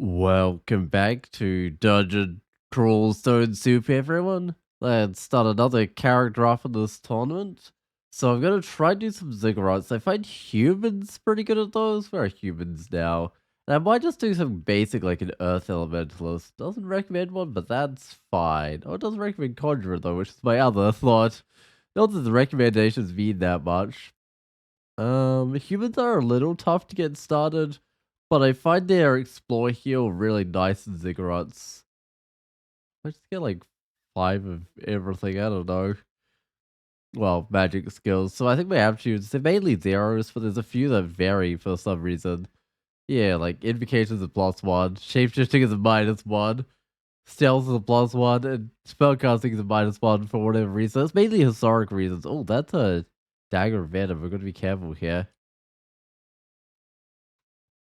Welcome back to Dungeon Crawl Stone Soup, everyone. Let's start another character off in this tournament. So I'm gonna try to do some Ziggurats. I find humans pretty good at those. We're humans now. And I might just do some basic, like an Earth Elementalist. Doesn't recommend one, but that's fine. Oh, it doesn't recommend Conjurer, though, which is my other thought. Not that the recommendations mean that much. Humans are a little tough to get started, but I find their explore heal really nice in Ziggurats. I just get like 5 of everything, I don't know. Well, magic skills. So I think my aptitudes, they're mainly zeros, but there's a few that vary for some reason. Yeah, like invocations is +1, shapeshifting is a -1, stealth is a +1, and spellcasting is a -1 for whatever reason. It's mainly historic reasons. Oh, that's a dagger of venom. We're gonna be careful here.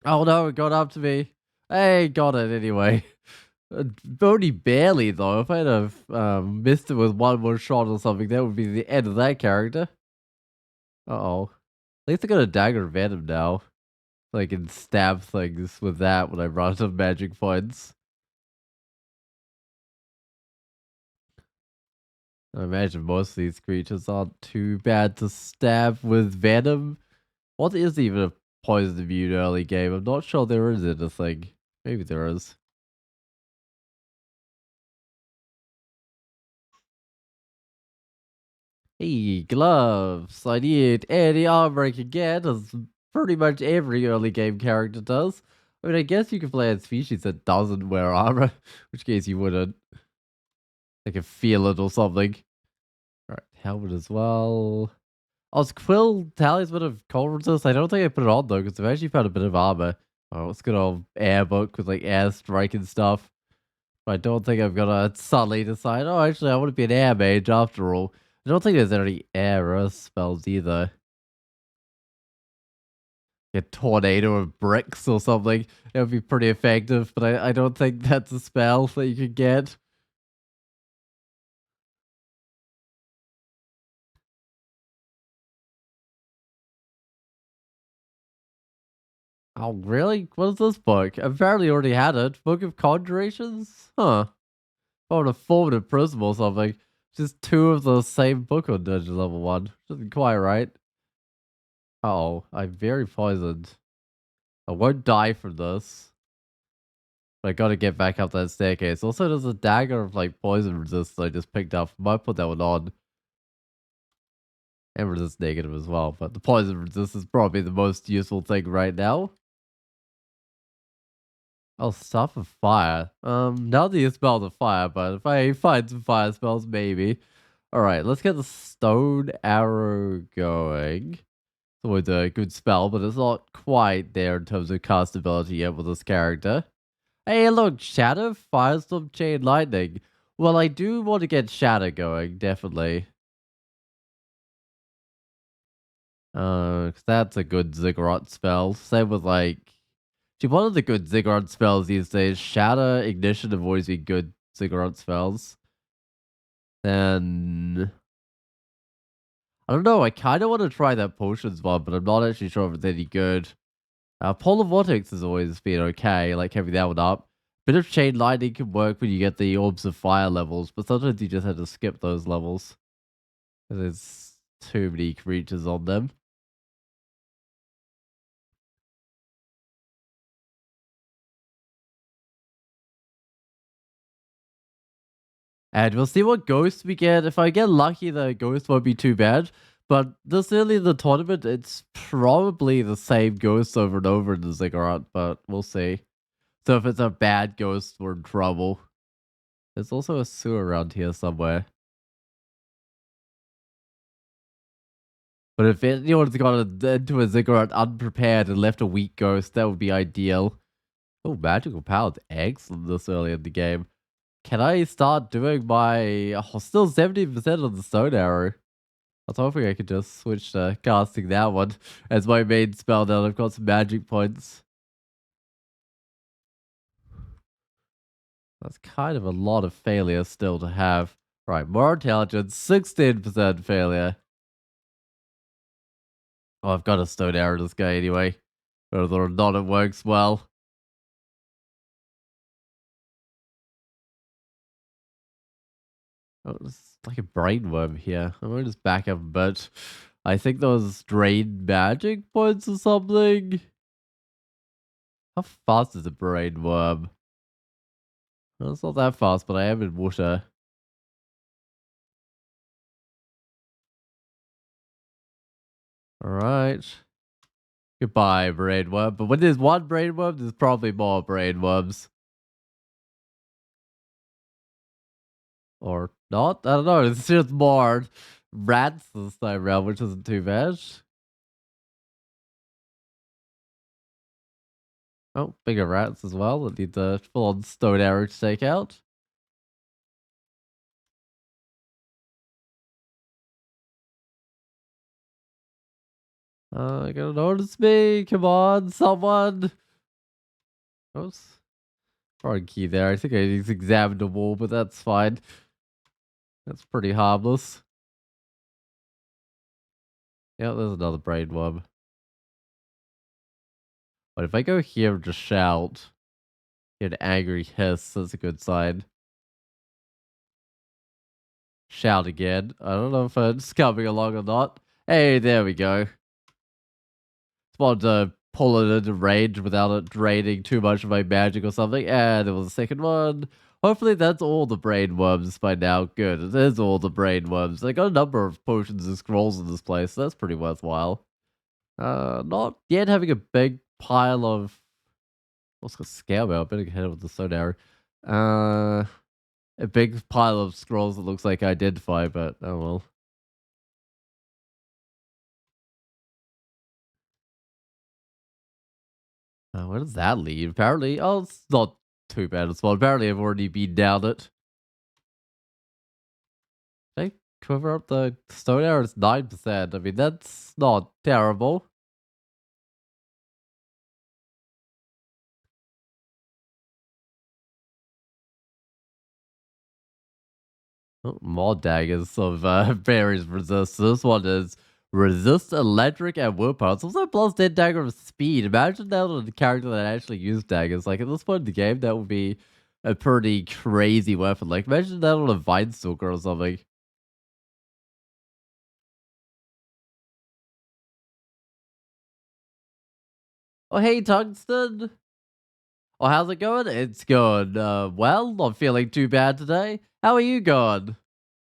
Oh no, it got up to me. Hey, got it anyway. Only barely though. If I'd have missed it with one more shot or something, that would be the end of that character. Uh-oh. At least I got a dagger of venom now. So I can stab things with that when I run out of magic points. I imagine most of these creatures aren't too bad to stab with venom. What is even a poison immune early game? I'm not sure there is anything. Maybe there is. Hey, gloves. I need any armor I can get, as pretty much every early game character does. I mean, I guess you could play a species that doesn't wear armor, which case you wouldn't. I can feel it or something. Alright, helmet as well. Oh, it's Quill Talisman of Cold Resist. I don't think I put it on though, because I've actually found a bit of armor. Oh, it's good old air book with like air strike and stuff. But I don't think I'm gonna suddenly decide, oh, actually, I want to be an air mage after all. I don't think there's any air spells either. A tornado of bricks or something. It would be pretty effective, but I don't think that's a spell that you could get. Oh, really? What is this book? I've apparently already had it. Book of Conjurations? Huh. Oh, a formative prism or something. Just two of the same book on Dungeon Level 1. Doesn't quite right. Oh, I'm very poisoned. I won't die from this. But I gotta get back up that staircase. Also, there's a dagger of like poison resist I just picked up. Might put that one on. And resist negative as well. But the poison resist is probably the most useful thing right now. Oh, stuff of fire. Now that you spell the fire, but if I find some fire spells, maybe. Alright, let's get the stone arrow going. It's always a good spell, but it's not quite there in terms of castability yet with this character. Hey, look, Shadow, Firestorm, Chain Lightning. Well, I do want to get Shadow going, definitely. 'Cause that's a good Ziggurat spell. Same with like, see, one of the good Ziggurat spells these days, Shatter, Ignition have always been good Ziggurat spells. Then I don't know. I kind of want to try that potions one, but I'm not actually sure if it's any good. Polar Vortex has always been okay, like having that one up. Bit of Chain Lightning can work when you get the Orbs of Fire levels, but sometimes you just have to skip those levels. There's too many creatures on them. And we'll see what ghost we get. If I get lucky, the ghost won't be too bad. But this early in the tournament, it's probably the same ghost over and over in the Ziggurat, but we'll see. So if it's a bad ghost, we're in trouble. There's also a sewer around here somewhere. But if anyone's got into a Ziggurat unprepared and left a weak ghost, that would be ideal. Oh, magical power. Excellent this early in the game. Can I start doing my... Oh, still 70% on the stone arrow. I was hoping I could just switch to casting that one as my main spell now. I've got some magic points. That's kind of a lot of failure still to have. Right, more intelligence, 16% failure. Oh, I've got a stone arrow this guy anyway. Whether or not it works well. Oh, it's like a brainworm here. I'm gonna just back up a bit. I think those drained magic points or something. How fast is a brainworm? Well, it's not that fast, but I am in water. Alright. Goodbye, brainworm. But when there's one brainworm, there's probably more brainworms. Or not? I don't know. It's just more rats this time around, which isn't too bad. Oh, bigger rats as well that need the full on stone arrow to take out. You're gonna notice me. Come on, someone. Oops. Wrong key there. I think I need to examine the wall, but that's fine. That's pretty harmless. Yeah, there's another brain worm. But if I go here and just shout, hear an angry hiss, that's a good sign. Shout again. I don't know if it's coming along or not. Hey, there we go. Just wanted to pull it into range without it draining too much of my magic or something. And there was a second one. Hopefully that's all the brain worms by now. Good, it is all the brain worms. I got a number of potions and scrolls in this place, so that's pretty worthwhile. Not yet having a big pile of... What's got scale mail? I better get ahead with the stone arrow. A big pile of scrolls that looks like identify, but oh well. Where does that lead? Apparently, oh, it's not too bad as well. Apparently, I've already been down it. Did I cover up the stone arrow? It's 9%. I mean, that's not terrible. Oh, more daggers of various resist. This one is resist electric and willpower. It's also plus 10 dagger of speed. Imagine that on a character that actually used daggers. Like at this point in the game, that would be a pretty crazy weapon. Like imagine that on a vine stalker or something. Oh hey tungsten. Oh how's it going? It's going well, not feeling too bad today. How are you going?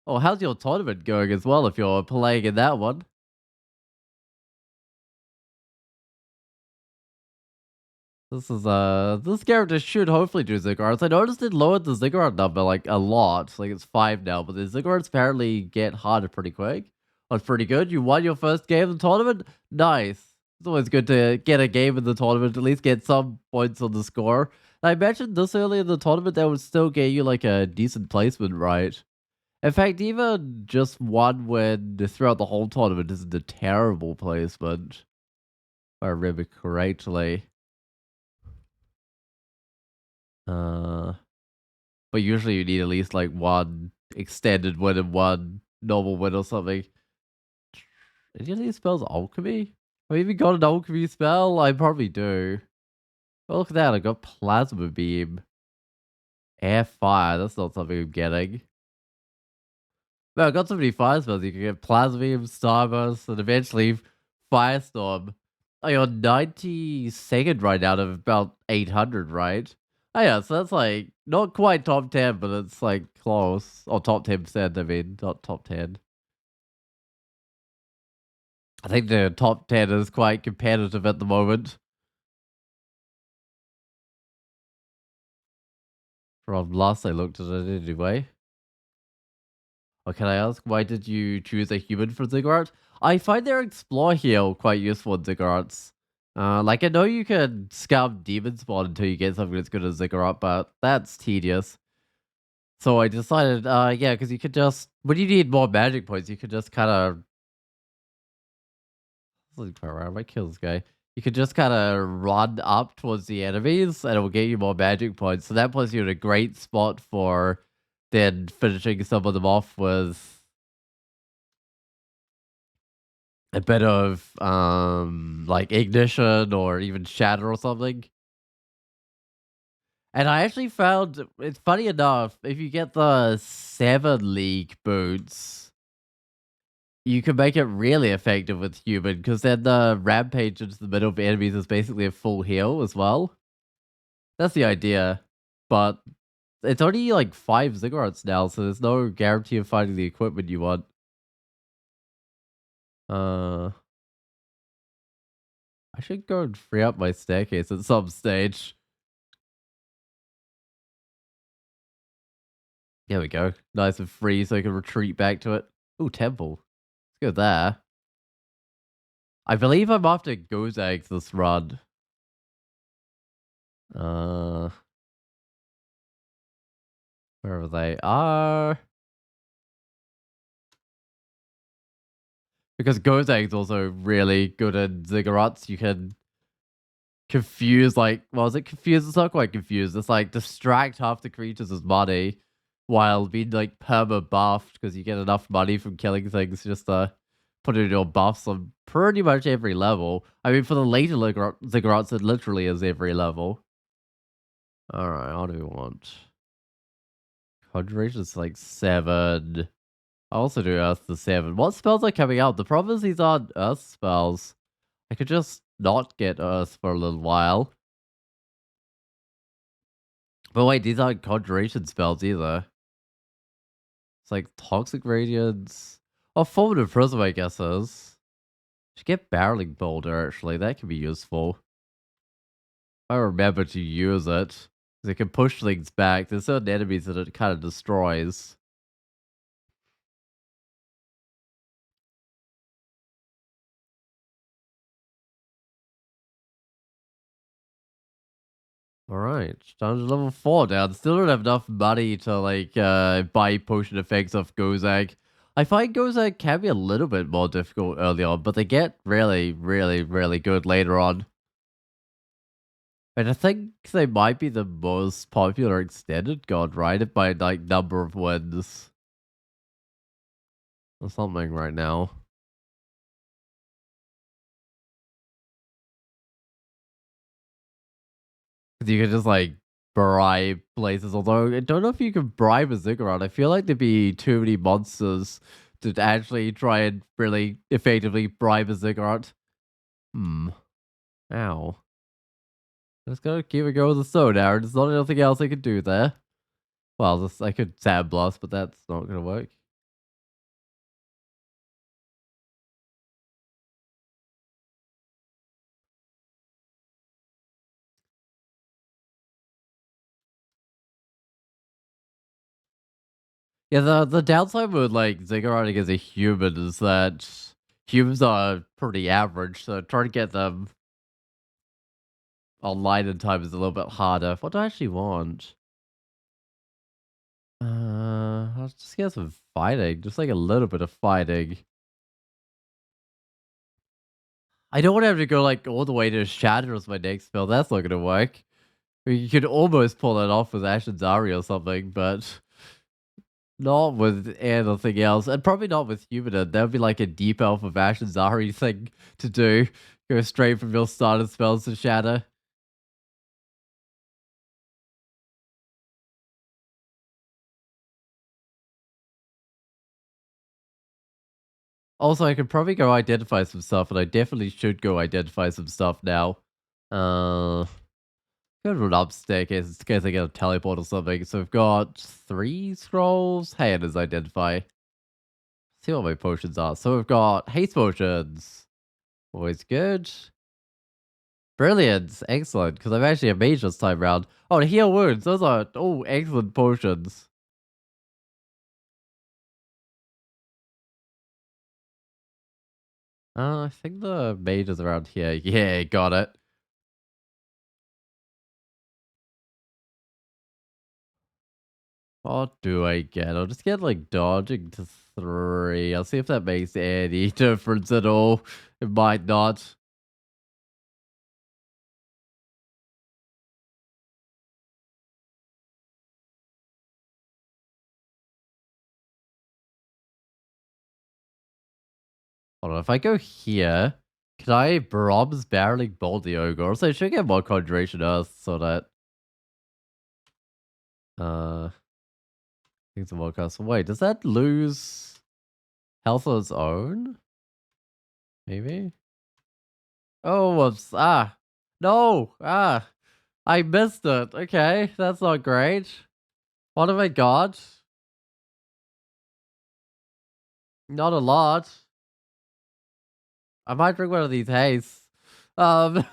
Oh how's your tournament going as well if you're playing in that one? This character should hopefully do Ziggurats. I noticed it lowered the Ziggurat number like a lot. Like it's 5 now, but the Ziggurats apparently get harder pretty quick. That's pretty good. You won your first game in the tournament? Nice. It's always good to get a game in the tournament, at least get some points on the score. And I mentioned this early in the tournament that would still get you like a decent placement, right? In fact, even just one win throughout the whole tournament isn't a terrible placement, if I remember correctly. Uh But usually you need at least like one extended win and one normal win or something. Any of these spells alchemy? Have I even got an alchemy spell? I probably do. Oh, look at that. I got plasma beam. Air fire. That's not something I'm getting. Man, I got so many fire spells. You can get plasma beam, starburst, and eventually firestorm. Oh, you're 92nd right out of about 800, right? Oh yeah, so that's like not quite top 10, but it's like close. Or top 10%, I mean, not top 10. I think the top 10 is quite competitive at the moment. From last I looked at it anyway. Or can I ask, why did you choose a human for Ziggurat? I find their explore heal quite useful in Ziggurats. Like I know you can scum demon spawn until you get something that's good as Ziggurat, but that's tedious. So I decided, yeah, because you could just, when you need more magic points, you could just kind of, I might kill this guy. You could just kind of run up towards the enemies and it will get you more magic points. So that puts you in a great spot for then finishing some of them off with a bit of like ignition or even shatter or something. And I actually found it's funny enough, if you get the 7 league boots, you can make it really effective with human, because then the rampage into the middle of enemies is basically a full heal as well. That's the idea. But it's only like 5 Ziggurats now, so there's no guarantee of finding the equipment you want. Uh, I should go and free up my staircase at some stage. There we go. Nice and free so I can retreat back to it. Ooh, temple. Let's go there. I believe I'm after Gozag this run. Uh, wherever they are. Because Gozag's also really good at Ziggurats. You can confuse, like, well, is it confused? It's not quite confused. It's like distract half the creatures as money while being like perma buffed because you get enough money from killing things just to put in your buffs on pretty much every level. I mean, for the later Ziggurats, it literally is every level. Alright, what do we want? Conjuration's like 7. I also do Earth to 7. What spells are coming out? The problem is these aren't Earth spells. I could just not get Earth for a little while. But wait, these aren't Conjuration spells either. It's like Toxic Radiance. Oh, Formative Prism, I guess is. Should get Barreling Boulder, actually. That could be useful. I remember to use it. Because it can push things back. There's certain enemies that it kind of destroys. Alright, down to level 4 now. Still don't have enough money to like buy potion effects off Gozag. I find Gozag can be a little bit more difficult early on, but they get really, really, really good later on. And I think they might be the most popular extended god, right? By like number of wins. Or something right now. Because you can just like bribe places. Although I don't know if you can bribe a Ziggurat. I feel like there'd be too many monsters to actually try and really effectively bribe a Ziggurat. Hmm. Ow. Just gotta keep it going with the stone arrow. There's not anything else I could do there. Well, this, I could sandblast, but that's not gonna work. Yeah, the downside with like Ziggurat as a human is that humans are pretty average, so trying to get them online in time is a little bit harder. What do I actually want? I'll just get some fighting, just like a little bit of fighting. I don't want to have to go like all the way to Shatter as my next spell. That's not gonna work. I mean, you could almost pull it off with Ashen Zari or something, but not with anything else, and probably not with Humanid. That would be like a deep elf of Ashen Zari thing to do. Go straight from your starter spells to Shatter. Also, I could probably go identify some stuff, and I definitely should go identify some stuff now. Uh, go to an up staircase in case I get a teleport or something. So we've got 3 scrolls. Hey, it is identify. See what my potions are. So we've got haste potions. Always good. Brilliant. Excellent. Because I'm actually a mage this time around. Oh, to heal wounds. Those are all excellent potions. I think the mage is around here. Yeah, got it. What do I get? I'll just get like dodging to 3. I'll see if that makes any difference at all. It might not. Hold on, if I go here, can I Brob's barreling bolt the ogre? Also, I should get more conjuration earth so that Things of podcast. Wait, does that lose health on its own? Maybe? Oh, whoops. Ah. No. Ah. I missed it. Okay, that's not great. What have I got? Not a lot. I might drink one of these hastes. Um,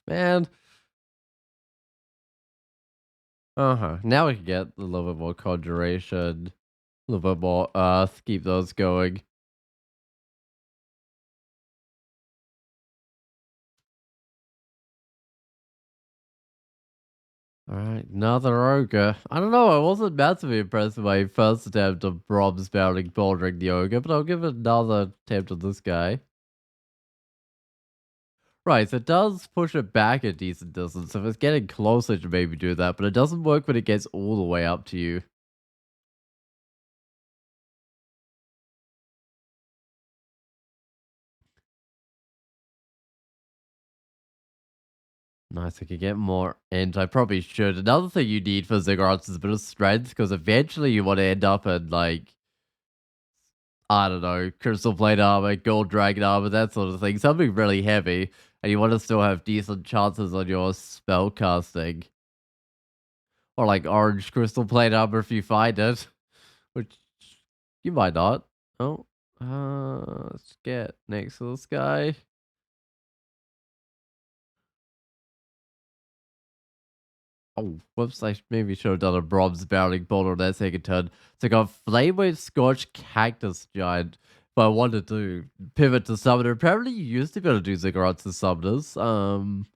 man. Uh-huh. Now we can get a little bit more conjuration, a little bit more earth, keep those going. Alright, another ogre. I don't know, I wasn't massively impressed with my first attempt of Brom's bouldering the ogre, but I'll give it another attempt on this guy. Right, so it does push it back a decent distance, so if it's getting closer, it should maybe do that, but it doesn't work when it gets all the way up to you. Nice, I could get more, and I probably should. Another thing you need for Ziggurats is a bit of strength, because eventually you want to end up in, like, I don't know, crystal plate armor, gold dragon armor, that sort of thing. Something really heavy, and you want to still have decent chances on your spell casting. Or like orange crystal plate armor if you find it, which you might not. Oh, let's get next to this guy. Oh, whoops, I maybe should have done a bronze bounding bolt on that second turn. So I got Flame Wave Scorch Cactus Giant. But I wanted to pivot to Summoner. Apparently you used to be able to do Ziggurats as Summoners.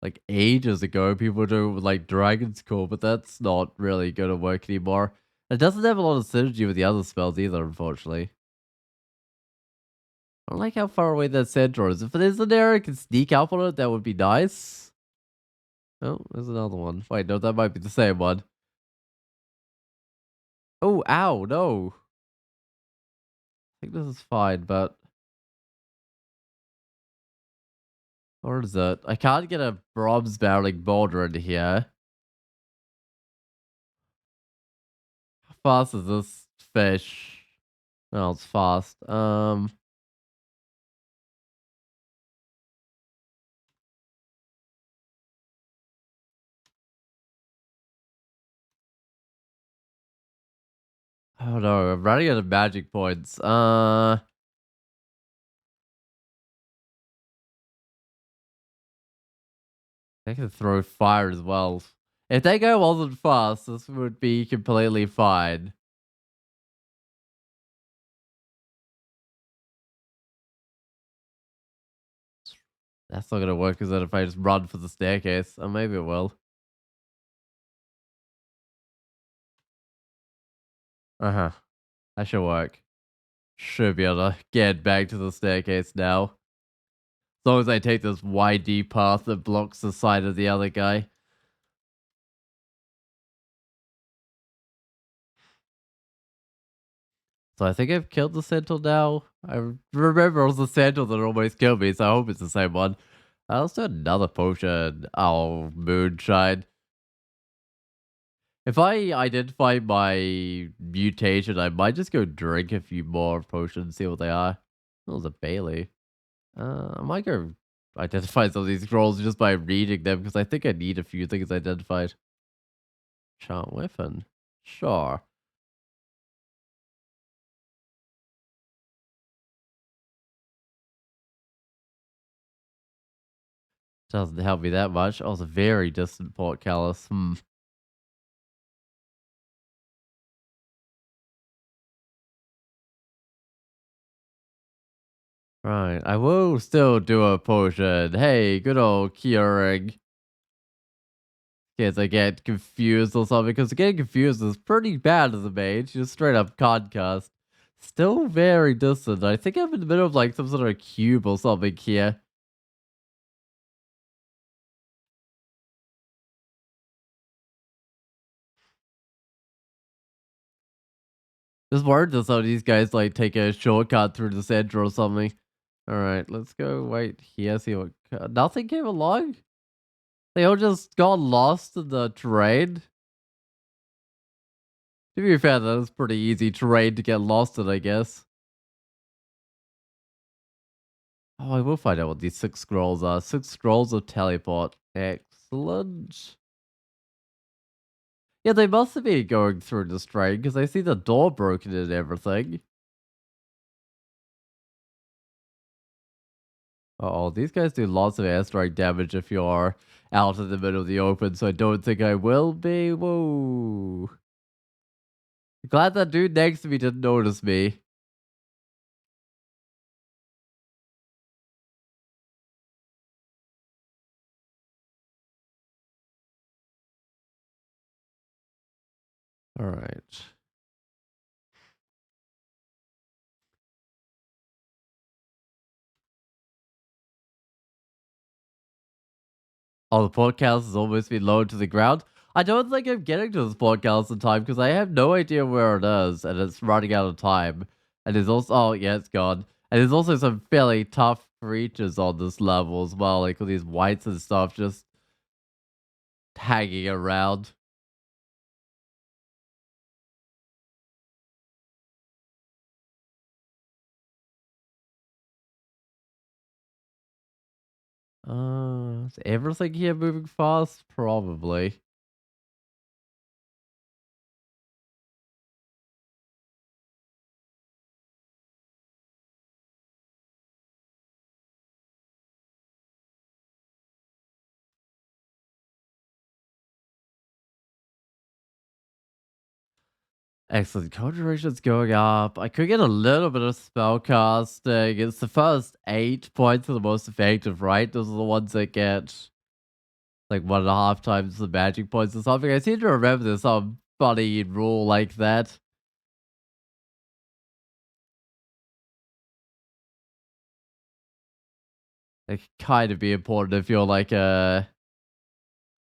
Like ages ago, people do like Dragon's Core, but that's not really going to work anymore. It doesn't have a lot of synergy with the other spells either, unfortunately. I don't like how far away that centaur is. If there's an area I can sneak up on it, that would be nice. Oh, there's another one. Wait, no, that might be the same one. Oh, ow, no. I think this is fine, but... Or is it? I can't get a bronze barreling boulder into here. How fast is this fish? Oh, it's fast. Oh no, I'm running out of magic points. They can throw fire as well. If they go wasn't fast, this would be completely fine. That's not gonna work because then if I just run for the staircase, or maybe it will. Uh-huh. That should work. Should be able to get back to the staircase now. As long as I take this wide path that blocks the side of the other guy. So I think I've killed the Sentinel now. I remember it was the Sentinel that almost killed me, so I hope it's the same one. I also had another potion. Oh, moonshine. If I identify my mutation, I might just go drink a few more potions, see what they are. That was a Bailey. I might go identify some of these scrolls just by reading them, because I think I need a few things identified. Chant weapon. Sure. Doesn't help me that much. Oh, it's a very distant portcullis. Right. I will still do a potion. Hey, good old curing. In case I get confused or something, because getting confused is pretty bad as a mage. Just straight up concussed. Still very distant. I think I'm in the middle of like some sort of cube or something here. Just worried that some of these guys like take a shortcut through the center or something. Alright, let's go wait here, see what... Nothing came along? They all just got lost in the terrain. To be fair, that was pretty easy terrain to get lost in, I guess. Oh, I will find out what these 6 scrolls are. 6 scrolls of teleport. Excellent. Yeah, they must have been going through the train because I see the door broken and everything. Oh, these guys do lots of airstrike damage if you're out in the middle of the open, so I don't think I will be. Whoa. Glad that dude next to me didn't notice me. Alright. Oh, the podcast has almost been lowered to the ground. I don't think I'm getting to this podcast in time because I have no idea where it is and it's running out of time. And there's also, oh, yeah, it's gone. And there's also some fairly tough creatures on this level as well, like all these whites and stuff just hanging around. Is everything here moving fast? Probably. Excellent. Conjuration's going up. I could get a little bit of spell casting. It's the first 8 points are the most effective, right? Those are the ones that get like 1.5 times the magic points or something. I seem to remember there's some funny rule like that. It could kind of be important if you're like a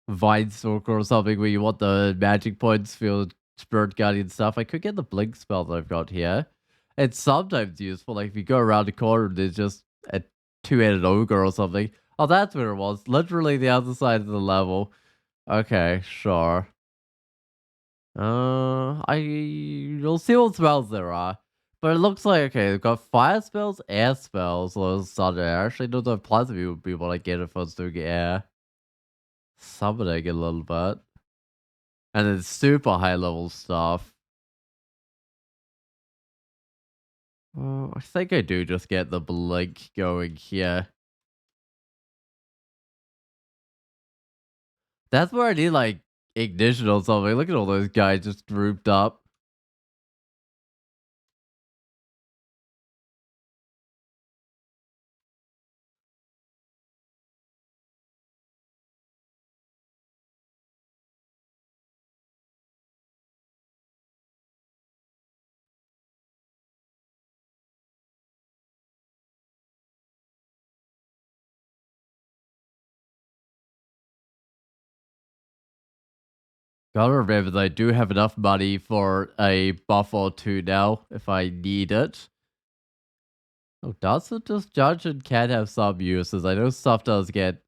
Vine Stalker or something where you want the magic points for your Spirit Guardian stuff. I could get the Blink spell that I've got here. It's sometimes useful, like if you go around the corner and there's just a 2-headed ogre or something. Oh, that's where it was. Literally the other side of the level. Okay, sure. You'll see what spells there are. But it looks like, okay, they've got fire spells, air spells, or thunder. I actually don't know if Plasma would be what I get if I was doing air. Summoning a little bit. And then super high level stuff. Oh, I think I do just get the blink going here. That's where I need like ignition or something. Look at all those guys just grouped up. Gotta remember that I do have enough money for a buff or two now if I need it. Oh, doesn't this dungeon can have some uses? I know stuff does get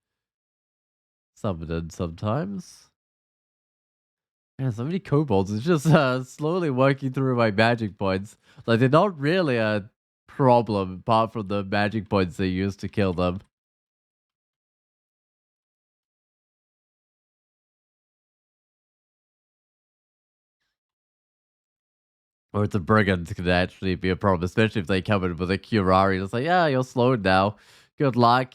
summoned sometimes. Yeah, so many kobolds. It's just slowly working through my magic points. Like, they're not really a problem apart from the magic points they use to kill them. Or the brigands could actually be a problem, especially if they come in with a curari. It's like, yeah, you're slowed now. Good luck.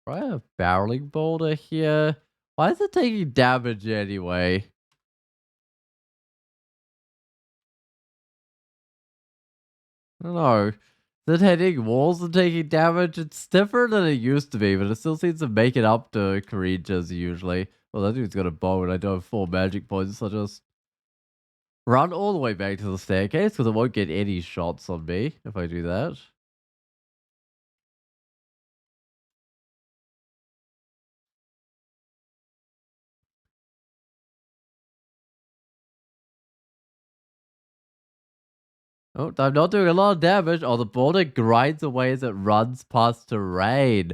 Try a barreling boulder here. Why is it taking damage anyway? I don't know. Is it hitting walls and taking damage? It's different than it used to be, but it still seems to make it up to creatures usually. Well, that dude's got a bow and I don't have 4 magic points, so I'll just run all the way back to the staircase because it won't get any shots on me if I do that. Oh, I'm not doing a lot of damage. Oh, the boulder grinds away as it runs past terrain.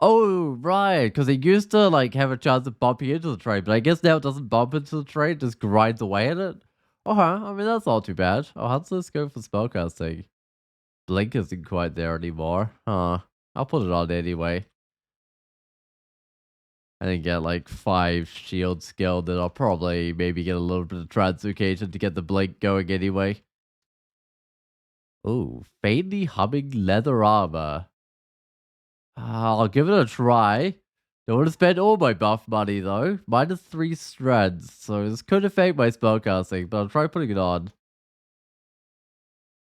Oh, right, because it used to, like, have a chance of bumping into the train, but I guess now it doesn't bump into the train, it just grinds away at it. Okay, I mean, that's not too bad. Oh, how's this go for spellcasting? Blink isn't quite there anymore. Huh. I'll put it on anyway. I didn't get, like, 5 shield skill, then I'll probably maybe get a little bit of translocation to get the blink going anyway. Ooh, faintly humming leather armor. I'll give it a try. Don't want to spend all my buff money though. -3 strands, so this could affect my spellcasting, but I'll try putting it on.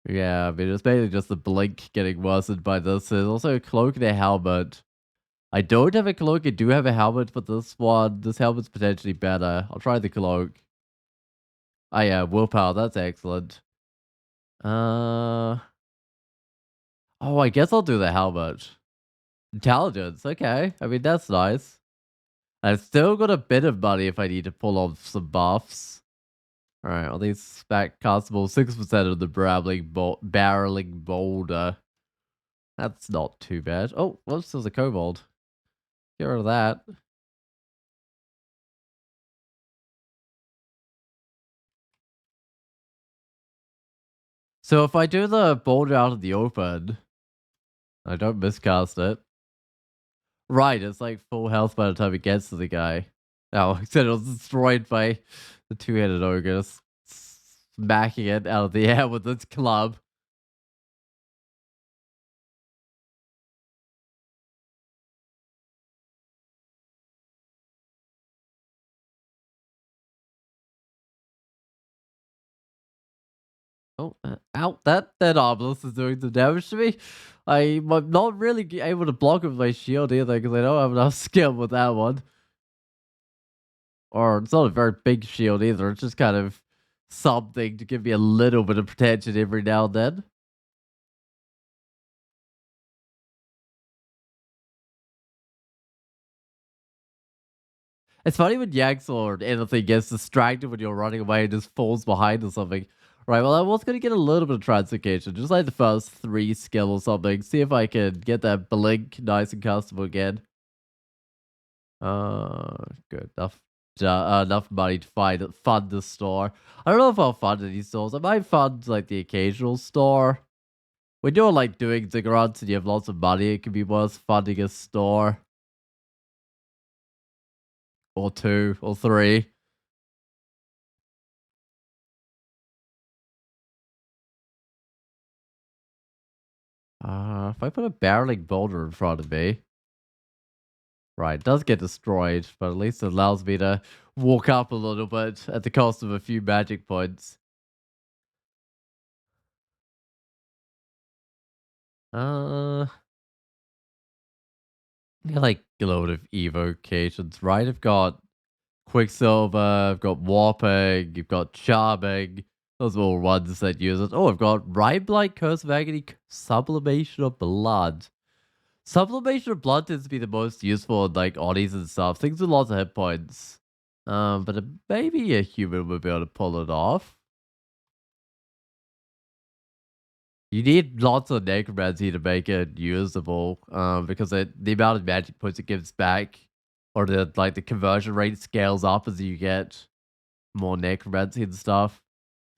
Yeah, I mean, it's basically just the blink getting worsened by this. There's also a cloak and a helmet. I don't have a cloak, I do have a helmet, but this helmet's potentially better. I'll try the cloak. Oh yeah, willpower, that's excellent. Uh, oh, I guess I'll do the helmet. Intelligence, okay. I mean, that's nice. I've still got a bit of money if I need to pull off some buffs. Alright, well, these spec castable 6% of the barreling boulder. That's not too bad. Oh, whoops, there's a kobold. Get rid of that. So if I do the boulder out of the open, I don't miscast it. Right, it's like full health by the time it gets to the guy. Oh, except it was destroyed by the two-headed ogre, smacking it out of the air with its club. Oh, out! That obelisk is doing the damage to me. I'm not really able to block with my shield either because I don't have enough skill with that one. Or it's not a very big shield either. It's just kind of something to give me a little bit of protection every now and then. It's funny when Yanks or anything gets distracted when you're running away and just falls behind or something. Right, well, I was going to get a little bit of translocation, just like the first 3 skill or something. See if I can get that blink nice and custom again. Good. Enough money to fund the store. I don't know if I'll fund any stores. I might fund, like, the occasional store. When you're, like, doing Ziggurats and you have lots of money, it can be worth funding a store. Or 2, or 3. If I put a barreling boulder in front of me. Right, it does get destroyed, but at least it allows me to walk up a little bit at the cost of a few magic points. Uh, yeah, like a load of evocations, right? I've got Quicksilver, I've got Warping, you've got Charming. Those are all ones that use it. Oh, I've got Rhyme Blight, Curse of Agony, Sublimation of Blood. Sublimation of Blood tends to be the most useful in like oddies and stuff. Things with lots of hit points. But maybe a human would be able to pull it off. You need lots of necromancy to make it usable, because the amount of magic points it gives back, or the conversion rate scales up as you get more necromancy and stuff.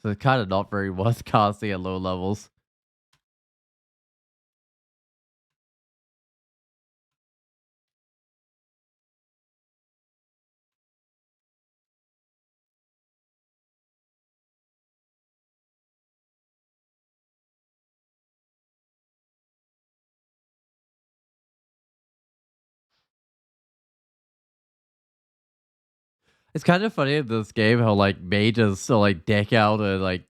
So it's kind of not very worth casting at low levels. It's kind of funny in this game how like mages so like deck out and like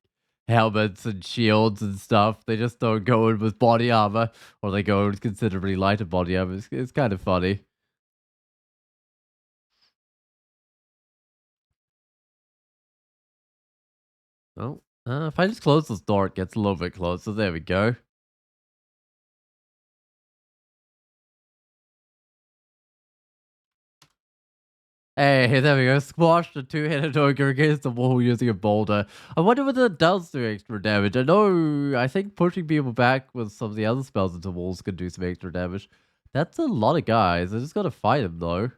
helmets and shields and stuff. They just don't go in with body armor, or they go in with considerably lighter body armor. It's kind of funny. Oh, if I just close this door, it gets a little bit closer. There we go. Hey, there we go. Squash the two-headed ogre against the wall using a boulder. I wonder whether it does do extra damage. I think pushing people back with some of the other spells into walls could do some extra damage. That's a lot of guys. I just gotta fight them though.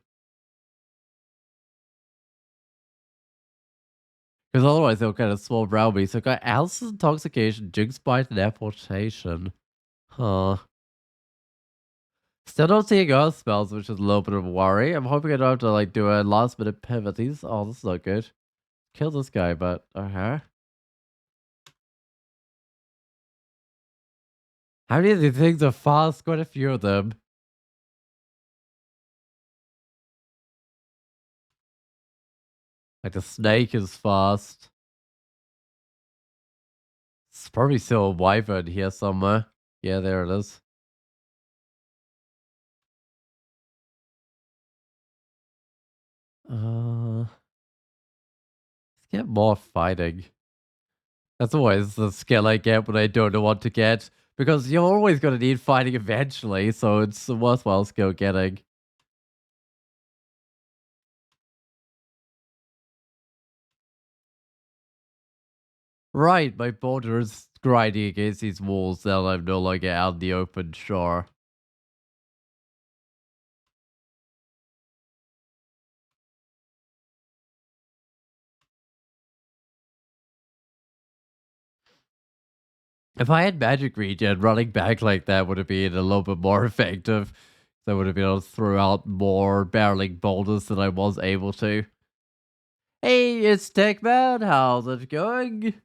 Because otherwise they'll kind of swarm around me. So I got Alice's Intoxication, Jinx Bite, and Apportation. Huh. Still don't see any other spells, which is a little bit of a worry. I'm hoping I don't have to like do a last minute pivot. Oh, this is not good. Kill this guy, but okay. How many of these things are fast? Quite a few of them. Like the snake is fast. It's probably still a wyvern here somewhere. Yeah, there it is. Let's get more fighting. That's always the skill I get when I don't know what to get. Because you're always going to need fighting eventually, so it's a worthwhile skill getting. Right, my border is grinding against these walls now I'm no longer out in the open shore. If I had magic regen, running back like that would have been a little bit more effective. So I would have been able to throw out more barreling boulders than I was able to. Hey, it's Techman. How's it going?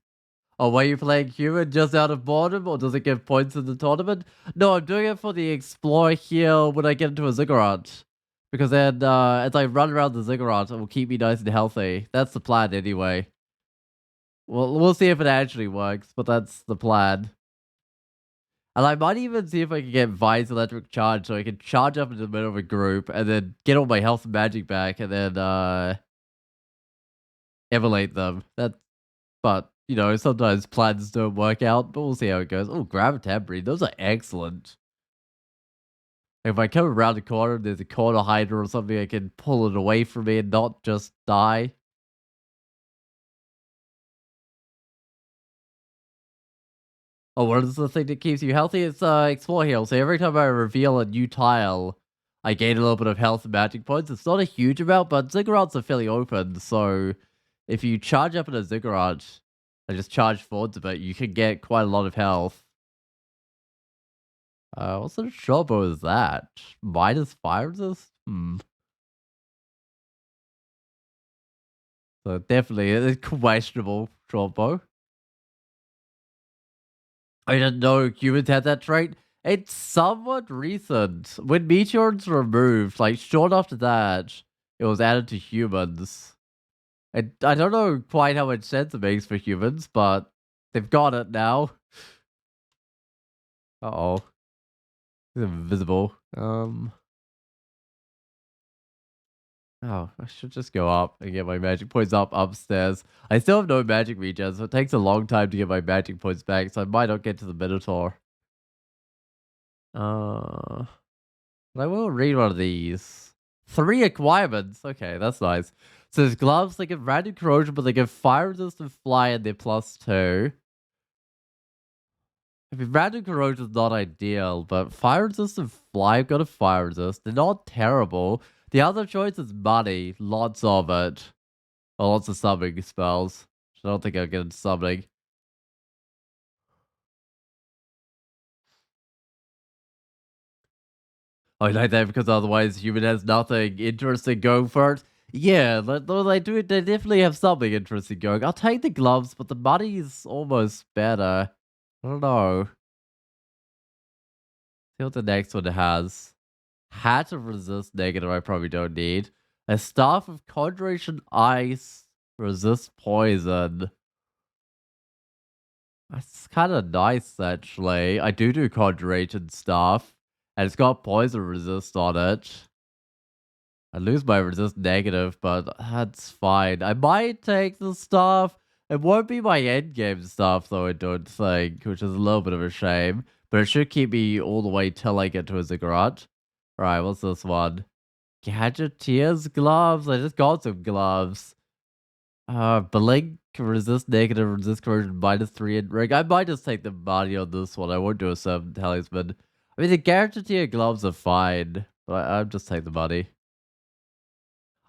Oh, were you playing human just out of boredom, or does it give points in the tournament? No, I'm doing it for the explore here when I get into a Ziggurat. Because then, as I run around the Ziggurat, it will keep me nice and healthy. That's the plan anyway. Well, we'll see if it actually works, but that's the plan. And I might even see if I can get Vi's electric charge so I can charge up into the middle of a group and then get all my health and magic back and then emulate them. But you know, sometimes plans don't work out, but we'll see how it goes. Oh, Gravitabri, those are excellent. If I come around the corner, there's a corner hider or something, I can pull it away from me and not just die. Oh, what is the thing that keeps you healthy? It's explore heal. So every time I reveal a new tile, I gain a little bit of health and magic points. It's not a huge amount, but Ziggurats are fairly open. So if you charge up in a Ziggurat and just charge forwards a bit, you can get quite a lot of health. What sort of short bow is that? Minus fire resist? So definitely a questionable short bow. I didn't know humans had that trait. It's somewhat recent. When meteors were removed, like short after that, it was added to humans. And I don't know quite how much sense it makes for humans, but they've got it now. Uh-oh. It's invisible. Oh, I should just go up and get my magic points up upstairs. I still have no magic regen, so it takes a long time to get my magic points back, so I might not get to the Minotaur. But I will read one of these. 3 acquirements. Okay, that's nice. So there's gloves, they give random corrosion, but they give fire resistant fly and they're +2. I mean, random corrosion is not ideal, but fire resistant fly, I've got a fire resist. They're not terrible. The other choice is money. Lots of it. Well, lots of summoning spells. I don't think I'll get into summoning. I like that because otherwise human has nothing interesting going for it. Yeah, though they do, they definitely have something interesting going. I'll take the gloves, but the money's almost better. I don't know. See what the next one has. Hat of resist negative, I probably don't need. A staff of conjuration ice resist poison. That's kind of nice, actually. I do conjuration stuff, and it's got poison resist on it. I lose my resist negative, but that's fine. I might take the stuff. It won't be my endgame stuff, though, I don't think, which is a little bit of a shame. But it should keep me all the way till I get to a Ziggurat. Alright, what's this one? Gadgeteer's gloves. I just got some gloves. Blink, resist negative, resist corrosion, -3 in ring. I might just take the body on this one. I won't do a 7 talisman. I mean, the Gadgeteer gloves are fine, but I'll just take the body.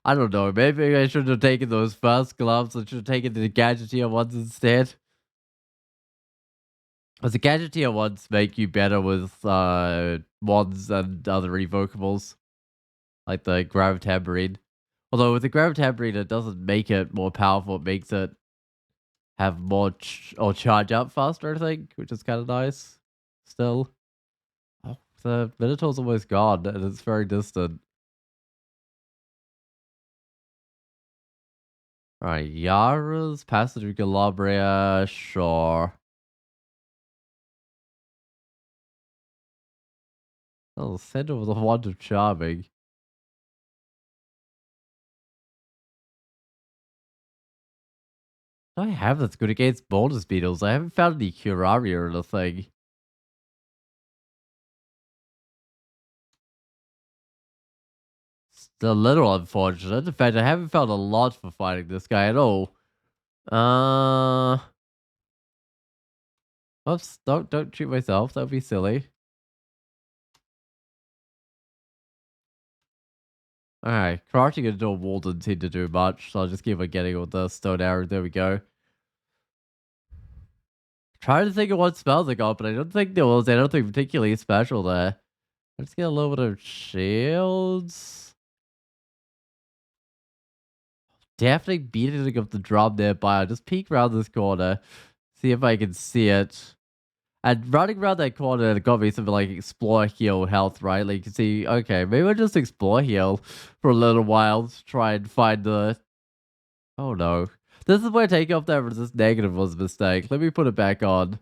I don't know. Maybe I should have taken those first gloves. I should have taken the Gadgeteer ones instead. Because the Gadgeteer ones make you better with mods and other revocables, like the Gravitambrine. Although with the Gravitambrine, it doesn't make it more powerful. It makes it have more or charge up faster, I think, which is kind of nice. Still, oh, the Minotaur's almost gone, and it's very distant. Alright, Yara's Passage of Calabria, sure. Oh, Center with a Wand of Charming. What do I have that's good against bonus beetles? I haven't found any Curaria or anything. It's a little unfortunate. In fact, I haven't found a lot for fighting this guy at all. Uh, Oops, don't shoot myself. That would be silly. Alright, crouching into a wall doesn't seem to do much, so I'll just keep on getting with the stone arrow. There we go. Trying to think of what spells I got, but I don't think there was anything particularly special there. Let's get a little bit of shields. Definitely beating up the drum nearby. I'll just peek around this corner, see if I can see it. And running around that corner, it got me something like explore, heal, health, right? Like you can see, okay, maybe I'll just explore, heal for a little while to try and find the. Oh no. This is where taking off that resist negative was a mistake. Let me put it back on.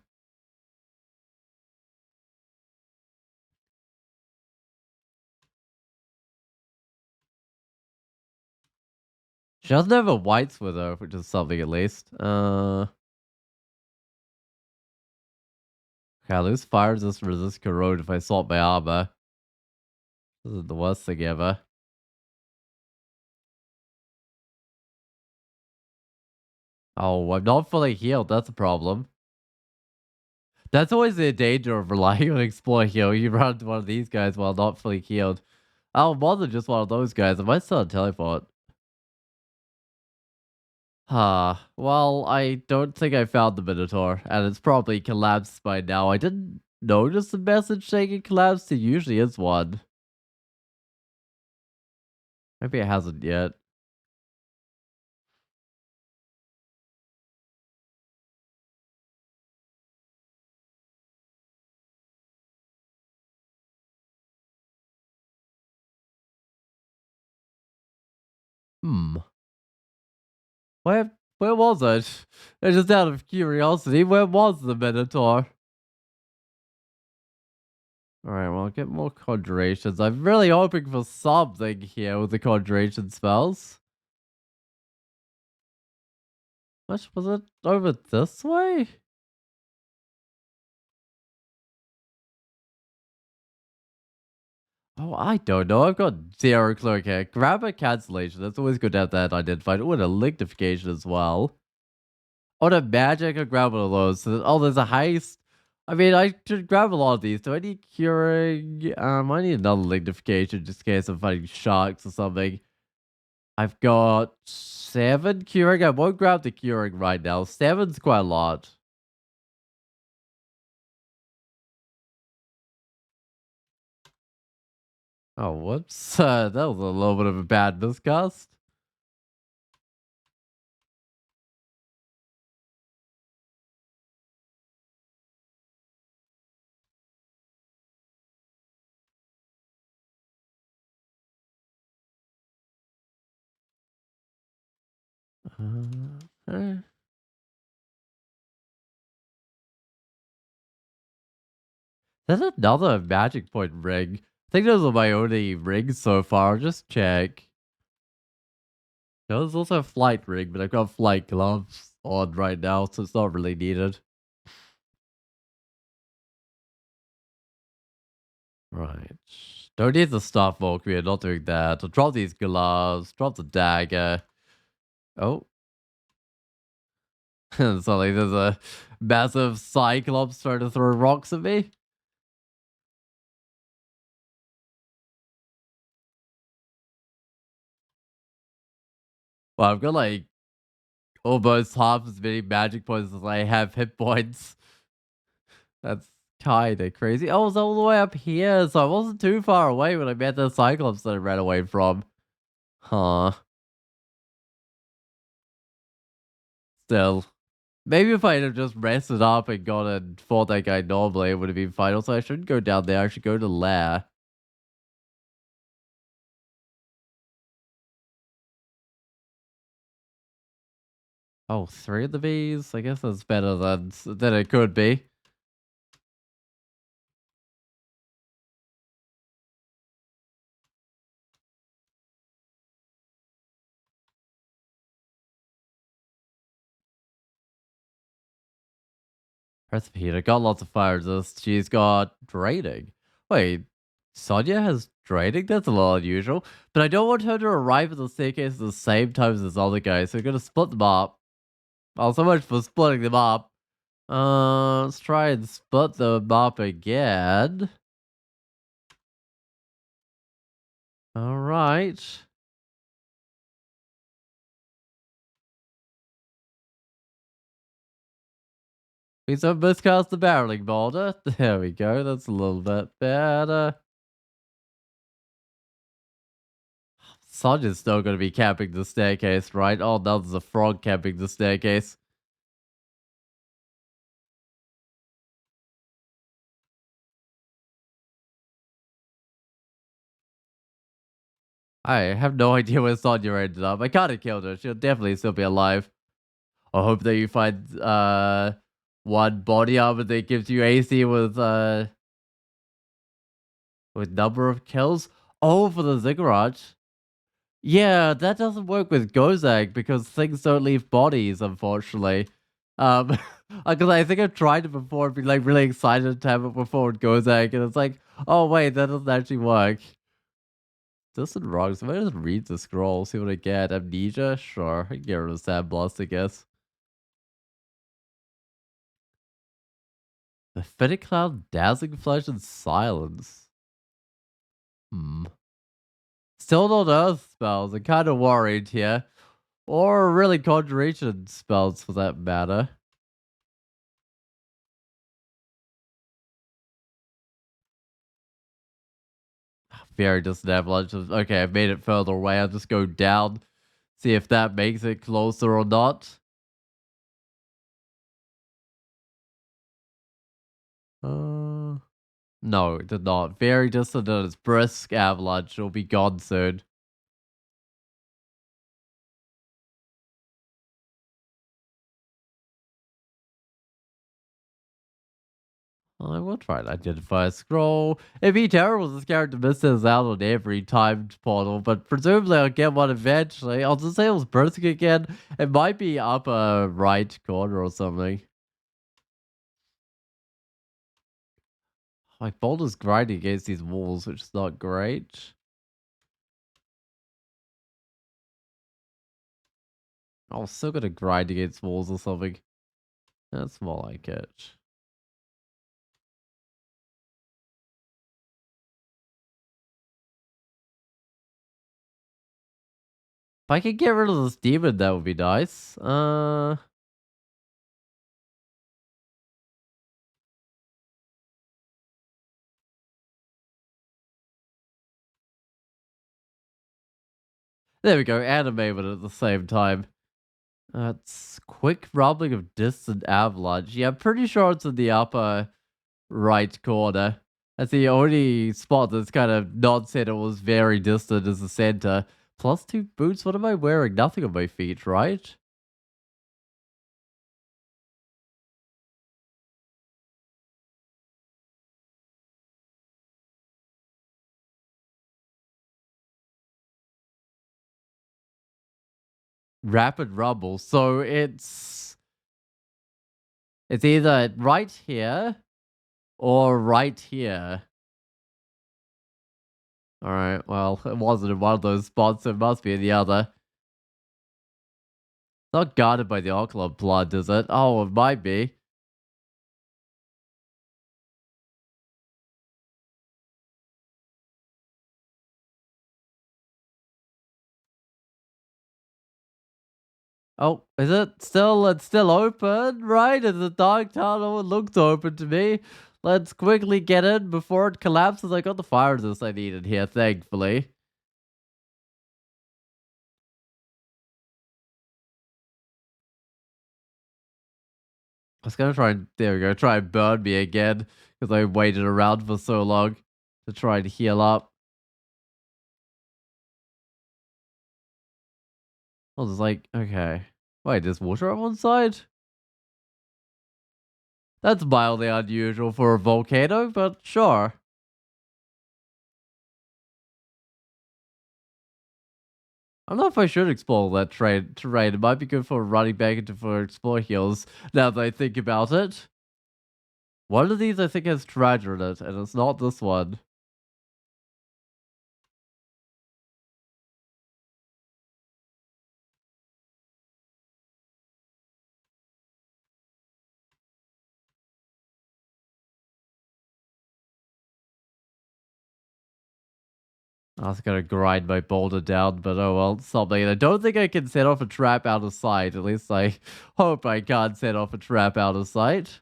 She doesn't have a whites with her, which is something at least. Okay, I lose fire resist corrode if I swap my armor. This is the worst thing ever. Oh, I'm not fully healed. That's a problem. That's always the danger of relying on explore heal. You run into one of these guys while not fully healed. Oh, more than just one of those guys. I might still teleport. Well, I don't think I found the Minotaur, and it's probably collapsed by now. I didn't notice the message saying it collapsed. It usually is one. Maybe it hasn't yet. Hmm. Where was it? Just out of curiosity, where was the Minotaur? Alright, well, get more conjurations. I'm really hoping for something here with the conjuration spells. What was it over this way? Oh, I don't know. I've got zero clue. Okay, grab a cancellation. That's always good to have that identified. Oh, and a lignification as well. Oh, the magic. I'll grab one of those. Oh, there's a heist. I mean, I should grab a lot of these. Do I need curing? I need another lignification just in case I'm fighting sharks or something. I've got 7 curing. I won't grab the curing right now. 7's quite a lot. Oh, whoops. That was a little bit of a bad miscast. Eh. There's another magic point ring. I think those are my only rings so far. Just check. There's also a flight ring, but I've got flight gloves on right now, so it's not really needed. Right. Don't need the stuff, Volk. We are not doing that. So drop these gloves, drop the dagger. Oh. Suddenly there's a massive cyclops trying to throw rocks at me. Well, I've got like almost half as many magic points as I have hit points. That's kind of crazy. I was all the way up here, so I wasn't too far away when I met the cyclops that I ran away from. Huh. Still. Maybe if I had just rested up and gone and fought that guy normally, it would have been fine. Also, I shouldn't go down there. I should go to Lair. Oh, three of the bees? I guess that's better than it could be. Recipe. Got lots of fire resist. She's got draining. Wait, Sonya has draining? That's a little unusual. But I don't want her to arrive at the staircase at the same time as this other guy, so we're gonna split them up. Oh, so much for splitting them up. Let's try and split them up again. Alright. Please don't miscast the barreling boulder. There we go. That's a little bit better. Sonya's still going to be camping the staircase, right? Oh, no, there's a frog camping the staircase. I have no idea where Sonya ended up. I kind of killed her. She'll definitely still be alive. I hope that you find one body armor that gives you AC with number of kills. Oh, for the Ziggurats. Yeah, that doesn't work with Gozag because things don't leave bodies, unfortunately. Um, because I think I've tried it before, been like really excited to have it before with Gozag, and it's like, oh wait, that doesn't actually work. Doesn't wrong. So I just read the scroll, see what I get. Amnesia, sure. I can get rid of Sandblast, I guess. The Fetid Cloud, Dazzling Flash, and Silence. Hmm. Still not Earth spells. I'm kind of worried here. Or really Conjuration spells for that matter. Very distant avalanche. Okay, I've made it further away. I'll just go down, see if that makes it closer or not. Uh, no, it did not. Very distant and it's brisk avalanche. It'll be gone soon. I will try to identify a scroll. It'd be terrible if this character misses out on every timed portal, but presumably I'll get one eventually. I'll just say it was brisk again. It might be upper right corner or something. My boulder's grinding against these walls, which is not great. I was still gonna grind against walls or something. That's more like it. If I could get rid of this demon, that would be nice. There we go. Animate it at the same time. It's quick rumbling of distant avalanche. Yeah, I'm pretty sure it's in the upper right corner. That's the only spot that's kind of not said it was very distant as the center. Plus two boots. What am I wearing? Nothing on my feet, right? Rapid rumble. So it's either right here or right here. Alright, well, it wasn't in one of those spots, so it must be in the other. Not guarded by the Oculus blood, is it? Oh, it might be. Oh, is it still? It's still open, right? It's a dark tunnel. It looks open to me. Let's quickly get in before it collapses. I got the fire resist I needed here, thankfully. I was gonna try and there we go, try and burn me again because I waited around for so long to try and heal up. I was like, okay, wait, there's water on one side. That's mildly unusual for a volcano, but sure. I don't know if I should explore that terrain. It might be good for running back into for explore heals now that I think about it. One of these I think has treasure in it, and it's not this one. I was gonna grind my boulder down, but oh well, something. I don't think I can set off a trap out of sight. At least I hope I can't set off a trap out of sight.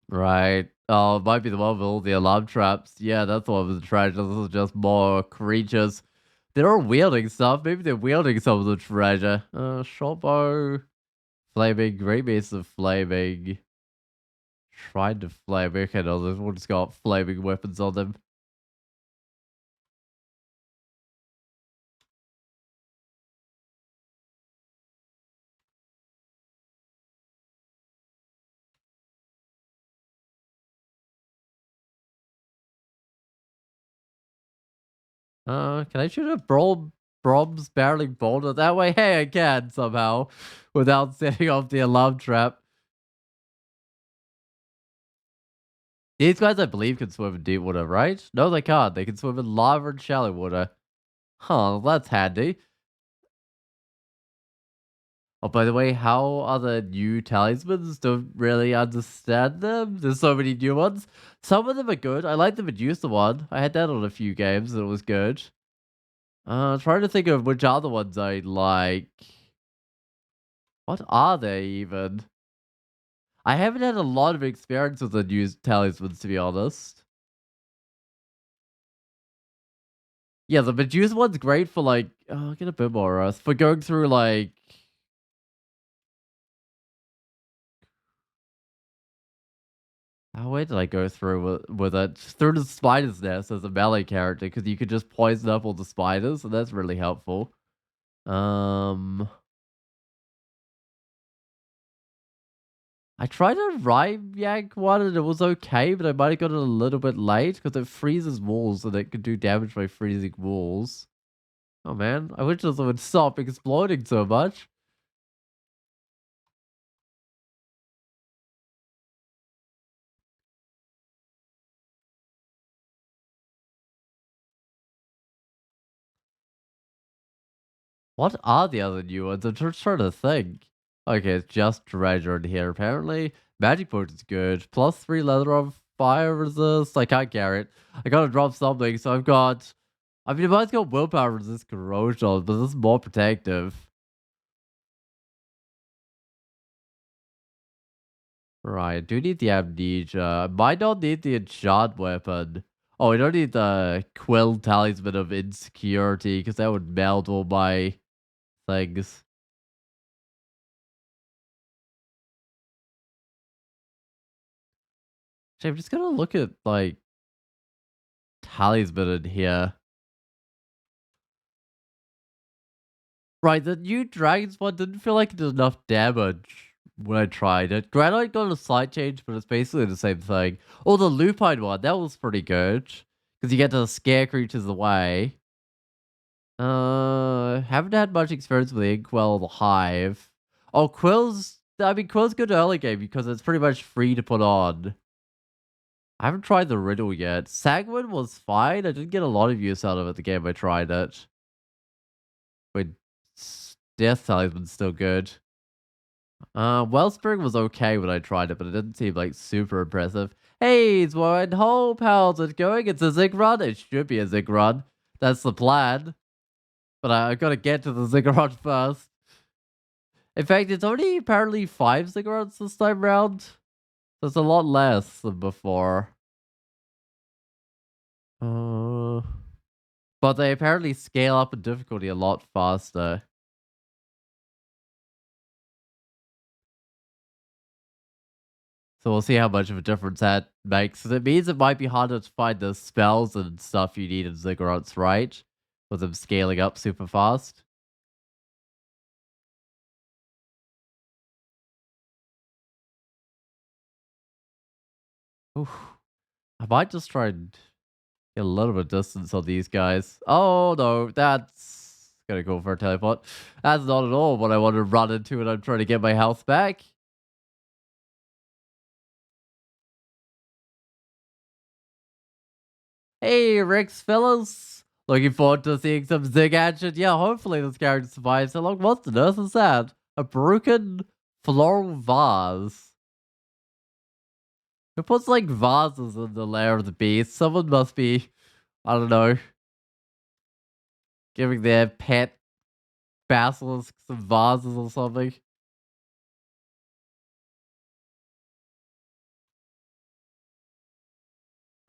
Right. Oh, it might be the one with all the alarm traps. Yeah, that's the one with the treasure. This is just more creatures. They're all wielding stuff. Maybe they're wielding some of the treasure. Short bow, flaming, great piece of flaming. Trying to flame. Okay, no, this one's got flaming weapons on them. Can I shoot a bronze barreling boulder that way? Hey, I can somehow without setting off the alarm trap. These guys, I believe, can swim in deep water, right? No, they can't. They can swim in lava and shallow water. Huh, that's handy. Oh, by the way, how are the new talismans? Don't really understand them. There's so many new ones. Some of them are good. I like the Medusa one. I had that on a few games and it was good. Trying to think of which other ones I like. What are they even? I haven't had a lot of experience with the new talismans, to be honest. Yeah, the Medusa one's great for like, get a bit more rust. For going through like, where did I go through with it? Through the spider's nest as a melee character, because you could just poison up all the spiders, and that's really helpful. Um, I tried a rhyme yank one and it was okay, but I might have got it a little bit late because it freezes walls and it can do damage by freezing walls. Oh man, I wish this would stop exploding so much. What are the other new ones? I'm just trying to think. Okay, it's just treasure in here apparently. Magic potion's good. Plus 3 leather on fire resist. I can't carry it. I gotta drop something, so I've got... I mean, I might got willpower resist corrosion, but this is more protective. Right, I do need the amnesia. Might not need the enchant weapon. Oh, I don't need the quill talisman of insecurity, because that would melt all my things. Actually, I'm just gonna look at, like, talisman in here. Right, the new Dragons one didn't feel like it did enough damage when I tried it. Granite got a slight change, but it's basically the same thing. Oh, the Lupine one, that was pretty good. Because you get to scare creatures away. How haven't had much experience with Inkwell or the Hive. Oh, Quill's. I mean, Quill's good early game because it's pretty much free to put on. I haven't tried the Riddle yet. Sagwin was fine. I didn't get a lot of use out of it the game I tried it. But Death Talisman's still good. Wellspring was okay when I tried it, but it didn't seem like super impressive. Hey, it's Warren Hope. How's it going? It's a Zig run. It should be a Zig run. That's the plan. But I gotta get to the Ziggurat first. In fact, it's only apparently 5 Ziggurats this time around. So it's a lot less than before. But they apparently scale up in difficulty a lot faster. So we'll see how much of a difference that makes. It means it might be harder to find the spells and stuff you need in Ziggurats, right? With them scaling up super fast. Oof. I might just try and get a little bit of distance on these guys. Oh no, that's gonna go for a teleport. That's not at all what I want to run into when I'm trying to get my health back. Hey, Rex fellas. Looking forward to seeing some Zig action. Yeah, hopefully this character survives. How long was the nurse is sad? A broken floral vase. Who puts like vases in the lair of the beast? Someone must be, I don't know, giving their pet basilisk some vases or something.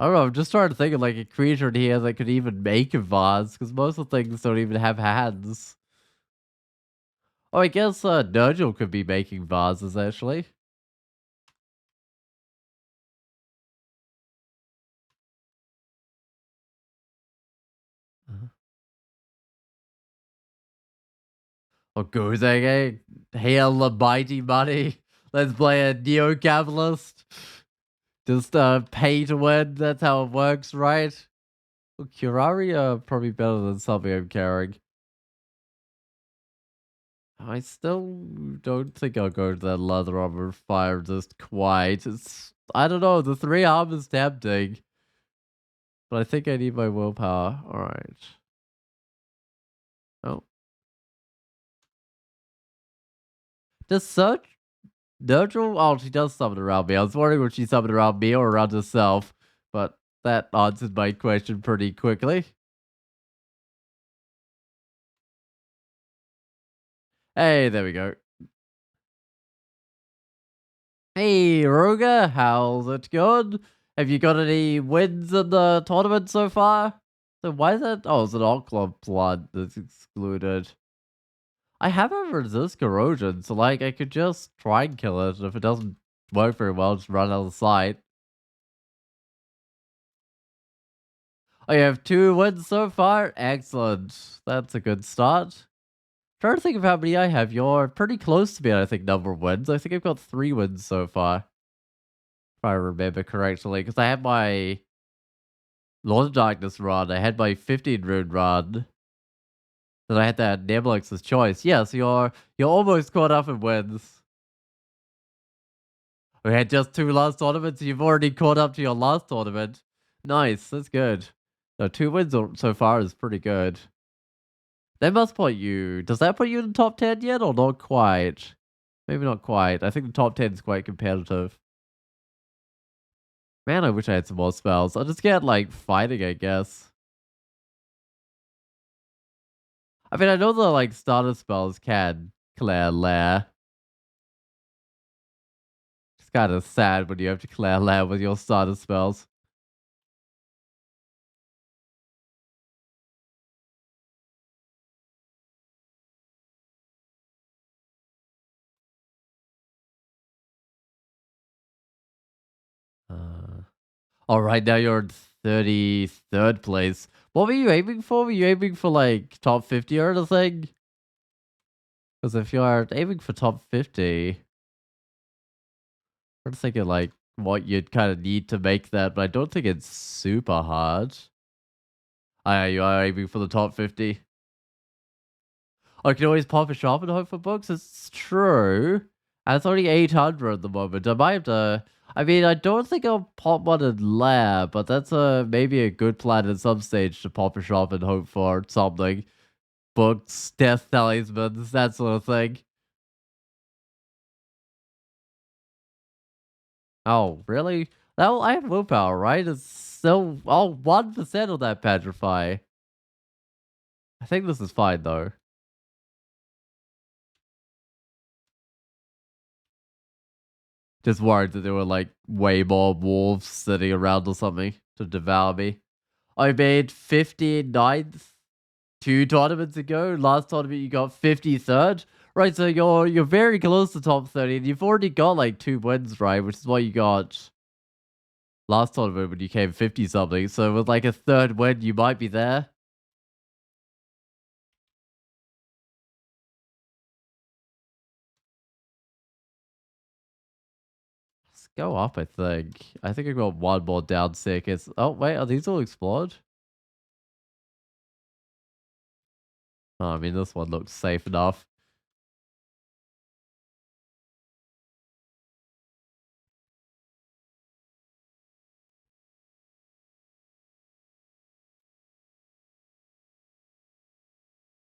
I don't know, I'm just trying to think of like a creature in here that could even make a vase, because most of the things don't even have hands. Oh, I guess Nigel could be making vases actually. Oh, good thing, hail the mighty money. Let's play a neo-capitalist. Just pay to win. That's how it works, right? Well, Curari are probably better than something I'm carrying. I still don't think I'll go to that leather armor fire just quite. It's I don't know. The 3 arm is tempting, but I think I need my willpower. All right. Oh, does Search Nurgle? Oh, she does summon around me. I was wondering if she summoned around me or around herself, but that answered my question pretty quickly. Hey, there we go. Hey, Roga, how's it going? Have you got any wins in the tournament so far? So why is that? Oh, it's an alt club blood that's excluded. I have a resist corrosion, so like I could just try and kill it. And if it doesn't work very well, just run out of sight. Oh, you have 2 wins so far? Excellent. That's a good start. Trying to think of how many I have. You're pretty close to me, I think, number of wins. I think I've got 3 wins so far. If I remember correctly. Because I had my Lord of Darkness run. I had my 15 rune run. Then I had that Nebulex's choice. Yes, you're almost caught up in wins. We had just 2 last tournaments. You've already caught up to your last tournament. Nice, that's good. No, 2 wins so far is pretty good. That must put you. Does that put you in the top 10 yet, or not quite? Maybe not quite. I think the top 10 is quite competitive. Man, I wish I had some more spells. I'll just get like fighting, I guess. I mean, I know the like starter spells can clear lair. It's kind of sad when you have to clear lair with your starter spells. All right, now you're in 33rd place. What were you aiming for? Were you aiming for like top 50 or anything? Because if you are aiming for top 50, I'm thinking like what you'd kind of need to make that, but I don't think it's super hard. You are aiming for the top 50. I can always pop a shop and hope for books. It's true. And it's only 800 at the moment. I might have to. I mean, I don't think I'll pop one in lab, but that's maybe a good plan at some stage to pop a shop and hope for something. Books, death talismans, that sort of thing. Oh, really? Well, I have willpower, right? It's still 1% of that petrify. I think this is fine though. Just worried that there were like way more wolves sitting around or something to devour me. I made 59th 2 tournaments ago. Last tournament you got 53rd. Right, so you're very close to top 30 and you've already got like 2 wins, right? Which is what you got last tournament when you came 50 something. So with like a third win, you might be there. Let's go up, I think. I think I got one more down circuits. Oh, wait, are these all explored? Oh, I mean, this one looks safe enough.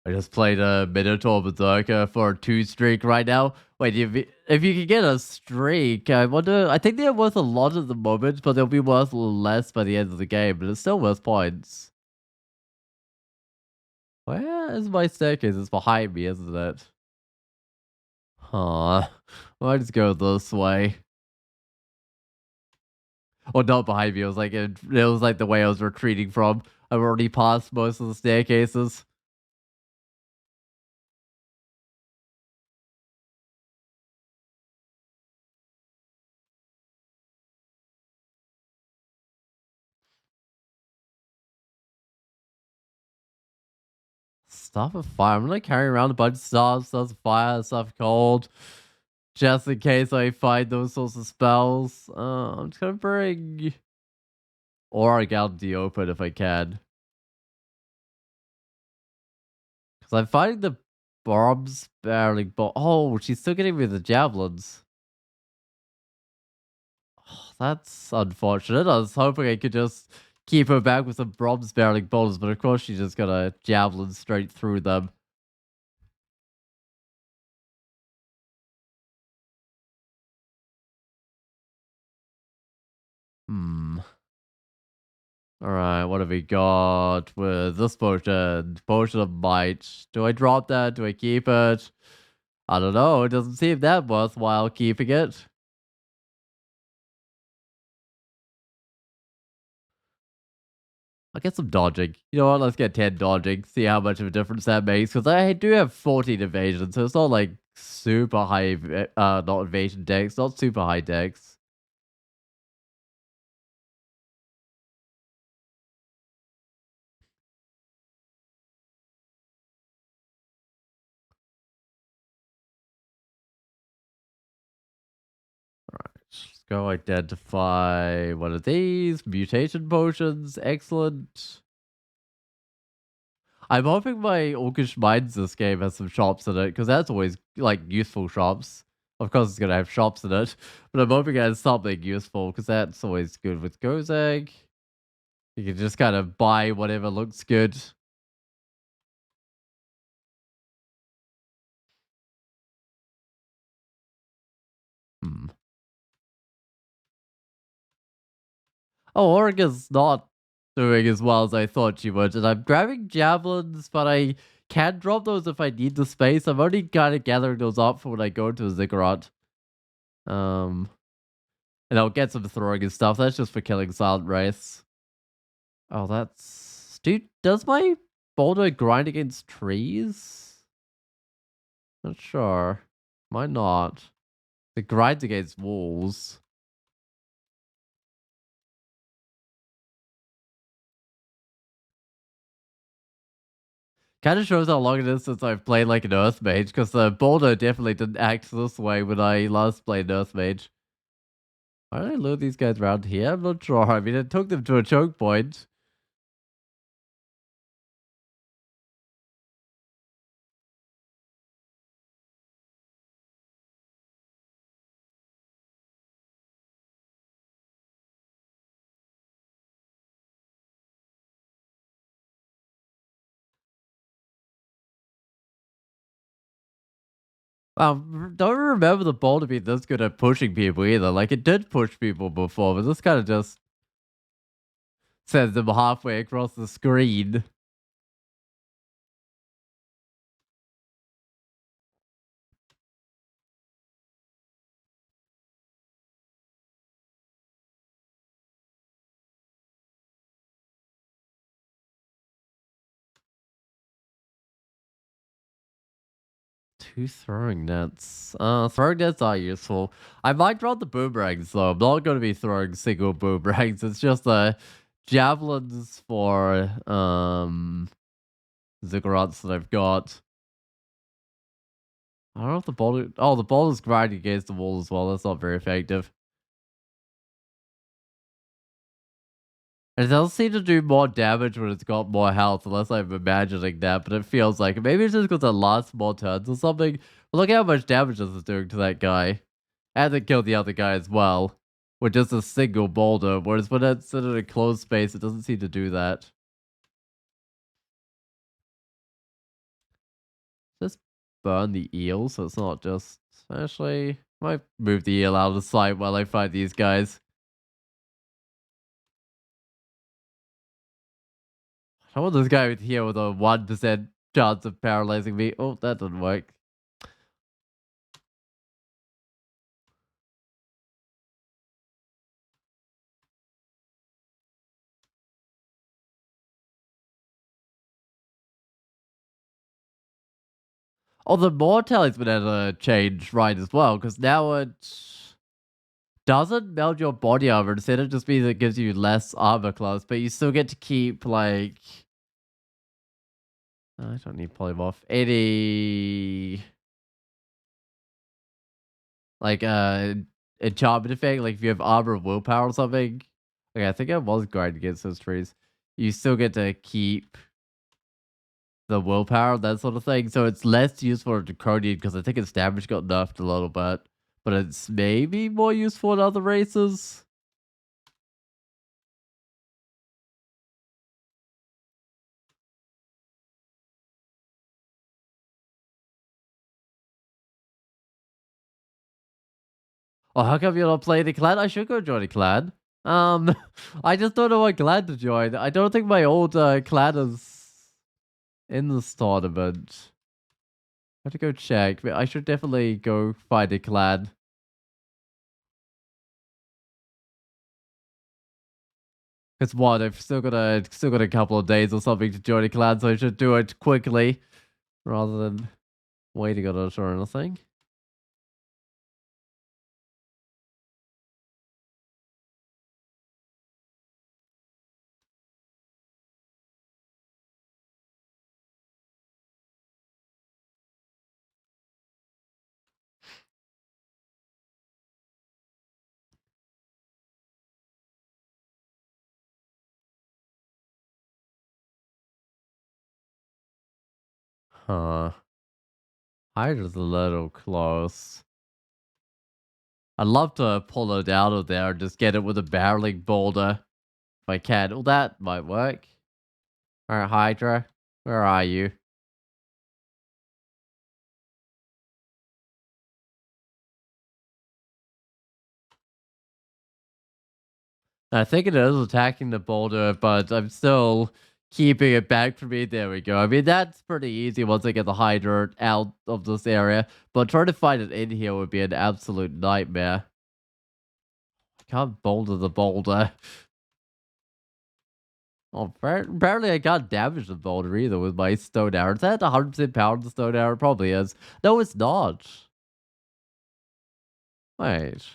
I just played a Minotaur Berserker for a 2 streak right now. Wait, if you can get a streak, I wonder. I think they're worth a lot at the moment, but they'll be worth a little less by the end of the game, but it's still worth points. Where is my staircase? It's behind me, isn't it? Huh. Might just go this way. Or not behind me. It was like the way I was retreating from. I've already passed most of the staircases. Stuff of fire. I'm gonna carry around a bunch of stuff of fire, stuff cold, just in case I find those sorts of spells. I'm just gonna bring Auric out in the open if I can. Because I'm finding the bombs barreling, but oh, she's still getting me the javelins. Oh, that's unfortunate. I was hoping I could just keep her back with some bronze barreling bolts, but of course she just got a javelin straight through them. Hmm. Alright, what have we got with this potion? Potion of Might. Do I drop that? Do I keep it? I don't know. It doesn't seem that worthwhile keeping it. I'll get some dodging. You know what? Let's get 10 dodging. See how much of a difference that makes. Because I do have 14 evasion, so it's not like super high, not evasion dex, not super high dex. Let's go identify one of these. Mutation potions. Excellent. I'm hoping my Orcish Mines this game has some shops in it, because that's always, like, useful shops. Of course it's going to have shops in it, but I'm hoping it has something useful, because that's always good with Gozag. You can just kind of buy whatever looks good. Hmm. Oh, Origa's not doing as well as I thought she would, and I'm grabbing javelins, but I can drop those if I need the space. I'm only kind of gathering those up for when I go into a Ziggurat. Um, and I'll get some throwing and stuff. That's just for killing Silent Wraiths. Oh, that's... Dude, does my boulder grind against trees? Not sure. Might not. It grinds against walls. Kind of shows how long it is since I've played like an Earth Mage, because the boulder definitely didn't act this way when I last played Earth Mage. Why did I lure these guys around here? I'm not sure. I mean, it took them to a choke point. Don't remember the ball to be this good at pushing people either. Like, it did push people before, but this kind of just sends them halfway across the screen. Two throwing nets. Throwing nets are useful. I might draw the boomerangs though. I'm not going to be throwing single boomerangs. It's just javelins for Ziggurats that I've got. I don't know if the ball. Oh, the ball is grinding against the wall as well. That's not very effective. And it does seem to do more damage when it's got more health, unless I'm imagining that. But it feels like maybe it's just because it lasts more turns or something. But look at how much damage this is doing to that guy. And it killed the other guy as well, with just a single boulder. Whereas when it's in a closed space, it doesn't seem to do that. Just burn the eel, so it's not just... Actually, might move the eel out of sight while I fight these guys. I want this guy here with a 1% chance of paralyzing me. Oh, that didn't work. Oh, the mortality's been able to change right as well, because now it doesn't meld your body armor. Instead, it just means it gives you less armor class, but you still get to keep, like... I don't need polymorph. Any... Like, enchantment effect, like if you have armor of willpower or something. Okay, I think I was grinding against those trees. You still get to keep the willpower, that sort of thing. So it's less useful for Draconian because I think its damage got nerfed a little bit. But it's maybe more useful in other races. Oh, how come you're not playing the clan? I should go join a clan. I just don't know what clan to join. I don't think my old clan is in this tournament. I have to go check, but I should definitely go find a clan. It's what I've still got a couple of days or something to join a clan, so I should do it quickly rather than waiting on it or anything. Huh. Hydra's a little close. I'd love to pull it out of there and just get it with a barreling boulder if I can. Well, that might work. Alright, Hydra. Where are you? I think it is attacking the boulder, but I'm still keeping it back from me. There we go. I mean, that's pretty easy once I get the Hydra out of this area, but trying to find it in here would be an absolute nightmare. I can't boulder the boulder. Oh, apparently I can't damage the boulder either with my stone arrow. Is that 100% power of the stone arrow? Probably is. No, it's not. Wait.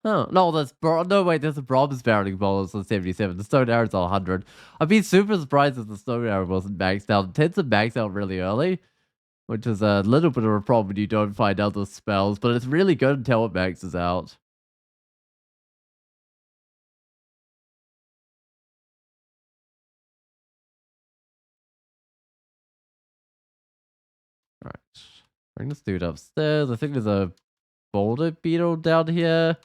Oh, no, no, wait, that's a bronze barreling bonus on 77. The stone arrow's on 100. I'd be super surprised if the stone arrow wasn't maxed out. It tends to max out really early, which is a little bit of a problem when you don't find other spells, but it's really good until it maxes out. Alright. Bring this dude upstairs. I think there's a boulder beetle down here.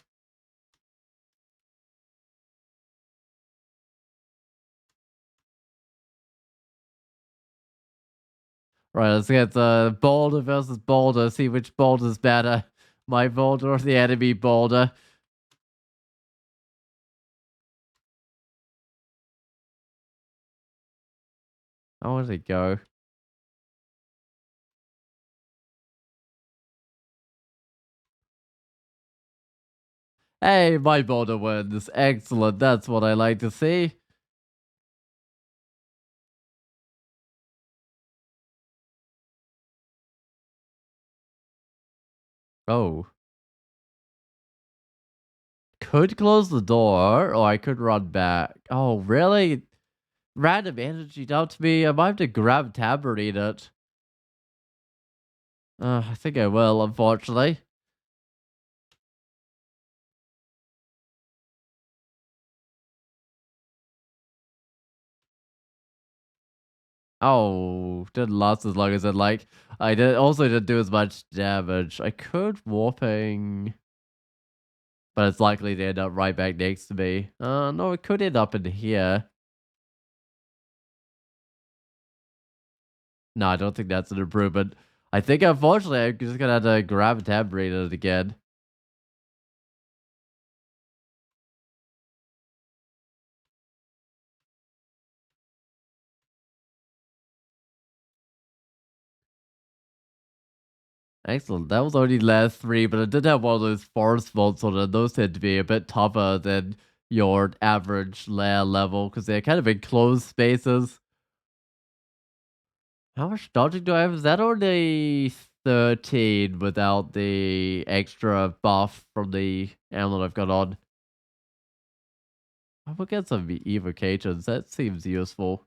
Right, let's get boulder versus boulder. See which boulder's better. My boulder or the enemy boulder. Oh, where'd it go? Hey, my boulder wins. Excellent. That's what I like to see. Oh. Could close the door, or I could run back. Oh, really? Random energy dumped me. I might have to grab tab and eat it. I think I will, unfortunately. Oh, didn't last as long as I'd like. I did also didn't do as much damage. I could warping, but it's likely to end up right back next to me. No, it could end up in here. No, I don't think that's an improvement. I think unfortunately I'm just gonna have to grab a tab and eat it again. Excellent. That was only last three, but I did have one of those forest vaults on it. Those tend to be a bit tougher than your average layer level because they're kind of enclosed spaces. How much dodging do I have? Is that only 13 without the extra buff from the amulet I've got on? I will get some evocations. That seems useful.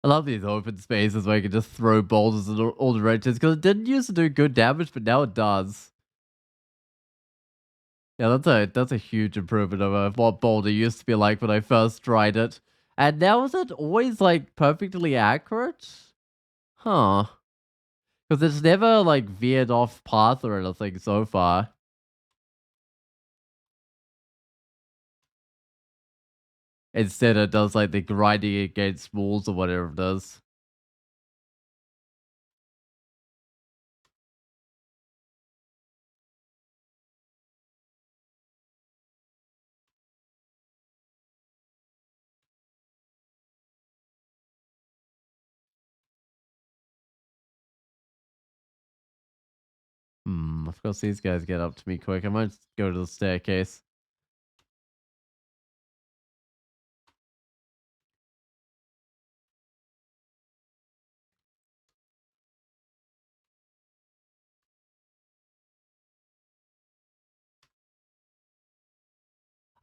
I love these open spaces where you can just throw boulders in all directions because it didn't used to do good damage, but now it does. Yeah, that's a huge improvement over what boulder used to be like when I first tried it. And now is it always like perfectly accurate? Huh. Because it's never like veered off path or anything so far. Instead, it does like the grinding against walls or whatever it does. Of course, these guys get up to me quick. I might just go to the staircase.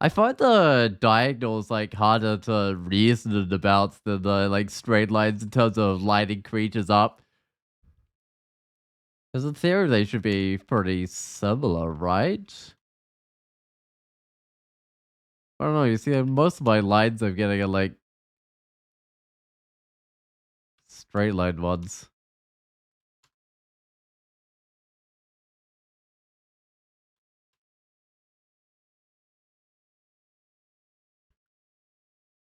I find the diagonals like harder to reason about than the like straight lines in terms of lighting creatures up. Because in theory, they should be pretty similar, right? I don't know. You see, most of my lines I'm getting are like straight line ones.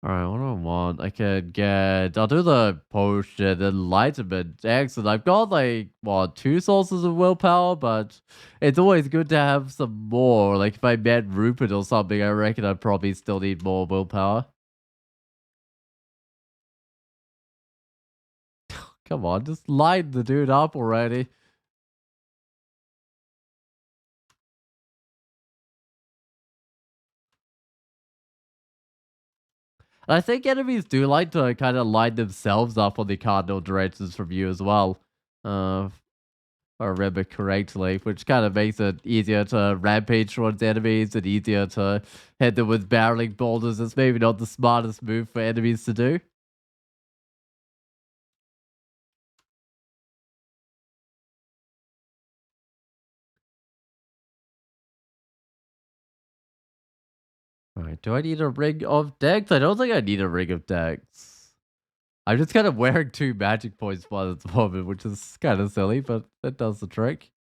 Alright, what do I want? I could get. I'll do the potion, enlightenment. Excellent. I've got like, what, two sources of willpower, but it's always good to have some more. Like, if I met Rupert or something, I reckon I'd probably still need more willpower. Come on, just line the dude up already. And I think enemies do like to kind of line themselves up on the cardinal directions from you as well. If I remember correctly, which kind of makes it easier to rampage towards enemies and easier to hit them with barreling boulders. It's maybe not the smartest move for enemies to do. Alright, do I need a ring of decks? I don't think I need a ring of decks. I'm just kind of wearing 2 magic points by the moment, which is kind of silly, but it does the trick.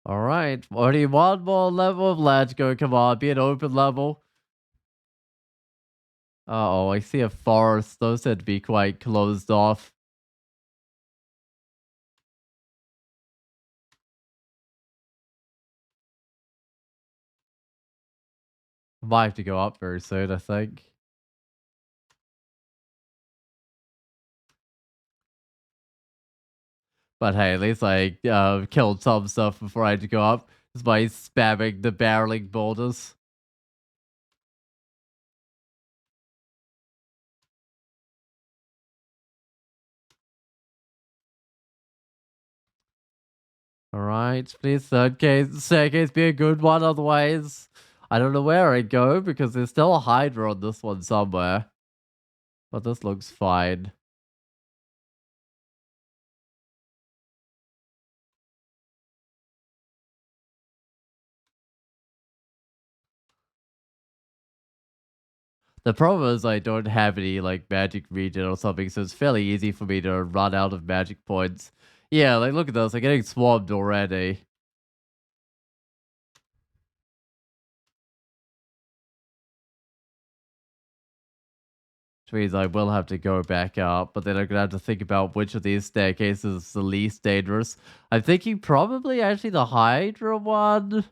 Alright, only one more level of Let's Go. Come on, be an open level. Uh-oh, I see a forest. Those tend to be quite closed off. Might have to go up very soon, I think. But hey, at least I killed some stuff before I had to go up. Just by spamming the barreling boulders. Alright, please staircase be a good one, otherwise I don't know where I go because there's still a Hydra on this one somewhere. But this looks fine. The problem is I don't have any like magic regen or something, so it's fairly easy for me to run out of magic points. Yeah, like look at this, I'm getting swarmed already. Which means I will have to go back up, but then I'm gonna have to think about which of these staircases is the least dangerous. I'm thinking probably actually the Hydra one,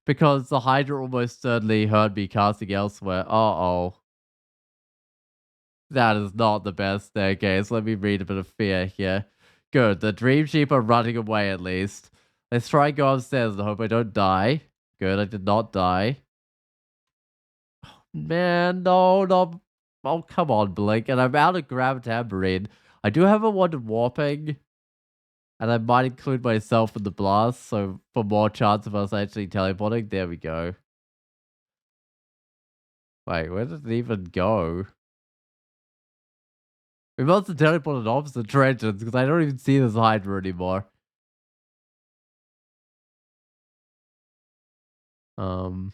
because the Hydra almost certainly heard me casting elsewhere. Uh-oh. That is not the best staircase. Let me read a bit of fear here. Good, the Dream Sheep are running away at least. Let's try and go upstairs and hope I don't die. Good, I did not die. Man, no, no. Oh, come on, Blink. And I'm out of Gravitambrine. I do have a one warping. And I might include myself in the blast, so for more chance of us actually teleporting. There we go. Wait, where did it even go? We must have teleported opposite directions, because I don't even see this Hydra anymore. Um...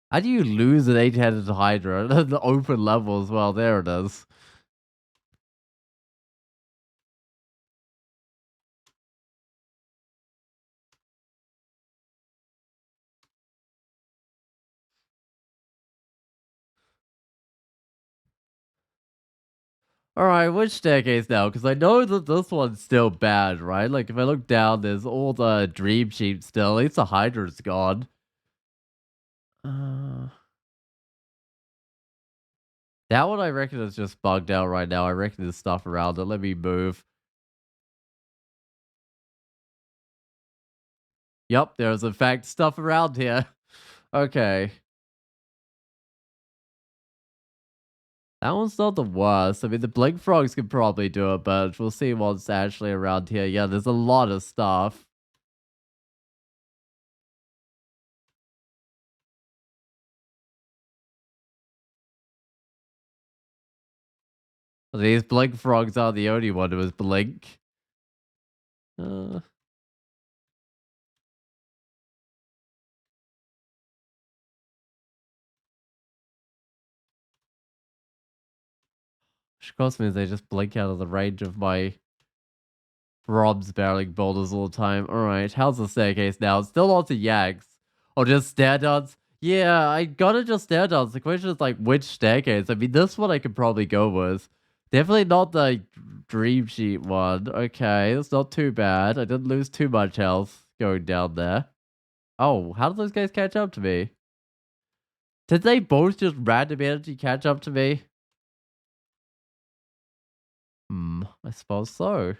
How do you lose an 8-headed Hydra? The open level as well. There it is. Alright, which staircase now? Because I know that this one's still bad, right? Like, if I look down, there's all the Dream Sheep still. At least the Hydra's gone. Uh, that one I reckon is just bugged out right now. I reckon there's stuff around it. Let me move. Yep, there's in fact stuff around here. Okay. That one's not the worst. I mean, the Blink Frogs can probably do it, but we'll see what's actually around here. Yeah, there's a lot of stuff. These Blink Frogs are the only one who is Blink. Uh, which of course means they just blink out of the range of my Rob's barreling boulders all the time. Alright, how's the staircase now? It's still lots of yaks. Or just stair dance? Yeah, I gotta just stair dance. The question is like, which staircase? I mean, this one I could probably go with. Definitely not the Dream Sheet one. Okay, that's not too bad. I didn't lose too much health going down there. Oh, how did those guys catch up to me? Did they both just random energy catch up to me? I suppose so.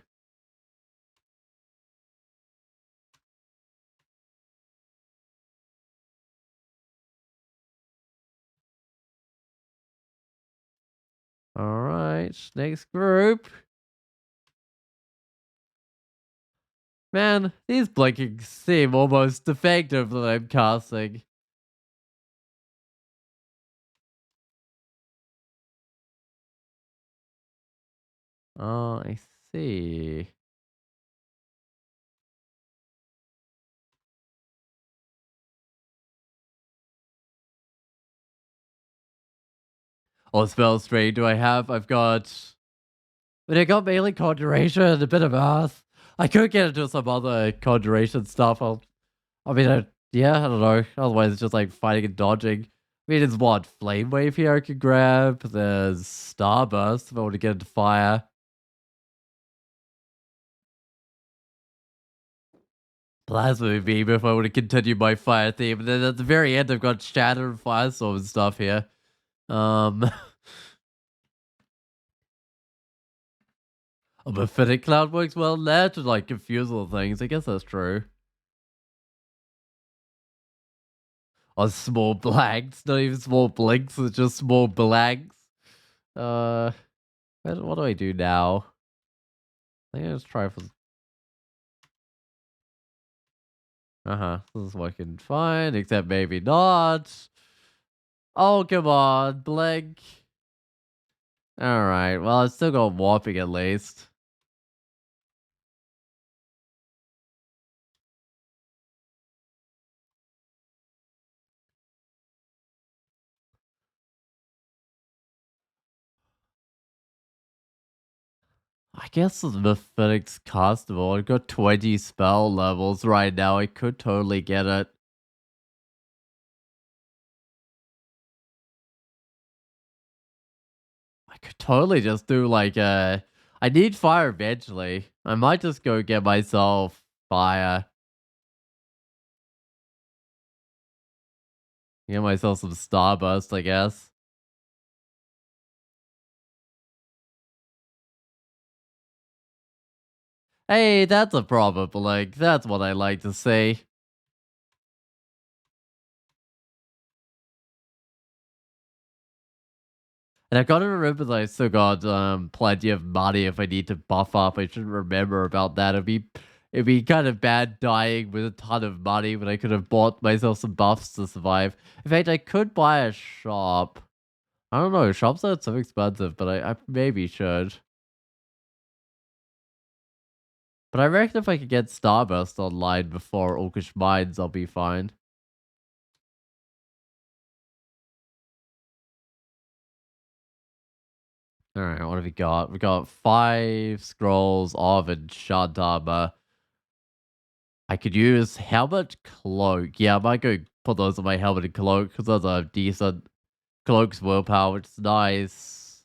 Alright, next group. Man, these blinkings seem almost defective that I'm casting. Oh, I see. What spell string do I have? I've got... But I got mainly Conjuration and a bit of Earth. I could get into some other Conjuration stuff. Yeah, I don't know. Otherwise, it's just like fighting and dodging. I mean, there's what? Flame Wave here I could grab. There's Starburst if I want to get into fire. Plasma Beam if I want to continue my fire theme. And then at the very end, I've got Shatter and Firestorm and stuff here. A Mephitic Cloud works well there to like confuse all things. I guess that's true. Or small blanks, not even small blinks, it's just small blanks. Uh, what do I do now? I think I'll just try for... This is working fine, except maybe not. Oh, come on, blink. Alright, well, I still got warping at least. I guess the Mephitic's castable. I've got 20 spell levels right now. I could totally get it. I could totally just do like I need fire eventually. I might just go get myself fire. Get myself some Starburst, I guess. Hey, that's a problem. Like, that's what I like to see. And I gotta remember that I still got plenty of money if I need to buff up. I should remember about that. It'd be kind of bad dying with a ton of money when I could have bought myself some buffs to survive. In fact, I could buy a shop. I don't know, shops are so expensive, but I maybe should. But I reckon if I could get Starburst online before Orcish Mines, I'll be fine. Alright, what have we got? We got 5 scrolls of enchant armor. I could use helmet, cloak. Yeah, I might go put those on my helmet and cloak because those are decent. Cloak's willpower, which is nice.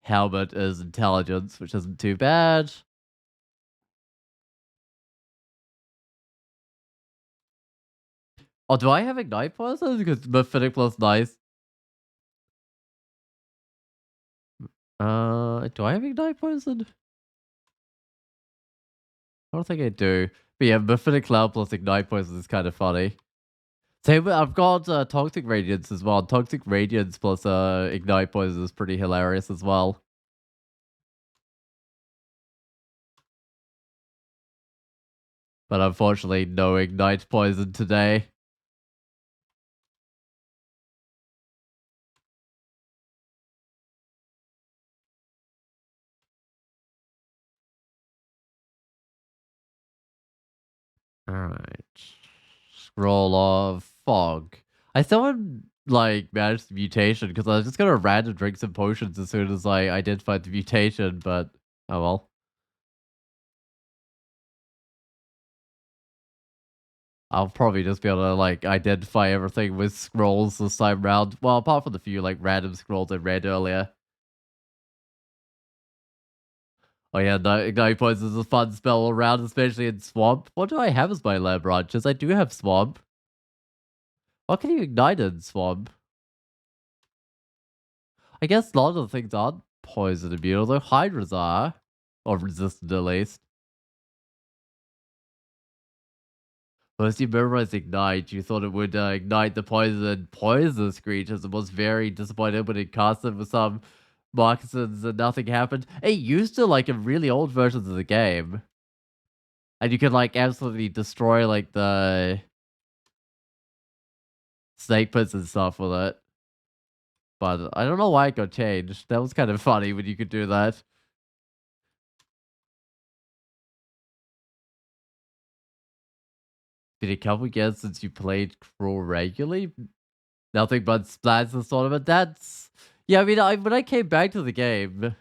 Helmet is intelligence, which isn't too bad. Oh, do I have Ignite Poison? Because Mephitic plus nice. Do I have Ignite Poison? I don't think I do. But yeah, Mephitic Cloud plus Ignite Poison is kind of funny. Same, I've got Toxic Radiance as well. Toxic Radiance plus Ignite Poison is pretty hilarious as well. But unfortunately, no Ignite Poison today. Alright. Scroll of Fog. I still haven't, like, managed the mutation because I was just gonna random drink some potions as soon as I identified the mutation, but oh well. I'll probably just be able to, like, identify everything with scrolls this time round. Well, apart from the few, like, random scrolls I read earlier. Oh yeah, no, Ignite Poison is a fun spell all around, especially in Swamp. What do I have as my lab branches? I do have Swamp. What can you ignite in Swamp? I guess a lot of the things aren't poison immune, although Hydras are. Or resistant at least. Once you memorized Ignite, you thought it would ignite the poison poisonous creatures and was very disappointed when it casted for some moccasins and nothing happened. It used to like in really old versions of the game. And you could like absolutely destroy like the snake pits and stuff with it. But I don't know why it got changed. That was kind of funny when you could do that. Did it come again since you played Crawl regularly? Nothing but splats and sort of it. That's yeah, I mean when I came back to the game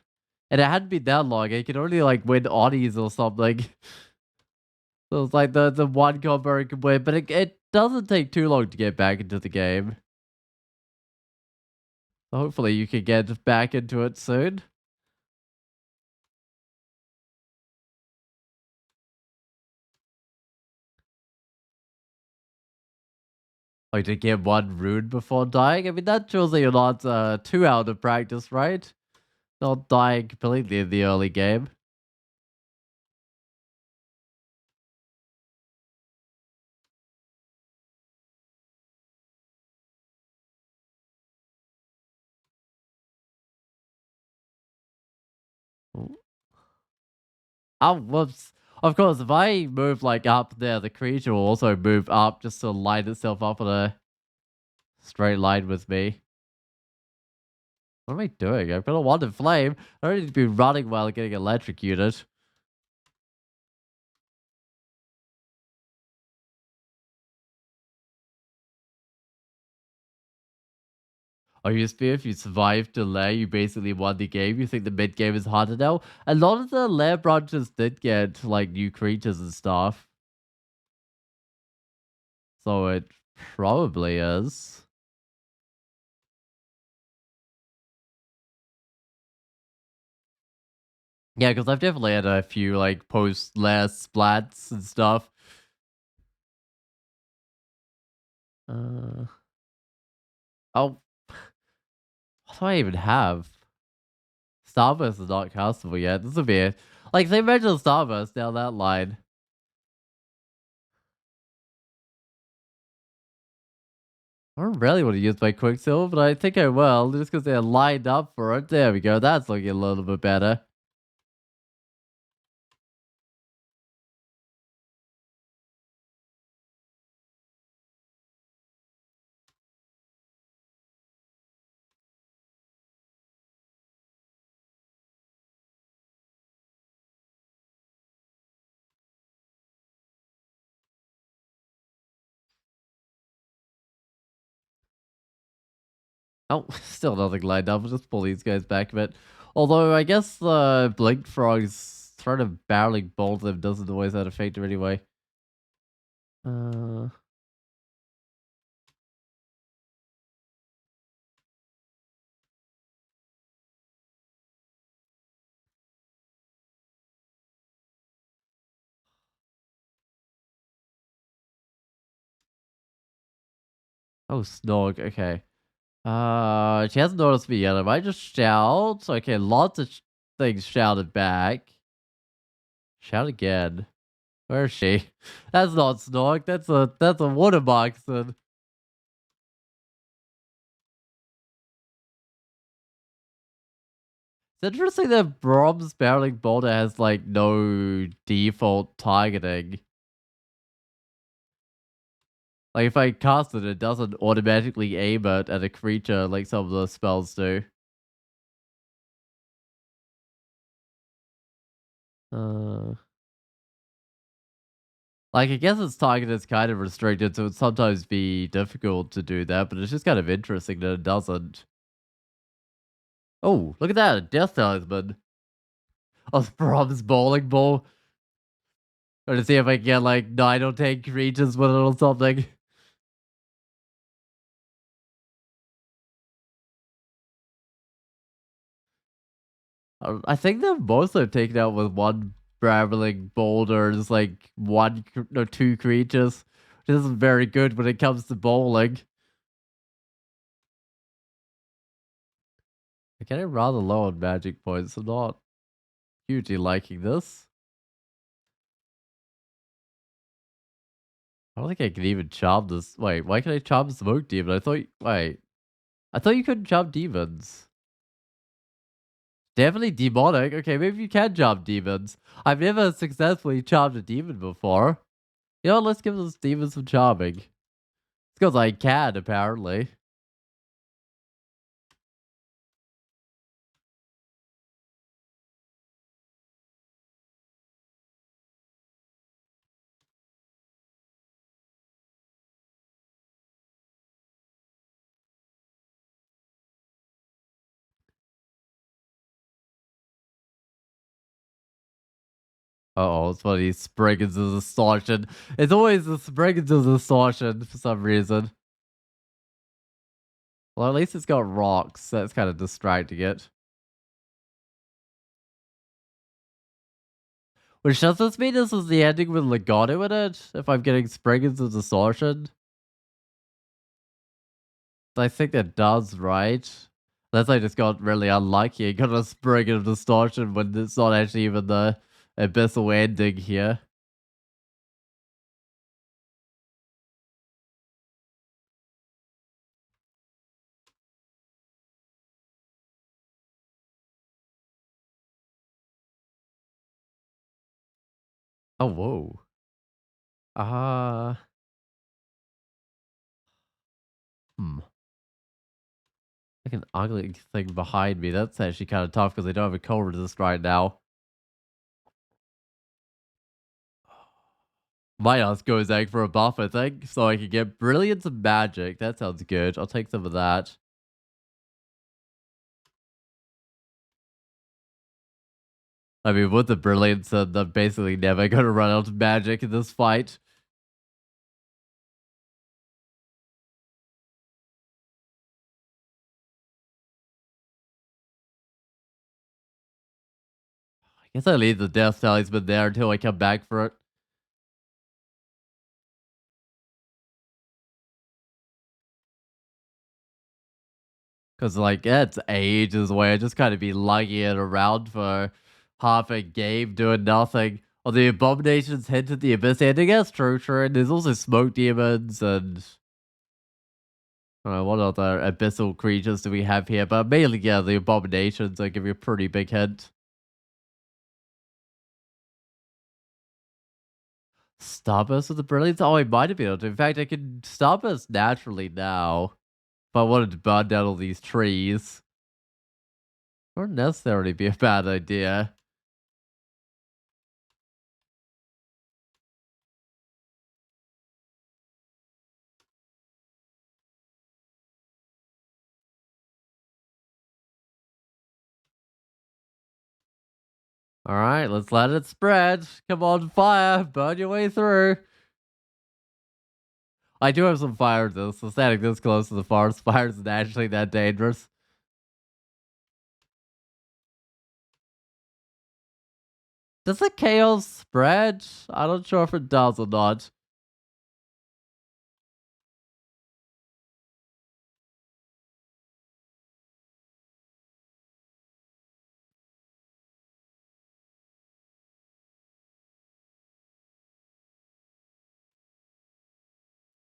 and it hadn't been that long, I could only like win oddies or something. So it was like the one combo I could win, but it doesn't take too long to get back into the game. So hopefully you can get back into it soon. Like to get one rune before dying. I mean that shows that you're not too out of practice, right? Not dying completely in the early game. Oh, whoops. Of course, if I move like up there, the creature will also move up just to line itself up on a straight line with me. What am I doing? I've got a wand of flame. I don't need to be running while getting electrocuted. Oh, you spear, if you survive the lair, you basically won the game. You think the mid game is harder now? A lot of the lair branches did get like new creatures and stuff. So it probably is. Yeah, because I've definitely had a few like post lair splats and stuff. Uh, oh, what do I even have? Starburst is not castable yet. This will be it. Like, they mentioned Starburst down that line. I don't really want to use my Quicksilver, but I think I will, just because they're lined up for it. There we go. That's looking a little bit better. Oh, still nothing lined up. I'll just pull these guys back a bit. Although, I guess the Blink Frog's trying to barreling bolt them doesn't always have effect anyway. Uh... Oh, Snog. Okay. She hasn't noticed me yet. Am I just shout? Okay, lots of things shouted back. Shout again. Where is she? That's not Snog. That's a water moccasin. It's interesting that Brom's barreling boulder has like no default targeting. Like if I cast it, it doesn't automatically aim it at a creature like some of the spells do. Uh, like I guess its target is kind of restricted, so it'd sometimes be difficult to do that. But it's just kind of interesting that it doesn't. Oh, look at that, a death talisman. Oh, Brom's bowling ball. Trying to see if I can get like 9 or 10 creatures with it or something. I think they're mostly taken out with one Braveling boulder. There's like one or two creatures, which isn't very good when it comes to bowling. I'm getting rather low on magic points. I'm not hugely liking this. I don't think I can even charm this. Wait, why can I charm Smoke Demon? I thought. Wait, I thought you couldn't charm demons. Definitely demonic. Okay, maybe you can charm demons. I've never successfully charmed a demon before. You know what, let's give this demon some charming. It's because I can, apparently. Uh-oh, it's funny. Spriggans is distortion. It's always the Spriggans is distortion for some reason. Well, at least it's got rocks. That's kind of distracting it. Which does this mean this is the ending with Legato in it? If I'm getting Spriggans of distortion? I think that does, right? Unless I just got really unlucky and got a Spriggan of distortion when it's not actually even the abyssal ending here. Oh, whoa. Ah. Hmm. Like an ugly thing behind me. That's actually kind of tough because I don't have a cold resist right now. Might ask Gozak for a buff, I think, so I can get Brilliance of Magic. That sounds good. I'll take some of that. I mean, with the Brilliance, I'm basically never going to run out of magic in this fight. I guess I leave the Death Talisman there until I come back for it. Because, like, it's ages away. I just kind of be lugging it around for half a game doing nothing. Oh, the Abominations hinted the Abyss ending. That's true, true. And there's also Smoke Demons and what other abyssal creatures do we have here? But mainly, yeah, the Abominations. I give you a pretty big hint. Starburst with the Brilliance? Oh, I might have been able to. In fact, I can Starburst naturally now. If I wanted to burn down all these trees. Wouldn't necessarily be a bad idea. All right, let's let it spread. Come on, fire. Burn your way through. I do have some fire though, so standing this close to the forest fire isn't actually that dangerous. Does the chaos spread? I'm not sure if it does or not.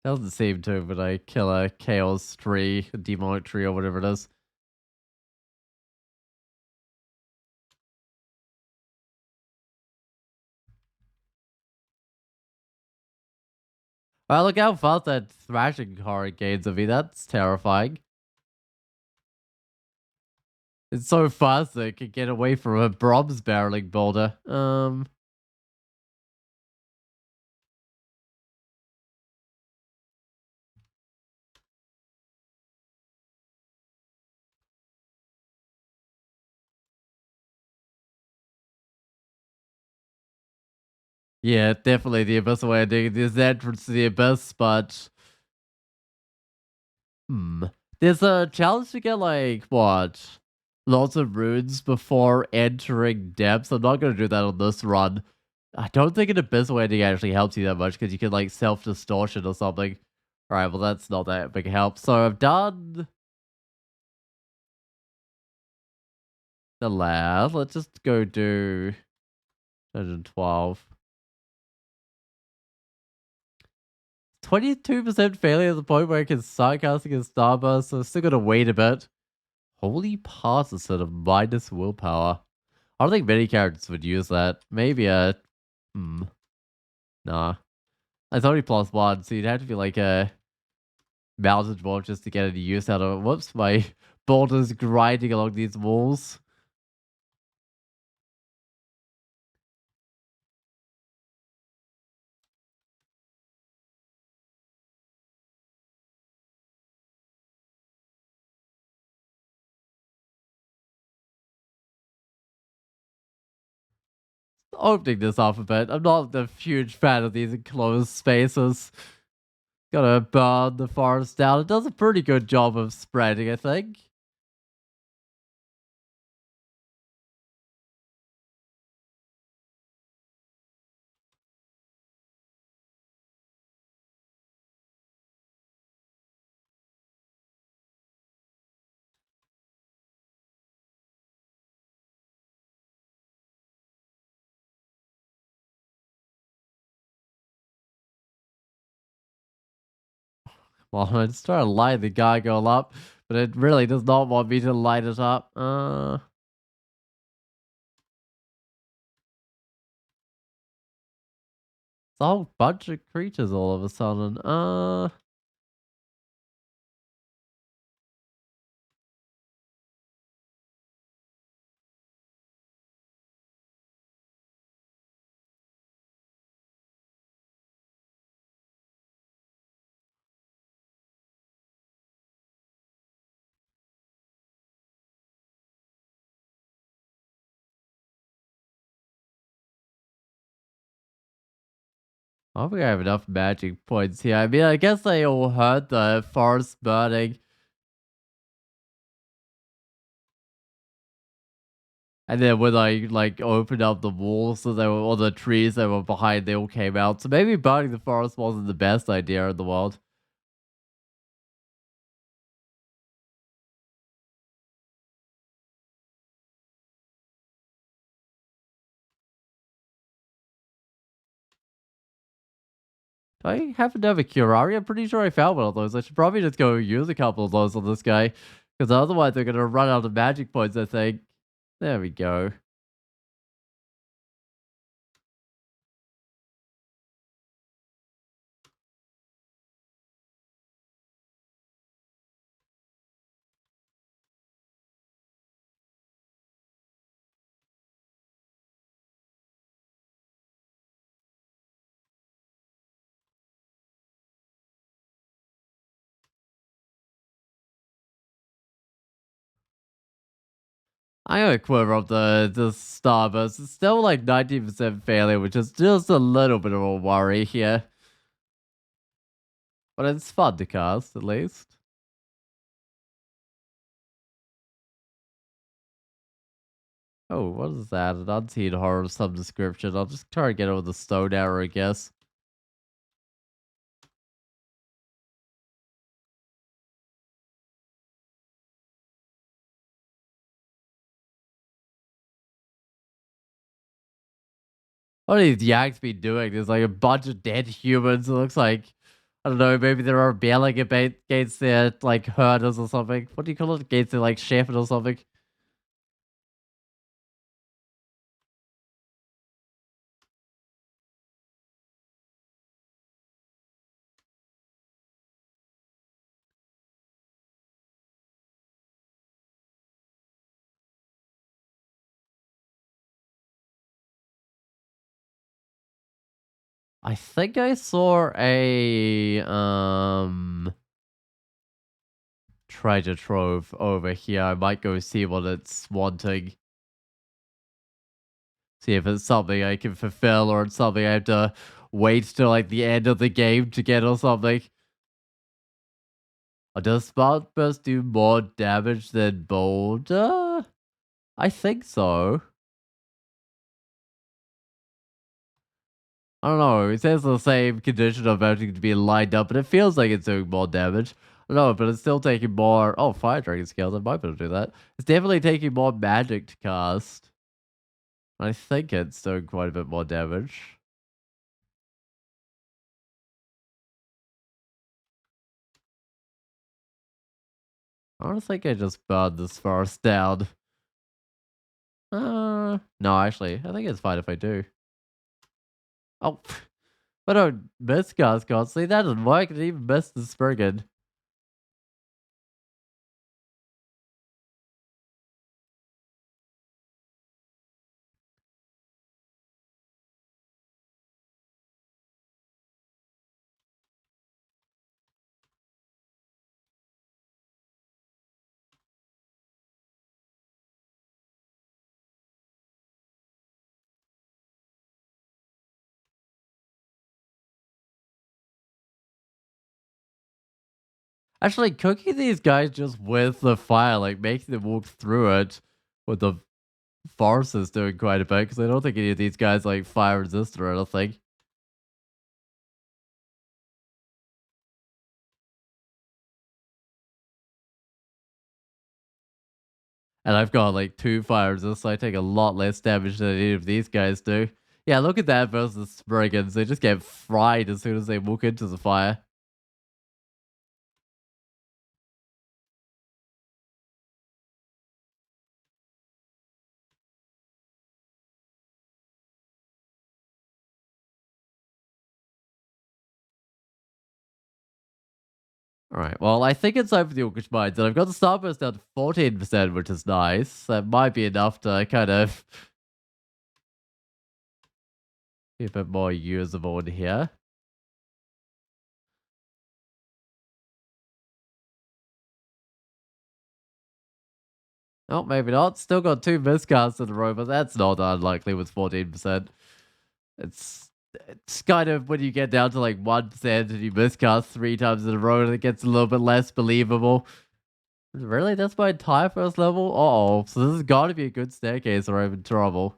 Doesn't seem to, but I kill a chaos tree, a demonic tree, or whatever it is. Look how fast that thrashing horror gains of me. That's terrifying. It's so fast that it can get away from a bronze barreling boulder. Yeah, definitely the abyss way of doing it is the entrance to the abyss, but there's a challenge to get like what? Lots of runes before entering depths. I'm not gonna do that on this run. I don't think an abyss ending actually helps you that much because you can like self distortion or something. Alright, well that's not that big help. So I've done the lab. Let's just go do 112. 22% failure at the point where I can start casting a starburst, so I'm still gonna wait a bit. Holy pass instead of minus willpower. I don't think many characters would use that. Maybe a... Nah. It's only +1, so you'd have to be like a mountain wolf just to get any use out of it. Whoops, my boulder's grinding along these walls. Opening this up a bit. I'm not a huge fan of these enclosed spaces. Gotta burn the forest down. It does a pretty good job of spreading, I think. Well, I'm just trying to light the gargoyle up, but it really does not want me to light it up. It's a whole bunch of creatures all of a sudden. I don't think I have enough magic points here. I mean, I guess they all heard the forest burning. And then when I like opened up the walls, so they were all the trees that were behind, they all came out. So maybe burning the forest wasn't the best idea in the world. Do I happen to have a Curari? I'm pretty sure I found one of those. I should probably just go use a couple of those on this guy. Because otherwise they're gonna run out of magic points, I think. There we go. I got a quiver up the starburst. It's still like 90% failure, which is just a little bit of a worry here. But it's fun to cast, at least. Oh, what is that? An unseen horror of some description. I'll just try to get it with a stone arrow, I guess. What are these yaks be doing? There's like a bunch of dead humans. It looks like, I don't know, maybe they're rebelling against their like herders or something. What do you call it? Against their like shepherd or something. I think I saw a treasure trove over here. I might go see what it's wanting. See if it's something I can fulfill or it's something I have to wait till like the end of the game to get or something. Does Spark Burst do more damage than Boulder? I think so. I don't know. It says the same condition of everything to be lined up, but it feels like it's doing more damage. I don't know, but it's still taking more. Oh, Fire Dragon Scales. I might be able to do that. It's definitely taking more magic to cast. I think it's doing quite a bit more damage. I don't think I just burned this forest down. No, actually, I think it's fine if I do. Oh, but I don't miss Gas constantly. That doesn't work. I didn't even miss the Spriggan. Actually, cooking these guys just with the fire, like making them walk through it with the force is doing quite a bit because I don't think any of these guys like fire resist or anything. And I've got like 2 fire resists, so I take a lot less damage than any of these guys do. Yeah, look at that versus Spriggans. They just get fried as soon as they walk into the fire. Alright, well, I think it's time for the Orcish Mines, and I've got the Starburst down to 14%, which is nice. That might be enough to kind of be a bit more usable in here. Oh, maybe not. Still got 2 miscasts in a row, but that's not unlikely with 14%. It's it's kind of when you get down to like 1% and you miscast 3 times in a row, and it gets a little bit less believable. Really? That's my entire first level? Uh-oh. So this has got to be a good staircase or I'm in trouble.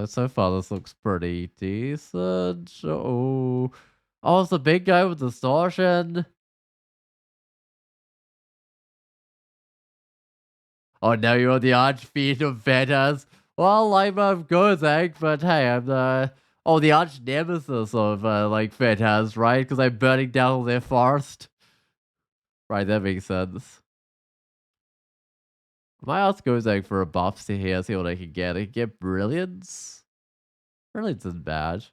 So far, this looks pretty decent. Oh, oh, it's the big guy with distortion. Oh, now you're the archfiend of Vedas. Well, I'm good, thanks, but hey, I'm the the arch nemesis of like Vedas, right? Because I'm burning down all their forest. Right, that makes sense. I might ask Gozak for a buff to here, see what I can get. I can get Brilliance. Brilliance isn't bad.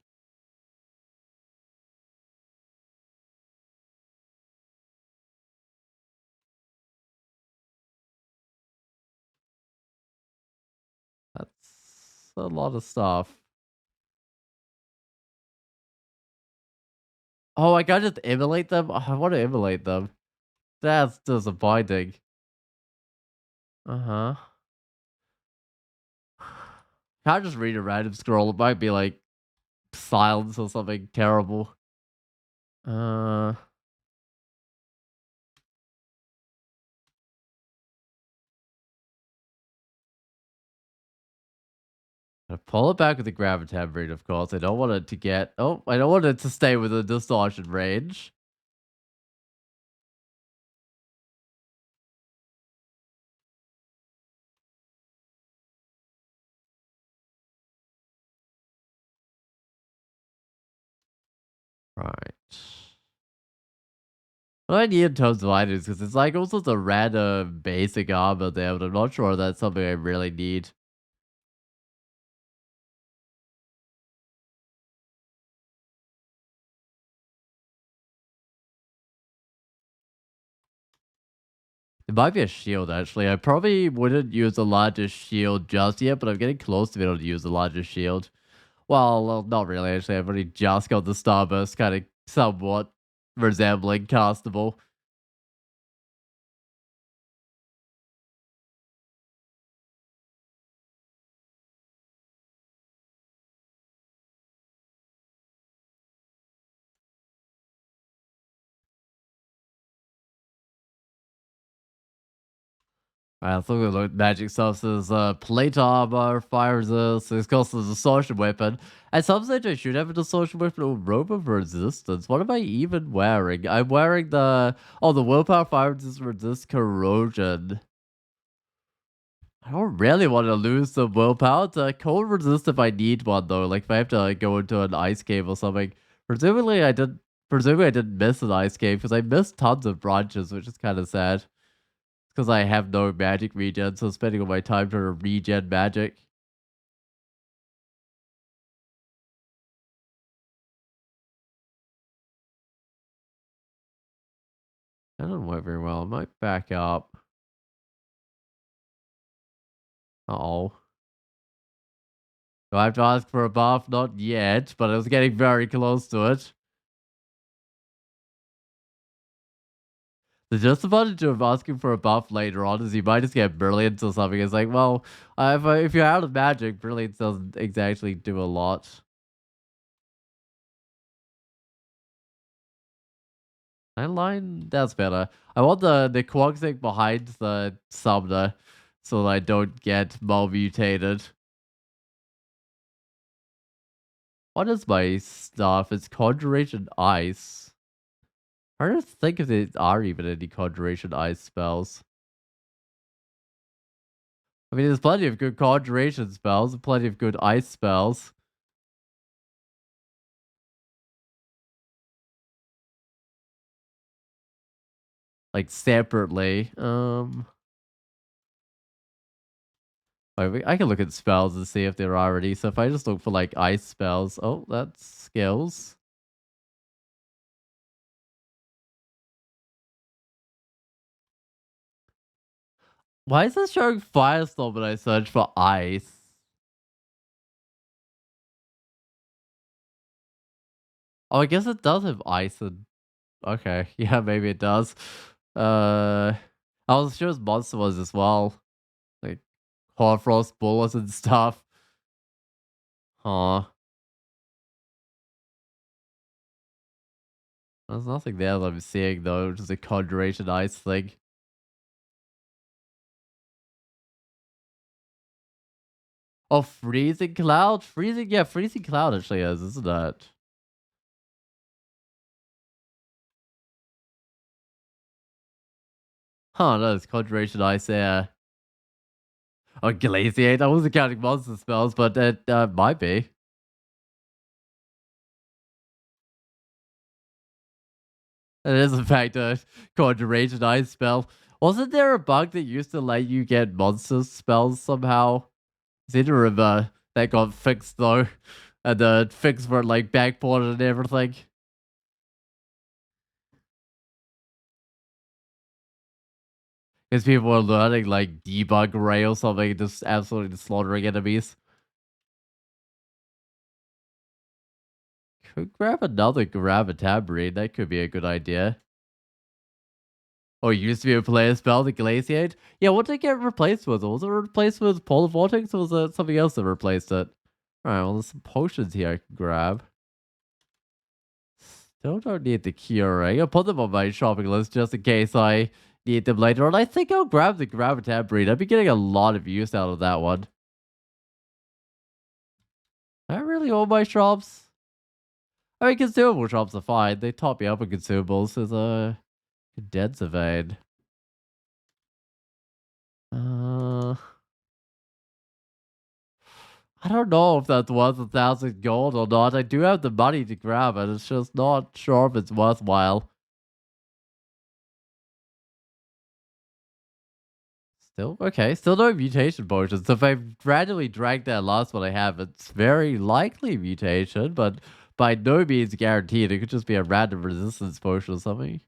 That's a lot of stuff. Oh, I gotta just emulate them? Oh, I want to emulate them. That's disappointing. Uh-huh. Can't just read a random scroll. It might be like silence or something terrible. Uh, I pull it back with the gravitab read, of course. I don't want it to get. Oh, I don't want it to stay within distortion range. Right. What I need in terms of items, because it's like also the random basic armor there, but I'm not sure that's something I really need. It might be a shield, actually. I probably wouldn't use the largest shield just yet, but I'm getting close to being able to use the largest shield. Well, not really, actually. I've only just got the Starburst kind of somewhat resembling castable. Alright, let's look at the magic stuff. So there's plate armor, fire resist, there's also the distortion weapon. And some say I should have a distortion weapon or robe of resistance. What am I even wearing? I'm wearing the willpower fire resist corrosion. I don't really want to lose the willpower to cold resist if I need one though. Like if I have to like go into an ice cave or something. Presumably I did. Presumably I didn't miss an ice cave because I missed tons of branches, which is kind of sad. Because I have no magic regen, so spending all my time trying to regen magic. That didn't work very well. I might back up. Uh-oh. Do I have to ask for a buff? Not yet, but I was getting very close to it. The disadvantage of asking for a buff later on is you might just get brilliance or something. It's like, well, if you're out of magic, brilliance doesn't exactly do a lot. I line that's better. I want the Quagsig behind the summoner so that I don't get malmutated. What is my stuff? It's conjuration ice. I don't think if there are even any conjuration ice spells. I mean, there's plenty of good conjuration spells and plenty of good ice spells. Like, separately. I can look at spells and see if there are any. So if I just look for, like, ice spells. Oh, that's skills. Why is this showing Firestorm when I search for ice? Oh, I guess it does have ice and okay. Yeah, maybe it does. I was sure it's monster was as well. Like Horfrost bullets and stuff. Huh. There's nothing there that I'm seeing though, just a conjuration ice thing. Oh, freezing cloud? Freezing yeah, freezing cloud actually is, isn't it? Huh, no, it's conjuration ice there. Oh, glaciate. I wasn't counting monster spells, but it might be. It is in fact a conjuration ice spell. Wasn't there a bug that used to let you get monster spells somehow? Ziggurats that got fixed though, and the fix for like backported and everything. Because people were learning like debug ray or something, just absolutely slaughtering enemies. Could grab another Gravitabri, that could be a good idea. Oh, it used to be a player spell, the Glaciate? Yeah, what did it get replaced with? Was it replaced with Polar Vortex or was it something else that replaced it? Alright, well, there's some potions here I can grab. Still don't need the curing. I'll put them on my shopping list just in case I need them later on. I think I'll grab the Gravitat Breed. I'd be getting a lot of use out of that one. I really all my shops. I mean, consumable shops are fine. They top me up in consumables. There's a condenser vein. Uh, I don't know if that's worth 1,000 gold or not. I do have the money to grab it. It's just not sure if it's worthwhile. Still okay. Still no mutation potions. So if I randomly drank that last one I have, it's very likely mutation, but by no means guaranteed. It could just be a random resistance potion or something.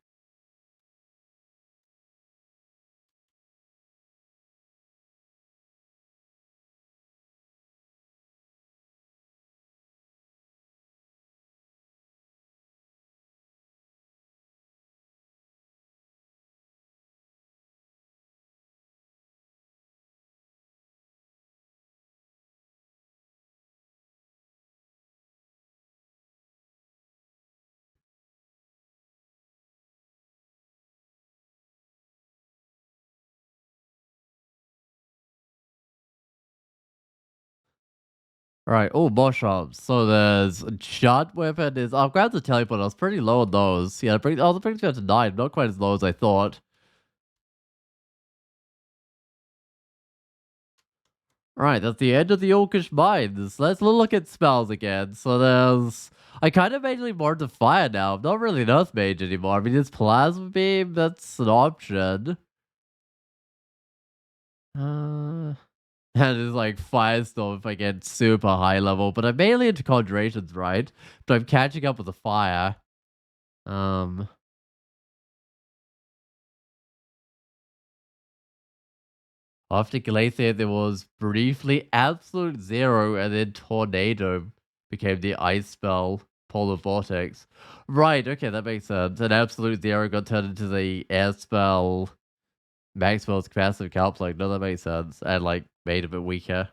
All right. Oh, more shops. So there's a shot weapon. Is I'll grab the teleport. I was pretty low on those. Yeah, the brings me up to 9. Not quite as low as I thought. Right, that's the end of the Orcish Mines. Let's look at spells again. So there's... I kind of mainly more to fire now. I'm not really an Earth Mage anymore. I mean, it's Plasma Beam, that's an option. Uh, and it's like Firestorm if I get super high level. But I'm mainly into Conjurations, right? But I'm catching up with the fire. Um, After Glacier, there was briefly Absolute Zero, and then Tornado became the ice spell, Polar Vortex. Right, okay, that makes sense. And Absolute Zero got turned into the air spell, Maxwell's Capacitive Coupling. No, that makes sense. And, like, made a bit weaker.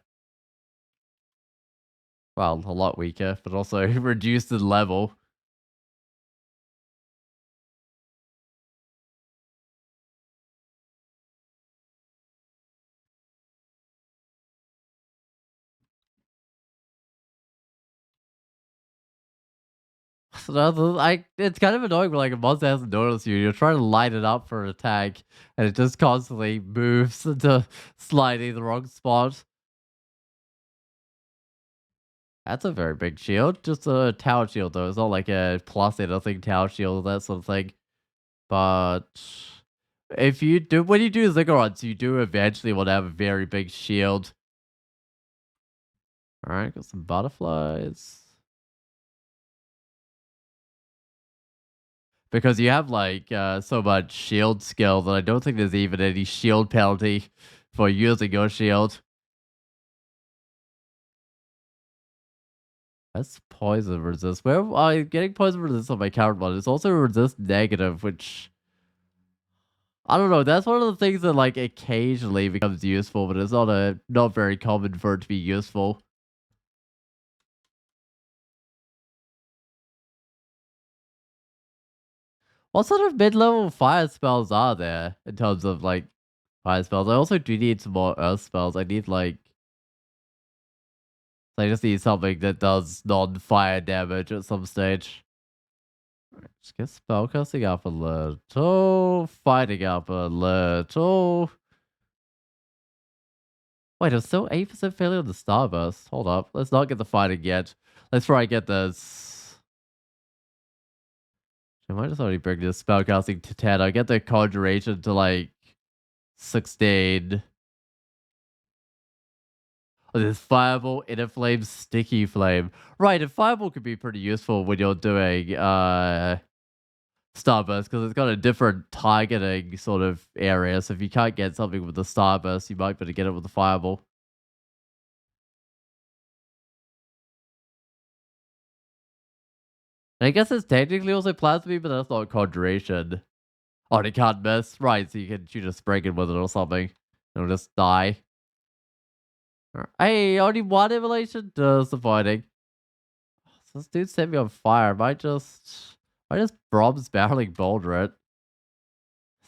Well, a lot weaker, but also reduced in level. So it's kind of annoying when like a monster hasn't noticed you. You're trying to line it up for an attack, and it just constantly moves into sliding the wrong spot. That's a very big shield. Just a tower shield though. It's not like a plus anything tower shield, that sort of thing. But if you do when you do Ziggurats, you do eventually want to have a very big shield. Alright, got some butterflies. Because you have like so much shield skill that I don't think there's even any shield penalty for using your shield. That's poison resist. Where am I getting poison resist on my current one? It's also resist negative, which I don't know. That's one of the things that like occasionally becomes useful, but it's not very common for it to be useful. What sort of mid-level fire spells are there in terms of like fire spells? I also do need some more earth spells. I need like I just need something that does non-fire damage at some stage. Just get spellcasting up a little, fighting up a little. Wait, there's still 8% failure on the Starburst. Hold up. Let's not get the fighting yet. Let's try and get this. I might just already bring this spellcasting to 10. I get the conjuration to like 16. Oh, there's Fireball, Inner Flame, Sticky Flame. Right, and Fireball could be pretty useful when you're doing Starburst because it's got a different targeting sort of area. So if you can't get something with the Starburst, you might be able to get it with the Fireball. And I guess it's technically also Plasma, but that's not Conjuration. Oh, and it can't miss. Right, so you can shoot a Spriggan with it or something. It'll just die. Hey, only one evolution does the fighting. So this dude set me on fire. I just Brom's barreling boulder it.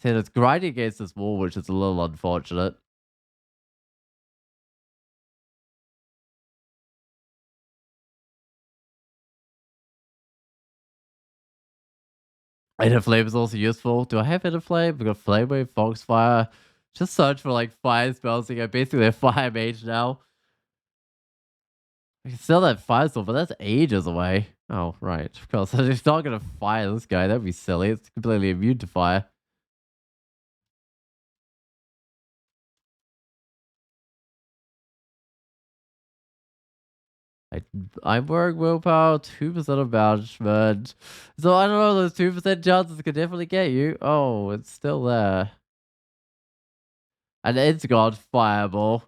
And it's grinding against this wall, which is a little unfortunate. Inner Flame is also useful. Do I have Inner Flame? We got Flame Wave, Foxfire. Just search for like fire spells. I'm basically a fire mage now. I can sell that Firestorm, but that's ages away. Oh, right. Of course. I'm just not going to fire this guy. That'd be silly. It's completely immune to fire. I, I'm wearing willpower, 2% of management. So I don't know, those 2% chances could definitely get you. Oh, it's still there. And it's got Fireball.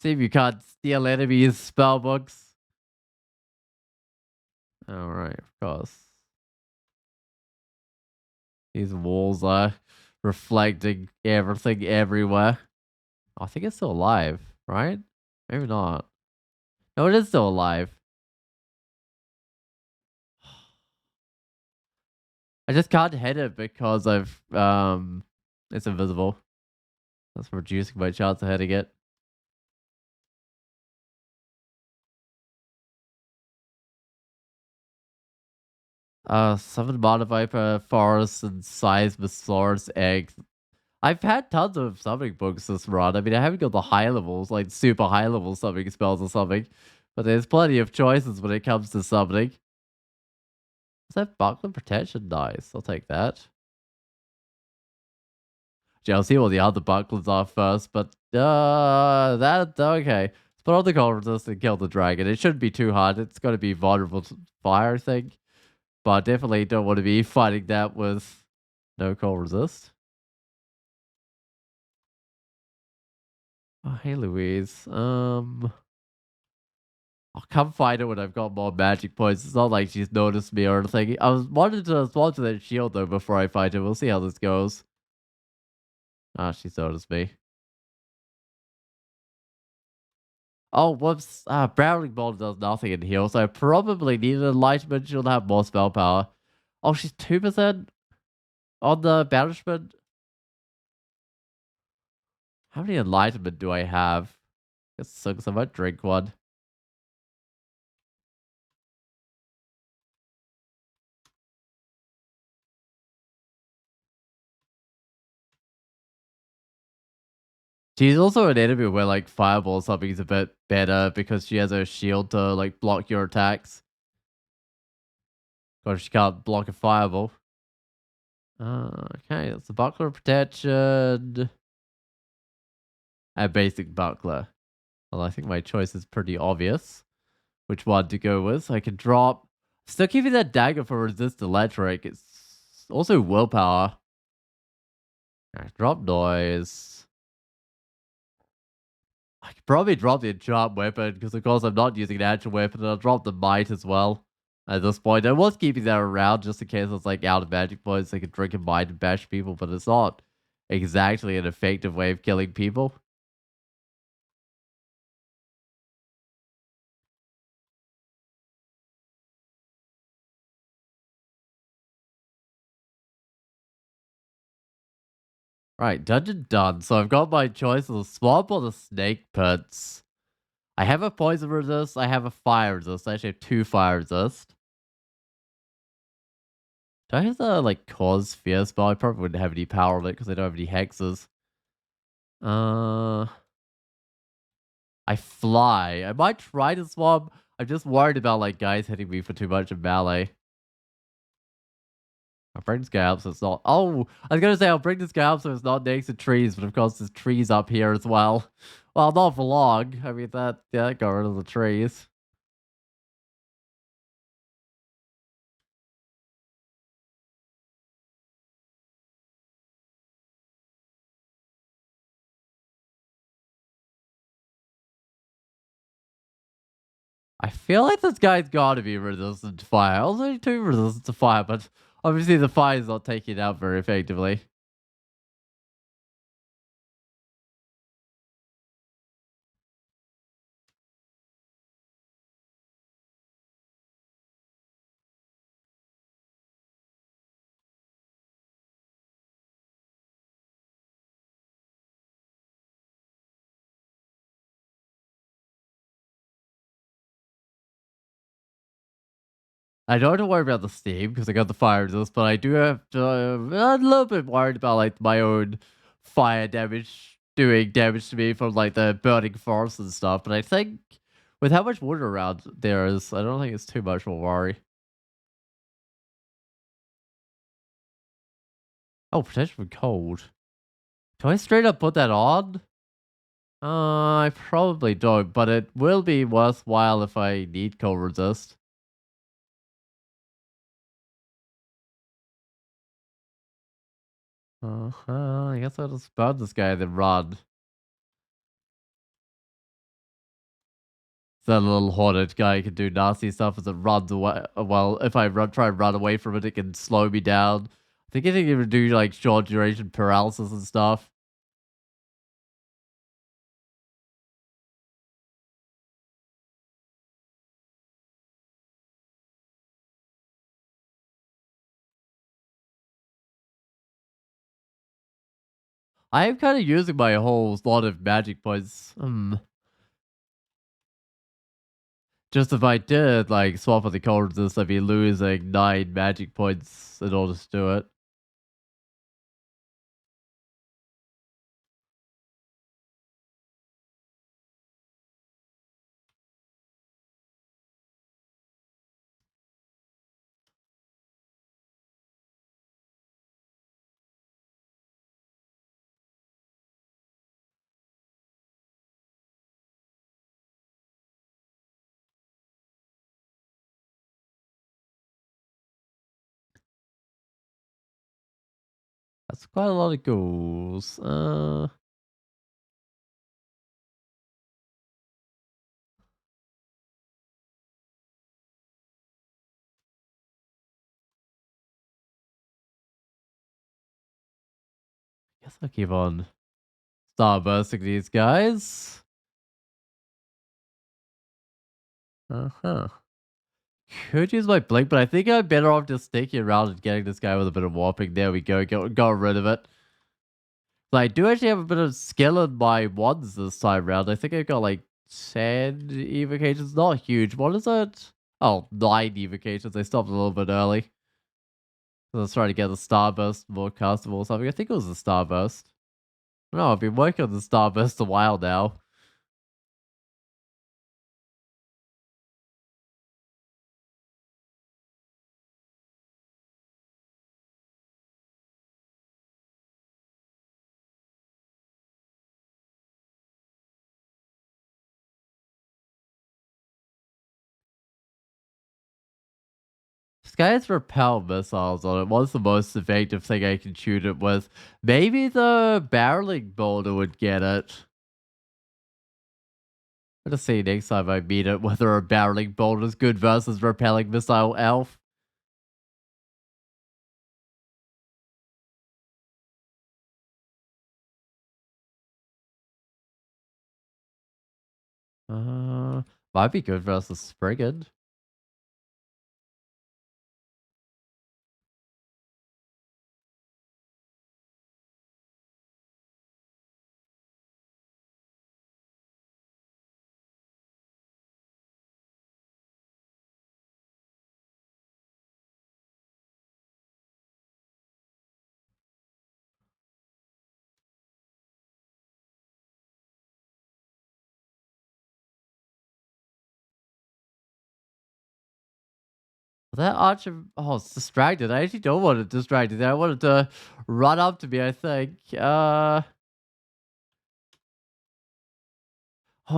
See if you can't steal enemies' spellbooks. Alright, of course. These walls are reflecting everything everywhere. I think it's still alive, right? Maybe not. No, it is still alive. I just can't hit it because it's invisible. That's reducing my chance of hitting it. Summon Mana Viper, Forest, and Seismosaurus eggs. I've had tons of summoning books this run. I mean, I haven't got the high levels, like super high level summoning spells or something, but there's plenty of choices when it comes to summoning. Is that Buckler Protection? Nice. I'll take that. Gee, I'll see what the other bucklers are first, but that okay. Let's put on the cold resist and kill the dragon. It shouldn't be too hard. It's got to be vulnerable to fire, I think, but definitely don't want to be fighting that with no cold resist. Oh, hey Louise. I'll come fight her when I've got more magic points. It's not like she's noticed me or anything. I was wanted to respond to that shield though before I fight her. We'll see how this goes. Ah, she's noticed me. Oh, whoops. Browning Bolt does nothing in heal, so I probably need an enlightenment. She'll have more spell power. Oh, she's 2% on the banishment. How many enlightenment do I have? Guess sucks. I might drink one. She's also an enemy where like fireball or something is a bit better because she has a shield to like block your attacks. Because she can't block a fireball. Okay, that's the buckler protection. A basic buckler. Well, I think my choice is pretty obvious. Which one to go with? I can drop. Still keeping that dagger for resist electric. It's also willpower. Drop noise. I could probably drop the enchant weapon because of course I'm not using an actual weapon. And I'll drop the might as well. At this point, I was keeping that around just in case it's like out of magic points. I could drink a might and bash people, but it's not exactly an effective way of killing people. Right, dungeon done. So I've got my choice of the swamp or the snake pits. I have a poison resist. I have a fire resist. I actually have 2 fire resist. Do I have the like cause fear spell? I probably wouldn't have any power of it because I don't have any hexes. Uh, I fly. I might try to swap. I'm just worried about like guys hitting me for too much of melee. I'll bring this guy up so it's not. Oh, I was gonna say I'll bring this guy up so it's not next to trees, but of course there's trees up here as well. Well, not for long. I mean that got rid of the trees. I feel like this guy's got to be resistant to fire. Also, too resistant to fire, but obviously the fire is not taking it out very effectively. I don't have to worry about the steam because I got the fire resist, but I do have to. I'm a little bit worried about like my own fire damage doing damage to me from like the burning forest and stuff. But I think with how much water around there is, I don't think it's too much of a worry. Oh, protection from cold. Do I straight up put that on? I probably don't, but it will be worthwhile if I need cold resist. I guess I'll just burn this guy and then run. That little hornet guy can do nasty stuff as it runs away. Well, if I try and run away from it, it can slow me down. I think it can even do like short duration paralysis and stuff. I am kind of using my whole slot of magic points. Just if I did like swap with the cold resist, I'd be losing 9 magic points in order to do it. That's quite a lot of ghouls. Guess I'll keep on starbursting these guys. Uh-huh. Could use my blink, but I think I'm better off just sticking around and getting this guy with a bit of warping. There we go. Got rid of it. So I do actually have a bit of skill in my ones this time around. I think I got like 10 evocations. Not huge. What is it? Oh, 9 evocations. I stopped a little bit early. I was trying to get the starburst more castable or something. I think it was the starburst. No, I've been working on the starburst a while now. This guy has repel missiles on it. What's the most effective thing I can shoot it with? Maybe the barreling boulder would get it. I'm gonna see next time I meet it whether a barreling boulder is good versus repelling missile elf. Uh, might be good versus Spriggan. That archer, oh, it's distracted. I actually don't want it distracted. I wanted to run up to me, I think. Oh,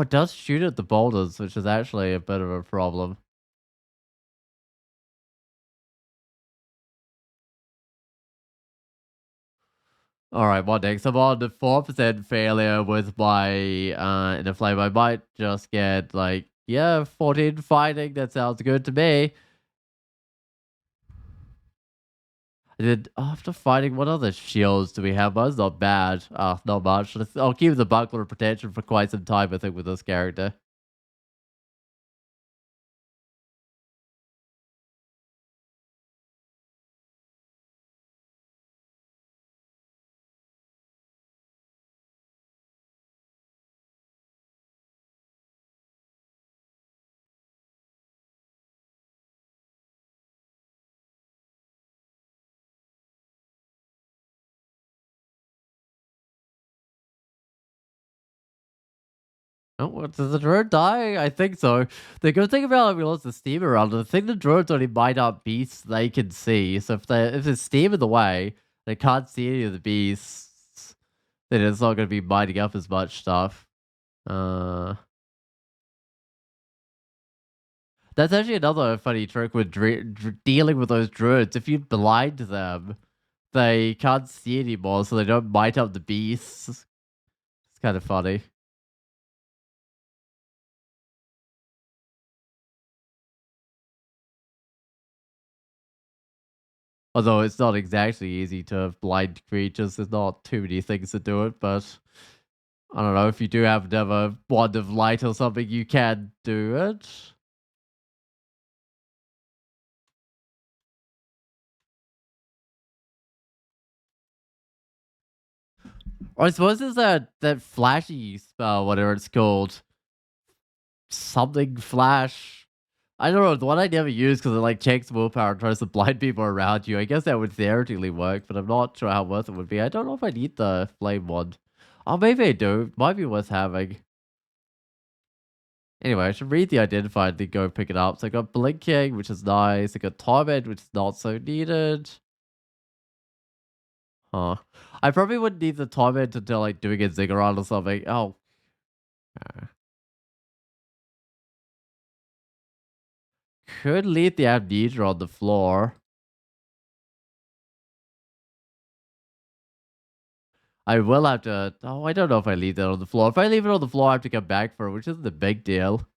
it does shoot at the boulders, which is actually a bit of a problem. All right, what next? I'm on the 4% failure with my inner flame. I might just get like, yeah, 14 fighting. That sounds good to me. And then after fighting, what other shields do we have? Mine's not bad. Not much. I'll keep the buckler of protection for quite some time, I think, with this character. Oh, does the drone die? I think so. The good thing about it, we lost the steam around it. The thing the drones only might out beasts they can see. So if there's steam in the way, they can't see any of the beasts, then it's not going to be mining up as much stuff. Uh, that's actually another funny trick with dealing with those drones. If you blind them, they can't see anymore, so they don't bite up the beasts. It's kind of funny. Although it's not exactly easy to blind creatures, there's not too many things to do it, but I don't know, if you do have never wand of light or something, you can do it. Or I suppose there's that flashy spell, whatever it's called. Something flash. I don't know, the one I never use because it like checks willpower and tries to blind people around you. I guess that would theoretically work, but I'm not sure how worth it would be. I don't know if I need the flame wand. Oh, maybe I do. Might be worth having. Anyway, I should read the identifier and then go pick it up. So I got blinking, which is nice. I got torment, which is not so needed. Huh. I probably wouldn't need the torment until like doing a ziggurat or something. Oh. uh, Could leave the amnesia on the floor. I will have to. Oh, I don't know if I leave that on the floor. If I leave it on the floor, I have to come back for it, which isn't a big deal.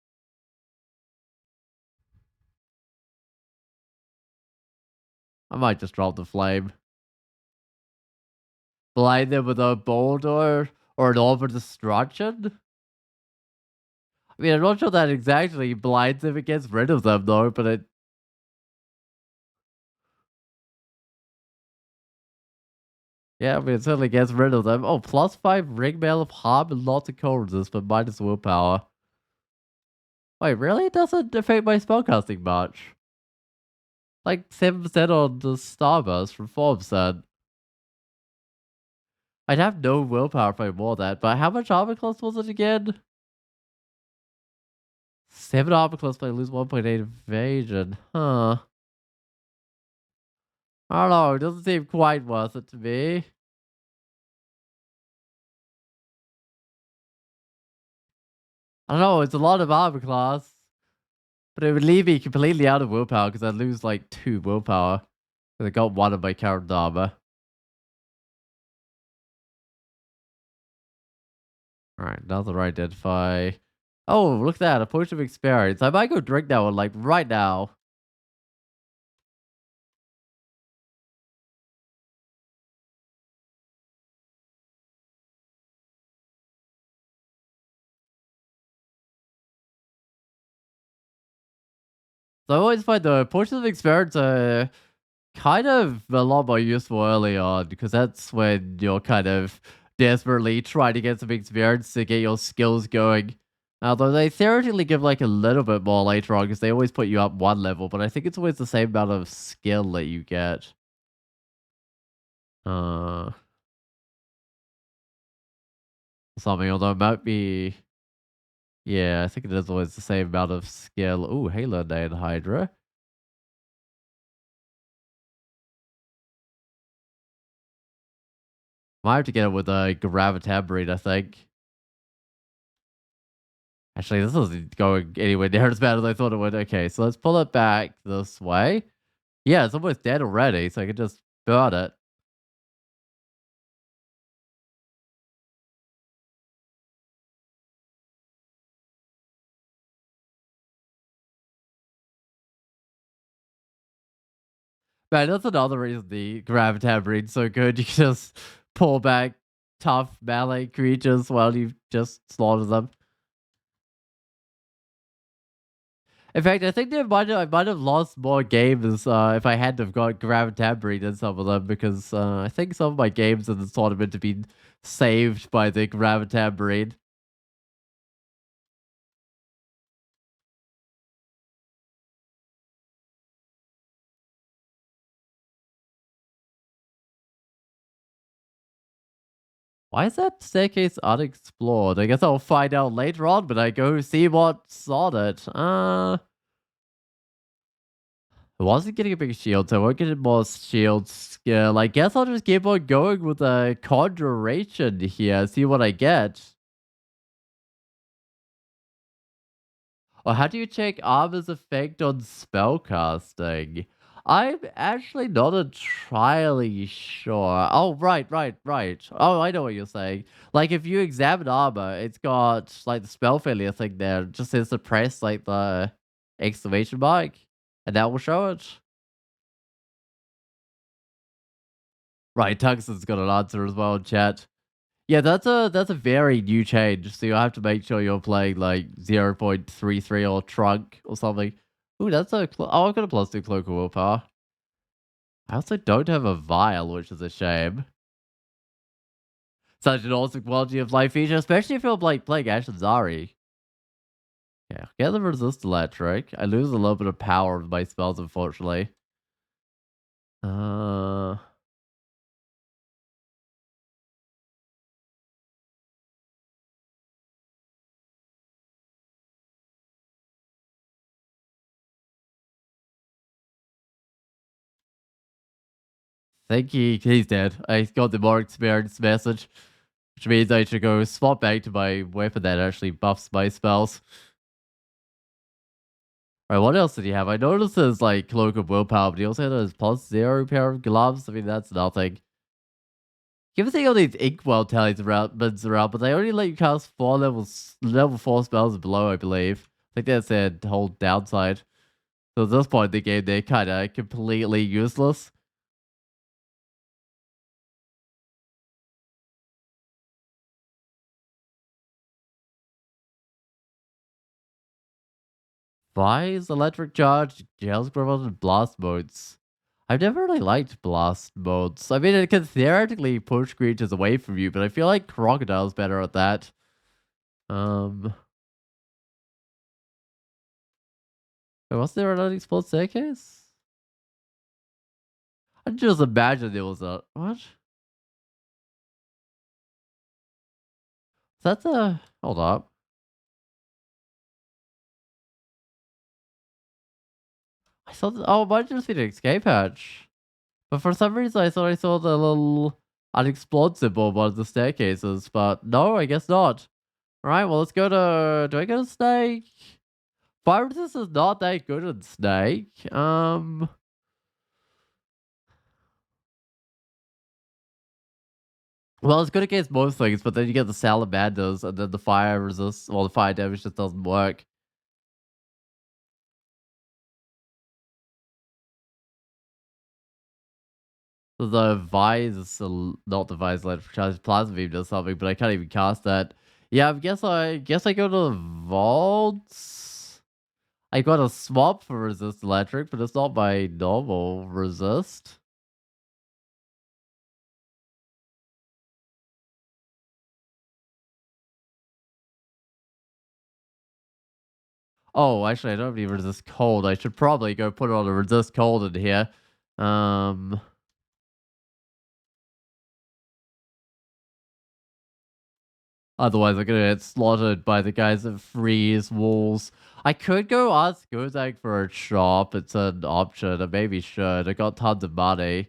I might just drop the flame. Blind them with a boulder or an orb of destruction? I mean, I'm not sure that exactly blinds if it gets rid of them, though, but it. Yeah, I mean, it certainly gets rid of them. Oh, +5 ring mail of harm and lots of cold resist, but minus willpower. Wait, really? It doesn't affect my spellcasting much. Like 7% on the starburst from 4%. I'd have no willpower if I wore that, but how much armor class was it again? 7 armor class, but I lose 1.8 evasion. Huh. I don't know, it doesn't seem quite worth it to me. I don't know, it's a lot of armor class, but it would leave me completely out of willpower because I'd lose like 2 willpower. Because I got 1 of my current armor. Alright, another identify. Oh, look at that, a potion of experience. I might go drink that one like right now. So I always find the potions of experience kind of a lot more useful early on because that's when you're kind of desperately trying to get some experience to get your skills going. Although they theoretically give like a little bit more later on because they always put you up 1 level, but I think it's always the same amount of skill that you get. Uh, Something, although it might be. Yeah, I think it is always the same amount of skill. Ooh, Halo Nade Hydra. Might have to get it with a Gravitabreed, I think. Actually, this isn't going anywhere near as bad as I thought it would. Okay, so let's pull it back this way. Yeah, it's almost dead already, so I can just burn it. Man, that's another reason the Gravitab Breed's so good. You can just pull back tough melee creatures while you just slaughter them. In fact, I think I might have lost more games if I hadn't have got Gravitab Breed in some of them because I think some of my games in the tournament have been saved by the Gravitab Breed. Why is that staircase unexplored? I guess I'll find out later on when I go see what's on it. I wasn't getting a big shield, so I won't get more shield skill. I guess I'll just keep on going with a conjuration here, see what I get. Or how do you check armor's effect on spellcasting? I'm actually not entirely sure. Oh, right. Oh, I know what you're saying. Like, if you examine armor, it's got, like, the spell failure thing there. It just says to press, like, the exclamation mark, and that will show it. Right, Tungsten's got an answer as well in chat. Yeah, that's a very new change, so you'll have to make sure you're playing, like, 0.33 or Trunk or something. Ooh, that's a oh, I've got a +2 Cloak of Willpower. I also don't have a Vial, which is a shame. Such an awesome quality of life feature, especially if you're, like, playing Ash and Zari. Yeah, get the Resist Electric. I lose a little bit of power with my spells, unfortunately. Uh... think he's dead. I got the more experienced message, which means I should go swap back to my weapon that actually buffs my spells. Right, what else did he have? I noticed his like Cloak of Willpower, but he also had his +0 pair of gloves. I mean, that's nothing. You ever see all these inkwell talismans around, but they only let you cast level 4 spells and below, I believe. I think that's their whole downside. So at this point in the game, they're kind of completely useless. Vise, Electric Charge, Gels Growth, and Blast modes. I've never really liked Blast modes. I mean, it can theoretically push creatures away from you, but I feel like Crocodile's better at that. Um, was there an unexplored staircase? I just imagine there was a... What? That's a... Hold up. I saw... Oh, it might just be an escape hatch. But for some reason, I thought I saw the little unexplored symbol on one of the staircases. But no, I guess not. Alright, well, let's go to... Do I go to Snake? Fire resist is not that good in Snake. Well, it's good against most things, but then you get the salamanders, and then the fire resist... Well, the fire damage just doesn't work. The Vise, not the Vise electric charge, Plasma Beam does something, but I can't even cast that. Yeah, I guess I go to the vaults. I got a swap for resist electric, but it's not my normal resist. Oh, actually, I don't need resist cold. I should probably go put on a resist cold in here. Um, Otherwise I'm gonna get slaughtered by the guys that freeze walls. I could go ask Gozak for a shop. It's an option. I maybe should. I got tons of money.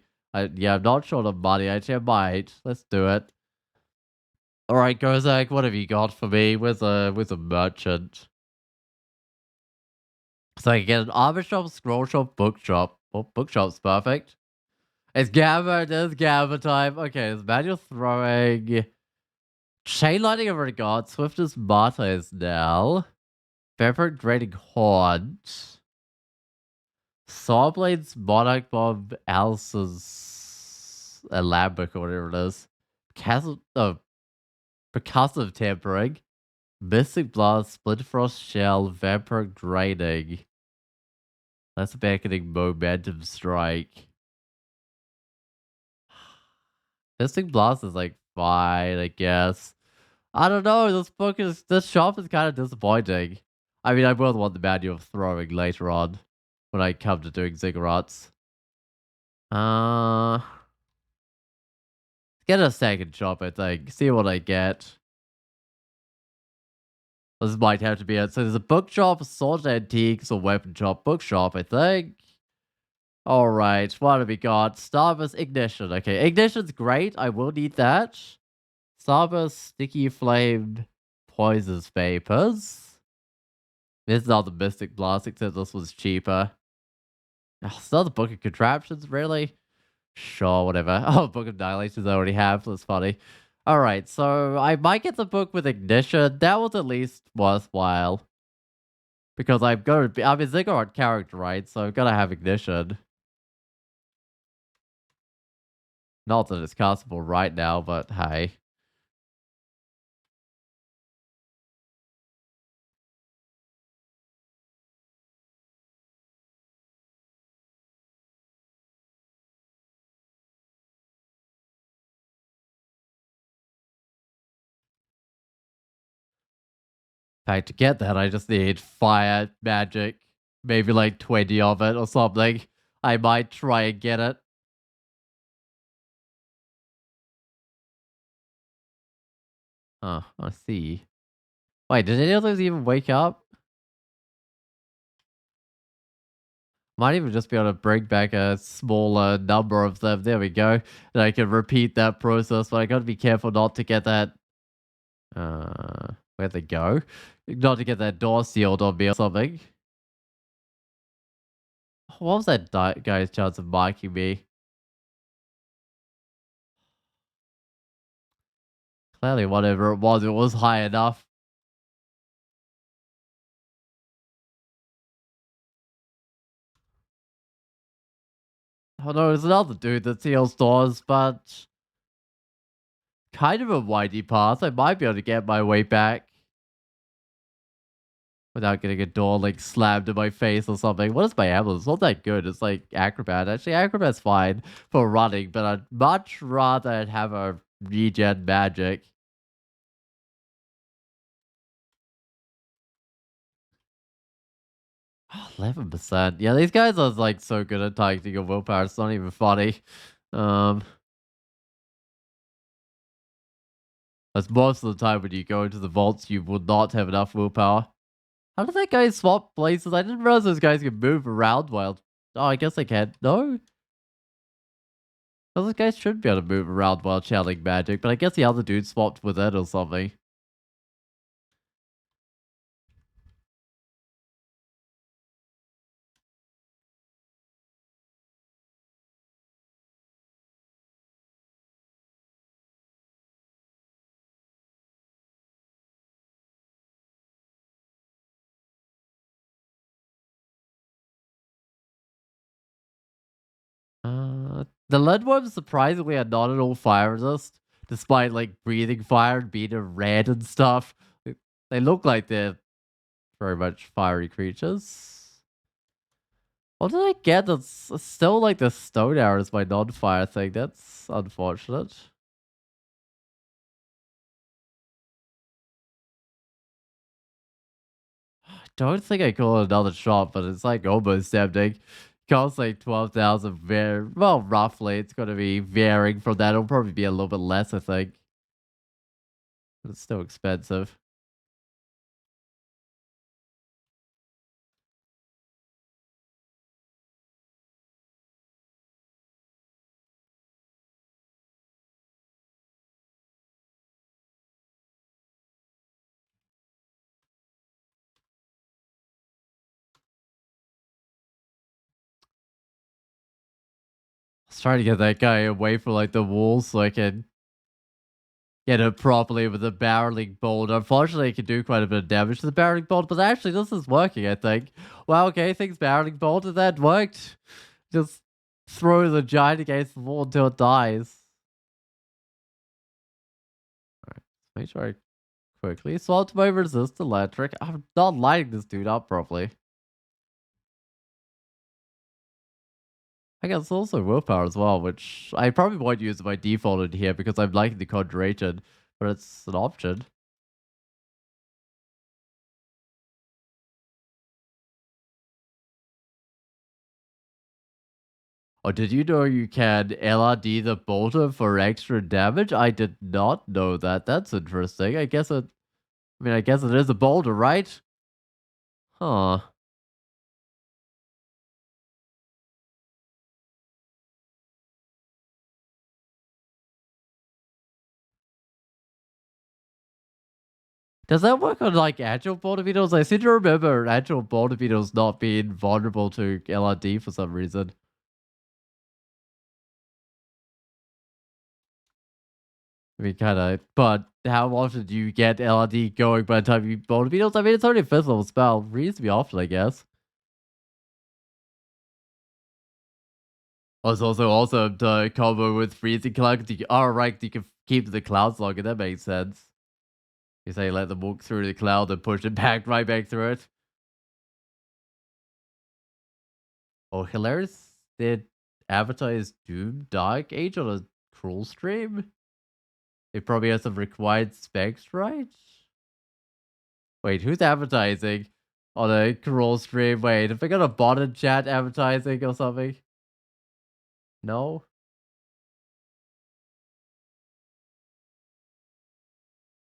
Yeah, I'm not short of money. Actually, I might. Let's do it. All right, Gozak, what have you got for me with a merchant? So I can get an armor shop, scroll shop, bookshop. Oh, bookshop's perfect. It's Gamma. There's Gamma time. Okay, it's manual throwing. Chain lightning of regard. Swiftest Marta is now. Vampire draining haunt. Sawblade's Monarch Bomb, Alice's Alambic or whatever it is. Percussive Tampering. Mystic Blast, Splinterfrost Shell, Vampire Draining. That's a beckoning Momentum Strike. Mystic Blast is like fine, I guess. I don't know, this shop is kind of disappointing. I mean, I will want the manual of throwing later on when I come to doing Ziggurats. Uh, get a second shop, I think. See what I get. This might have to be it. So there's a bookshop, sword antiques, or weapon shop, bookshop, I think. Alright, what have we got? Starburst Ignition. Okay, Ignition's great. I will need that. Starburst Sticky Flame Poisons Vapors. This is not the Mystic Blast, except this was cheaper. Oh, it's not the Book of Contraptions, really? Sure, whatever. Oh, Book of Annihilations I already have. That's funny. Alright, so I might get the book with Ignition. That was at least worthwhile. Because I'm a Ziggurat character, right? So I'm gonna have Ignition. Not that it's castable right now, but hey. Hey, to get that, I just need fire magic. Maybe like 20 of it or something. I might try and get it. Oh, I see. Wait, did any of those even wake up? Might even just be able to bring back a smaller number of them. There we go. And I can repeat that process, but I gotta be careful not to get that. Where'd they go? Not to get that door sealed on me or something. What was that guy's chance of marking me? Clearly, whatever it was high enough. Oh no, there's another dude that steals doors, but kind of a windy path. I might be able to get my way back without getting a door like slammed in my face or something. What is my ammo? It's not that good. It's like acrobat. Actually, acrobat's fine for running, but I'd much rather have a regen magic. 11%. Yeah, these guys are like so good at targeting your willpower. It's not even funny. Um, as most of the time when you go into the vaults, you will not have enough willpower. How did that guy swap places? I didn't realize those guys could move around while. Oh, I guess they can. No? Those guys should be able to move around while channeling magic, but I guess the other dude swapped with it or something. The lead worms surprisingly are not at all fire resist, despite like breathing fire and being a red and stuff. They look like they're very much fiery creatures. What did I get? That's still like the stone arrow is my non-fire thing. That's unfortunate. Don't think I call it another shot, but it's like almost empty. Costs like 12,000 well, roughly. It's gonna be varying from that. It'll probably be a little bit less, I think. But it's still expensive. I was trying to get that guy away from like the walls so I can get it properly with a barreling bolt. Unfortunately, it can do quite a bit of damage to the barreling bolt, but actually this is working, I think. Wow, okay, things barreling bolt, and that worked. Just throw the giant against the wall until it dies. Alright, make sure I quickly swap my resist electric. I'm not lighting this dude up properly. I guess also willpower as well, which I probably won't use by default in here because I'm liking the conjuration, but it's an option. Oh, did you know you can LRD the bolter for extra damage? I did not know that. That's interesting. I guess it is a bolter, right? Huh. Does that work on like agile bolter beetles? I seem to remember agile bolter beetles not being vulnerable to LRD for some reason. I mean, kind of, but how often do you get LRD going by the time you bolter beetles? I mean, it's only a fifth level spell. Reasonably often, I guess. Oh, it's also awesome to combo with freezing cloud. Oh, right, you can keep the clouds longer. That makes sense. You say let them walk through the cloud and push it back right back through it. Oh, hilarious! They advertised Doom Dark Age on a crawl stream. It probably has some required specs, right? Wait, who's advertising on a crawl stream? Wait, have I got a bot in chat advertising or something? No?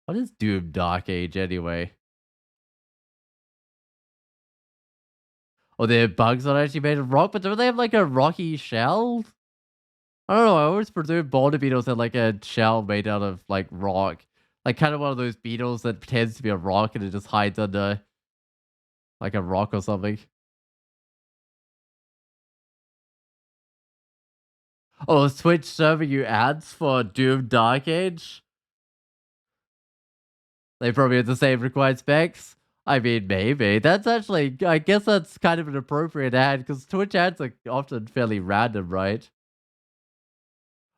What is Doom Dark Age anyway? Oh, they have bugs that actually made of rock, but don't they have like a rocky shell? I don't know. I always presumed boulder beetles had like a shell made out of like rock. Like kind of one of those beetles that pretends to be a rock and it just hides under like a rock or something. Oh, Twitch serving you ads for Doom Dark Age? They probably have the same required specs. I mean, maybe. That's actually, I guess that's kind of an appropriate ad because Twitch ads are often fairly random, right?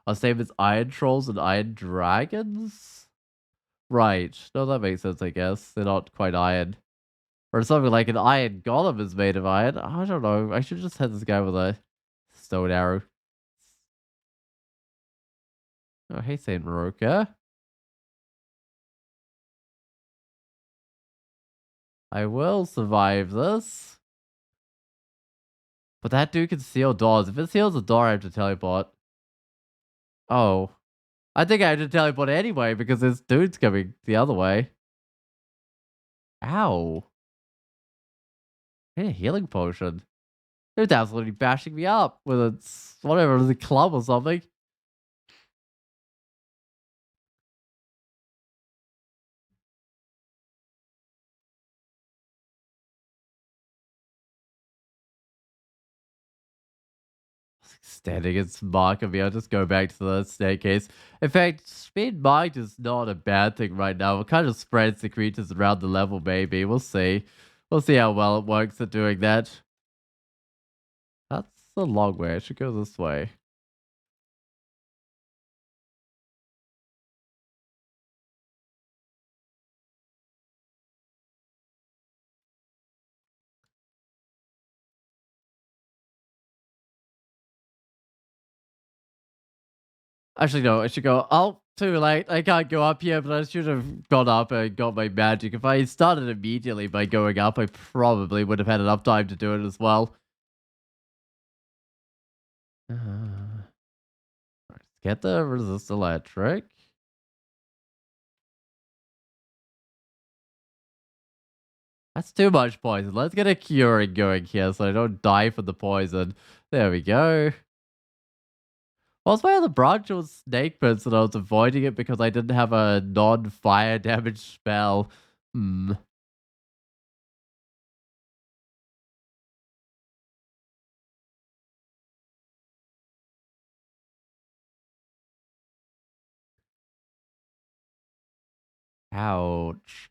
Oh, same as Iron Trolls and Iron Dragons? Right. No, that makes sense, I guess. They're not quite iron. Or something like an iron golem is made of iron. I don't know. I should just have this guy with a stone arrow. Oh, hey, Saint Maroka. I will survive this. But that dude can seal doors. If it seals a door, I have to teleport. Oh. I think I have to teleport anyway because this dude's coming the other way. Ow. Hey, a healing potion. Dude's absolutely bashing me up with its whatever, the club or something. Standing its mark of me, I'll just go back to the staircase. In fact, speed marked is not a bad thing right now. It kind of spreads the creatures around the level, maybe. We'll see. We'll see how well it works at doing that. That's a long way. I should go this way. Actually, no, I should go. Oh, too late. I can't go up here, but I should have gone up and got my magic. If I started immediately by going up, I probably would have had enough time to do it as well. Let's get the resist electric. That's too much poison. Let's get a curing going here so I don't die from the poison. There we go. What's my other branch was snake pits and I was avoiding it because I didn't have a non-fire damage spell. Hmm. Ouch.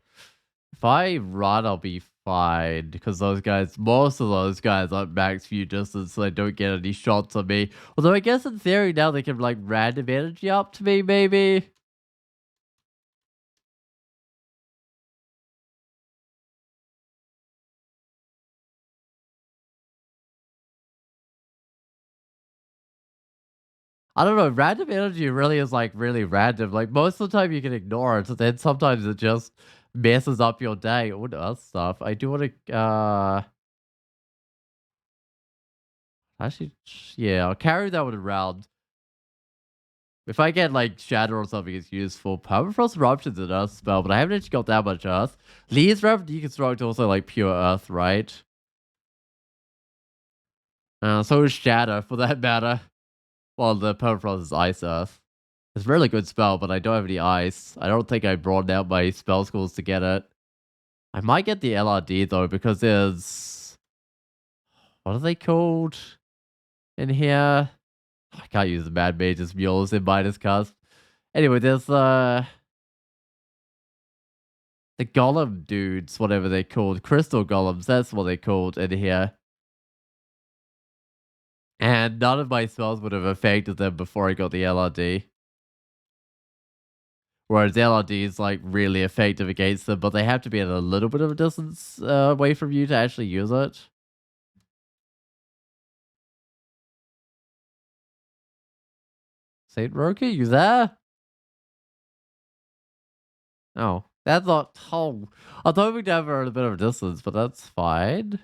If I run, I'll be fine because those guys, most of those guys aren't max view distance, so they don't get any shots on me. Although I guess in theory now they can like random energy up to me, maybe. I don't know. Random energy really is like really random. Like most of the time you can ignore it, and then sometimes it just messes up your day. What other stuff? I do want to. Actually, yeah, I'll carry that one around. If I get like shadow or something, it's useful. Permafrost eruption's an earth spell, but I haven't actually got that much earth. Lee's Rev Deconstruct also like pure earth, right? So is shadow for that matter. Well, the permafrost is ice earth. It's a really good spell, but I don't have any ice. I don't think I brought out my spell schools to get it. I might get the LRD though, because there's what are they called in here? I can't use the Mad Mage's mules in Midas Cusp. Anyway, there's the golem dudes, whatever they're called, crystal golems. That's what they're called in here. And none of my spells would have affected them before I got the LRD. Whereas the LRD is like really effective against them, but they have to be at a little bit of a distance away from you to actually use it. Saint Roki, you there? Oh, that's not. Oh, I thought we'd have her at a bit of a distance, but that's fine.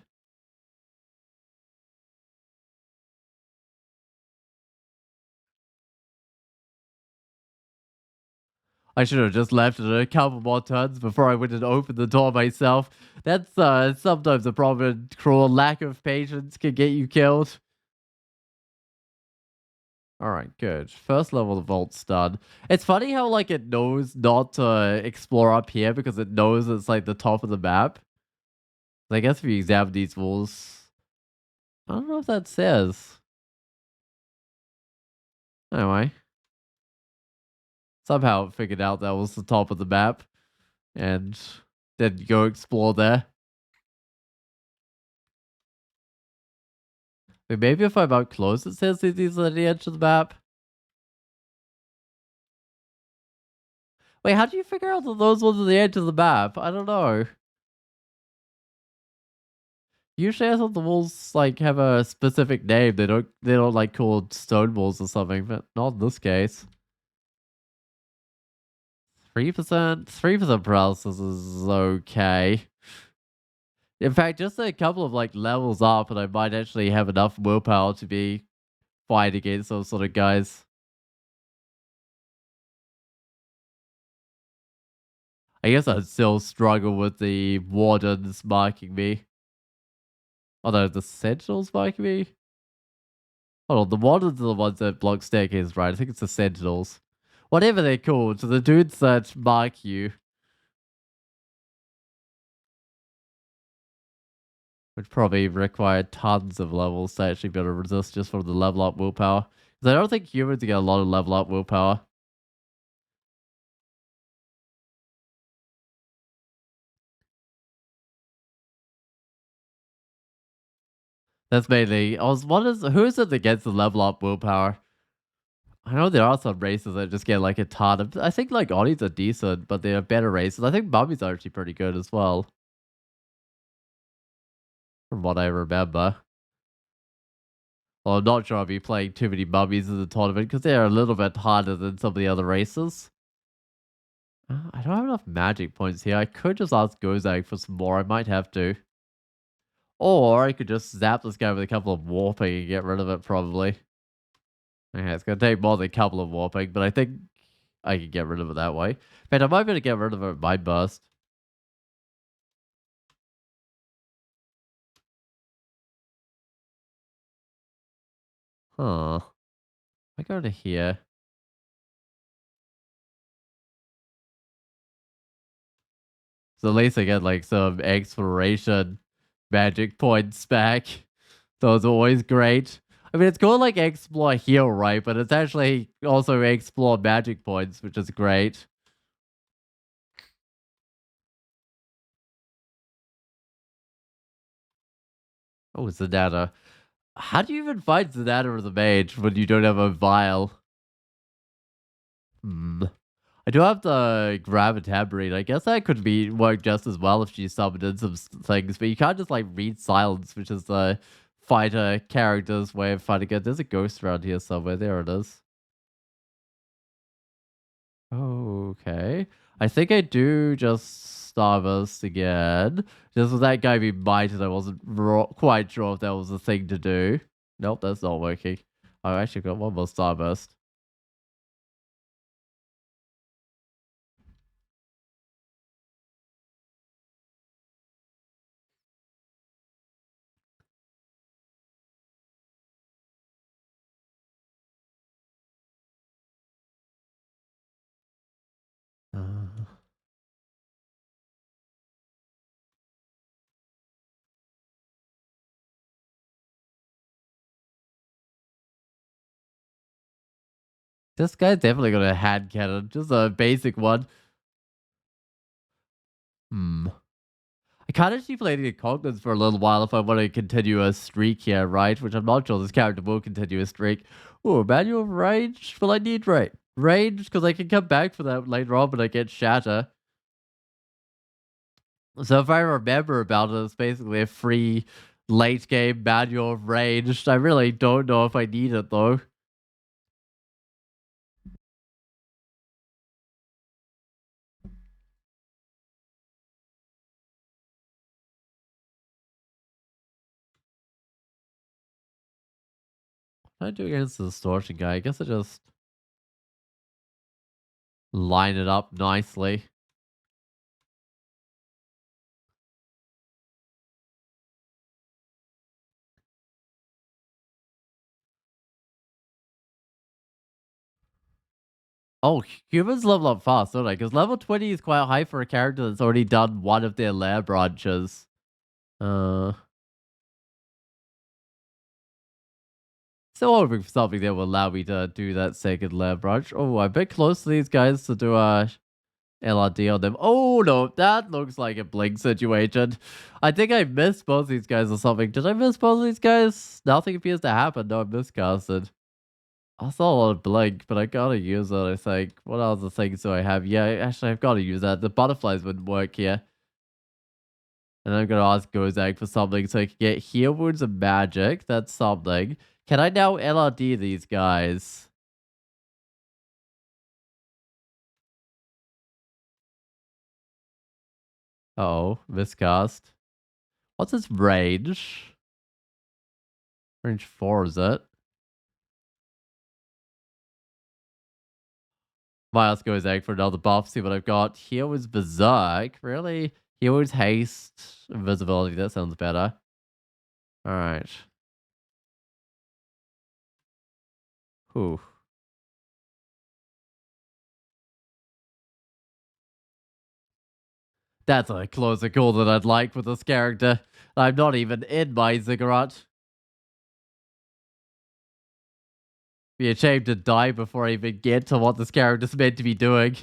I should have just left it a couple more turns before I went and opened the door myself. That's sometimes a problem. Cruel lack of patience can get you killed. All right, good. First level of vault's done. It's funny how like it knows not to explore up here because it knows it's like the top of the map. I guess if you examine these walls, I don't know if that says. Anyway, somehow it figured out that was the top of the map. and then go explore there. Wait, maybe if I'm up close, it says these are the edge of the map. Wait, how do you figure out that those ones are the edge of the map? I don't know. Usually I thought the walls like have a specific name. They don't like called stone walls or something, but not in this case. 3% paralysis is okay. In fact, just a couple of like levels up and I might actually have enough willpower to be fight against those sort of guys. I guess I'd still struggle with the wardens marking me. Although the sentinels marking me? Hold on, the wardens are the ones that block staircases, right? I think it's the sentinels. Whatever they're called, so the dudes that mark you would probably require tons of levels to actually be able to resist just from the level up willpower. Because I don't think humans get a lot of level up willpower. That's mainly. I was wondering who is it that gets the level up willpower? I know there are some races that just get like a ton of. I think like Oddies are decent, but they're better races. I think Mummies are actually pretty good as well, from what I remember. Well, I'm not sure I'll be playing too many Mummies in the tournament because they're a little bit harder than some of the other races. I don't have enough magic points here. I could just ask Gozag for some more. I might have to. Or I could just zap this guy with a couple of warping and get rid of it, probably. Okay, it's going to take more than a couple of warping, but I think I can get rid of it that way. In fact, I might be able to get rid of it with my burst. Huh. I go to here. So at least I get like some exploration magic points back. Those are always great. I mean, it's called like explore heal, right? But it's actually also explore magic points, which is great. Oh, Zanata. How do you even fight Zanata as a mage when you don't have a vial? Hmm. I do have the Gravitambrine. I guess that could be work just as well if she summoned in some things, but you can't just like read silence, which is the fighter character's way of fighting it. There's a ghost around here somewhere. There it is. Okay. I think I do just Starburst again. Just with that guy being bited, I wasn't quite sure if that was a thing to do. Nope, that's not working. I actually got one more Starburst. Uh, this guy's definitely got a hand cannon. Just a basic one. Hmm. I can't actually play the Conquest for a little while if I want to continue a streak here, right? Which I'm not sure this character will continue a streak. Oh, manual range? Will I need range? Because I can come back for that later on when I get Shatter. So if I remember about it, it's basically a free late game manual of ranged. I really don't know if I need it though. What do I do against the distortion guy? I guess I just line it up nicely. Oh, humans level up fast, don't they? Because level 20 is quite high for a character that's already done one of their lair branches. Uh, Still hoping for something that will allow me to do that second lair branch. Oh, I'm a bit close to these guys to do LRD on them. Oh no, that looks like a blink situation. I think I missed both these guys or something. Did I miss both of these guys? Nothing appears to happen. No, I miscasted. I saw a blink, but I gotta use it, I think. What other things do I have? Yeah, actually, I've gotta use that. The butterflies wouldn't work here. And I'm gonna ask Gozak for something so I can get heal wounds and magic. That's something. Can I now LRD these guys? Oh, miscast. What's its range? Range 4, is it? Might ask Gozak for another buff, see what I've got. Here was Berserk. Really? Here was Haste. Invisibility, that sounds better. Alright. Whew. That's a closer call than I'd like with this character. I'm not even in my Ziggurat. Be ashamed to die before I even get to what this character's meant to be doing.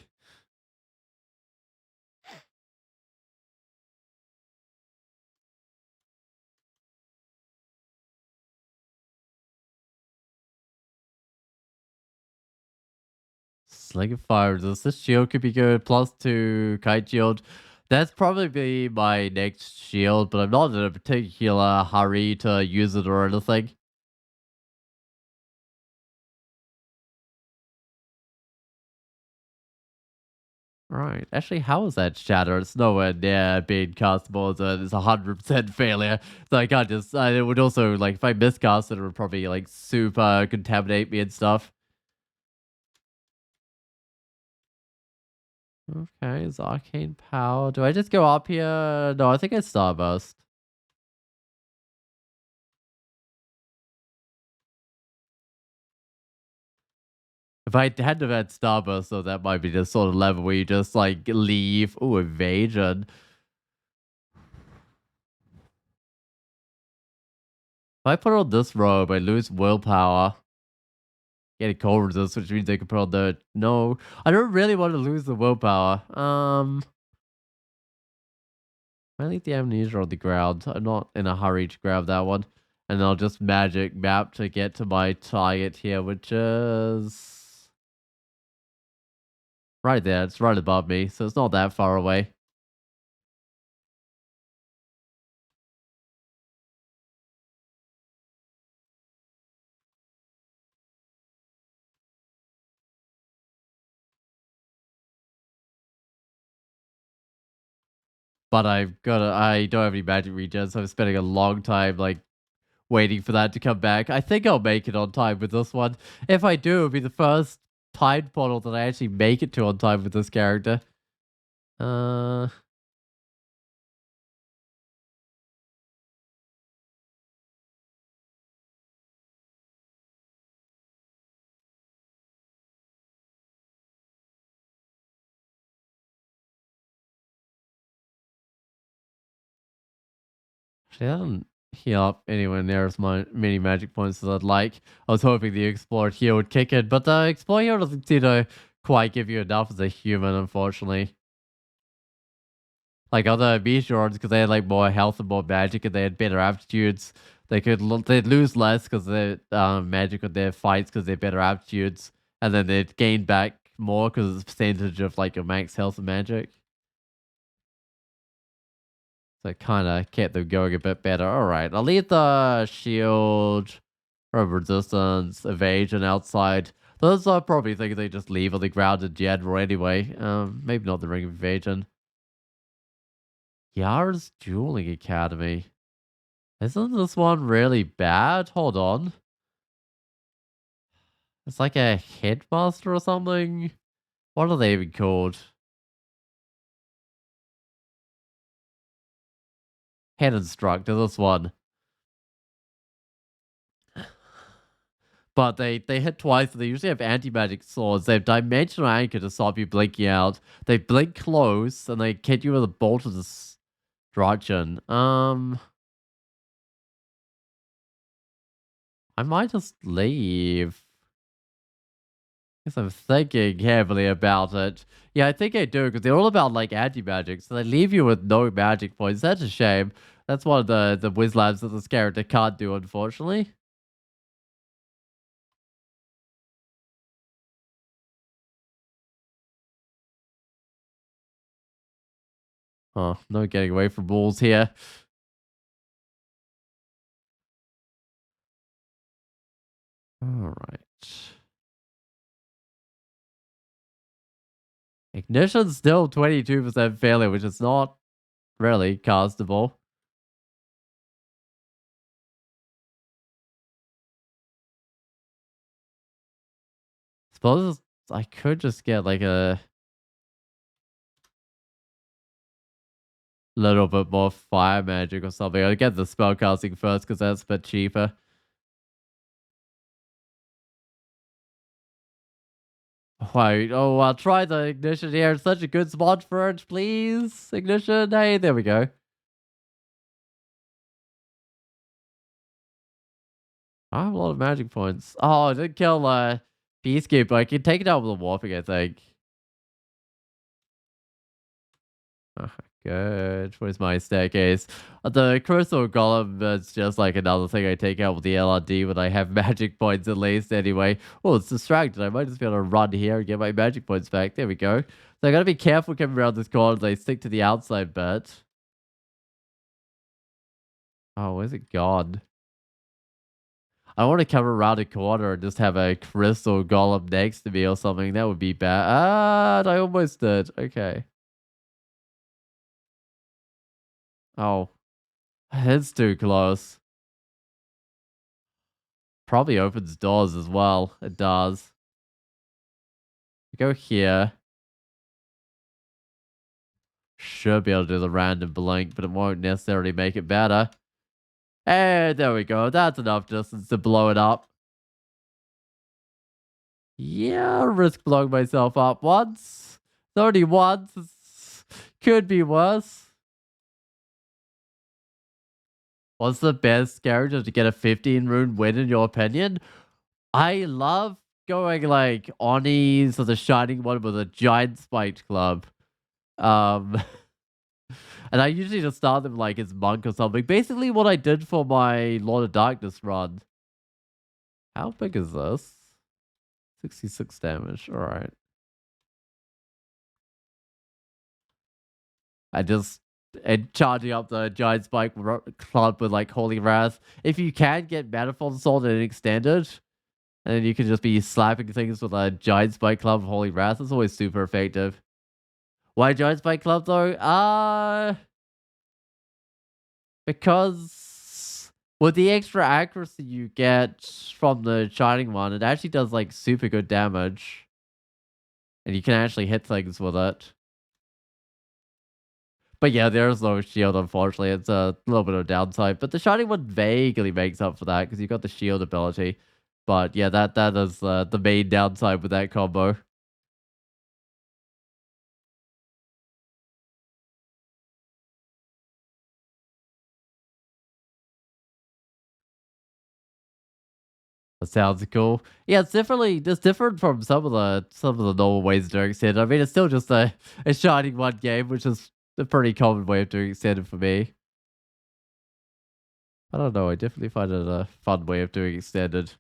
Sling of Fire resist. This shield could be good. +2 Kite Shield. That's probably be my next shield, but I'm not in a particular hurry to use it or anything. Right. Actually, how is that shatter? It's nowhere near being castable. It's 100% failure. So I can't just. It would also, like, if I miscast it, it would probably, like, super contaminate me and stuff. Okay, it's arcane power. Do I just go up here? No, I think it's Starburst. If I hadn't have had Starburst, though, that might be the sort of level where you just like leave. Oh, evasion. If I put on this robe, I lose willpower. Get a cold resist, which means I can put on the. No, I don't really want to lose the willpower. I leave the amnesia on the ground. I'm not in a hurry to grab that one. And I'll just magic map to get to my target here, which is right there. It's right above me, so it's not that far away. But I don't have any magic regen, so I'm spending a long time like waiting for that to come back. I think I'll make it on time with this one. If I do, it'll be the first time portal that I actually make it to on time with this character. Uh, She doesn't heal up anywhere near as many magic points as I'd like. I was hoping the Explorer here would kick it, but the Explorer here doesn't seem to quite give you enough as a human, unfortunately. Like other meteors, because they had like more health and more magic, and they had better aptitudes. They'd lose less because they magic on their fights because they're better aptitudes, and then they'd gain back more because it's a percentage of like your max health and magic. So it kind of kept them going a bit better. All right, I'll leave the shield, resistance, evasion outside. Those are probably things they just leave on the ground in general anyway. Maybe not the ring of evasion. Yara's Dueling Academy. Isn't this one really bad? Hold on. It's like a headmaster or something. What are they even called? Head instructor, this one. But they hit twice. They usually have anti-magic swords. They have dimensional anchor to stop you blinking out. They blink close and they hit you with a bolt of destruction. I might just leave. Guess I'm thinking heavily about it. Yeah, I think I do because they're all about like anti-magic, so they leave you with no magic points. That's a shame. That's one of the whiz labs that this character can't do, unfortunately. Oh, no getting away from balls here. All right. Ignition's still 22% failure, which is not really castable. Suppose I could just get like a little bit more fire magic or something. I'll get the spell casting first because that's a bit cheaper. Wait, oh, I'll try the ignition here. It's such a good spot for it, please. Ignition. Hey, there we go. I have a lot of magic points. Oh, I didn't kill Peacekeeper. I can take it out with a warping, I think. Ah, good. Where's my staircase? The crystal golem is just like another thing I take out with the LRD when I have magic points at least anyway. Oh, it's distracted. I might just be able to run here and get my magic points back. There we go. So I gotta be careful coming around this corner as I stick to the outside bit. Oh, where's it gone? I want to come around a corner and just have a crystal golem next to me or something. That would be bad. Ah, I almost did. Okay. Oh, it's too close. Probably opens doors as well. It does. Go here. Should be able to do the random blink, but it won't necessarily make it better. And there we go. That's enough distance to blow it up. Yeah, I'll risk blowing myself up once. It's only once. Could be worse. What's the best character to get a 15 rune win in your opinion? I love going like Oni's or the Shining one with a giant spiked club. Um and I usually just start them like as monk or something. Basically what I did for my Lord of Darkness run. How big is this? 66 damage. Alright. I just and charging up the giant spike club with like Holy Wrath. If you can get Manifold Sword and extended, and then you can just be slapping things with a giant spike club of Holy Wrath. It's always super effective. Why giant spike club though? Because with the extra accuracy you get from the shining one, it actually does like super good damage. And you can actually hit things with it. But yeah, there's no shield, unfortunately. It's a little bit of downside. But the shining one vaguely makes up for that because you've got the shield ability. But yeah, that is the main downside with that combo. That sounds cool. Yeah, it's different from some of the normal ways of doing extended. I mean, it's still just a shining one game, which is a pretty common way of doing extended for me. I don't know. I definitely find it a fun way of doing extended.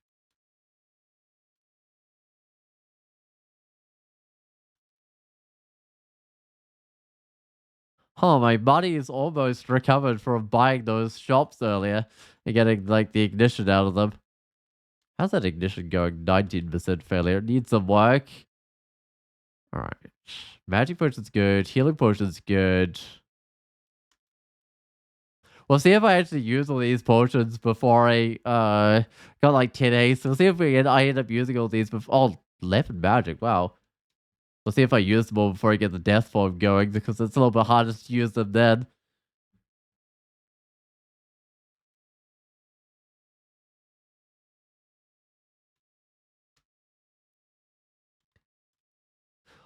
Oh, my body is almost recovered from buying those shops earlier and getting like the ignition out of them. How's that ignition going? 19% failure. Needs some work. All right. Magic potion's good. Healing potion's good. We'll see if I actually use all these potions before I got like 10 ace. We'll see if I end up using all these before. Oh, 11 magic. Wow. We'll see if I use them all before I get the death form going because it's a little bit harder to use them then.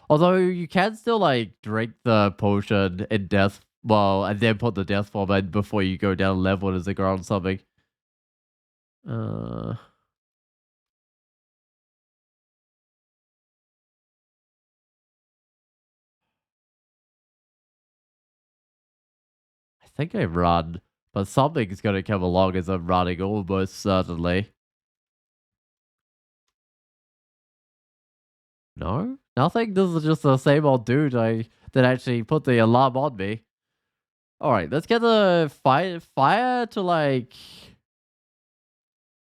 Although you can still like drink the potion in death, well, and then put the death form in before you go down level as a girl or something. Uh, think I run, but something's gonna come along as I'm running, almost certainly. No? Nothing? This is just the same old dude that actually put the alarm on me. Alright, let's get the fire to like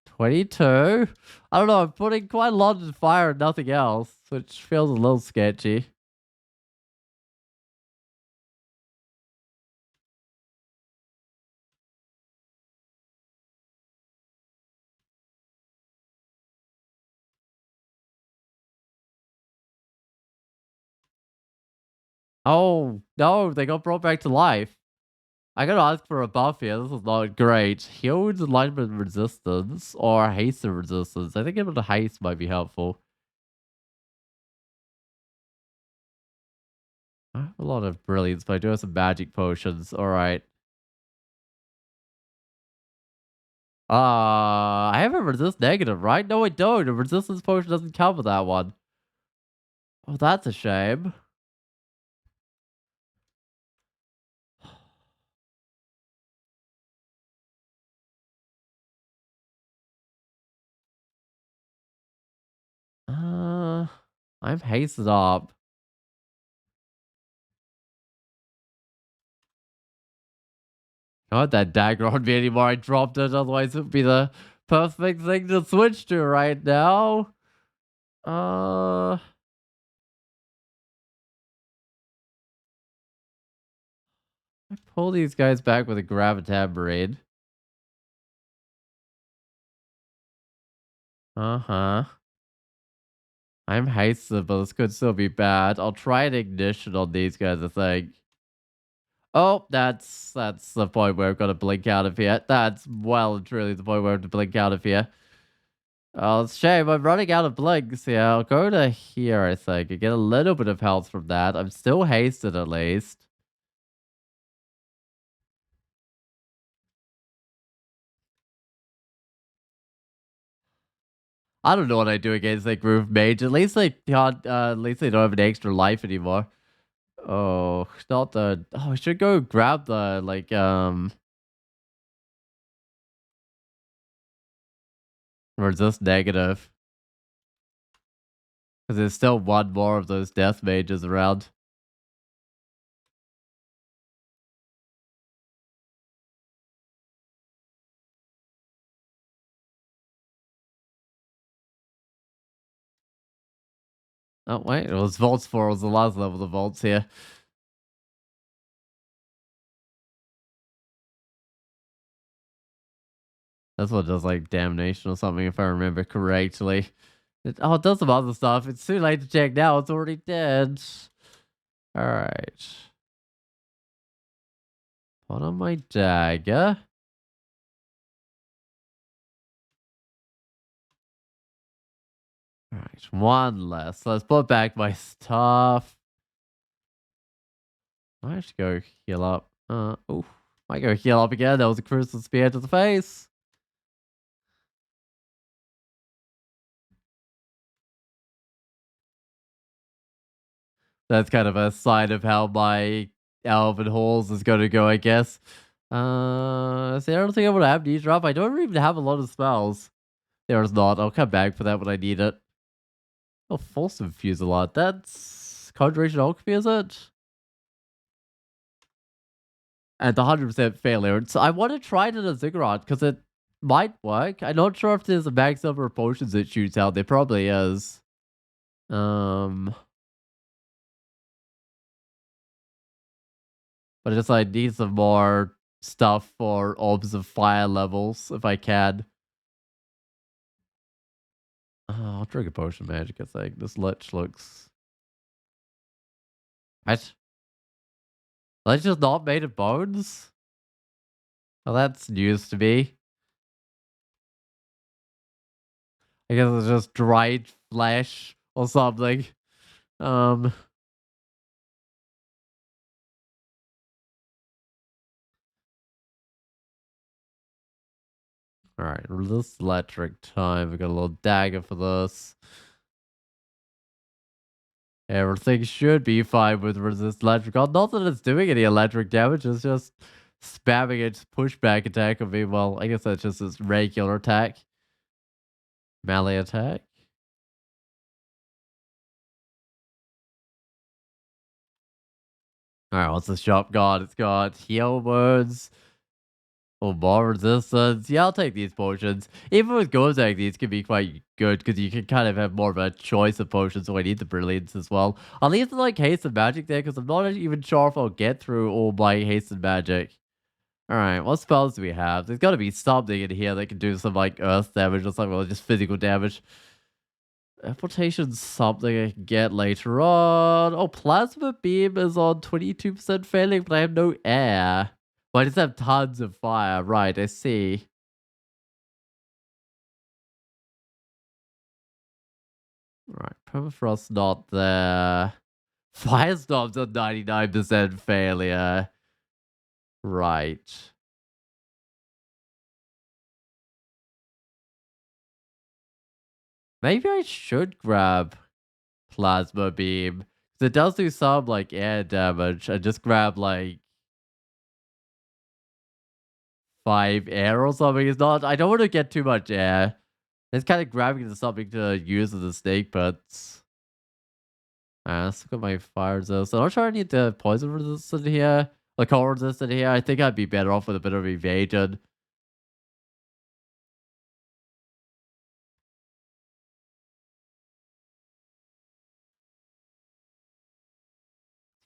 22. I don't know, I'm putting quite a lot in fire and nothing else, which feels a little sketchy. Oh, no, they got brought back to life. I gotta ask for a buff here. This is not great. Huge alignment resistance or haste resistance. I think even the haste might be helpful. I have a lot of brilliance, but I do have some magic potions. Alright. I have a resist negative, right? No, I don't. A resistance potion doesn't come with that one. Oh, that's a shame. Uh, I'm hasted up. Not that dagger on me anymore. I dropped it. Otherwise, it would be the perfect thing to switch to right now. Uh, I pull these guys back with a gravitambraid. Uh-huh. I'm hasted, but this could still be bad. I'll try an ignition on these guys, I think. Oh, that's the point where I've got to blink out of here. That's well and truly the point where I have to blink out of here. Oh, it's a shame. I'm running out of blinks. Yeah, I'll go to here, I think. I get a little bit of health from that. I'm still hasted at least. I don't know what I do against like Roof Mage. At least they can't at least they don't have an extra life anymore. Oh, not the oh I should go grab the like resist negative. Because there's still one more of those death mages around. Oh wait, it was Vaults 4 was the last level of the vaults here. That's what does like damnation or something if I remember correctly. It does some other stuff. It's too late to check now. It's already dead. Alright. Put on my dagger. Alright, one less. Let's put back my stuff. I should go heal up. Oof. Might go heal up again. That was a crystal spear to the face. That's kind of a sign of how my Elven Halls is going to go, I guess. See, I don't think I'm going to have these drop. I don't even have a lot of spells. There's not. I'll come back for that when I need it. Oh, Force Infuse a lot. That's Conjuration Alchemy, is it? And the 100% failure. So I want to try it in a Ziggurat because it might work. I'm not sure if there's a max number of potions it shoots out. There probably is. Um, but I just I need some more stuff for orbs of fire levels if I can. I'll drink a potion magic, I think. This lich looks. What? Lich is not made of bones? Well, that's news to me. I guess it's just dried flesh or something. Um, Alright, this electric time. We got a little dagger for this. Everything should be fine with resist electric. Not that it's doing any electric damage, it's just spamming its pushback attack on me. Well, I guess that's just its regular attack. Melee attack. Alright, what's the shop got? It's got heal words. Or more resistance. Yeah, I'll take these potions. Even with Gozak, these can be quite good because you can kind of have more of a choice of potions, so I need the brilliance as well. I'll leave the like haste and magic there because I'm not even sure if I'll get through all my haste and magic. Alright, what spells do we have? There's got to be something in here that can do some like earth damage or something, or just physical damage. Infiltration's something I can get later on. Oh, Plasma Beam is on 22% failing, but I have no air. Well, I just have tons of fire. Right, I see. Right, Permafrost not there. Firestorm's on 99% failure. Right. Maybe I should grab Plasma Beam. 'Cause it does do some, like, air damage. And just grab, like, 5 air or something. It's not... I don't want to get too much air. It's kind of grabbing into something to use as a snake pits. Let's look at my fire resist. I'm not sure I need the poison resistant here. The cold resistant here. I think I'd be better off with a bit of evasion.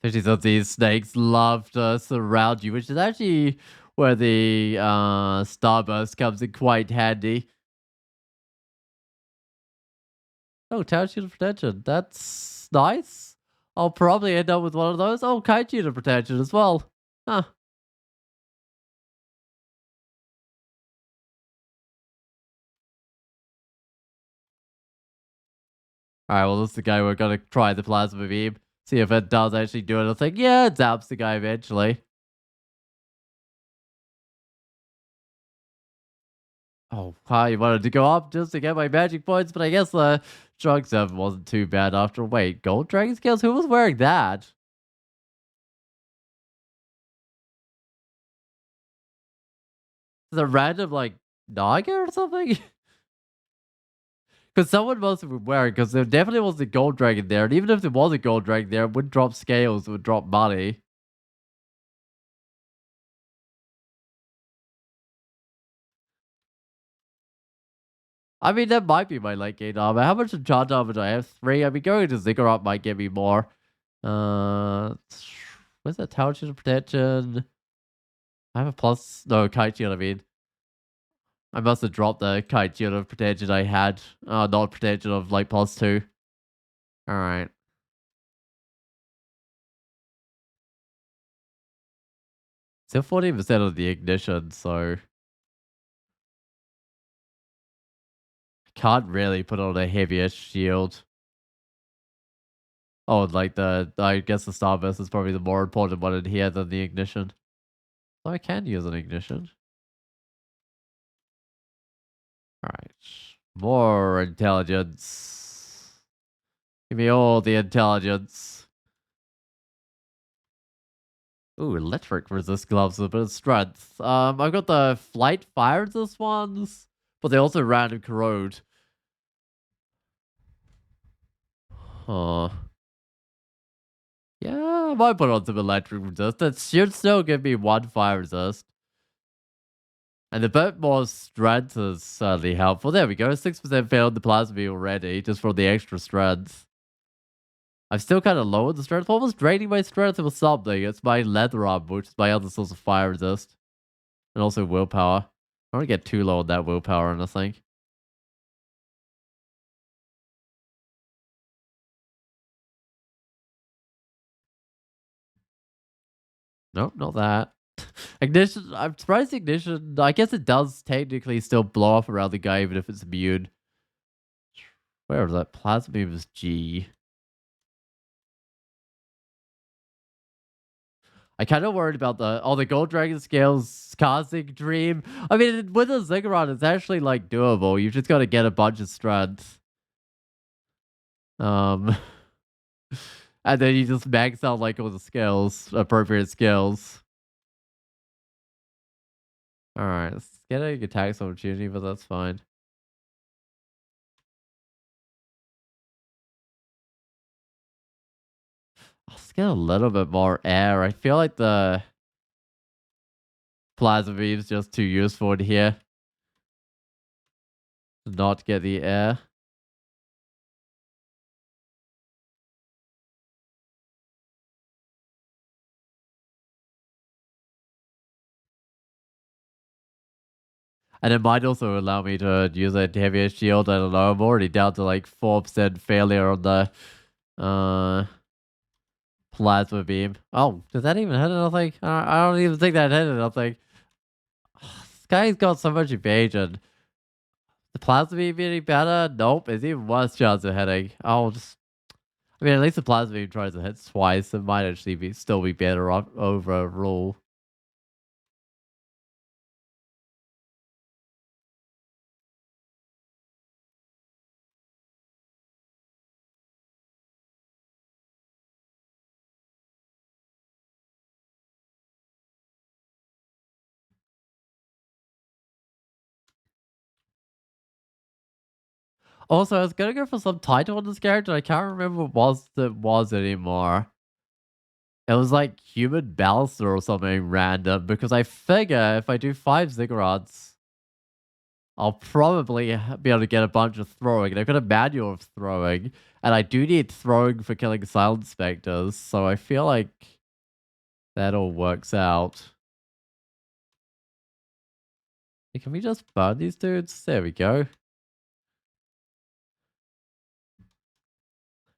Especially since these snakes love to surround you, which is actually where the starburst comes in quite handy. Oh, tower shield of protection. That's nice. I'll probably end up with one of those. Oh, kite shield of protection as well. Huh. Alright, well, this is the guy we're gonna try the plasma beam. See if it does actually do it. I'll think, yeah, it zaps the guy eventually. Oh, I wanted to go up just to get my magic points, but I guess the drug 7 wasn't too bad after. Wait, gold dragon scales? Who was wearing that? Is it a random, like, Naga or something? Because someone must have been wearing, because there definitely was a gold dragon there, and even if there was a gold dragon there, it wouldn't drop scales, it would drop money. I mean, that might be my late game armor. How much enchant armor do I have? 3? I mean, going to Ziggurat might get me more. Uh, where's that tower shield of protection? I have a plus. No, kite shield, I mean. I must have dropped the kite shield of protection I had. Not protection of like +2. Alright. Still 40% of the ignition, so can't really put on a heavier shield. Oh, like I guess the starburst is probably the more important one in here than the ignition. So I can use an ignition. Alright. More intelligence. Give me all the intelligence. Ooh, electric resist gloves with a bit of strength. I've got the flight fire resist ones, but they also random corrode. Huh. Yeah, I might put on some electric resist. That should still give me 1 fire resist. And a bit more strength is certainly helpful. There we go. 6% failed the plasma already, just for the extra strength. I've still kind of lowered the strength, almost draining my strength with something. It's my leather arm, which is my other source of fire resist. And also willpower. I don't want to get too low on that willpower, and I think. Nope, not that. Ignition, I'm surprised ignition, I guess it does technically still blow up around the guy, even if it's immune. Where was that? Plasma was G. I kind of worried about the gold dragon scales causing dream. I mean, with a Ziggurat, it's actually like doable. You just got to get a bunch of strats. Um, and then you just max out like all the skills, appropriate skills. Alright, let's get a attacks opportunity, but that's fine. Let's get a little bit more air. I feel like the plasma beam is just too useful in here to not get the air. And it might also allow me to use a heavier shield. I don't know. I'm already down to like 4% failure on the uh plasma beam. Oh, does that even hit anything? I don't even think that hit anything. This guy's got so much evasion. The plasma beam any better? Nope. It's even worse chance of hitting. I'll just. I mean, at least the plasma beam tries to hit twice. It might actually still be better overall. Also, I was gonna go for some title on this character. I can't remember what it was anymore. It was like human balancer or something random because I figure if I do 5 Ziggurats, I'll probably be able to get a bunch of throwing. And I've got a manual of throwing, and I do need throwing for killing silent specters, so I feel like that all works out. Hey, can we just burn these dudes? There we go.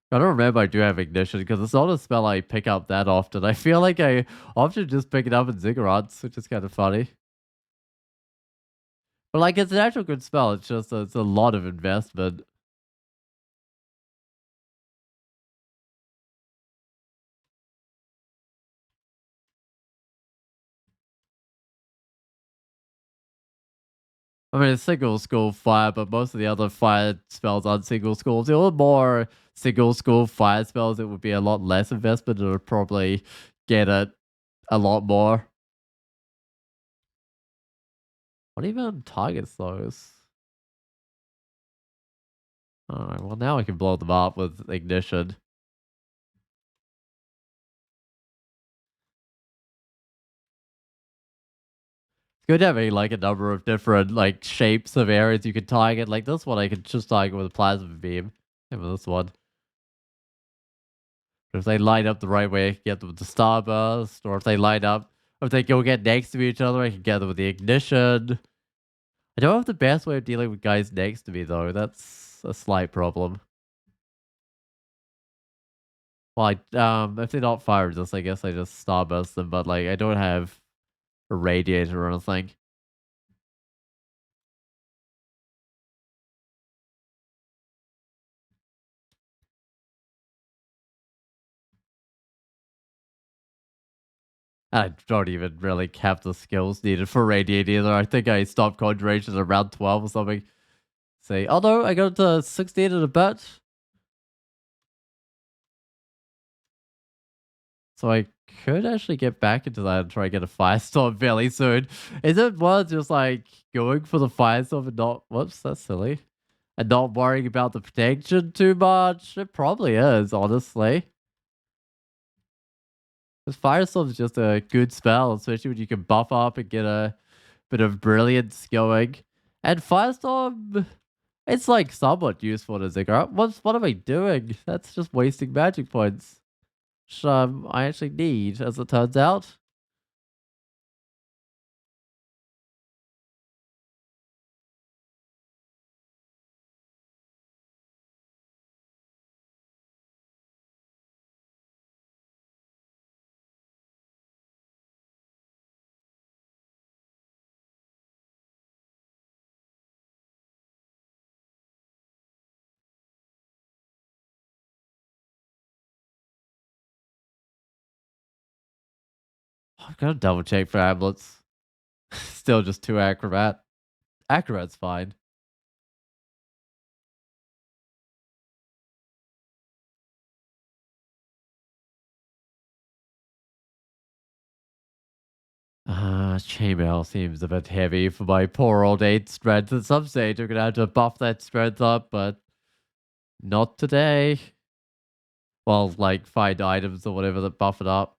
I don't remember I do have ignition because it's not a spell I pick up that often. I feel like I often just pick it up in Ziggurats, which is kind of funny. But like, it's an actual good spell. It's just it's a lot of investment. I mean, it's single school fire, but most of the other fire spells aren't single school. If there were more single school fire spells, it would be a lot less investment. It would probably get it a lot more. What even targets those? Alright, well now I can blow them up with ignition. It's good having like a number of different like shapes of areas you can target. Like this one, I can just target with a plasma beam. And with this one, but if they line up the right way, I can get them with the starburst. Or if they line up, or if they go get next to each other, I can get them with the ignition. I don't have the best way of dealing with guys next to me though. That's a slight problem. Well, if they're not fire resist, I guess I just starburst them. But like, I don't have a radiator or anything. I don't even really have the skills needed for radiate either. I think I stopped conjuration at around 12 or something. Say, oh no, I got to 16 in a bit. So I could actually get back into that and try and get a firestorm fairly soon. Is it worth just like going for the firestorm and not, whoops, that's silly, and not worrying about the protection too much? It probably is, honestly. Because firestorm is just a good spell, especially when you can buff up and get a bit of brilliance going. And firestorm, it's like somewhat useful to Ziggurat. What am I doing? That's just wasting magic points. Which I actually need, as it turns out. I'm gonna double check for amulets. Still just 2 acrobat. Acrobat's fine. Chainmail seems a bit heavy for my poor old 8 strength. At some stage, I'm gonna have to buff that strength up, but not today. Well, like, find items or whatever that buff it up.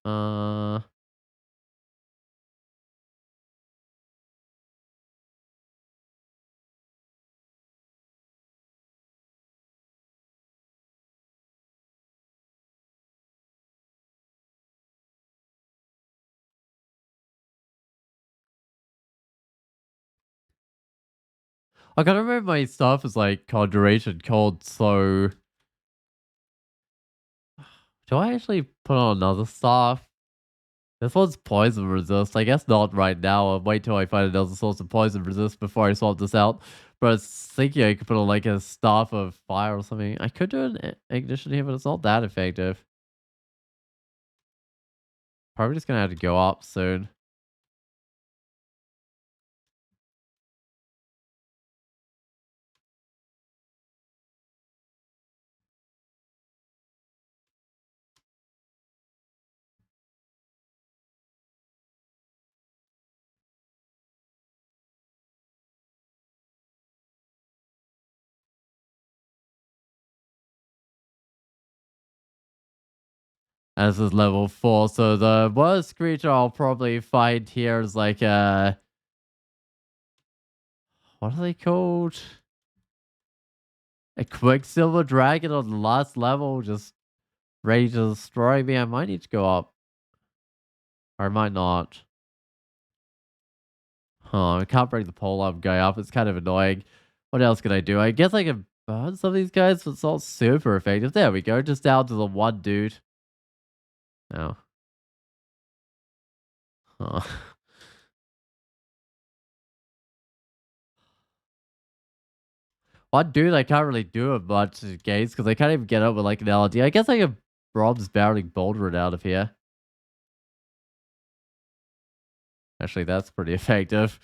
I gotta remember my stuff is, like, Conjuration Cold, so do I actually put on another staff? This one's poison resist. I guess not right now. I'll wait till I find another source of poison resist before I swap this out. But I was thinking I could put on like a staff of fire or something. I could do an ignition here, but it's not that effective. Probably just gonna have to go up soon. And this is level 4, so the worst creature I'll probably find here is like a... What are they called? A Quicksilver Dragon on the last level, just ready to destroy me. I might need to go up. Or I might not. Huh, I can't bring the pole up guy up. It's kind of annoying. What else can I do? I guess I can burn some of these guys, but it's not super effective. There we go. Just down to the one dude. Oh. Huh. One dude, I can't really do it much against because I can't even get up with like an LD. I guess I can Rob's barreling Boulder out of here. Actually, that's pretty effective.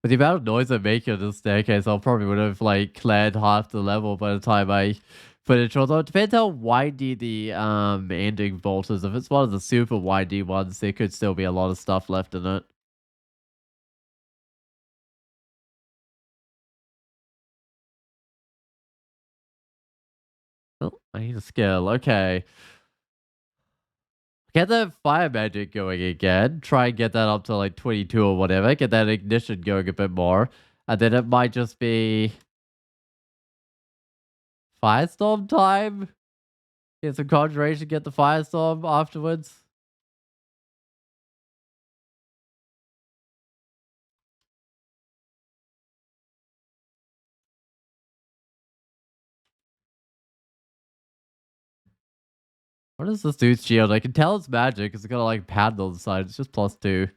With the amount of noise I make on this staircase, I'll probably would have like cleared half the level by the time I finish. Although it depends how windy the ending vault is. If it's one of the super windy ones, there could still be a lot of stuff left in it. Oh, I need a skill. Okay. Get that fire magic going again. Try and get that up to like 22 or whatever. Get that ignition going a bit more. And then it might just be firestorm time. Get some conjuration, get the firestorm afterwards. What is this dude's shield? I can tell it's magic because it's got a like pattern on the side. It's just +2.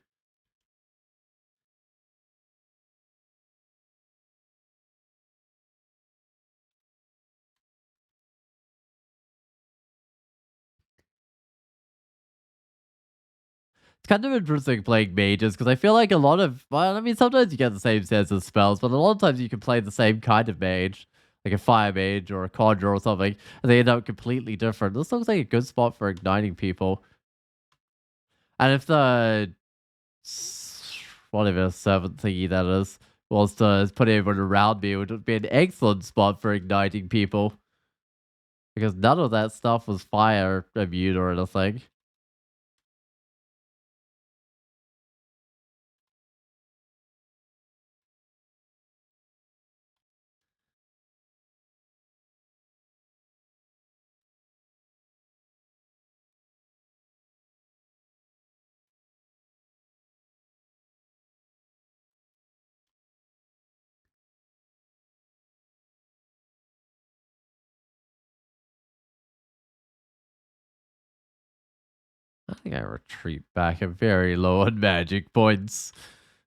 It's kind of interesting playing mages because I feel like a lot of, well, I mean, sometimes you get the same sets of spells, but a lot of times you can play the same kind of mage, like a fire mage or a conjurer or something, and they end up completely different. This looks like a good spot for igniting people. And if the whatever seventh thingy that is was to put everyone around me, it would be an excellent spot for igniting people because none of that stuff was fire immune or anything. I think I retreat back. I'm very low on magic points.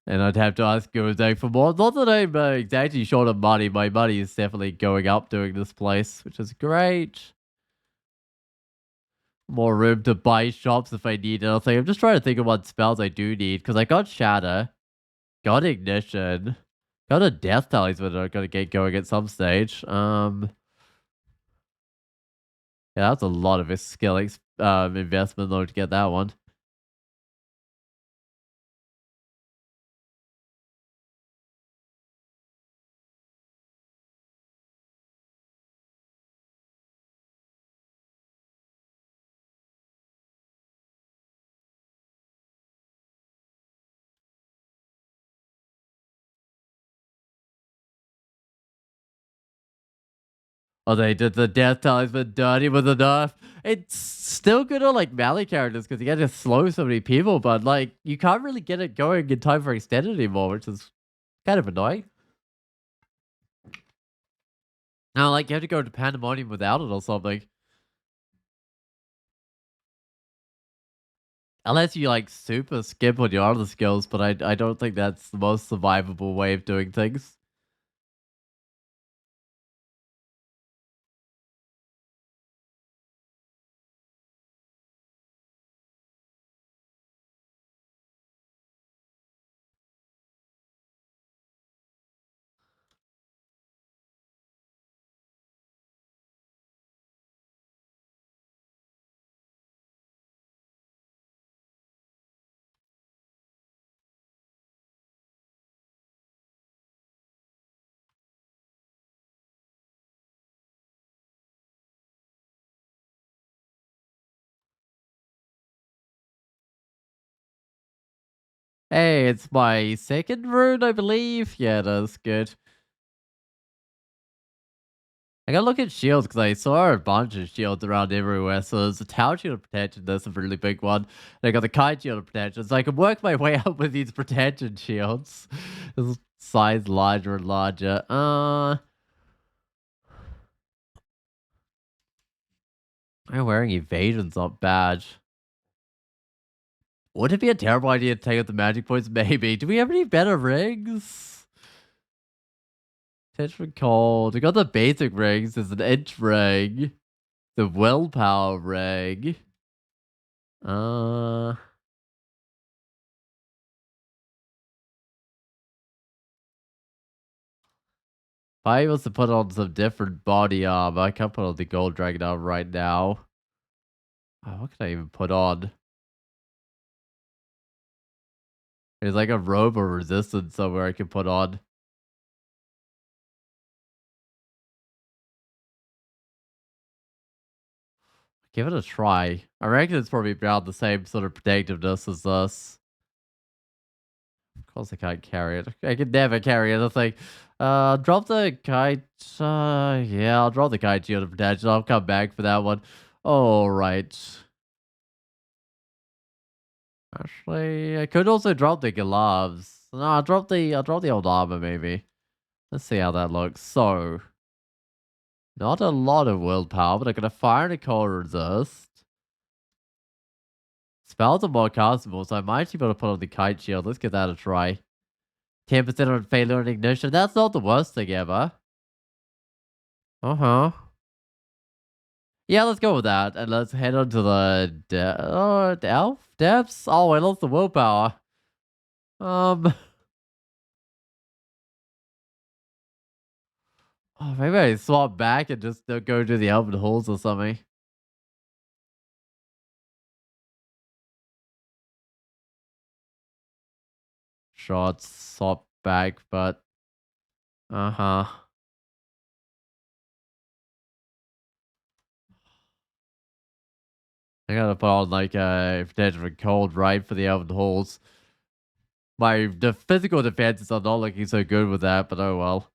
And I'd have to ask Gozak for more. Not that I'm exactly short of money. My money is definitely going up doing this place, which is great. More room to buy shops if I need anything. I'm just trying to think of what spells I do need, because I got Shatter, got Ignition, got a Death Talisman I'm gonna get going at some stage. Yeah, that's a lot of a skill investment though to get that one. Oh, they did the Death Talisman dirty with the nerf. It's still good on like melee characters because you get to slow so many people, but like you can't really get it going in time for extended anymore, which is kind of annoying. Now, like you have to go to Pandemonium without it or something. Unless you like super skip on your other skills, but I don't think that's the most survivable way of doing things. Hey, it's my second rune, I believe. Yeah, that's good. I gotta look at shields because I saw a bunch of shields around everywhere. So there's a tower shield of protection. That's a really big one. And I got the kite shield of protection. So I can work my way up with these protection shields. This size larger and larger. I'm wearing evasion's not bad. Would it be a terrible idea to take out the magic points? Maybe. Do we have any better rings? Tension cold. We got the basic rings. There's an inch ring. The willpower ring. Uh, if I was to put on some different body armor, I can't put on the gold dragon armor right now. Oh, what can I even put on? There's like a robe of resistance somewhere I can put on. Give it a try. I reckon it's probably around the same sort of protectiveness as this. Of course I can't carry it. I can never carry anything. Drop the kite. Yeah, I'll drop the kite shield of protection. I'll come back for that one. All right. Actually, I could also drop the gloves. No, I'll drop the old armor maybe. Let's see how that looks. So, not a lot of willpower, but I got a fire and a cold resist. Spells are more castable, so I might be able to put on the kite shield. Let's give that a try. 10% on failure and ignition. That's not the worst thing ever. Uh-huh. Yeah, let's go with that. And let's head on to the elf depths. Oh, I lost the willpower. Um, oh, maybe I swap back and just go to the elven halls or something. Shots, swap back, but uh-huh. I gotta put on like a protection for cold, right, for the elven halls. The physical defenses are not looking so good with that, but oh well.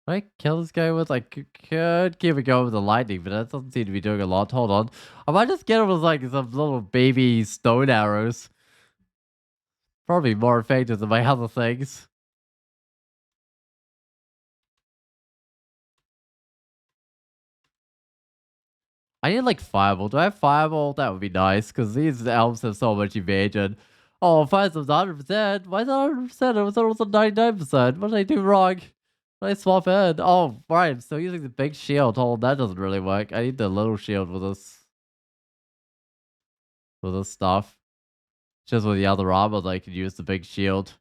I kill this guy with like could give a go with the lightning, but that doesn't seem to be doing a lot. Hold on. I might just get him with like some little baby stone arrows. Probably more effective than my other things. I need like Fireball. Do I have Fireball? That would be nice because these elves have so much evasion. Oh, Fireballs 100%. Why is it 100%? I thought it was 99%. What did I do wrong? What did I swap in? Oh, right. I'm still using the big shield. Oh, that doesn't really work. I need the little shield with this stuff. Just with the other armor, I can use the big shield.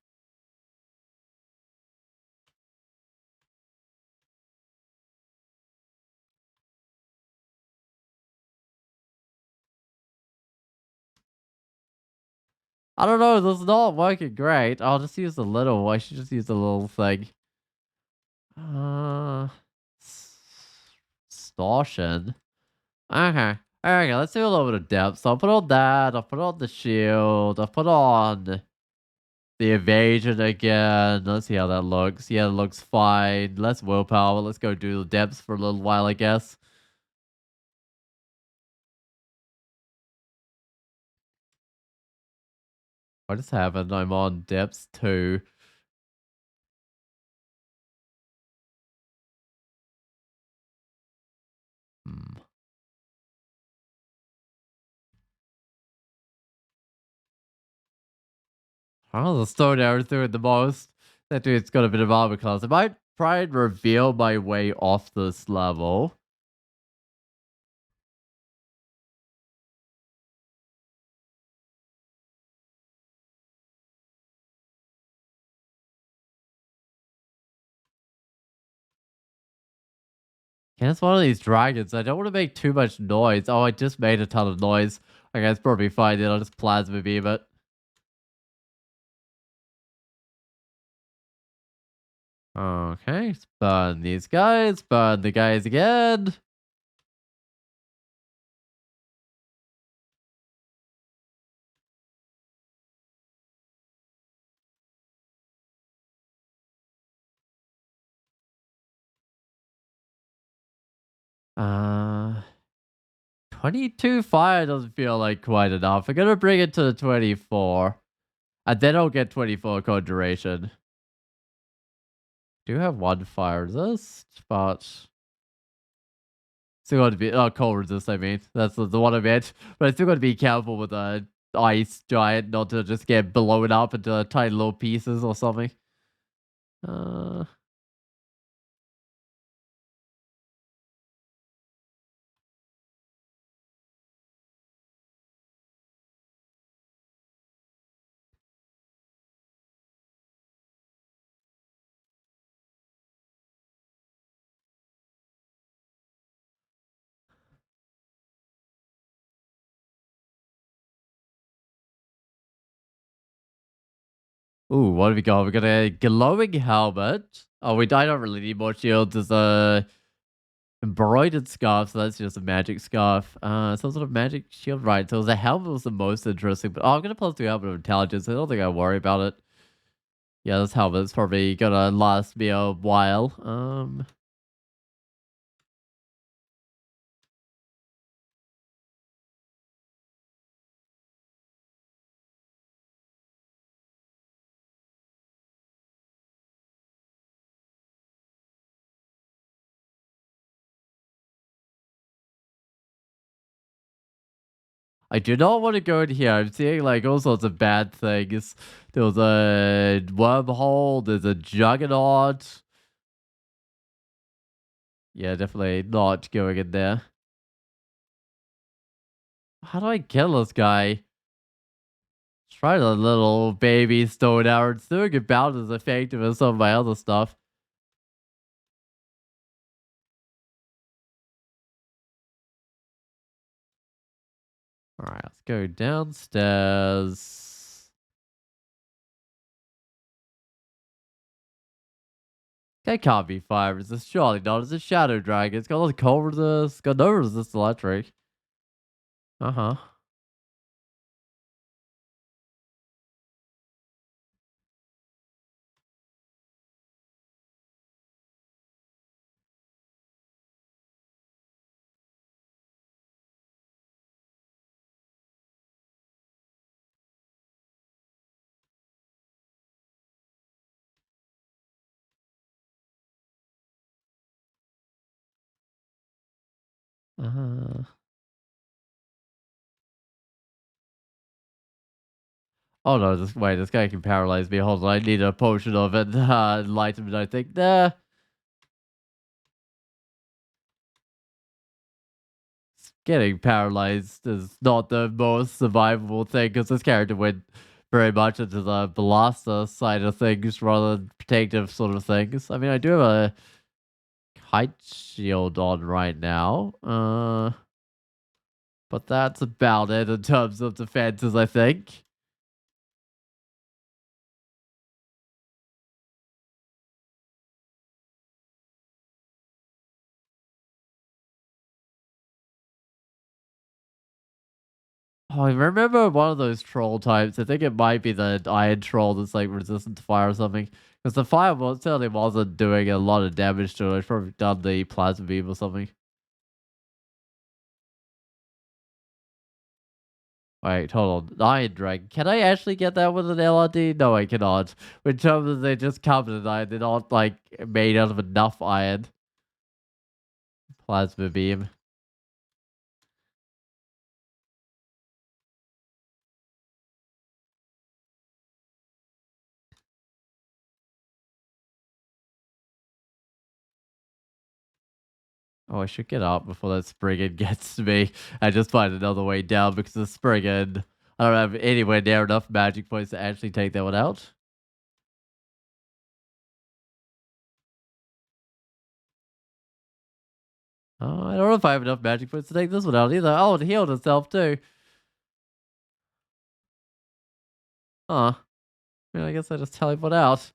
I don't know. This is not working great. I'll just use the little. I should just use the little thing. Uh, Distortion. Okay. Okay, let's do a little bit of depth. So I'll put on that. I'll put on the shield. I'll put on the evasion again. Let's see how that looks. Yeah, it looks fine. Less willpower. Let's go do the depths for a little while, I guess. What just happened? I'm on depths 2. Hmm. Oh, the stone arrow doing the most. That dude's got a bit of armor class. I might try and reveal my way off this level. Yeah, it's one of these dragons. I don't want to make too much noise. Oh, I just made a ton of noise. Okay, it's probably fine then. I'll just plasma beam it. Okay, let's burn these guys. Burn the guys again. 'Kay. 22 fire doesn't feel like quite enough. I'm gonna bring it to the 24. And then I'll get 24 conjuration. Do have one fire resist, but still got to be cold resist. I mean, that's the one I meant. But I still got to be careful with the ice giant, not to just get blown up into tiny little pieces or something. Uh, Ooh, what have we got? We got a glowing helmet. Oh, I don't really need more shields. There's a embroidered scarf, so that's just a magic scarf. Some sort of magic shield, right? So the helmet was the most interesting, but I'm gonna plus 2 helmet of intelligence. I don't think I worry about it. Yeah, this helmet's probably gonna last me a while. I do not want to go in here. I'm seeing like all sorts of bad things. There was a wormhole. There's a juggernaut. Yeah, definitely not going in there. How do I kill this guy? Try the little baby stone arrow. It's doing about as effective as some of my other stuff. Alright, let's go downstairs. That can't be fire resist. Surely not. It's a shadow dragon. It's got a cold resist. Got no resist electric. Uh-huh. Uh-huh. Oh no, this guy can paralyze me. Hold on, I need a potion of enlightenment, I think. Getting paralyzed is not the most survivable thing because this character went very much into the Blaster side of things rather than protective sort of things. I mean, I do have a kite shield on right now, but that's about it in terms of defenses, I think. Oh, I remember one of those troll types. I think it might be the iron troll that's like resistant to fire or something. Because the fireball certainly wasn't doing a lot of damage to it. It's probably done the plasma beam or something. Wait, hold on. Iron Dragon. Can I actually get that with an LRD? No, I cannot. In terms of they just covered in iron, they're not like made out of enough iron. Plasma beam. Oh, I should get up before that Spriggan gets to me. I just find another way down because the Spriggan, I don't have anywhere near enough magic points to actually take that one out. I don't know if I have enough magic points to take this one out either. Oh, it healed itself too. Huh. I guess I just teleport out.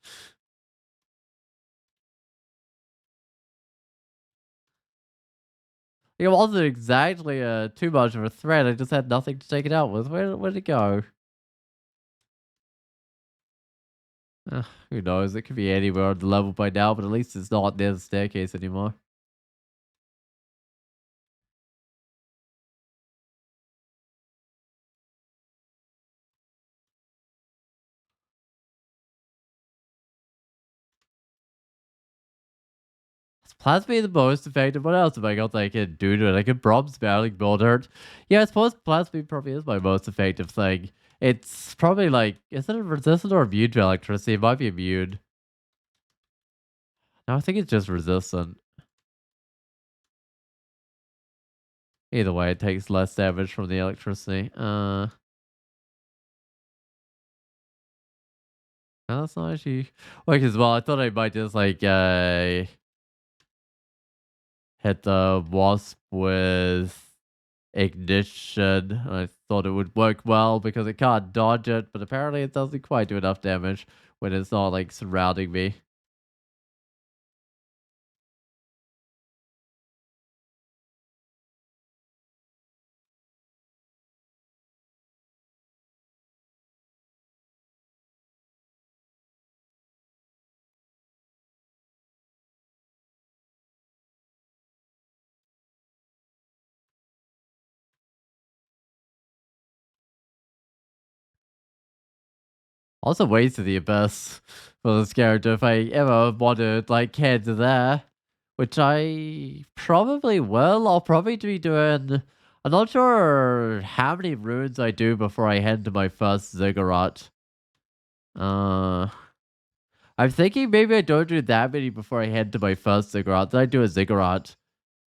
It wasn't exactly too much of a threat. I just had nothing to take it out with. Where'd it go? Who knows? It could be anywhere on the level by now, but at least it's not near the staircase anymore. Is Plasma the most effective? What else have I got that I can do to it? I can Bronze Battling Bolt Hurt. Yeah, I suppose Plasma probably is my most effective thing. It's probably like, is it resistant or immune to electricity? It might be immune. No, I think it's just resistant. Either way, it takes less damage from the electricity. No, that's not actually like as well. I thought I might just like hit the wasp with ignition. I thought it would work well because it can't dodge it, but apparently it doesn't quite do enough damage when it's not like surrounding me. Also, ways to the abyss for this character if I ever want to like head to there, which I probably will. I'll probably be doing. I'm not sure how many runes I do before I head to my first Ziggurat. Uh, I'm thinking maybe I don't do that many before I head to my first Ziggurat. Then I do a Ziggurat.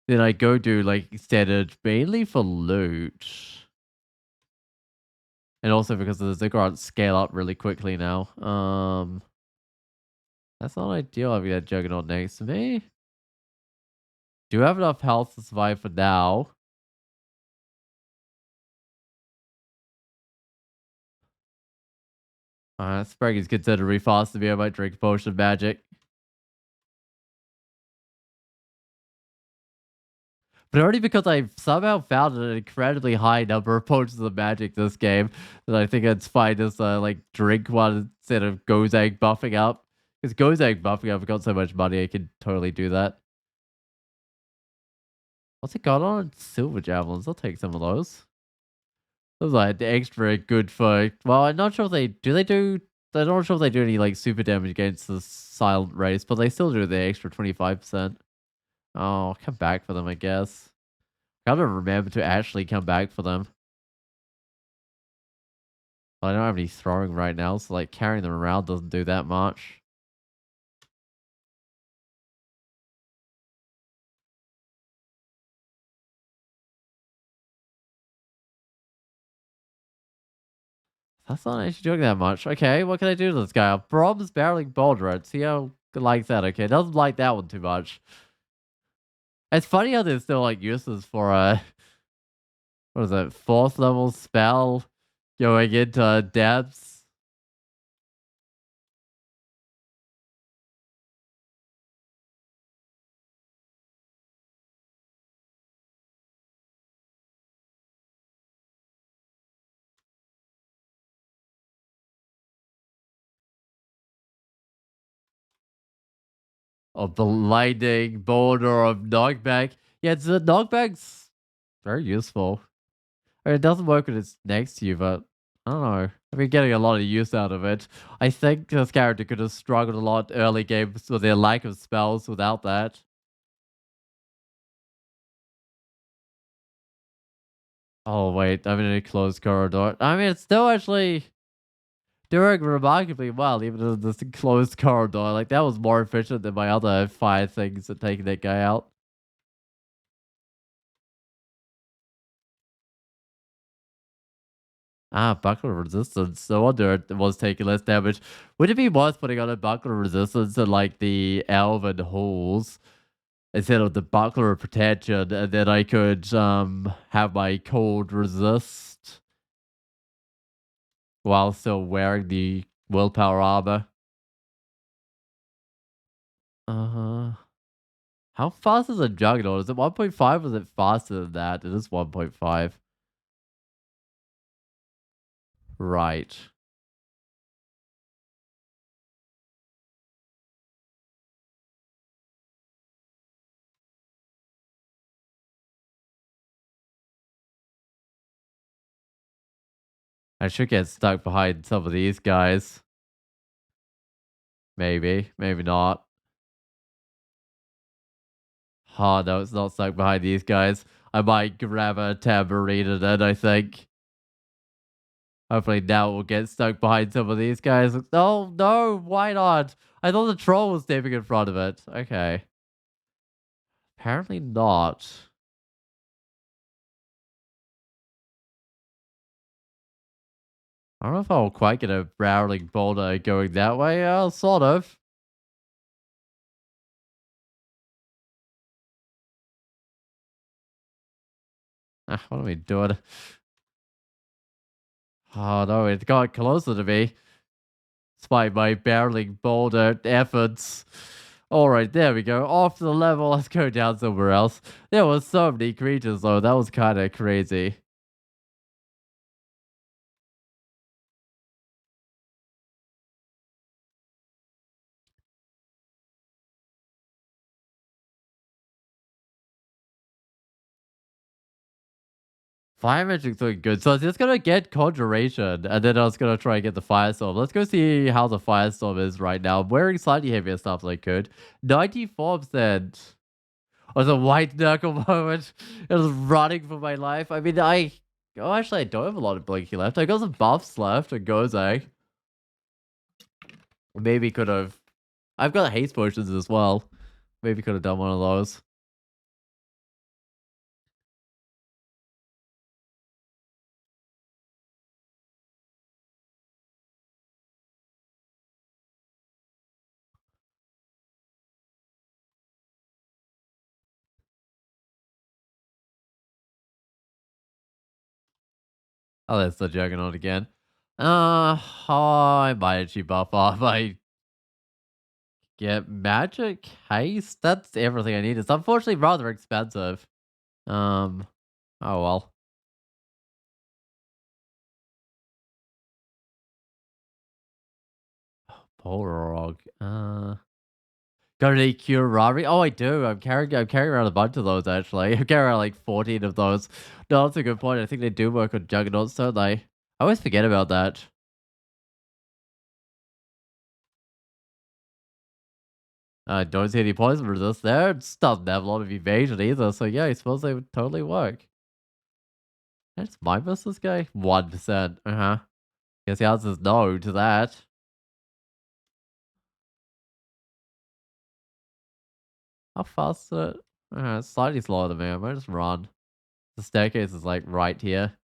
Then I go do like standard mainly for loot. And also because the Ziggurats scale up really quickly now. That's not ideal having that Juggernaut next to me. Do have enough health to survive for now. Sprague is considered really fast to me. I might drink a potion of magic. But only because I've somehow found an incredibly high number of potions of magic this game that I think it's fine to like drink one instead of Gozag buffing up. Because Gozag buffing up, I've got so much money I can totally do that. What's it got on? Silver javelins. I'll take some of those. Those are like extra good for. Well, I'm not sure if they do. They do. I'm not sure if they do any like super damage against the silent race, but they still do the extra 25%. Oh, I'll come back for them, I guess. Gotta remember to actually come back for them. I don't have any throwing right now, so like carrying them around doesn't do that much. That's not actually doing that much. Okay, what can I do to this guy? Brom's barreling boulder. See how good like that. Okay, doesn't like that one too much. It's funny how there's still like uses for a what is it, fourth level spell going into depths. Of the lightning boulder of knockback. Yeah, it's the knockback's very useful. I mean, it doesn't work when it's next to you, but I don't know. I've been getting a lot of use out of it. I think this character could have struggled a lot early games with their lack of spells without that. Oh wait, I'm in a closed corridor. I mean, it's still actually doing remarkably well, even in this closed corridor. Like that was more efficient than my other 5 things at taking that guy out. Ah, buckler resistance. No wonder it was taking less damage. Would it be worth putting on a buckler resistance in like the elven halls instead of the buckler of protection, and then I could have my cold resist while still wearing the willpower armor? Uh-huh. How fast is a juggernaut? Is it 1.5 or is it faster than that? It is 1.5. Right. I should get stuck behind some of these guys. Maybe. Maybe not. Oh, no, it's not stuck behind these guys. I might grab a tambourine and then I think. Hopefully now we'll get stuck behind some of these guys. Oh, no, why not? I thought the troll was stepping in front of it. Okay. Apparently not. I don't know if I'll quite get a Browning boulder going that way. Sort of. What are we doing? Oh no, it got closer to me. Despite my barreling boulder efforts. Alright, there we go. Off the level. Let's go down somewhere else. There was so many creatures though. That was kind of crazy. Fire magic's looking good. So I was just gonna get Conjuration, and then I was gonna try and get the Firestorm. Let's go see how the Firestorm is right now. I'm wearing slightly heavier stuff than I could. 94%. Was a white knuckle moment. It was running for my life. I mean, oh, actually, I don't have a lot of blinky left. I got some buffs left and Gozag. Maybe could have. I've got haste potions as well. Maybe could have done one of those. Oh, that's the Juggernaut again. Oh, I might actually buff off. I get magic haste. That's everything I need. It's unfortunately rather expensive. Um, oh well. Polrog. Got any Curari? Oh, I do. I'm carrying around a bunch of those actually. I'm carrying around like 14 of those. No, that's a good point. I think they do work on Juggernauts, don't they? I always forget about that. I don't see any poison resist there. It doesn't have a lot of evasion either, so yeah, I suppose they would totally work. That's my miss this guy? 1%. Uh-huh. Guess the answer is no to that. How fast is it? It's slightly slower than me. I might just run. The staircase is like right here.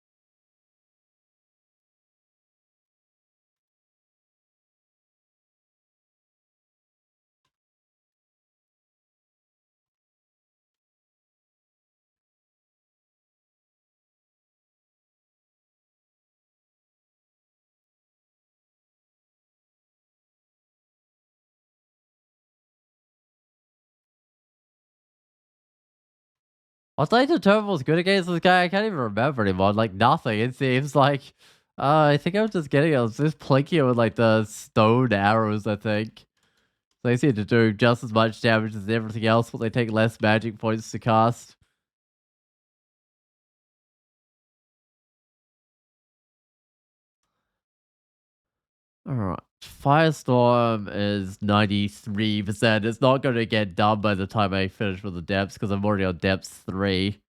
What's I determined was good against this guy? I can't even remember anymore. Like nothing. It seems like I think I was just getting I was just plinking with like the stone arrows, I think. They seem to do just as much damage as everything else, but they take less magic points to cast. Alright. Firestorm is 93%. It's not going to get done by the time I finish with the depths because I'm already on depths 3.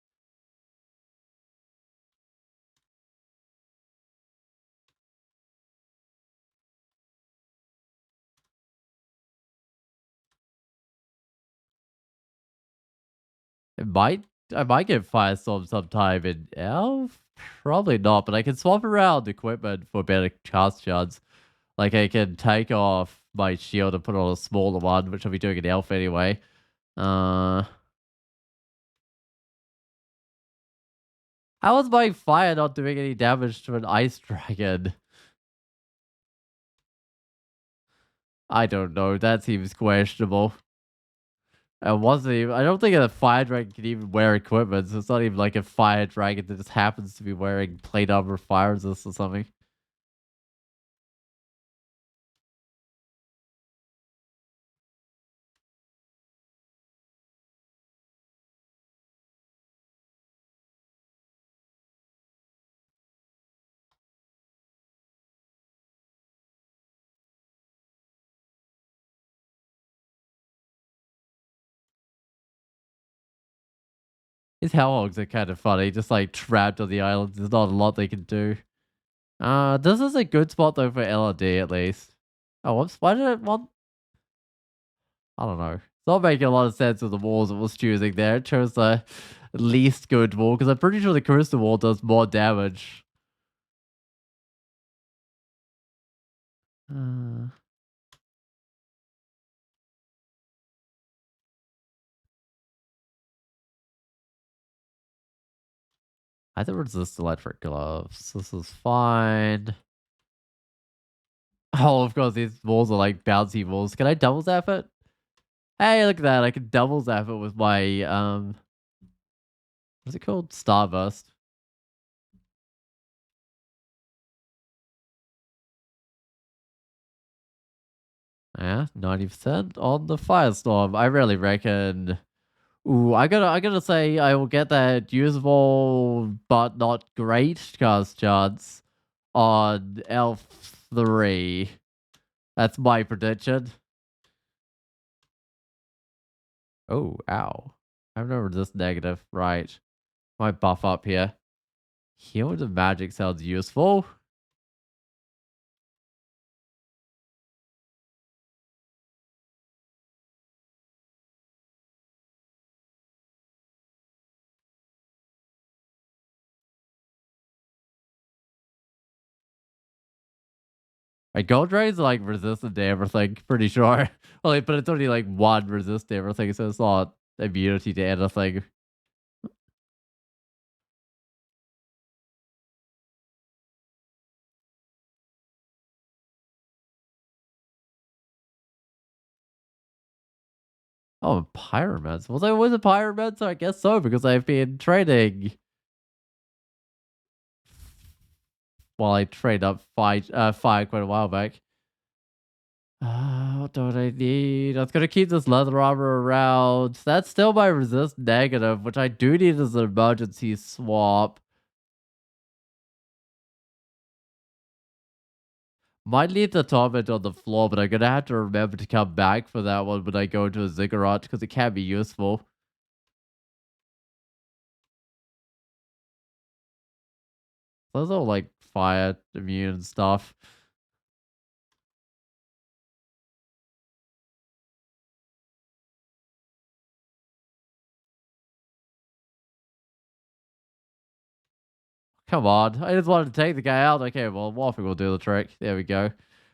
It might I might get Firestorm sometime in Elf? Probably not, but I can swap around equipment for better cast chance. Like I can take off my shield and put on a smaller one, which I'll be doing in Elf anyway. Uh how is my fire not doing any damage to an ice dragon? I don't know. That seems questionable. I wasn't even, I don't think a fire dragon can even wear equipment, so it's not even like a fire dragon that just happens to be wearing plate armor fire resist or something. His hellhogs are kind of funny, just like trapped on the island. There's not a lot they can do. This is a good spot though for LRD at least. Oh, whoops, why did it want? I don't know. It's not making a lot of sense with the walls it was choosing there. It chose the least good wall because I'm pretty sure the crystal wall does more damage. Uh, I don't resist electric gloves. This is fine. Oh, of course, these walls are like bouncy walls. Can I double zap it? Hey, look at that. I can double zap it with my, what's it called? Starburst. Yeah, 90% on the Firestorm. I really reckon. Ooh, I gotta say I will get that usable but not great cast chance on Elf 3. That's my prediction. Oh, ow. I've never this negative. Right. Might buff up here. Healing the magic sounds useful. Right, gold rays are like resistant to everything, pretty sure. Well, but it's only like one resist to everything, so it's not immunity to anything. Oh, pyromancer. Was I was a pyromancer? I guess so, because I've been trading while I trade up fire quite a while back. What do I need? I was gonna keep this leather armor around. That's still my resist negative, which I do need as an emergency swap. Might leave the torment on the floor, but I'm gonna have to remember to come back for that one when I go into a ziggurat because it can be useful. Those are like fire immune and stuff. Come on. I just wanted to take the guy out. Okay, well, Waffle will do the trick. There we go.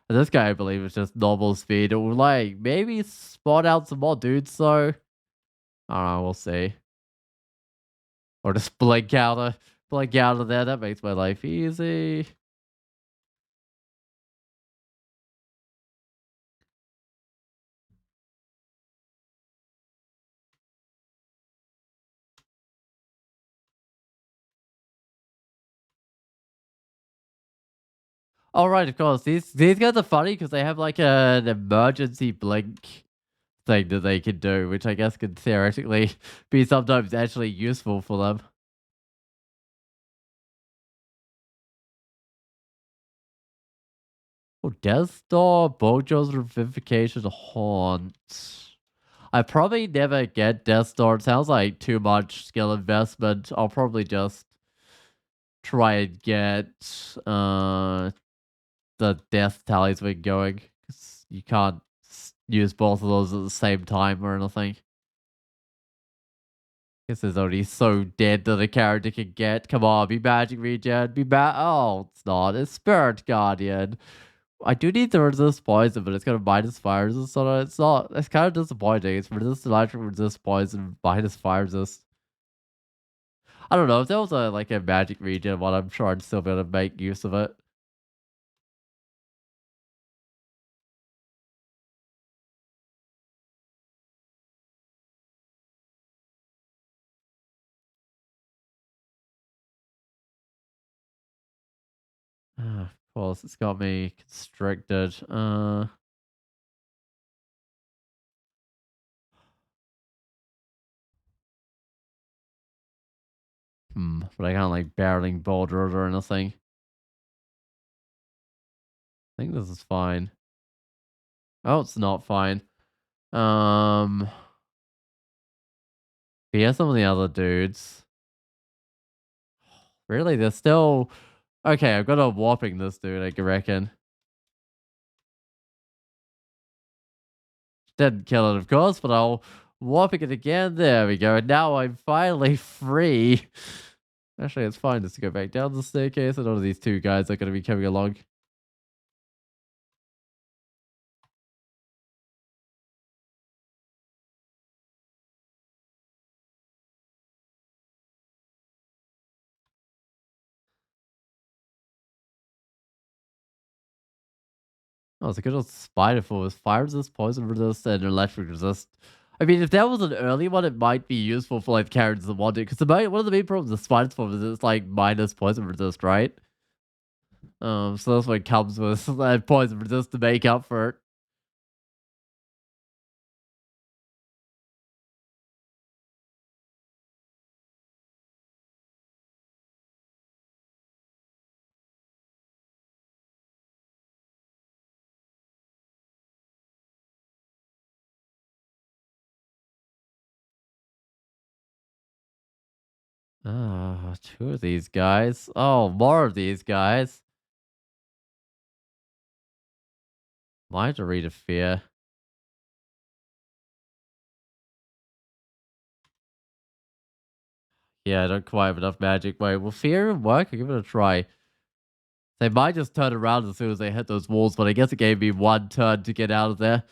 And this guy, I believe, is just normal speed. It will, like, maybe spot out some more dudes, though. I don't know. We'll see. Or just blink out of there. That makes my life easy. All right, of course. These guys are funny because they have like an emergency blink thing that they can do, which I guess could theoretically be sometimes actually useful for them. Oh, Death Star, Bojo's Revivification Haunt. I probably never get Death Star. It sounds like too much skill investment. I'll probably just try and get the death talisman going. 'Cause you can't use both of those at the same time or anything. Guess there's only so dead that a character can get. Come on, be magic regen, be oh, it's not. It's Spirit Guardian. I do need to resist poison, but it's gonna minus fire resist, so it's not. It's kind of disappointing. It's resist electric, resist poison, minus fire resist. I don't know if there was a like a magic regen one. I'm sure I'd still be able to make use of it. Of course, it's got me constricted. But I can't like barreling boulder or anything. I think this is fine. Oh, it's not fine. Um, but yeah, some of the other dudes. Really, they're still okay. I've got a warping this dude. I reckon didn't kill it, of course, but I'll warping it again. There we go. Now I'm finally free. Actually, it's fine just to go back down the staircase, and all of these two guys are going to be coming along. Oh, it's a good old spider for with fire resist, poison resist, and electric resist. I mean, if that was an early one, it might be useful for like characters that want it. Because one of the main problems with spiders for is it's like minus poison resist, right? So that's what comes with poison resist to make up for it. Ah, two of these guys. Oh, more of these guys. Might read of fear. Yeah, I don't quite have enough magic. Wait, will fear work? I'll give it a try. They might just turn around as soon as they hit those walls, but I guess it gave me one turn to get out of there.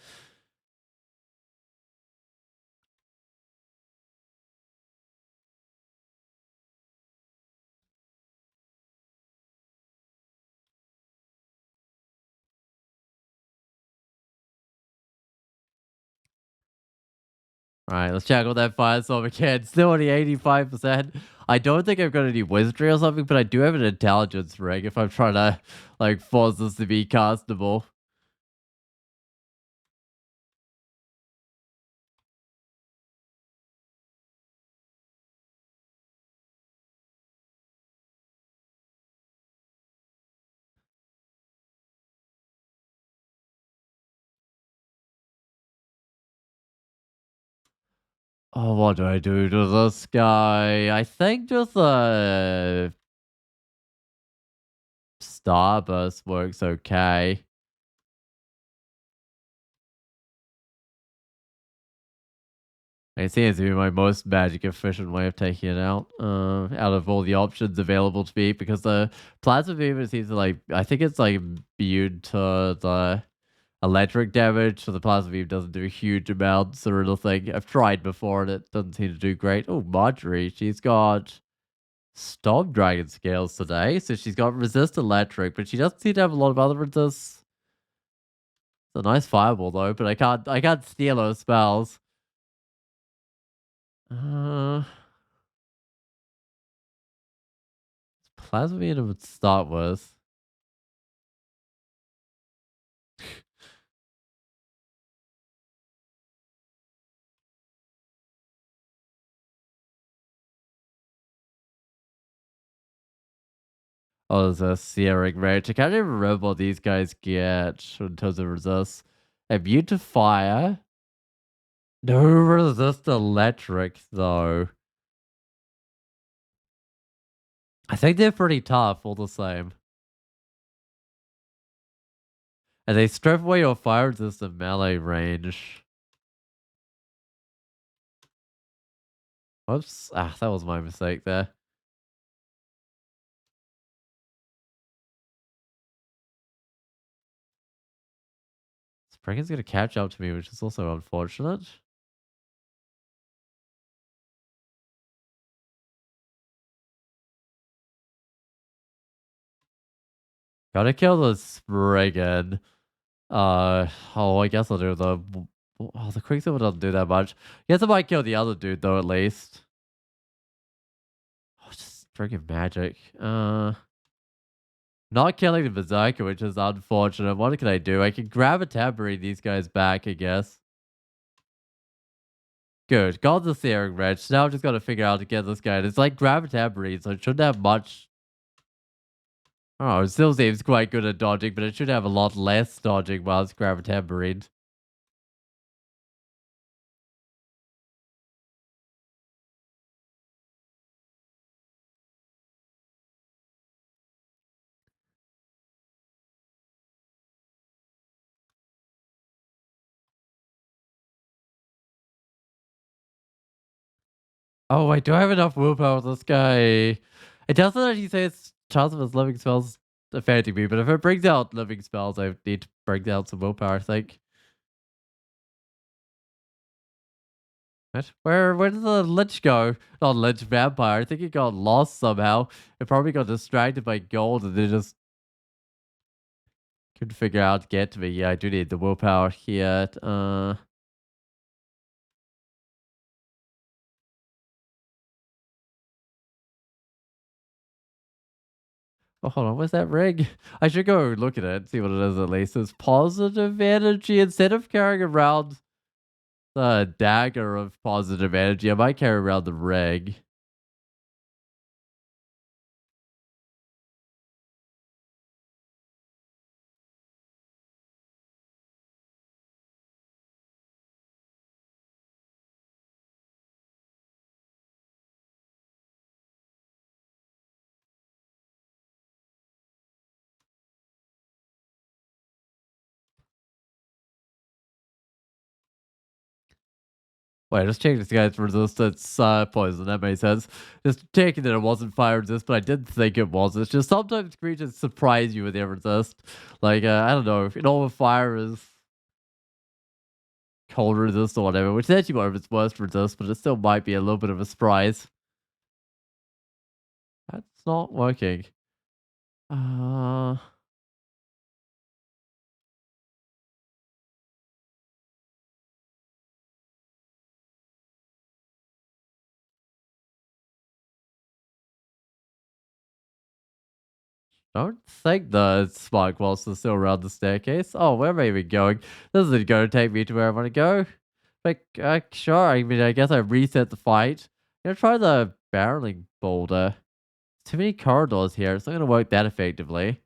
All right, let's check on that firestorm again. Still only 85%. I don't think I've got any wizardry or something, but I do have an intelligence ring if I'm trying to like force this to be castable. Oh, what do I do to this guy? I think just Starburst works okay. It seems to be my most magic efficient way of taking it out of all the options available to me, because the plasma beam seems to like, I think it's like immune to the electric damage, so the plasma beam doesn't do huge amounts or anything. I've tried before and it doesn't seem to do great. Oh, Marjorie, she's got Storm Dragon scales today, so she's got resist electric, but she doesn't seem to have a lot of other resists. It's a nice fireball though, but I can't steal her spells. Uh Plasma beam would start with. Oh, there's a Searing Rage. I can't even remember what these guys get in terms of resist. Immune to fire. No resist electric, though. I think they're pretty tough all the same. And they strip away your fire resist at melee range. Whoops. Ah, that was my mistake there. Springer's gonna catch up to me, which is also unfortunate. Gotta kill the Spriggan. Oh, I guess I'll do the Quicksilver doesn't do that much. Guess I might kill the other dude though, at least. Oh, just freaking magic. Not killing the Berserker, which is unfortunate. What can I do? I can grab a tambourine these guys back, I guess. Good. Got the Searing Wrench. Now I've just got to figure out how to get this guy. It's like grab a tambourine, so it shouldn't have much. Oh, it still seems quite good at dodging, but it should have a lot less dodging while it's grab a tambourine. Oh, wait, do I have enough willpower with this guy? It doesn't actually say it's chance of his living spells affecting me, but if it brings out living spells, I need to bring out some willpower, I think. What? Where did the lich go? Not lich, vampire. I think it got lost somehow. It probably got distracted by gold and then just couldn't figure out how to get to me. Yeah, I do need the willpower here. Oh, hold on. Where's that ring? I should go look at it and see what it is at least. It's positive energy. Instead of carrying around the dagger of positive energy, I might carry around the ring. Wait, just checking this guy's resistance poison. That makes sense. Just checking that it wasn't fire resist, but I didn't think it was. It's just sometimes creatures surprise you with their resist. Like, I don't know. If all fire is cold resist or whatever, which is actually one of its worst resist, but it still might be a little bit of a surprise. That's not working. Uh, don't think the spike walls are still around the staircase. Oh, where am I even going? This isn't going to take me to where I want to go. Like, sure. I mean, I guess I reset the fight. Gonna try the barreling boulder. Too many corridors here. It's not gonna work that effectively.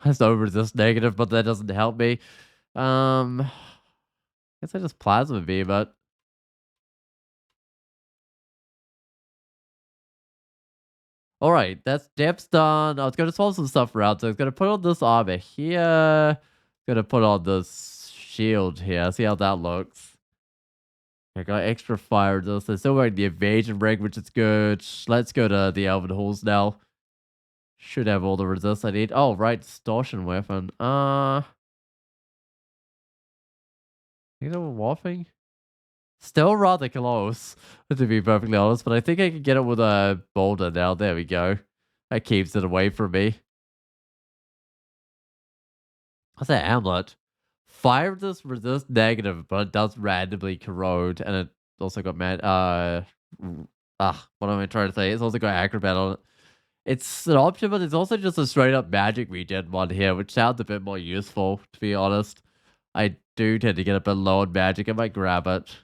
That's no resist negative, but that doesn't help me. Um, Guess I just plasma beam it. Alright, that's depth's done. I was gonna swap some stuff around, so I was gonna put on this armor here. Gonna put on this shield here. See how that looks. I got extra fire resist. I'm still wearing the evasion ring, which is good. Let's go to the Elven Halls now. Should have all the resist I need. Oh, right, distortion weapon. You know what, waffing? Still rather close, to be perfectly honest, but I think I can get it with a boulder now. There we go. That keeps it away from me. What's that amulet? Fire resist negative, but it does randomly corrode, and it also got what am I trying to say? It's also got acrobat on it. It's an option, but it's also just a straight up magic regen one here, which sounds a bit more useful, to be honest. I do tend to get a bit low on magic. I might grab it.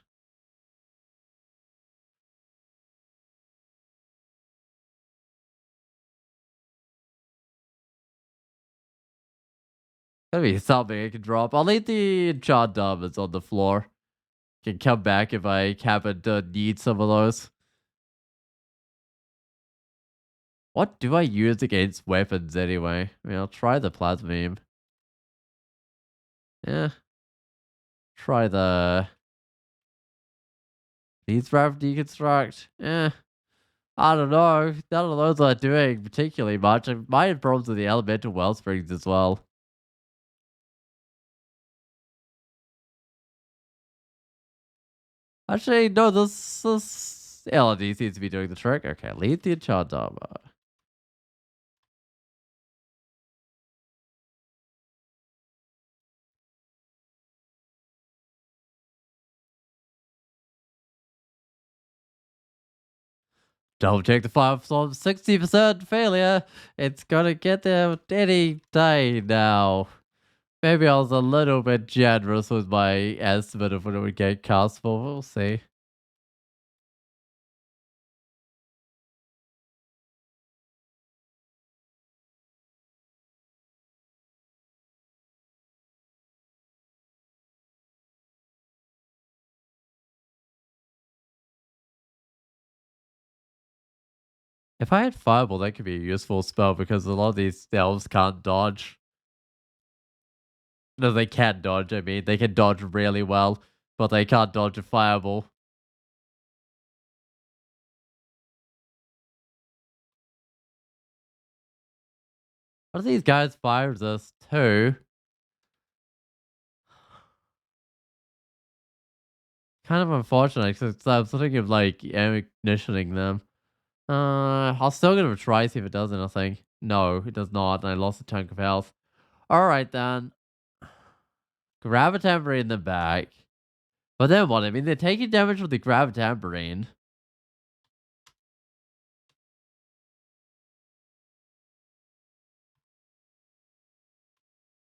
Gotta be something I can drop. I'll leave the enchant diamonds on the floor. Can come back if I happen to need some of those. What do I use against weapons anyway? I mean, I'll try the plasma beam. Yeah. Try the... These wrap deconstruct. I don't know. None of those are doing particularly much. I might have problems with the elemental well springs as well. Actually, no, this LED seems to be doing the trick. Okay, leave the enchant armor. Double check the fire storm, 60% failure. It's gonna get there any day now. Maybe I was a little bit generous with my estimate of when it would get castable. We'll see. If I had Fireball, that could be a useful spell because a lot of these elves can't dodge. No, they can dodge, I mean. They can dodge really well, but they can't dodge a Fireball. What are these guys fire resist too? Kind of unfortunate because I was thinking of like ignitioning them. I'll still give it a try, see if it does anything. No, it does not, and I lost a chunk of health. Alright then. Gravitambrine in the back. But then what? I mean, they're taking damage with the Gravitambrine.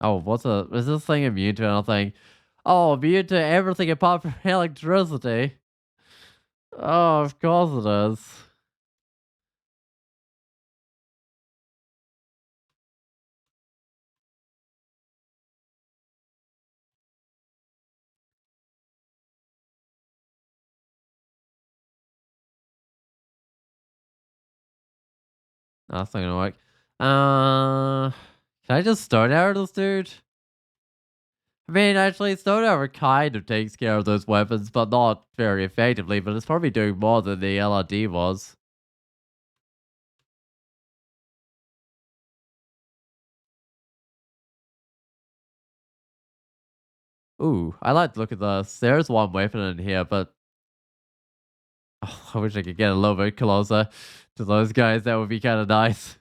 Oh, is this thing immune to anything? Oh, immune to everything apart from electricity. Oh, of course it is. No, that's not gonna work. Can I just stone arrow this dude? I mean, actually, stone arrow kind of takes care of those weapons, but not very effectively. But it's probably doing more than the LRD was. Ooh, I like to look at this. There's one weapon in here, but oh, I wish I could get a little bit closer to those guys. That would be kind of nice.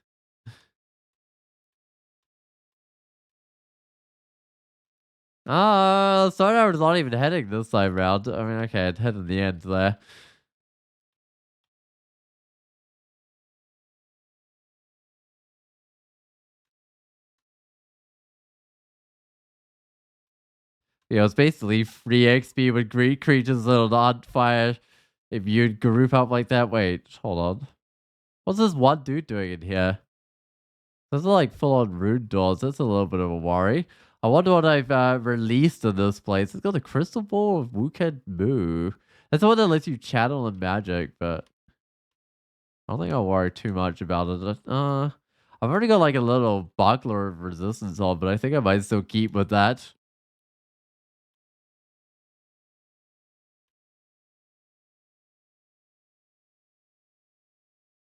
Stone arrow's not even heading this time round. I mean, okay, it headed the end there. It's basically free XP with Greek creatures that are not fire if you group up like that. Wait, hold on. What's this one dude doing in here? Those are like full on rune doors. That's a little bit of a worry. I wonder what I've released in this place. It's got a crystal ball of Wuken Moo. That's the one that lets you channel and magic, but I don't think I'll worry too much about it. I've already got like a little buckler of resistance on, but I think I might still keep with that.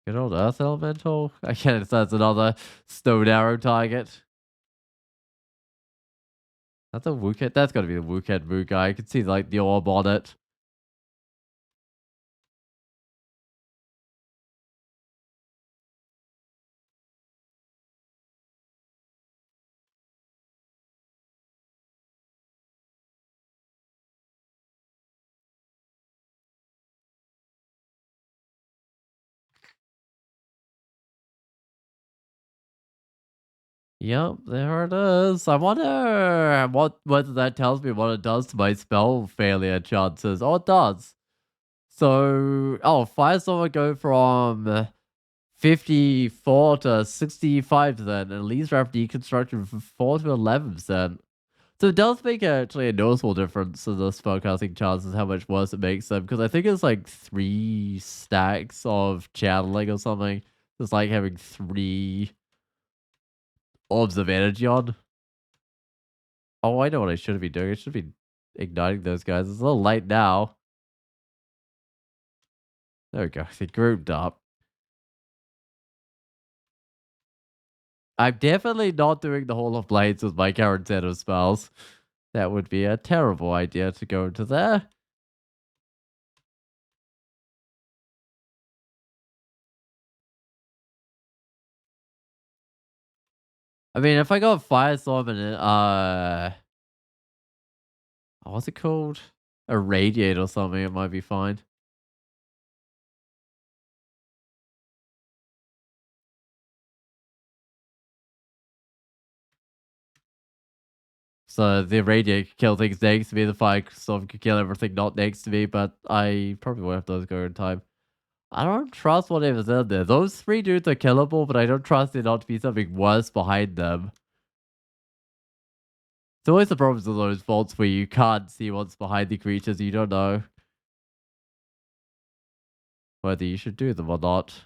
Good old Earth Elemental. I guess that's another stone arrow target. That's a Wuken. That's got to be the Wuken Moo guy. I can see like the orb on it. Yep, there it is. I wonder whether that tells me what it does to my spell failure chances. Oh, it does. So, Firestorm would go from 54 to 65%, and Leaves Wrap Deconstruction from 4 to 11%. So it does make actually a noticeable difference in the spellcasting chances, how much worse it makes them, because I think it's like 3 stacks of channeling or something. It's like having 3 orbs of energy on. Oh, I know what I should be doing. I should be igniting those guys. It's a little late now. There we go. They grouped up. I'm definitely not doing the Hall of Blades with my current set of spells. That would be a terrible idea to go into there. I mean, if I got Firestorm and what's it called? A Radiate or something, it might be fine. So the Radiate could kill things next to me, the Firestorm could kill everything not next to me, but I probably won't have those go in time. I don't trust whatever's in there. Those 3 dudes are killable, but I don't trust there not to be something worse behind them. It's always the problems with those vaults where you can't see what's behind the creatures. You don't know whether you should do them or not.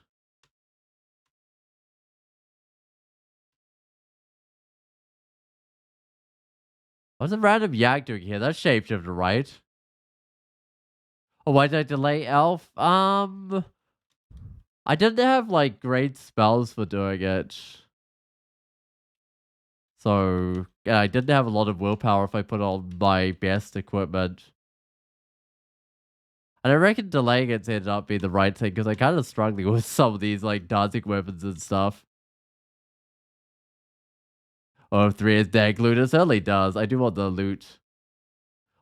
What's a random yak doing here? That's shapeshifter, right? Oh, why did I delay elf? I didn't have like great spells for doing it. So yeah, I didn't have a lot of willpower if I put on my best equipment. And I reckon delaying it ended up being the right thing because I kind of struggling with some of these like dancing weapons and stuff. Oh, 3 is dead loot. It certainly does. I do want the loot.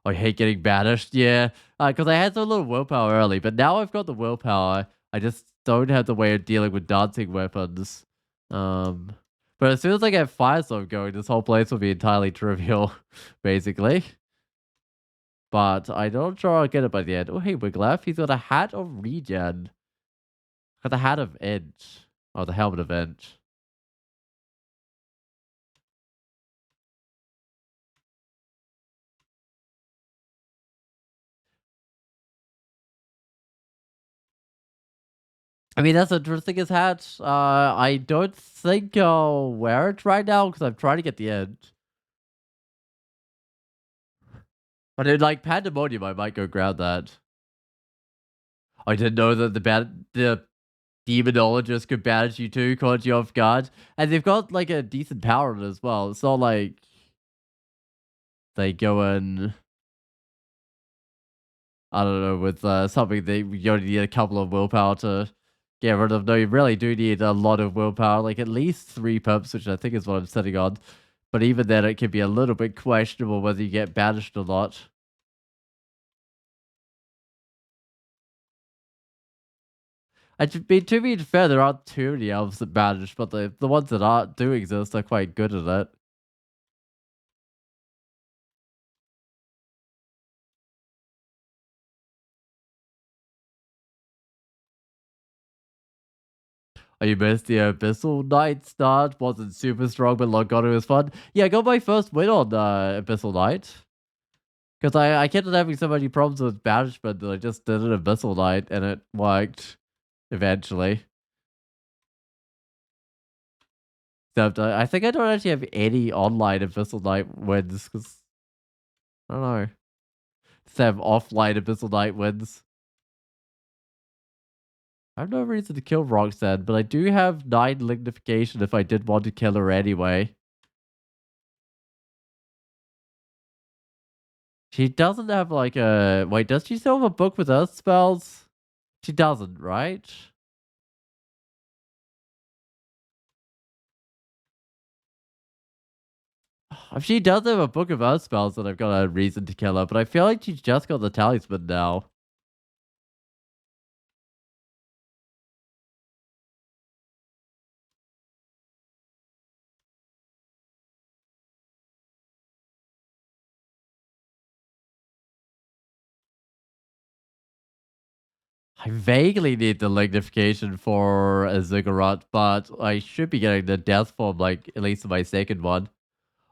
I hate getting banished. Yeah, because I had so little willpower early, but now I've got the willpower. I just don't have the way of dealing with dancing weapons. Um, but as soon as I get Firestorm going, this whole place will be entirely trivial, basically. But I'm not sure I'll get it by the end. Oh, hey, Wiglaf, he's got a hat of regen. Got the hat of Edge. Oh, the helmet of Edge. I mean, that's interesting, his hat. I don't think I'll wear it right now because I'm trying to get the Edge. But in like Pandemonium, I might go grab that. I didn't know that the demonologist could banish you too, caught you off guard. And they've got like a decent power in it as well. It's not like they go in, I don't know, with something that you only need a couple of willpower to get rid of. No, you really do need a lot of willpower, like at least 3 pips, which I think is what I'm setting on. But even then, it can be a little bit questionable whether you get banished or not. To be fair, there aren't too many elves that banish, but the ones that do exist are quite good at it. Oh, you missed the Abyssal Knight start. Wasn't super strong, but Logano was fun. Yeah, I got my first win on Abyssal Knight. Because I kept on having so many problems with banishment that I just did an Abyssal Knight and it worked eventually. Except I think I don't actually have any online Abyssal Knight wins because I don't know. Just have offline Abyssal Knight wins. I have no reason to kill Roxanne, but I do have 9 lignification if I did want to kill her anyway. She doesn't have like a... Wait, does she still have a book with earth spells? She doesn't, right? If she does have a book of earth spells, then I've got a reason to kill her, but I feel like she's just got the talisman now. I vaguely need the lignification for a Ziggurat, but I should be getting the death form, like, at least in my second one.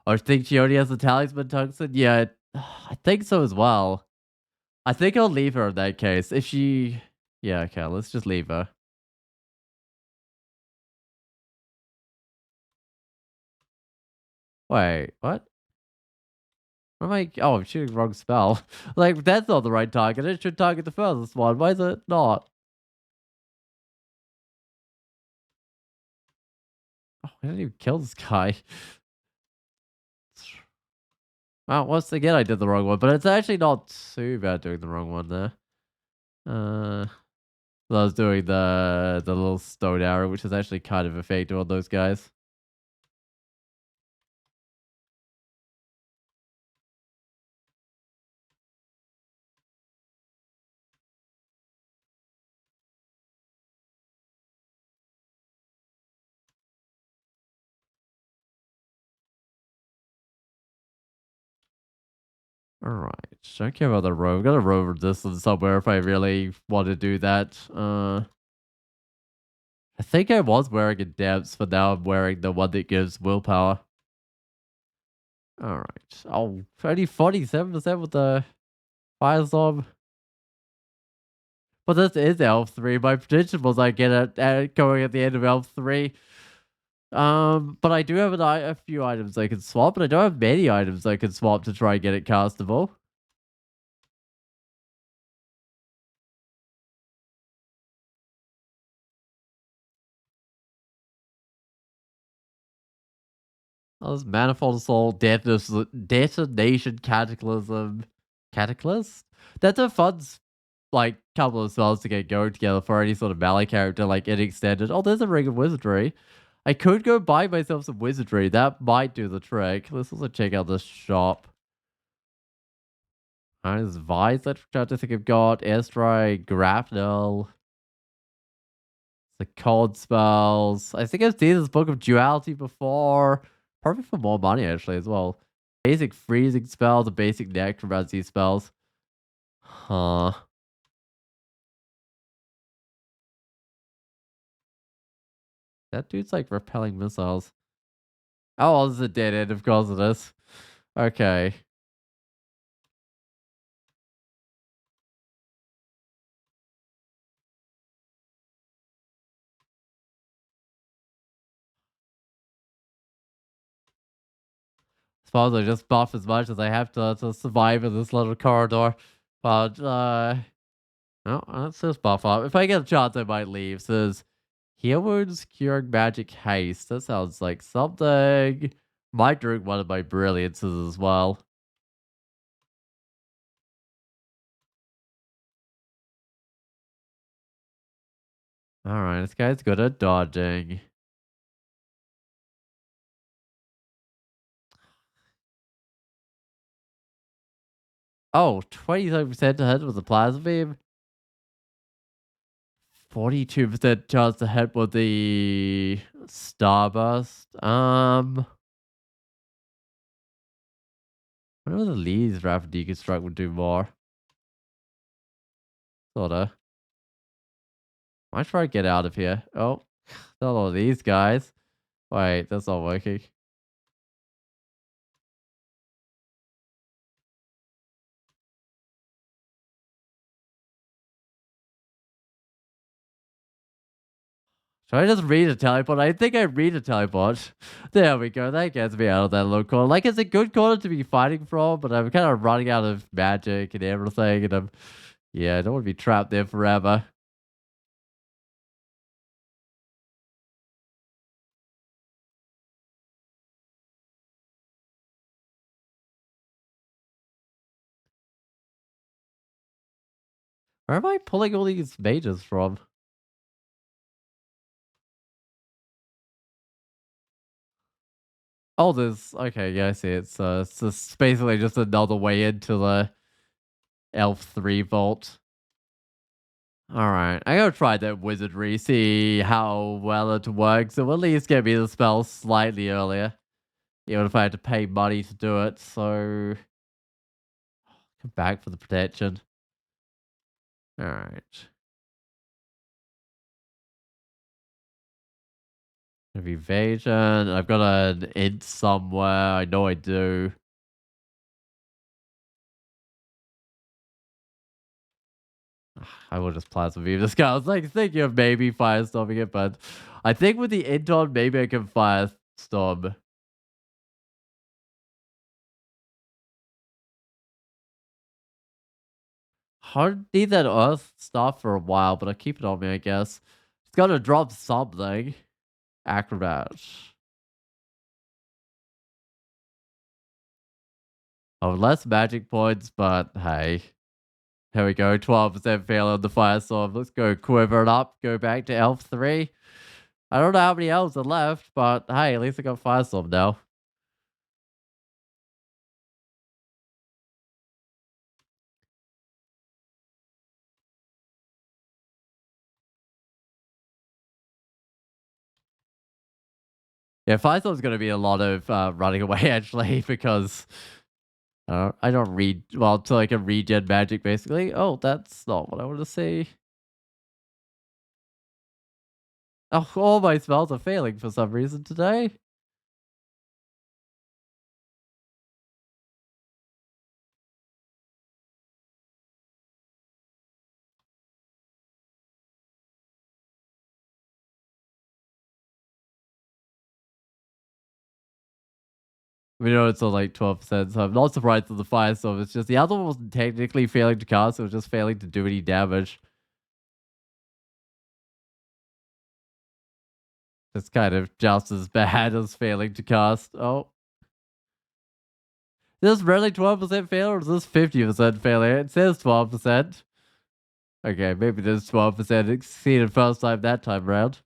I think she already has the talisman tungsten? Yeah, I think so as well. I think I'll leave her in that case. If she... Yeah, okay, let's just leave her. Wait, what? What am I... Oh, I'm shooting wrong spell. Like, that's not the right target. It should target the furthest one. Why is it not? Oh, I didn't even kill this guy. Well, once again, I did the wrong one, but it's actually not too bad doing the wrong one there. So I was doing the little stone arrow, which is actually kind of effective on those guys. Alright, don't care about the road. I'm gonna road distance somewhere if I really want to do that. I think I was wearing a depths, but now I'm wearing the one that gives willpower. Alright. Oh, only 47% with the firestorm. But this is Elf 3. My prediction was I get it going at the end of Elf 3. But I do have a few items I can swap, but I don't have many items I can swap to try and get it castable. Oh, this Manifold Assault, Detonation Cataclysm. Cataclysm? That's a fun, like, couple of spells to get going together for any sort of melee character, like, in extended. Oh, there's a Ring of Wizardry. I could go buy myself some wizardry. That might do the trick. Let's also check out this shop. There's Vise, I'm trying to think I've got. Airstrike, Grapnel. The cold spells. I think I've seen this Book of Duality before. Probably for more money, actually, as well. Basic freezing spells, the basic necromancy spells. Huh. That dude's like repelling missiles. Oh, well, this is a dead end, of course it is. Okay. Suppose I just buff as much as I have to survive in this little corridor. But, no, let's just buff up. If I get a chance, I might leave. Says, heal wounds, curing magic haste. That sounds like something. Might drink one of my brilliances as well. Alright, this guy's good at dodging. Oh, 27% to hit with the plasma beam. 42% chance to hit with the starburst. I wonder whether Lee's rapid deconstruct would do more. Sorta. Might try to get out of here. Oh, Not all these guys. Wait, that's not working. Should I just read a teleport? I think I read a teleport. There we go. That gets me out of that little corner. Like, it's a good corner to be fighting from, but I'm kind of running out of magic and everything, and yeah, I don't want to be trapped there forever. Where am I pulling all these mages from? Oh, there's okay. Yeah, I see. It's just basically just another way into the Elf 3 vault. All right, I gotta try that wizardry, see how well it works. It will at least get me the spell slightly earlier, even if I had to pay money to do it. So come back for the protection. All right, have evasion. I've got an int somewhere. I know I do. I will just plasma beam this guy. I was like thinking of maybe firestorming it, but I think with the int on, maybe I can firestorm. Hard need that earth stuff for a while, but I'll keep it on me, I guess. It's gotta drop something. Acrobat. Oh, less magic points, but hey. Here we go. 12% fail on the firestorm. Let's go quiver it up. Go back to elf 3. I don't know how many elves are left, but hey, at least I got firestorm now. Yeah, firestorm's gonna be a lot of running away actually, because I don't read well till I can regen magic basically. Oh, that's not what I want to see. Oh, all my spells are failing for some reason today. We know it's on like 12%, so I'm not surprised at the firestorm. It's just the other one wasn't technically failing to cast, it was just failing to do any damage. It's kind of just as bad as failing to cast. Oh. Is this really 12% fail or is this 50% failure? It says 12%. Okay, maybe there's 12% exceeded first time that time round.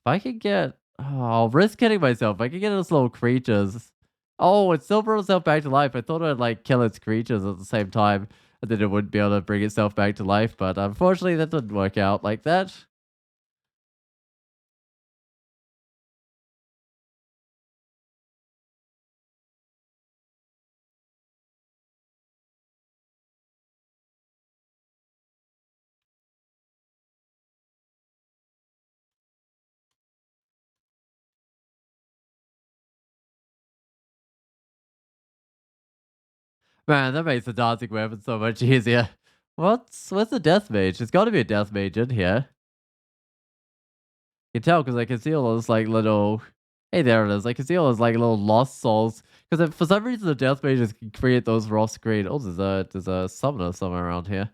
If I could get... Oh, I'll risk hitting myself. If I could get those little creatures. Oh, it still brought itself back to life. I thought I'd like kill its creatures at the same time. And then it wouldn't be able to bring itself back to life. But unfortunately, that didn't work out like that. Man, that makes the dancing weapon so much easier. What's the death mage? There's got to be a death mage in here. You can tell because I can see all those like little. Hey, there it is. I can see all those like little lost souls. Because for some reason the death mages can create those raw screen. Oh, there's a summoner somewhere around here.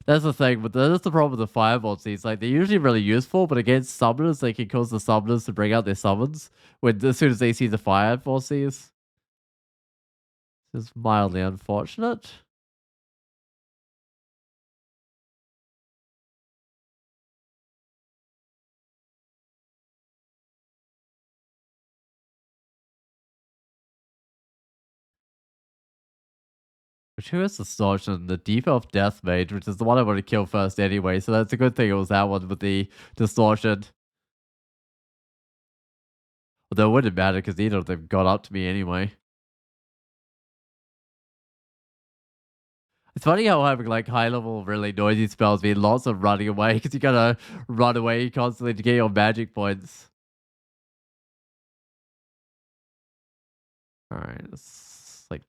That's the thing, but that's the problem with the fireball seeds. Like they're usually really useful, but against summoners, they can cause the summoners to bring out their summons when as soon as they see the fireball seeds. This is mildly unfortunate. Which who is distortion? The deep elf death mage, which is the one I want to kill first anyway. So that's a good thing it was that one with the distortion. Although it wouldn't matter because neither of them got up to me anyway. It's funny how having like high level, really noisy spells mean lots of running away because you gotta run away constantly to get your magic points. Alright, it's like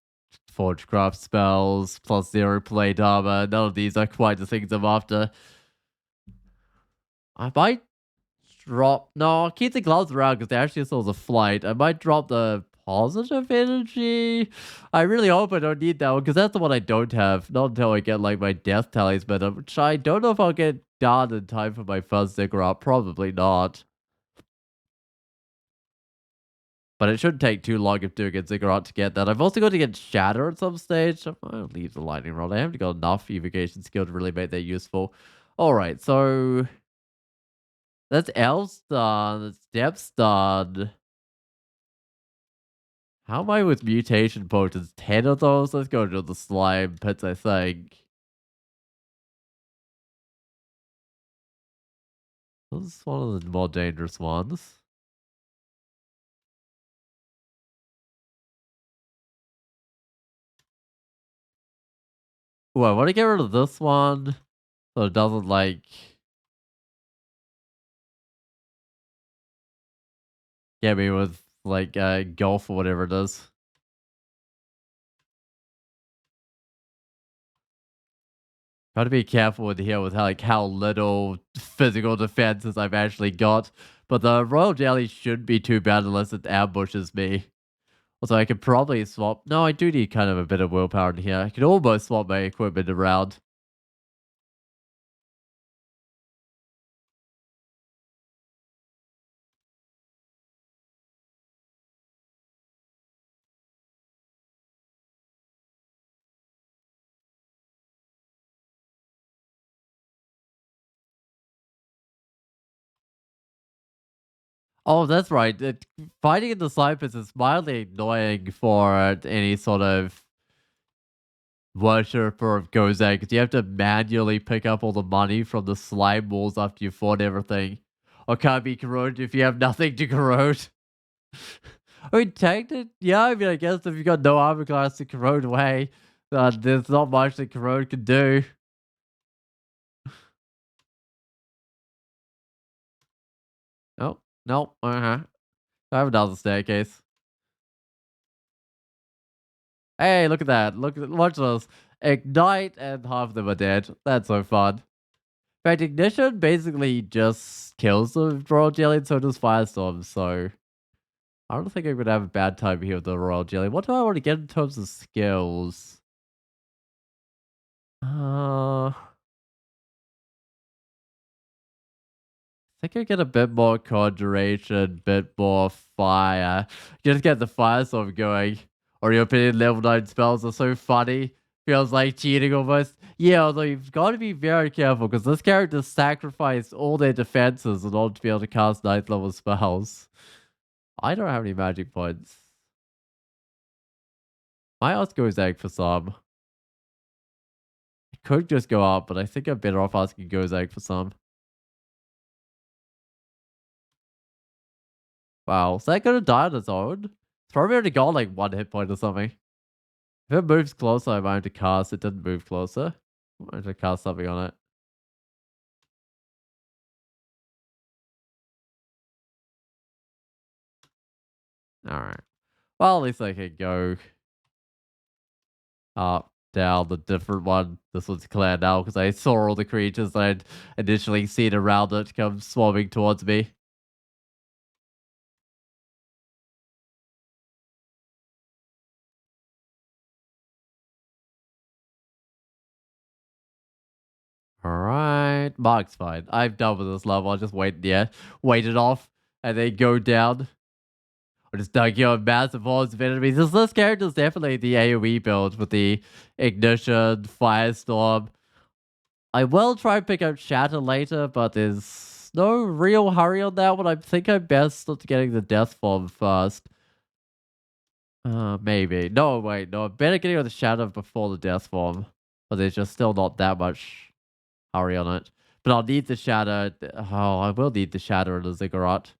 Forgecraft spells plus 0 plate armor. None of these are quite the things I'm after. I might drop. No, I'll keep the gloves around because they actually source of flight. I might drop the positive energy. I really hope I don't need that one because that's the one I don't have. Not until I get like my death talisman, which I don't know if I'll get done in time for my first Ziggurat. Probably not. But it shouldn't take too long if doing a Ziggurat to get that. I've also got to get Shatter at some stage. I'll leave the Lightning Rod. I haven't got enough evocation skill to really make that useful. Alright, so that's Elves done. That's Depths done. How am I with mutation potions? 10 of those? Let's go to the slime pits, I think. This is one of the more dangerous ones. Ooh, I want to get rid of this one so it doesn't like get me with like golf or whatever it is. Got to be careful with here with how little physical defenses I've actually got. But the Royal Jelly shouldn't be too bad unless it ambushes me. Also, I could probably swap. No, I do need kind of a bit of willpower in here. I could almost swap my equipment around. Oh, that's right. Fighting in the slime pits is mildly annoying for any sort of worshiper of Gozak because you have to manually pick up all the money from the slime balls after you fought everything. Or can't be corroded if you have nothing to corrode. I mean, technically, yeah, I mean, I guess if you've got no armor class to corrode away, there's not much that corrode can do. Oh, no, I have another staircase. Hey, look at that. Watch this. Ignite and half of them are dead. That's so fun. In fact, Ignition basically just kills the Royal Jelly and so does Firestorm, so I don't think I'm gonna have a bad time here with the Royal Jelly. What do I want to get in terms of skills? I think I get a bit more conjuration, bit more fire. Just get the firestorm going. Or your opinion, level 9 spells are so funny. Feels like cheating almost. Yeah, although you've got to be very careful because this character sacrificed all their defenses in order to be able to cast 9th level spells. I don't have any magic points. My ask goes egg for some. I could just go up, but I think I'm better off asking goes egg for some. Wow, is that gonna die on its own? It's probably already got like 1 hit point or something. If it moves closer, I might have to cast. It didn't move closer. I might have to cast something on it. Alright. Well, at least I can go up, down the different one. This one's clear now because I saw all the creatures that I'd initially seen around it come swarming towards me. Alright. Mark's fine. I'm done with this level. I'll just wait, wait it off and then go down. Or just dunking on massive hordes of enemies. This character is definitely the AoE build with the Ignition, Firestorm. I will try and pick up Shatter later, but there's no real hurry on that one. I think I'm best not getting the Death Form first. Maybe. No, wait, no. I'm better getting the Shatter before the Death Form. But there's just still not that much hurry on it. But I'll need the Shatter. Oh, I will need the Shatter in the Ziggurat.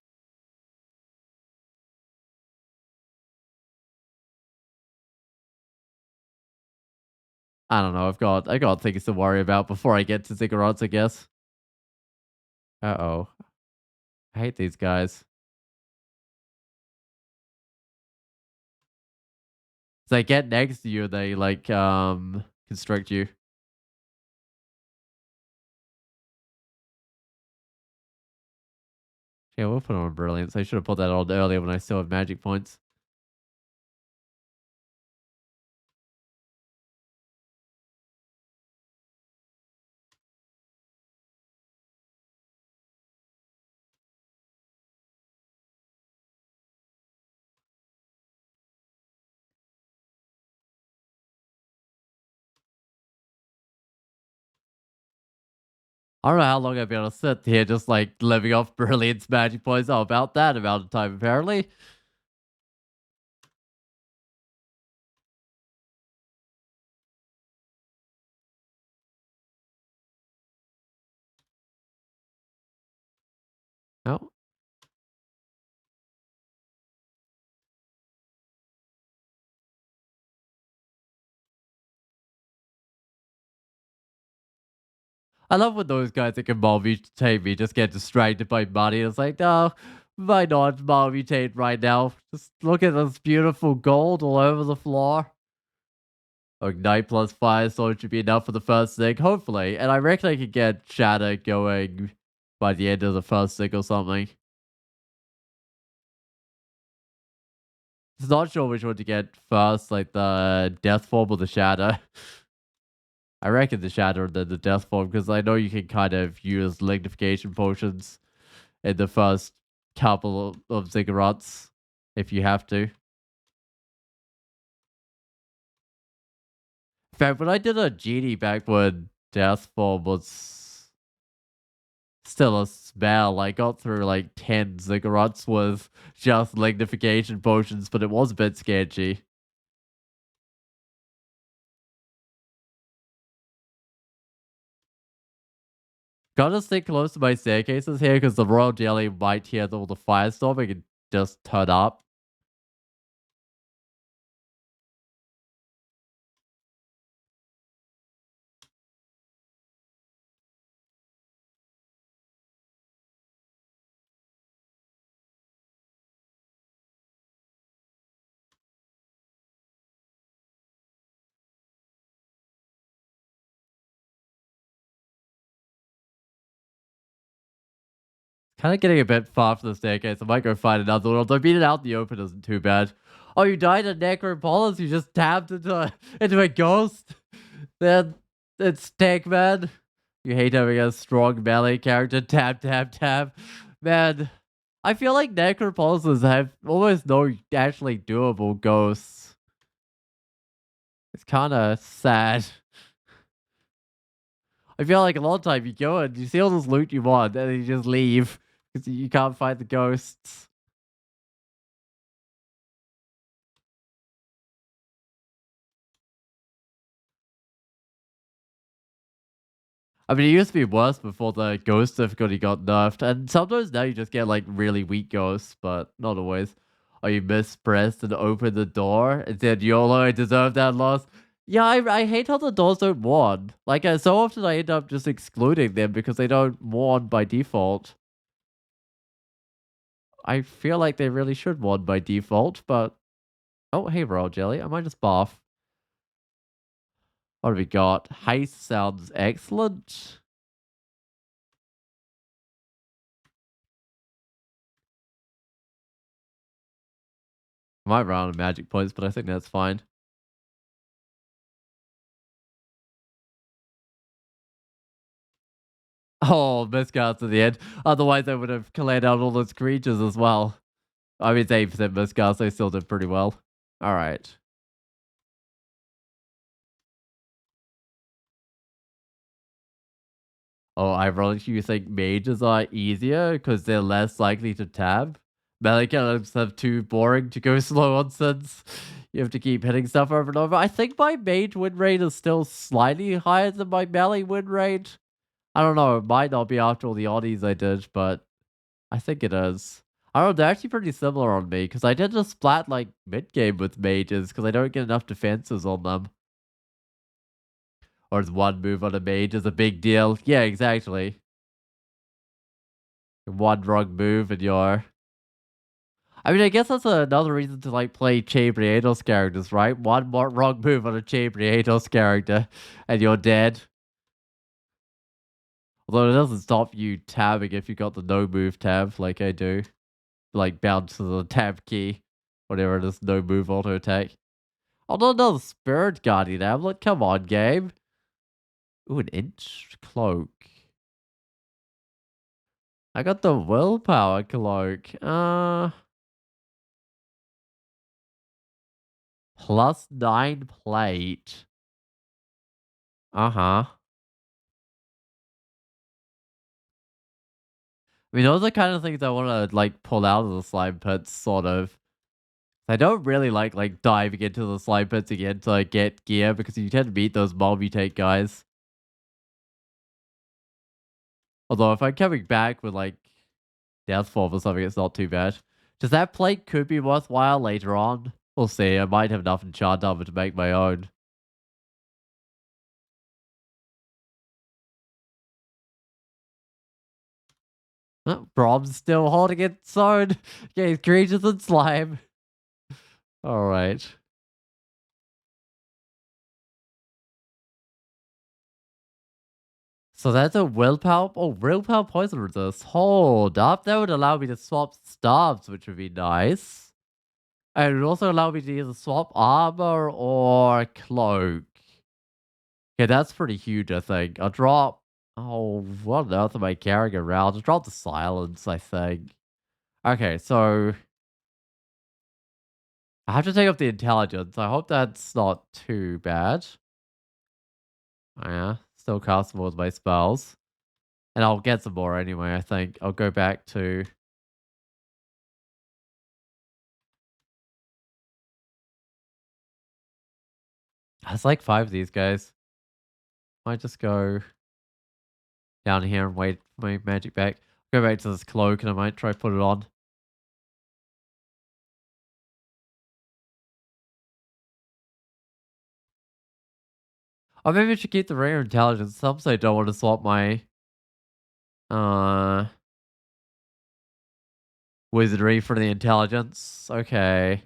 I don't know. I got things to worry about before I get to Ziggurats, I guess. Uh-oh. I hate these guys. They get next to you, they like constrict you. Yeah, we'll put on brilliance. I should have put that on earlier when I still have magic points. I don't know how long I've been able to sit here just like living off brilliance magic points. Oh, about that amount of time apparently. Oh. I love when those guys that can multi-mutate me just get distracted by money. It's like, no, why not multi-mutate right now? Just look at this beautiful gold all over the floor. Ignite plus Firestorm should be enough for the first thing, hopefully. And I reckon I could get Shatter going by the end of the first thing or something. Just not sure which one to get first, like the Death Form or the Shatter. I reckon the Shatter and then the Death Form, because I know you can kind of use lignification potions in the first couple of Ziggurats if you have to. In fact, when I did a genie back when Death Form was still a spell, I got through like 10 Ziggurats with just lignification potions, but it was a bit sketchy. Gotta stick close to my staircases here because the Royal Jelly might hear all the firestorming and just turn up. Kind of getting a bit far from the staircase. I might go find another one. Although being out in the open isn't too bad. Oh, you died at Necropolis? You just tapped into a ghost? Then it's Tank Man. You hate having a strong melee character. Tap, tap, tap. Man, I feel like Necropolises have almost no actually doable ghosts. It's kind of sad. I feel like a lot of time you go and you see all this loot you want, and then you just leave because you can't fight the ghosts. I mean, it used to be worse before the ghost difficulty got nerfed, and sometimes now you just get like really weak ghosts, but not always. Or you mispressed and opened the door and said, YOLO, I deserve that loss. Yeah, I hate how the doors don't warn. Like, so often I end up just excluding them because they don't warn by default. I feel like they really should warn by default, but... Oh, hey, Royal Jelly, I might just bath. What have we got? Haste sounds excellent. I might run out of magic points, but I think that's fine. Oh, miscast at the end. Otherwise, I would have cleared out all those creatures as well. I mean, it's 8% miscast. I still did pretty well. All right. Oh, ironically, you think mages are easier because they're less likely to tab? Melee characters have too boring to go slow on since you have to keep hitting stuff over and over. I think my mage win rate is still slightly higher than my melee win rate. I don't know. It might not be after all the oddies I did, but I think it is. I don't know, they're actually pretty similar on me, because I tend to splat, like, mid-game with mages, because I don't get enough defenses on them. Or is one move on a mage is a big deal? Yeah, exactly. One wrong move and you're... I mean, I guess that's another reason to like play Chabriatos characters, right? One more wrong move on a Chabriatos character and you're dead. Although it doesn't stop you tabbing if you got the no move tab like I do. Like bound to the tab key. Whatever it is, no move auto attack. Oh, no, another Spirit Guardian amulet. Come on, game. Ooh, an inch cloak. I got the willpower cloak. +9 plate. Uh-huh. I mean, those are the kind of things I want to, like, pull out of the slime pits, sort of. I don't really like diving into the slime pits again to like, get gear, because you tend to beat those mutate guys. Although, if I'm coming back with, like, Deathform or something, it's not too bad. Just that plate could be worthwhile later on. We'll see. I might have enough enchant armor to make my own. Brom's still holding its own. Okay, creatures and slime. Alright. So that's a willpower. Oh, willpower poison resist. Hold up. That would allow me to swap staves, which would be nice. And it would also allow me to either swap armor or cloak. Okay, that's pretty huge, I think. I'll drop... Oh, what on earth am I carrying around? I'll drop the silence, I think. Okay, so... I have to take off the intelligence. I hope that's not too bad. Oh, yeah, still castable with my spells. And I'll get some more anyway, I think. I'll go back to... There's like 5 of these guys. Might just go down here and wait for my magic back. Go back to this cloak and I might try put it on. Or maybe I should keep the rare intelligence. Some say don't want to swap my wizardry for the intelligence. Okay.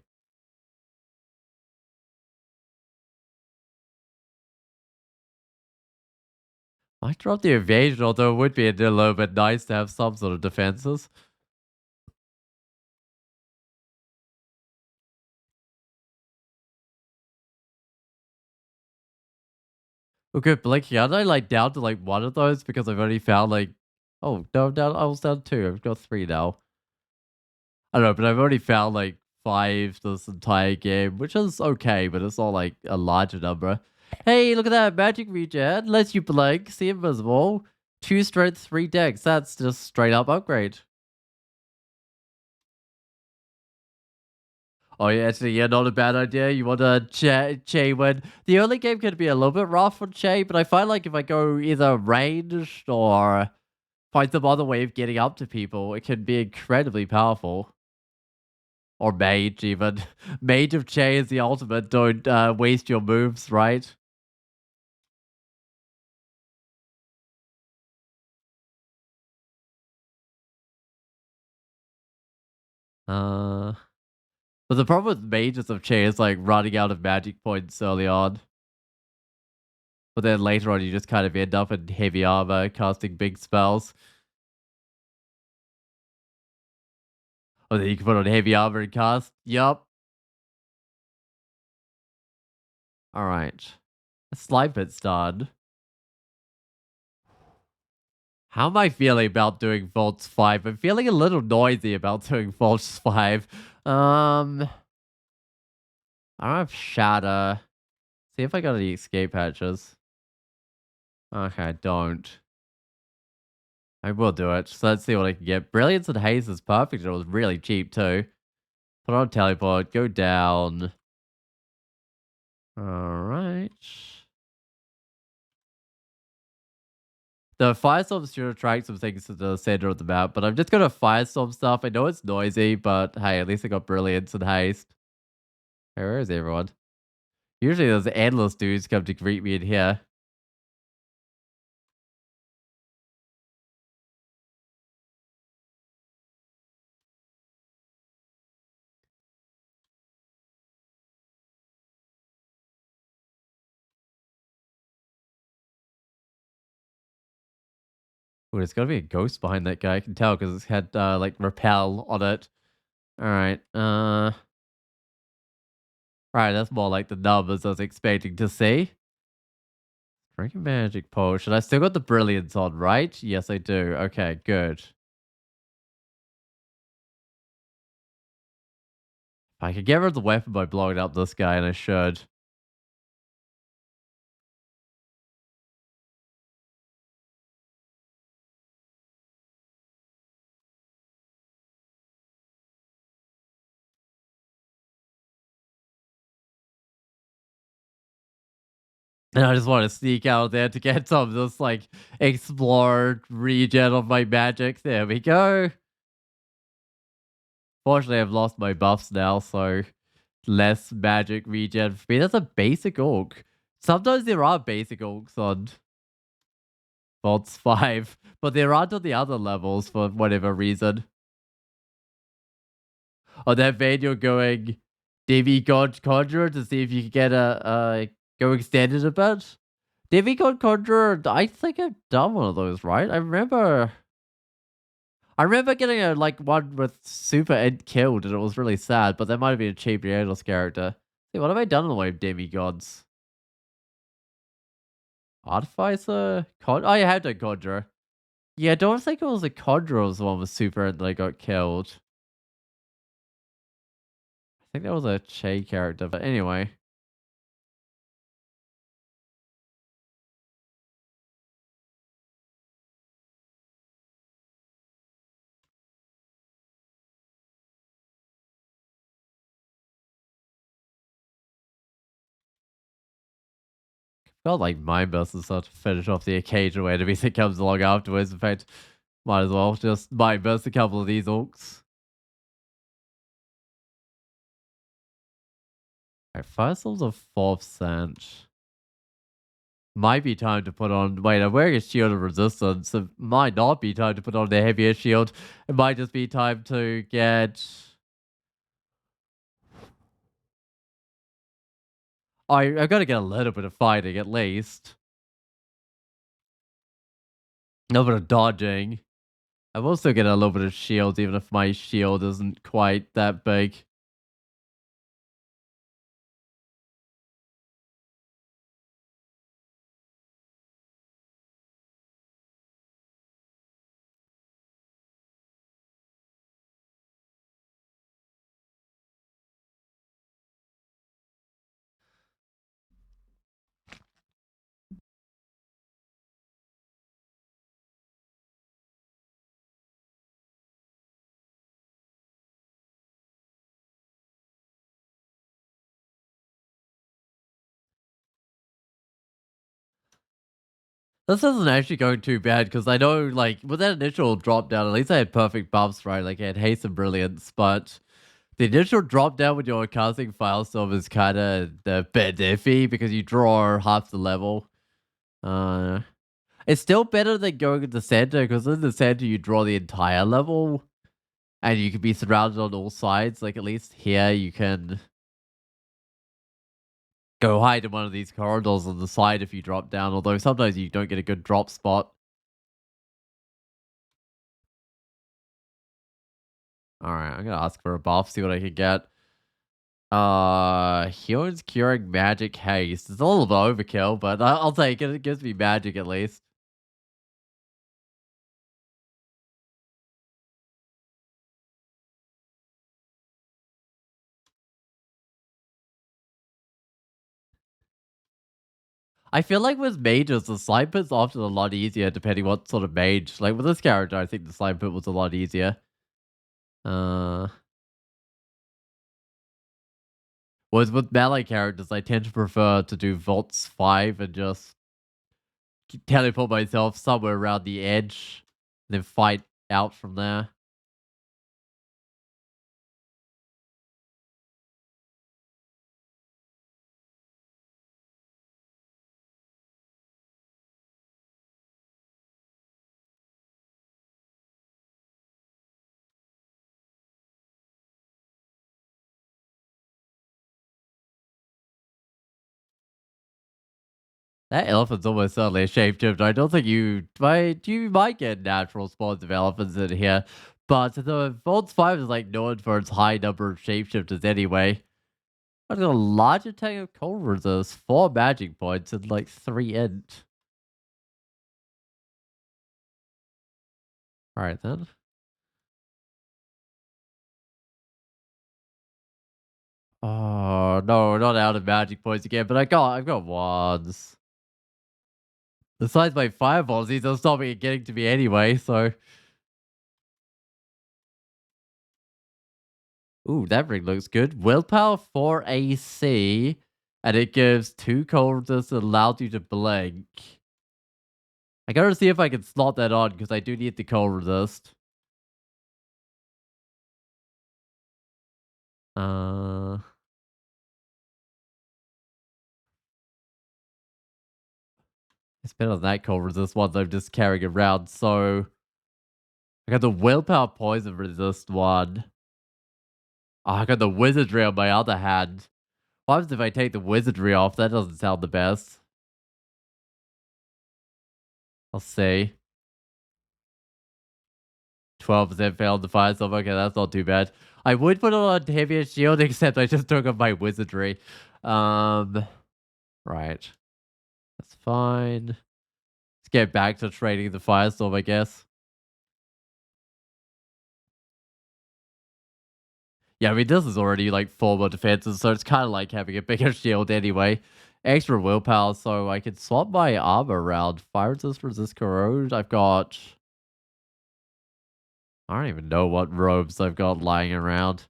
Might drop the evasion, although it would be a little bit nice to have some sort of defenses. Okay, blinking. Aren't I like down to like one of those because I've only found like... Oh, no, down. I was down 2. I've got 3 now. I don't know, but I've already found like 5 this entire game, which is okay, but it's not like a larger number. Hey, look at that magic regen. Lets you blink, see invisible. 2 strength, 3 dex. That's just straight up upgrade. Oh yeah, actually, yeah, not a bad idea. You want to Che win. The early game could be a little bit rough on Che, but I find like if I go either ranged or find some other way of getting up to people, it can be incredibly powerful. Or mage, even. Mage of Che is the ultimate. Don't waste your moves, right? Uh, but the problem with mages of Che is like running out of magic points early on. But then later on, you just kind of end up in heavy armor, casting big spells. Or then you can put on heavy armor and cast. Yup. Alright. A slime pit's done. How am I feeling about doing Vaults 5? I'm feeling a little noisy about doing Vaults 5. I don't have Shatter. See if I got any escape hatches. Okay, I don't. I will do it. So let's see what I can get. Brilliance and Haze is perfect. It was really cheap too. Put on teleport. Go down. Alright. The Firestorm should attract some things to the center of the map, but I'm just gonna Firestorm stuff. I know it's noisy, but hey, at least I got Brilliance and Haste. Hey, where is everyone? Usually those endless dudes come to greet me in here. Ooh, there's gotta be a ghost behind that guy. I can tell because it's had like repel on it. All right. Right. That's more like the numbers I was expecting to see. Drink a magic potion. I still got the brilliance on, right? Yes, I do. Okay, good. If I could get rid of the weapon by blowing up this guy, and I should. And I just want to sneak out there to get some of this, like, explore regen of my magic. There we go. Fortunately, I've lost my buffs now, so less magic regen for me. That's a basic orc. Sometimes there are basic orcs on Vaults 5, but there aren't on the other levels for whatever reason. On that vein, you're going Demigod Conjurer to see if you can get go extended a bit. Demigod Conjurer, I think I've done one of those, right? I remember getting a like one with super end killed and it was really sad, but that might have been a cheap Rianos character. See, what have I done in the way of demigods? Artificer? Oh, I have done Conjurer. Yeah, I don't think it was a Conjurer was the one with super end that I got killed. I think that was a Che character, but anyway. Felt like Mind Burst is sort of finish off the occasional enemy that comes along afterwards. In fact, might as well just Mind Burst a couple of these orcs. Alright, first one's a 4th Sanch. Might be time to put on. Wait, I'm wearing a shield of resistance. It might not be time to put on the heavier shield. It might just be time to get. I've got to get a little bit of fighting at least. A little bit of dodging. I'm also getting a little bit of shield, even if my shield isn't quite that big. This isn't actually going too bad because I know, like, with that initial drop down, at least I had perfect buffs, right? Like, I had haste and brilliance, but the initial drop down when you're casting Firestorm is kind of a bit iffy because you draw half the level. Uh, it's still better than going in the center because in the center you draw the entire level and you can be surrounded on all sides. Like, at least here you can go hide in one of these corridors on the side if you drop down, although sometimes you don't get a good drop spot. All right, I'm gonna ask for a buff, see what I can get. Healing's curing magic haste. It's a little bit overkill, but I'll take it. It gives me magic at least. I feel like with mages, the slime pit's often a lot easier depending what sort of mage. Like with this character, I think the slime pit was a lot easier. Uh, whereas with melee characters, I tend to prefer to do Vaults 5 and just teleport myself somewhere around the edge, and then fight out from there. That elephant's almost certainly a shapeshifter. I don't think you might get natural spawns of elephants in here. But the Vault 5 is like known for its high number of shapeshifters anyway. I've got a large attack of cold resist, 4 magic points, and like 3 int. Alright then. Oh no, not out of magic points again, but I've got wands. Besides my fireballs, these are stopping it getting to me anyway, so. Ooh, that ring looks good. Willpower 4 AC, and it gives 2 cold resist and allows you to blink. I gotta see if I can slot that on, because I do need the cold resist. Uh, it's better than that cold resist ones I'm just carrying around, so. I got the willpower poison resist one. Oh, I got the wizardry on my other hand. What happens if I take the wizardry off? That doesn't sound the best. I'll see. 12% failed to fire stuff. Okay, that's not too bad. I would put it on heavier shield, except I just took off my wizardry. Right. That's fine. Let's get back to trading the firestorm, I guess. Yeah, I mean, this is already like 4 more defenses, so it's kind of like having a bigger shield anyway. Extra willpower, so I can swap my armor around. Fire resist corrode. I've got. I don't even know what robes I've got lying around.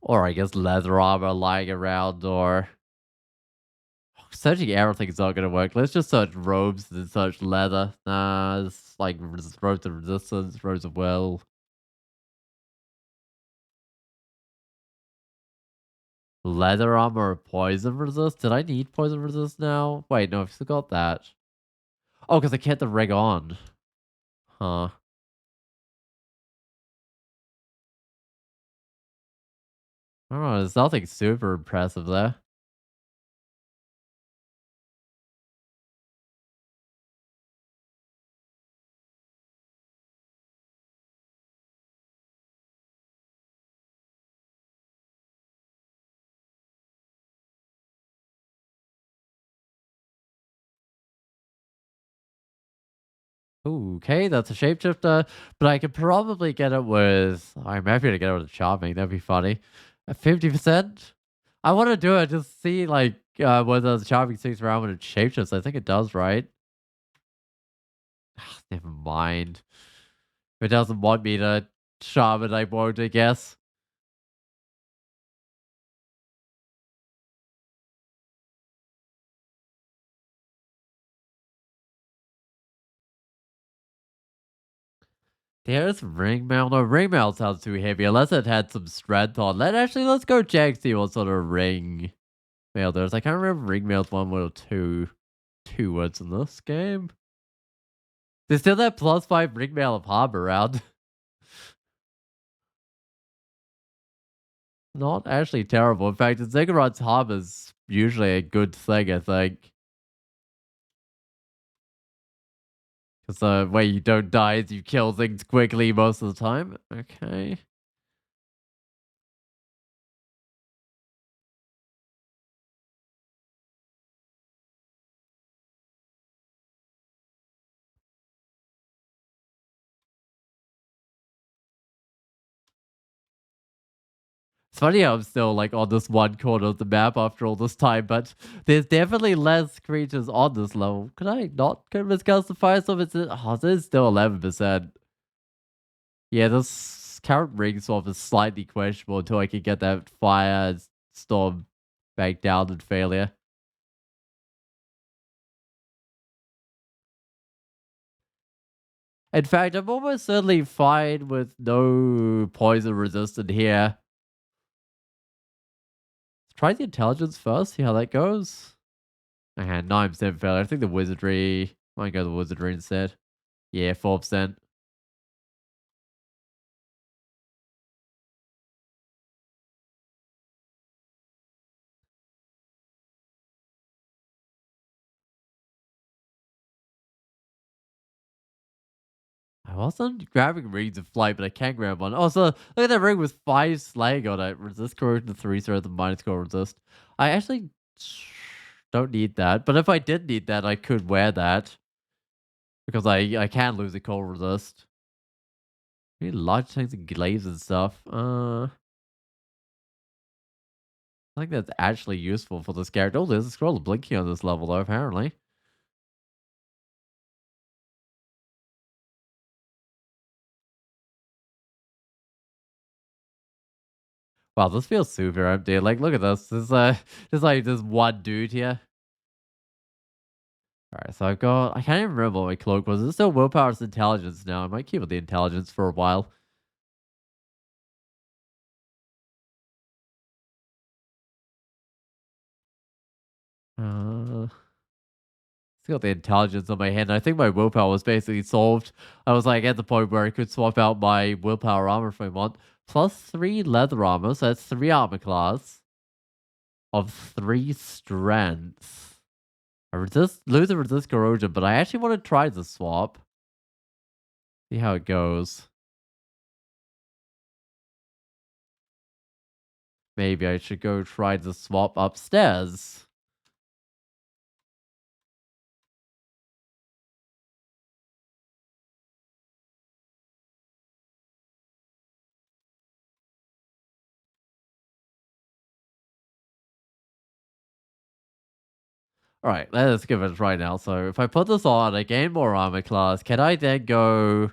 Or I guess leather armor lying around, or. Searching everything's not gonna work. Let's just search robes and search leather. Nah, it's like robes of resistance, robes of will. Leather armor or poison resist? Did I need poison resist now? Wait, no, I've still got that. Oh, because I kept the rig on. Huh. I don't know, there's nothing super impressive there. Ooh, okay, that's a shapeshifter, but I could probably get it with. I'm happy to get it with charming. That'd be funny. At 50%. I want to do it just see like whether the charming sticks around when it shapeshifts. I think it does, right? Never mind. If it doesn't want me to charm it, I won't. I guess. There's ring mail. No, ring mail sounds too heavy unless it had some strength on. Let's go check see what sort of ring mail there's. I can't remember ring mail's 1 word or two words in this game. There's still that +5 ring mail of harm around. Not actually terrible. In fact, Ziggurats harm is usually a good thing, I think. Because the way you don't die is you kill things quickly most of the time. Okay. It's funny how I'm still like on this one corner of the map after all this time, but there's definitely less creatures on this level. Could I not convince cast the firestorm? It is still 11%. Yeah, this current ring swap is slightly questionable until I can get that fire storm back down in failure. In fact, I'm almost certainly fine with no poison resistant here. Try the intelligence first, see how that goes. Okay, 9% failure. I think the wizardry. Might go the wizardry instead. Yeah, 4%. wasn't grabbing rings of flight, but I can grab one. Also, look at that ring with 5 slaying on it. Resist corrosion, 3 strength, and minus core resist. I actually don't need that, but if I did need that, I could wear that because I can lose a cold resist. Maybe large tanks and glaives and stuff. I think that's actually useful for this character. Oh, there's a scroll of blinking on this level, though, apparently. Wow, this feels super empty. Like, look at this. There's like this one dude here. Alright, so I've got. I can't even remember what my cloak was. It's still willpower, it's intelligence now. I might keep with the intelligence for a while. Uh, Still got the intelligence on my hand. I think my willpower was basically solved. I was like at the point where I could swap out my willpower armor if I want. Plus 3 leather armor, so that's 3 armor class of 3 strength. I lose and resist corrosion, but I actually want to try the swap. See how it goes. Maybe I should go try the swap upstairs. Alright, let's give it a try now. So if I put this on, I gain more armor class. Can I then go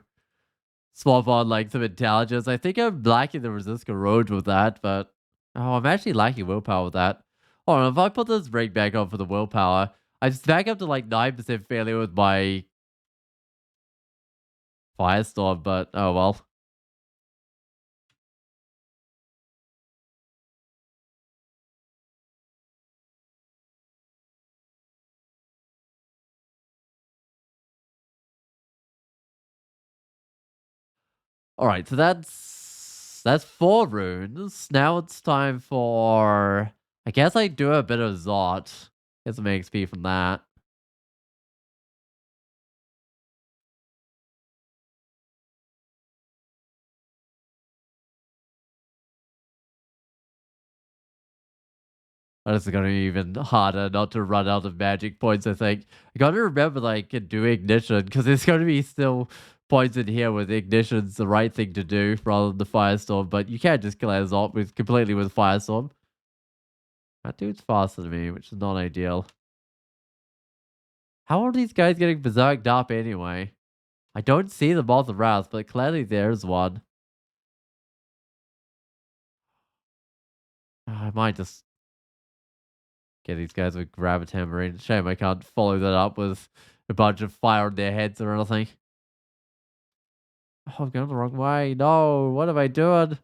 swap on like some intelligence? I think I'm lacking the resist corrosion with that, but oh, I'm actually lacking willpower with that. Hold on, if I put this ring back on for the willpower, I just back up to like 9% failure with my firestorm, but oh well. Alright, so that's 4 runes. Now it's time for I guess I do a bit of Zot. Get some XP from that. Oh, this is gonna be even harder not to run out of magic points, I think. I gotta remember that I can do ignition, because there's gonna be still points in here with ignition's the right thing to do rather than the firestorm, but you can't just clear Zot completely with firestorm. That dude's faster than me, which is not ideal. How are these guys getting berserked up anyway? I don't see the moth of wrath, but clearly there's one. I might just get these guys with graviton marine. Shame I can't follow that up with a bunch of fire on their heads or anything. Oh, I'm going the wrong way. No, what am I doing?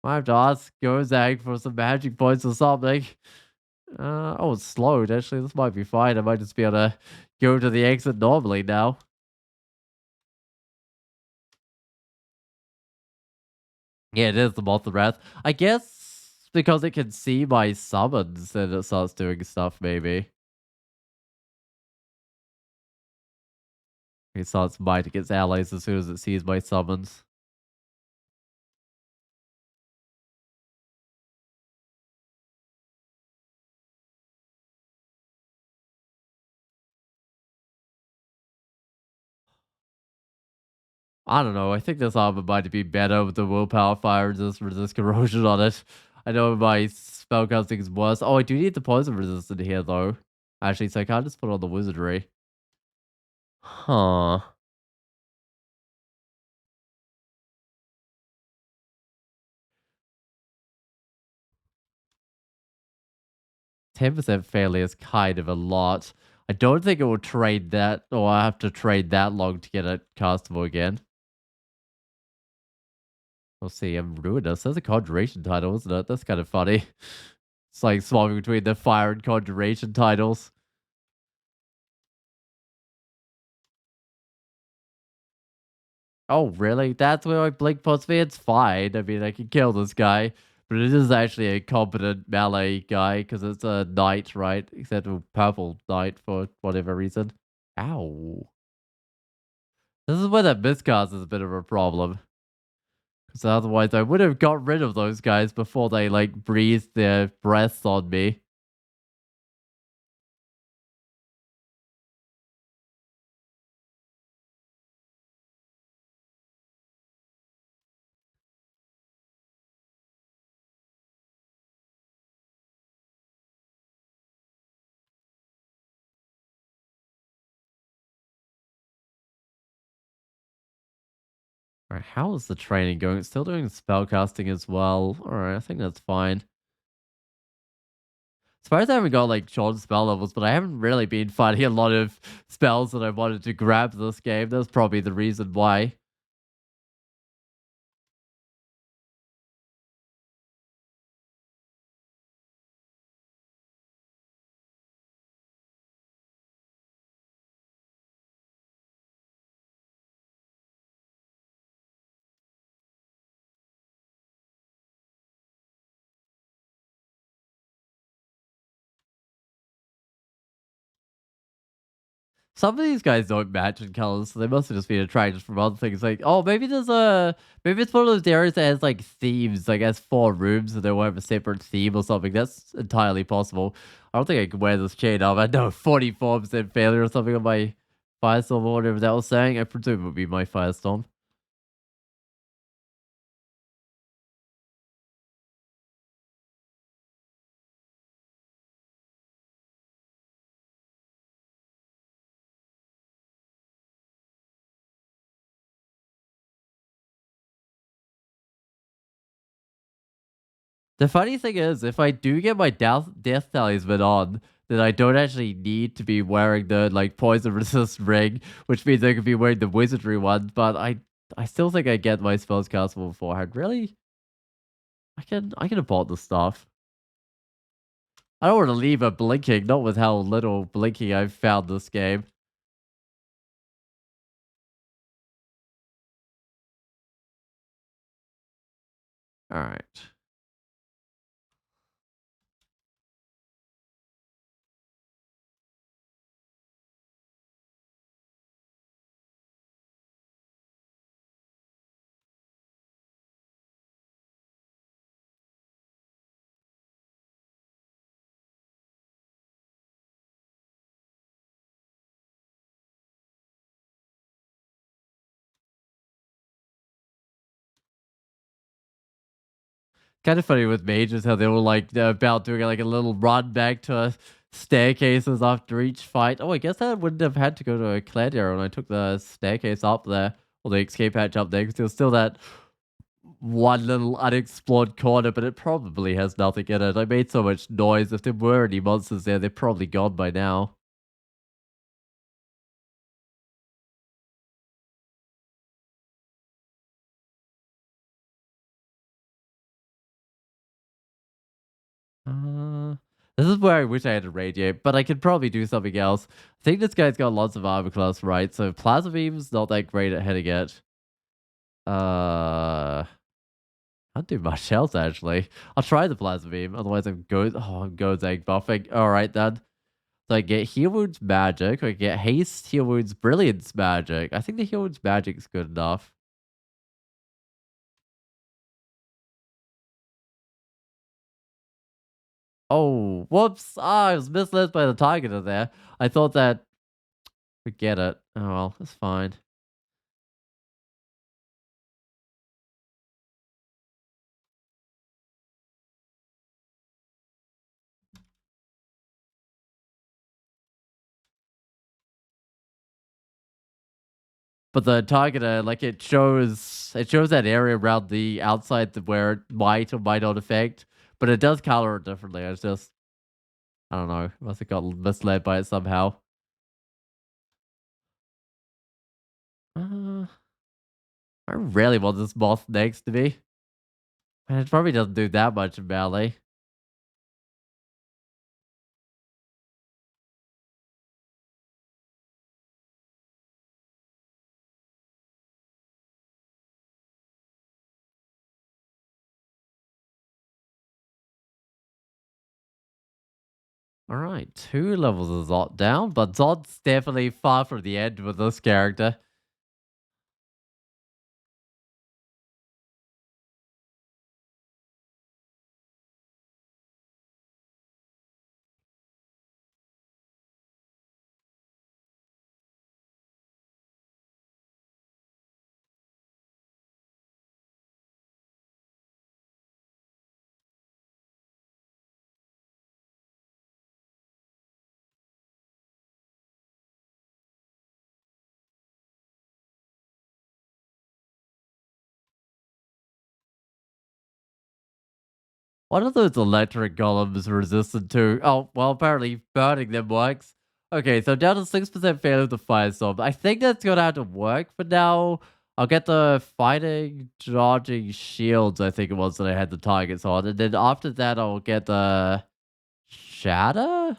I have to ask Gozag for some magic points or something. Oh, it's slowed. Actually, this might be fine. I might just be able to go to the exit normally now. Yeah, it is the Moth of Wrath. I guess because it can see my summons, then it starts doing stuff, maybe. It starts biting its allies as soon as it sees my summons. I don't know. I think this armor might be better with the willpower fire resist corrosion on it. I know my spellcasting is worse. Oh, I do need the poison resistant here though. Actually, so I can't just put on the wizardry. Huh. 10% failure is kind of a lot. I don't think it will trade that, or I have to trade that long to get it castable again. We'll see. I'm ruinous. That's a conjuration title, isn't it? That's kind of funny. It's like swapping between the fire and conjuration titles. Oh, really? That's where my blink puts me? It's fine. I mean, I can kill this guy. But it is actually a competent melee guy because it's a knight, right? Except a purple knight for whatever reason. Ow. This is where that miscast is a bit of a problem. Because otherwise I would have got rid of those guys before they like breathed their breaths on me. Alright, how is the training going? It's still doing spellcasting as well. Alright, I think that's fine. Surprised I haven't got like short spell levels, but I haven't really been finding a lot of spells that I wanted to grab this game. That's probably the reason why. Some of these guys don't match in colors, so they must have just been attracted from other things. Like, oh, maybe it's one of those areas that has like themes, like has 4 rooms, and they will have a separate theme or something. That's entirely possible. I don't think I can wear this chain up. I know 44% failure or something on my Firestorm or whatever that was saying. I presume it would be my Firestorm. The funny thing is, if I do get my death talisman on, then I don't actually need to be wearing the like poison resist ring, which means I could be wearing the wizardry one. But I still think I get my spells castable beforehand. Really, I can abort the stuff. I don't want to leave it blinking, not with how little blinking I've found this game. All right. Kind of funny with mages how they were like about doing like a little run back to staircases after each fight. Oh, I guess I wouldn't have had to go to a clan area when I took the staircase up there, or the escape hatch up there, because there was still that one little unexplored corner, but it probably has nothing in it. I made so much noise. If there were any monsters there, they're probably gone by now. Uh, this is where I wish I had a radiate, but I could probably do something else. I think this guy's got lots of armor class, right? So plasma beam's not that great at hitting it. Uh, I'll do much else actually. I'll try the plasma beam. Otherwise, I'm goes egg buffing. All right then. So I get heal wounds magic. I get haste, heal wounds, brilliance magic. I think the heal wounds magic's good enough. Oh, whoops! Ah, I was misled by the targeter there. I thought that. Forget it. Oh well, it's fine. But the targeter, like it shows that area around the outside where it might or might not affect, but it does color it differently. It's just I don't know. Must have got misled by it somehow. Uh, I really want this boss next to me. And it probably doesn't do that much in melee. Alright, 2 levels of Zod down, but Zod's definitely far from the end with this character. What are those electric golems resistant to? Oh, well, apparently burning them works. Okay, so down to 6% failure with the firestorm. I think that's gonna have to work for now. I'll get the fighting, dodging shields, I think it was that I had the targets on. And then after that, I'll get the shatter?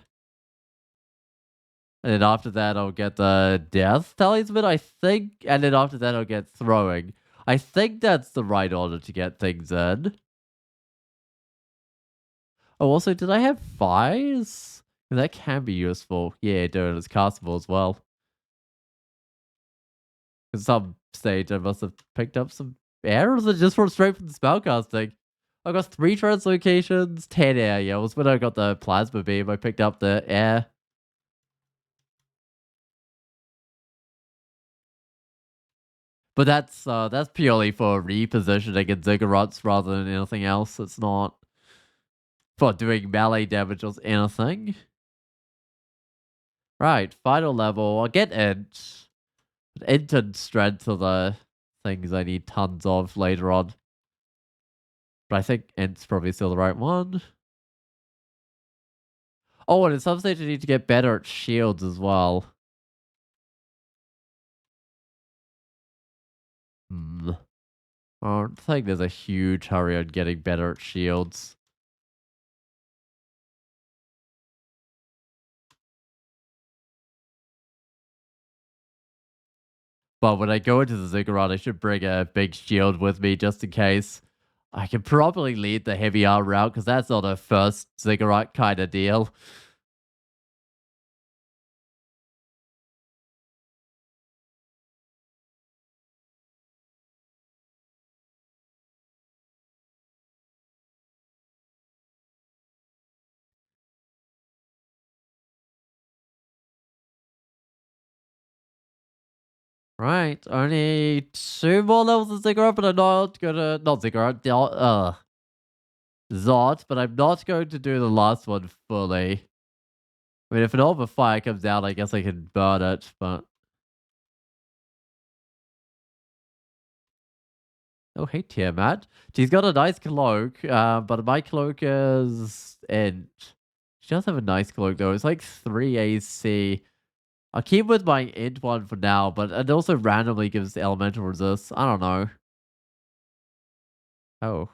And then after that, I'll get the death talisman, I think. And then after that, I'll get throwing. I think that's the right order to get things in. Oh, also, did I have fires? That can be useful. Yeah, doing it's castable as well. At some stage, I must have picked up some errors that just from straight from the spellcasting. I got 3 translocations, 10 air. Yeah, it was when I got the plasma beam. I picked up the air. But that's purely for repositioning in Ziggurats rather than anything else. It's not for doing melee damage or anything. Right, final level. I'll get Int. Int and strength are the things I need tons of later on. But I think Int's probably still the right one. Oh, and at some stage I need to get better at shields as well. Hmm. I don't think there's a huge hurry on getting better at shields. But when I go into the Ziggurat, I should bring a big shield with me just in case. I can probably lead the heavy arm route because that's not a first Ziggurat kind of deal. Right, only 2 more levels of Ziggurat, but I'm not gonna... Not Ziggurat, Zod, but I'm not going to do the last one fully. I mean, if an orb of fire comes out, I guess I can burn it, but... Oh, hey, Tiamat. She's got a nice cloak, but my cloak is... Int. She does have a nice cloak, though. It's like 3 AC. I'll keep with my Int one for now, but it also randomly gives elemental resist. I don't know. Oh.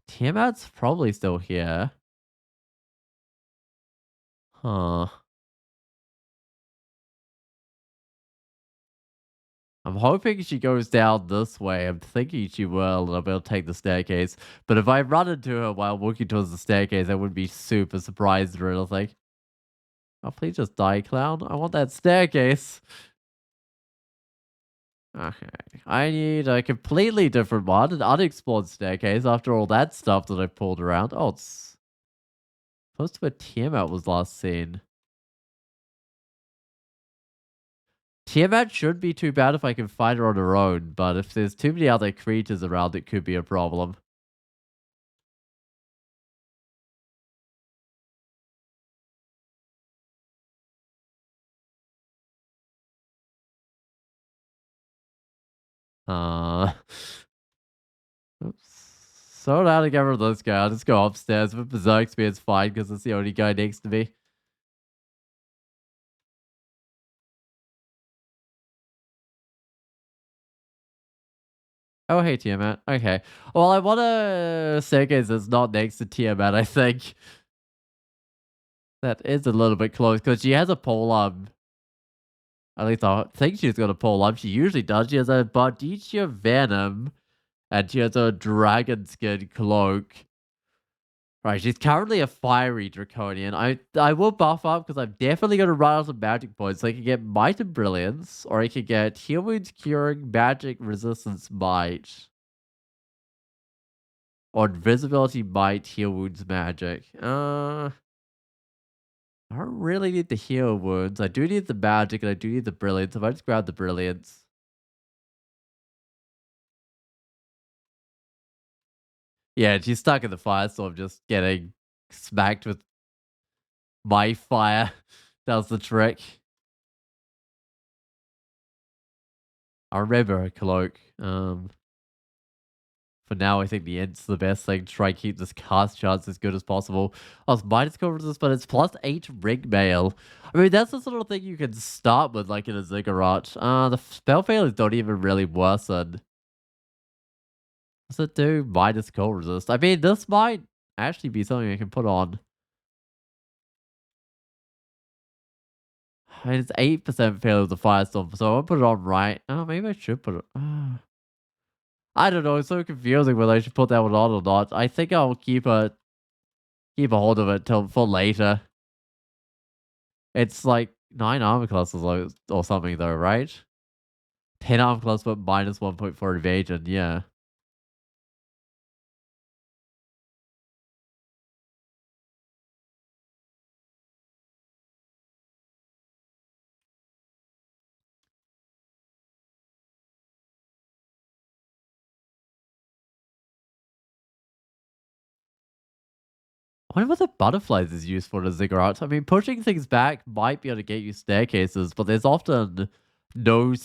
Tiamat's probably still here. Huh. I'm hoping she goes down this way. I'm thinking she will, and I'll be able to take the staircase. But if I run into her while walking towards the staircase, I wouldn't be super surprised or anything. Oh, please just die, clown. I want that staircase. Okay. I need a completely different one, an unexplored staircase after all that stuff that I pulled around. Oh, it's close to where Tiamat was last seen. Tiamat should be too bad if I can fight her on her own, but if there's too many other creatures around, it could be a problem. Uh, oops. So now to get rid of this guy, I'll just go upstairs. If it berserks me, it's fine because it's the only guy next to me. Oh, hey, Tiamat. Okay. Well, I want a staircase that's not next to Tiamat, I think. That is a little bit close because she has a polearm. At least I think she's got a polearm. She usually does. She has a Bardicia Venom and she has a dragon skin cloak. Right, she's currently a fiery draconian. I will buff up because I'm definitely going to run out of magic points. So I can get Might and Brilliance, or I can get Heal Wounds, Curing, Magic, Resistance, Might. Or Invisibility, Might, Heal Wounds, Magic. I don't really need the Heal Wounds. I do need the Magic, and I do need the Brilliance. If I just grab the Brilliance. Yeah, she's stuck in the firestorm, just getting smacked with my fire. That was the trick. I remember her cloak. For now, I think the Ent's the best thing to try and keep this cast chance as good as possible. I was minus cover this, but it's plus 8 ring mail. I mean, that's the sort of thing you can start with, like in a Ziggurat. The spell failures don't even really worsen. Does it do minus cold resist? I mean, this might actually be something I can put on. I mean, it's 8% failure with the Firestorm, so I won't put it on right. Oh, maybe I should put it. I don't know. It's so confusing whether I should put that one on or not. I think I'll keep a hold of it till for later. It's like 9 armor classes or something though, right? 10 armor class but minus 1.4 evasion, yeah. I wonder what the butterflies is used for the Ziggurats. I mean, pushing things back might be able to get you staircases, but there's often no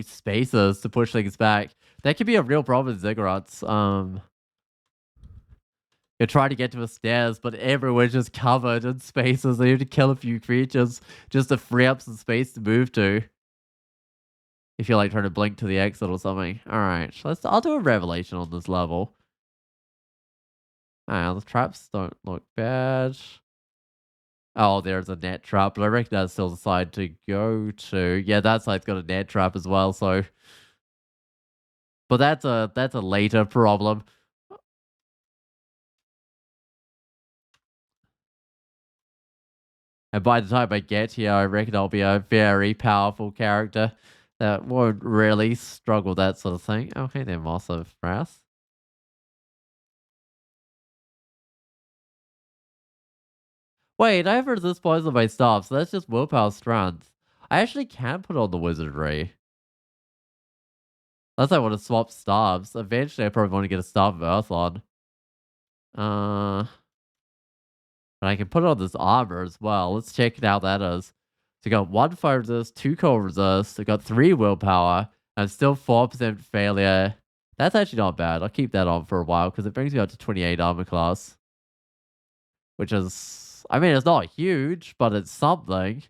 spaces to push things back. That could be a real problem in Ziggurats. You're trying to get to the stairs, but everywhere's just covered in spaces. So you have to kill a few creatures just to free up some space to move to. If you're like trying to blink to the exit or something. Alright, I'll do a revelation on this level. The traps don't look bad. Oh, there's a net trap, but I reckon that's still the side to go to. Yeah, that side's got a net trap as well, so but that's a later problem. And by the time I get here, I reckon I'll be a very powerful character that won't really struggle that sort of thing. Okay, then Moss of Brass. Wait, I have resist poison my staff, so that's just willpower strength. I actually can put on the wizardry. Unless I want to swap staffs. Eventually, I probably want to get a staff of Earth on. Uh, but I can put on this armor as well. Let's check it out. That is. So I got 1 fire resist, 2 cold resist. I got 3 willpower. And still 4% failure. That's actually not bad. I'll keep that on for a while because it brings me up to 28 armor class. Which is, I mean, it's not huge, but it's something.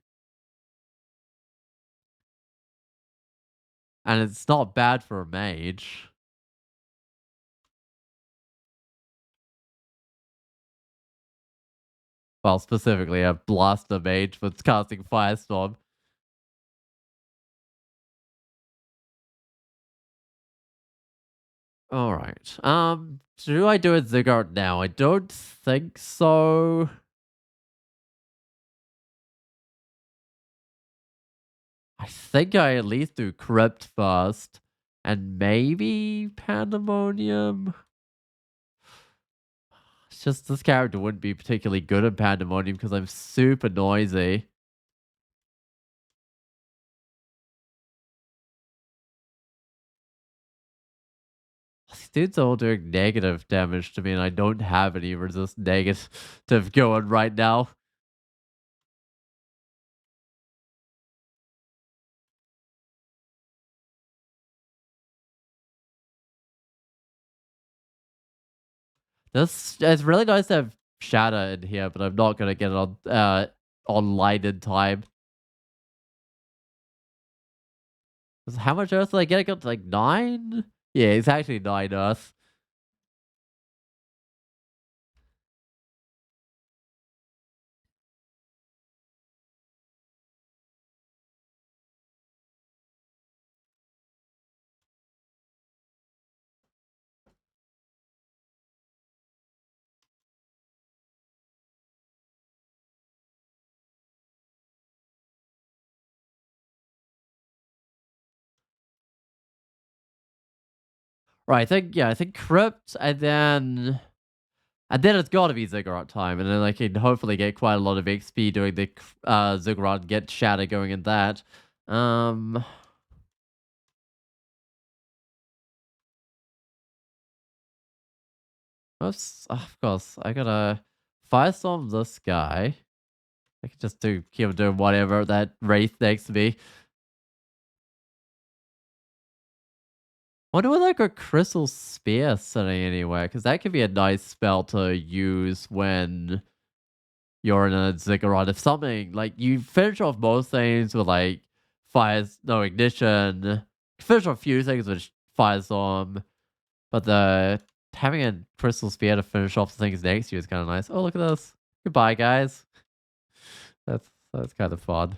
And it's not bad for a mage. Well, specifically a blaster mage with casting Firestorm. All right. Do I do a Ziggurat now? I don't think so. I think I at least do Crypt first, and maybe Pandemonium. It's just this character wouldn't be particularly good at Pandemonium because I'm super noisy. These dudes are all doing negative damage to me, and I don't have any resist negative going right now. It's really nice to have Shatter in here, but I'm not gonna get it online in time. How much Earth did I get? I got like 9? Yeah, it's actually 9 Earth. Right, I think Crypt, and then it's gotta be Ziggurat time, and then I can hopefully get quite a lot of XP doing the Ziggurat, get Shatter going in that. Um, of course, I gotta Firestorm this guy. I can just keep doing whatever that Wraith next to me. Wonder what like a Crystal Spear sitting anywhere, because that could be a nice spell to use when you're in a Ziggurat. If something like you finish off most things with like fires, no ignition, finish off a few things with Firestorm, but the having a Crystal Spear to finish off the things next to you is kind of nice. Oh, look at this. Goodbye, guys. That's kind of fun.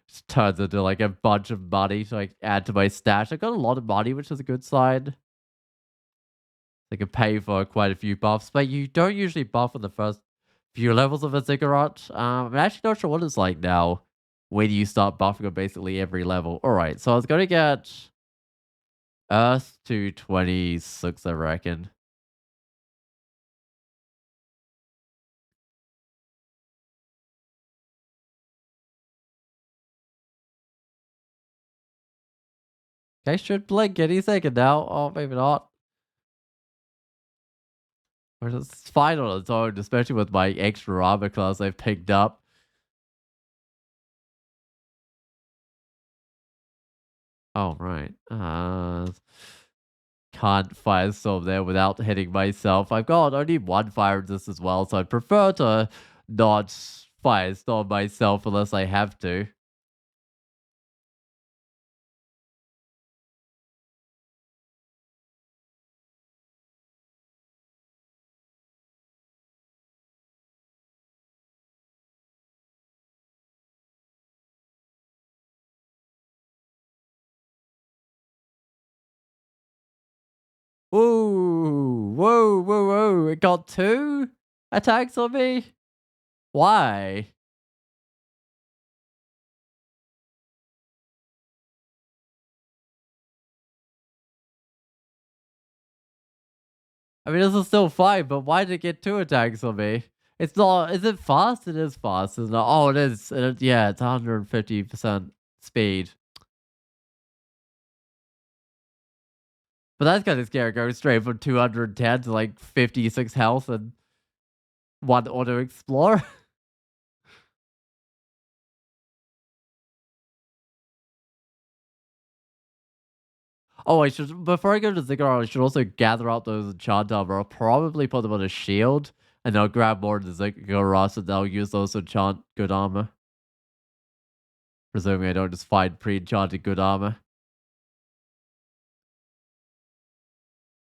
Just turns into like a bunch of money to like add to my stash. I got a lot of money, which is a good sign. They can pay for quite a few buffs, but you don't usually buff in the first few levels of a Ziggurat. I'm actually not sure what it's like now when you start buffing on basically every level. Alright, so I was going to get Earth to 26, I reckon. I should blink any second now. Oh, maybe not. Or it's fine on its own, especially with my extra armor class I've picked up. Oh, right. Can't firestorm there without hitting myself. I've got only one fire resist as well, so I'd prefer to not firestorm myself unless I have to. Ooh, whoa, whoa, whoa. It got two attacks on me? Why? I mean, this is still fine, but why did it get two attacks on me? It's not, is it fast? It is fast, isn't it? Oh, it is. Yeah, it's 150% speed. But that's kind of scary, going straight from 210 to like 56 health and one auto explore. Oh, I should, before I go to Ziggurat, I should also gather up those enchant armor. I'll probably put them on a shield, and I'll grab more of the Ziggurats, and I'll use those to enchant good armor. Presuming I don't just find pre-enchanted good armor.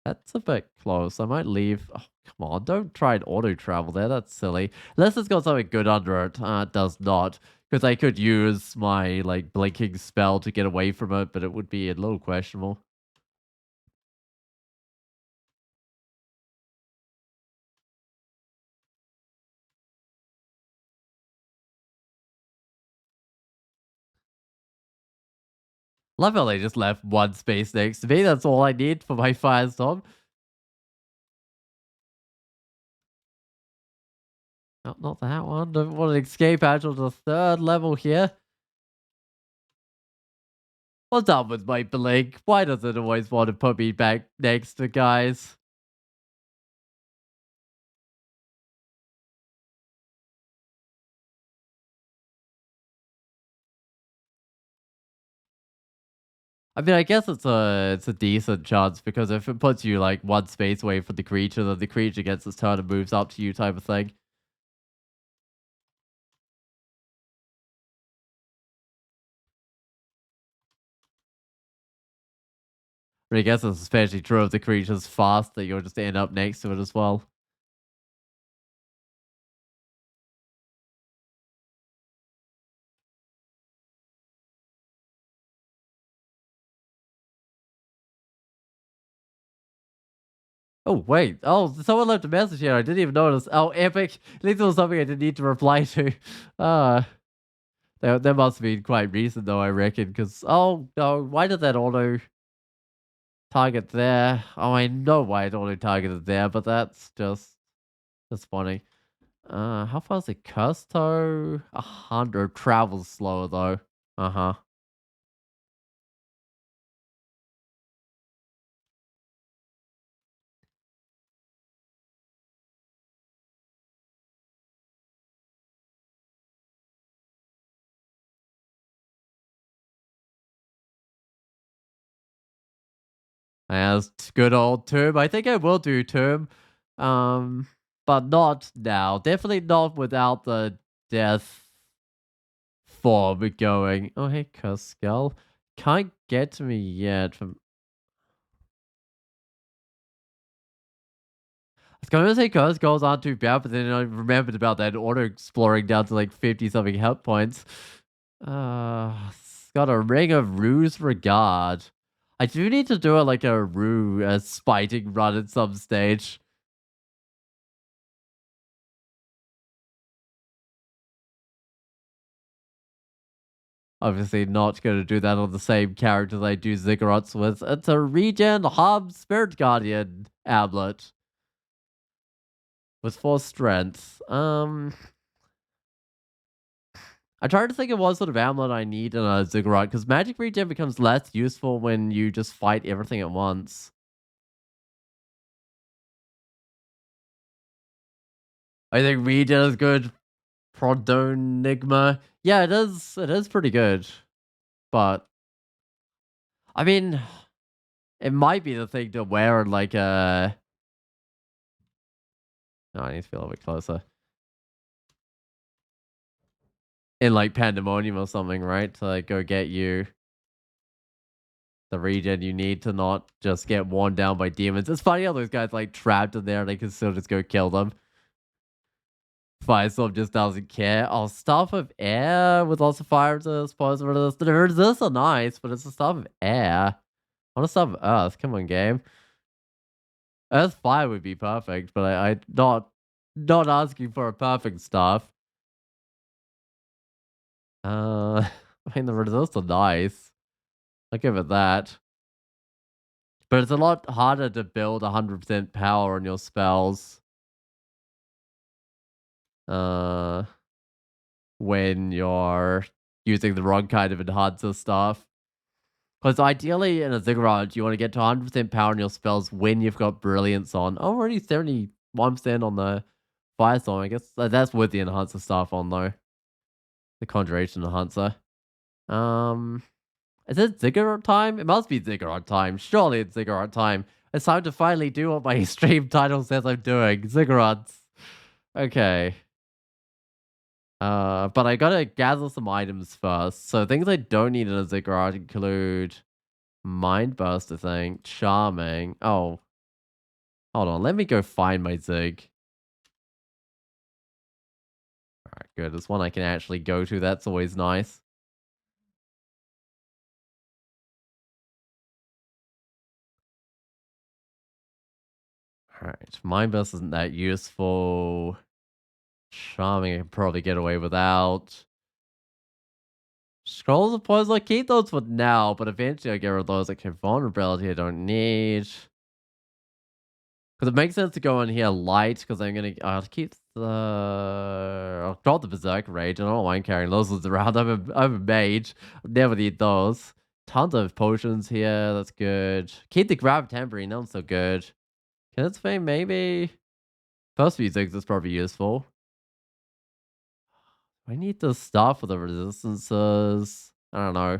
That's a bit close. I might leave. Oh, come on, don't try and auto-travel there. That's silly. Unless it's got something good under it. It does not. Because I could use my, like, blinking spell to get away from it, but it would be a little questionable. Love how they just left one space next to me. That's all I need for my firestorm. No, not that one. Don't want to escape out to the third level here. What's up with my blink? Why does it always want to put me back next to guys? I mean, I guess it's a decent chance because if it puts you like one space away from the creature, then the creature gets its turn and moves up to you, type of thing. But I guess it's especially true if the creature's fast that you'll just end up next to it as well. Oh, wait. Oh, someone left a message here. I didn't even notice. Oh, epic. At least it was something I didn't need to reply to. Uh, That must have been quite recent though, I reckon, because oh no, why did that auto target there? Oh, I know why it auto targeted there, but that's funny. How far is it? Custo? 100. Travels slower though. Uh-huh. As good old term. I think I will do term. Um, but not now. Definitely not without the death form going. Oh hey, Cuskull. Can't get to me yet from I was gonna say Cuskulls aren't too bad, but then I remembered about that auto exploring down to like 50 something health points. It's got a ring of Rue's regard. I do need to do it like a Rue spiting run at some stage. Obviously not going to do that on the same characters I do Ziggurats with. It's a regen Hob Spirit Guardian Amulet with 4 strength. I tried to think of what sort of amulet I need in a Ziggurat, because magic regen becomes less useful when you just fight everything at once. I think regen is good. Prodonigma. Yeah, it is. It is pretty good. But, I mean, it might be the thing to wear in like a... No, I need to be a little bit closer. In like Pandemonium or something, right? To like go get you the regen you need to not just get worn down by demons. It's funny how those guys like trapped in there and they can still just go kill them. Firestorm just doesn't care. Oh, Staff of Air with lots of fire resist, poison resist. The resists are nice, but it's the Staff of Air. I want a Staff of Earth. Come on, game. Earth Fire would be perfect, but I not asking for a perfect stuff. I mean the resists are nice. I'll give it that. But it's a lot harder to build 100% power on your spells. Uh, when you're using the wrong kind of enhancer stuff. Because ideally in a Ziggurat, you want to get to 100% power on your spells when you've got Brilliance on. Oh, already 71% on the Firestorm. I guess that's with the enhancer stuff on though. The Conjuration enhancer. Um, is it Ziggurat time? It must be Ziggurat time. Surely it's Ziggurat time. It's time to finally do what my stream title says I'm doing. Ziggurats. Okay. But I gotta gather some items first. So things I don't need in a Ziggurat include Mind Burst, I think. Charming. Oh, hold on. Let me go find my Zig. Alright, good. There's one I can actually go to. That's always nice. Alright. Mind Burst isn't that useful. Charming, I can probably get away without. Scrolls of Poison, I keep those for now, but eventually I'll get rid of those. Okay, vulnerability I don't need. Because it makes sense to go in here light, because I'm going to... I'll keep the... I'll drop the Berserk Rage. I don't mind carrying those around. I'm a mage. I never need those. Tons of potions here. That's good. Keep the Grab Tambourine. That one's so good. Kids Fame, maybe? First few things is probably useful. I need the stuff for the resistances. I don't know.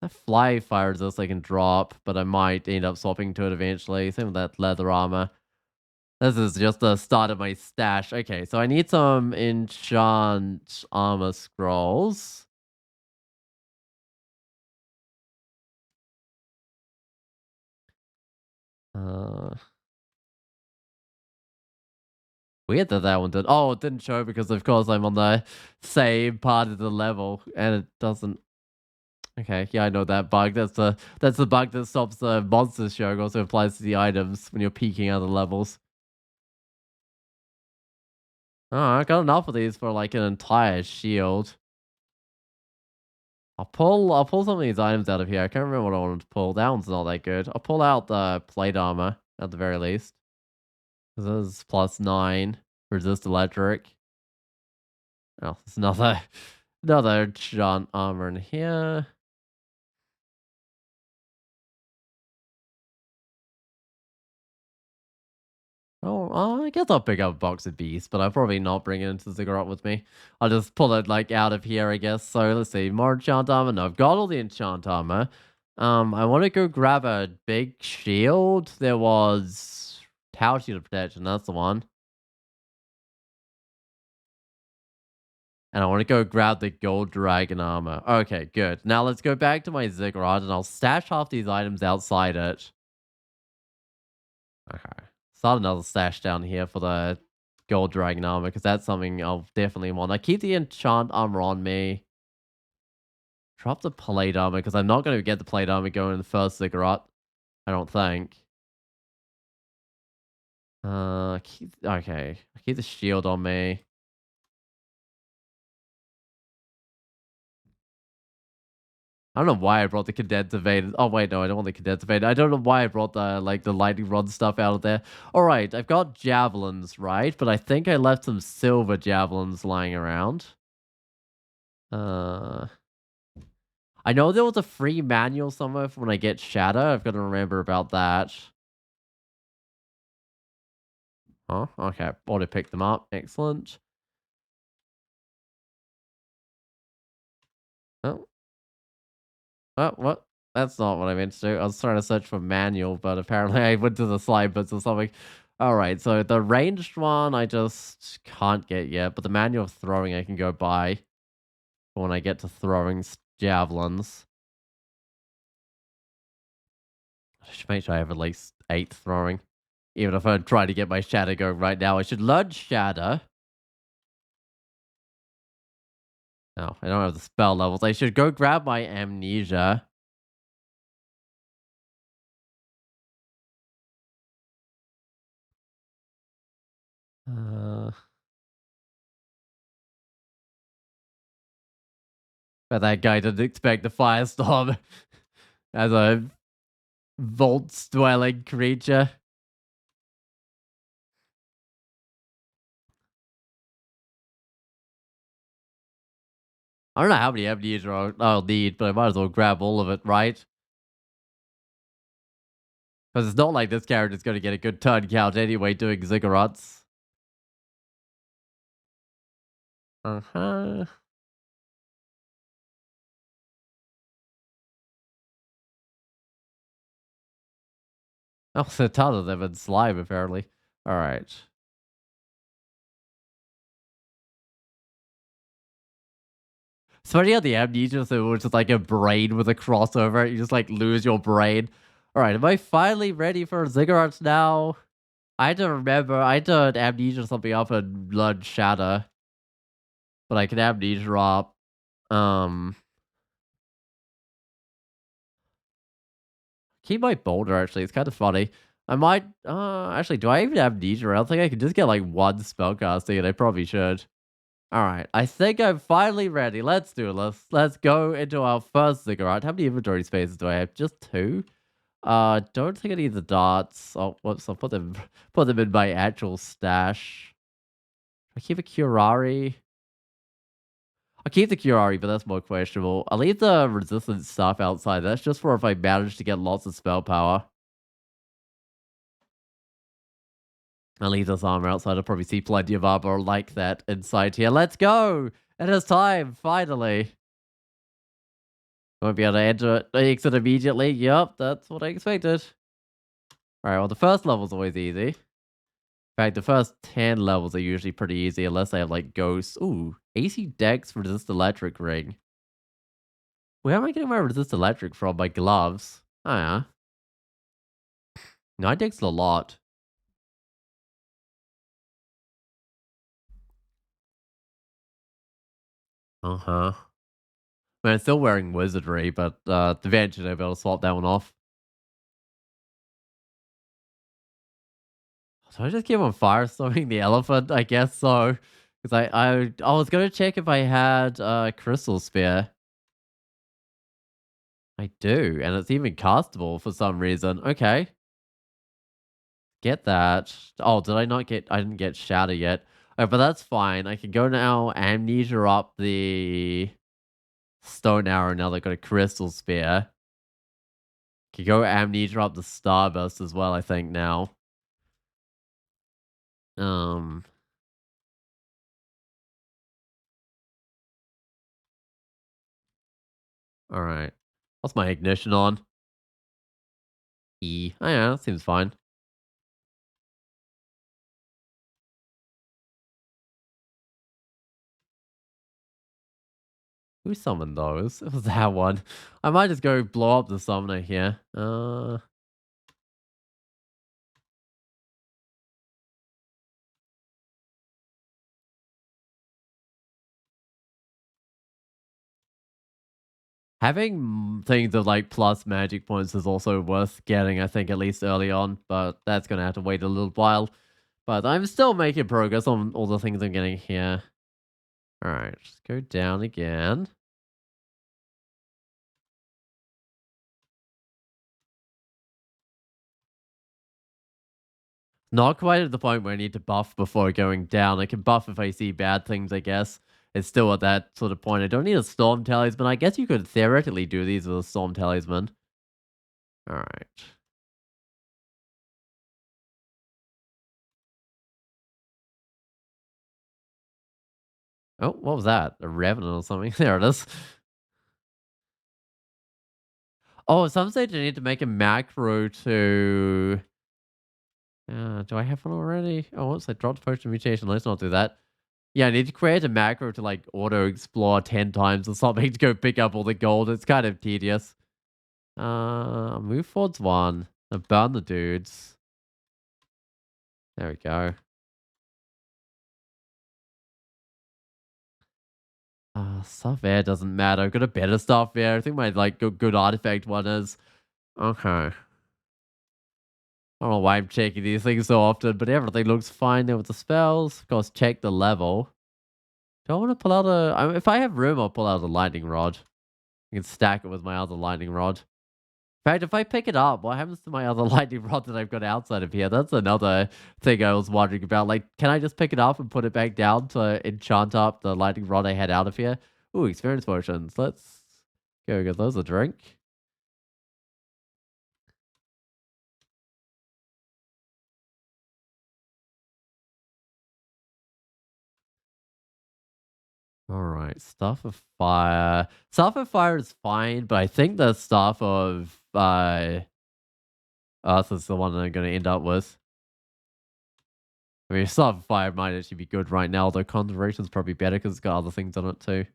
That fly fire resist I can drop, but I might end up swapping to it eventually. Same with that leather armor. This is just the start of my stash. Okay, so I need some enchant armor scrolls. Uh, Weird that that one did. Oh, it didn't show because of course I'm on the same part of the level and it doesn't. Okay, yeah, I know that bug. That's the bug that stops the monsters showing. Also applies to the items when you're peeking other levels. Oh, I got enough of these for like an entire shield. I'll pull some of these items out of here. I can't remember what I wanted to pull. That one's not that good. I'll pull out the plate armor at the very least. This is +9. Resist electric. Oh, there's another giant armor in here. Oh, I guess I'll pick up a box of bees, but I'll probably not bring it into the Ziggurat with me. I'll just pull it like out of here, I guess. So let's see, more enchant armor. No, I've got all the enchant armor. I want to go grab a big shield. There was tower shield of protection. That's the one. And I want to go grab the gold dragon armor. Okay, good. Now let's go back to my Ziggurat and I'll stash half these items outside it. Okay. Start another stash down here for the gold dragon armor because that's something I'll definitely want. I keep the enchant armor on me. Drop the plate armor because I'm not going to get the plate armor going in the first Ziggurat. I don't think. Okay. I keep the shield on me. I don't know why I brought the condenser vein. Oh wait, no, I don't want the condenser vein. I don't know why I brought the lightning rod stuff out of there. All right, I've got javelins, right? But I think I left some silver javelins lying around. Uh, I know there was a free manual somewhere for when I get shatter. I've got to remember about that. Oh, okay. Auto pick them up. Excellent. Oh, oh, what? That's not what I meant to do. I was trying to search for manual, but apparently I went to the slide bits or something. All right, so the ranged one I just can't get yet, but the manual of throwing I can go buy for when I get to throwing javelins. I should make sure I have at least 8 throwing. Even if I try to get my shatter going right now, I should learn shatter. No, I don't have the spell levels. I should go grab my amnesia. Uh, but that guy didn't expect the firestorm as a vault dwelling creature. I don't know how many amnesia I'll need, but I might as well grab all of it, right? Because it's not like this character's going to get a good turn count anyway doing Ziggurats. Uh-huh. Oh, so a ton of them in slime, apparently. Alright. So funny how the amnesia, so it was just like a brain with a crossover. You just like lose your brain. Alright, am I finally ready for Ziggurats now? I don't remember. I did amnesia something up and blood shatter. But I can amnesia up. Um Keep my boulder actually, it's kind of funny. I might actually do I even have amnesia? I don't think I can just get like one spellcasting and I probably should. Alright, I think I'm finally ready. Let's do this. Let's go into our first Ziggurat. How many inventory spaces do I have? Just 2? Don't think I need the darts. Oh, whoops, I'll put them in my actual stash. I keep a Curari. I'll keep the Curari, but that's more questionable. I'll leave the resistance stuff outside. That's just for if I manage to get lots of spell power. I'll leave this armor outside. I'll probably see plenty of armor like that inside here. Let's go! It is time, finally. Won't be able to exit immediately. Yup, that's what I expected. Alright, well, the first level's always easy. In fact, the first 10 levels are usually pretty easy unless they have, like, ghosts. Ooh, AC Dex Resist Electric Ring. Where am I getting my Resist Electric from? My gloves. Oh, yeah. No, I Dex a lot. Uh-huh. I mean, I'm still wearing Wizardry, but eventually I'll be able to swap that one off. So I just keep on firestorming the elephant? I guess so. Because I was gonna check if I had Crystal Spear. I do, and it's even castable for some reason. Okay, get that. Oh, did I not get? I didn't get Shatter yet. Oh, but that's fine. I can go now. Amnesia up the Stone Arrow now. They got a Crystal Spear. Can go Amnesia up the Starburst as well. I think now. Um. All right. What's my ignition on? E. Oh yeah, that seems fine. Who summoned those? It was that one. I might just go blow up the summoner here. Having things of like plus magic points is also worth getting, I think, at least early on, but that's gonna have to wait a little while. But I'm still making progress on all the things I'm getting here. Alright, just go down again. Not quite at the point where I need to buff before going down. I can buff if I see bad things, I guess. It's still at that sort of point. I don't need a Storm Talisman. I guess you could theoretically do these with a Storm Talisman. Alright. Oh, what was that? A Revenant or something? There it is. Oh, at some stage I need to make a macro to... do I have one already? Oh, whoops, I dropped potion mutation. Let's not do that. Yeah, I need to create a macro to like auto explore 10 times or something to go pick up all the gold. It's kind of tedious. Move forwards one. And burn the dudes. There we go. Stuff air doesn't matter. I've got a better stuff air. I think my like good artifact one is. Okay. I don't know why I'm checking these things so often, but everything looks fine there with the spells. Of course, check the level. Do I want to pull out if I have room, I'll pull out a lightning rod. I can stack it with my other lightning rod. In fact, if I pick it up, what happens to my other lightning rod that I've got outside of here? That's another thing I was wondering about. Like, can I just pick it up and put it back down to enchant up the lightning rod I had out of here? Ooh, experience potions. Let's go get those a drink. All right, Staff of Fire. Staff of Fire is fine, but I think the Staff of Earth is the one that I'm going to end up with. I mean, Staff of Fire might actually be good right now, though Conservation's probably better because it's got other things on it too.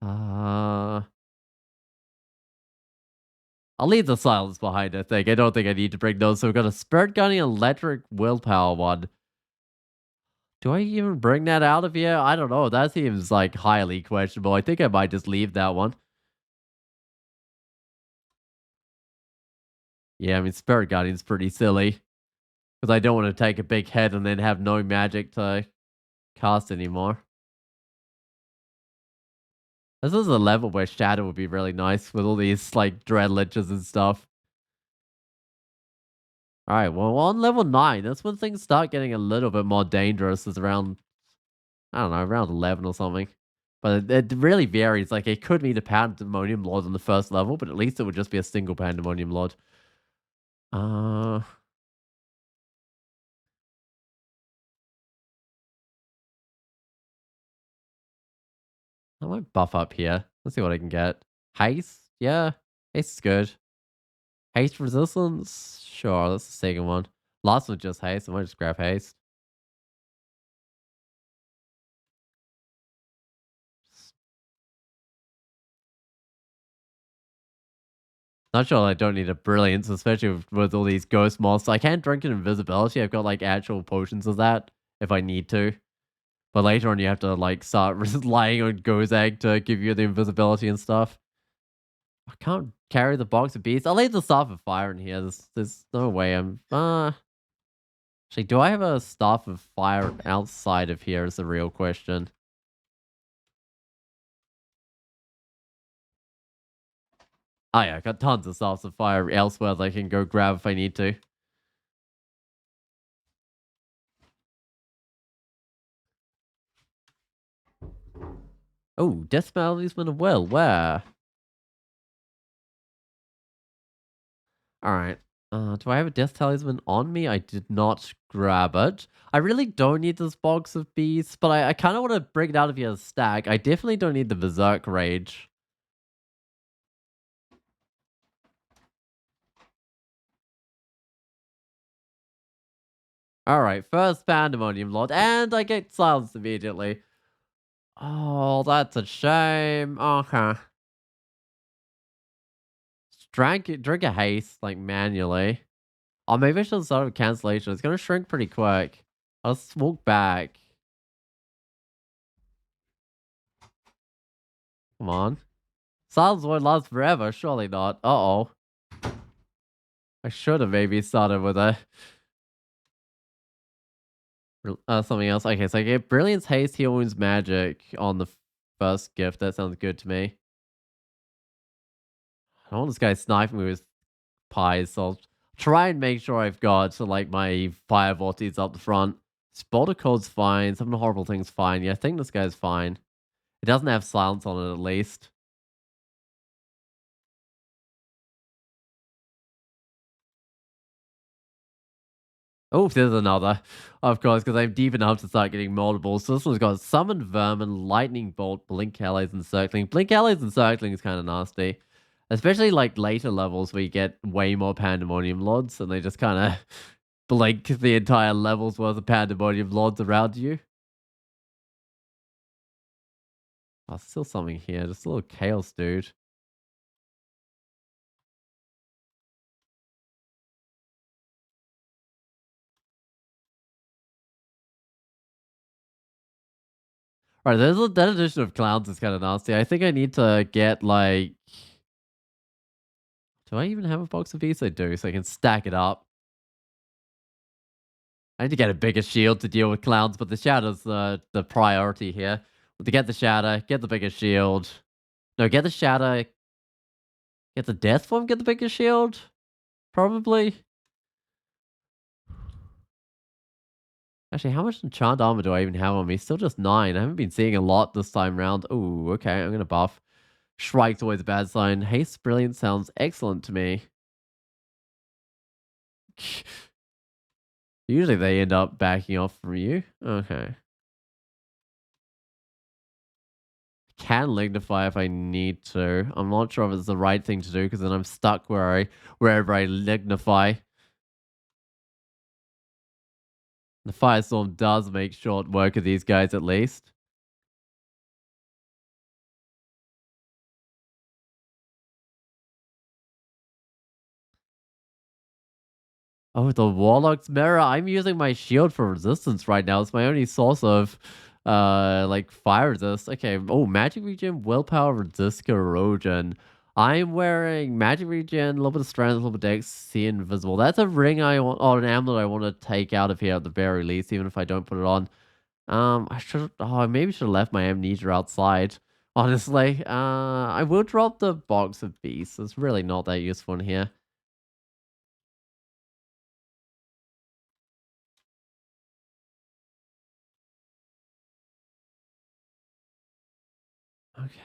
Uh, I'll leave the silence behind, I think. I don't think I need to bring those. So we've got a Spirit Gunning Electric Willpower one. Do I even bring that out of here? I don't know. That seems like highly questionable. I think I might just leave that one. Yeah, I mean, Spirit Guardian's pretty silly. Because I don't want to take a big head and then have no magic to cast anymore. This is a level where Shadow would be really nice with all these, like, Dread Liches and stuff. Alright, well, on level 9, that's when things start getting a little bit more dangerous. It's around, I don't know, around 11 or something. But it really varies. Like, it could be the Pandemonium Lord on the first level, but at least it would just be a single Pandemonium Lord. Uh, I might buff up here. Let's see what I can get. Haste? Yeah, haste is good. Haste resistance? Sure, that's the second one. Last one just haste. I might just grab haste. Not sure I don't need a brilliance, especially with all these ghost moths. I can't drink an invisibility. I've got like actual potions of that if I need to. But later on, you have to like start relying on Gozag to give you the invisibility and stuff. I can't carry the box of beasts. I'll leave the staff of fire in here. There's no way I'm. Actually, do I have a staff of fire outside of here? Is the real question. Oh yeah, I got tons of Stars of Fire elsewhere that I can go grab if I need to. Oh, Death Talisman as well. Where? Alright. Do I have a Death Talisman on me? I did not grab it. I really don't need this box of beasts, but I kind of want to bring it out of here as a stack. I definitely don't need the Berserk Rage. Alright, first Pandemonium Lord, and I get silenced immediately. Oh, that's a shame. Okay. Drink a haste, like, manually. Oh, maybe I should start with cancellation. It's gonna shrink pretty quick. I'll just walk back. Come on. Silence won't last forever. Surely not. Uh-oh. I should have maybe started with a something else. Okay, so I get Brilliance, Haste, Heal Wounds, Magic on the first gift. That sounds good to me. I don't want this guy sniping me with pies, so I'll try and make sure I've got like my fire vortices up the front. Spolter Code's fine. Some of the horrible things fine. Yeah, I think this guy's fine. It doesn't have silence on it at least. Oh, there's another. Of course, because I'm deep enough to start getting multiple. So this one's got Summon Vermin, Lightning Bolt, Blink Allies, and Circling. Blink Allies and Circling is kind of nasty. Especially like later levels where you get way more Pandemonium Lords and they just kind of blink the entire level's worth of Pandemonium Lords around you. Oh, still something here. Just a little Chaos dude. Alright, that edition of Clowns is kind of nasty. I think I need to get like... Do I even have a box of these? I do, so I can stack it up. I need to get a bigger shield to deal with clowns, but the shadow's the priority here. To get the shadow, get the bigger shield. No, get the shadow, get the death form, get the bigger shield? Probably. Actually, how much enchant armor do I even have on me? Still just 9. I haven't been seeing a lot this time round. Oh, okay, I'm gonna buff. Shrike's always a bad sign. Haste Brilliant sounds excellent to me. Usually they end up backing off from you. Okay. Can lignify if I need to. I'm not sure if it's the right thing to do because then I'm stuck wherever I lignify. The firestorm does make short work of these guys at least. Oh, the Warlock's Mirror. I'm using my shield for resistance right now. It's my only source of like fire resist. Okay. Oh, magic regen, willpower, resist corrosion. I'm wearing magic regen, a little bit of strength, a little bit of dex, see invisible. That's a ring I want, or an amulet I want to take out of here at the very least, even if I don't put it on. I should. Oh, I maybe should have left my amnesia outside. Honestly, I will drop the box of beasts. It's really not that useful in here.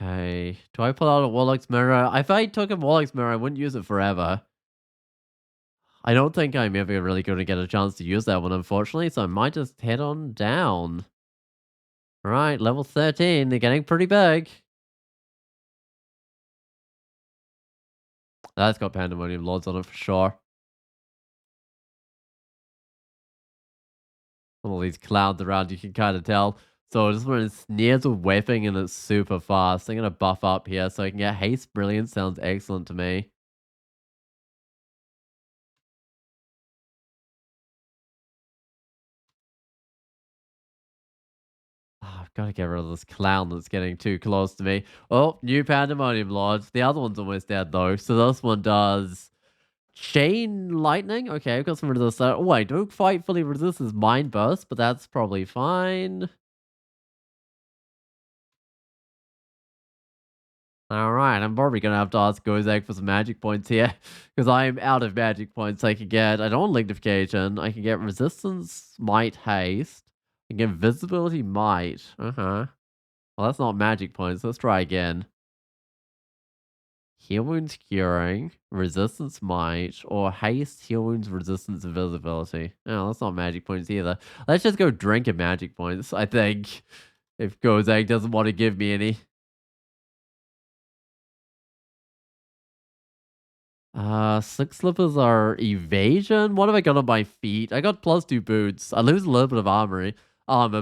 Okay. Do I pull out a Warlock's Mirror? If I took a Warlock's Mirror, I wouldn't use it forever. I don't think I'm ever really going to get a chance to use that one, unfortunately, so I might just head on down. Right, level 13. They're getting pretty big. That's got Pandemonium Lords on it for sure. All these clouds around, you can kind of tell. So this one is near the weapon and it's super fast. I'm going to buff up here so I can get Haste Brilliant. Sounds excellent to me. Oh, I've got to get rid of this clown that's getting too close to me. Oh, new Pandemonium Lords. The other one's almost dead though. So this one does Chain Lightning. Okay, I've got some rid of this. Oh, I don't fight fully resist his Mind Burst, but that's probably fine. All right, I'm probably gonna have to ask Gozak for some magic points here because I'm out of magic points. I can get. I don't want lignification. I can get resistance, might, haste. I can get invisibility, might. Well, that's not magic points. Let's try again. Heal wounds, curing, resistance, might, or haste, heal wounds, resistance, invisibility. Oh, that's not magic points either. Let's just go drink a magic points. I think if Gozak doesn't want to give me any. Six slippers are evasion. What have I got on my feet? I got +2 boots. I lose a little bit of armor,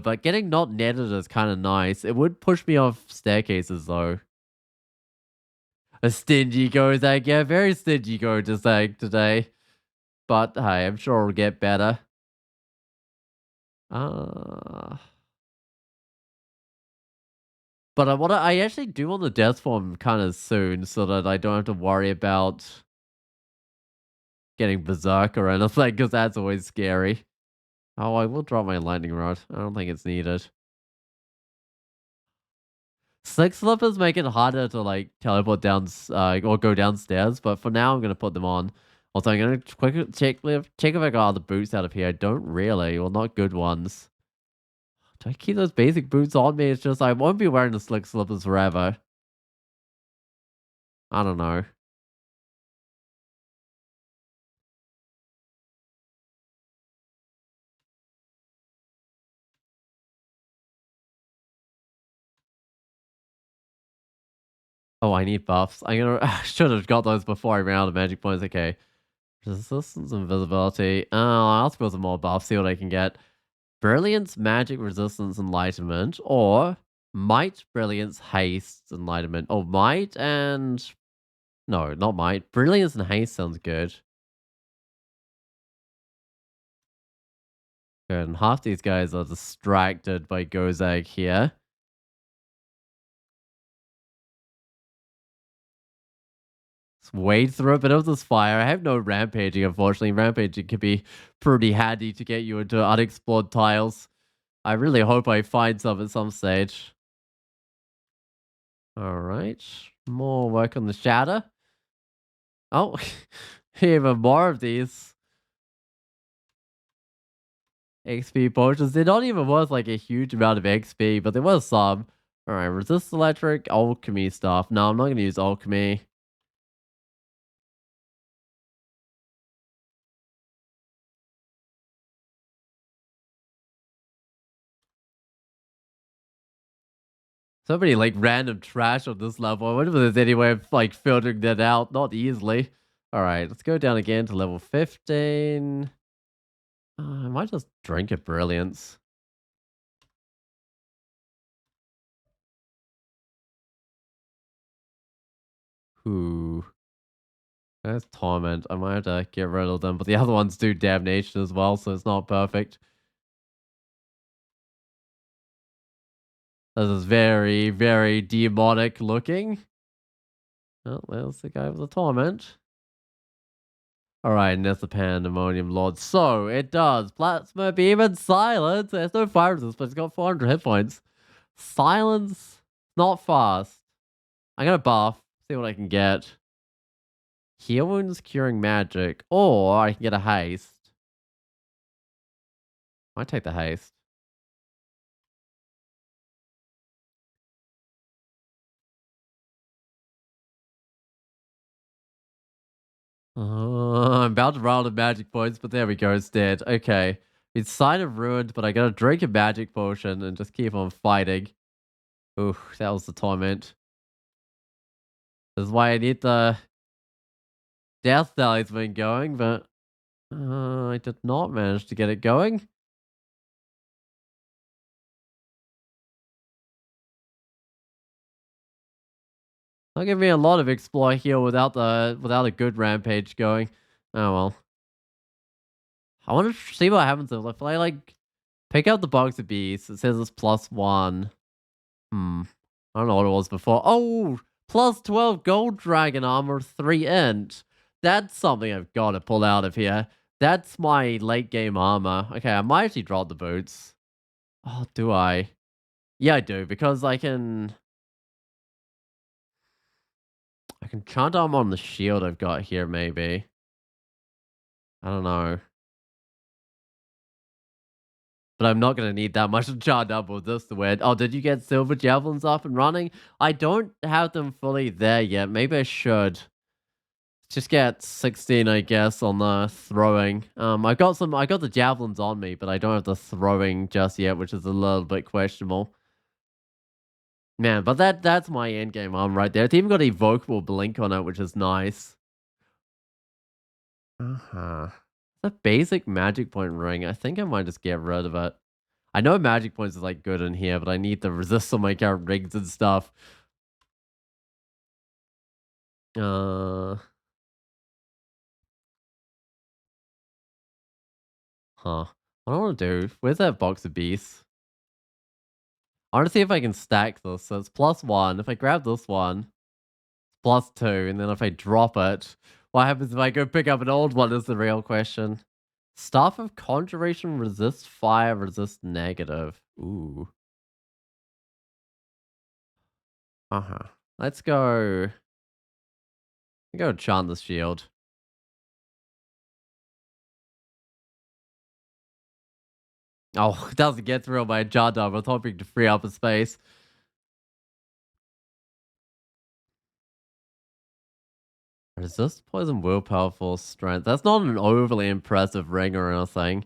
but getting not netted is kind of nice. It would push me off staircases though. A stingy Gozak, yeah, very stingy Gozak today. But hey, I'm sure it'll get better. Uh, but I actually do want the death form kind of soon, so that I don't have to worry about getting berserk or anything, because that's always scary. Oh, I will drop my lightning rod. I don't think it's needed. Six slippers make it harder to like teleport down or go downstairs, but for now I'm gonna put them on. Also, I'm gonna quickly check if I got other boots out of here. I don't really, well, not good ones. Do I keep those basic boots on me? It's just I won't be wearing the slick slippers forever. I don't know. Oh, I need buffs. I'm gonna I should have got those before I ran out of magic points. Okay. Resistance, invisibility. Oh, I'll spill some more buffs, see what I can get. Brilliance, magic, resistance, enlightenment, or might, brilliance, haste, enlightenment. Oh, might and no, not might. Brilliance and haste sounds good. Good. And half these guys are distracted by Gozag here. Let's wade through a bit of this fire. I have no rampaging, unfortunately. Rampaging can be pretty handy to get you into unexplored tiles. I really hope I find some at some stage. All right. More work on the shatter. Oh, even more of these XP potions. They're not even worth like a huge amount of XP, but there was some. All right, resist electric, alchemy stuff. No, I'm not going to use alchemy. So many like random trash on this level. I wonder if there's any way of like filtering that out. Not easily. All right, let's go down again to level 15. I might just drink a brilliance. Ooh. That's torment. I might have to get rid of them, but the other ones do damnation as well, so it's not perfect. This is very, very demonic looking. Oh, there's the guy with the torment. Alright, and there's the Pandemonium Lord. So, it does. Plasma Beam and Silence. There's no fire resist, but it's got 400 hit points. Silence, not fast. I'm gonna buff, see what I can get. Heal Wounds, Curing Magic, or I can get a Haste. Might take the Haste. I'm about to run out of magic points, but there we go, it's dead. Okay. It's Sign of Ruined, but I gotta drink a magic potion and just keep on fighting. Ooh, that was the torment. This is why I need the Death Talisman going, but I did not manage to get it going. That'll give me a lot of explore here without a good rampage going. Oh well. I want to see what happens if I like pick out the box of beasts. It says it's +1. I don't know what it was before. Oh, +12 gold dragon armor, 3 int. That's something I've got to pull out of here. That's my late game armor. Okay, I might actually drop the boots. Oh, do I? Yeah, I do, because I can... can chant arm on the shield I've got here, maybe. I don't know. But I'm not gonna need that much to chant up with this to win. Oh, did you get silver javelins up and running? I don't have them fully there yet. Maybe I should. Just get 16, I guess, on the throwing. I got the javelins on me, but I don't have the throwing just yet, which is a little bit questionable. Man, but that's my end game arm right there. It's even got evocable blink on it, which is nice. Uh-huh. The basic magic point ring. I think I might just get rid of it. I know magic points is like good in here, but I need the resist on my current rings and stuff. Uh huh. What do I want to do? Where's that box of beasts? I want to see if I can stack this. So it's +1. If I grab this one, +2, and then if I drop it, what happens if I go pick up an old one is the real question. Staff of Conjuration, resist fire, resist negative. Ooh. Uh-huh. Let's go chant the shield. Oh, it doesn't get through my chant up. I was hoping to free up a space. Resist poison, willpower, force, strength. That's not an overly impressive ring or anything.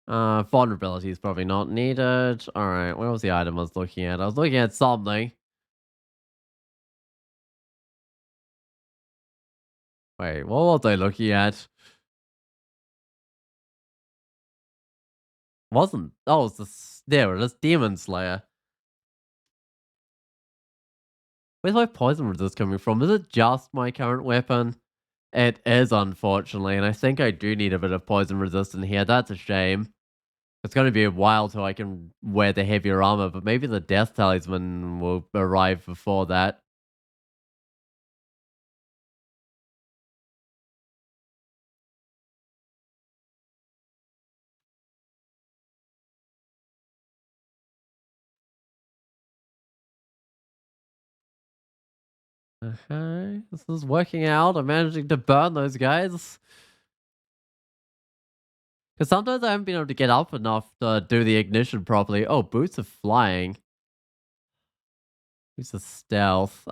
Vulnerability is probably not needed. Alright, where was the item I was looking at? I was looking at something. Wait, what was I looking at? Wasn't. Oh, it's this. There it is. Demon Slayer. Where's my poison resist coming from? Is it just my current weapon? It is, unfortunately, and I think I do need a bit of poison resist in here. That's a shame. It's going to be a while till I can wear the heavier armor, but maybe the Death Talisman will arrive before that. Okay, this is working out. I'm managing to burn those guys. Because sometimes I haven't been able to get up enough to do the ignition properly. Oh, boots of flying. Boots of stealth.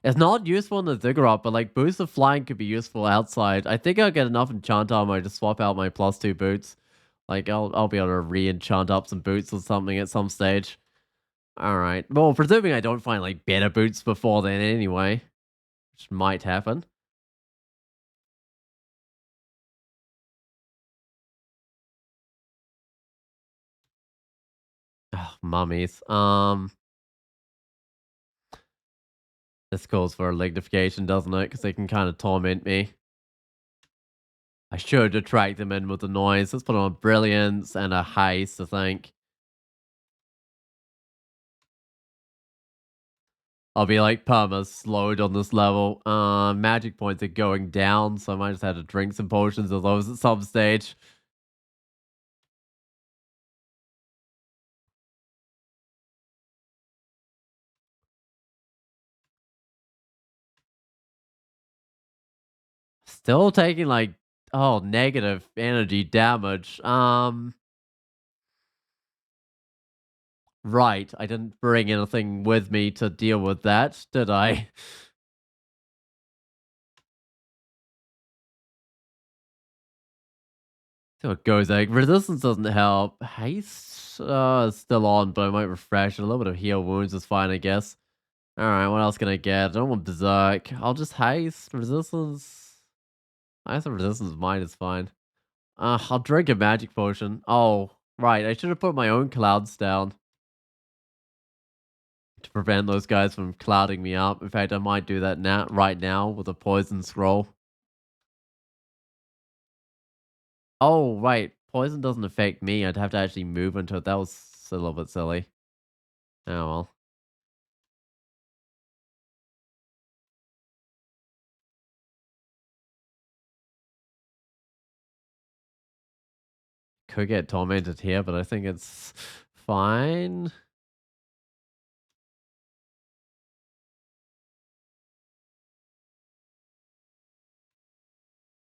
It's not useful in the Ziggurat, but like boots of flying could be useful outside. I think I'll get enough enchant armor to swap out my +2 boots. Like I'll be able to re-enchant up some boots or something at some stage. All right. Well, presuming I don't find like better boots before then anyway, which might happen. Oh, mummies. This calls for a lignification, doesn't it? Because they can kind of torment me. I should attract them in with the noise. Let's put on a brilliance and a haste, I think. I'll be like perma slowed on this level. Magic points are going down, so I might just have to drink some potions of those at some stage. Still taking like negative energy damage. Right. I didn't bring anything with me to deal with that, did I? So it goes like resistance doesn't help. Haste is still on, but I might refresh. A little bit of heal wounds is fine, I guess. Alright, what else can I get? I don't want berserk. I'll just haste. Resistance. I guess resistance mine is fine. I'll drink a magic potion. Oh, right. I should have put my own clouds down to prevent those guys from clouding me up. In fact, I might do that now, right now, with a poison scroll. Oh, right. Poison doesn't affect me. I'd have to actually move into it. That was a little bit silly. Oh well. Could get tormented here, but I think it's fine.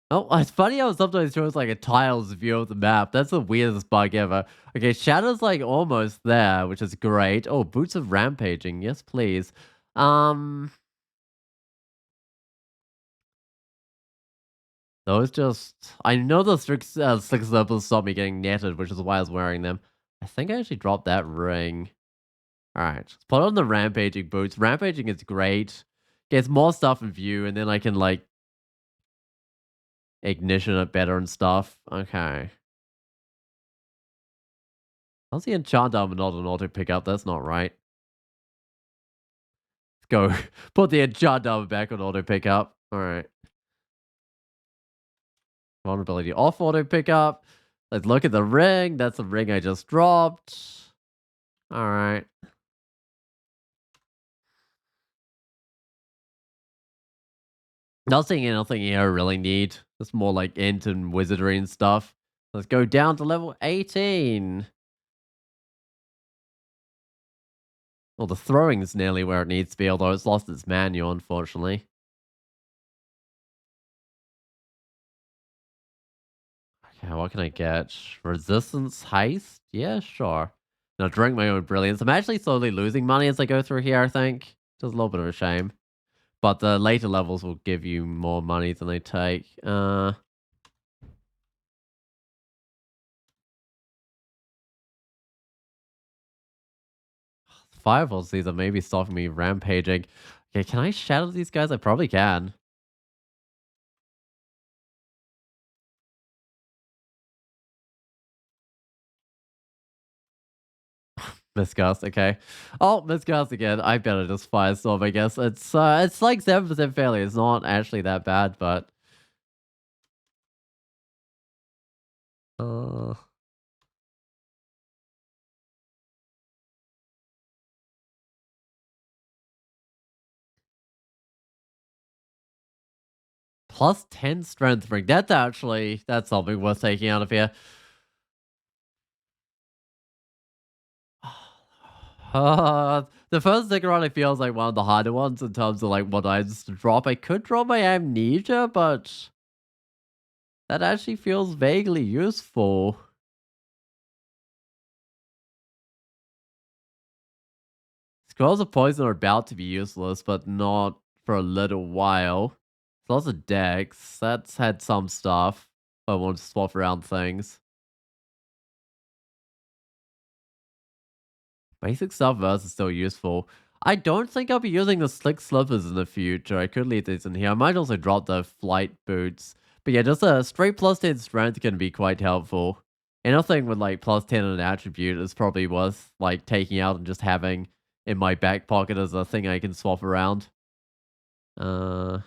Oh, it's funny how sometimes it shows like a tiles view of the map. That's the weirdest bug ever. Okay, Shadow's like almost there, which is great. Oh, Boots of Rampaging. Yes, please. Um, those just... I know the slick circles stop me getting netted, which is why I was wearing them. I think I actually dropped that ring. Alright, let's put on the Rampaging boots. Rampaging is great. Gets more stuff in view, and then I can like ignition it better and stuff. Okay. How's the enchant armor not an auto pickup? That's not right. Let's go. Put the enchant armor back on auto pickup. Alright. Vulnerability off auto pickup. Let's look at the ring. That's the ring I just dropped. Alright. Nothing anything here I really need. It's more like int and wizardry and stuff. Let's go down to level 18. Well, the throwing is nearly where it needs to be, although it's lost its manual, unfortunately. Okay, what can I get? Resistance heist? Yeah, sure. Now drink my own brilliance. I'm actually slowly losing money as I go through here, I think. Just a little bit of a shame. But the later levels will give you more money than they take. Fireballs, these are maybe stopping me rampaging. Okay, can I shadow these guys? I probably can. Miscast, okay. Oh, miscast again. I better just firestorm, I guess. It's like 7% failure. It's not actually that bad, but uh plus 10 strength ring. That's something worth taking out of here. The first Ziggurat feels like one of the harder ones in terms of like what items to drop. I could drop my amnesia, but that actually feels vaguely useful. Scrolls of Poison are about to be useless, but not for a little while. Lots of decks. That's had some stuff. I want to swap around things. Basic stuff versus still useful. I don't think I'll be using the slick slippers in the future. I could leave these in here. I might also drop the flight boots. But yeah, just a straight plus 10 strength can be quite helpful. Anything with like plus 10 in an attribute is probably worth like taking out and just having in my back pocket as a thing I can swap around. Uh,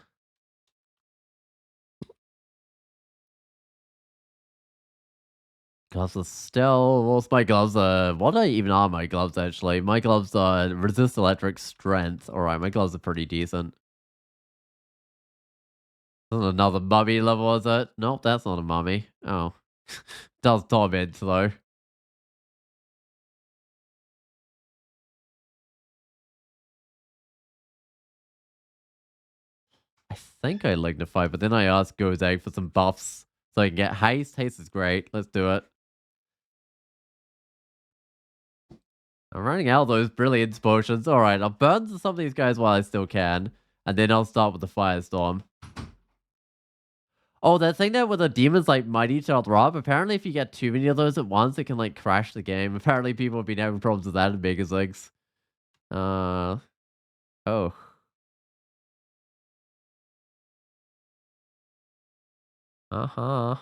Gloves are still... What's my gloves? What even are my gloves actually? My gloves are resist electric strength. Alright, my gloves are pretty decent. Another mummy level, is it? Nope, that's not a mummy. Oh. Does torment though. I think I lignify, but then I asked Gozag for some buffs so I can get haste. Haste is great. Let's do it. I'm running out of those brilliance potions. Alright, I'll burn some of these guys while I still can. And then I'll start with the firestorm. Oh, that thing that with the demons like might each other up. Apparently, if you get too many of those at once, it can like crash the game. Apparently, people have been having problems with that in Vegas Leagues. Oh. Uh-huh.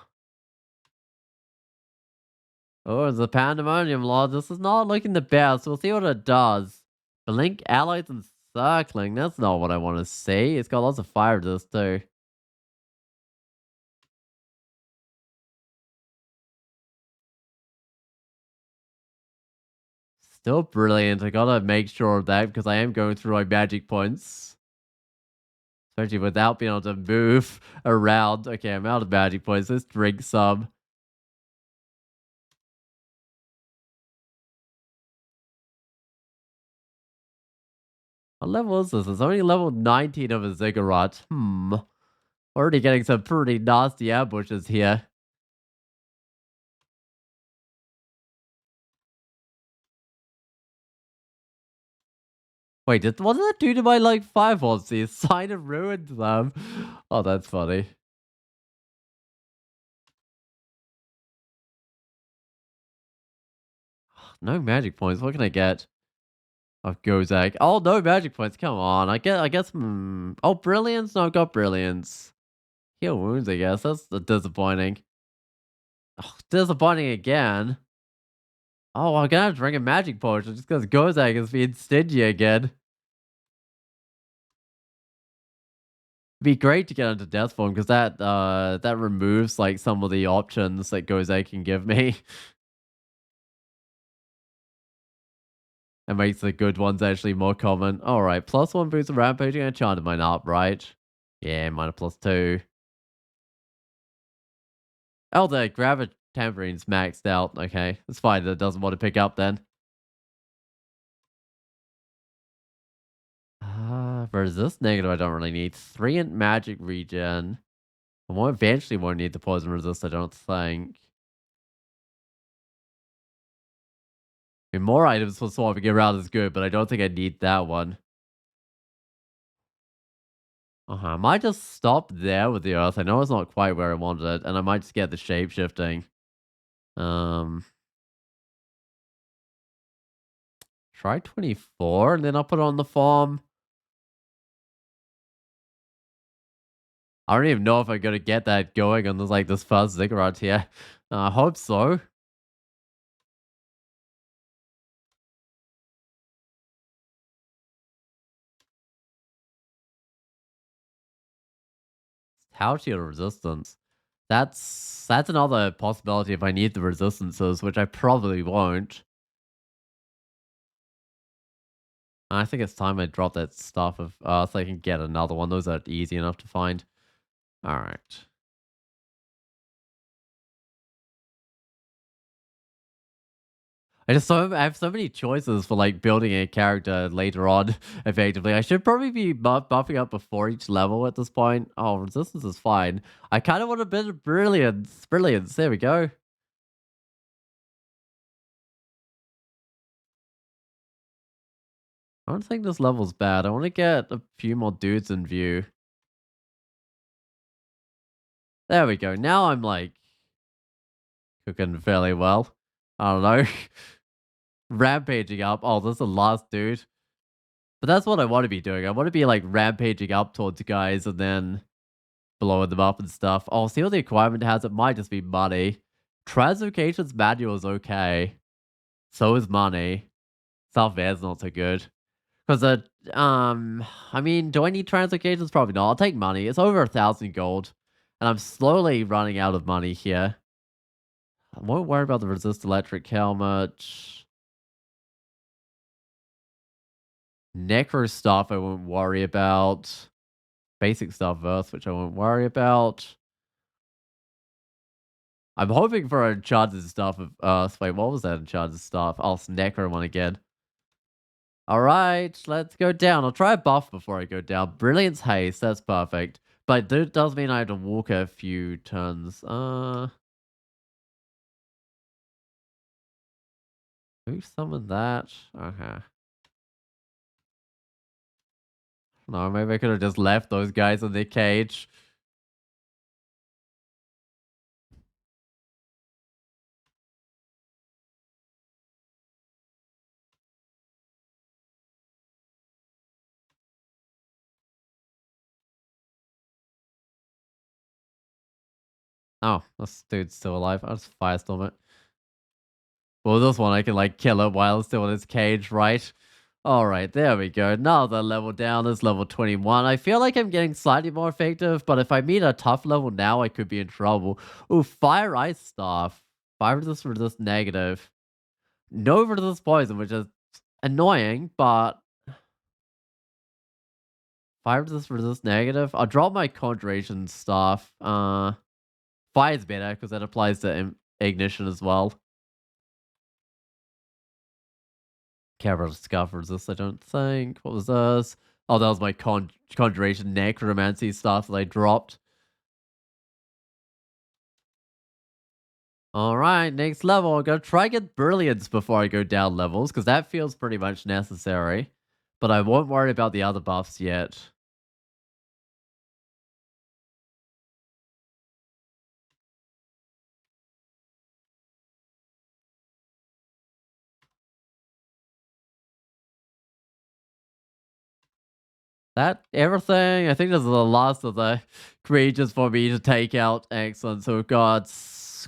Oh, it's a pandemonium, Lord. This is not looking the best. We'll see what it does. Blink allies and circling. That's not what I want to see. It's got lots of fire to this too. Still brilliant. I gotta make sure of that because I am going through my magic points. Especially without being able to move around. Okay, I'm out of magic points. Let's drink some. What level is this? It's only level 19 of a Ziggurat. Already getting some pretty nasty ambushes here. Wait, what did that do to my, like, fireballs? The sign of ruined them. Oh, that's funny. No magic points. What can I get? Of Gozak. Oh, no magic points. Come on. I guess, oh, brilliance? No, I've got brilliance. Heal wounds, I guess. That's disappointing. Oh, disappointing again. Oh, I'm gonna have to drink a magic potion just because Gozak is being stingy again. Be great to get into death form because that removes like some of the options that Gozak can give me. And makes the good ones actually more common. Alright, +1 boost of rampaging and enchanted mine up, right? Yeah, minus +2. Oh, the gravity tamperine's maxed out. Okay, it's fine. That doesn't want to pick up then. Resist negative, I don't really need. 3 int magic regen. I won't eventually won't need the poison resist, I don't think. I mean, more items for swapping around is good, but I don't think I need that one. I might just stop there with the earth. I know it's not quite where I wanted it, and I might just get the shape shifting. Um, Try 24, and then I'll put it on the farm. I don't even know if I'm gonna get that going on this first Ziggurat here. I hope so. How to your resistance. That's another possibility if I need the resistances, which I probably won't. I think it's time I drop that stuff of so I can get another one. Those are easy enough to find. Alright. I have so many choices for like building a character later on. Effectively, I should probably be buffing up before each level at this point. Oh, resistance is fine. I kind of want a bit of brilliance. Brilliance. There we go. I don't think this level's bad. I want to get a few more dudes in view. There we go. Now I'm like cooking fairly well. I don't know. Rampaging up. Oh, this is the last dude. But that's what I want to be doing. I want to be like rampaging up towards guys and then blowing them up and stuff. Oh, see what the requirement has? It might just be money. Translocations manual is okay. So is money. Self-air's not so good. Because, I mean, do I need translocations? Probably not. I'll take money. It's over 1,000 gold. And I'm slowly running out of money here. I won't worry about the resist electric helmet. Necro stuff I won't worry about. Basic stuff Earth, which I won't worry about. I'm hoping for enchanted stuff of Earth. Wait, what was that enchanted stuff? Oh, it's Necro one again. Alright, let's go down. I'll try a buff before I go down. Brilliance haste, that's perfect. But it does mean I have to walk a few turns. Who summoned that? Okay. No, maybe I could have just left those guys in their cage. Oh, this dude's still alive. I'll just firestorm it. Well, this one I can like kill it while it's still in its cage, right? Alright, there we go. Another level down is level 21. I feel like I'm getting slightly more effective, but if I meet a tough level now, I could be in trouble. Ooh, fire ice staff. Fire resist negative. No resist poison, which is annoying, but fire resist negative. I'll drop my conjuration staff. Fire's better because that applies to ignition as well. Care about scarf resist, I don't think. What was this? Oh, that was my conjuration necromancy stuff that I dropped. Alright, next level. I'm gonna try get brilliance before I go down levels, because that feels pretty much necessary. But I won't worry about the other buffs yet. That everything. I think this is the last of the creatures for me to take out. Excellent. So we've got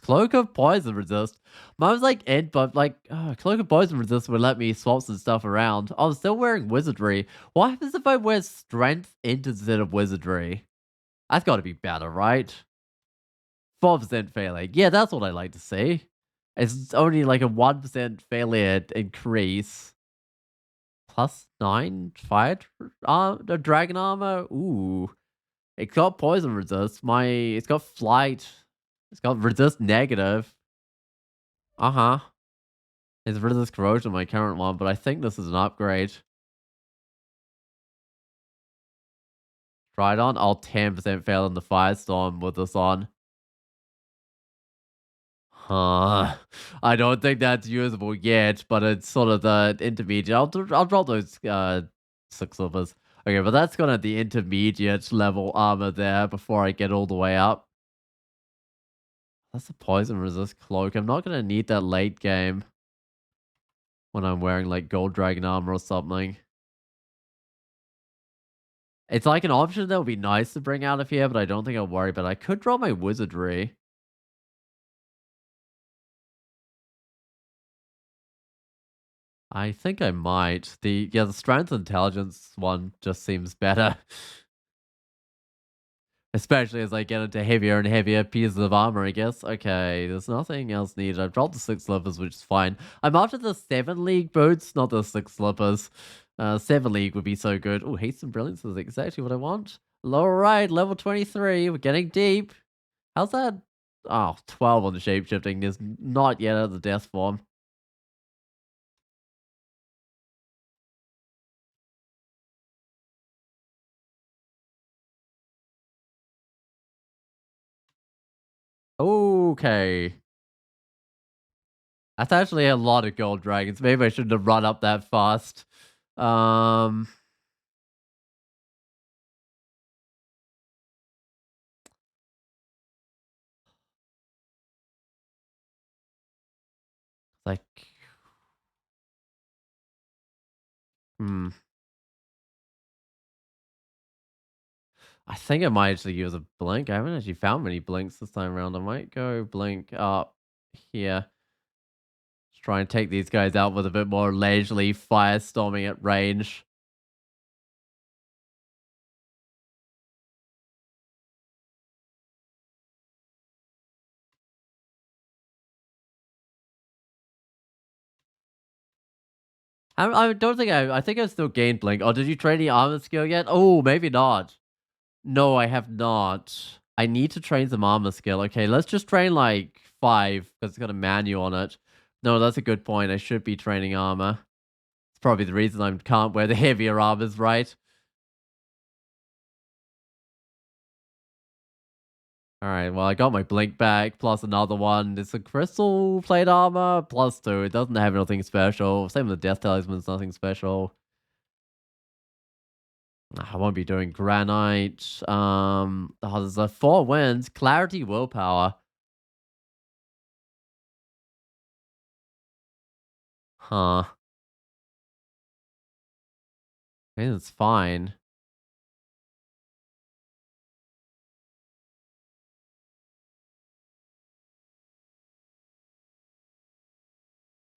Cloak of Poison Resist. Mine was like Int, but like Cloak of Poison Resist would let me swap some stuff around. I'm still wearing Wizardry. What happens if I wear Strength Int instead of Wizardry? That's got to be better, right? 4% failing. Yeah, that's what I like to see. It's only like a 1% failure increase. +9 fire dragon armor. Ooh. It's got poison resist. It's got flight. It's got resist negative. Uh-huh. It's resist corrosion, my current one, but I think this is an upgrade. Try it on. I'll 10% fail in the firestorm with this on. Huh. I don't think that's usable yet, but it's sort of the intermediate. I'll drop those 6 silvers. Okay, but that's gonna the intermediate level armor there before I get all the way up. That's a poison resist cloak. I'm not gonna need that late game when I'm wearing like gold dragon armor or something. It's like an option that would be nice to bring out of here, but I don't think I'll worry. But I could draw my wizardry. I think I might. The strength intelligence one just seems better. Especially as I get into heavier and heavier pieces of armor, I guess. Okay, there's nothing else needed. I've dropped the 6 slippers, which is fine. I'm after the 7 league boots, not the 6 slippers. 7 league would be so good. Oh, haste and brilliance is exactly what I want. Alright, level 23. We're getting deep. How's that? Oh, 12 on the shapeshifting. There's not yet at the death form. Okay. That's actually a lot of gold dragons. Maybe I shouldn't have run up that fast. Um, like, hmm. I think I might actually use a blink. I haven't actually found many blinks this time around. I might go blink up here. Just try and take these guys out with a bit more leisurely firestorming at range. I don't think I think I still gained blink. Oh, did you train the armor skill yet? Oh, maybe not. No, I have not. I need to train some armor skill. Okay, let's just train like 5 because it's got a manual on it. No, that's a good point. I should be training armor. It's probably the reason I can't wear the heavier armors, right? Alright, well, I got my blink back, plus another one. It's a crystal plate armor, +2. It doesn't have anything special. Same with the death talisman's nothing special. I won't be doing granite. There's a 4 wins. Clarity, willpower. Huh. I think it's fine.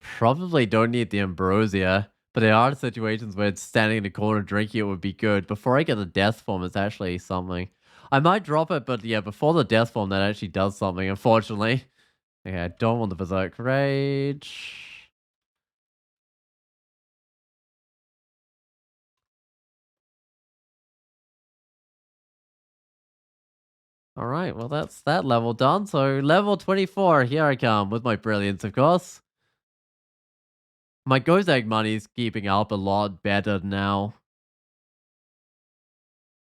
Probably don't need the ambrosia, but there are situations where it's standing in the corner drinking it would be good. Before I get the death form, it's actually something. I might drop it, but yeah, before the death form, that actually does something, unfortunately. Okay, I don't want the berserk rage. All right, well, that's that level done. So, level 24, here I come with my brilliance, of course. My ghost egg money is keeping up a lot better now.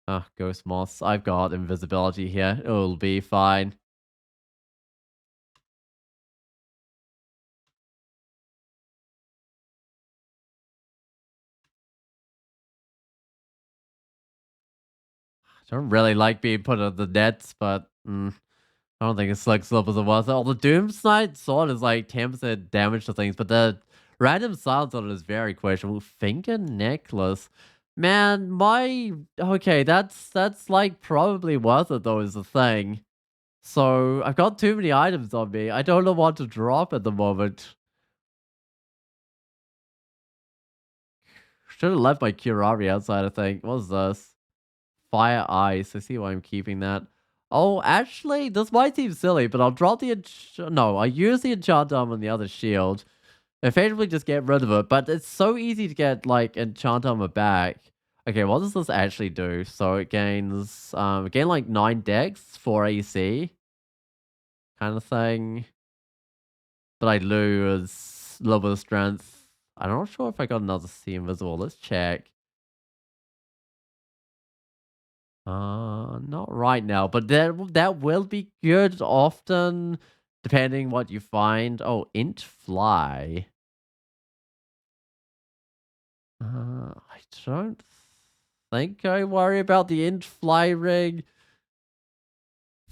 Ah, ghost moss. I've got invisibility here. It'll be fine. I don't really like being put on the nets, but I don't think it's like slippers are worth it. Oh, the Doomsnight sword is like 10% damage to things, but the random silence on it is very questionable. Finger necklace. Man, my okay, that's like probably worth it though, is the thing. So I've got too many items on me. I don't know what to drop at the moment. Should have left my Kurari outside, I think. What's this? Fire ice. I see why I'm keeping that. Oh, actually, this might seem silly, but I'll drop the no, I use the enchant armor on the other shield. Effectively just get rid of it, but it's so easy to get like enchant armor back. Okay, what does this actually do? So it gains gain like 9 dex, 4 AC kind of thing. But I lose a little bit of strength. I'm not sure if I got another C invisible. Let's check. Not right now, but that will be good often, depending what you find. Oh, int fly. I don't think I worry about the int fly rig.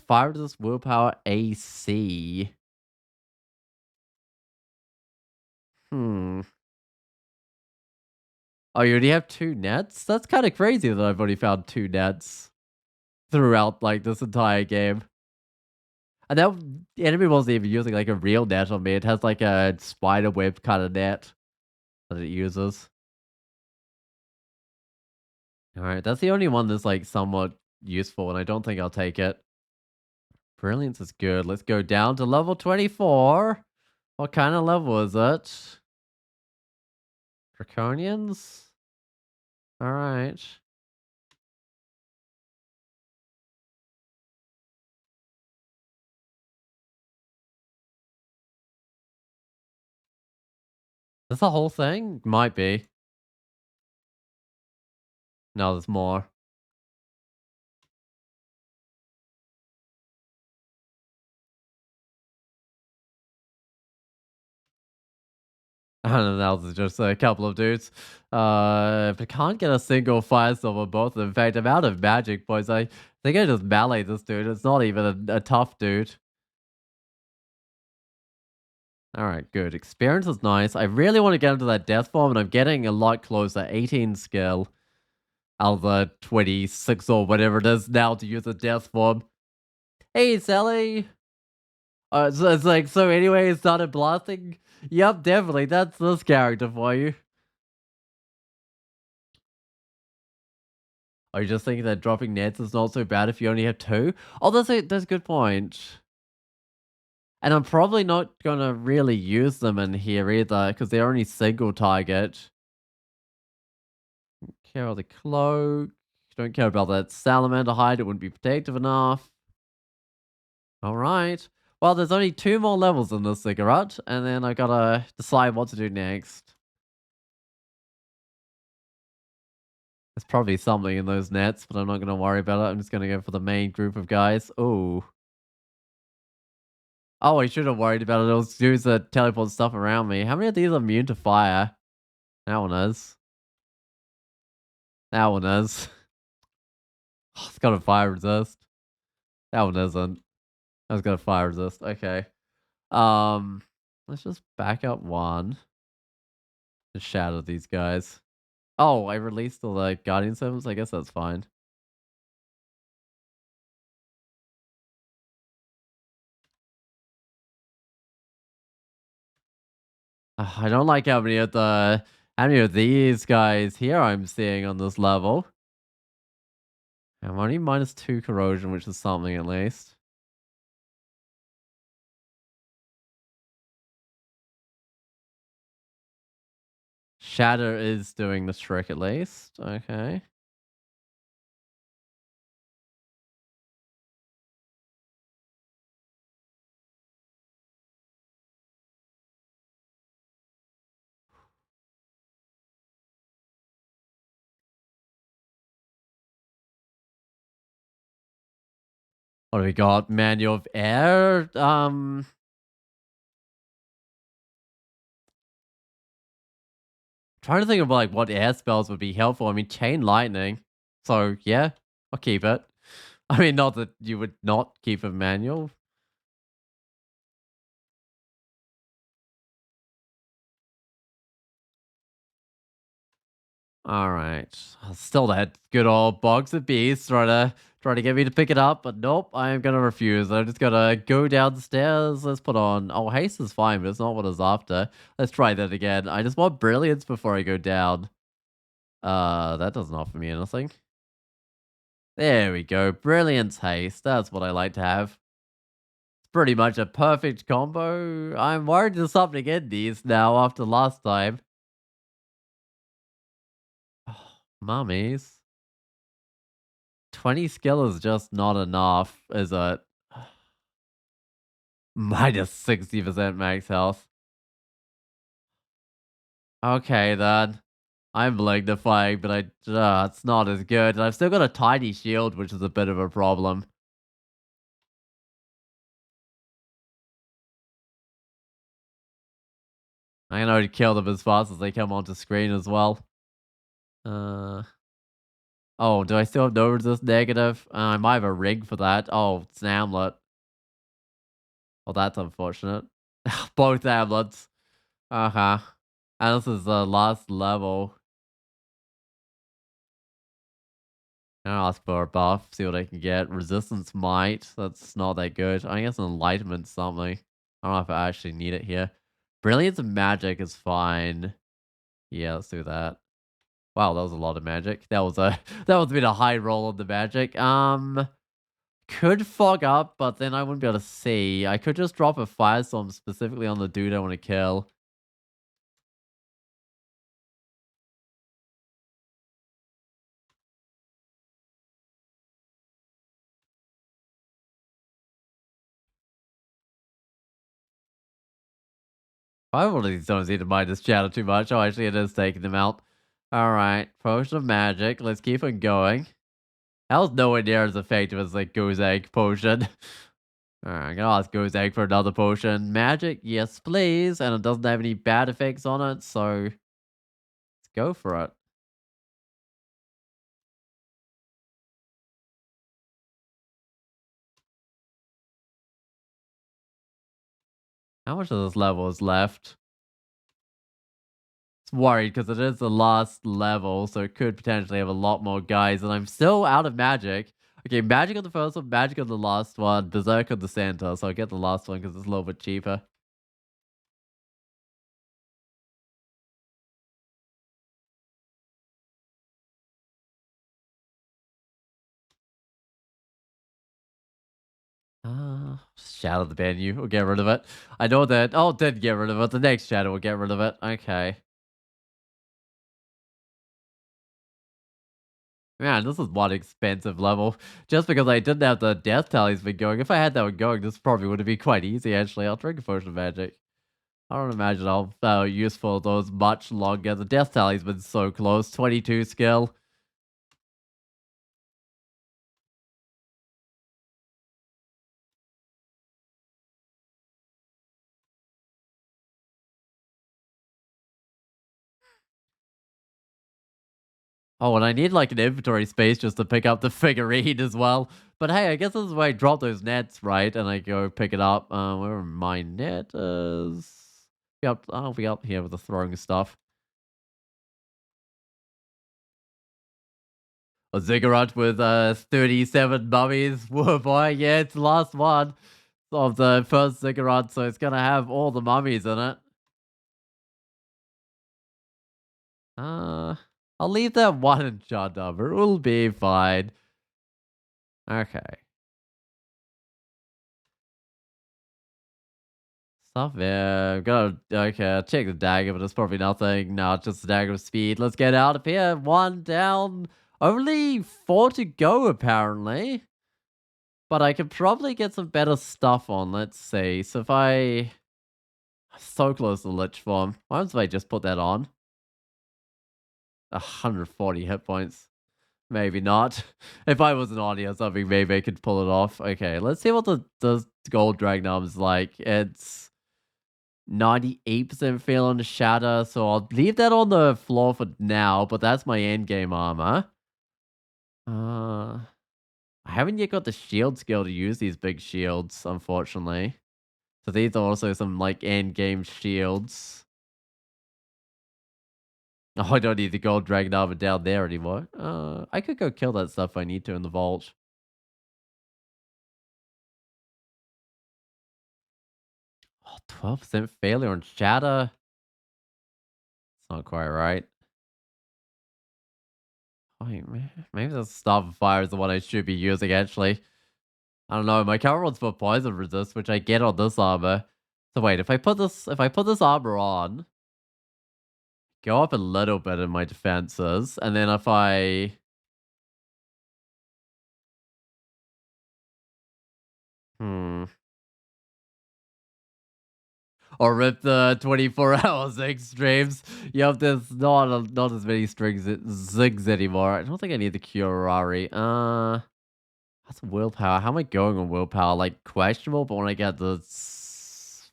Fire resist willpower AC. Hmm. Oh, you already have 2 nets? That's kind of crazy that I've only found 2 nets throughout like this entire game. And that enemy wasn't even using like a real net on me. It has like a spider web kind of net that it uses. Alright, that's the only one that's like somewhat useful, and I don't think I'll take it. Brilliance is good. Let's go down to level 24. What kind of level is it? Draconians? Alright. That's the whole thing? Might be. No, there's more. I don't know, there's just a couple of dudes. But can't get a single fire silver both. In fact, I'm out of magic points. I think I just melee this dude. It's not even a tough dude. Alright, good. Experience is nice. I really want to get into that death form, and I'm getting a lot closer. 18 skill out of the 26 or whatever it is now to use a death form. Hey, Sally! So it's like, so anyway, it started blasting? Yep, definitely. That's this character for you. Are you just thinking that dropping nets is not so bad if you only have 2? Oh, that's a good point. And I'm probably not gonna really use them in here either, because they're only single target. Care about the cloak. Don't care about that salamander hide, it wouldn't be protective enough. Alright. Well, there's only 2 more levels in this Ziggurat, and then I gotta decide what to do next. There's probably something in those nets, but I'm not gonna worry about it. I'm just gonna go for the main group of guys. Ooh. Oh, I should have worried about it. It'll use the teleport stuff around me. How many of these are immune to fire? That one is. That one is. Oh, it's got a fire resist. That one isn't. That's got a fire resist. Okay. Um, let's just back up one. Just shatter these guys. Oh, I released all the guardian servants. I guess that's fine. I don't like how many of these guys here I'm seeing on this level. I'm only -2 corrosion, which is something at least. Shatter is doing the trick at least. Okay. What do we got? Manual of air. Trying to think of like what air spells would be helpful. I mean, chain lightning. So yeah. I'll keep it. I mean, not that you would not keep a manual. All right. Still that good old box of bees trying to get me to pick it up, but nope, I am gonna refuse. I'm just gonna go downstairs. Let's put on. Oh, haste is fine, but it's not what I was after. Let's try that again. I just want brilliance before I go down. That doesn't offer me anything. There we go. Brilliance haste. That's what I like to have. It's pretty much a perfect combo. I'm worried there's something in these now after last time. Oh, mummies. 20 skill is just not enough, is it? Minus 60% max health. Okay, then. I'm magnifying, but it's not as good. And I've still got a tiny shield, which is a bit of a problem. I can only kill them as fast as they come onto screen as well. Uh, oh, do I still have no resist negative? I might have a ring for that. Oh, it's an amulet. Oh, that's unfortunate. Both amulets. Uh-huh. And this is the last level. I'll ask for a buff, see what I can get. Resistance might. That's not that good. I guess enlightenment something. I don't know if I actually need it here. Brilliance of magic is fine. Yeah, let's do that. Wow, that was a lot of magic. That was a that was a bit a high roll on the magic. Could fog up, but then I wouldn't be able to see. I could just drop a firestorm specifically on the dude I want to kill. Probably one of these don't need to mind this channel too much. Oh, actually, it is taking them out. All right, potion of magic. Let's keep on going. That was nowhere near as effective as like Goose Egg potion. Alright, I'm gonna ask Goose Egg for another potion. Magic, yes please. And it doesn't have any bad effects on it, so let's go for it. How much of this level is left? It's worried because it is the last level, so it could potentially have a lot more guys, and I'm still out of magic. Okay, magic on the first one, magic on the last one, berserk on the center, so I'll get the last one because it's a little bit cheaper. Shadow the menu. We'll get rid of it. I know that. Oh, did get rid of it. The next shadow will get rid of it. Okay. Man, this is one expensive level. Just because I didn't have the death tallies been going. If I had that one going, this probably would have been quite easy, actually. I'll drink a potion of magic. I don't imagine how useful those much longer. The death tally's been so close. 22 skill. Oh, and I need like an inventory space just to pick up the figurine as well. But hey, I guess this is where I drop those nets, right? And I go pick it up. Where my net is? Yep, I'll be up here with the throwing stuff. A ziggurat with 37 mummies. Whoa, boy, yeah, it's the last one of the first ziggurat, so it's gonna have all the mummies in it. Uh, I'll leave that one enchant number. It'll be fine. Okay. Stuff there. Gotta okay, check the dagger, but it's probably nothing. No, it's just a dagger of speed. Let's get out of here. One down. Only four to go, apparently. But I could probably get some better stuff on. Let's see. So if I so close to Lich form. Why don't I just put that on? 140 hit points. Maybe not. If I was an audio or something, maybe I could pull it off. Okay, let's see what the gold Dragnum is like. It's 98% fail on the shatter, so I'll leave that on the floor for now, but that's my end game armor. Uh, I haven't yet got the shield skill to use these big shields, unfortunately. So these are also some like end game shields. Oh, I don't need the gold dragon armor down there anymore. I could go kill that stuff if I need to in the vault. Oh, 12% failure on shatter. It's not quite right. Wait, maybe the Staff of Fire is the one I should be using actually. I don't know. My current one's for poison resist, which I get on this armor. So wait, if I put this armor on, go up a little bit in my defenses, and then if I hmm or rip the 24 hours extremes. Yep, there's not as many strings zigs anymore. I don't think I need the Curari. That's willpower. How am I going on willpower? Like questionable, but when I get the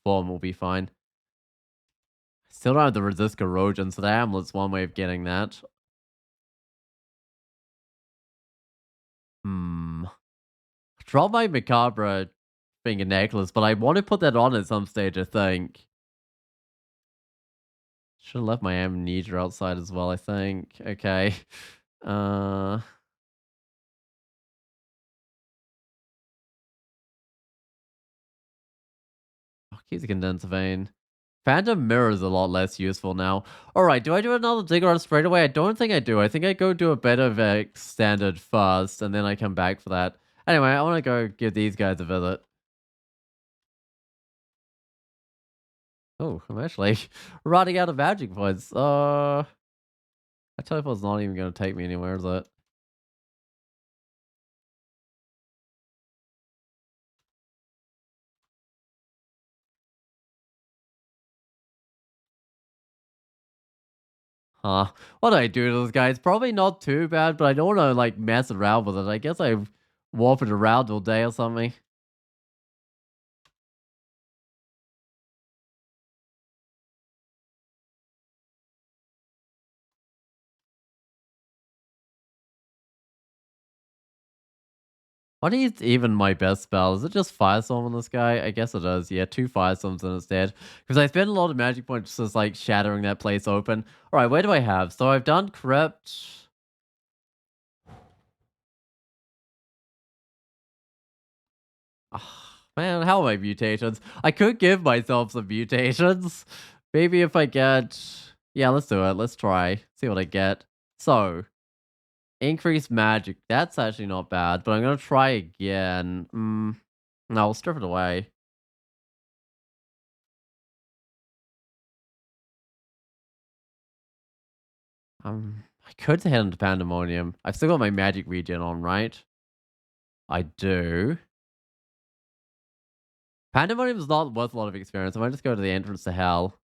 form, will be fine. Still don't have the resist corrosion, so the amulet's one way of getting that. Hmm. Drop my macabre finger necklace, but I want to put that on at some stage, I think. Should have left my amnesia outside as well, I think. Okay. Uh I'll keep the condenser vein. Phantom mirror is a lot less useful now. Alright, do I do another Ziggurat straight away? I don't think I do. I think I go do a bit of a standard first, and then I come back for that. Anyway, I want to go give these guys a visit. Oh, I'm actually running out of magic points. I teleport's not even going to take me anywhere, is it? Huh. What do I do to this guy? It's probably not too bad, but I don't want to, like, mess around with it. I guess I warp it around all day or something. What is even my best spell? Is it just Firestorm on this guy? I guess it is. Yeah, 2 Firestorms and it's dead. Because I spent a lot of magic points just, like, shattering that place open. Alright, where do I have? So I've done Crypt. Ah, man, how am I mutations? I could give myself some mutations. Maybe if I get... Yeah, let's do it. Let's try. See what I get. So, increase magic. That's actually not bad, but I'm going to try again. No, I'll strip it away. I could head into Pandemonium. I've still got my magic regen on, right? I do. Pandemonium's not worth a lot of experience. I might just go to the entrance to hell.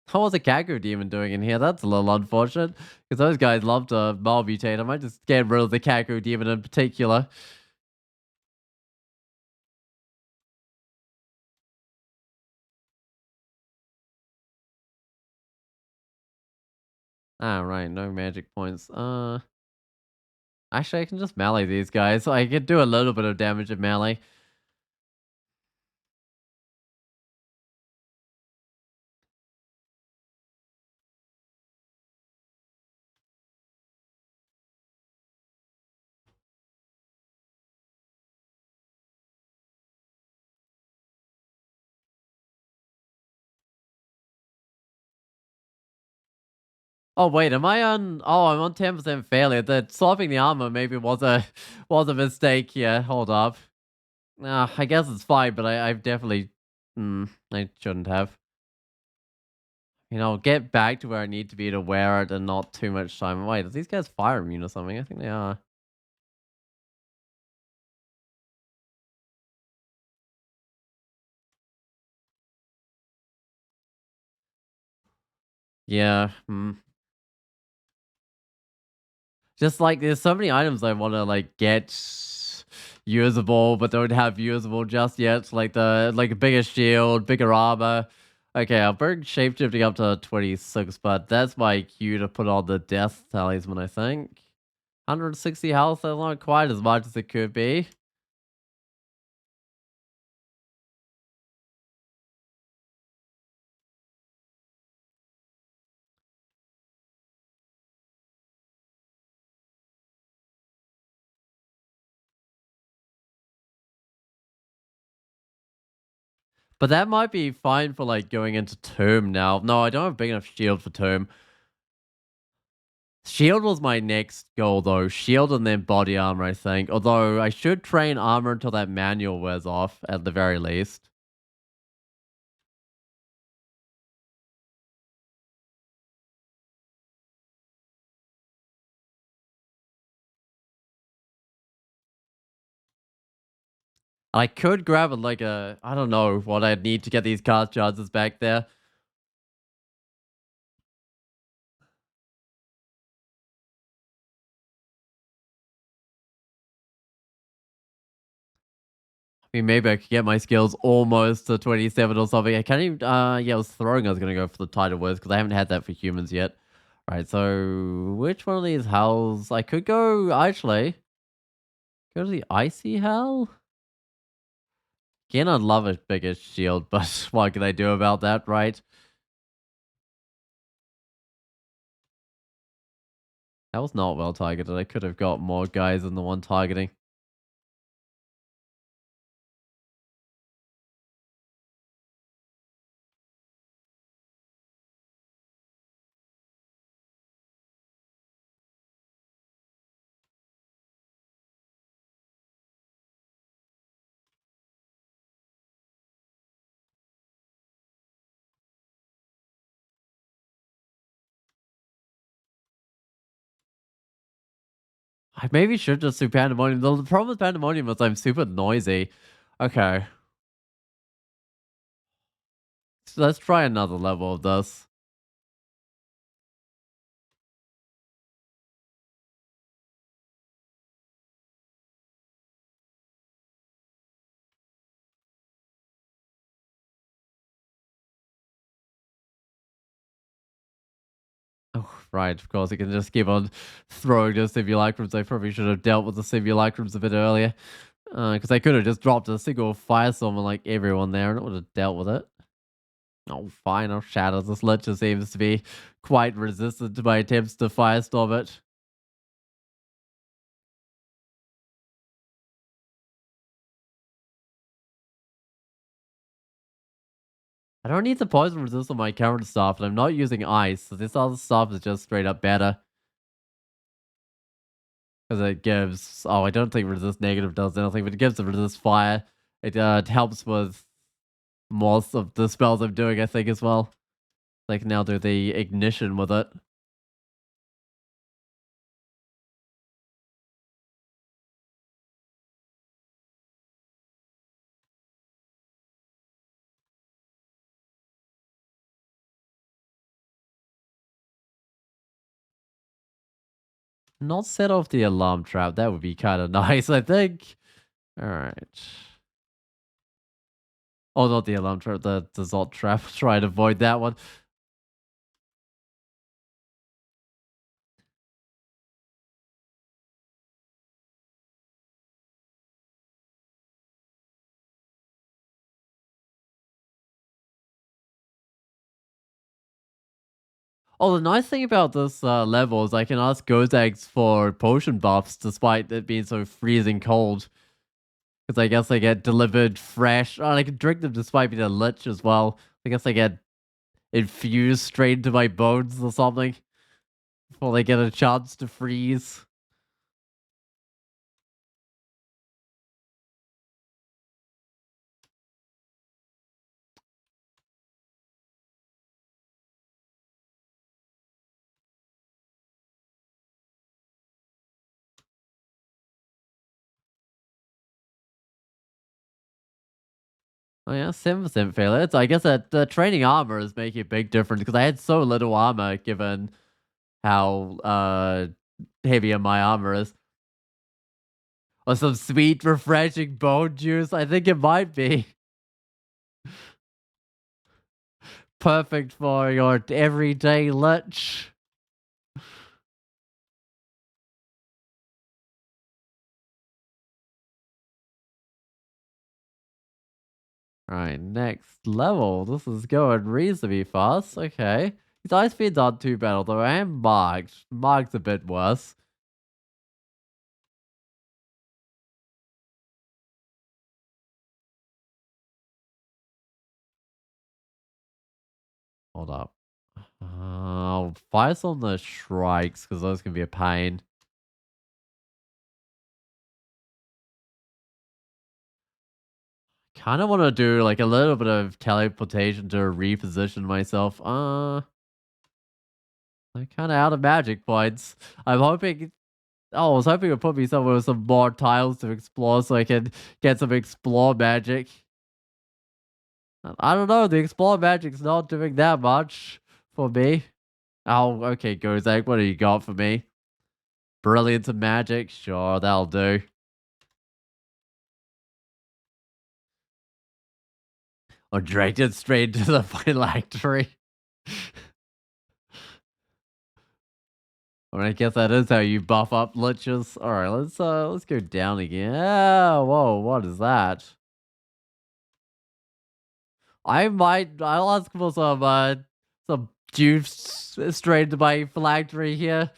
How was a Kaku demon doing in here? That's a little unfortunate. Because those guys love to malmutate. I might just get rid of the Kaku demon in particular. Ah, right. No magic points. Actually, I can just melee these guys. I can do a little bit of damage at melee. Oh wait, am I on? Oh, I'm on 10% failure. The swapping the armor maybe was a was a mistake here. Hold up. Nah, I guess it's fine, but I've definitely. I shouldn't have. Get back to where I need to be to wear it and not too much time. Wait, are these guys fire immune or something? I think they are. Yeah. Just like there's so many items I want to like get usable, but don't have usable just yet. Like a bigger shield, bigger armor. Okay, I'll bring shapeshifting up to 26, but that's my cue to put on the death talisman, I think. 160 health, that's not quite as much as it could be. But that might be fine for like going into Tomb now. No, I don't have big enough shield for Tomb. Shield was my next goal though. Shield and then body armor, I think. Although I should train armor until that manual wears off at the very least. I could grab like a, I don't know what I'd need to get these card charges back there. I mean, maybe I could get my skills almost to 27 or something. I can't even, yeah, I was throwing, I was going to go for the title words because I haven't had that for humans yet. All right, so which one of these hells? I could go, actually, go to the icy hell? Again, I'd love a bigger shield, but what can I do about that, right? That was not well targeted. I could have got more guys than the one targeting. I maybe should just do Pandemonium. The problem with Pandemonium is I'm super noisy. Okay, so let's try another level of this. Oh, right, of course, I can just keep on throwing the simulacrums. I probably should have dealt with the simulacrums a bit earlier. Because I could have just dropped a single firestorm on like everyone there and it would have dealt with it. Oh, fine, I'll shatter. This Lich seems to be quite resistant to my attempts to firestorm it. I don't need the poison resist on my current stuff, and I'm not using ice, so this other stuff is just straight up better. Because it gives, oh, I don't think resist negative does anything, but it gives the resist fire. It helps with most of the spells I'm doing, I think, as well. I can now do the ignition with it. Not set off the alarm trap. That would be kind of nice, I think. All right. Oh, not the alarm trap, the Zot trap. Try to avoid that one. Oh, the nice thing about this level is I can ask Gozags for potion buffs despite it being so freezing cold. Because I guess I get delivered fresh. Oh, and I can drink them despite being a lich as well. I guess I get infused straight into my bones or something before they get a chance to freeze. Oh yeah, 7% failure. So I guess that the training armor is making a big difference because I had so little armor given how heavier my armor is. Or some sweet, refreshing bone juice. I think it might be. perfect for your everyday lich. Alright, next level. This is going reasonably fast. Okay. His ice speed's not too bad, although I am marked. Marked's a bit worse. Hold up. I'll fire some of the shrikes, because those can be a pain. Kind of want to do like a little bit of teleportation to reposition myself. I'm kind of out of magic points. I'm hoping. Oh, I was hoping it would put me somewhere with some more tiles to explore so I can get some explore magic. I don't know. The explore magic's not doing that much for me. Oh, okay, Gozak. What do you got for me? Brilliant magic? Sure, that'll do. Or dragged it straight to the phylactery. Or I guess that is how you buff up liches. Alright, let's go down again. Ah, whoa, what is that? I'll ask for some juice straight to my phylactery here.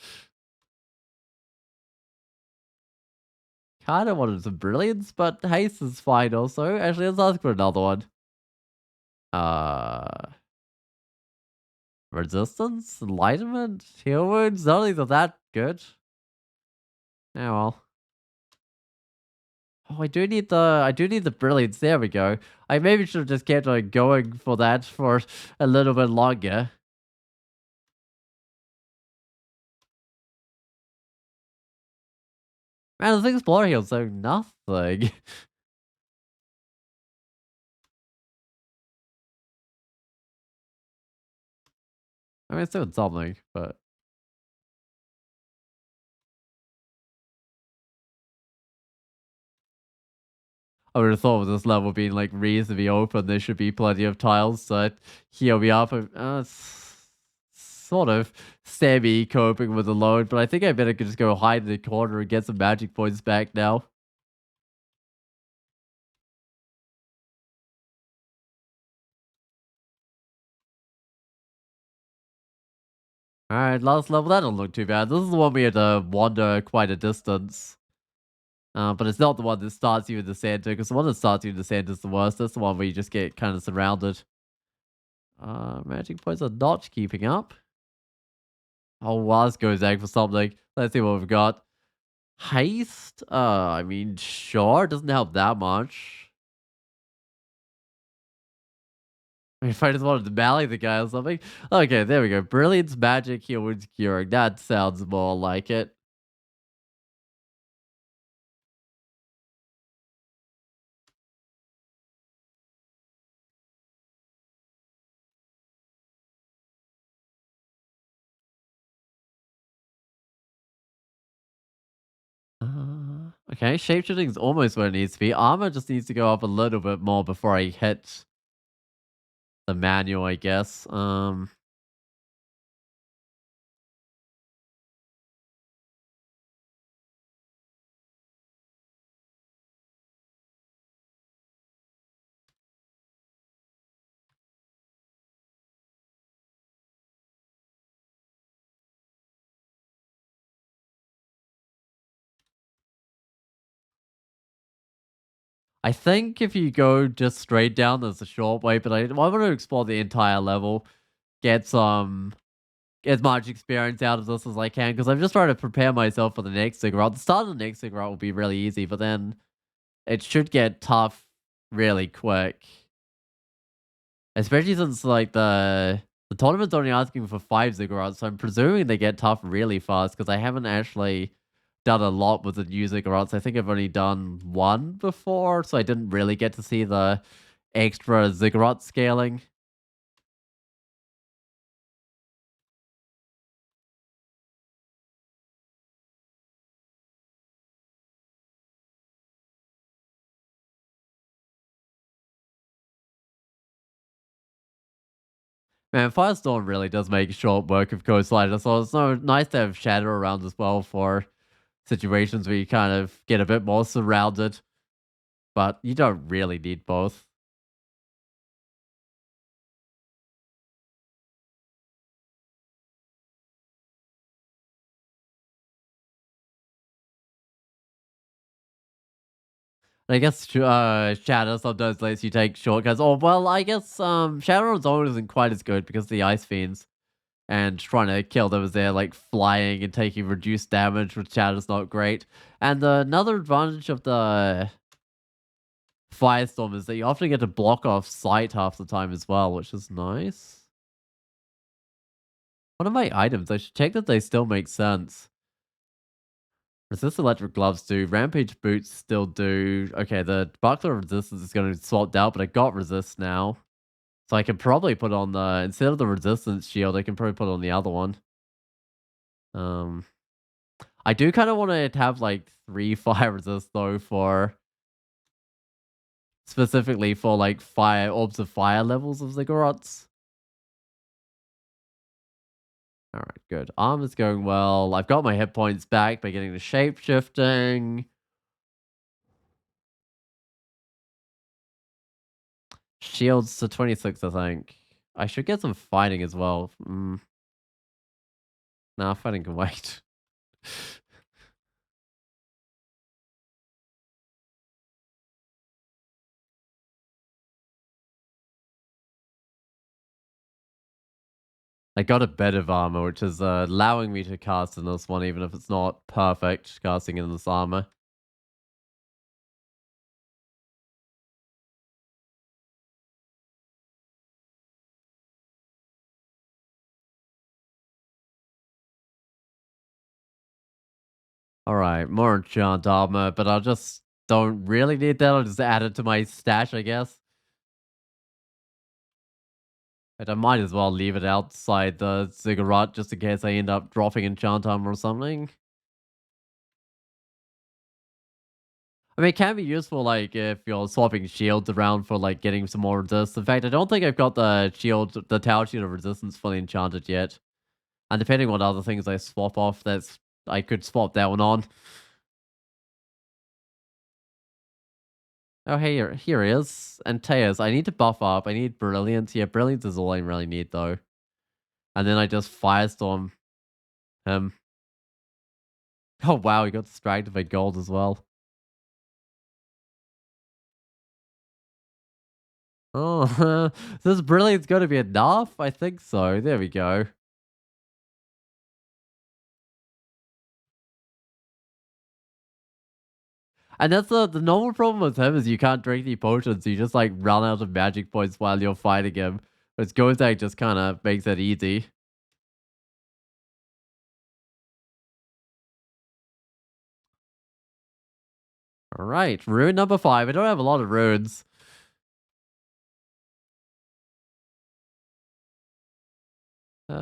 Kinda wanted some brilliance, but haste is fine also. Actually, let's ask for another one. Uh Resistance? Enlightenment? Heal wounds? None of these are that good. Yeah, well. Oh, I do need the brilliance. There we go. I maybe should have just kept on going for that for a little bit longer. Man, this Explorer heals so nothing. I mean, it's doing something, but I would have thought with this level being like reasonably open, there should be plenty of tiles to heal me up. Sort of semi coping with the load, but I think I better just go hide in the corner and get some magic points back now. Alright, last level. That don't look too bad. This is the one we had to wander quite a distance. But it's not the one that starts you in the center, because the one that starts you in the center is the worst. That's the one where you just get kind of surrounded. Magic points are not keeping up. Oh, well, let's go Zag for something. Let's see what we've got. Haste? I mean, sure. It doesn't help that much. I mean, if I just wanted to melee the guy or something. Okay, there we go. Brilliance, magic, heal wounds, curing. That sounds more like it. Okay, shapeshifting is almost where it needs to be. Armor just needs to go up a little bit more before I hit the manual, I guess. I think if you go just straight down, there's a short way, but I want to explore the entire level, get some as much experience out of this as I can, because I'm just trying to prepare myself for the next Ziggurat. The start of the next Ziggurat will be really easy, but then it should get tough really quick. Especially since like the tournament's only asking for 5 Ziggurats, so I'm presuming they get tough really fast, because I haven't actually done a lot with the new Ziggurats. I think I've only done one before, so I didn't really get to see the extra Ziggurat scaling. Man, Firestorm really does make short work of Coast Slider, so it's so nice to have Shadow around as well for situations where you kind of get a bit more surrounded, but you don't really need both. I guess Shadow sometimes lets you take shortcuts. Oh well, I guess Shadow on its own isn't quite as good because of the Ice Fiends and trying to kill them as they're like flying and taking reduced damage, which Shadow's not great. And another advantage of the Firestorm is that you often get to block off sight half the time as well, which is nice. One of my items, I should check that they still make sense. Resist electric gloves do. Rampage boots still do. Okay, the buckler of resistance is going to be swapped out, but I got resist now. So I can probably put on the, instead of the resistance shield, I can probably put on the other one. Um, I do kind of want to have like 3 fire resist though for, specifically for like fire, orbs of fire levels of Ziggurats. Alright, good. Arm is going well. I've got my hit points back by getting the shape shifting. Shields to 26, I think. I should get some fighting as well. Nah, fighting can wait. I got a bit of armor, which is allowing me to cast in this one, even if it's not perfect casting in this armor. Alright, more enchant armor, but I just don't really need that. I'll just add it to my stash, I guess. But I might as well leave it outside the ziggurat just in case I end up dropping enchant armor or something. I mean, it can be useful, like, if you're swapping shields around for, like, getting some more resist. In fact, I don't think I've got the shield, the Tower Shield of Resistance fully enchanted yet. And depending on other things I swap off, that's I could swap that one on. Oh, hey, here he is. And Teos, I need to buff up. I need Brilliance. Yeah, Brilliance is all I really need, though. And then I just Firestorm him. Oh, wow, he got distracted by gold as well. Oh, this Brilliance going to be enough? I think so. There we go. And that's the normal problem with him is you can't drink the potions. You just like run out of magic points while you're fighting him. But Gozak just kind of makes it easy. All right, rune number 5. I don't have a lot of runes. I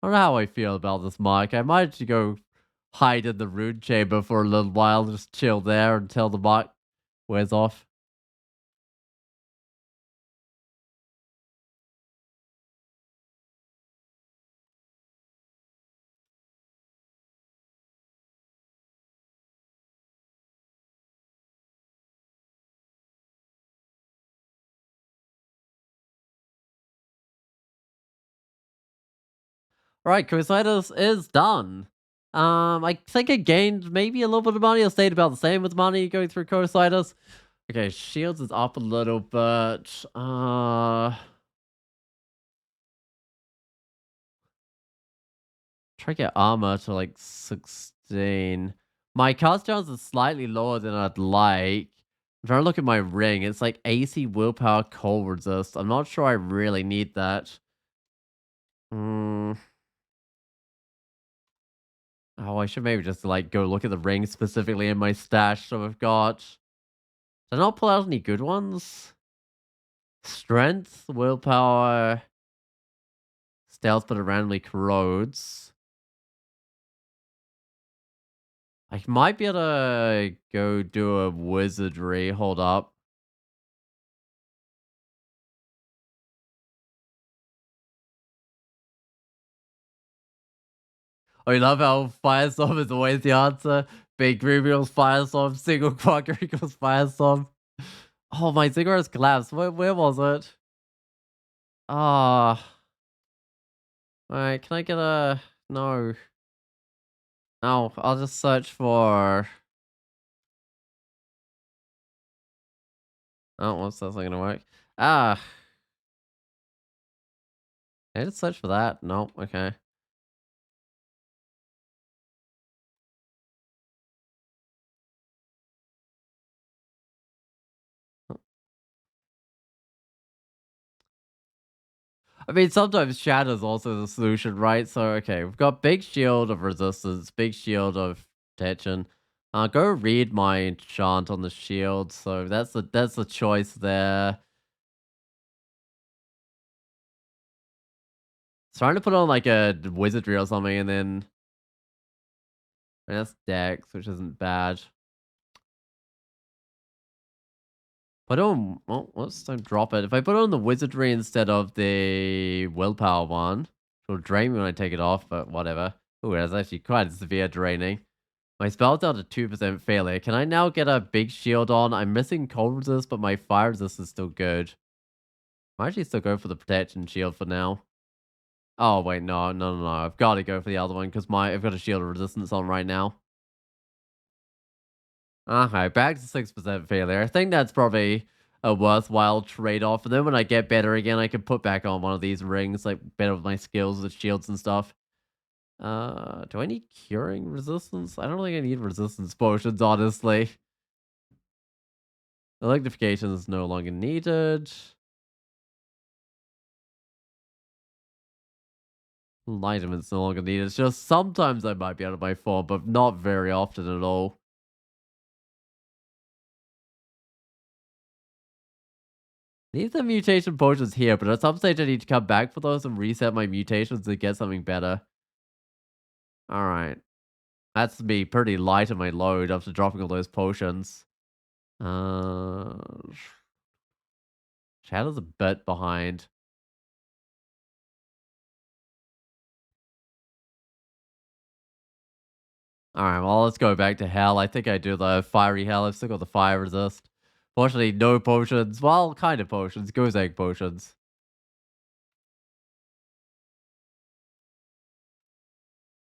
don't know how I feel about this mark. I might actually go hide in the rune chamber for a little while, just chill there until the mark wears off. All right, Crusaders is done. I think I gained maybe a little bit of money. I stayed about the same with money going through Crusaders. Okay, shields is up a little bit. Try to get armor to like 16. My cast chance is slightly lower than I'd like. I'm trying to look at my ring. It's like AC willpower cold resist. I'm not sure I really need that. Mm. Oh, I should maybe just like go look at the ring specifically in my stash. So I've got. Did I not pull out any good ones? Strength, willpower, stealth, but it randomly corrodes. I might be able to go do a wizardry. Hold up. I love how Firestorm is always the answer. Big Green equals Firestorm, single Quagga equals Firestorm. Oh, my Ziggurats collapsed. Where was it? Ah, alright, can I get a... No. No, I'll just search for... Oh, what's that's not gonna work? Ah, can I just search for that? No, okay. I mean, sometimes Shadow's also the solution, right? So, okay, we've got Big Shield of Resistance, Big Shield of Protection. Go read my enchant on the shield. So that's the choice there. Trying to put on like a wizardry or something, and then I mean, that's Dex, which isn't bad. Put on, well, let's don't drop it. If I put on the wizardry instead of the willpower one, it'll drain me when I take it off, but whatever. Ooh, that's actually quite severe draining. My spell's down to 2% failure. Can I now get a big shield on? I'm missing cold resist, but my fire resist is still good. I might actually still go for the protection shield for now. Oh, wait, no. I've got to go for the other one because I've got a shield of resistance on right now. Okay, back to 6% failure. I think that's probably a worthwhile trade-off. And then when I get better again, I can put back on one of these rings, like better with my skills with shields and stuff. Do I need curing resistance? I don't think I need resistance potions, honestly. Electrification is no longer needed. Enlightenment's no longer needed. It's just sometimes I might be out of my form, but not very often at all. Need the mutation potions here, but at some stage I need to come back for those and reset my mutations to get something better. Alright. That's me pretty light on my load after dropping all those potions. Uh, Shadow's a bit behind. Alright, well, let's go back to hell. I think I do the fiery hell. I've still got the fire resist. Fortunately, no potions. Well, kind of potions. Goose egg potions.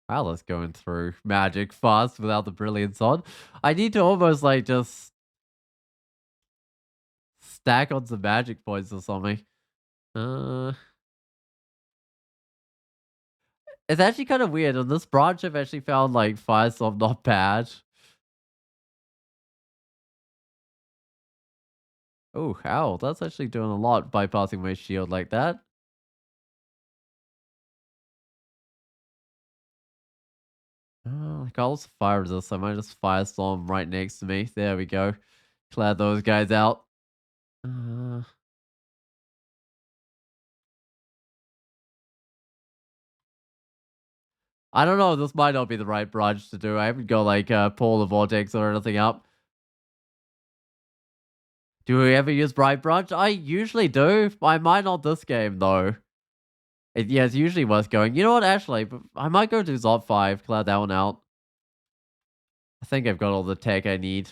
Wow, that's going through magic fast without the brilliance on. I need to almost like just stack on some magic points or something. Uh, it's actually kind of weird. On this branch, I've actually found like Firestorm not bad. Oh, how? That's actually doing a lot bypassing my shield like that. I got also fire resist. I might just Firestorm right next to me. There we go. Clear those guys out. Uh, I don't know. This might not be the right branch to do. I haven't got like Pull the Vortex or anything up. Do we ever use Bright Branch? I usually do. I might not this game though. Yeah, it's usually worth going. You know what? Actually, I might go to Zot 5, clear that one out. I think I've got all the tech I need.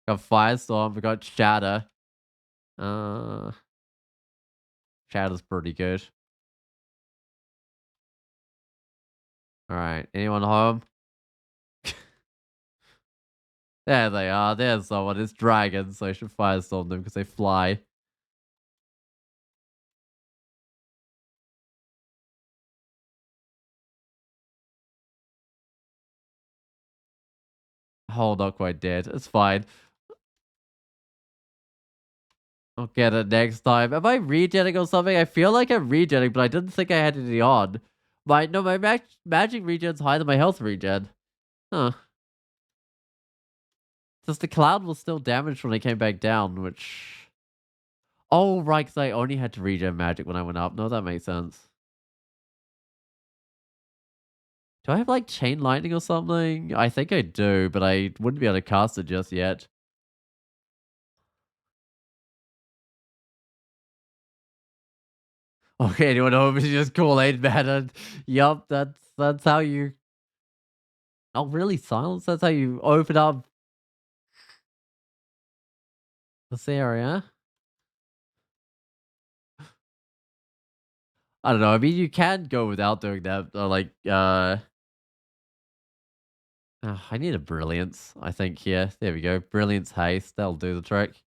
Got Firestorm, we got Shatter. Uh, Shatter's pretty good. Alright, anyone home? There they are. There's someone. It's dragons, so I should Firestorm them because they fly. Oh, not quite dead. It's fine. I'll get it next time. Am I regenning or something? I feel like I'm regenning, but I didn't think I had any on. My magic regen's higher than my health regen. Huh. Just the cloud was still damaged when I came back down, which... Oh, right, because I only had to regen magic when I went up. No, that makes sense. Do I have, like, chain lightning or something? I think I do, but I wouldn't be able to cast it just yet. Okay, anyone home is just Kool-Aid man. And, yup, that's how you. Oh, really? Silence? That's how you open up this area? I don't know. I mean, you can go without doing that. I need a brilliance. I think here. There we go. Brilliance haste. That'll do the trick.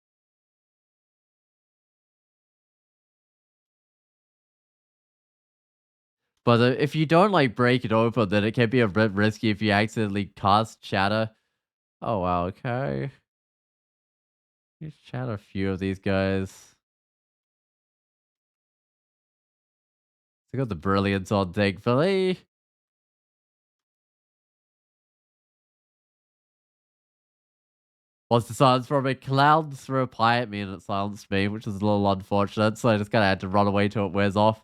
But if you don't like break it open, then it can be a bit risky if you accidentally cast shatter. Oh wow. Okay. You shatter a few of these guys. I got the brilliance on, thankfully. Once the silence from it clouds through a pie at me and it silenced me, which is a little unfortunate. So I just kind of had to run away till it wears off.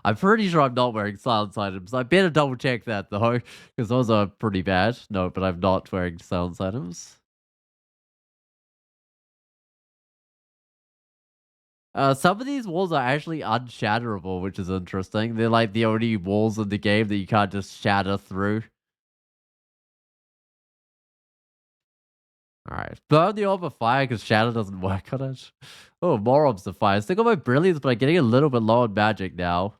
I'm pretty sure I'm not wearing silence items. I better double check that though, because those are pretty bad. No, but I'm not wearing silence items. Some of these walls are actually unshatterable, which is interesting. They're like the only walls in the game that you can't just shatter through. Alright. Burn the orb of fire because shatter doesn't work on it. Oh, more orbs of fire. Still got my brilliance, but I'm getting a little bit low on magic now.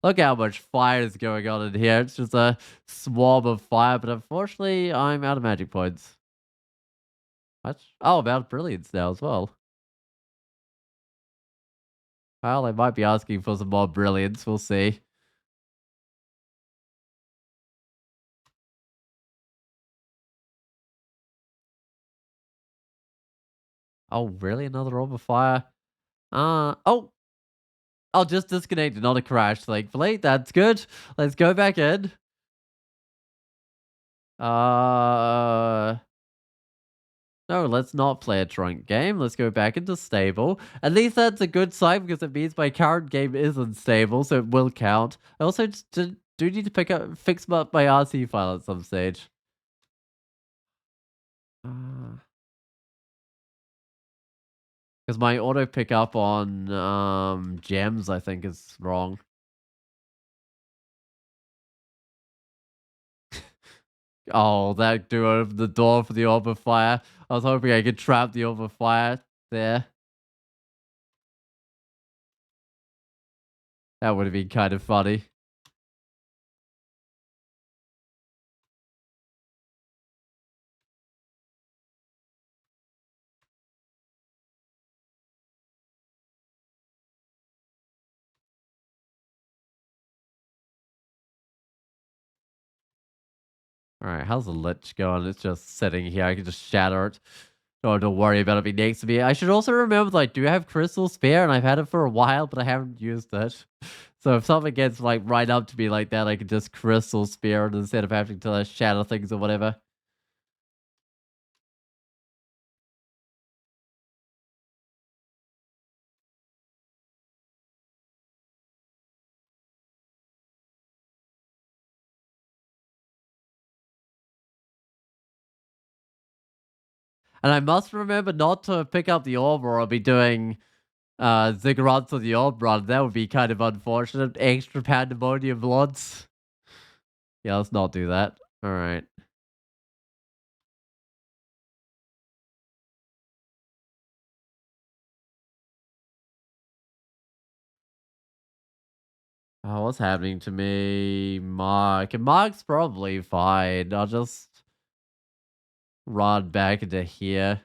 Look how much fire is going on in here. It's just a swarm of fire, but unfortunately, I'm out of magic points. What? Oh, I'm out of brilliance now as well. Well, I might be asking for some more brilliance. We'll see. Oh, really? Another orb of fire? Oh, I'll just disconnect, not a crash, thankfully. That's good. Let's go back in. Uh, no, let's not play a trunk game. Let's go back into stable. At least that's a good sign because it means my current game isn't stable, so it will count. I also just do need to fix my RC file at some stage. Because my auto pickup on gems, I think, is wrong. Oh, that do open the door for the orb of fire. I was hoping I could trap the orb of fire there. That would have been kind of funny. Alright, how's the lich going? It's just sitting here. I can just shatter it. Don't worry about it being next to me. I should also remember that I do have crystal spare and I've had it for a while, but I haven't used it. So if something gets like right up to me like that, I can just crystal spare it instead of having to shatter things or whatever. And I must remember not to pick up the orb or I'll be doing Ziggurats on the orb run. That would be kind of unfortunate. Extra pandemonium lords. Yeah, let's not do that. Alright. Oh, what's happening to me? Mark. Mark's probably fine. I'll just run back into here.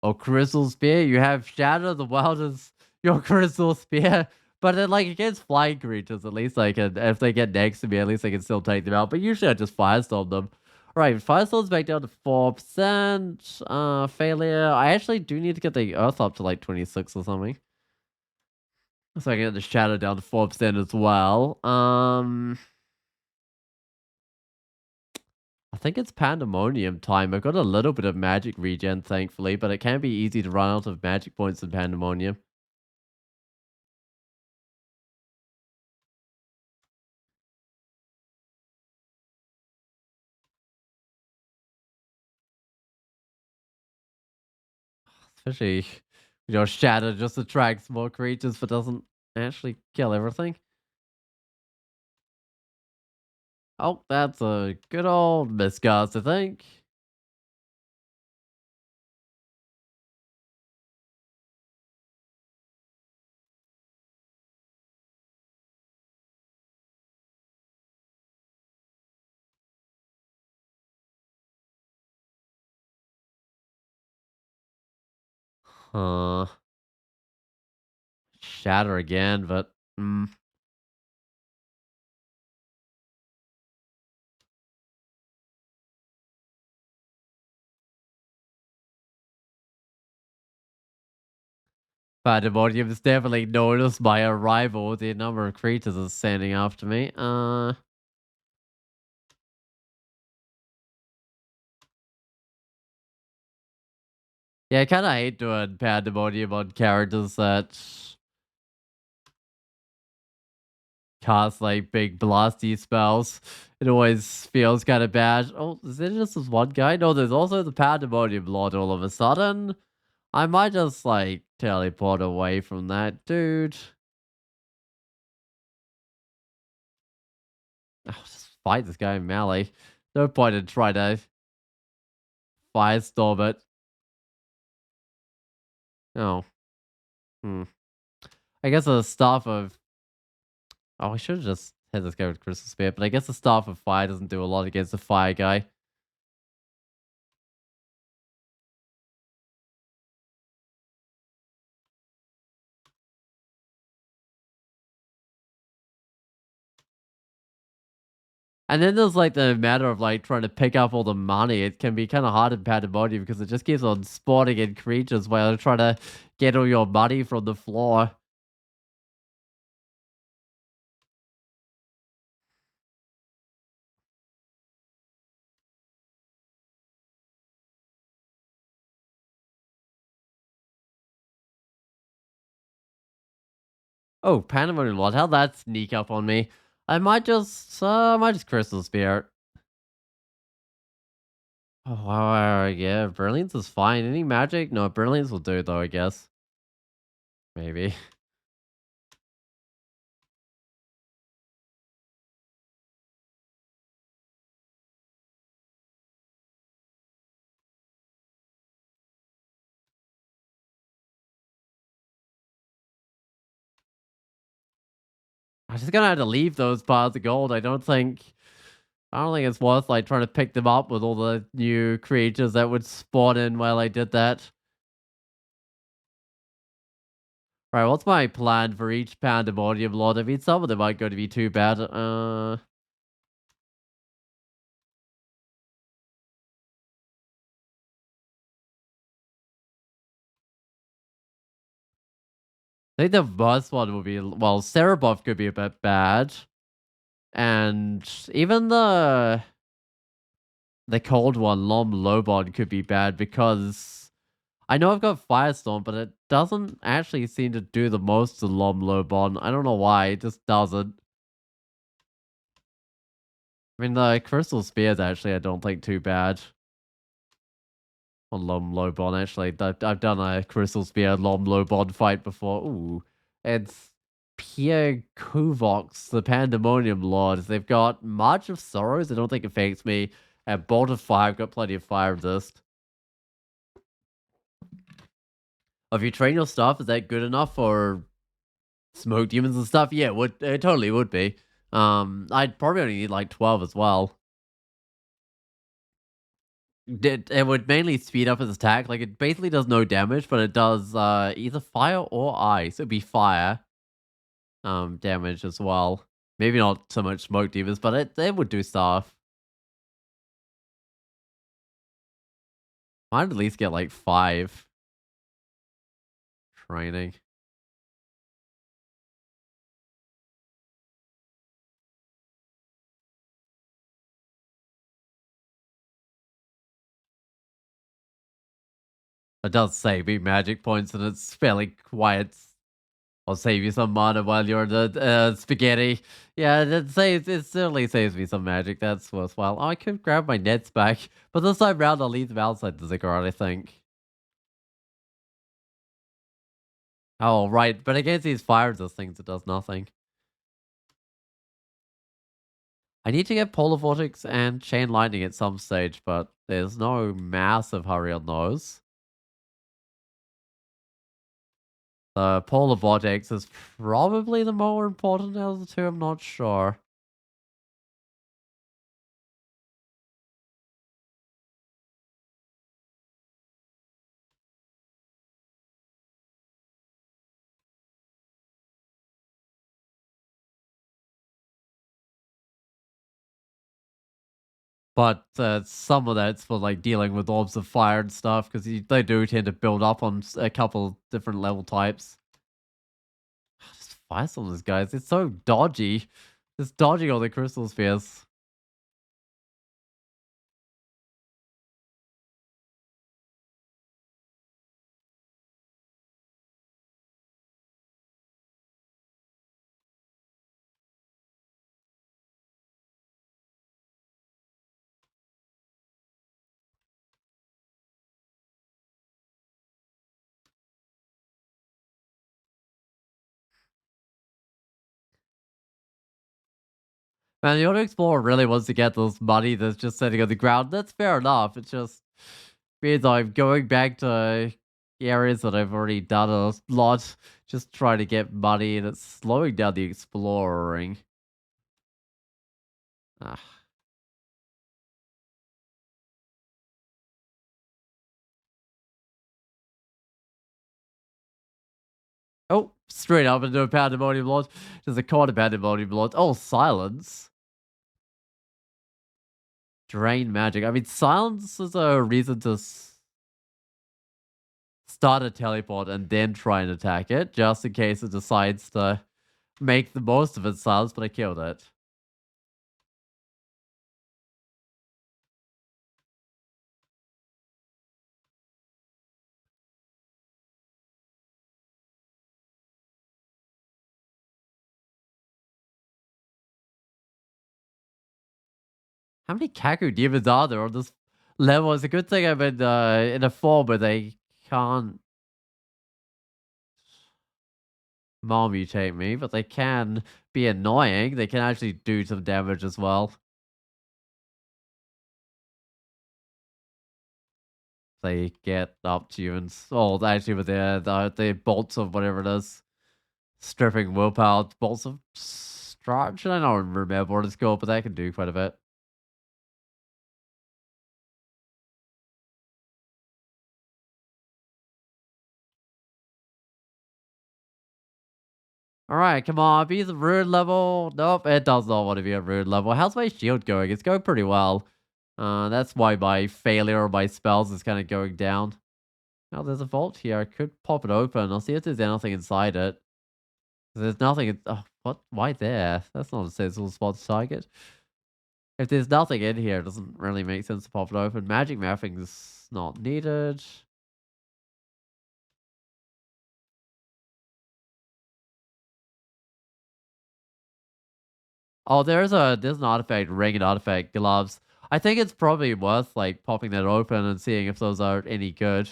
Oh, Crystal Spear. You have Shadow the Wild as your Crystal Spear. But then, like, against flying creatures, at least I can, if they get next to me, at least I can still take them out. But usually I just Firestorm them. Right, Firestorm's back down to 4%. Failure. I actually do need to get the Earth up to like 26 or something. So I can get the Shadow down to 4% as well. I think it's Pandemonium time. I've got a little bit of magic regen, thankfully, but it can be easy to run out of magic points in Pandemonium. Especially Shatter just attracts more creatures but doesn't actually kill everything. Oh, that's a good old miscast, I think. Uh, Shatter again, but Pandemonium has definitely noticed my arrival. The number of creatures is standing after me. Yeah, I kind of hate doing Pandemonium on characters that cast like big blasty spells. It always feels kind of bad. Oh, is it just this one guy? No, there's also the Pandemonium Lord all of a sudden. I might just like teleport away from that dude. Oh, just fight this guy in melee. No point in trying to firestorm it. Oh, hmm. I guess the staff of. Oh, I should have just had this guy with Crystal Spear, but I guess the staff of fire doesn't do a lot against the fire guy. And then there's like the matter of like trying to pick up all the money. It can be kind of hard in Pandemonium because it just keeps on spawning in creatures while you're trying to get all your money from the floor. Oh, Pandemonium Lord, how'd that sneak up on me? I might just Crystal Spear. Oh, wow, yeah, Brilliance is fine. Any magic? No, Brilliance will do though, I guess. Maybe. I'm just gonna have to leave those piles of gold. I don't think it's worth like trying to pick them up with all the new creatures that would spawn in while I did that. Right, what's my plan for each Pandemonium Lord? I mean, some of them aren't going to be too bad. I think the first one would be well, Cerebuff could be a bit bad, and even the cold one, Lom Lobot, could be bad because I know I've got Firestorm, but it doesn't actually seem to do the most to Lom Lobot. I don't know why, it just doesn't. I mean, the Crystal Spears actually I don't think too bad on Lom Lobot. Actually, I've done a Crystal Spear Lom Lobot fight before. Ooh, it's Pierre Kuvox, the Pandemonium Lords. They've got March of Sorrows. I don't think it affects me. And Bolt of Fire. I've got plenty of fire resist. If you train your stuff, is that good enough for smoke demons and stuff? Yeah, it totally would be. I'd probably only need like 12 as well. It would mainly speed up his attack. Like it basically does no damage, but it does either fire or ice. It'd be fire damage as well. Maybe not so much smoke demons, but it would do stuff. Might at least get like 5 training. It does save me magic points, and it's fairly quiet. I'll save you some mana while you're the spaghetti. Yeah, it certainly saves me some magic. That's worthwhile. Oh, I could grab my nets back, but this time round I'll leave them outside the ziggurat, I think. Oh, right. But against these fire resist things, it does nothing. I need to get Polar Vortex and Chain Lightning at some stage, but there's no massive hurry on those. The Polar Vortex is probably the more important out of the two, I'm not sure. But some of that's for like dealing with orbs of fire and stuff, because they do tend to build up on a couple different level types. Just fire some of these guys. It's so dodgy. Just dodging all the crystal spheres. Man, the Auto Explorer really wants to get this money that's just sitting on the ground. That's fair enough. It just means I'm going back to areas that I've already done a lot, just trying to get money, and it's slowing down the exploring. Ah. Oh, straight up into a pandemonium launch. There's a card of pandemonium launch. Oh, silence. Drain magic. I mean, silence is a reason to start a teleport and then try and attack it, just in case it decides to make the most of its silence, but I killed it. How many Kaku demons are there on this level? It's a good thing I'm in a form where they can't mutate me, but they can be annoying. They can actually do some damage as well. They get up to you and actually with the bolts of whatever it is, stripping willpower, bolts of destruction. I don't remember what it's called, but that can do quite a bit. All right, come on, be the rude level. Nope, it does not want to be a rude level. How's my shield going? It's going pretty well. That's why my failure of my spells is kind of going down. Oh, there's a vault here. I could pop it open. I'll see if there's anything inside it. There's nothing. Oh, what? Why there? That's not a sensible spot to target. If there's nothing in here, it doesn't really make sense to pop it open. Magic mapping's not needed. Oh, there's an artifact, ring and artifact gloves. I think it's probably worth like popping that open and seeing if those are any good.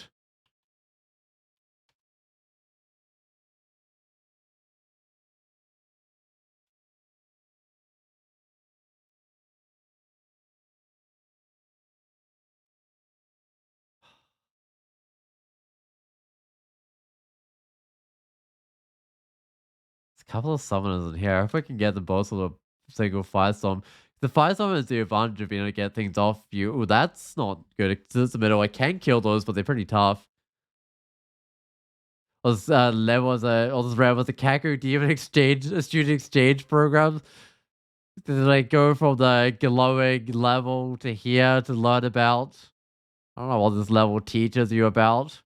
There's a couple of summoners in here. If we can get them both with a single firestorm. The firestorm has the advantage of being able to get things off you. Ooh, that's not good. It's the middle. I can kill those, but they're pretty tough. Was level was was rare was the Kaku Demon Exchange student exchange program. Did I go from the glowing level to here to learn about? I don't know what this level teaches you about.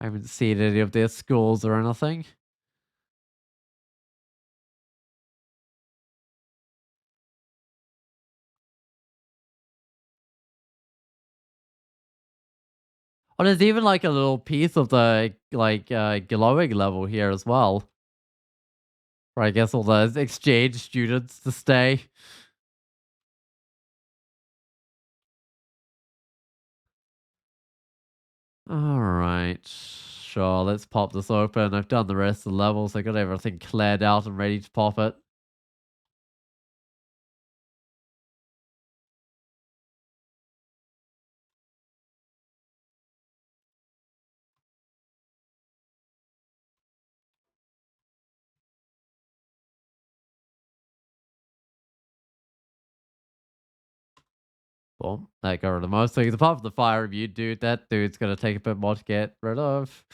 I haven't seen any of their schools or anything. Oh, there's even like a little piece of the glowing level here as well. Where I guess all the exchange students to stay. Alright. Sure, let's pop this open. I've done the rest of the levels. I got everything cleared out and ready to pop it. Boom. That got rid of most things. Apart from the fire review dude, that dude's gonna take a bit more to get rid of.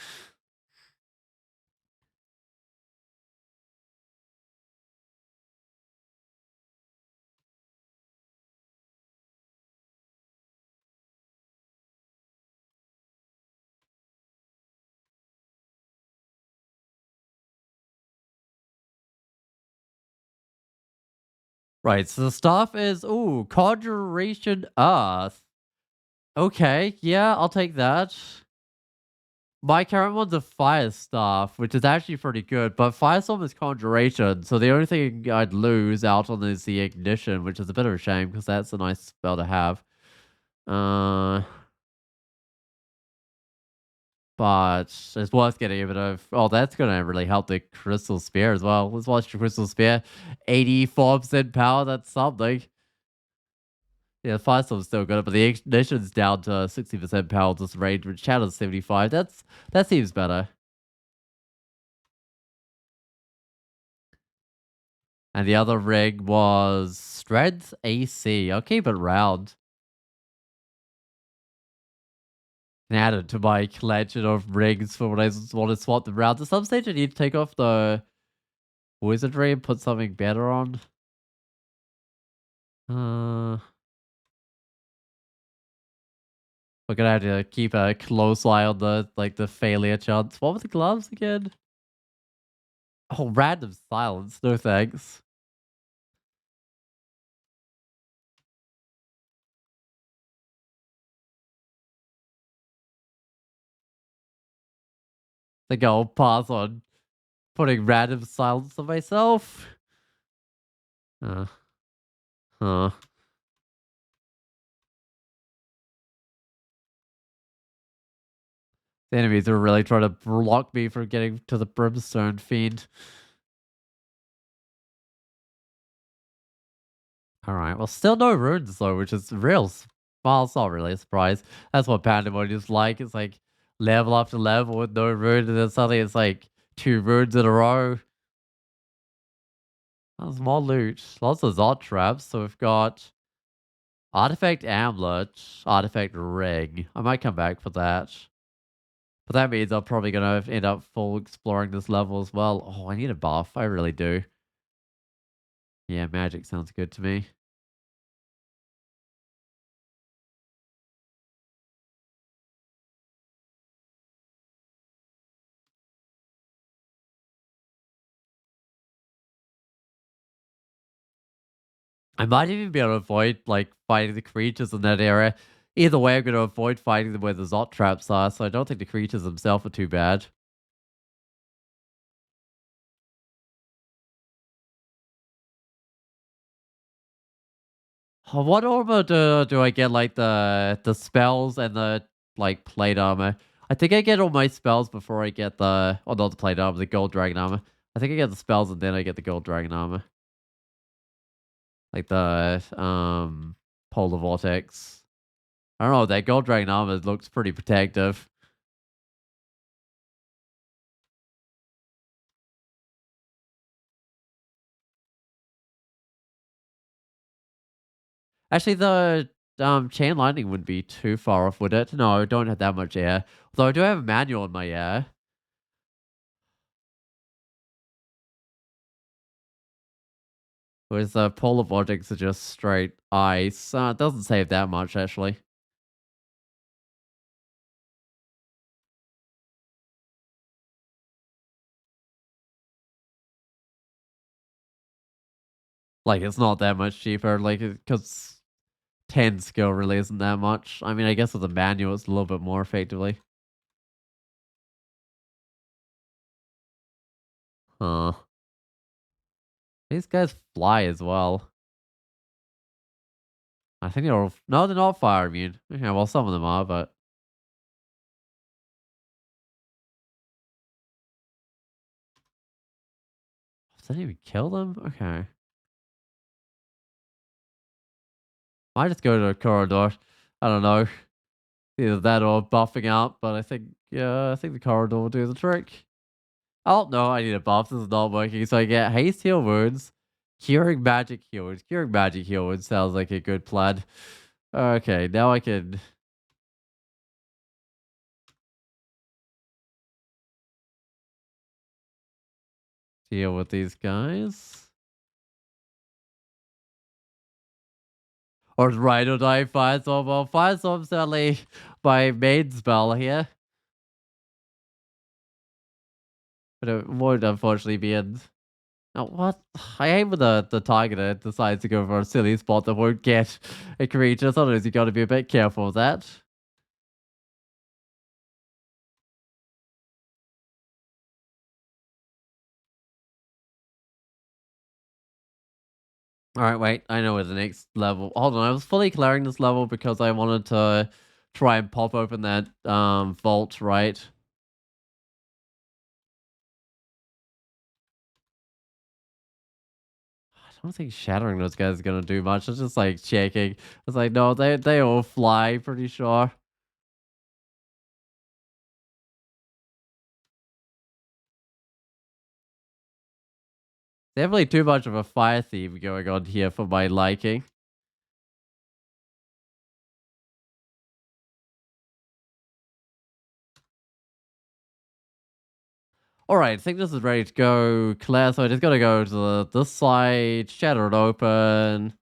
Right, so the stuff is, ooh, Conjuration Earth. Okay, yeah, I'll take that. My current one's a Fire Staff, which is actually pretty good, but Firestorm is Conjuration, so the only thing I'd lose out on is the Ignition, which is a bit of a shame, because that's a nice spell to have. Uh, but it's worth getting a bit of... Oh, that's going to really help the Crystal Spear as well. Let's watch the Crystal Spear. 84% power, that's something. Yeah, Firestorm's still good, but the Ignition's down to 60% power, just range, which Shadow's 75. That seems better. And the other rig was Strength AC. I'll keep it round. And add it to my collection of rigs for when I want to swap them around. At some stage, I need to take off the wizardry and put something better on. Uh, we're gonna have to keep a close eye on the failure chance. What were the gloves again? Oh, random silence. No thanks. I think I'll pass on putting random silence on myself. Uh, huh. The enemies are really trying to block me from getting to the Brimstone Fiend. Alright, well, still no runes though, which is well, it's not really a surprise. That's what Pandemonium is like. It's like level after level with no rune, and then suddenly it's like 2 runes in a row. That's more loot. Lots of Zod traps. So we've got Artifact Amulet, Artifact Ring. I might come back for that. But that means I'm probably going to end up full exploring this level as well. Oh, I need a buff. I really do. Yeah, magic sounds good to me. I might even be able to avoid like fighting the creatures in that area. Either way, I'm going to avoid fighting them where the Zot traps are, so I don't think the creatures themselves are too bad. What armor do I get? Like the spells and the like plate armor. I think I get all my spells before I get the not the plate armor, the gold dragon armor. I think I get the spells and then I get the gold dragon armor, like the polar vortex. I don't know. That gold dragon armor looks pretty protective. Actually, the chain lightning wouldn't be too far off, would it? No, I don't have that much air. Although I do have a manual in my air. Whereas the polar vortex are just straight ice. It doesn't save that much, actually. Like, it's not that much cheaper, like, because 10 skill really isn't that much. I mean, I guess with the manual, it's a little bit more effectively. Huh. These guys fly as well. I think they're all... No, they're not fire immune. Okay, well, some of them are, but... Does that even kill them? Okay. Might just go to a corridor. I don't know. Either that or buffing up, but I think, yeah, I think the corridor will do the trick. Oh, no, I need a buff. This is not working. So I get haste heal wounds, curing magic heal wounds. Curing magic heal wounds sounds like a good plan. Okay, now I can deal with these guys. Or right or die Firestorm. Well, Firestorm's certainly my main spell here. But it won't unfortunately be in. Oh, what? I hate when the targeter decides to go for a silly spot that won't get a creature. Sometimes you gotta be a bit careful with that. Alright, wait. I know where the next level. Hold on, I was fully clearing this level because I wanted to try and pop open that vault, right? I don't think shattering those guys is gonna do much. It's just like checking. It's like, no, they all fly, pretty sure. Definitely too much of a fire theme going on here for my liking. Alright, I think this is ready to go, Claire. So I just gotta go to this side, shatter it open.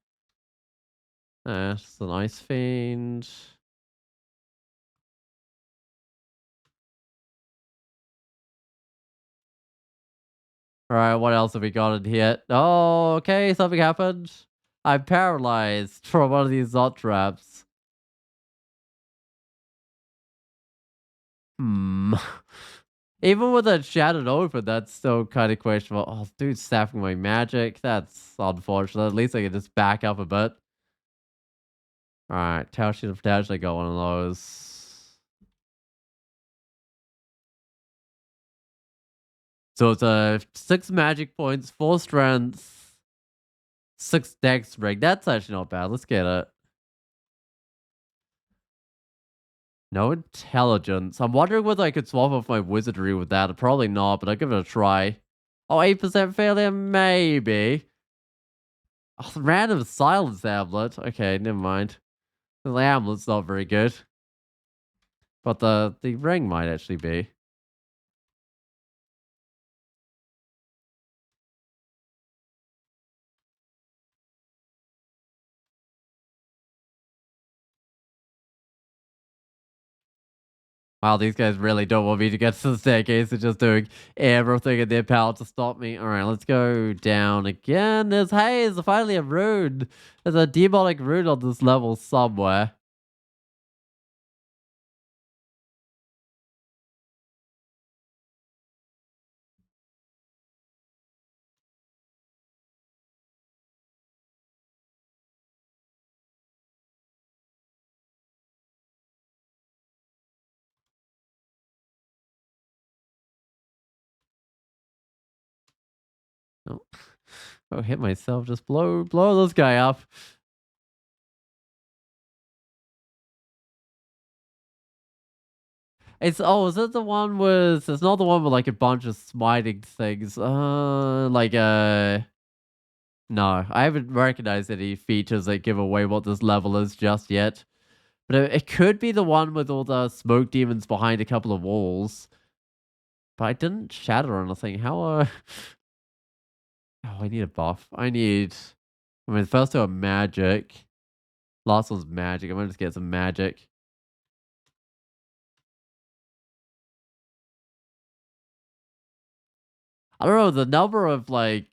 Just an ice fiend. Alright, what else have we got in here? Oh, okay, something happened. I'm paralyzed from one of these Zot traps. Hmm. Even with it shattered open, that's still kind of questionable. Oh, dude, staffing my magic. That's unfortunate. At least I can just back up a bit. Alright, Tao should have potentially got one of those. So it's 6 magic points, 4 strength, 6 dex ring. That's actually not bad. Let's get it. No intelligence. I'm wondering whether I could swap off my wizardry with that. Probably not, but I'll give it a try. Oh, 8% failure? Maybe. Oh, random silence amulet. Okay, never mind. The amulet's not very good. But the ring might actually be. Wow, these guys really don't want me to get to the staircase. They're just doing everything in their power to stop me. All right, let's go down again. There's finally a rune. There's a demonic rune on this level somewhere. Oh, oh, hit myself. Just blow this guy up. Is it the one with? It's not the one with like a bunch of smiting things. No, I haven't recognized any features that give away what this level is just yet. But it could be the one with all the smoke demons behind a couple of walls. But I didn't shatter anything. Oh, I need a buff. I mean, the first two are magic. Last one's magic. I'm gonna just get some magic. I don't know. The number of like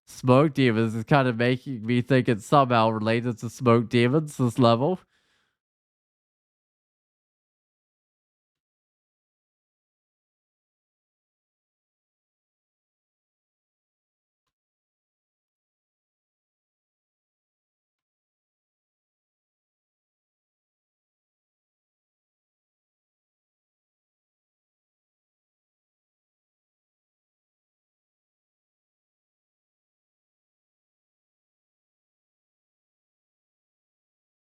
smoke demons is kind of making me think it's somehow related to smoke demons. This level.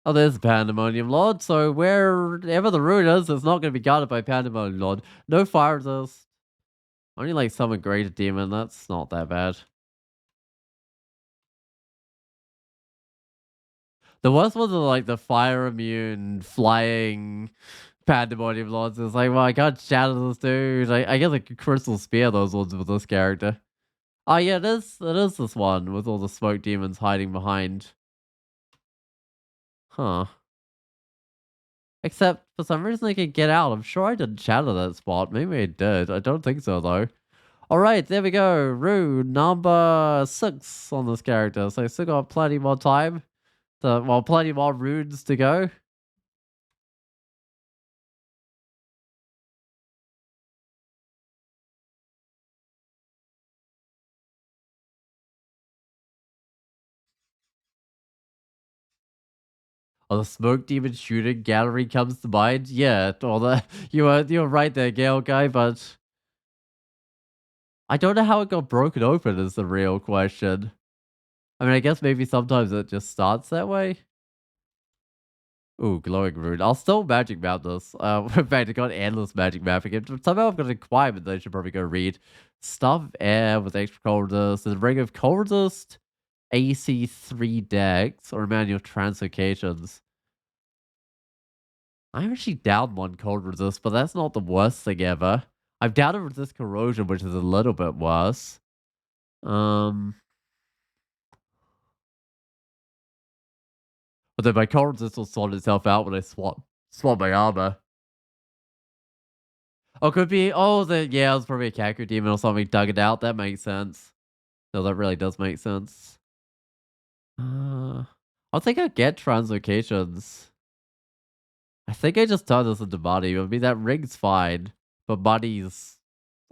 Oh, there's Pandemonium Lord. So wherever the rune is, it's not going to be guarded by Pandemonium Lord. No fire resist. Only like summon Greater Demon. That's not that bad. The worst ones are like the fire immune flying Pandemonium Lords. It's like, well, I can't shadow this dude. I guess I could Crystal Spear those ones with this character. Oh yeah, it is this one with all the smoke demons hiding behind. Huh. Except for some reason they can get out. I'm sure I didn't shadow that spot. Maybe I did. I don't think so though. Alright, there we go. Rune number 6 on this character. So still got plenty more time. Well, plenty more runes to go. Oh, the smoke demon shooting gallery comes to mind. Yeah, or the you were right there, Gale guy, but I don't know how it got broken open is the real question. I mean, I guess maybe sometimes it just starts that way. Ooh, glowing rune. I'll still magic map this. In fact, I got endless magic mapping. Somehow I've got an requirement that I should probably go read. Stuff air with extra cold resist. The ring of cold resist. AC3 decks or manual translocations. I'm actually down one cold resist, but that's not the worst thing ever. I've down a resist corrosion, which is a little bit worse. Um, but then my cold resist will sort itself out when I swap my armor. Oh, could be. Oh, yeah, it was probably a Kaku demon or something dug it out. That makes sense. No, that really does make sense. I think I get translocations. I think I just turn this into body. I mean, that ring's fine, but body's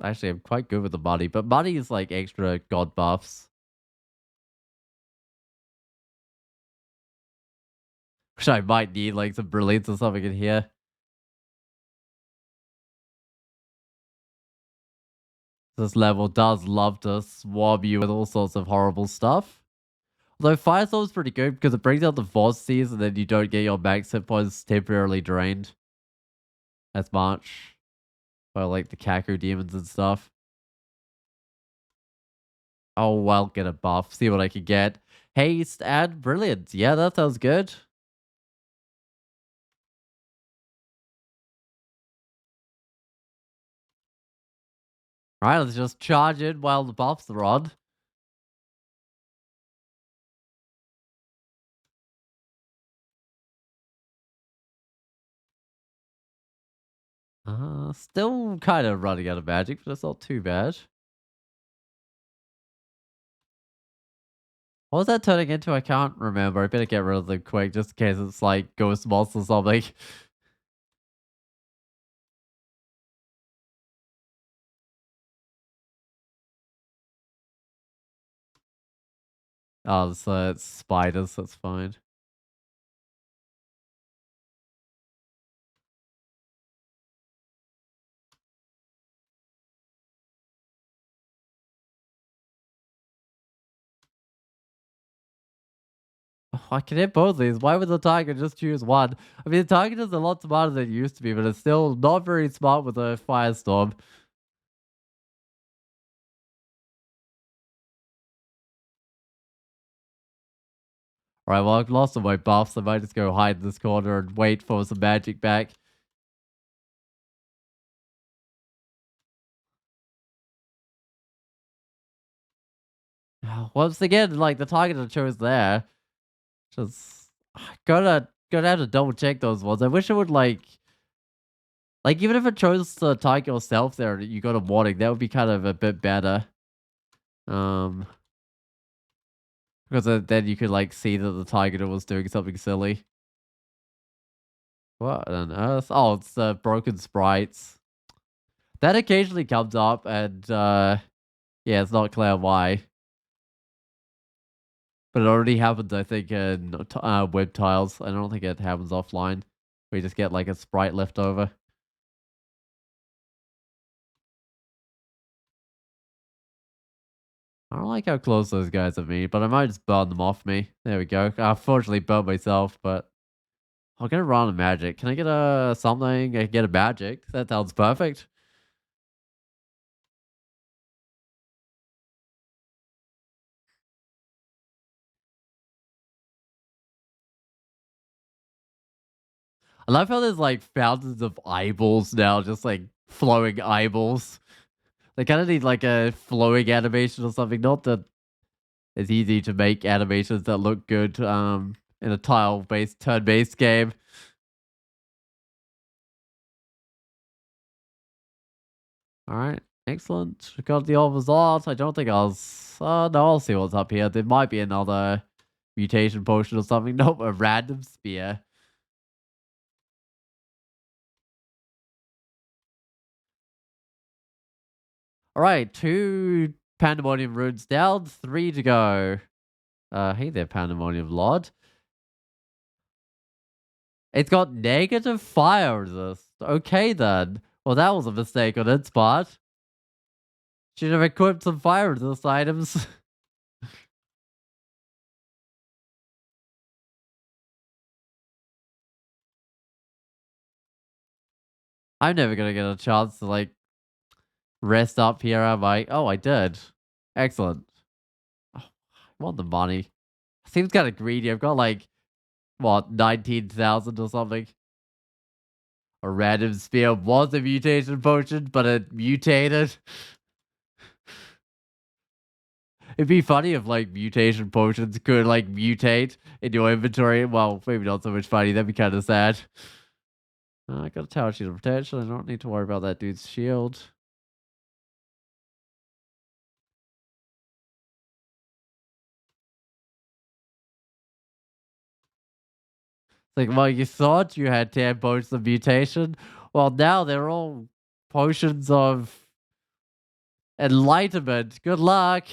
actually I'm quite good with the body. But body is like extra god buffs, which I might need like some brilliance or something in here. This level does love to swab you with all sorts of horrible stuff. Although Firestorm's pretty good because it brings out the velocities and then you don't get your max hit points temporarily drained as much by like the Kaku demons and stuff. Oh, I'll get a buff. See what I can get. Haste and brilliance. Yeah, that sounds good. All right, let's just charge in while the buffs are on. Still kind of running out of magic, but it's not too bad. What was that turning into? I can't remember. I better get rid of them quick just in case it's like ghost monster or something. Oh, so it's spiders. That's fine. Oh, I can hit both of these. Why would the Tiger just choose one? I mean, the Tiger is a lot smarter than it used to be, but it's still not very smart with a Firestorm. Alright, well, I've lost all my buffs. I might just go hide in this corner and wait for some magic back. Once again, like, the target I chose there, just gotta have to double check those ones. I wish it would, even if it chose to target yourself there and you got a warning, that would be kind of a bit better. Um, because then you could, like, see that the targeter was doing something silly. What on earth? Oh, it's the broken sprites. That occasionally comes up and, yeah, it's not clear why. But it already happens, I think, in web tiles. I don't think it happens offline. We just get, like, a sprite left over. I don't like how close those guys are me, but I might just burn them off me. There we go. I unfortunately burnt myself, but I'll get a run of magic. Can I get a something? I can get a magic. That sounds perfect. I love how there's like fountains of eyeballs now, just like flowing eyeballs. They kind of need like a flowing animation or something. Not that it's easy to make animations that look good in a tile-based, turn-based game. All right, excellent. We got the old result. I don't think I was. No, I'll see what's up here. There might be another mutation potion or something. Nope, a random spear. All right, 2 pandemonium runes down, 3 to go. Hey there, pandemonium lord. It's got negative fire resist. Okay then. Well, that was a mistake on its part. Should have equipped some fire resist items. I'm never gonna get a chance to like rest up here, am I? Oh, I did. Excellent. Oh, I want the money. Seems kind of greedy. I've got like what 19,000 or something. A random spear was a mutation potion, but it mutated. It'd be funny if like mutation potions could like mutate in your inventory. Well, maybe not so much funny. That'd be kind of sad. I got a tower shield of protection. I don't need to worry about that dude's shield. It's like, well, you thought you had 10 potions of mutation. Well, now they're all potions of enlightenment. Good luck.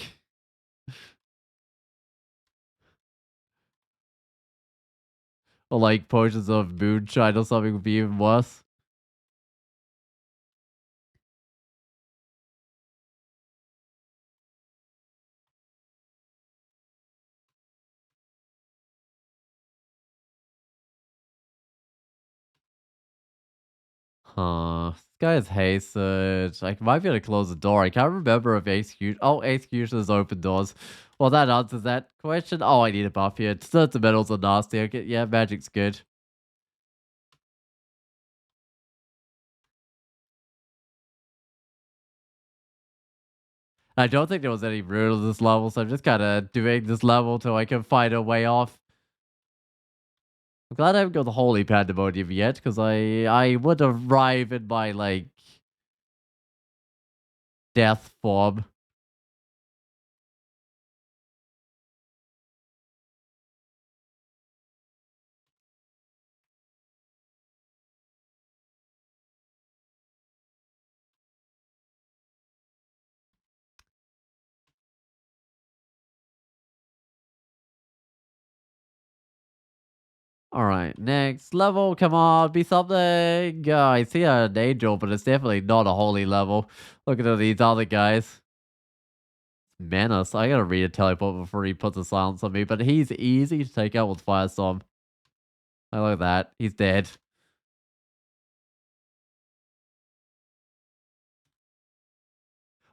Or like potions of moonshine or something would be even worse. Huh. This guy is hasted. I might be able to close the door. I can't remember if execute. Oh, executioners open doors. Well, that answers that question. Oh, I need a buff here. Certain metals are nasty. Okay, yeah, magic's good. I don't think there was any rune on this level, so I'm just kind of doing this level till I can find a way off. I'm glad I haven't got the Holy Pandemonium yet, because I would arrive in my, like, death form. Alright, next level, come on, be something. I see an angel, but it's definitely not a holy level. Looking at these other guys. Menace, I gotta read a teleport before he puts a silence on me, but he's easy to take out with Firestorm. I like that. He's dead.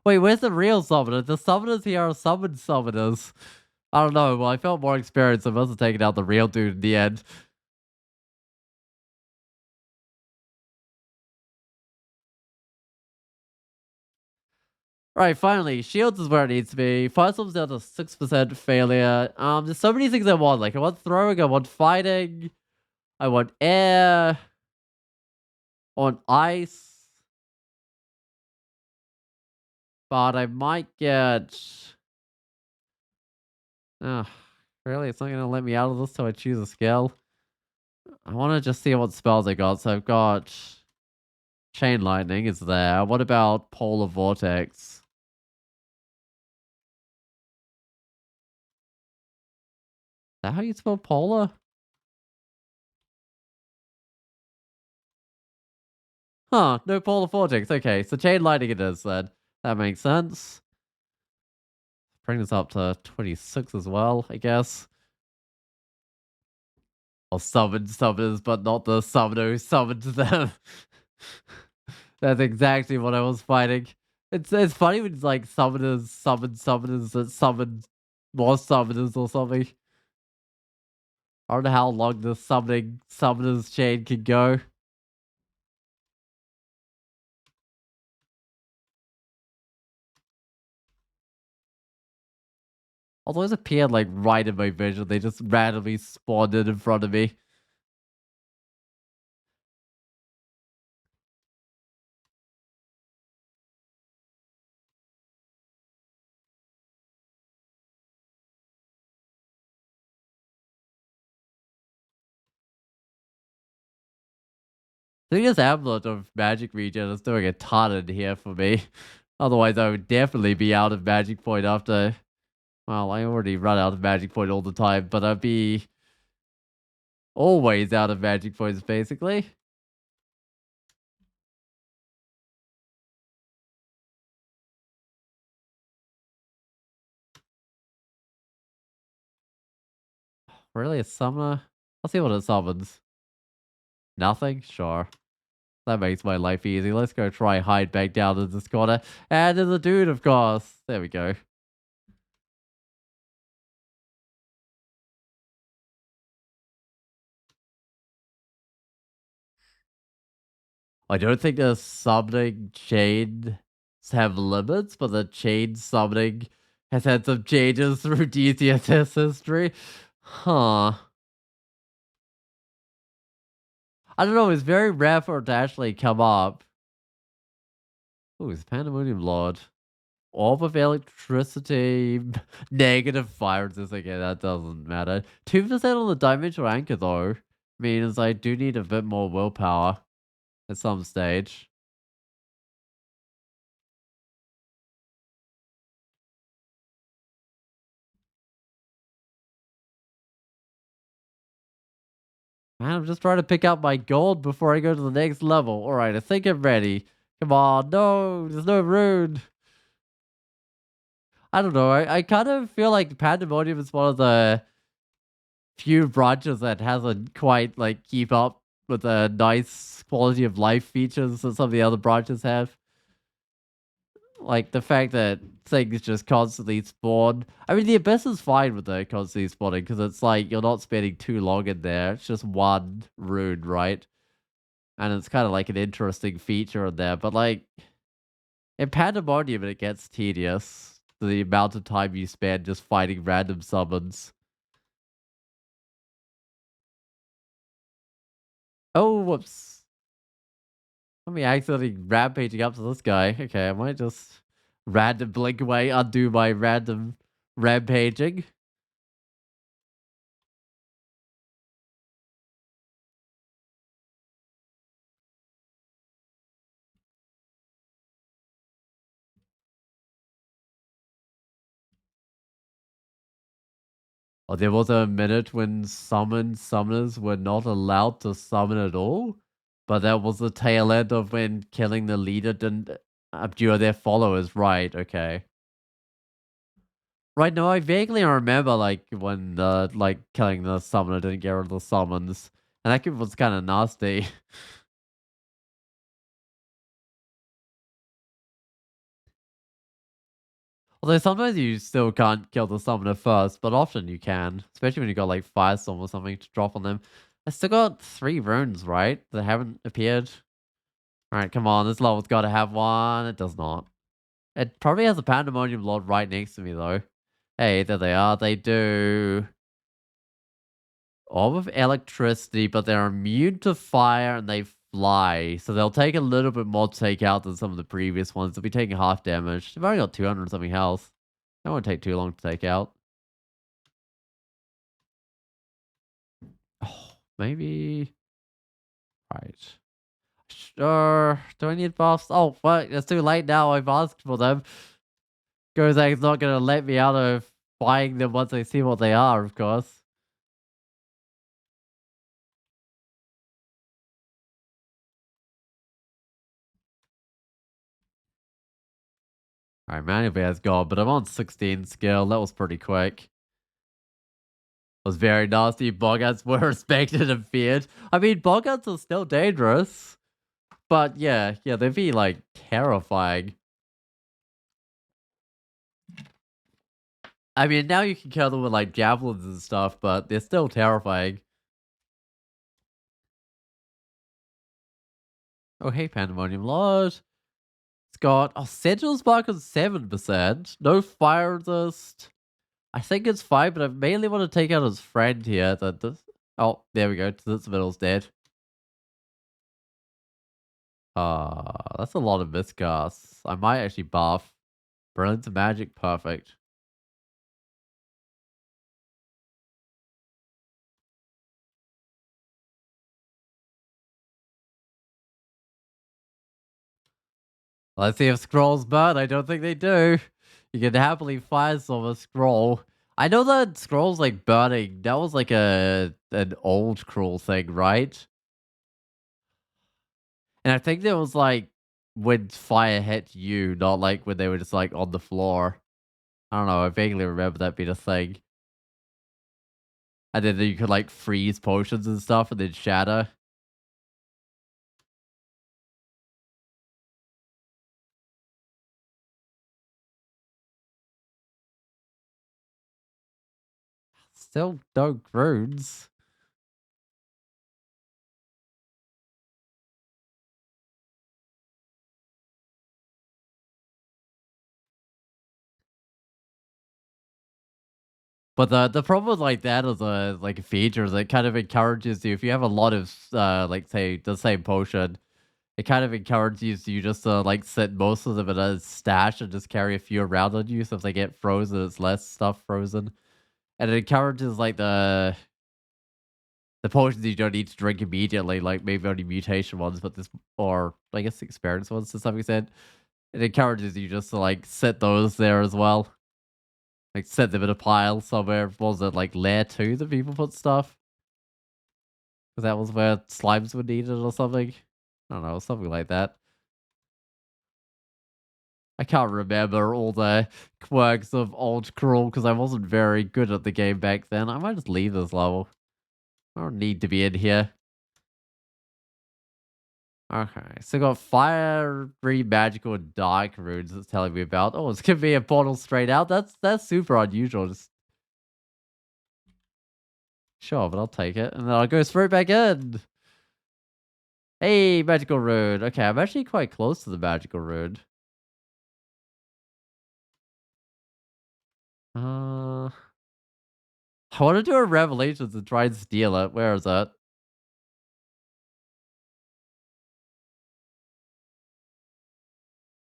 Wait, where's the real summoner? The summoners here are summoned summoners. I don't know. Well, I felt more experienced. I must have taken out the real dude in the end. Right, finally, shields is where it needs to be. Firestorm's down to 6% failure. There's so many things I want. Like, I want throwing, I want fighting, I want air, I want ice. But I might get. Ugh, really? It's not going to let me out of this till I choose a skill. I want to just see what spells I got. So I've got Chain Lightning is there. What about Polar Vortex? Is that how you spell polar? Huh, no Polar Vortex. Okay, so Chain Lightning it is then. That makes sense. Bring this up to 26 as well, I guess. Or summon summoners, but not the summoner who summoned them. That's exactly what I was fighting. It's funny when it's like summoners summon summoners that summon more summoners or something. I don't know how long the summoning summoners chain can go. Although those appeared like right in my vision, they just randomly spawned in front of me. I think this amulet of magic regen is doing a ton in here for me. Otherwise, I would definitely be out of magic point after. Well, I already run out of magic point all the time, but I'd be always out of magic points basically. Really, a summoner? Let's see what it summons. Nothing? Sure. That makes my life easy. Let's go try hide back down in this corner. And there's a dude, of course. There we go. I don't think the summoning chains have limits, but the chain summoning has had some changes through DCSS history. Huh. I don't know, it's very rare for it to actually come up. Ooh, it's Pandemonium Lord. Orb of electricity, negative fire resist. Okay, that doesn't matter. 2% on the dimensional anchor, though, means I do need a bit more willpower at some stage. Man, I'm just trying to pick up my gold before I go to the next level. Alright, I think I'm ready. Come on, no, there's no rune. I don't know, I kind of feel like Pandemonium is one of the few branches that hasn't quite, like, keep up with the nice quality of life features that some of the other branches have. Like, the fact that things just constantly spawn. I mean, the Abyss is fine with the constantly spawning, because it's like, you're not spending too long in there. It's just one rune, right? And it's kind of like an interesting feature in there. But, like, in Pandemonium, it gets tedious. The amount of time you spend just fighting random summons. Oh, whoops. Let me accidentally rampaging up to this guy. Okay, I might just random blink away, undo my random rampaging. Oh, there was a minute when summoners were not allowed to summon at all, but that was the tail end of when killing the leader didn't abjure their followers, right? Okay. Right now, I vaguely remember like when like killing the summoner didn't get rid of the summons, and that was kind of nasty. Although sometimes you still can't kill the summoner first, but often you can, especially when you got like Firestorm or something to drop on them. I still got 3 runes, right? That haven't appeared. All right, come on, this level's got to have one. It does not. It probably has a Pandemonium Lord right next to me though. Hey, there they are. They do. Orb of electricity, but they're immune to fire and they fly. So they'll take a little bit more to take out than some of the previous ones. They'll be taking half damage. They've only got 200 something health. That won't take too long to take out. Oh, maybe. Right. Sure. Do I need buffs? Oh, fuck. It's too late now. I've asked for them. Gozak's not going to let me out of buying them once I see what they are, of course. Alright, Manual has gone, but I'm on 16 skill. That was pretty quick. Was very nasty. Boggats were respected and feared. I mean, Boggats are still dangerous. But yeah, they'd be like terrifying. I mean, now you can kill them with like javelins and stuff, but they're still terrifying. Oh, hey, Pandemonium Lord. It's got, Sentinel's mark on 7%. No fire resist. I think it's fine, but I mainly want to take out his friend here. Oh, there we go. This middle's dead. That's a lot of miscasts. I might actually buff. Brilliant magic, perfect. Let's see if scrolls burn. I don't think they do. You can happily fire some a scroll. I know that scrolls like burning, that was like an old cruel thing, right? And I think there was like when fire hit you, not like when they were just like on the floor. I don't know, I vaguely remember that being a thing. And then you could like freeze potions and stuff and then shatter. Still no runes. But the problem with like that as a like a feature is it kind of encourages you if you have a lot of like say the same potion, it kind of encourages you just to like sit most of them in a stash and just carry a few around on you. So if they get frozen, it's less stuff frozen. And it encourages like the potions you don't need to drink immediately, like maybe only mutation ones, but this or I guess experience ones to some extent. It encourages you just to like sit those there as well. Like set them in a pile somewhere. Was it like layer 2 that people put stuff? Because that was where slimes were needed or something. I don't know, something like that. I can't remember all the quirks of Old Cruel because I wasn't very good at the game back then. I might just leave this level. I don't need to be in here. Okay, so got fiery, magical, and dark runes it's telling me about. Oh, it's gonna be a portal straight out. That's super unusual. Just sure, but I'll take it. And then I'll go straight back in. Hey, magical rune. Okay, I'm actually quite close to the magical rune. I want to do a Revelations and try and steal it. Where is it?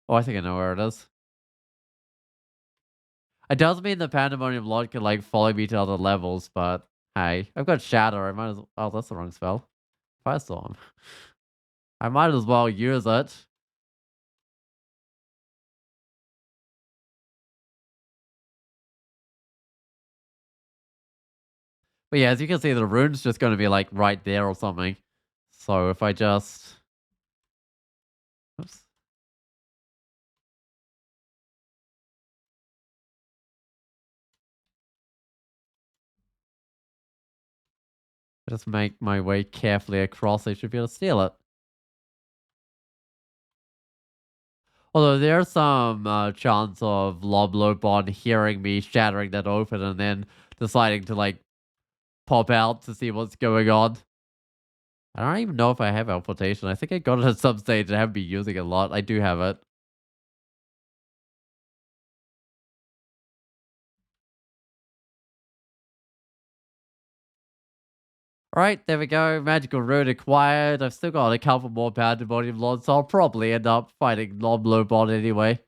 Oh, I think I know where it is. It does mean the Pandemonium Lord can like follow me to other levels, but hey, I've got Shatter. I might as well. Oh, that's the wrong spell. Firestorm. I might as well use it. But yeah, as you can see, the rune's just going to be like right there or something. So if I just, oops, just make my way carefully across, I should be able to steal it. Although there's some chance of Loblobon hearing me shattering that open and then deciding to like pop out to see what's going on. I don't even know if I have teleportation. I think I got it at some stage. I haven't been using it a lot. I do have it. All right, there we go. Magical rune acquired. I've still got a couple more Pandemonium Lords, so I'll probably end up fighting Loblobon anyway.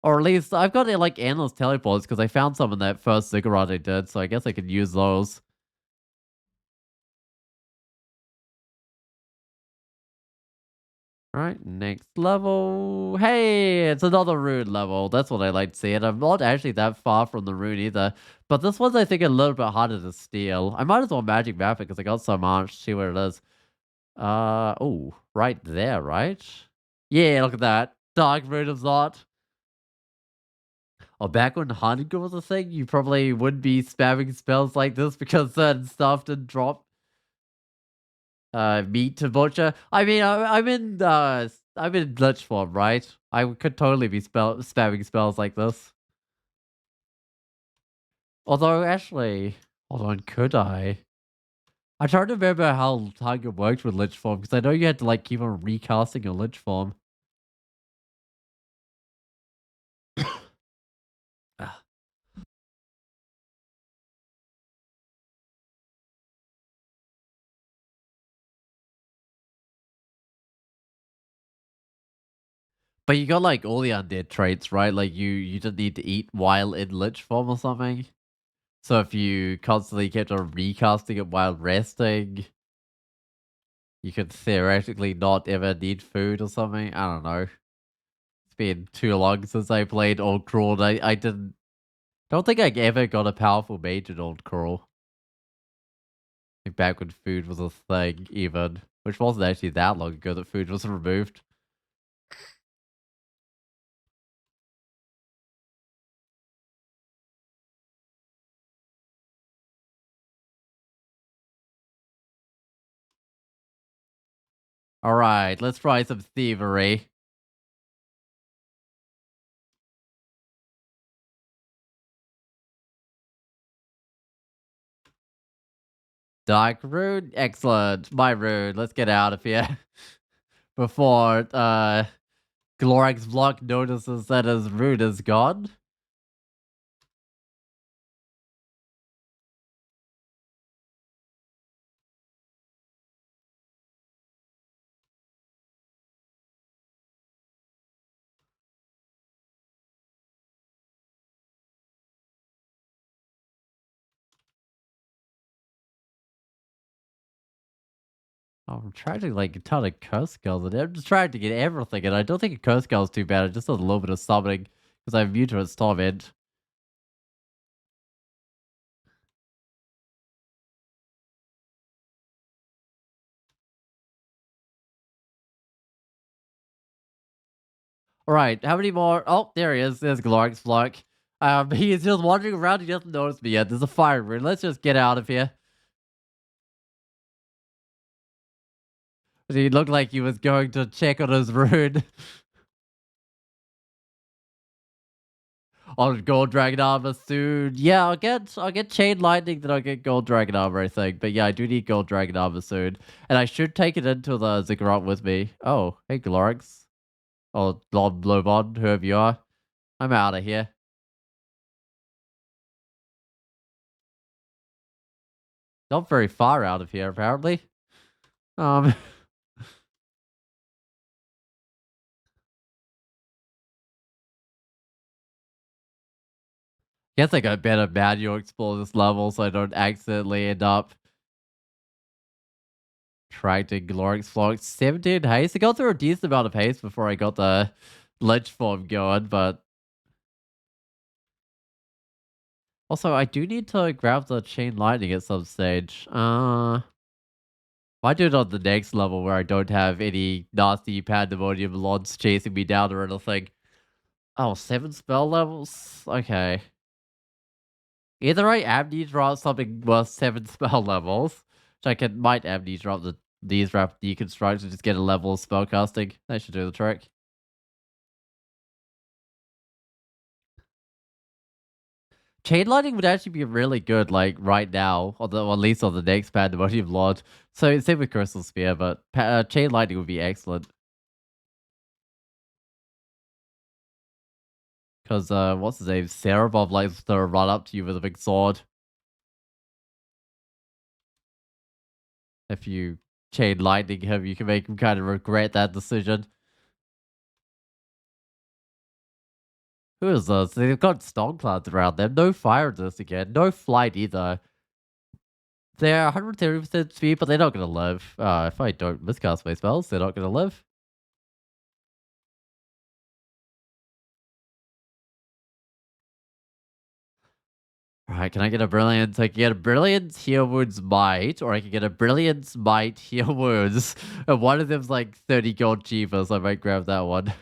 Or at least I've got like endless teleports because I found some in that first Ziggurat I did, so I guess I could use those. All right, next level. Hey, it's another rune level. That's what I like to see. And I'm not actually that far from the rune either. But this one's, I think, a little bit harder to steal. I might as well magic map it because I got so much. See where it is. Oh, right there, right? Yeah, look at that. Dark rune of thought. Oh, back when hunger was a thing, you probably would be spamming spells like this because certain stuff did drop meat to butcher. I mean, I'm in glitch form, right? I could totally be spamming spells like this. Although, actually, hold on, could I? I'm trying to remember how hunger worked with lich form because I know you had to like keep on recasting your lich form. Ah. But you got like all the undead traits, right? Like you didn't need to eat while in lich form or something. So if you constantly kept on recasting it while resting, you could theoretically not ever need food or something. I don't know. It's been too long since I played Old Crawl. I don't think I ever got a powerful mage in Old Crawl. Like back when food was a thing, even. Which wasn't actually that long ago that food was removed. Alright, let's try some thievery. Dark Rune? Excellent. My rune. Let's get out of here. Before, Glorix Block notices that his rune is gone. Oh, I'm trying to like a ton of curse skulls and I'm just trying to get everything and I don't think a curse skull is too bad. It just does a little bit of summoning because I'm immune to its torment. Alright, how many more? Oh, there he is. There's Glorix Block. He is just wandering around. He doesn't notice me yet. There's a fire rune. Let's just get out of here. He looked like he was going to check on his rune. On gold dragon armor soon. Yeah, I'll get chain lightning, then I'll get gold dragon armor, I think. But yeah, I do need gold dragon armor soon. And I should take it into the Ziggurat with me. Oh, hey Glorix. Or Blob Blobon, whoever you are. I'm out of here. Not very far out of here, apparently. Um Guess I got better manual explore this level so I don't accidentally end up trying to Glorix Flux. 17 haste. I got through a decent amount of haste before I got the ledge form going, but also I do need to grab the chain lightning at some stage. Might do it on the next level where I don't have any nasty pandemonium lords chasing me down or anything. Oh, 7 spell levels? Okay. Either I amnesia drop something worth 7 spell levels, which might amnesia drop these rapid deconstructs and just get a level of spellcasting. That should do the trick. Chain lightning would actually be really good, like right now, or at least on the next pandemonium lord. So same with crystal spear, but chain lightning would be excellent. Because what's his name? Cerebov likes to run up to you with a big sword. If you chain lightning him, you can make him kind of regret that decision. Who is this? They've got storm clouds around them. No fire resist again. No flight either. They're 130% speed, but they're not going to live. If I don't miscast my spells, they're not going to live. Alright, can I get a brilliance? I can get a brilliance, heal wounds, might, or I can get a brilliance, might, heal wounds. And one of them's like 30 gold cheaper, so I might grab that one.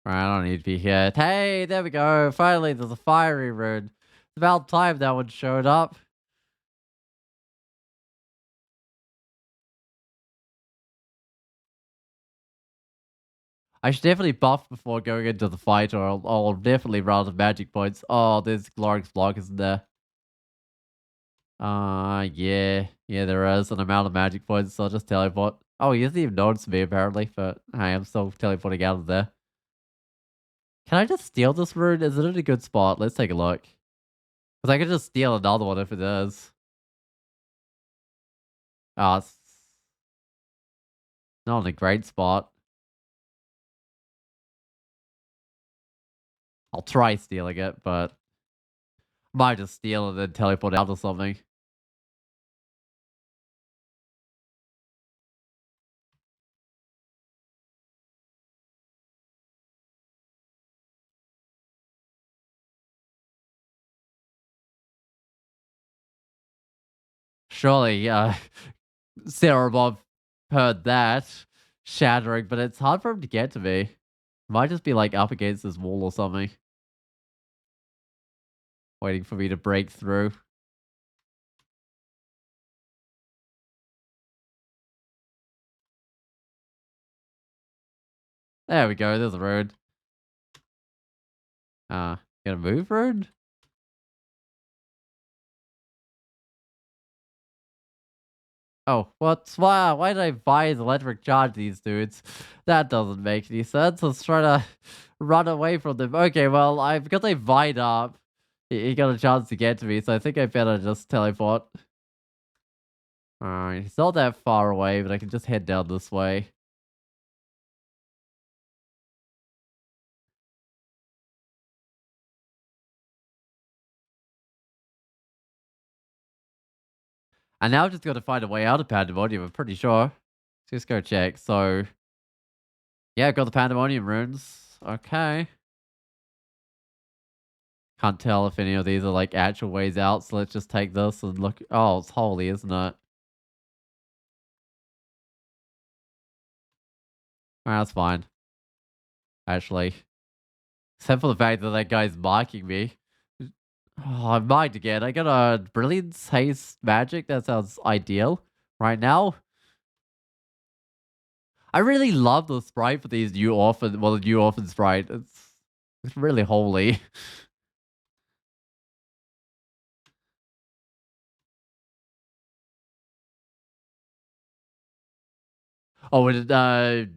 I don't need to be here. Hey, there we go. Finally, there's a fiery rune. It's about time that one showed up. I should definitely buff before going into the fight, or I'll definitely run out of magic points. Oh, there's Glorix block, isn't there? Yeah. Yeah, there is an amount of magic points, so I'll just teleport. Oh, he doesn't even notice me, apparently, but hey, I'm still teleporting out of there. Can I just steal this rune? Is it in a good spot? Let's take a look. Because I could just steal another one if it is. Oh, it's not in a great spot. I'll try stealing it, but might just steal it and then teleport out or something. Surely, Sarah Bob heard that shattering, but it's hard for him to get to me. Might just be like up against this wall or something, waiting for me to break through. There we go. There's a road. Gonna move road? Oh, what? Why did I buy the electric charge these dudes? That doesn't make any sense. Let's try to run away from them. Okay, well, because I vied up, he got a chance to get to me, so I think I better just teleport. Alright, he's not that far away, but I can just head down this way. And now I've just got to find a way out of Pandemonium, I'm pretty sure. Let's just go check. So, yeah, got the Pandemonium runes. Okay. Can't tell if any of these are like actual ways out, so let's just take this and look. Oh, it's holy, isn't it? Alright, that's fine. Actually. Except for the fact that that guy's marking me. Oh, I might again. I got a Brilliance Haste Magic. That sounds ideal. Right now, I really love the sprite for these new orphan. Well, the new orphan sprite. It's really holy. Oh, and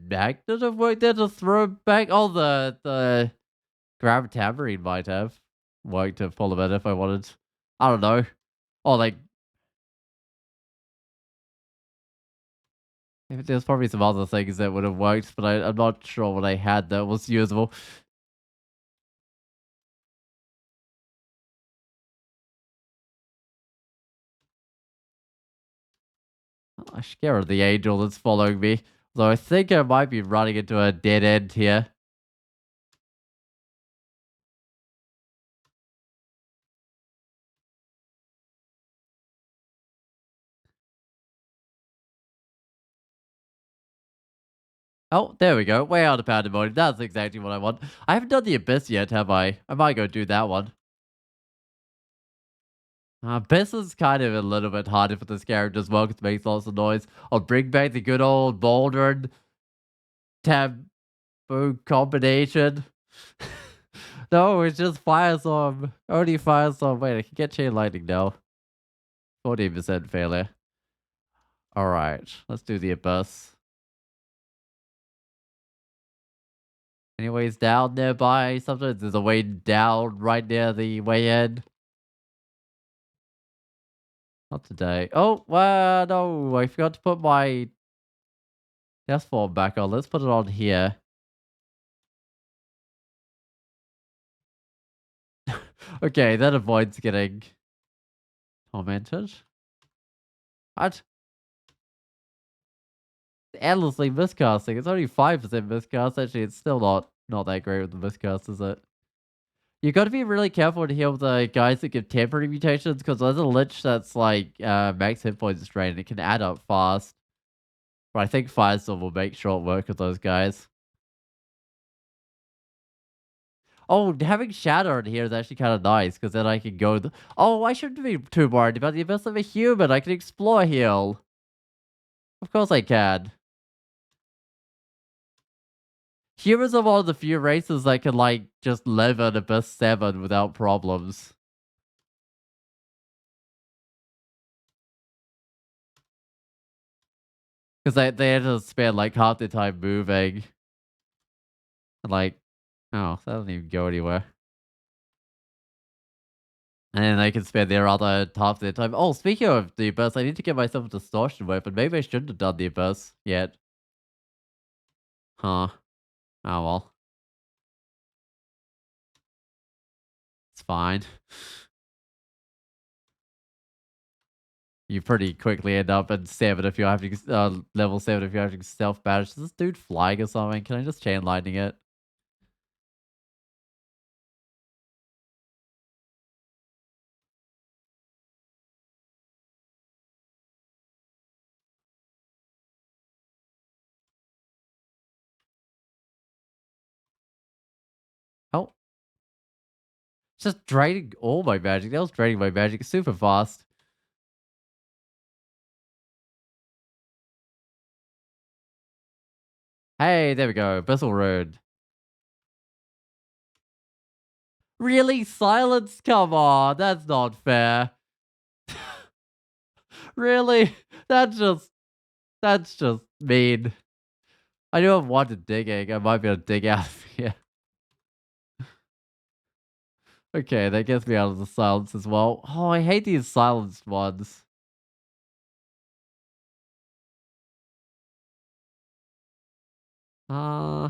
Magnet have worked there to throw back. Oh, the Gravitamarine might have worked to pull him in if I wanted. I don't know. Oh, like there's probably some other things that would have worked, but I'm not sure what I had that was usable. I'm scared of the angel that's following me. Though I think I might be running into a dead end here. Oh, there we go. Way out of Pandemonium. That's exactly what I want. I haven't done the Abyss yet, have I? I might go do that one. Abyss is kind of a little bit harder for this character as well because it makes lots of noise. I'll bring back the good old Boulder and Taboo combination. No, it's just Firestorm. Only Firestorm. Wait, I can get Chain Lightning now. 14% failure. Alright, let's do the Abyss. Anyways, down nearby. Sometimes there's a way down right near the way in. Not today. Oh, well, no. I forgot to put my death form back on. Let's put it on here. Okay, that avoids getting tormented. What? Endlessly miscasting. It's only 5% miscast. Actually, it's still not that great with the miscast, is it? You got to be really careful to heal the guys that give temporary mutations because there's a lich that's like max hit points drain. It can add up fast. But I think Firestorm will make short work of those guys. Oh, having Shadow in here is actually kind of nice because then I can go. Oh, I shouldn't be too worried about the abyss of a human. I can explore heal. Of course I can. Humans are one of the few races that can like just live in Abyss 7 without problems. Because they had to spend like half the time moving. And like, oh, that doesn't even go anywhere. And then they can spend their other half their time. Oh, speaking of the Abyss, I need to get myself a distortion weapon. Maybe I shouldn't have done the Abyss yet. Huh. Oh well. It's fine. You pretty quickly end up at 7 if you're having level 7 if you're having stealth badge. Is this dude flying or something? Can I just chain lightning it? Oh, it's just draining all my magic. That was draining my magic super fast. Hey, there we go. Bissell Road. Really? Silence? Come on. That's not fair. Really? That's just mean. I do have wanted digging. I might be able to dig out of here. Okay, that gets me out of the silence as well. Oh, I hate these silenced ones. Uh,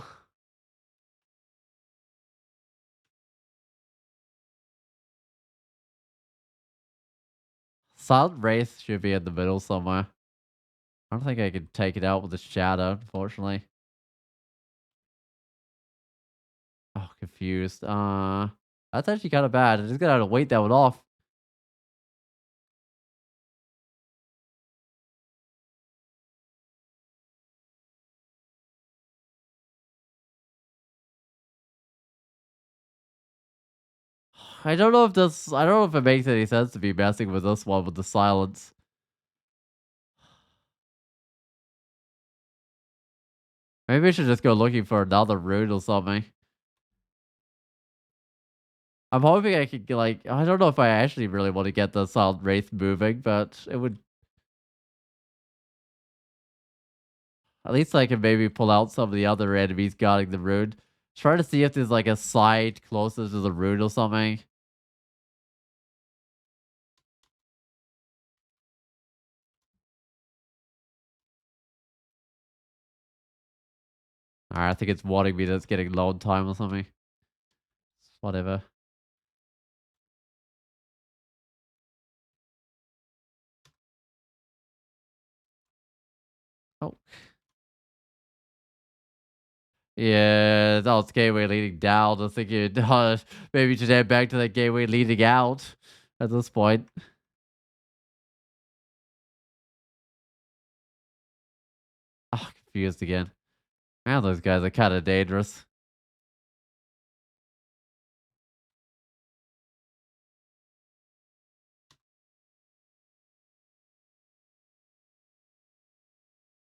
Silent Wraith should be in the middle somewhere. I don't think I can take it out with a shadow, unfortunately. Oh, confused. That's actually kind of bad. I just gotta wait that one off. I don't know if this. I don't know if it makes any sense to be messing with this one with the silence. Maybe I should just go looking for another rune or something. I'm hoping I could get like. I don't know if I actually really want to get the silent wraith moving, but it would. At least I can maybe pull out some of the other enemies guarding the rune. Try to see if there's like a side closer to the rune or something. Alright, I think it's wanting me that's getting load time or something. Whatever. Oh. Yeah, that was gateway leading down. I was thinking maybe just head back to that gateway leading out at this point. Oh, confused again. Man, those guys are kind of dangerous.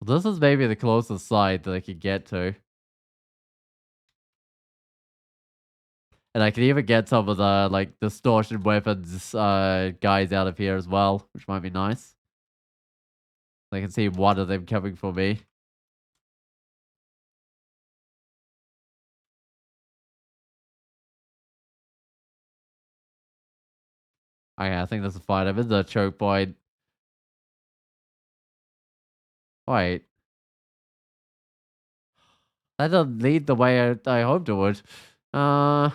This is maybe the closest side that I could get to. And I can even get some of the like distortion weapons guys out of here as well, which might be nice. I can see one of them coming for me. Okay, I think this is fine. I'm in the choke point. Wait. That doesn't lead the way I hoped it would. How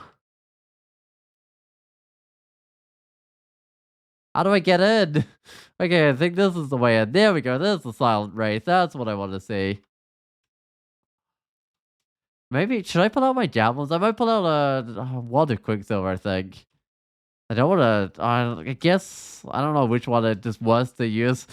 do I get in? Okay, I think this is the way in. There we go. There's the silent wraith. That's what I want to see. Maybe, should I pull out my javelins? I might pull out a wand of Quicksilver, I think. I don't want to, I guess, I don't know which one it just was to use.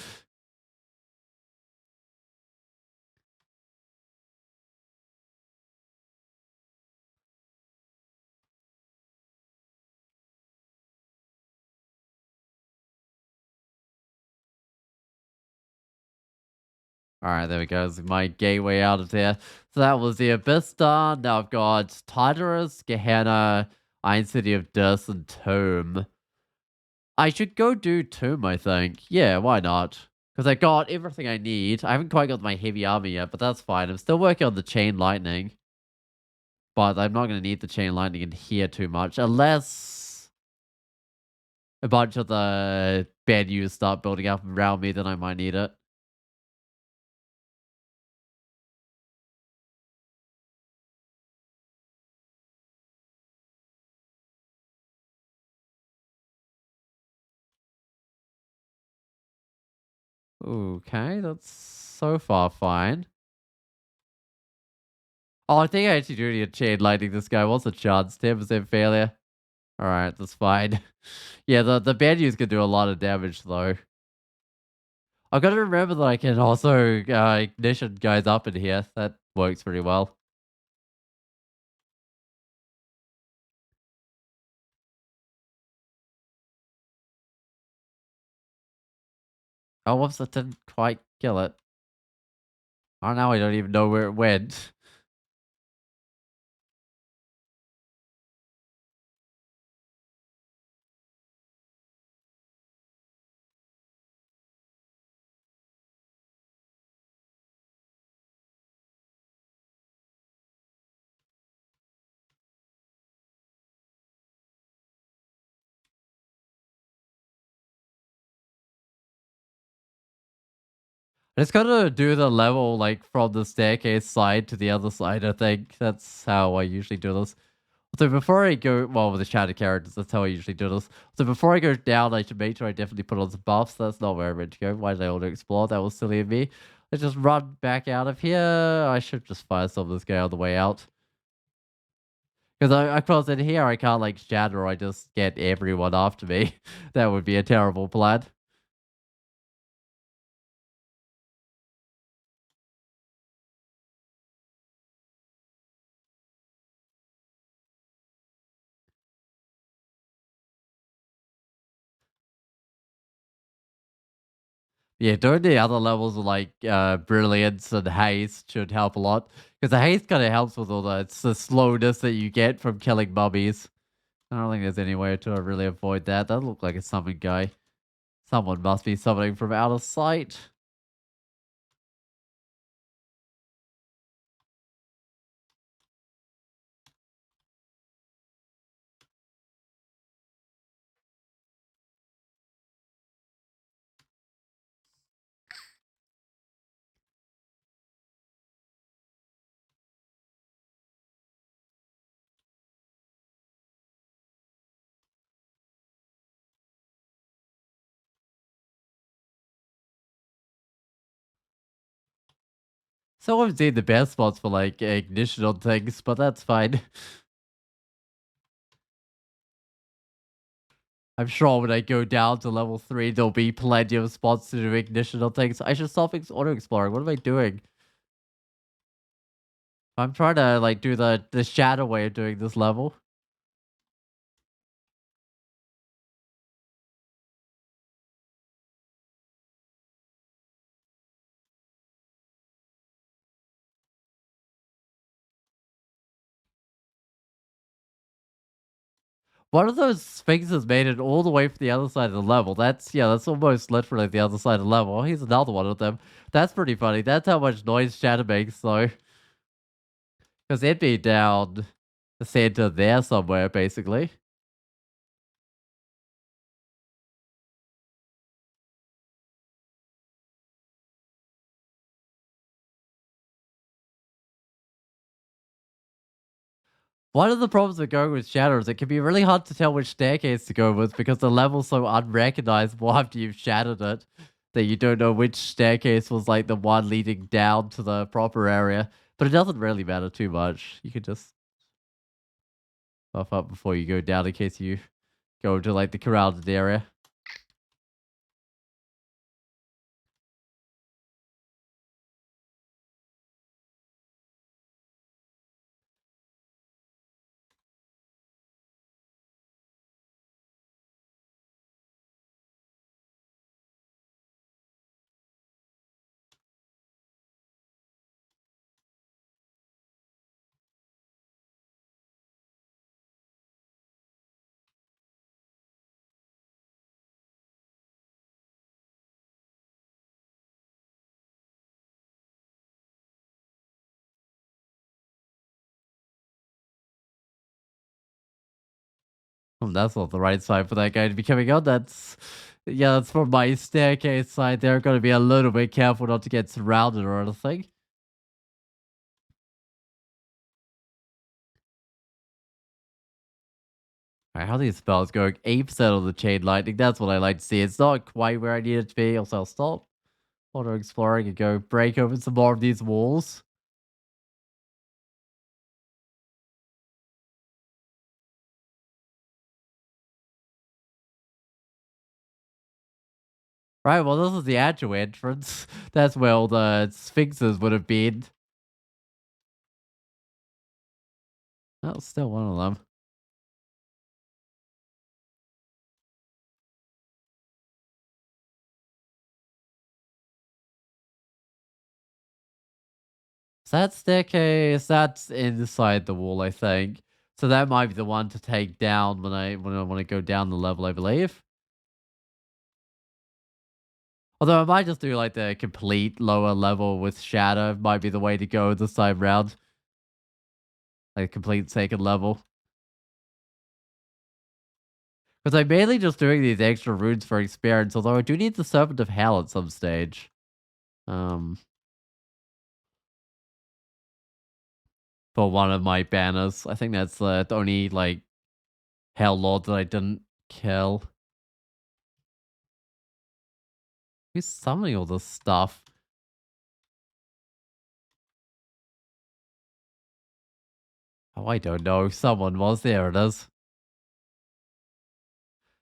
Alright, there we go. This is my gateway out of there. So that was the Abyss done. Now I've got Tartarus, Gehenna, Iron City of Dust, and Tomb. I should go do Tomb, I think. Yeah, why not? Because I got everything I need. I haven't quite got my heavy army yet, but that's fine. I'm still working on the Chain Lightning. But I'm not going to need the Chain Lightning in here too much. Unless a bunch of the bad news start building up around me, then I might need it. Okay, that's so far fine. Oh, I think I actually do need a chain lightning this guy. What's the chance? 10% failure. Alright, that's fine. Yeah, the bad news can do a lot of damage though. I've got to remember that I can also ignition guys up in here. That works pretty well. Oh, whoops, that didn't quite kill it. Oh, now I don't even know where it went. I just gotta do the level like from the staircase side to the other side, I think. That's how I usually do this. So before I go, well, with the shadow characters, that's how I usually do this. So before I go down, I should make sure I definitely put on some buffs. That's not where I meant to go. Why did I want to explore? That was silly of me. Let's just run back out of here. I should just fire some of this guy on the way out. Because I cross in here, I can't like shatter, I just get everyone after me. That would be a terrible plan. Yeah, doing the other levels of like brilliance and haste should help a lot. Because the haste kind of helps with all the, it's the slowness that you get from killing mummies. I don't think there's any way to really avoid that. That looked like a summon guy. Someone must be summoning from out of sight. So I've seen the best spots for like ignition on things, but that's fine. I'm sure when I go down to level 3, there'll be plenty of spots to do ignition on things. I should stop auto-exploring. What am I doing? I'm trying to like do the shadow way of doing this level. One of those sphinxes made it all the way from the other side of the level. That's, yeah, that's almost literally the other side of the level. Oh, here's another one of them. That's pretty funny. That's how much noise shadow makes, though. Because it'd be down the center there somewhere, basically. One of the problems with going with shadow is it can be really hard to tell which staircase to go with because the level's so unrecognizable after you've shattered it that you don't know which staircase was like the one leading down to the proper area. But it doesn't really matter too much. You can just buff up before you go down in case you go to like the crowded area. That's not the right side for that guy to be coming on. Yeah, that's from my staircase side. They're going to be a little bit careful not to get surrounded or anything. Alright, how are these spells going? 8% of the chain lightning. That's what I like to see. It's not quite where I need it to be. Also, I'll stop auto exploring and go break open some more of these walls. Right, well, this is the actual entrance. That's where all the sphinxes would have been. That's still one of them. So that staircase, that's inside the wall, I think. So that might be the one to take down when I want to go down the level, I believe. Although I might just do like the complete lower level with shadow. Might be the way to go this time round. Like complete second level. Because I'm mainly just doing these extra runes for experience, although I do need the Serpent of Hell at some stage. Um, for one of my banners. I think that's the only like Hell Lord that I didn't kill. Who's summoning all this stuff? Oh, I don't know. Someone was. There it is.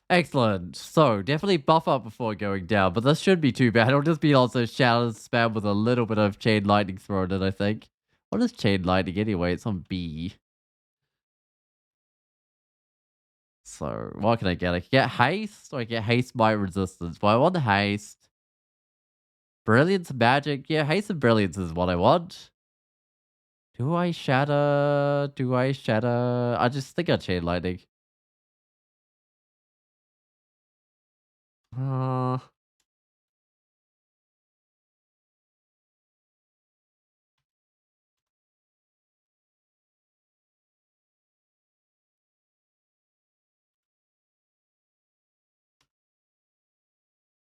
Excellent. So, definitely buff up before going down, but this shouldn't be too bad. It'll just be also shadow spam with a little bit of chain lightning thrown in, I think. What is chain lightning anyway? It's on B. So, what can I get? I can get haste, or I get haste by resistance. Well, I want haste. Brilliance magic. Yeah, haste and brilliance is what I want. Do I shatter? Do I shatter? I just think I chain lightning. Uh,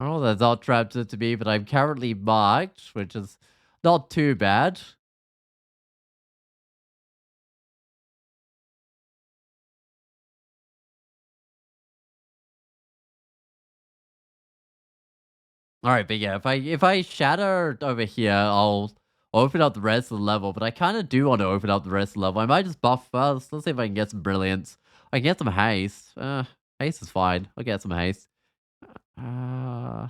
oh, that's all trapped into me, but I'm currently marked, which is not too bad. All right, but yeah, if I shatter over here, I'll open up the rest of the level. But I kind of do want to open up the rest of the level. I might just buff first. Let's see if I can get some brilliance. I can get some haste. Haste is fine. I'll get some haste. Uh,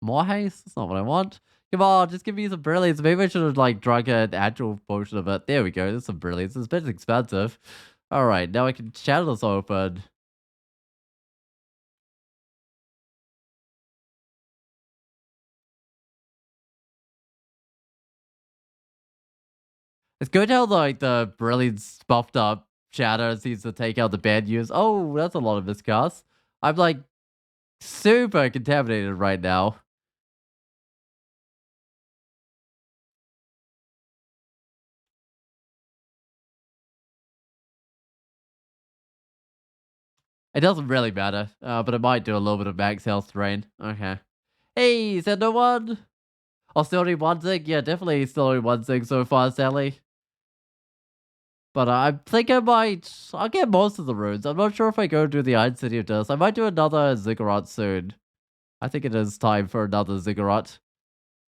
more haste? That's not what I want. Come on, just give me some brilliance. Maybe I should have like drunk an actual potion of it. There we go. There's some brilliance. It's a bit expensive. All right, now I can shatter this open. It's good how like the brilliance buffed up shadow seems to take out the bad news. Oh, that's a lot of miscast. I'm like super contaminated right now. It doesn't really matter, but it might do a little bit of max health drain. Okay. Hey, is that no one? I'll still need one thing. Yeah, definitely still need one thing so far, Sally. But I think I'll get most of the runes. I'm not sure if I go to the Iron City of Dust. I might do another Ziggurat soon. I think it is time for another Ziggurat.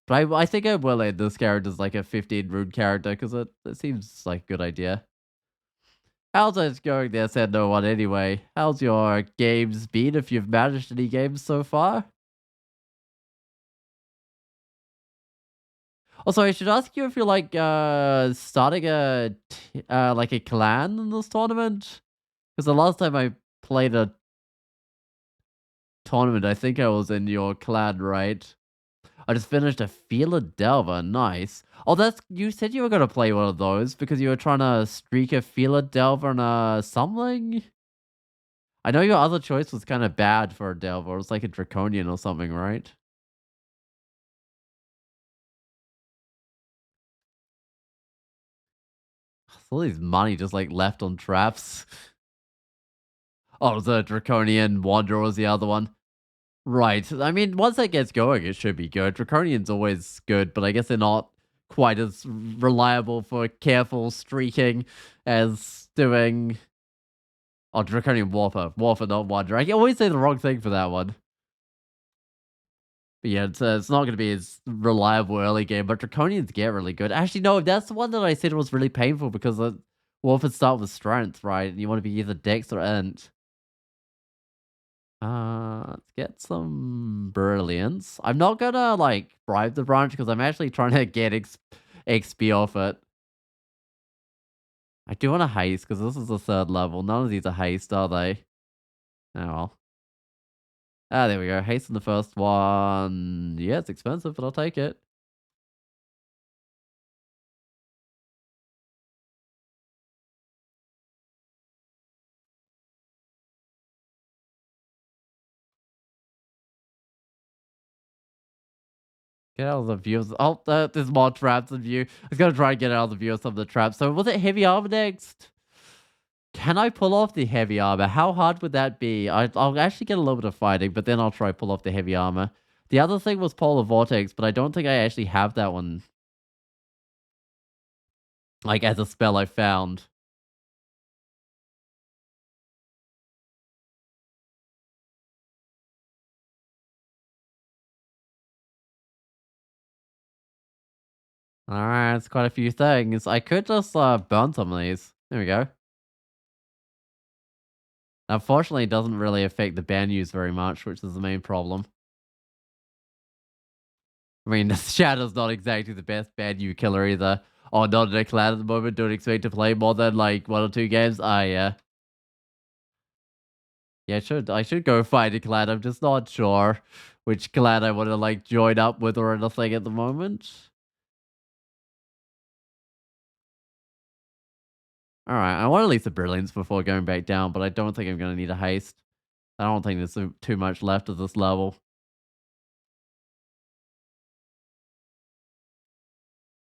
But I think I will end this character as like a 15 rune character because it seems like a good idea. How's it going there, said no one anyway? How's your games been if you've managed any games so far? Also, I should ask you if you're like starting like a clan in this tournament? Because the last time I played a tournament, I think I was in your clan, right? I just finished a Feel Delver. Nice. Oh, you said you were gonna play one of those because you were trying to streak a Feel Delver and something. I know your other choice was kind of bad for a Delver. It was like a Draconian or something, right? All these money just like left on traps. Oh, the Draconian Wanderer was the other one. Right. I mean, once that gets going, it should be good. Draconian's always good, but I guess they're not quite as reliable for careful streaking as doing. Oh, Draconian Warper. Warper, not Wanderer. I always say the wrong thing for that one. But yeah, it's not going to be as reliable early game, but Draconians get really good. Actually, no, that's the one that I said was really painful because Warford start with strength, right? And you want to be either Dex or Int. Let's get some brilliance. I'm not gonna like bribe the branch because I'm actually trying to get XP off it. I do want to haste because this is the third level. None of these are haste, are they? Oh well. Ah, there we go. Haste in the first one. Yeah, it's expensive, but I'll take it. Get out of the view. Oh, there's more traps in view. I was gonna try and get out of the view of some of the traps. So was it heavy armor next? Can I pull off the heavy armor? How hard would that be? I'll actually get a little bit of fighting, but then I'll try pull off the heavy armor. The other thing was Polar Vortex, but I don't think I actually have that one, like, as a spell I found. Alright, it's quite a few things. I could just, burn some of these. There we go. Unfortunately, it doesn't really affect the ban use very much, which is the main problem. I mean, the Shadow's not exactly the best ban you killer either. Oh, not in a clan at the moment. Don't expect to play more than, like, 1 or 2 games. Ah, yeah. Yeah, I should go find a clan. I'm just not sure which clan I want to like join up with or anything at the moment. All right, I want at least a brilliance before going back down, but I don't think I'm going to need a haste. I don't think there's too much left of this level.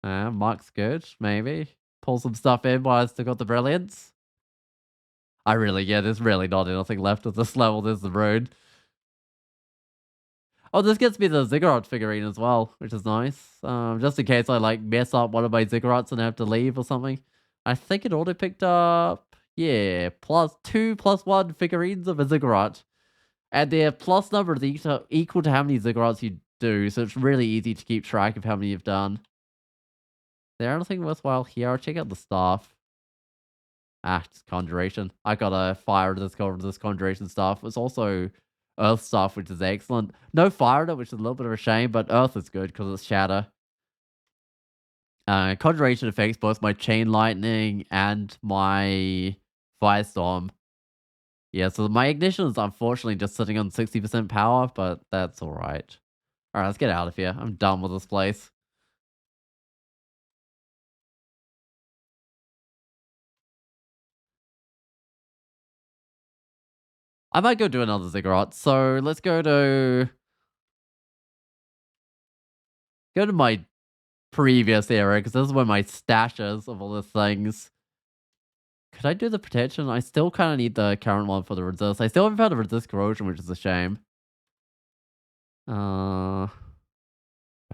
Mark's good, maybe. Pull some stuff in while I still got the brilliance. Yeah, there's really not anything left of this level. There's the road. Oh, this gets me the Ziggurat figurine as well, which is nice. Just in case I like mess up one of my Ziggurats and have to leave or something. I think it auto picked up, yeah, plus 2 plus 1 figurines of a Ziggurat. And their plus number is equal to how many Ziggurats you do, so it's really easy to keep track of how many you've done. Is there anything worthwhile here? I'll check out the staff. Ah, just conjuration. I got a fire this conjuration staff. It's also earth stuff, which is excellent. No fire in it, which is a little bit of a shame, but earth is good because it's shatter. Conjuration affects both my chain lightning and my firestorm. Yeah, so my ignition is unfortunately just sitting on 60% power, but that's alright. Alright, let's get out of here. I'm done with this place. I might go do another ziggurat. So let's go to my previous area because this is where my stash is of all the things. Could I do the protection? I still kind of need the current one for the resist. I still haven't found a resist corrosion, which is a shame. I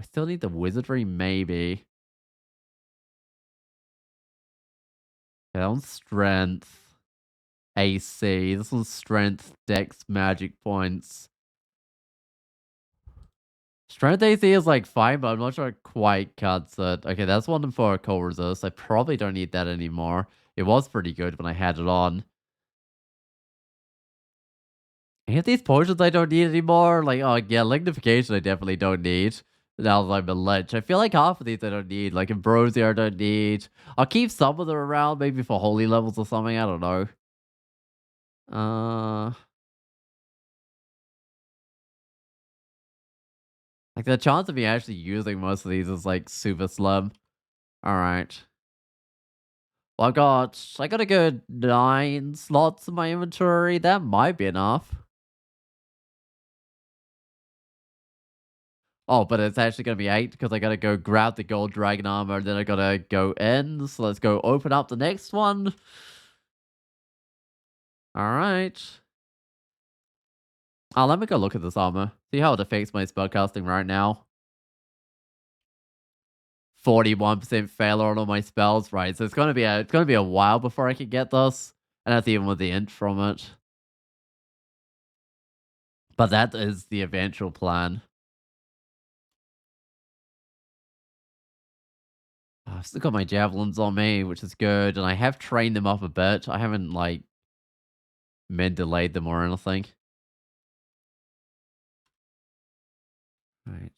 still need the wizardry, maybe. Yeah, that one's strength, AC. This one's strength, dex, magic points. Strength AC is like fine, but I'm not sure it quite cuts it. Okay, that's one for a cold resist. I probably don't need that anymore. It was pretty good when I had it on. Any of these potions I don't need anymore? Like, oh yeah, lignification I definitely don't need. Now that I'm a lich. I feel like half of these I don't need. Like ambrosia I don't need. I'll keep some of them around, maybe for holy levels or something. I don't know. Uh like the chance of me actually using most of these is like super slim. Alright. Well, I got a good 9 slots in my inventory. That might be enough. Oh, but it's actually gonna be 8 because I gotta go grab the gold dragon armor, then I gotta go in. So let's go open up the next one. Alright. Let me go look at this armor. See how it affects my spellcasting right now. 41% failure on all my spells, right? So it's gonna be a while before I can get this, and that's even with the int from it. But that is the eventual plan. I've still got my javelins on me, which is good, and I have trained them up a bit. I haven't like mid delayed them or anything. Right.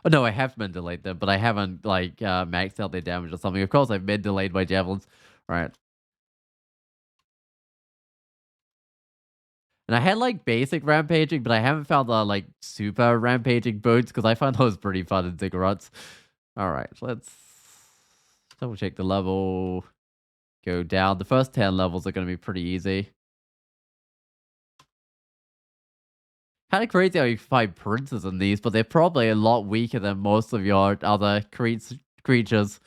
Oh no, I have mid delayed them, but I haven't like maxed out their damage or something. Of course, I've mid delayed my javelins. Right. And I had like basic rampaging, but I haven't found the like super rampaging boots because I found those pretty fun in Ziggurats. All right, let's double check the level. Go down. The first 10 levels are going to be pretty easy. Kind of crazy how you find princes in these, but they're probably a lot weaker than most of your other creatures.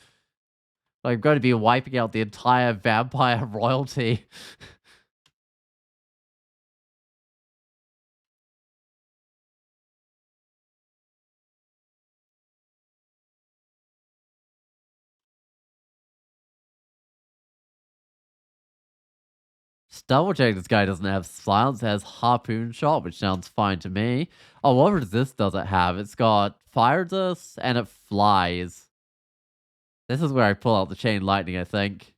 I'm going to be wiping out the entire vampire royalty. Just double check this guy doesn't have silence, it has harpoon shot, which sounds fine to me. Oh, what resist does it have? It's got fire dust and it flies. This is where I pull out the chain lightning, I think.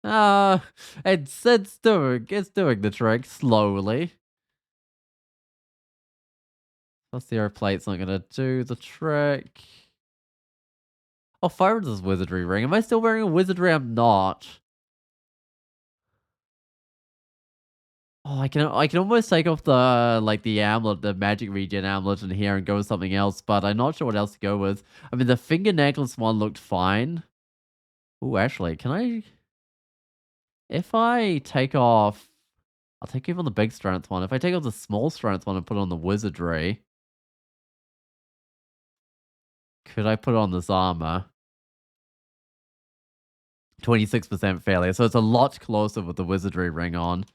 Ah, it's doing the trick slowly. Plus the air plate's not gonna do the trick. Oh, fire resist wizardry ring. Am I still wearing a wizardry? I'm not. Oh, I can almost take off the like the amulet, the magic regen amulet in here and go with something else, but I'm not sure what else to go with. I mean, the finger necklace one looked fine. Oh, actually, can I? If I take off, I'll take even the big strength one. If I take off the small strength one and put on the wizardry, could I put on this armor? 26% failure, so it's a lot closer with the wizardry ring on.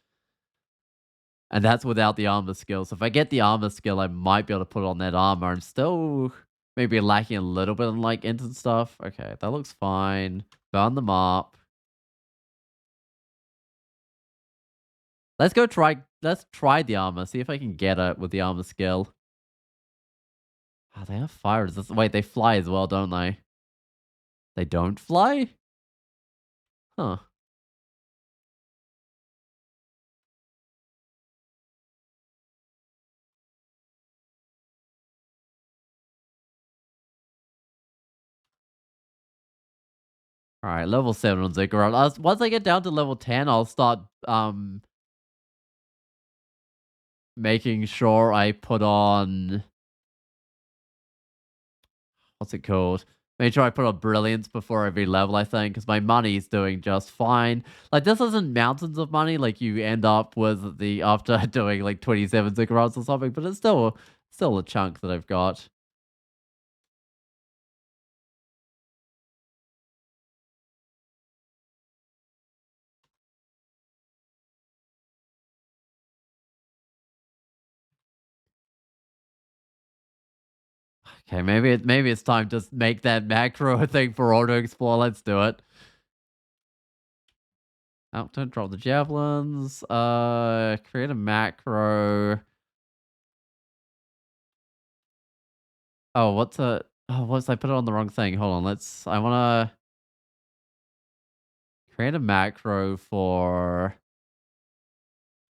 And that's without the armor skill. So if I get the armor skill, I might be able to put on that armor. I'm still maybe lacking a little bit on like instant stuff. Okay, that looks fine. Burn them up. Let's try the armor. See if I can get it with the armor skill. Oh, they have fire resistance. Wait, they fly as well, don't they? They don't fly? Huh. Alright, level 7 on Ziggurat. Once I get down to level 10, I'll start making sure I put on what's it called? Make sure I put on brilliance before every level, I think, because my money's doing just fine. Like, this isn't mountains of money, like you end up with the after doing like 27 Ziggurats or something, but it's still a chunk that I've got. Okay, maybe it's time to make that macro thing for auto explore. Let's do it. Oh, don't drop the javelins. Create a macro. Oh, what's a? Oh, what's I put it on the wrong thing? Hold on. I wanna create a macro for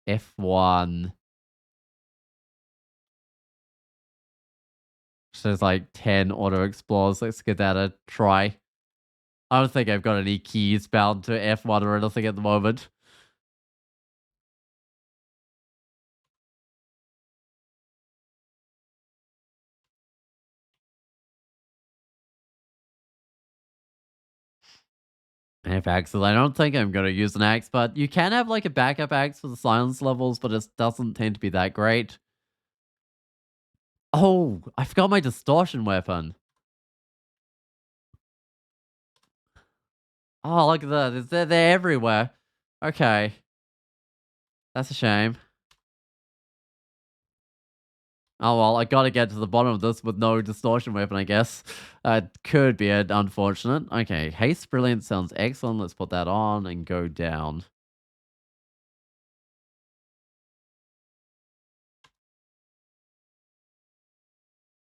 F1. So there's like 10 auto explores. Let's give that a try. I don't think I've got any keys bound to F1 or anything at the moment. F axes. I don't think I'm going to use an axe, but you can have like a backup axe for the silence levels, but it doesn't tend to be that great. Oh, I forgot my distortion weapon. Oh, look at that. They're everywhere. Okay. That's a shame. Oh, well, I gotta get to the bottom of this with no distortion weapon, I guess. Could be unfortunate. Okay, Haste Brilliant sounds excellent. Let's put that on and go down.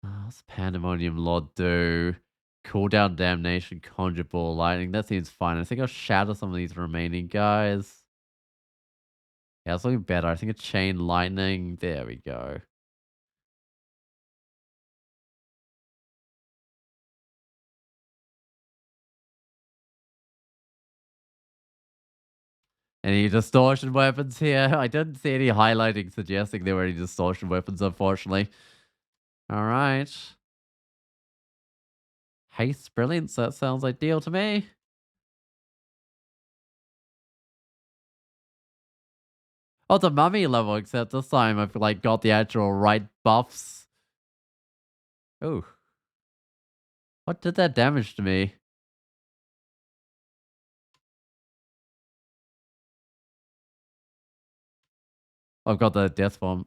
What's Pandemonium Lord do? Cooldown Damnation, Conjure Ball, Lightning. That seems fine. I think I'll shatter some of these remaining guys. Yeah, it's looking better. I think a Chain Lightning. There we go. Any distortion weapons here? I didn't see any highlighting suggesting there were any distortion weapons, unfortunately. Alright. Haste Brilliance, that sounds ideal to me. Oh, the mummy level, except this time I've like got the actual right buffs. Oh, what did that damage to me? I've got the death bomb.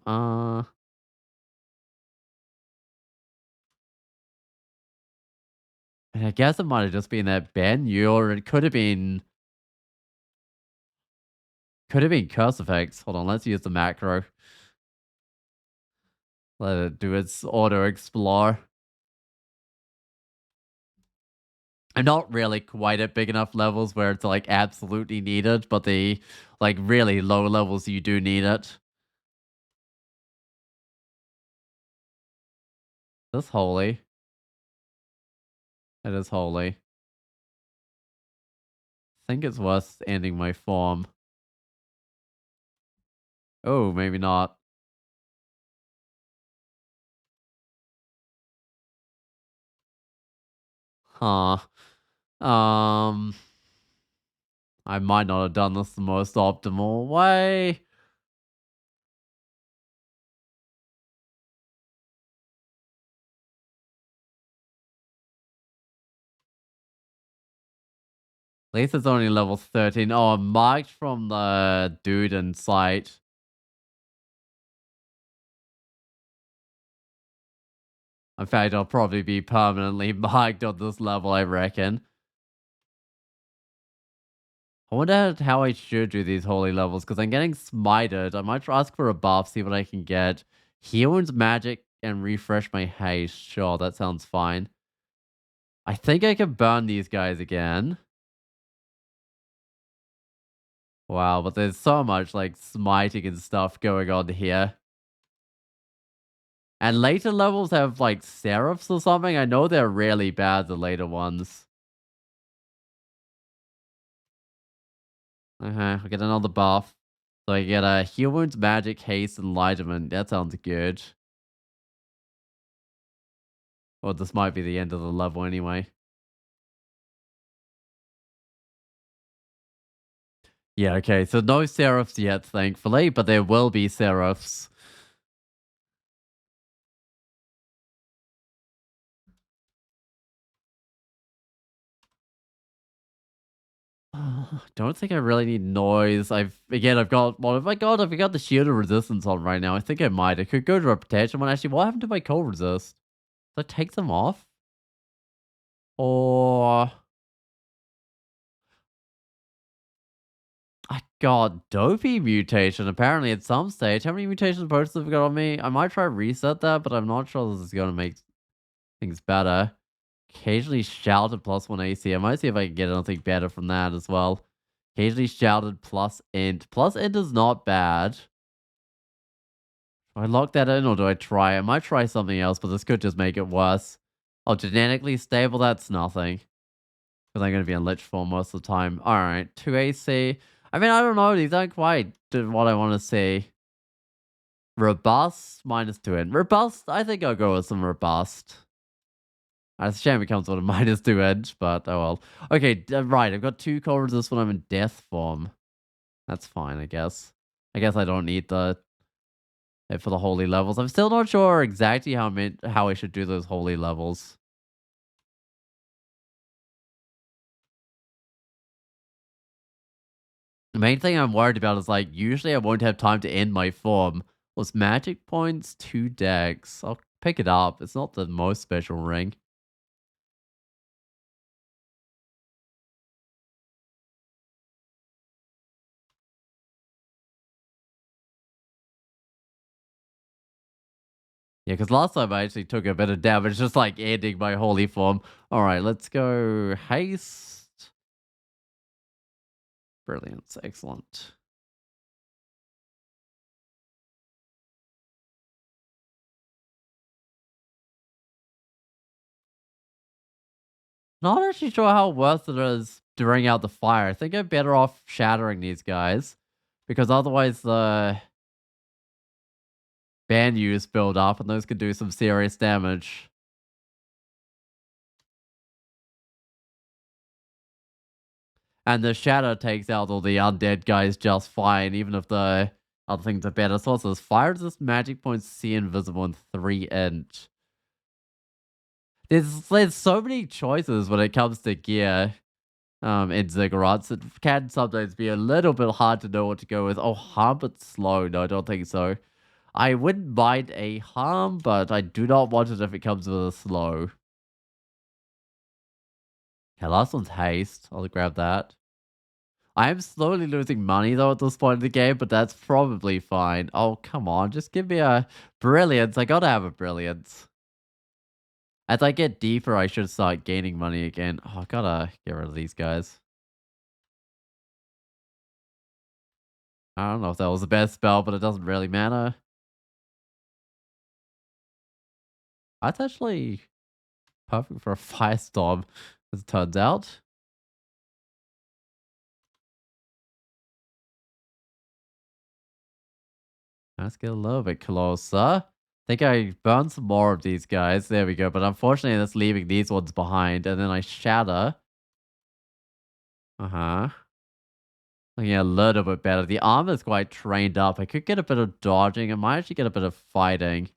I guess it might have just been that Ben, or it could have been curse effects. Hold on, let's use the macro. Let it do its auto explore. I'm not really quite at big enough levels where it's like absolutely needed, but the like really low levels you do need it. This holy. It is holy. I think it's worth ending my form. Oh, maybe not. Huh. Um, I might not have done this the most optimal way. At least it's only level 13. Oh, I'm marked from the dude in sight. In fact, I'll probably be permanently marked on this level, I reckon. I wonder how I should do these holy levels, because I'm getting smited. I might ask for a buff, see what I can get. Healing's magic and refresh my haste. Sure, that sounds fine. I think I can burn these guys again. Wow, but there's so much like smiting and stuff going on here. And later levels have like seraphs or something. I know they're really bad, the later ones. Okay, I get another buff. So I get a heal wounds, magic, haste, enlightenment. That sounds good. Well, this might be the end of the level anyway. Yeah, okay, so no seraphs yet, thankfully, but there will be seraphs. Don't think I really need noise. I've got what have I got? I've got the shield of resistance on right now. I think I might. I could go to reputation one. Actually, what happened to my cold resist? Did I take them off? Or I got dopey mutation apparently at some stage. How many mutation posts have I got on me? I might try reset that, but I'm not sure this is gonna make things better. Occasionally shouted plus one AC. I might see if I can get anything better from that as well. Occasionally shouted plus int. Plus int is not bad. Do I lock that in or do I try? I might try something else, but this could just make it worse. Oh, genetically stable, that's nothing. Because I'm going to be in lich form most of the time. Alright, 2 AC. I mean, I don't know. These aren't quite what I want to see. Robust, minus 2 in. Robust, I think I'll go with some robust. It's a shame it comes with a minus 2 edge, but oh well. Okay, right. I've got 2 cold resist when I'm in death form. That's fine, I guess. I guess I don't need it for the holy levels. I'm still not sure exactly how I should do those holy levels. The main thing I'm worried about is like usually I won't have time to end my form. Was magic points 2 decks? I'll pick it up. It's not the most special ring. Yeah, because last time I actually took a bit of damage, just like ending my holy form. All right, let's go haste. Brilliance, excellent. Not actually sure how worth it is to bring out the fire. I think I'm better off shattering these guys because otherwise the ban use build up and those could do some serious damage. And the shadow takes out all the undead guys just fine, even if the other things are better. So it says fire resist magic points see invisible in 3 inch. There's so many choices when it comes to gear. In Ziggurats, it can sometimes be a little bit hard to know what to go with. Oh, harm but slow. No, I don't think so. I wouldn't mind a harm, but I do not want it if it comes with a slow. Okay, last one's haste. I'll grab that. I am slowly losing money though at this point in the game, but that's probably fine. Oh, come on. Just give me a brilliance. I gotta have a brilliance. As I get deeper, I should start gaining money again. Oh, I gotta get rid of these guys. I don't know if that was the best spell, but it doesn't really matter. That's actually perfect for a firestorm, as it turns out. Let's get a little bit closer. I think I burned some more of these guys. There we go. But unfortunately, that's leaving these ones behind. And then I shatter. Uh-huh. Looking a little bit better. The armor is quite trained up. I could get a bit of dodging. I might actually get a bit of fighting.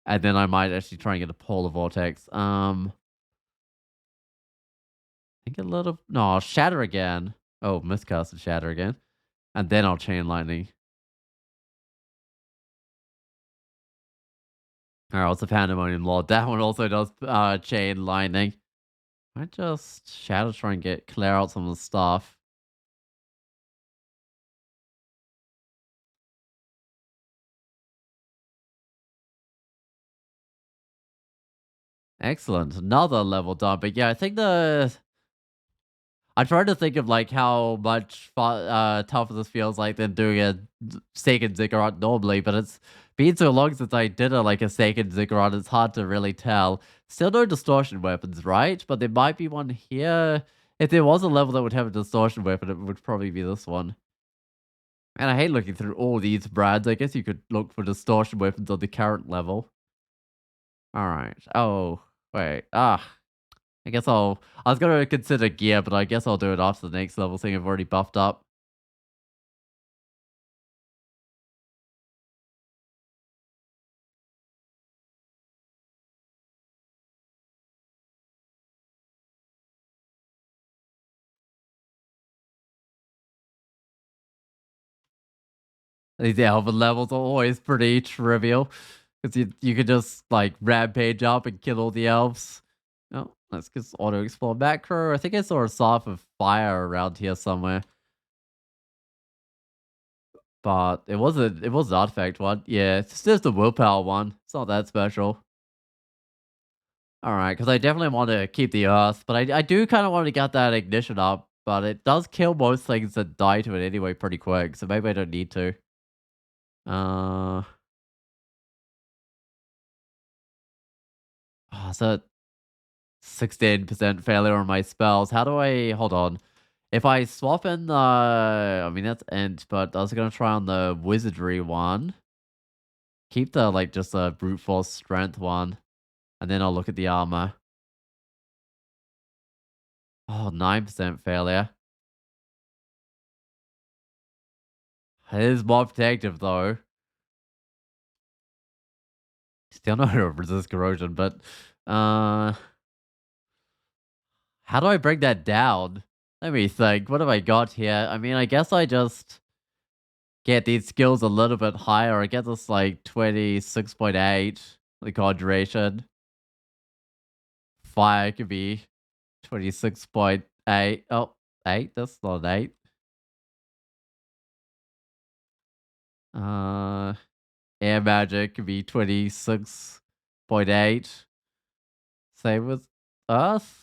And then I might actually try and get a polar vortex. I think a little... No, I'll shatter again. Oh, miscast and shatter again. And then I'll chain lightning. Alright, what's the Pandemonium Lord? That one also does chain lightning. I just shadow try and clear out some of the stuff. Excellent. Another level done. But yeah, I think I tried to think of like how much tougher this feels like than doing a second ziggurat normally, but it's been so long since I did like a second ziggurat, it's hard to really tell. Still no distortion weapons, right? But there might be one here. If there was a level that would have a distortion weapon, it would probably be this one. And I hate looking through all these brands. I guess you could look for distortion weapons on the current level. All right. Oh, wait. I guess I was gonna consider gear, but I guess I'll do it after the next level thing I've already buffed up. These elven levels are always pretty trivial. Because you could just like rampage up and kill all the elves. Oh, let's just auto explore macro. I think I saw a scythe of fire around here somewhere. But it was an artifact one. Yeah, it's just a willpower one. It's not that special. Alright, because I definitely want to keep the earth, but I do kind of want to get that ignition up, but it does kill most things that die to it anyway pretty quick, so maybe I don't need to. Uh, so 16% failure on my spells. How do I hold on? If I swap in the, I mean that's int, but I was gonna try on the wizardry one. Keep the like just a brute force strength one, and then I'll look at the armor. Oh, 9% failure. It is more protective though. Still know how to resist corrosion, but uh how do I break that down? Let me think. What have I got here? I mean, I guess I just get these skills a little bit higher. I guess it's like 26.8, the conjuration. Fire could be 26.8. Oh, 8? That's not an 8. Uh, air magic could be 26.8. Same with earth.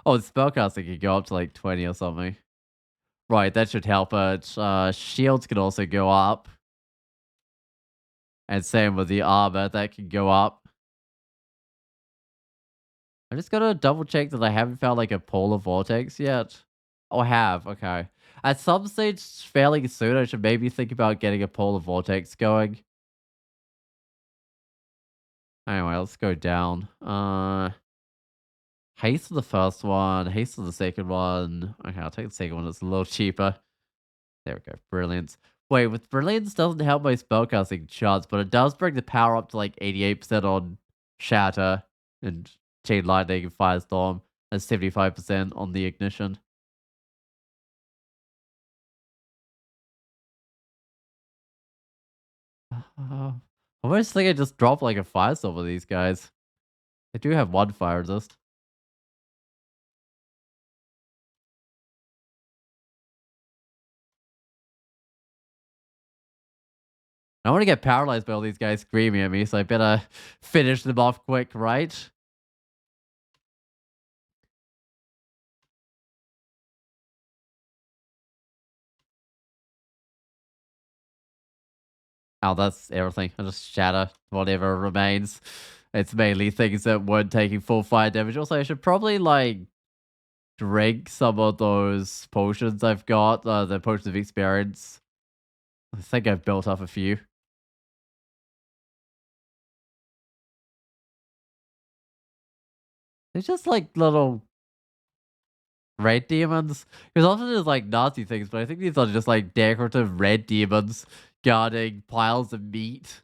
Oh, spellcasting could go up to like 20 or something. Right, that should help it. Shields can also go up. And same with the armor, that can go up. I just gotta double check that I haven't found like a polar vortex yet. Oh, I have, okay. At some stage fairly soon, I should maybe think about getting a polar vortex going. Anyway, let's go down. Haste for the first one, haste for the second one. Okay, I'll take the second one, it's a little cheaper. There we go, brilliance. Wait, with brilliance doesn't help my spellcasting chance, but it does bring the power up to like 88% on shatter and chain lightning and firestorm, and 75% on the ignition. I almost think I just dropped like a firestorm with these guys. They do have one fire resist. I want to get paralyzed by all these guys screaming at me, so I better finish them off quick, right? Oh, that's everything. I just shatter whatever remains. It's mainly things that weren't taking full fire damage. Also, I should probably like drink some of those potions I've got, the potions of experience. I think I've built up a few. They're just like little red demons. Because often there's like Nazi things, but I think these are just like decorative red demons guarding piles of meat. Is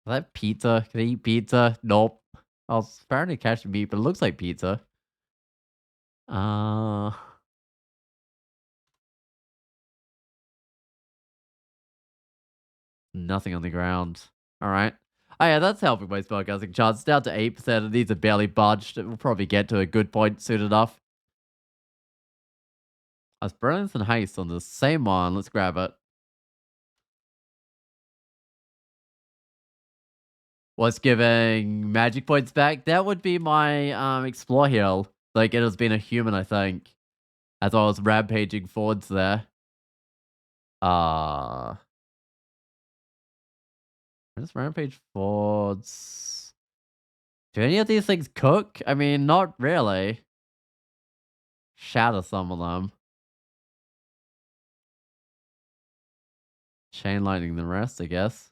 that pizza? Can I eat pizza? Nope. I was apparently catching meat, but it looks like pizza. Uh, Nothing on the ground. All right. Oh yeah, that's helping my spellcasting chance. It's down to 8%, and these are barely budged. It will probably get to a good point soon enough. That's brilliance and haste on the same one. Let's grab it. What's giving magic points back? That would be my explore heal. Like it has been a human, I think. As I was rampaging forwards there. Uh just rampage forwards. Do any of these things cook? I mean, not really. Shatter some of them. Chain lightning the rest, I guess.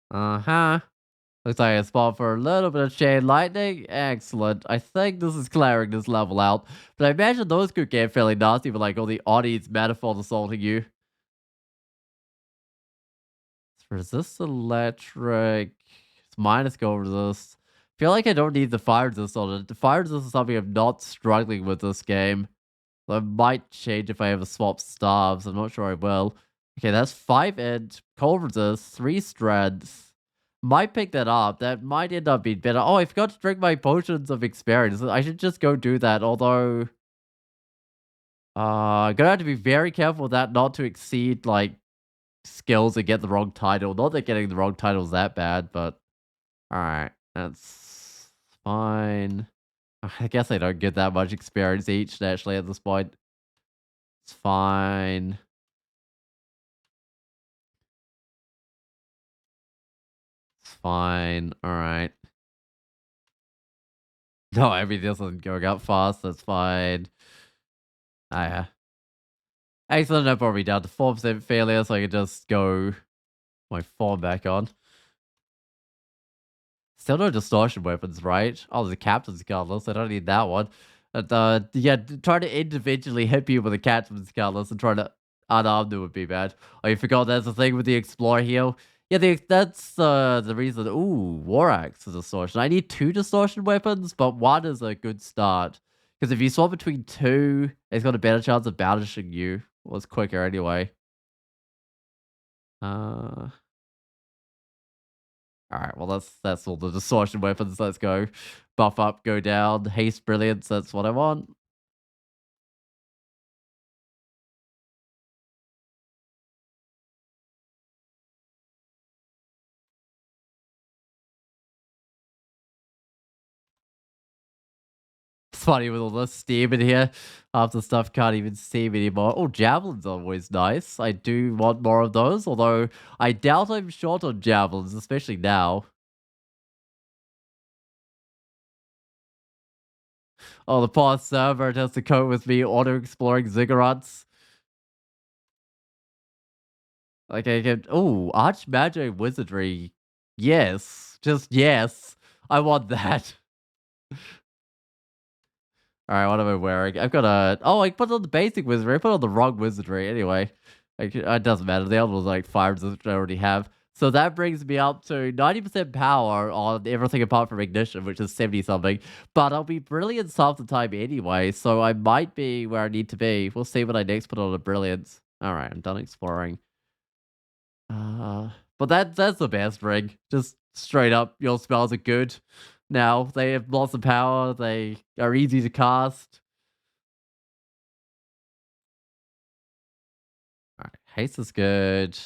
Uh-huh. Looks like a spot for a little bit of chain lightning. Excellent. I think this is clearing this level out. But I imagine those could get fairly nasty with like all the oddies manifold assaulting you. Resist electric. It's minus go resist. Feel like I don't need the fire resist on it. The fire resist is something I'm not struggling with this game. I might change if I ever swap staves. I'm not sure I will. Okay, that's 5 int, cold resist, 3 strength. Might pick that up. That might end up being better. Oh, I forgot to drink my potions of experience. I should just go do that. Although, gonna have to be very careful with that not to exceed like skills and get the wrong title. Not that getting the wrong title is that bad, but alright. That's fine. I guess I don't get that much experience each actually at this point. It's fine. It's fine. Alright. No, everything doesn't going up fast. That's fine. Ah, yeah. Excellent. I'm probably down to 4% failure, so I can just go my form back on. Still no distortion weapons, right? Oh, the captain's cutlass. I don't need that one. And, yeah, try to individually hit people with the captain's cutlass and try to unarm them would be bad. Oh, you forgot that's the thing with the explorer heal. Yeah, that's the reason. Ooh, war axe is distortion. I need two distortion weapons, but one is a good start. Because if you swap between two, it's got a better chance of banishing you. Well, it's quicker anyway. Uh, all right, well that's all the distortion weapons. Let's go. Buff up, go down, haste brilliance. That's what I want. It's funny with all the steam in here. Half the stuff can't even steam anymore. Oh, javelins are always nice. I do want more of those, although I doubt I'm short on javelins, especially now. Oh, the poor server has to cope with me auto-exploring ziggurats. Like I get, oh, arch magic wizardry. Yes, just yes. I want that. All right, what am I wearing? I've got a. Oh, I put on the basic wizardry. I put on the wrong wizardry. Anyway, like, it doesn't matter. The other one's like fires that I already have. So that brings me up to 90% power on everything apart from ignition, which is 70 something. But I'll be brilliance half the time anyway, so I might be where I need to be. We'll see when I next put on a brilliance. All right, I'm done exploring. But that's the best ring. Just straight up, your spells are good. Now they have lots of power. They are easy to cast. All right, haste is good.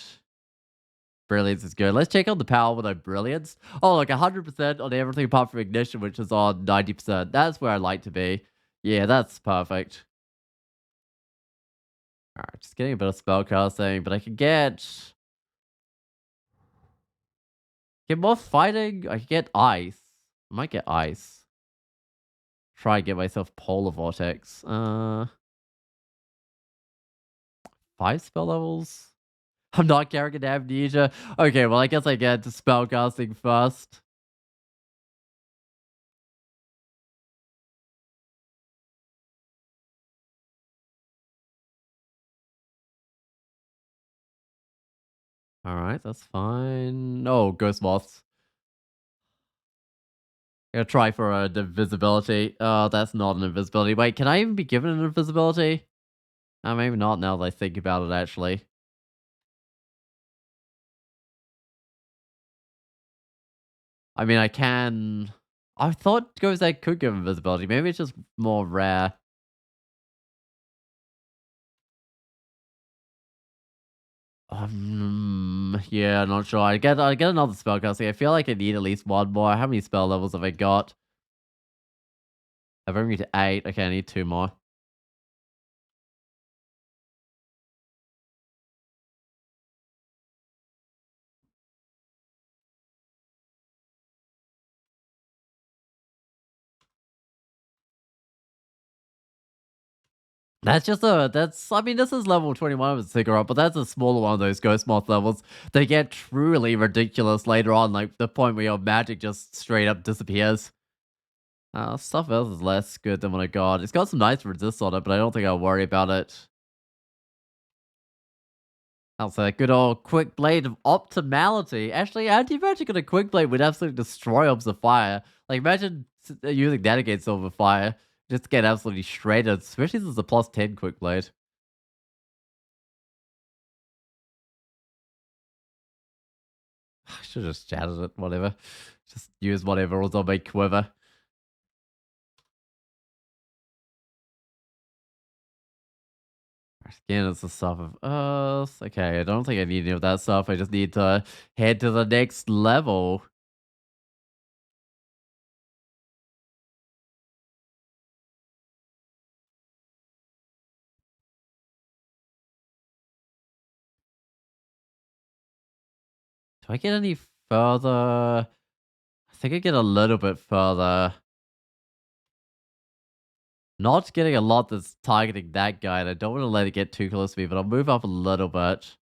Brilliance is good. Let's check out the power with our brilliance. Oh, like 100% on everything apart from ignition, which is on 90%. That's where I like to be. Yeah, that's perfect. All right, just getting a bit of spell casting, but I can get more fighting. I can get ice. I might get ice. Try and get myself polar vortex. 5 spell levels. I'm not carrying an amnesia. Okay, well I guess I get to spell casting first. All right, that's fine. Oh, ghost moths. Gonna try for a invisibility. Oh, that's not an invisibility. Wait, can I even be given an invisibility? Maybe not now that I think about it, actually. I mean, I can... I thought Ghost Egg could give invisibility. Maybe it's just more rare. Yeah, not sure. I get another spell casting. I feel like I need at least one more. How many spell levels have I got? I've only to 8. Okay, I need 2 more. I mean, this is level 21 with Ziggurat, but that's a smaller one of those Ghost Moth levels. They get truly ridiculous later on, like the point where your magic just straight up disappears. Stuff else is less good than what I got. It's got some nice resist on it, but I don't think I'll worry about it. I'll say good old Quick Blade of Optimality. Actually, anti-magic and a Quick Blade would absolutely destroy Orbs of Fire. Like, imagine using that against Silver Fire. Just get absolutely shredded, especially since it's a plus 10 Quick Blade. I should have just chatted it, whatever. Just use whatever was on my quiver. Again, it's the stuff of us. Okay, I don't think I need any of that stuff. I just need to head to the next level. Do I get any further? I think I get a little bit further. Not getting a lot that's targeting that guy, and I don't want to let it get too close to me, but I'll move up a little bit.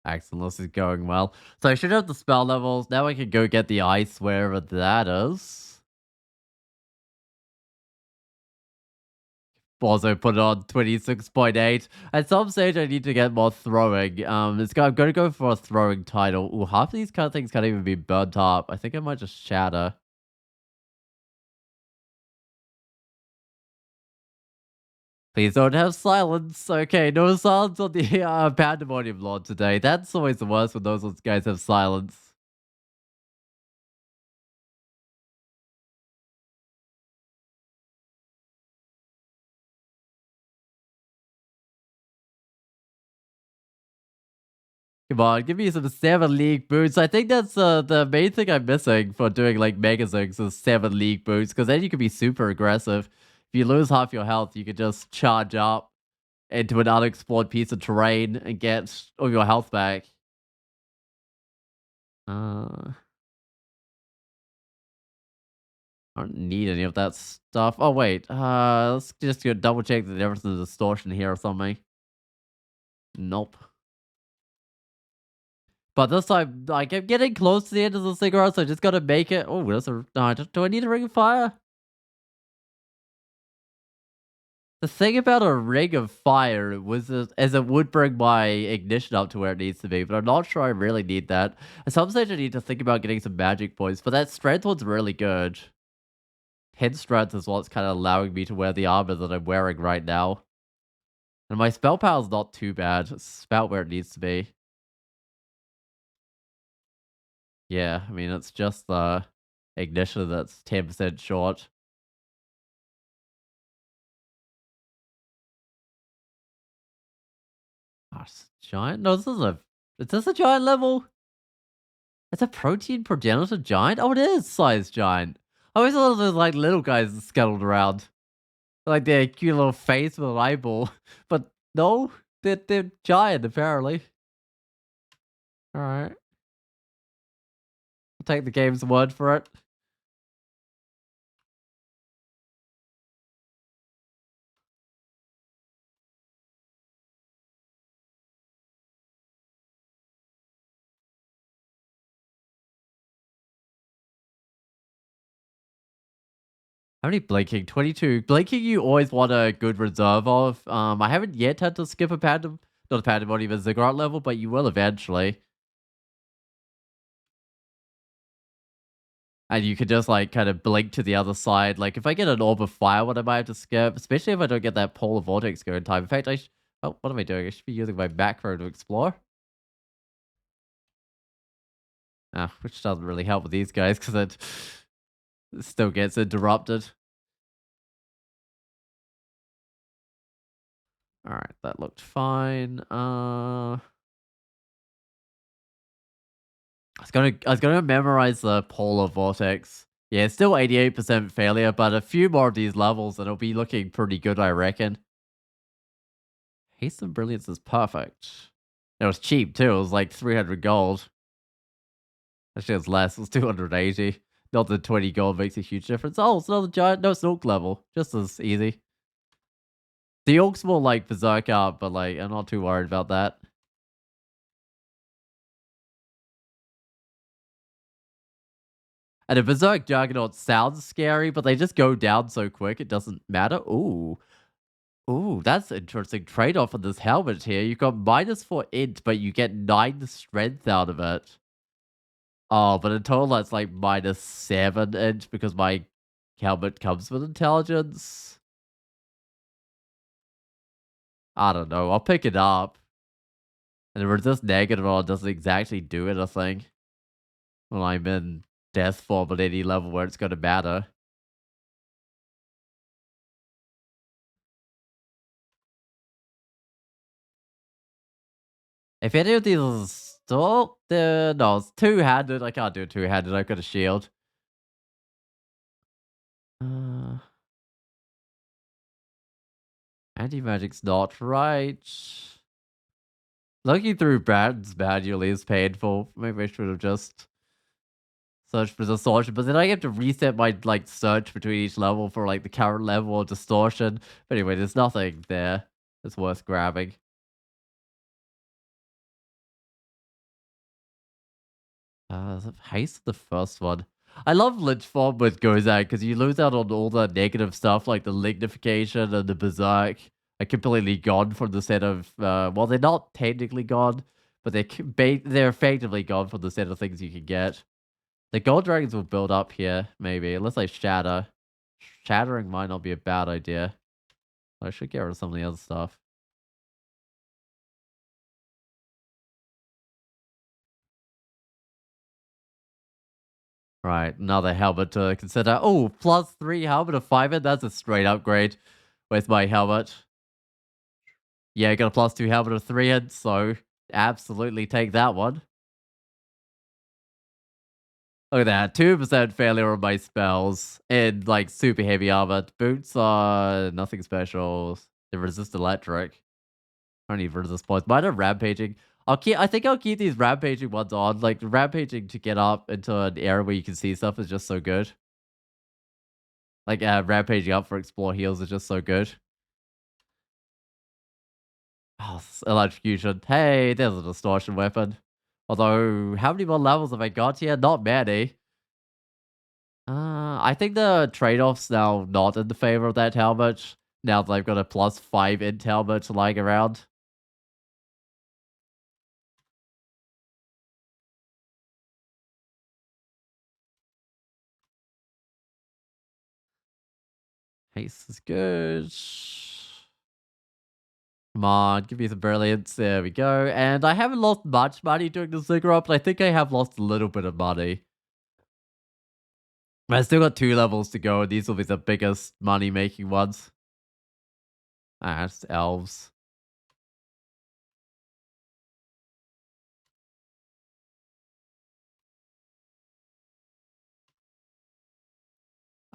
Excellent, this is going well. So I should have the spell levels. Now I can go get the ice wherever that is. Also put it on 26.8. At some stage, I need to get more throwing. I'm going to go for a throwing title. Ooh, half of these kind of things can't even be burnt up. I think I might just shatter. Please don't have silence. Okay, no silence on the Pandemonium Lord today. That's always the worst when those guys have silence. Come on, give me some 7 league boots. I think that's the main thing I'm missing for doing like Mega Zings is 7 league boots, because then you can be super aggressive. If you lose half your health, you can just charge up into an unexplored piece of terrain and get all your health back. I don't need any of that stuff. Oh wait, let's just go double check that everything's a distortion here or something. Nope. But this time, like, I'm getting close to the end of the cigarette, so I just gotta make it. Oh, that's a. Do I need a ring of fire? The thing about a ring of fire was as it would bring my ignition up to where it needs to be, but I'm not sure I really need that. At some stage, I need to think about getting some magic points, but that strength one's really good. 10 strength is what's kind of allowing me to wear the armor that I'm wearing right now. And my spell power is not too bad. It's about where it needs to be. Yeah, I mean, it's just the ignition that's 10% short. Oh, it's giant? No, this is a. Is this a giant level? It's a protein progenitor giant? Oh, it is size giant. I always thought those like little guys scuttled around. Like their cute little face with an eyeball. But no, they're giant apparently. Alright. I'll take the game's word for it. How many blinking? 22. Blinking you always want a good reserve of. I haven't yet had to skip a not a pandemonium, a ziggurat level, but you will eventually. And you could just like kind of blink to the other side. Like if I get an orb of fire, what I might have to skip, especially if I don't get that polar vortex go in time. In fact, oh, what am I doing? I should be using my macro to explore. Which doesn't really help with these guys because it still gets interrupted. All right, that looked fine. I was gonna memorize the polar vortex. Yeah, it's still 88% failure, but a few more of these levels and it'll be looking pretty good, I reckon. Haste and Brilliance is perfect. It was cheap too. It was like 300 gold. Actually, it's less. It's 280. Not that 20 gold makes a huge difference. Oh, it's another giant. No, it's Orc level. Just as easy. The Orc's more like Berserker, but like, I'm not too worried about that. And a Berserk Juggernaut sounds scary, but they just go down so quick, it doesn't matter. Ooh. Ooh, that's an interesting trade-off on this helmet here. You've got -4 int, but you get 9 strength out of it. Oh, but in total, that's like -7 int because my helmet comes with intelligence. I don't know. I'll pick it up. And the resist negative on doesn't exactly do anything when I'm in death form at any level where it's going to matter. If any of these is still the no, it's two-handed. I can't do it two-handed. I've got a shield. Uh, Anti-magic's not right. Looking through Brad's manually is painful. Maybe I should have just searched for distortion, but then I have to reset my like search between each level for like the current level of distortion. But anyway, there's nothing there that's worth grabbing. Haste the first one. I love Lich Form with goes out because you lose out on all the negative stuff like the lignification and the berserk. Are completely gone from the set of well, they're not technically gone, but they're effectively gone from the set of things you can get. The gold dragons will build up here, maybe, unless I shatter. Shattering might not be a bad idea. I should get rid of some of the other stuff. Right, another helmet to consider. Oh, +3 helmet of 5 in. That's a straight upgrade with my helmet. Yeah, I got a +2 helmet of 3 in, so absolutely take that one. Look at that, 2% failure on my spells and like super heavy armor. Boots are nothing special. They resist electric. I don't need resist points. Mine are rampaging. I think I'll keep these rampaging ones on. Like rampaging to get up into an area where you can see stuff is just so good. Like rampaging up for explore heals is just so good. Oh, electrocution. Hey, there's a distortion weapon. Although, how many more levels have I got here? Not many. I think the trade-off's now not in the favor of that helmet. Now that I've got a +5 int helmet lying around. Haste is good. Come on, give me some brilliance. There we go. And I haven't lost much money doing the Ziggurat, but I think I have lost a little bit of money. I still got 2 levels to go, and these will be the biggest money-making ones. Ah, it's elves.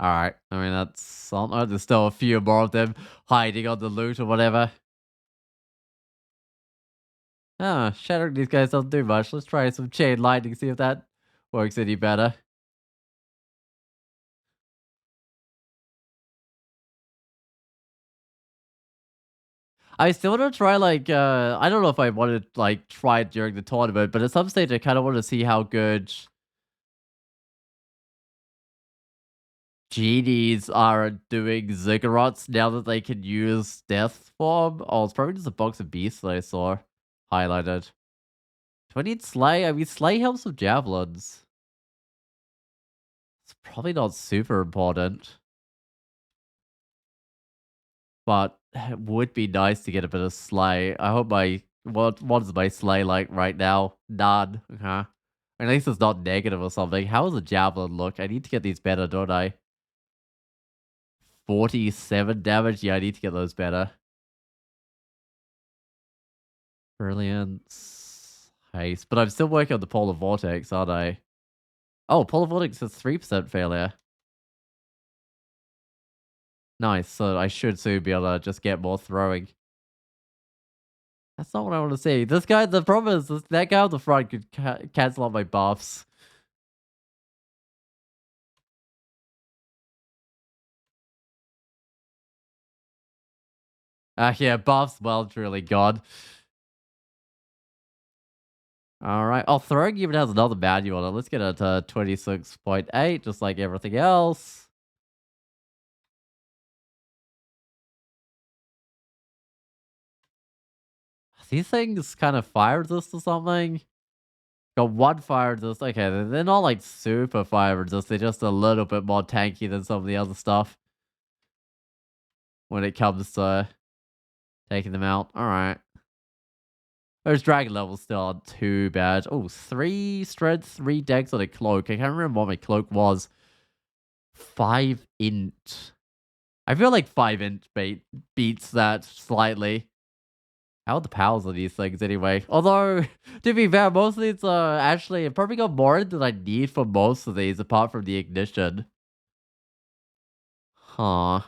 Alright, I mean, that's... I don't know, there's still a few more of them hiding on the loot or whatever. Ah, shattering these guys doesn't do much. Let's try some chain lightning, see if that works any better. I still want to try, like, I don't know if I want to, like, try it during the tournament, but at some stage I kind of want to see how good genies are doing ziggurats now that they can use death form. Oh, it's probably just a box of beasts that I saw highlighted. Do I need Slay? I mean, Slay helps with javelins. It's probably not super important, but it would be nice to get a bit of Slay. I hope my... what is my Slay like right now? None. Huh? At least it's not negative or something. How does a javelin look? I need to get these better, don't I? 47 damage? Yeah, I need to get those better. Brilliance. Haste. But I'm still working on the Polar Vortex, aren't I? Oh, Polar Vortex has 3% failure. Nice. So I should soon be able to just get more throwing. That's not what I want to see. This guy, the problem is that guy on the front could cancel out my buffs. Yeah, buffs, well, truly gone. Alright. Oh, throwing even has another manual on it. Let's get it to 26.8, just like everything else. These things kind of fire resist or something? Got one fire resist. Okay, they're not like super fire resist. They're just a little bit more tanky than some of the other stuff when it comes to taking them out. Alright. Those dragon levels still aren't too bad. Oh, 3 strength, 3 dex on a cloak. I can't remember what my cloak was. 5 int. I feel like 5 int beats that slightly. How are the powers of these things anyway? Although, to be fair, most of these are actually... I probably got more than I need for most of these, apart from the ignition. Huh.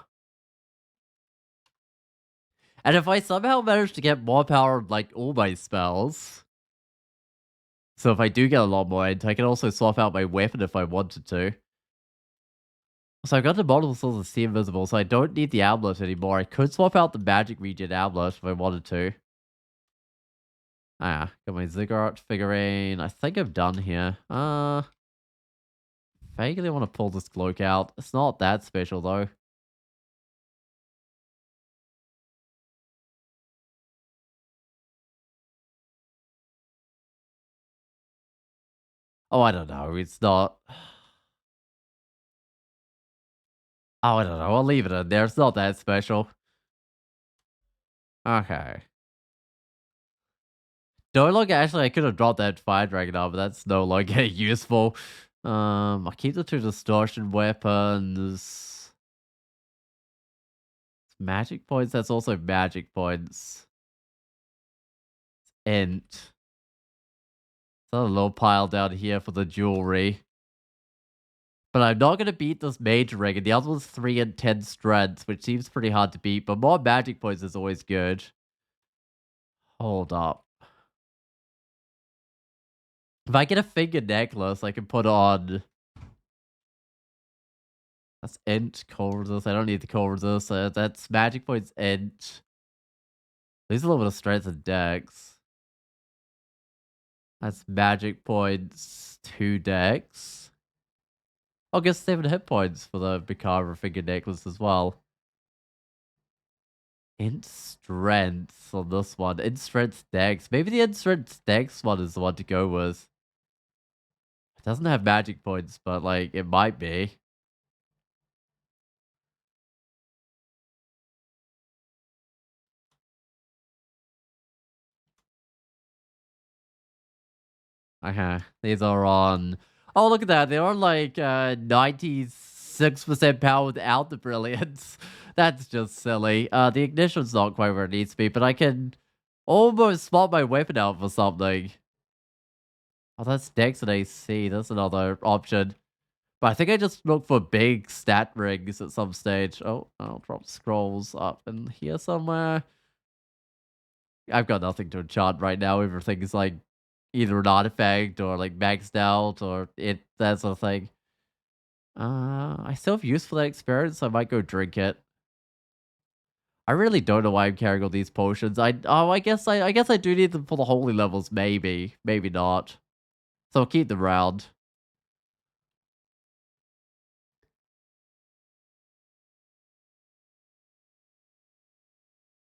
And if I somehow manage to get more power of, like, all my spells... So if I do get a lot more int, I can also swap out my weapon if I wanted to. So I got the multiple sources of Sea Invisible, so I don't need the amulet anymore. I could swap out the magic regen amulet if I wanted to. Ah, got my Ziggurat figurine. I think I'm done here. Vaguely want to pull this cloak out. It's not that special though. Oh, I don't know. It's not. Oh, I don't know. I'll leave it in there. It's not that special. Okay. No longer, actually, I could have dropped that fire dragon out, but that's no longer useful. I'll keep the two distortion weapons. Magic points, that's also magic points. Int. So a little pile down here for the jewelry. But I'm not going to beat this major ring, and the other one's 3 and 10 strength, which seems pretty hard to beat, but more magic points is always good. Hold up. If I get a finger necklace, I can put on... That's int, cold resist. I don't need the cold resist. That's magic points, int. There's a little bit of strength and dex. That's magic points, 2 dex. I'll get 7 hit points for the Bikara finger necklace as well. Int strength on this one. Int strength dex. Maybe the int strength dex one is the one to go with. It doesn't have magic points, but like it might be. Okay, these are on. Oh, look at that! They're on like 96% power without the brilliance. That's just silly. The ignition's not quite where it needs to be, but I can almost swap my weapon out for something. Oh, that's Dex and AC. That's another option. But I think I just look for big stat rings at some stage. Oh, I'll drop scrolls up in here somewhere. I've got nothing to enchant right now. Everything is like either an artifact or like maxed out or that sort of thing. I still have use for that experience, so I might go drink it. I really don't know why I'm carrying all these potions. I guess I do need them for the holy levels, maybe. Maybe not. So I'll keep them around.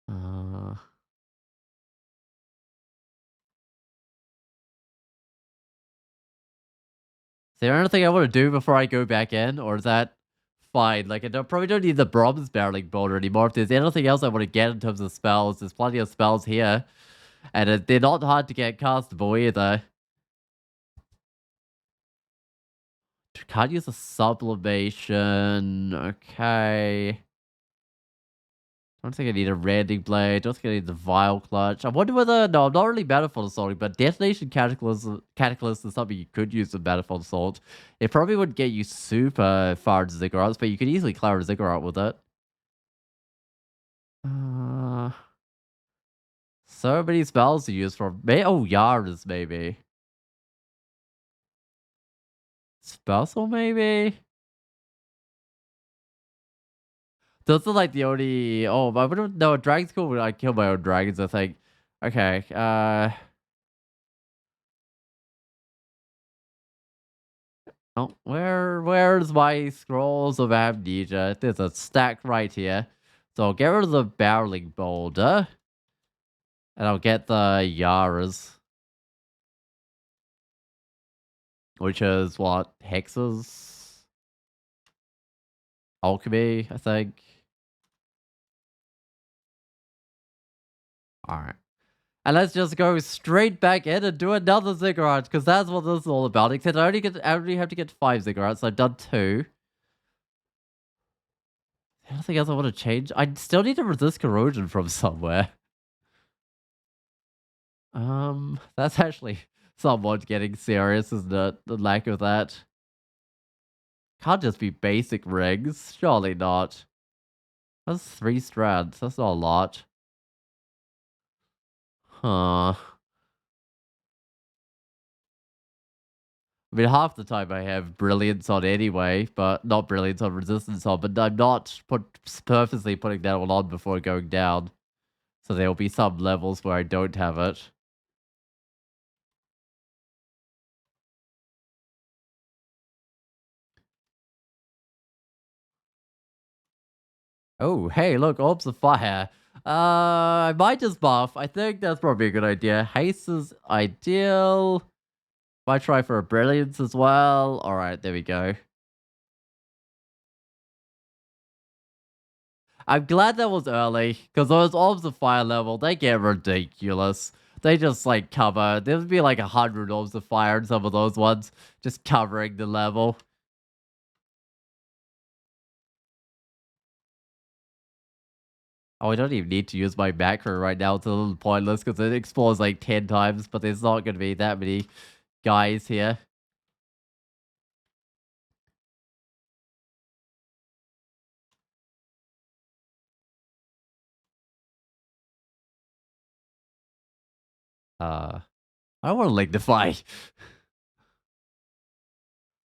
Uh Is there anything I want to do before I go back in, or is that fine? Like, probably don't need the bronze barreling boulder anymore. If there's anything else I want to get in terms of spells, there's plenty of spells here, and they're not hard to get castable either. Can't use a sublimation. Okay. Don't think I need a rending blade. Don't think I need the vile clutch. I wonder whether... No, I'm not really manifold assaulting, but detonation catalyst is something you could use in manifold assault. It probably wouldn't get you super far into Ziggurats, but you could easily clear a Ziggurat with it. Uh, so many spells to use from... Oh, Yaras, maybe. Spellsol, maybe? Those are like the only... Oh, I wouldn't... No, Dragon's cool when I kill my own dragons, I think. Okay, Oh, where's my scrolls of amnesia? There's a stack right here. So I'll get rid of the barreling boulder. And I'll get the Yaras. Which is what? Hexes? Alchemy, I think. Alright. And let's just go straight back in and do another Ziggurat, because that's what this is all about. Except I only have to get 5 Ziggurats, so I've done 2. Anything else I want to change? I still need to resist corrosion from somewhere. That's actually somewhat getting serious, isn't it? The lack of that. Can't just be basic rings. Surely not. That's 3 strands. That's not a lot. Huh. I mean, half the time I have brilliance on anyway, but not brilliance on resistance on, but I'm not purposely putting that one on before going down. So there will be some levels where I don't have it. Oh, hey, look, orbs of fire. I might just buff. I think that's probably a good idea. Haste is ideal. Might try for a brilliance as well. All right, there we go. I'm glad that was early, because those orbs of fire level, they get ridiculous. They just like cover. There would be like 100 orbs of fire in some of those ones, just covering the level. Oh, I don't even need to use my macro right now. It's a little pointless because it explores like 10 times, but there's not going to be that many guys here. I don't want to lignify.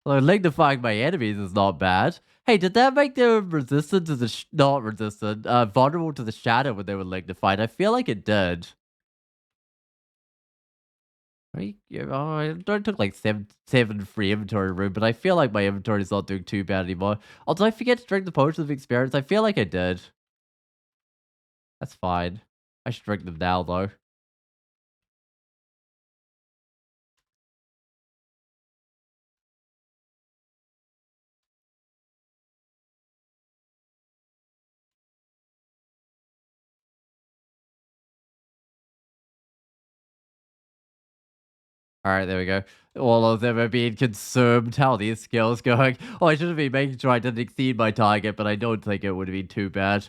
Well, lignifying my enemies is not bad. Hey, did that make them resistant to the not resistant, vulnerable to the shadow when they were lignified? I feel like it did. Right? Yeah, oh, I don't took like seven free inventory room, but I feel like my inventory is not doing too bad anymore. Oh, did I forget to drink the potion of experience? I feel like I did. That's fine. I should drink them now though. All right, there we go. All of them are being consumed. How are these skills going? Oh, I should have been making sure I didn't exceed my target, but I don't think it would have been too bad.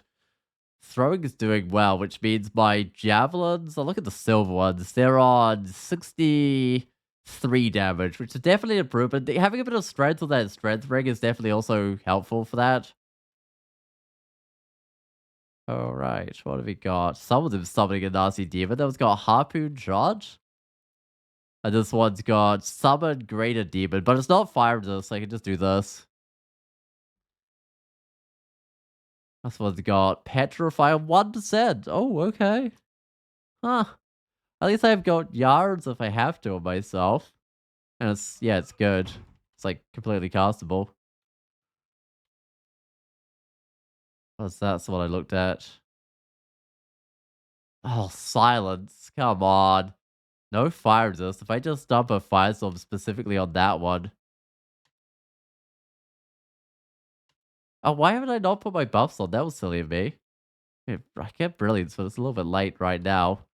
Throwing is doing well, which means my javelins, oh, look at the silver ones. They're on 63 damage, which is definitely an improvement. Having a bit of strength with that strength ring is definitely also helpful for that. All right, what have we got? Some of them summoning a nasty demon. That one's got Harpoon Charge. And this one's got Summon Greater Demon, but it's not fire resist, so I can just do this. This one's got Petrify 1%. Oh, okay. Huh. At least I've got yards if I have to on myself. And it's, yeah, it's good. It's like completely castable. That's what I looked at. Oh, silence. Come on. No fire resist. If I just dump a firestorm specifically on that one. Oh, why haven't I not put my buffs on? That was silly of me. Yeah, I get brilliance, but it's a little bit late right now.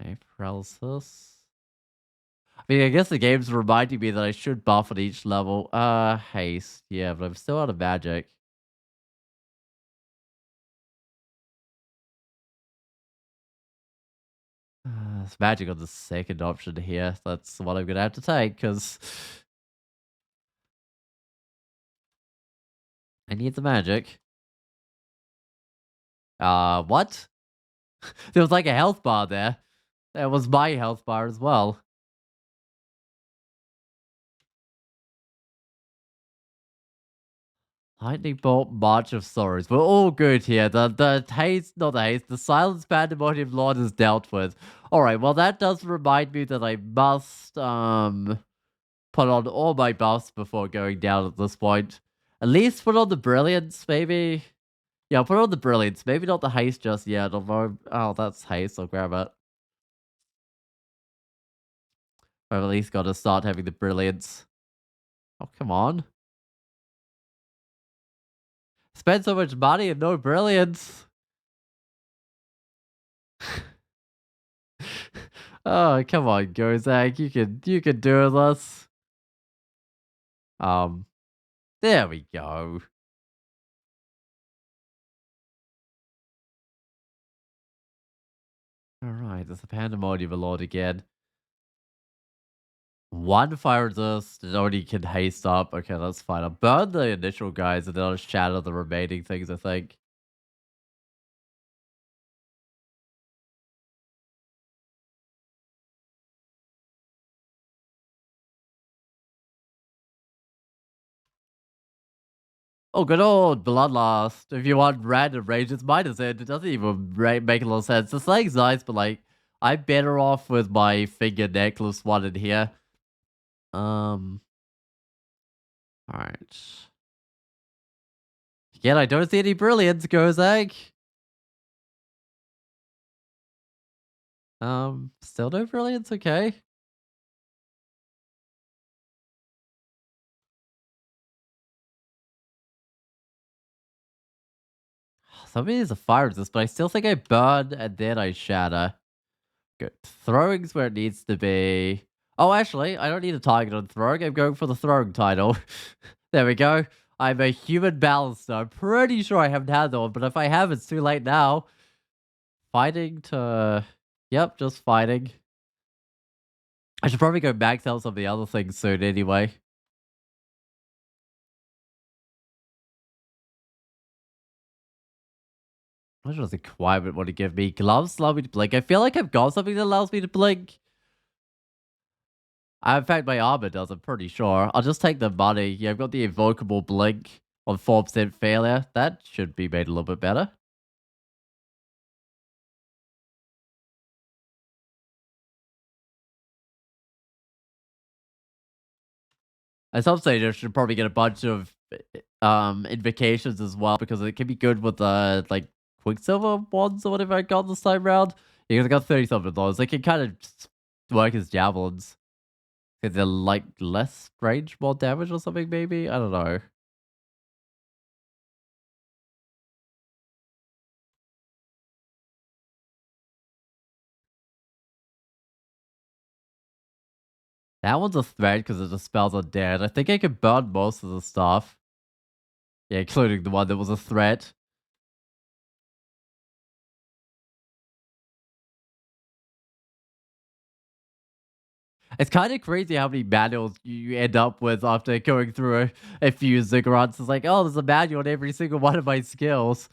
Okay, paralysis. I mean, I guess the game's reminding me that I should buff at each level. Haste. Yeah, but I'm still out of magic. It's magic on the second option here. That's what I'm gonna have to take, because I need the magic. What? There was like a health bar there. That was my health bar as well. Lightning bolt, March of Sorrows. We're all good here. The haste, not the haste, the silence pandemonium lord is dealt with. Alright, well that does remind me that I must put on all my buffs before going down at this point. At least put on the brilliance, maybe. Yeah, I'll put on the brilliance. Maybe not the haste just yet, although oh that's haste, I'll grab it. I've at least gotta start having the brilliance. Oh come on. Spend so much money and no brilliance. Oh, come on, Gozak. You can do this. Um, there we go. Alright, there's a pandemonium lord again. One fire resist, it already can haste up. Okay, that's fine. I'll burn the initial guys and then I'll shatter the remaining things, I think. Oh, good old Bloodlust. If you want random rage, it's minus it. It doesn't even make a lot of sense. The thing's nice, but like, I'm better off with my finger necklace one in here. Alright. Again, I don't see any brilliance, Gozak. Still no brilliance, okay. Some of these are fire resist, but I still think I burn and then I shatter. Good. Throwing's where it needs to be. Oh, actually, I don't need a target on throwing. I'm going for the throwing title. There we go. I'm a human balancer. I'm pretty sure I haven't had that one, but if I have, it's too late now. Fighting to... Yep, just fighting. I should probably go max out some of the other things soon anyway. What does the requirement want to give me? Gloves allow me to blink. I feel like I've got something that allows me to blink. In fact, my armor does, I'm pretty sure. I'll just take the money. Yeah, I've got the invocable blink on 4% failure. That should be made a little bit better. At some stage, I should probably get a bunch of invocations as well because it can be good with like Quicksilver ones or whatever I got this time around. Because I got 30 of those. They can kind of work as javelins. Because they're like less range, more damage or something, maybe? I don't know. That one's a threat because it dispels undead. I think I can burn most of the stuff. Yeah, including the one that was a threat. It's kind of crazy how many manuals you end up with after going through a few Ziggurats. It's like, oh, there's a manual on every single one of my skills.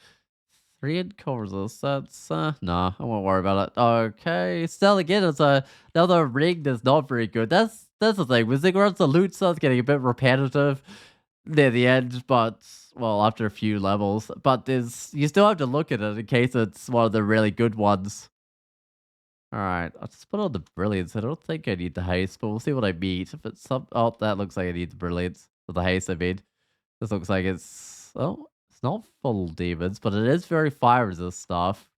3 in covers. That's, nah, I won't worry about it. Okay, still again, it's another ring that's not very good. That's the thing. With Ziggurats, the loot starts getting a bit repetitive near the end, but, well, after a few levels. But you still have to look at it in case it's one of the really good ones. Alright, I'll just put on the brilliance. I don't think I need the haste, but we'll see what I meet. If it's some... Oh, that looks like I need the brilliance. Or the haste, I mean. This looks like it's... Oh, it's not full demons, but it is very fire resist stuff.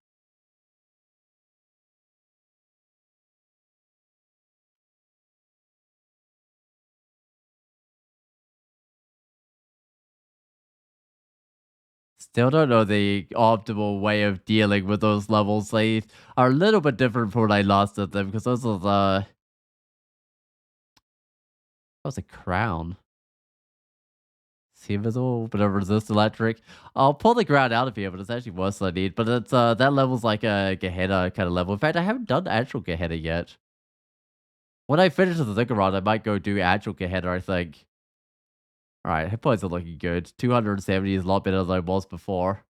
Still don't know the optimal way of dealing with those levels. They are a little bit different from when I last did them, because those are the... That was a crown. See invisible, but it resist electric. I'll pull the ground out of here, but it's actually worse than I need. But it's that level's like a Gehenna kind of level. In fact, I haven't done actual Gehenna yet. When I finish the Ziggurat, I might go do actual Gehenna, I think. Alright, hit points are looking good. 270 is a lot better than I was before.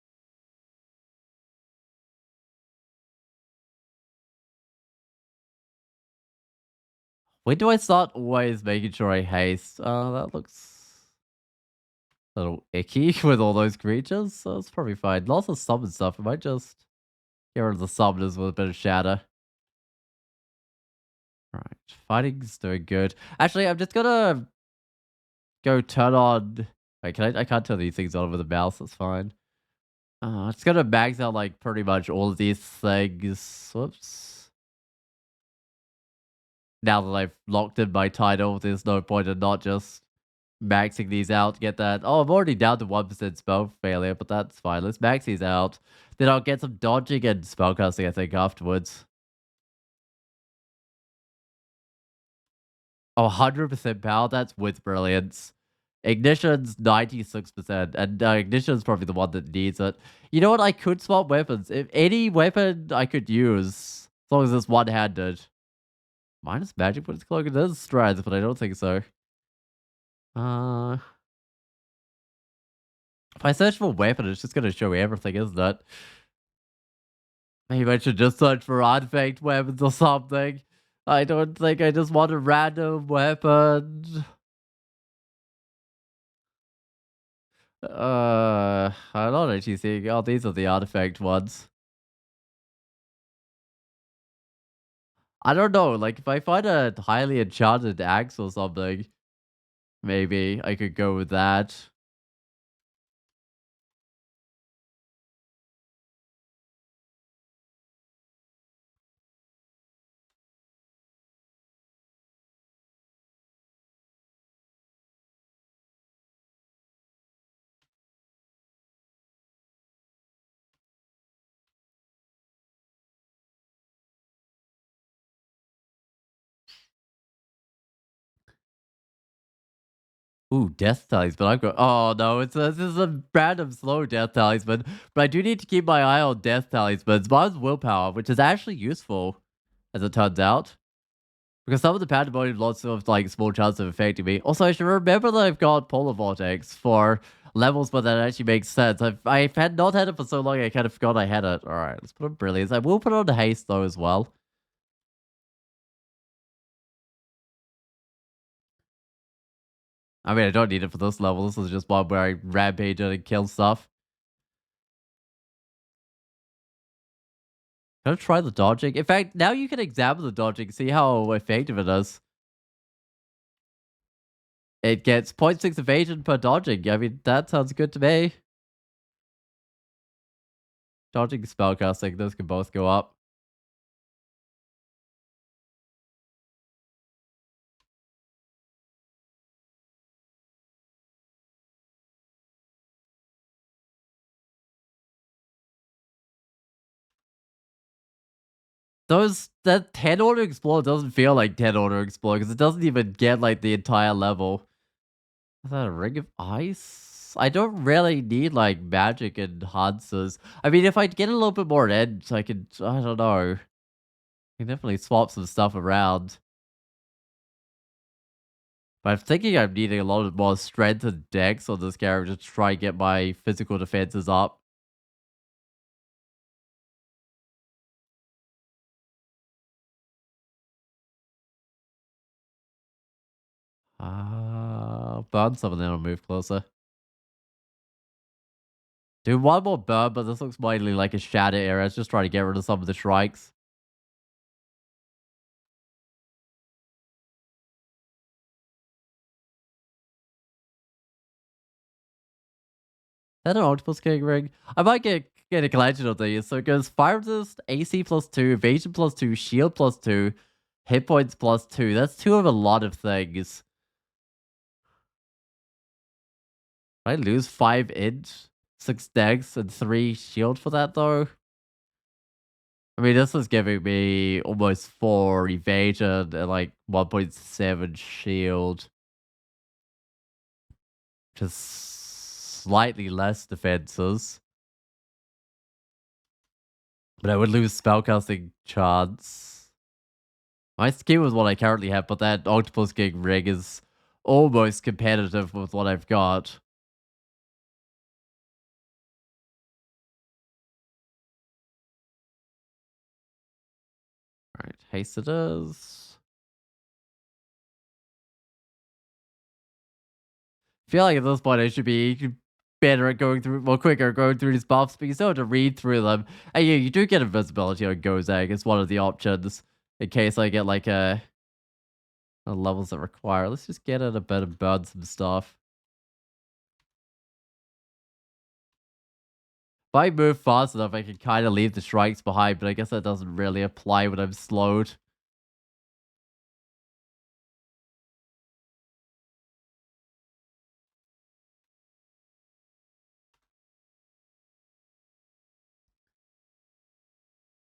When do I start always making sure I haste? That looks a little icky with all those creatures, so it's probably fine. Lots of summon stuff. I might just get rid of the summoners with a bit of shatter. Right, fighting's doing good. Actually, I'm just gonna go turn on... Wait, I can't turn these things on with the mouse, that's fine. I'm just gonna max out, like, pretty much all of these things. Whoops. Now that I've locked in my title, there's no point in not just maxing these out to get that. Oh, I'm already down to 1% spell failure, but that's fine. Let's max these out. Then I'll get some dodging and spellcasting, I think, afterwards. Oh, 100% power, that's with brilliance. Ignition's 96%, and Ignition's probably the one that needs it. You know what? I could swap weapons. If any weapon I could use, as long as it's one-handed. Minus magic, but it's cloak. It does strides, but I don't think so. Uh, if I search for weapon, it's just gonna show everything, isn't it? Maybe I should just search for artifact weapons or something. I don't think I just want a random weapon. I'm not actually seeing. Oh, these are the artifact ones. I don't know. Like, if I find a highly enchanted axe or something, maybe I could go with that. Ooh, death talisman. I've got. Oh no, this is a random slow death talisman. But I do need to keep my eye on death talismans. Mine's willpower, which is actually useful, as it turns out. Because some of the pandemonium lots of like small chances of affecting me. Also, I should remember that I've got polar vortex for levels where that actually makes sense. I've had not had it for so long I kind of forgot I had it. Alright, let's put on brilliance. I will put on haste though as well. I mean, I don't need it for this level. This is just one where I rampage and kill stuff. Gonna try the dodging. In fact, now you can examine the dodging, see how effective it is. It gets zero point 0.6 evasion per dodging. I mean, that sounds good to me. Dodging spellcasting, those can both go up. That 10 order explore doesn't feel like 10 order explore because it doesn't even get like the entire level. Is that a ring of ice? I don't really need like magic enhancers. I mean, if I get a little bit more edge, I could, I don't know. I can definitely swap some stuff around. But I'm thinking I'm needing a lot more strength and dex on this character to try and get my physical defenses up. Burn some and then I'll move closer. Do one more burn, but this looks mainly like a shatter area. It's just trying to get rid of some of the shrikes. That an octopus king ring? I might get a collection of these. So it goes fire resist, AC +2, evasion +2, shield +2, hit points +2. That's two of a lot of things. I lose 5 int, 6 dex, and 3 shield for that though. I mean, this is giving me almost 4 evasion and like 1.7 shield. Just slightly less defenses. But I would lose spellcasting chance. My skill is what I currently have, but that octopus king ring is almost competitive with what I've got. Alright, haste it is. Feel like at this point I should be better at going through, more quicker going through these buffs, but you still have to read through them. And yeah, you do get invisibility on Gozag. It's one of the options in case I get like levels that require. Let's just get it a bit and burn some stuff. If I move fast enough, I can kind of leave the strikes behind, but I guess that doesn't really apply when I'm slowed.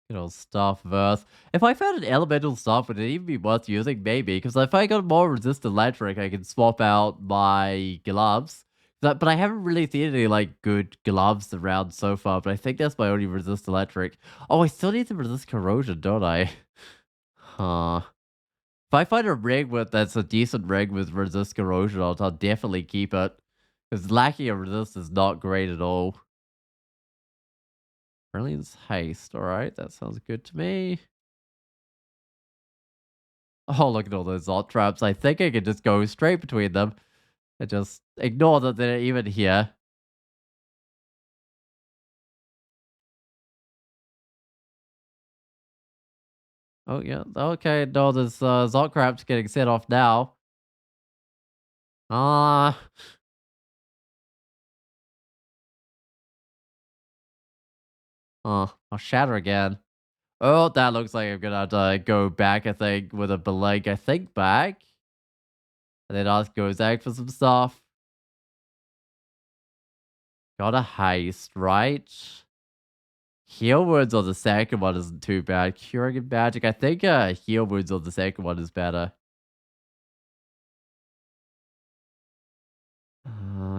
You know, staff verse. If I found an elemental staff, would it even be worth using? Maybe, because if I got more resist electric, I can swap out my gloves. But I haven't really seen any like good gloves around so far. But I think that's my only resist electric. Oh, I still need to resist corrosion, don't I? Huh. If I find a rig with that's a decent rig with resist corrosion, I'll definitely keep it. Because lacking a resist is not great at all. Brilliance haste. All right, that sounds good to me. Oh, look at all those alt traps. I think I can just go straight between them and just ignore that they're even here. Oh, yeah. Okay, no, there's Zot traps getting set off now. Ah, I'll shatter again. Oh, that looks like I'm gonna have to go back, I think, with a beleg. I think back. And then ask Gozak for some stuff. Got a heist, right? Heal wounds on the second one isn't too bad. Curing and magic. I think heal wounds on the second one is better.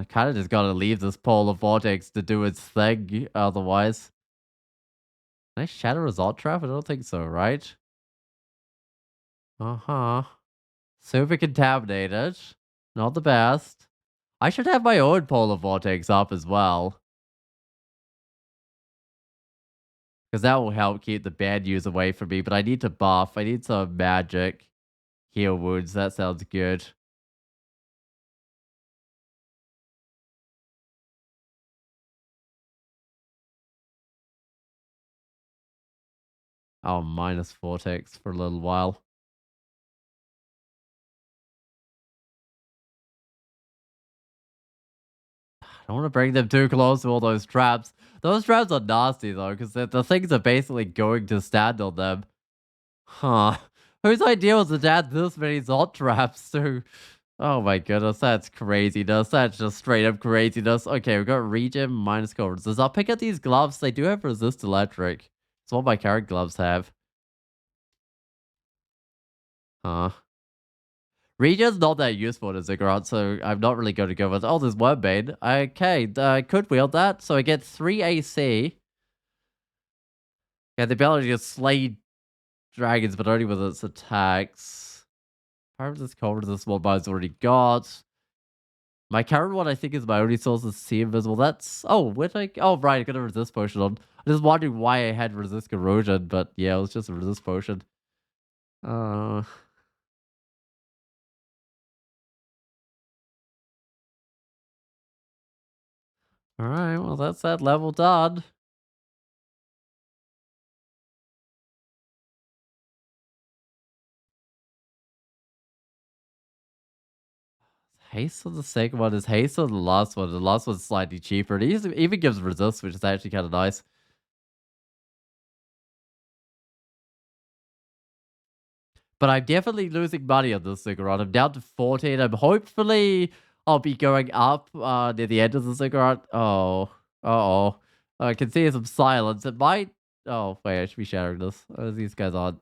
kind of just gotta leave this polar vortex to do its thing, otherwise. Can I shatter result trap? I don't think so, right? Uh-huh. Super contaminated. Not the best. I should have my own polar vortex up as well. Because that will help keep the bad news away from me. But I need to buff. I need some magic. Heal wounds. That sounds good. Oh, minus vortex for a little while. I don't want to bring them too close to all those traps. Those traps are nasty though, because the things are basically going to stand on them. Huh. Whose idea was to add this many Zot traps to? Oh my goodness, that's craziness. That's just straight up craziness. Okay, we got regen minus cold resist. I'll pick up these gloves. They do have resist electric. It's what my current gloves have. Huh. Regen's not that useful to Ziggurat, so I'm not really going to go with. Oh, there's Wordbane. Okay, I could wield that. So I get 3 AC. Yeah, the ability to slay dragons, but only with its attacks. Power resist, cold resist, what mine's already got. My current one, I think, is my only source of Sea Invisible. That's... Oh, what I... Oh, right, I got a resist potion on. I was wondering why I had resist corrosion, but yeah, it was just a resist potion. Uh... Alright, well, that's that level done. Haste on the second one is haste on the last one. The last one's slightly cheaper. It even gives resist, which is actually kind of nice. But I'm definitely losing money on this Ziggurat. I'm down to 14. I'm hopefully I'll be going up near the end of the Ziggurat. Oh. Uh-oh. I can see some silence. It might... Oh, wait, I should be shattering this. These guys aren't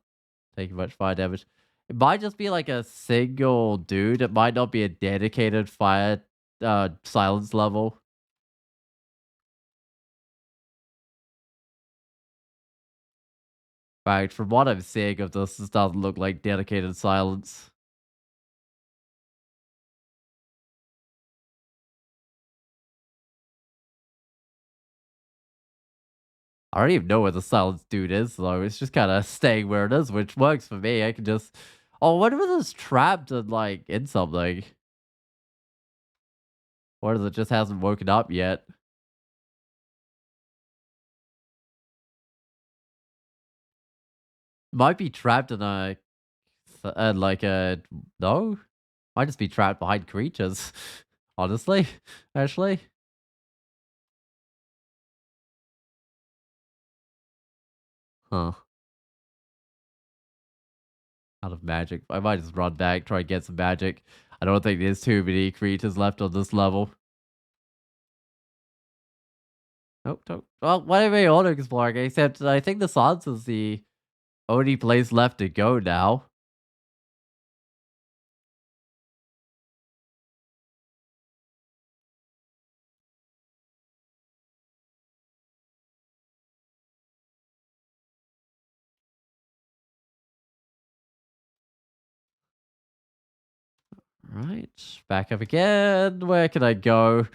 taking much fire damage. It might just be like a single dude. It might not be a dedicated fire silence level. Right, from what I'm seeing of this doesn't look like dedicated silence. I don't even know where the silence dude is, though. It's just kind of staying where it is, which works for me. I can just... Oh, what if it's trapped in, like, in something? Or is it just hasn't woken up yet? Might be trapped in a... like a... No? Might just be trapped behind creatures. Honestly. Actually. Huh. Out of magic. I might just run back, try and get some magic. I don't think there's too many creatures left on this level. Nope, don't. Well, whatever you want to explore, except I think the Sans is the only place left to go now. Right, back up again. Where can I go?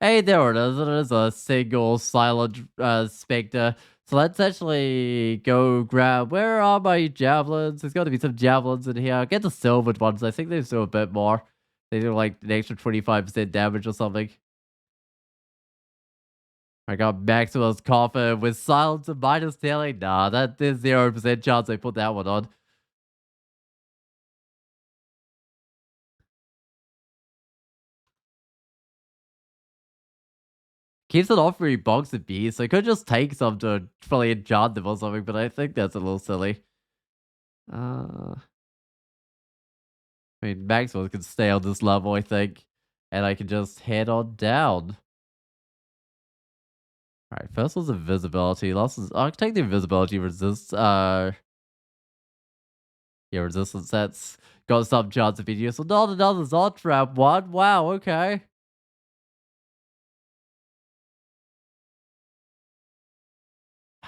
Hey, there it is. It is a single silent specter. So let's actually go grab. Where are my javelins? There's got to be some javelins in here. Get the silvered ones. I think they do a bit more. They do like an extra 25% damage or something. I got Maxwell's coffin with silence and minus tailing. Nah, that there's 0% chance I put that one on. Keeps it offering box of bees, so I could just take some to probably enchant them or something, but I think that's a little silly. Uh, I mean, Maxwell can stay on this level, I think, and I can just head on down. Alright, first was invisibility. Last is I'll take the invisibility resist yeah, resistance sets. Got some chance of being useful. Not another Zod trap one. Wow, okay.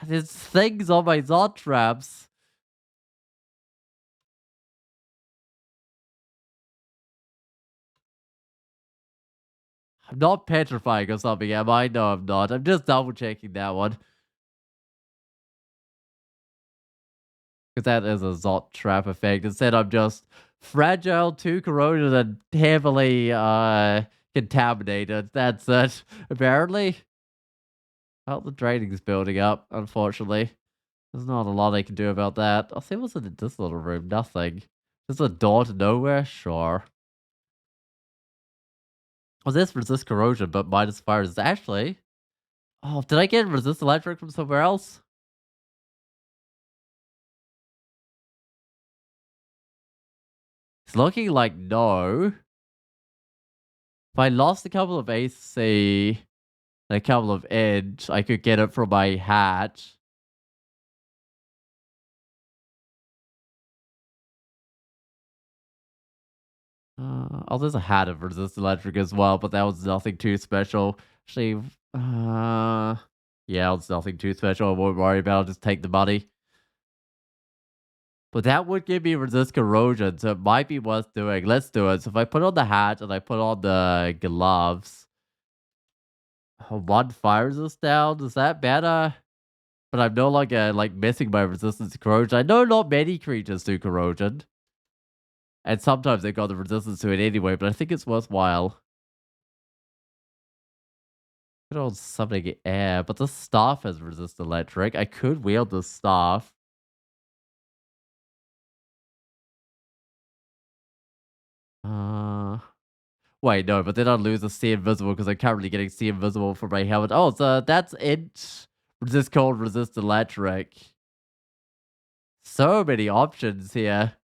There's things on my Zod traps. I'm not petrifying or something, am I? No, I'm not. I'm just double checking that one. Because that is a Zot trap effect. Instead, I'm just fragile, too corroded, and heavily contaminated. That's it. Apparently. Oh, the draining's building up, unfortunately. There's not a lot I can do about that. I'll see what's in this little room. Nothing. Just a door to nowhere? Sure. Oh, this resist corrosion, but minus fire is actually. Oh, did I get resist electric from somewhere else? It's looking like no. If I lost a couple of AC and a couple of edge, I could get it from my hat. Oh, there's a hat of resist electric as well, but that was nothing too special. Actually, yeah, it's nothing too special. I won't worry about it. Just take the money. But that would give me resist corrosion, so it might be worth doing. Let's do it. So if I put on the hat and I put on the gloves, one fire resist down. Is that better? But I'm no longer like missing my resistance to corrosion. I know not many creatures do corrosion, and sometimes they got the resistance to it anyway. But I think it's worthwhile. Good old summoning air, but the staff has resist electric. I could wield the staff. Uh, Wait, no, but then I'd lose the see invisible because I'm currently getting see invisible for my helmet. Oh, so that's it. Resist cold, resist electric. So many options here.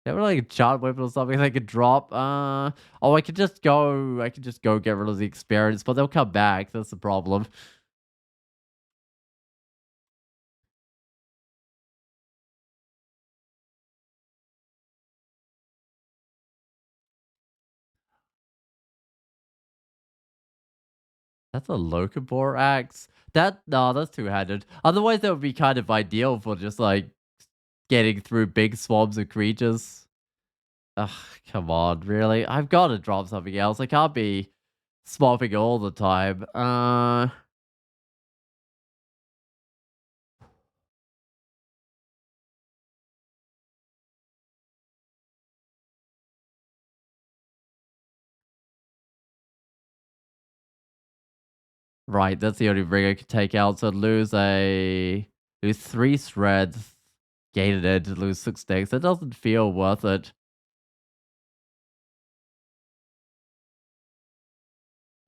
They were like a chart weapon or something they could drop. Oh, I could just go get rid of the experience, but they'll come back. That's the problem. That's a Locobor axe. No, that's two-handed. Otherwise, that would be kind of ideal for just like getting through big swarms of creatures. Ugh, come on, really? I've got to drop something else. I can't be swapping all the time. Right, that's the only ring I could take out. So lose three shreds, gain an edge, lose 6 sticks. That doesn't feel worth it.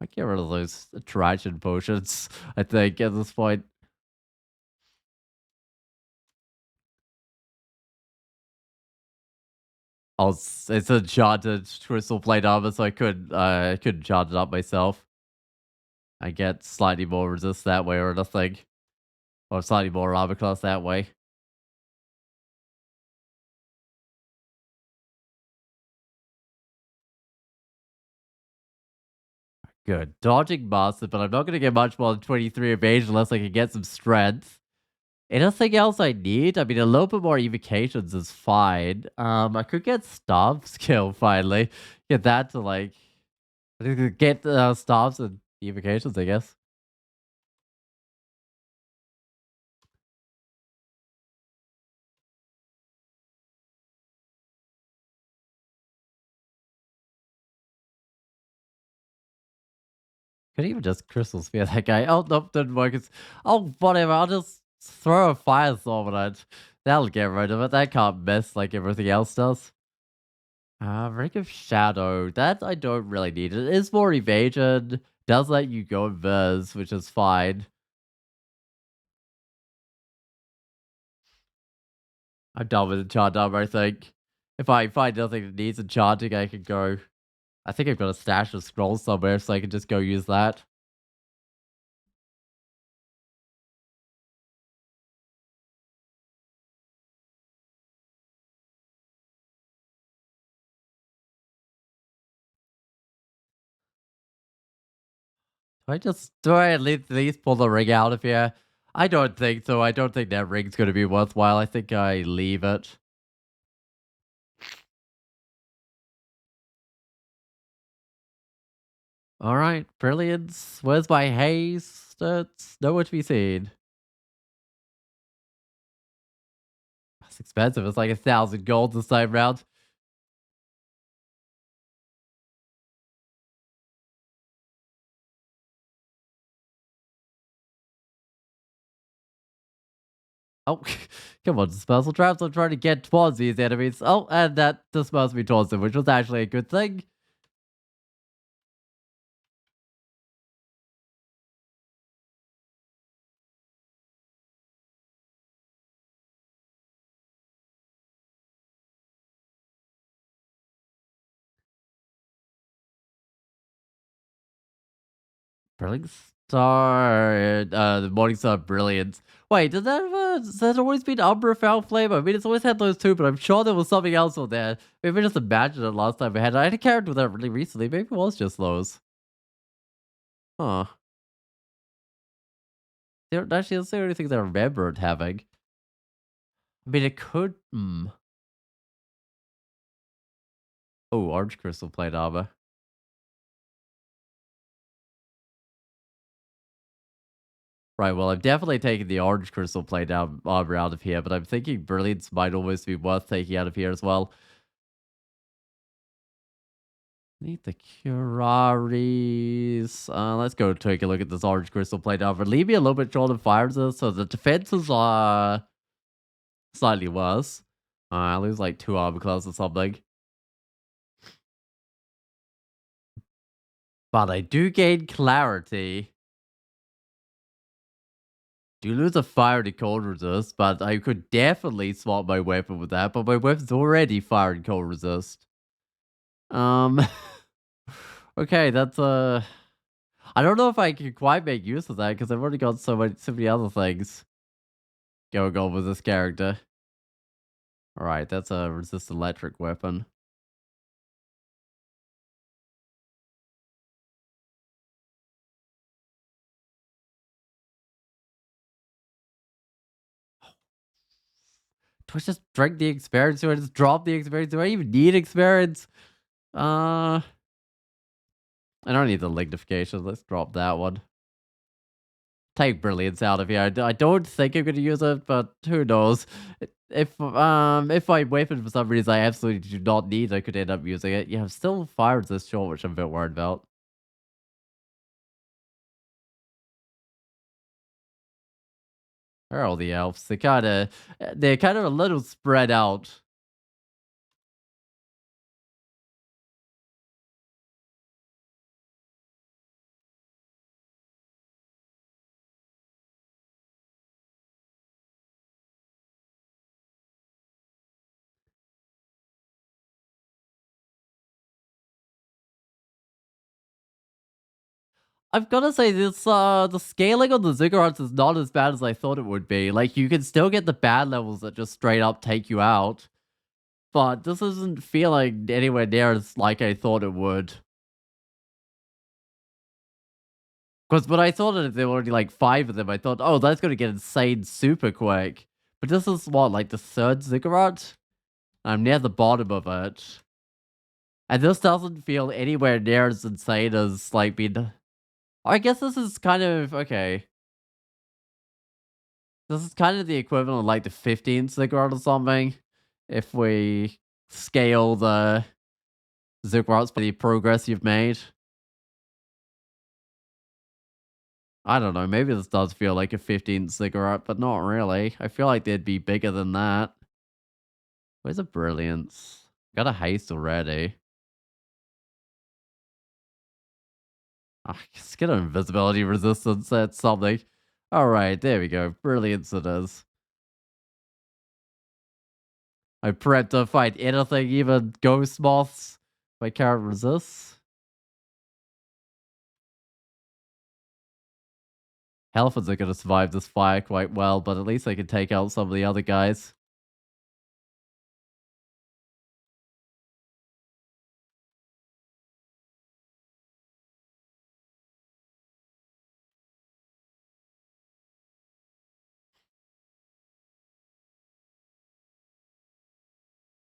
I get rid of those attraction potions, I think, at this point. It's enchanted crystal plate armor, so I couldn't charge it up myself. I get slightly more resist that way or nothing. Or slightly more armor class that way. Good. Dodging master, but I'm not going to get much more than 23 evasion unless I can get some strength. Anything else I need? I mean, a little bit more evocations is fine. I could get staff skill finally. Get that to like get staffs and evocations, I guess. Could even just crystal spear that guy. Oh nope, didn't work. Oh whatever. I'll just throw a firestorm on it. That'll get rid of it. That can't miss like everything else does. Ring of Shadow. That I don't really need. It is more evasion. Does let you go invis, which is fine. I'm done with enchant armor, I think. If I find nothing that needs enchanting, I can go. I think I've got a stash of scrolls somewhere, so I can just go use that. Do I at least pull the ring out of here? I don't think so. I don't think that ring's gonna be worthwhile. I think I leave it. Alright, brilliance. Where's my haste? It's nowhere to be seen. It's expensive. It's like 1,000 gold this time round. Oh, come on, dispersal traps. I'm trying to get towards these enemies. Oh, and that dispersed me towards them, which was actually a good thing. Brilliant Star, the Morning Star Brilliant. Wait, does that always been Umbra Foul Flame? I mean, it's always had those two, but I'm sure there was something else on there. Maybe I just imagined it last time I had a character with that really recently. Maybe it was just those. Huh. Actually, that's the only things I remember it having. I mean, it could. Oh, Orange Crystal Plate Armor. Right, well, I'm definitely taking the Orange Crystal Plate armor out of here, but I'm thinking Brilliance might almost be worth taking out of here as well. Need the Curaries. Let's go take a look at this Orange Crystal Plate armor. Leave me a little bit short of fire resist, so the defenses are slightly worse. I lose like 2 armor class or something. But I do gain clarity. Do lose a fire to cold resist, but I could definitely swap my weapon with that, but my weapon's already fire and cold resist. Um, okay, that's, I don't know if I can quite make use of that, because I've already got so many other things going on with this character. Alright, that's a resist electric weapon. Do I just drink the experience? Do I just drop the experience? Do I even need experience? Uh, I don't need the lignification. Let's drop that one. Take brilliance out of here. I don't think I'm gonna use it, but who knows? If my weapon for some reason I absolutely do not need, I could end up using it. Yeah, I'm still fire resist short, which I'm a bit worried about. Where are all the elves? They're kind of a little spread out. I've gotta say this, the scaling on the Ziggurats is not as bad as I thought it would be. Like, you can still get the bad levels that just straight up take you out, but this isn't feeling anywhere near as like I thought it would. Because when I thought that there were already like 5 of them, I thought, oh, that's gonna get insane super quick. But this is what, like the third Ziggurat? I'm near the bottom of it. And this doesn't feel anywhere near as insane as like being. I guess this is kind of okay. This is kind of the equivalent of like the 15th Ziggurat or something. If we scale the Ziggurats by the progress you've made. I don't know, maybe this does feel like a 15th Ziggurat, but not really. I feel like they'd be bigger than that. Where's the brilliance? Got a haste already. Let's get an invisibility resistance. That's something. Alright, there we go. Brilliance it is. I prepped to fight anything, even ghost moths. My character resists. Elephants are gonna survive this fire quite well, but at least they can take out some of the other guys.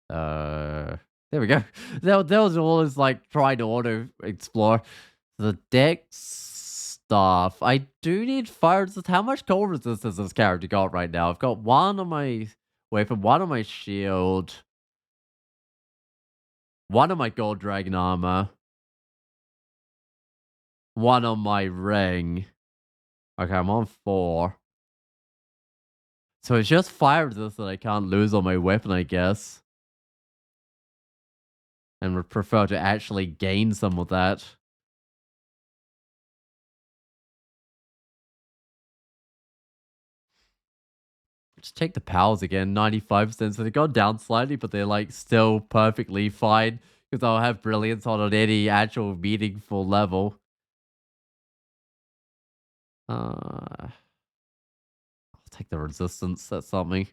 Uh, there we go. That was always like trying to auto explore the deck stuff. I do need fire resist. How much cold resist has this character got right now? I've got one on my weapon, one on my shield, one on my gold dragon armor, one on my ring. Okay, I'm on 4. So it's just fire resist that I can't lose on my weapon, I guess. And would prefer to actually gain some of that. Just take the pals again, 95%. So they go down slightly, but they're like still perfectly fine because I'll have brilliance on any actual meaningful level. I'll take the resistance. That's something.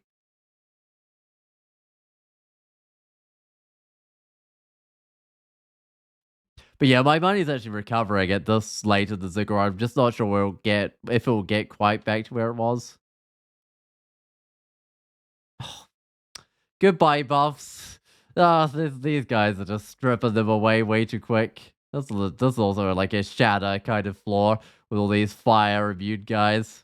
But yeah, my money's actually recovering at this late in the Ziggurat. I'm just not sure where it'll get if it'll get quite back to where it was. Goodbye, buffs. Ah, these guys are just stripping them away way too quick. This is also like a shatter kind of floor with all these fire immune guys.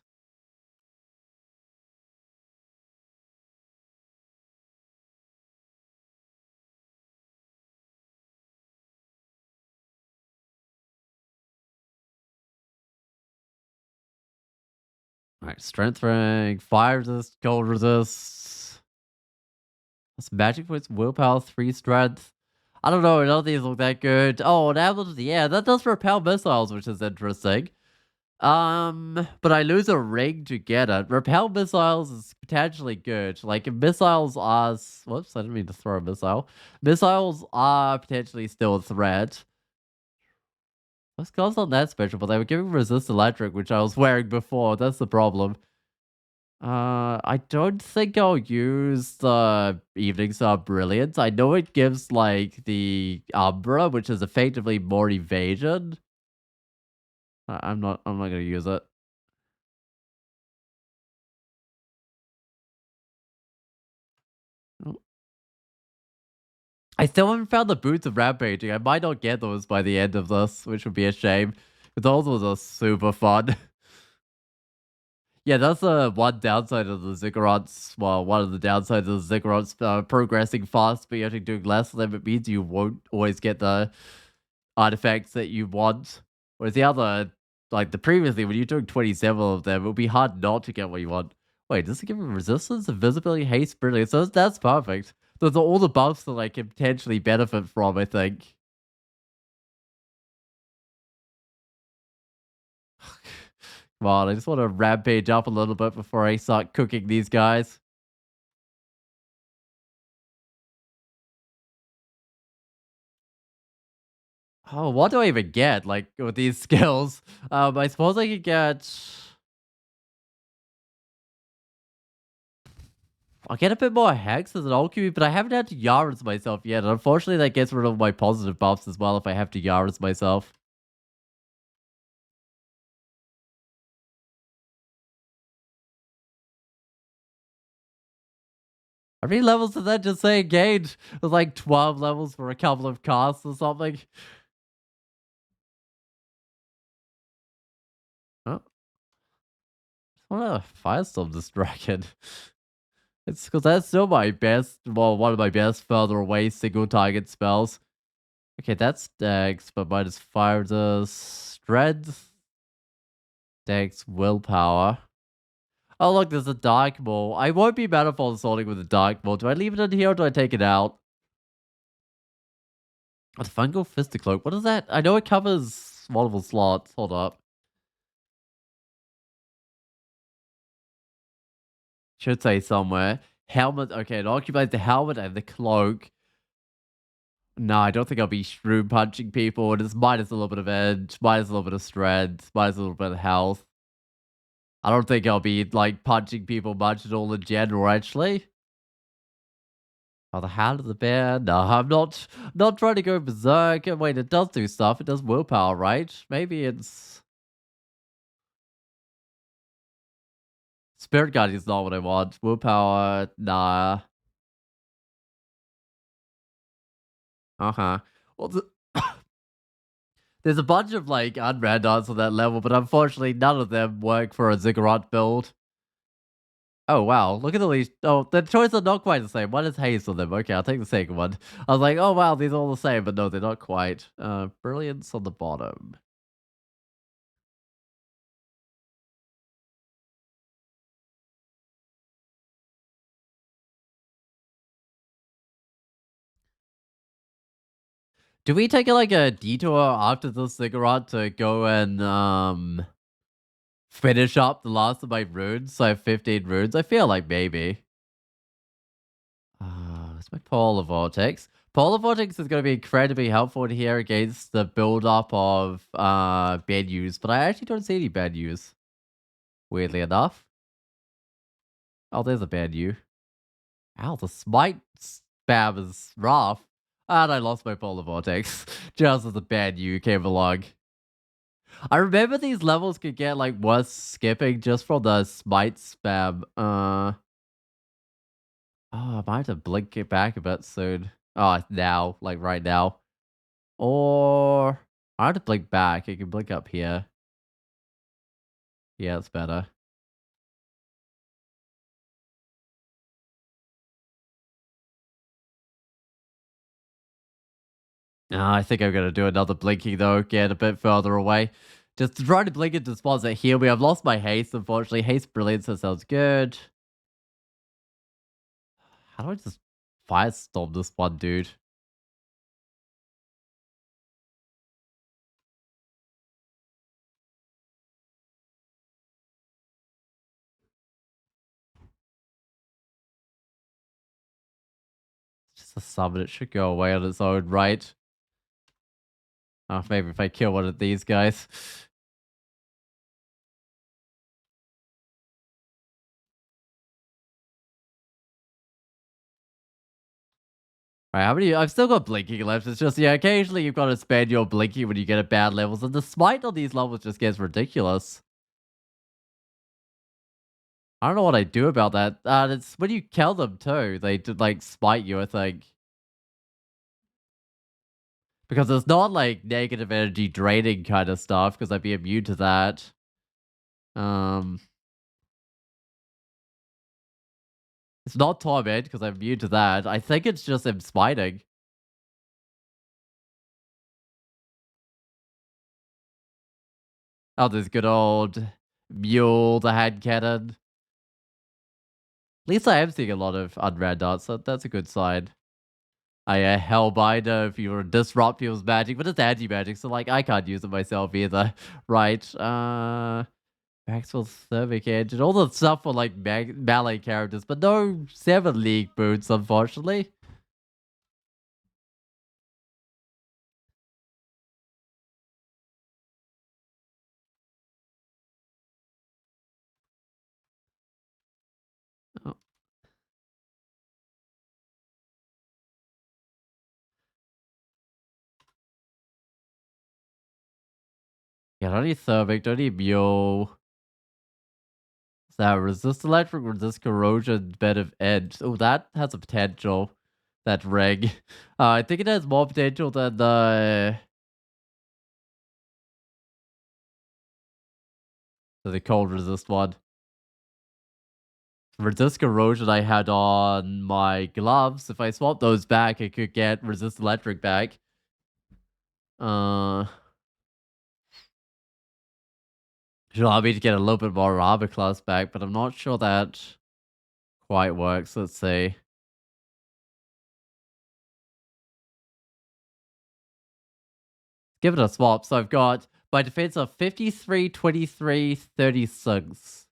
Alright, strength ring, fire resist, cold resist. That's magic points, willpower, 3 strength. I don't know, none of these look that good. Oh, yeah, that does repel missiles, which is interesting. But I lose a ring to get it. Repel missiles is potentially good. Like, if missiles are... Whoops, I didn't mean to throw a missile. Missiles are potentially still a threat. Those guns aren't that special, but they were giving resist electric, which I was wearing before. That's the problem. I don't think I'll use the Evening Star Brilliance. I know it gives, like, the Umbra, which is effectively more evasion. I'm not gonna use it. Oh. I still haven't found the Boots of Rampaging. I might not get those by the end of this, which would be a shame. But those ones are super fun. Yeah, that's one downside of the Ziggurats. Well, one of the downsides of the Ziggurats progressing fast, but you're actually doing less of them. It means you won't always get the artifacts that you want. Whereas the other, like the previously, when you're doing 27 of them, it would be hard not to get what you want. Wait, does it give me resistance, invisibility, haste, brilliance? So that's perfect. Those are all the buffs that I can potentially benefit from, I think. Come on, I just want to rampage up a little bit before I start cooking these guys. Oh, what do I even get, like, with these skills? I suppose I could get... I'll get a bit more Hex as an alchemy, but I haven't had to Yaris myself yet. And unfortunately, that gets rid of my positive buffs as well if I have to Yaris myself. How many levels did that just say engage? It was like 12 levels for a couple of casts or something. Oh, I want to firestorm this dragon. It's because that's still my best, well, one of my best further away single target spells. Okay, that's Dex, but minus fire the strength, Dex, willpower. Oh, look, there's a Dark Maul. I won't be Manifold Assaulting with a Dark Maul. Do I leave it in here or do I take it out? Oh, the Fungal Fisticloak. What is that? I know it covers multiple slots. Hold up. Should say somewhere. Helmet. Okay, it occupies the helmet and the cloak. No, I don't think I'll be shroom punching people. It is minus a little bit of edge, minus a little bit of strength, minus a little bit of health. I don't think I'll be, like, punching people much at all in general, actually. Oh, the Hand of the Bear? No, I'm not trying to go berserk. Wait, it does do stuff. It does willpower, right? Maybe it's Spirit Guardian is not what I want. Willpower, nah. Uh-huh. Well, there's a bunch of, like, unrad arts on that level, but unfortunately none of them work for a Ziggurat build. Oh, wow. Look at all these. Oh, the choices are not quite the same. One is haste on them. Okay, I'll take the second one. I was like, oh, wow, these are all the same, but no, they're not quite. Brilliance on the bottom. Do we take like a detour after the Ziggurat to go and finish up the last of my runes? So I have 15 runes. I feel like maybe. It's my Polar Vortex. Polar Vortex is going to be incredibly helpful here against the build-up of menus, but I actually don't see any menus, weirdly enough. Oh, there's a menu. Ow, the smite spam is rough. And I lost my Polar Vortex just as the menu came along. I remember these levels could get like worse skipping just from the smite spam. Oh, I might have to blink it back a bit soon. Oh, now, like right now. Or I have to blink back. You can blink up here. Yeah, it's better. I think I'm gonna do another blinking though, get a bit further away. Just to try to blink into spots that heal me. I've lost my haste, unfortunately. Haste brilliance, that sounds good. How do I just firestorm this one, dude? It's just a summon, it should go away on its own, right? Oh, maybe if I kill one of these guys. Alright, how many? I've still got blinking left. It's just, yeah, occasionally you've got to spend your blinking when you get at bad levels, and the smite on these levels just gets ridiculous. I don't know what I do about that. It's when you kill them too, they do like smite you, I think. Because it's not like negative energy draining kind of stuff, because I'd be immune to that. Um, it's not torment, because I'm immune to that. I think it's just him smiting. Oh, this good old mule, the hand cannon. At least I am seeing a lot of unrad darts, so that's a good sign. I Hellbinder if you were disrupt people's magic, but it's anti-magic, so like I can't use it myself either. Right. Maxwell's Thermic Edge and all the stuff for like melee characters, but no 7 League boots, unfortunately. Oh, yeah, don't need Thermic, don't need Mule. That resist electric, resist corrosion, bed of edge. Oh, that has a potential. That ring. I think it has more potential than the cold resist one. Resist corrosion I had on my gloves. If I swap those back, I could get resist electric back. Uh, should allow me to get a little bit more armor class back, but I'm not sure that quite works. Let's see. Give it a swap. So I've got my defense of 53, 23, 36.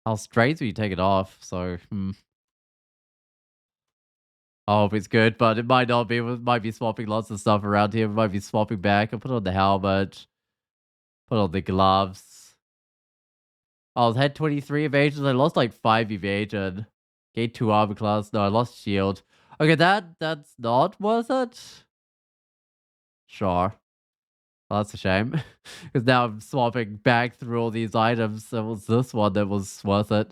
How straight when you take it off. So, I hope it's good, but it might not be. It might be swapping lots of stuff around here. It might be swapping back. I'll put on the helmet. Put on the gloves. I was had 23 evasions. I lost like 5 evasion. Gained 2 armor class. No, I lost shield. Okay, that's not worth it. Sure. Well, that's a shame. Because now I'm swapping back through all these items. It was this one that was worth it.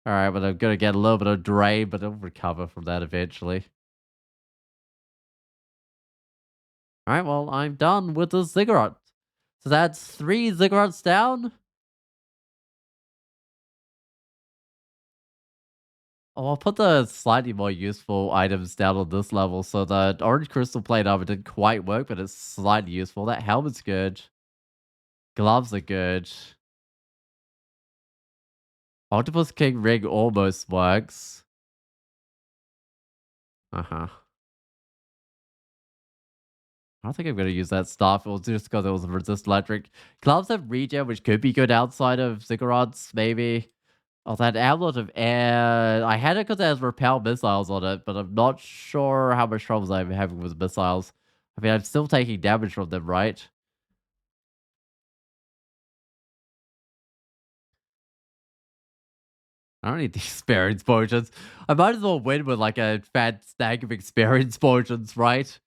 Alright, but I'm gonna get a little bit of drain, but I'll recover from that eventually. Alright, well, I'm done with the ziggurat. So that's 3 ziggurats down. Oh, I'll put the slightly more useful items down on this level. So the orange crystal plate armor didn't quite work, but it's slightly useful. That helmet's good. Gloves are good. Octopus King ring almost works. Uh-huh. I don't think I'm going to use that stuff. It was just because it was resist electric. Gloves have regen, which could be good outside of Ziggurats, maybe. Oh, that amulet of air. I had it because it has repel missiles on it, but I'm not sure how much troubles I'm having with missiles. I mean, I'm still taking damage from them, right? I don't need the experience potions. I might as well win with like a fat stack of experience potions, right?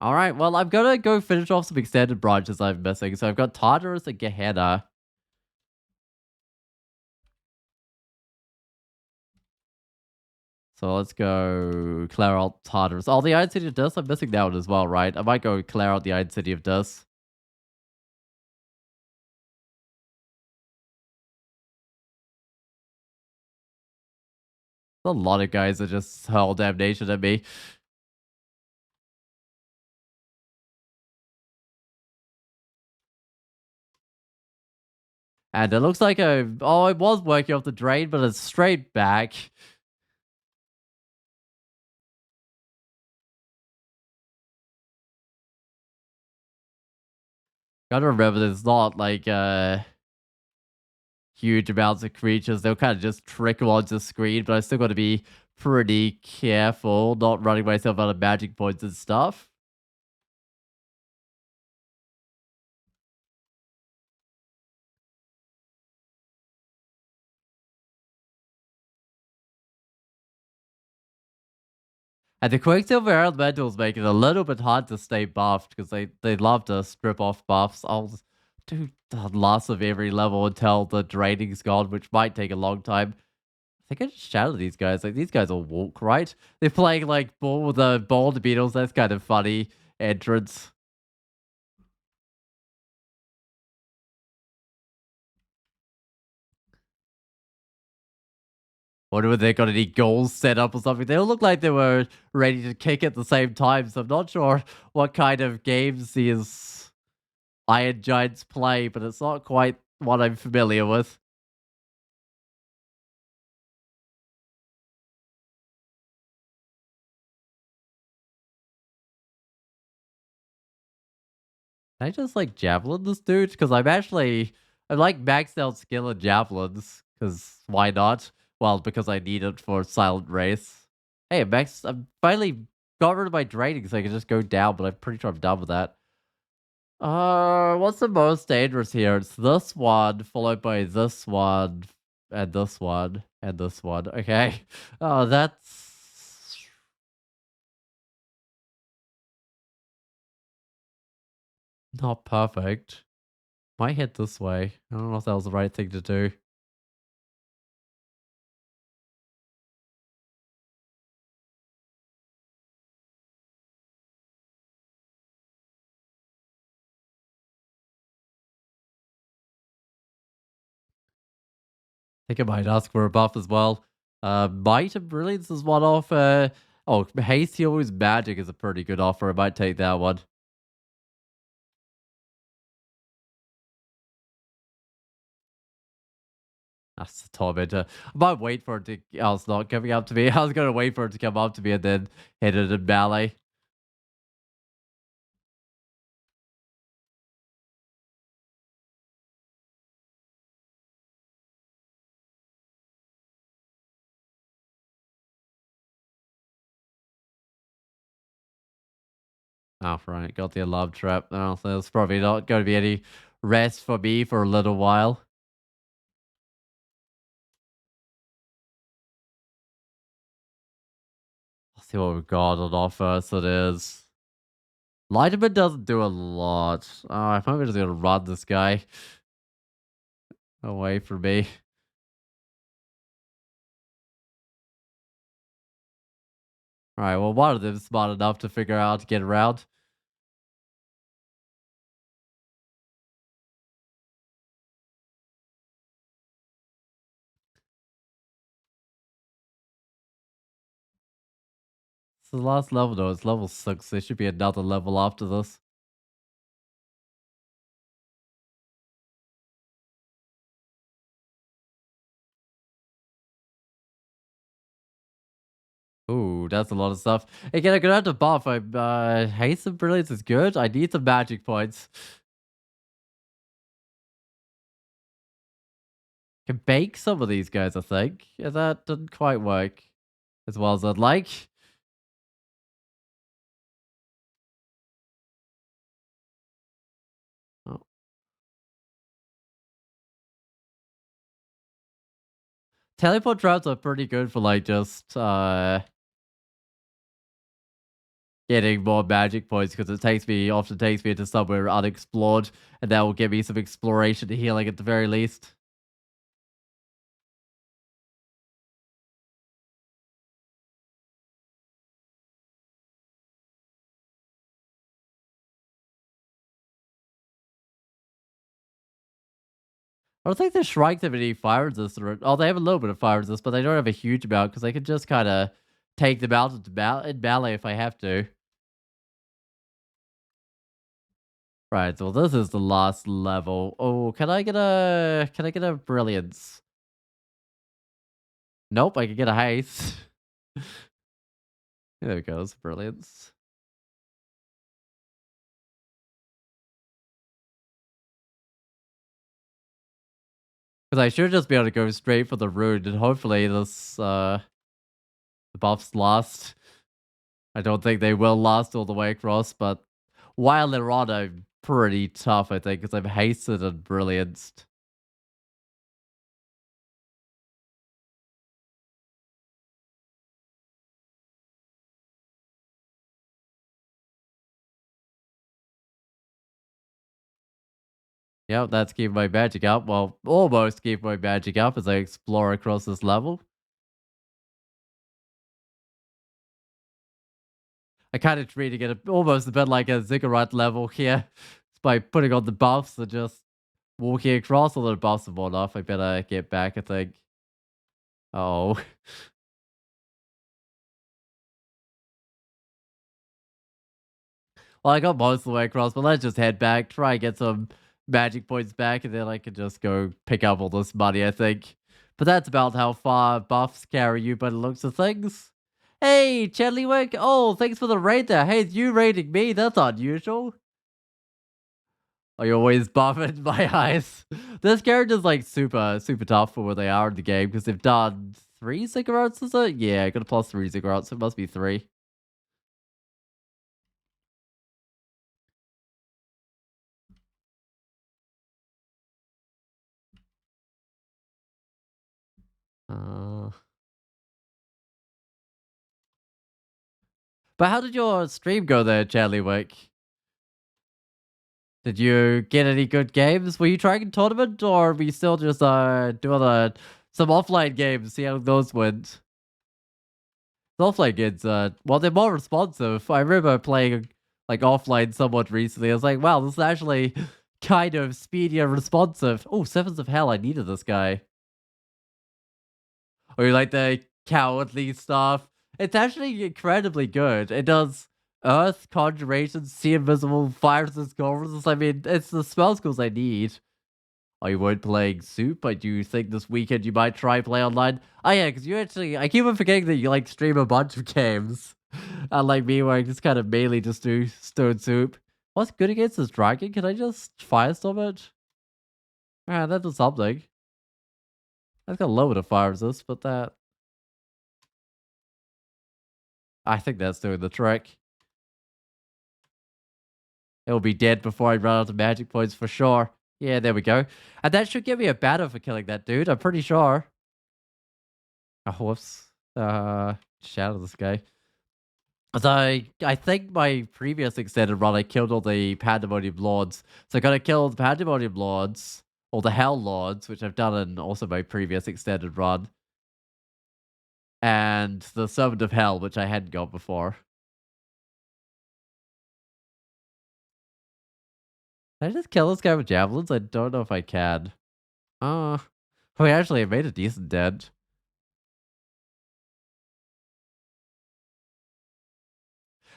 All right, well, I'm gonna go finish off some extended branches I'm missing. So I've got Tartarus and Gehenna. So let's go clear out Tartarus. Oh, the Iron City of Dis, I'm missing that one as well, right? I might go clear out the Iron City of Dis. A lot of guys that just hurl damnation at me. And it looks like oh, it was working off the drain, but it's straight back. Gotta remember, there's not like huge amounts of creatures. They'll kind of just trickle onto the screen, but I still got to be pretty careful, not running myself out of magic points and stuff. And the Quicksilver Elementals make it a little bit hard to stay buffed because they love to strip off buffs. I'll just do the last of every level until the draining's gone, which might take a long time. I think I just shouted these guys. Like, these guys will walk, right? They're playing like ball with the bald beetles. That's kind of funny entrance. Wonder if they got any goals set up or something. They all look like they were ready to kick at the same time. So I'm not sure what kind of games these Iron Giants play, but it's not quite what I'm familiar with. Can I just like javelin this dude? Because I like maxed out skill in javelins. Because why not? Well, because I need it for Silent Race. Hey, I'm finally got rid of my draining so I can just go down, but I'm pretty sure I'm done with that. What's the most dangerous here? It's this one, followed by this one, and this one, and this one. Okay. Oh, that's not perfect. Might head this way. I don't know if that was the right thing to do. I think I might ask for a buff as well. Might have Brilliance is one off. Oh, Haste Heal's Magic is a pretty good offer. I might take that one. That's the tormentor. I might wait for it to. Oh, it's not coming up to me. I was gonna wait for it to come up to me and then hit it in ballet. Oh, right. Got the alarm trap now. So there's probably not going to be any rest for me for a little while. Let's see what we've got on offer. So there's Lightman doesn't do a lot. Oh, I'm probably just going to run this guy away from me. All right. Well, one of them's smart enough to figure out how to get around. It's the last level, though. It's level 6. There should be another level after this. Ooh, that's a lot of stuff. Again, I'm gonna have to buff. Haste and Brilliance is good. I need some magic points. Can bake some of these guys, I think. Yeah, that didn't quite work as well as I'd like. Oh. Teleport traps are pretty good for like just getting more magic points because it often takes me into somewhere unexplored, and that will give me some exploration and healing at the very least. I don't think the Shrikes have any fire resist. Oh, they have a little bit of fire resist, but they don't have a huge amount because I can just kind of take them out in ballet if I have to. Right, so this is the last level. Oh, can I get a brilliance? Nope, I can get a haste. There it goes, brilliance. Because I should just be able to go straight for the rune, and hopefully the buffs last. I don't think they will last all the way across, but while they're on, I'm pretty tough, I think, because I'm hasted and brillianced. Yep, that's keeping my magic up. Well, almost keep my magic up as I explore across this level. I kind of treating it almost a bit like a Ziggurat level here. It's by putting on the buffs and just walking across all the buffs have worn off. I better get back, I think. Oh. Well, I got most of the way across, but let's just head back, try and get some magic points back, and then I can just go pick up all this money, I think. But that's about how far buffs carry you by the looks of things. Hey, Chedleywick! Oh, thanks for the raid there. Hey, it's you raiding me. That's unusual. Oh, you're always buffing my eyes. This character's like super tough for where they are in the game because they've done 3 Ziggurats, is it? Yeah, I got a +3 Ziggurats, so it must be 3. Uh, but how did your stream go there, Chedleywick? Did you get any good games? Were you trying a tournament or were you still just doing some offline games, see how those went? The offline games, well, they're more responsive. I remember playing like offline somewhat recently. I was like, wow, this is actually kind of speedy and responsive. Oh, Sevens of Hell, I needed this guy. Or you like the cowardly stuff. It's actually incredibly good. It does Earth, Conjuration, See Invisible, Fires and Scores. I mean, it's the spell schools I need. Oh, you weren't playing Soup? I do think this weekend you might try play online. Oh yeah, because you actually, I keep on forgetting that you like stream a bunch of games. Unlike me, where I just kind of mainly just do Stone Soup. What's good against this dragon? Can I just Firestorm it? Ah, that does something. That's got a little bit of fire resist, but that, I think that's doing the trick. It'll be dead before I run out of magic points for sure. Yeah, there we go. And that should give me a banner for killing that dude, I'm pretty sure. Oh, whoops. Shadow this guy. So I think my previous extended run, I killed all the Pandemonium Lords. So I gotta kill the Pandemonium Lords, or the Hell Lords, which I've done in also my previous extended run, and the Servant of Hell, which I hadn't got before. Can I just kill this guy with javelins? I don't know if I can. Uh, oh, actually, I made a decent dent.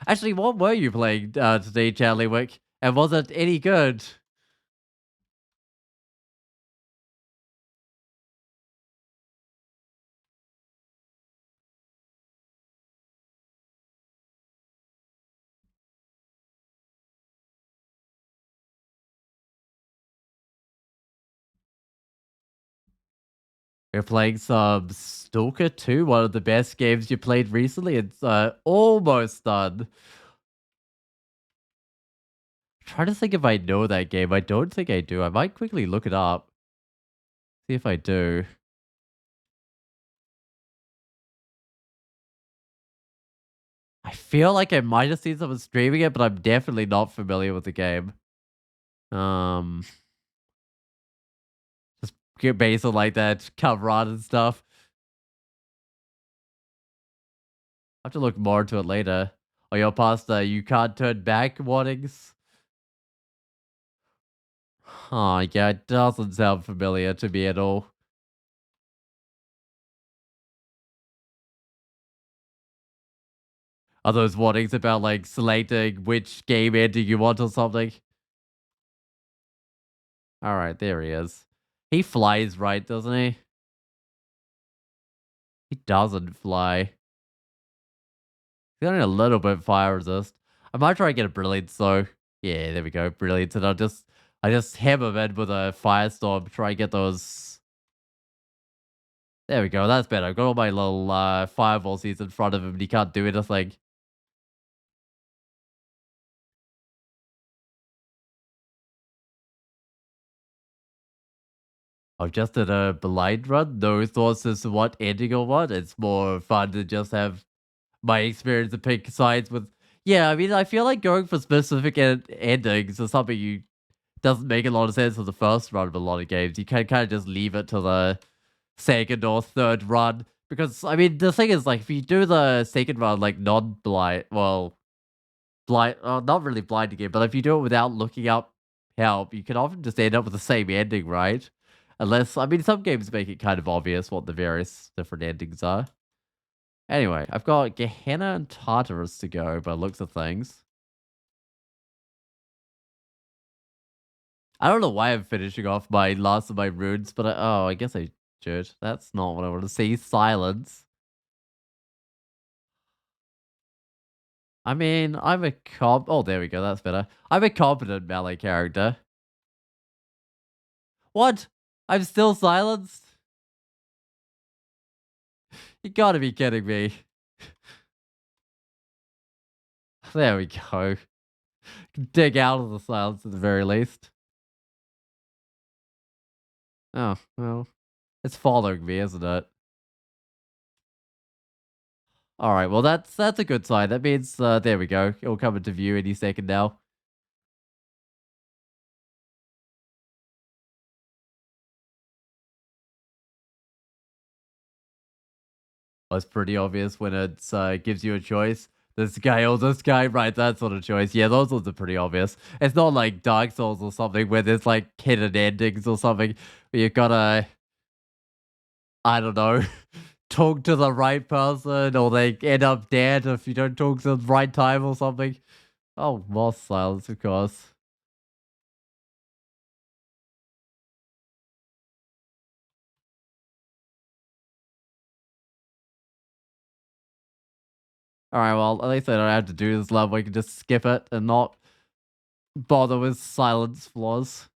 Actually, what were you playing today, Charlie Wick? And was it any good? You're playing some Stalker 2, one of the best games you played recently. It's almost done. Trying to think if I know that game. I don't think I do. I might quickly look it up. See if I do. I feel like I might have seen someone streaming it, but I'm definitely not familiar with the game. Um, just get based on like that cover art and stuff. I have to look more into it later. Oh, your pasta, you can't turn back warnings. Oh, yeah, it doesn't sound familiar to me at all. Are those warnings about like selecting which game ending you want or something? All right, there he is. He flies right, doesn't he? He doesn't fly. He's got a little bit fire resist. I might try and get a brilliance though. Yeah, there we go, brilliance. And I just hammer him in with a firestorm. Try and get those. There we go. That's better. I've got all my little fireball seeds in front of him, and he can't do anything. I've just did a blind run. No thoughts as to what ending or what. It's more fun to just have my experience and pick sides with. Yeah, I mean, I feel like going for specific endings is something you doesn't make a lot of sense for the first run of a lot of games. You can kind of just leave it to the second or third run. Because, I mean, the thing is, like, if you do the second run, like, non-blind, well, blind, not really blind again, but if you do it without looking up help, you can often just end up with the same ending, right? Unless, I mean, some games make it kind of obvious what the various different endings are. Anyway, I've got Gehenna and Tartarus to go by the looks of things. I don't know why I'm finishing off my last of my runes, but I guess I should. That's not what I want to see. Silence. I mean, I'm a oh, there we go. That's better. I'm a competent melee character. What? I'm still silenced? You gotta be kidding me. There we go. Dig out of the silence at the very least. Oh, well. It's following me, isn't it? Alright, well that's a good sign. That means there we go. It'll come into view any second now. Well, it's pretty obvious when it gives you a choice. This guy or this guy, right? That sort of choice. Yeah, those ones are pretty obvious. It's not like Dark Souls or something where there's like hidden endings or something where you gotta, I don't know, talk to the right person or they end up dead if you don't talk to the right time or something. Oh, more silence, of course. Alright, well, at least I don't have to do this level. I can just skip it and not bother with silence flaws.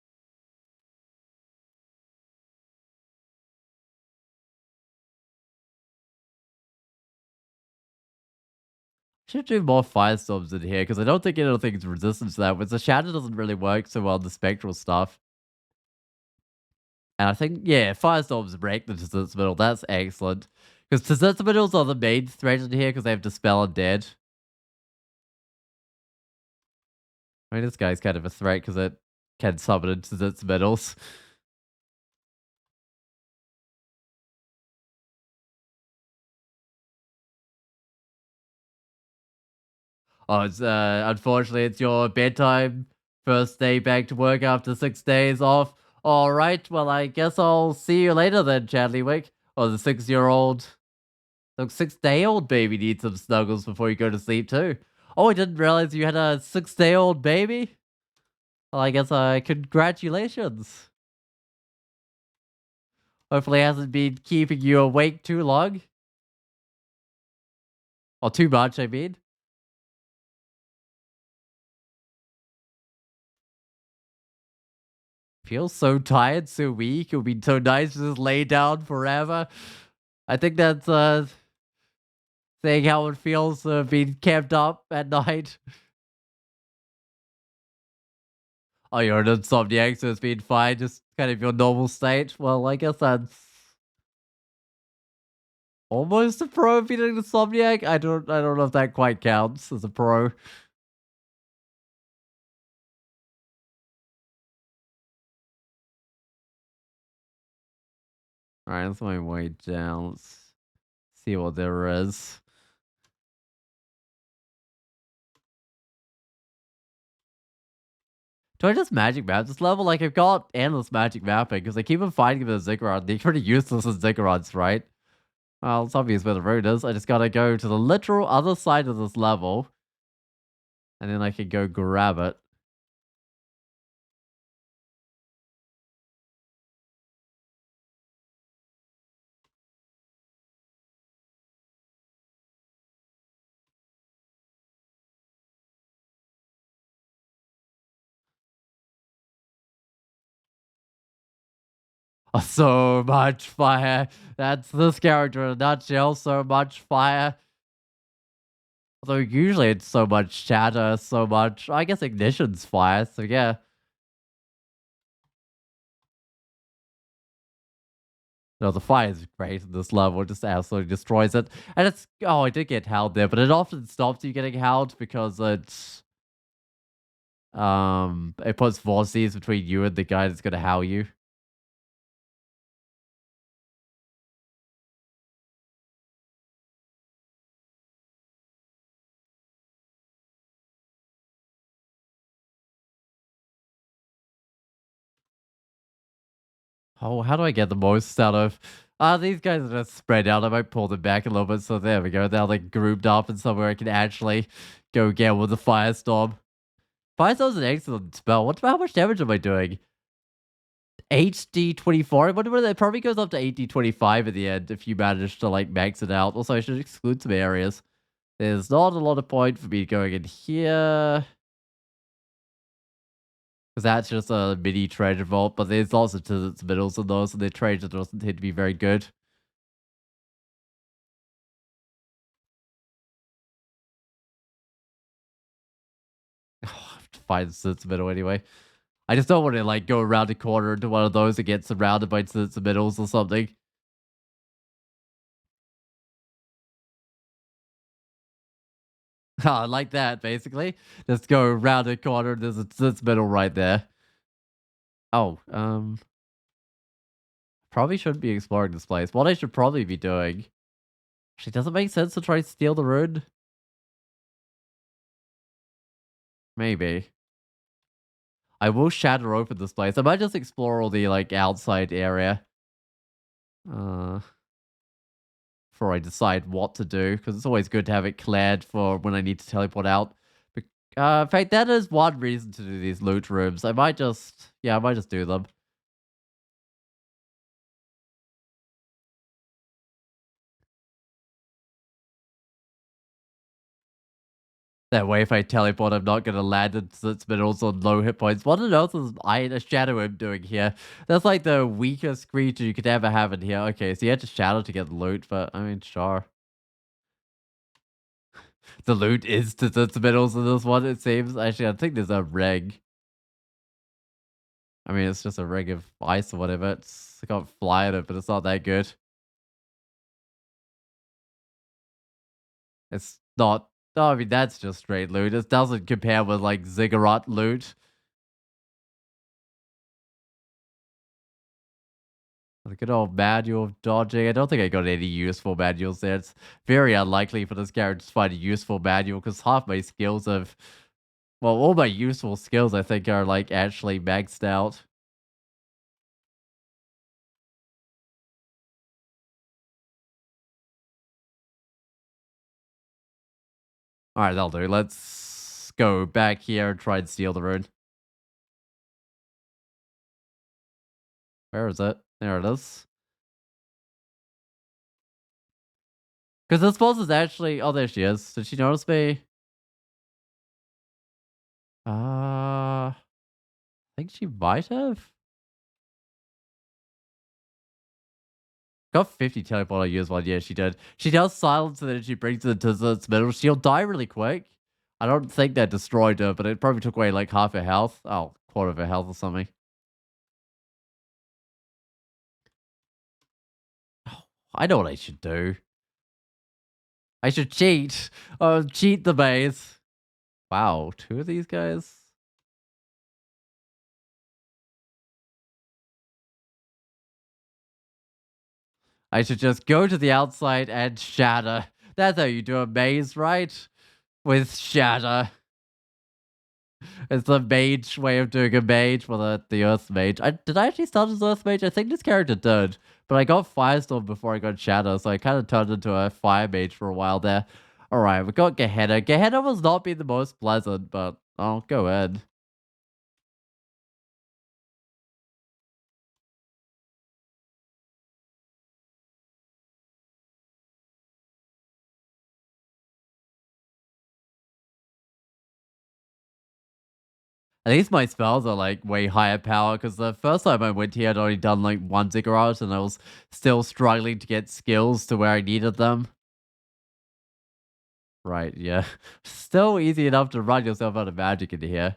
Should do more firestorms in here because I don't think anything's resistant to that. But the shadow doesn't really work so well in the spectral stuff. And I think, yeah, firestorms break the Desert Middle. That's excellent. Because Desert Middles are the main threat in here because they have Dispel Undead. I mean, this guy's kind of a threat because it can summon into Desert Middles. Oh, it's unfortunately it's your bedtime. First day back to work after 6 days off. All right, well I guess I'll see you later then, Chadleywick. Oh, the 6-year-old, the 6-day-old baby needs some snuggles before you go to sleep too. Oh, I didn't realize you had a 6-day-old baby. Well, I guess congratulations. Hopefully, it hasn't been keeping you awake too long, or too much. I mean. Feels so tired, so weak. It would be so nice to just lay down forever. I think that's saying how it feels being kept up at night. Oh, you're an insomniac, so it's been fine. Just kind of your normal state. Well, I guess that's almost a pro being an insomniac. I don't know if that quite counts as a pro. All right, that's my way down. Let's see what there is. Do I just magic map this level? Like, I've got endless magic mapping because I keep on fighting with a Ziggurat. They're pretty useless as Ziggurats, right? Well, it's obvious where the road is. I just gotta go to the literal other side of this level. And then I can go grab it. Oh, so much fire. That's this character in a nutshell. So much fire. Although usually it's so much shatter, so much. I guess ignition's fire. So yeah. No, the fire is great in this level. It just absolutely destroys it. And it's, oh, I did get howled there, but it often stops you getting howled because it puts vortices between you and the guy that's gonna howl you. Oh, how do I get the most out of? These guys are just spread out. I might pull them back a little bit. So there we go. They're like grouped up and somewhere I can actually go get with the firestorm. Firestorm's an excellent spell. How much damage am I doing? HD24. I wonder whether it probably goes up to HD25 at the end if you manage to like max it out. Also, I should exclude some areas. There's not a lot of point for me going in here. Because that's just a mini treasure vault, but there's lots of middles in those, and the treasure doesn't tend to be very good. I have to find the middle anyway. I just don't want to like go around the corner into one of those and get surrounded by the middles or something. Like that, basically. Just go around the corner. There's a middle right there. Oh, probably shouldn't be exploring this place. What I should probably be doing. Actually, does it make sense to try to steal the rune? Maybe. I will shatter open this place. I might just explore all the like outside area. Uh, before I decide what to do, because it's always good to have it cleared for when I need to teleport out. But, in fact, that is one reason to do these loot rooms. I might just do them. That way, if I teleport, I'm not going to land into its minerals on low hit points. What on earth is a shadow imp doing here? That's like the weakest creature you could ever have in here. Okay, so you had to shadow to get the loot, but I mean, sure. The loot is to the middles of this one, it seems. Actually, I think there's a ring. I mean, it's just a ring of ice or whatever. I can't fly at it, but it's not that good. It's not. No, I mean, that's just straight loot. It doesn't compare with like Ziggurat loot. The good old manual of dodging. I don't think I got any useful manuals there. It's very unlikely for this character to find a useful manual because half my skills have. Well, all my useful skills I think are like actually maxed out. Alright, that'll do. Let's go back here and try and steal the rune. Where is it? There it is. Because this boss is actually. Oh, there she is. Did she notice me? I think she might have. Got 50 teleport I used one. Yeah, she did. She does silence and then she brings it to its middle. She'll die really quick. I don't think that destroyed her, but it probably took away like half her health. Oh, quarter of her health or something. I know what I should do. I should cheat. Cheat the maze. Wow, two of these guys? I should just go to the outside and shatter. That's how you do a maze, right? With shatter. It's the mage way of doing a mage. Well, the earth mage. Did I actually start as earth mage? I think this character did. But I got firestorm before I got shatter, so I kind of turned into a fire mage for a while there. Alright, we got Gehenna. Gehenna was not being the most pleasant, but I'll go ahead. At least my spells are like way higher power because the first time I went here, I'd already done like one Ziggurat and I was still struggling to get skills to where I needed them. Right, yeah. Still easy enough to run yourself out of magic into here.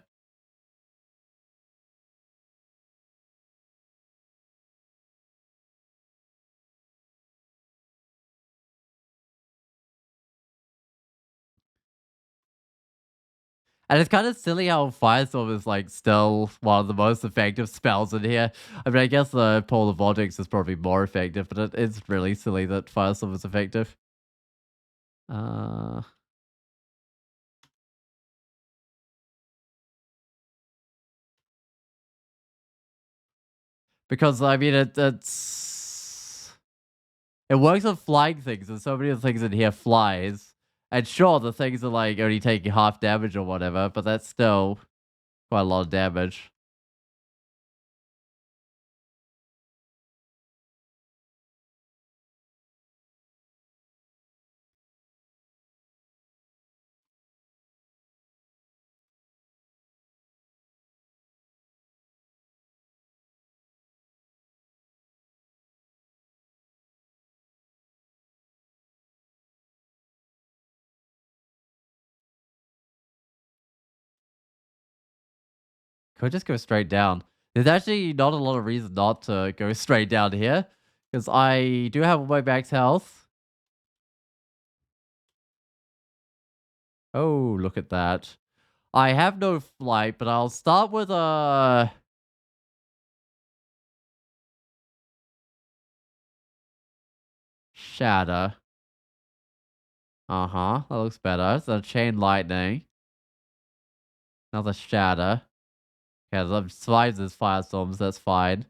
And it's kind of silly how Firestorm is like still one of the most effective spells in here. I mean, I guess the Polar Vortex is probably more effective, but it's really silly that Firestorm is effective. Uh, because I mean, it works on flying things, and so many of the things in here flies. And sure, the things are like only taking half damage or whatever, but that's still quite a lot of damage. Could just go straight down. There's actually not a lot of reason not to go straight down here, because I do have all my max health. Oh, look at that. I have no flight, but I'll start with a shatter. Uh-huh, that looks better. It's a chain lightning. Another shatter. Yeah, the survives as firestorms, that's fine.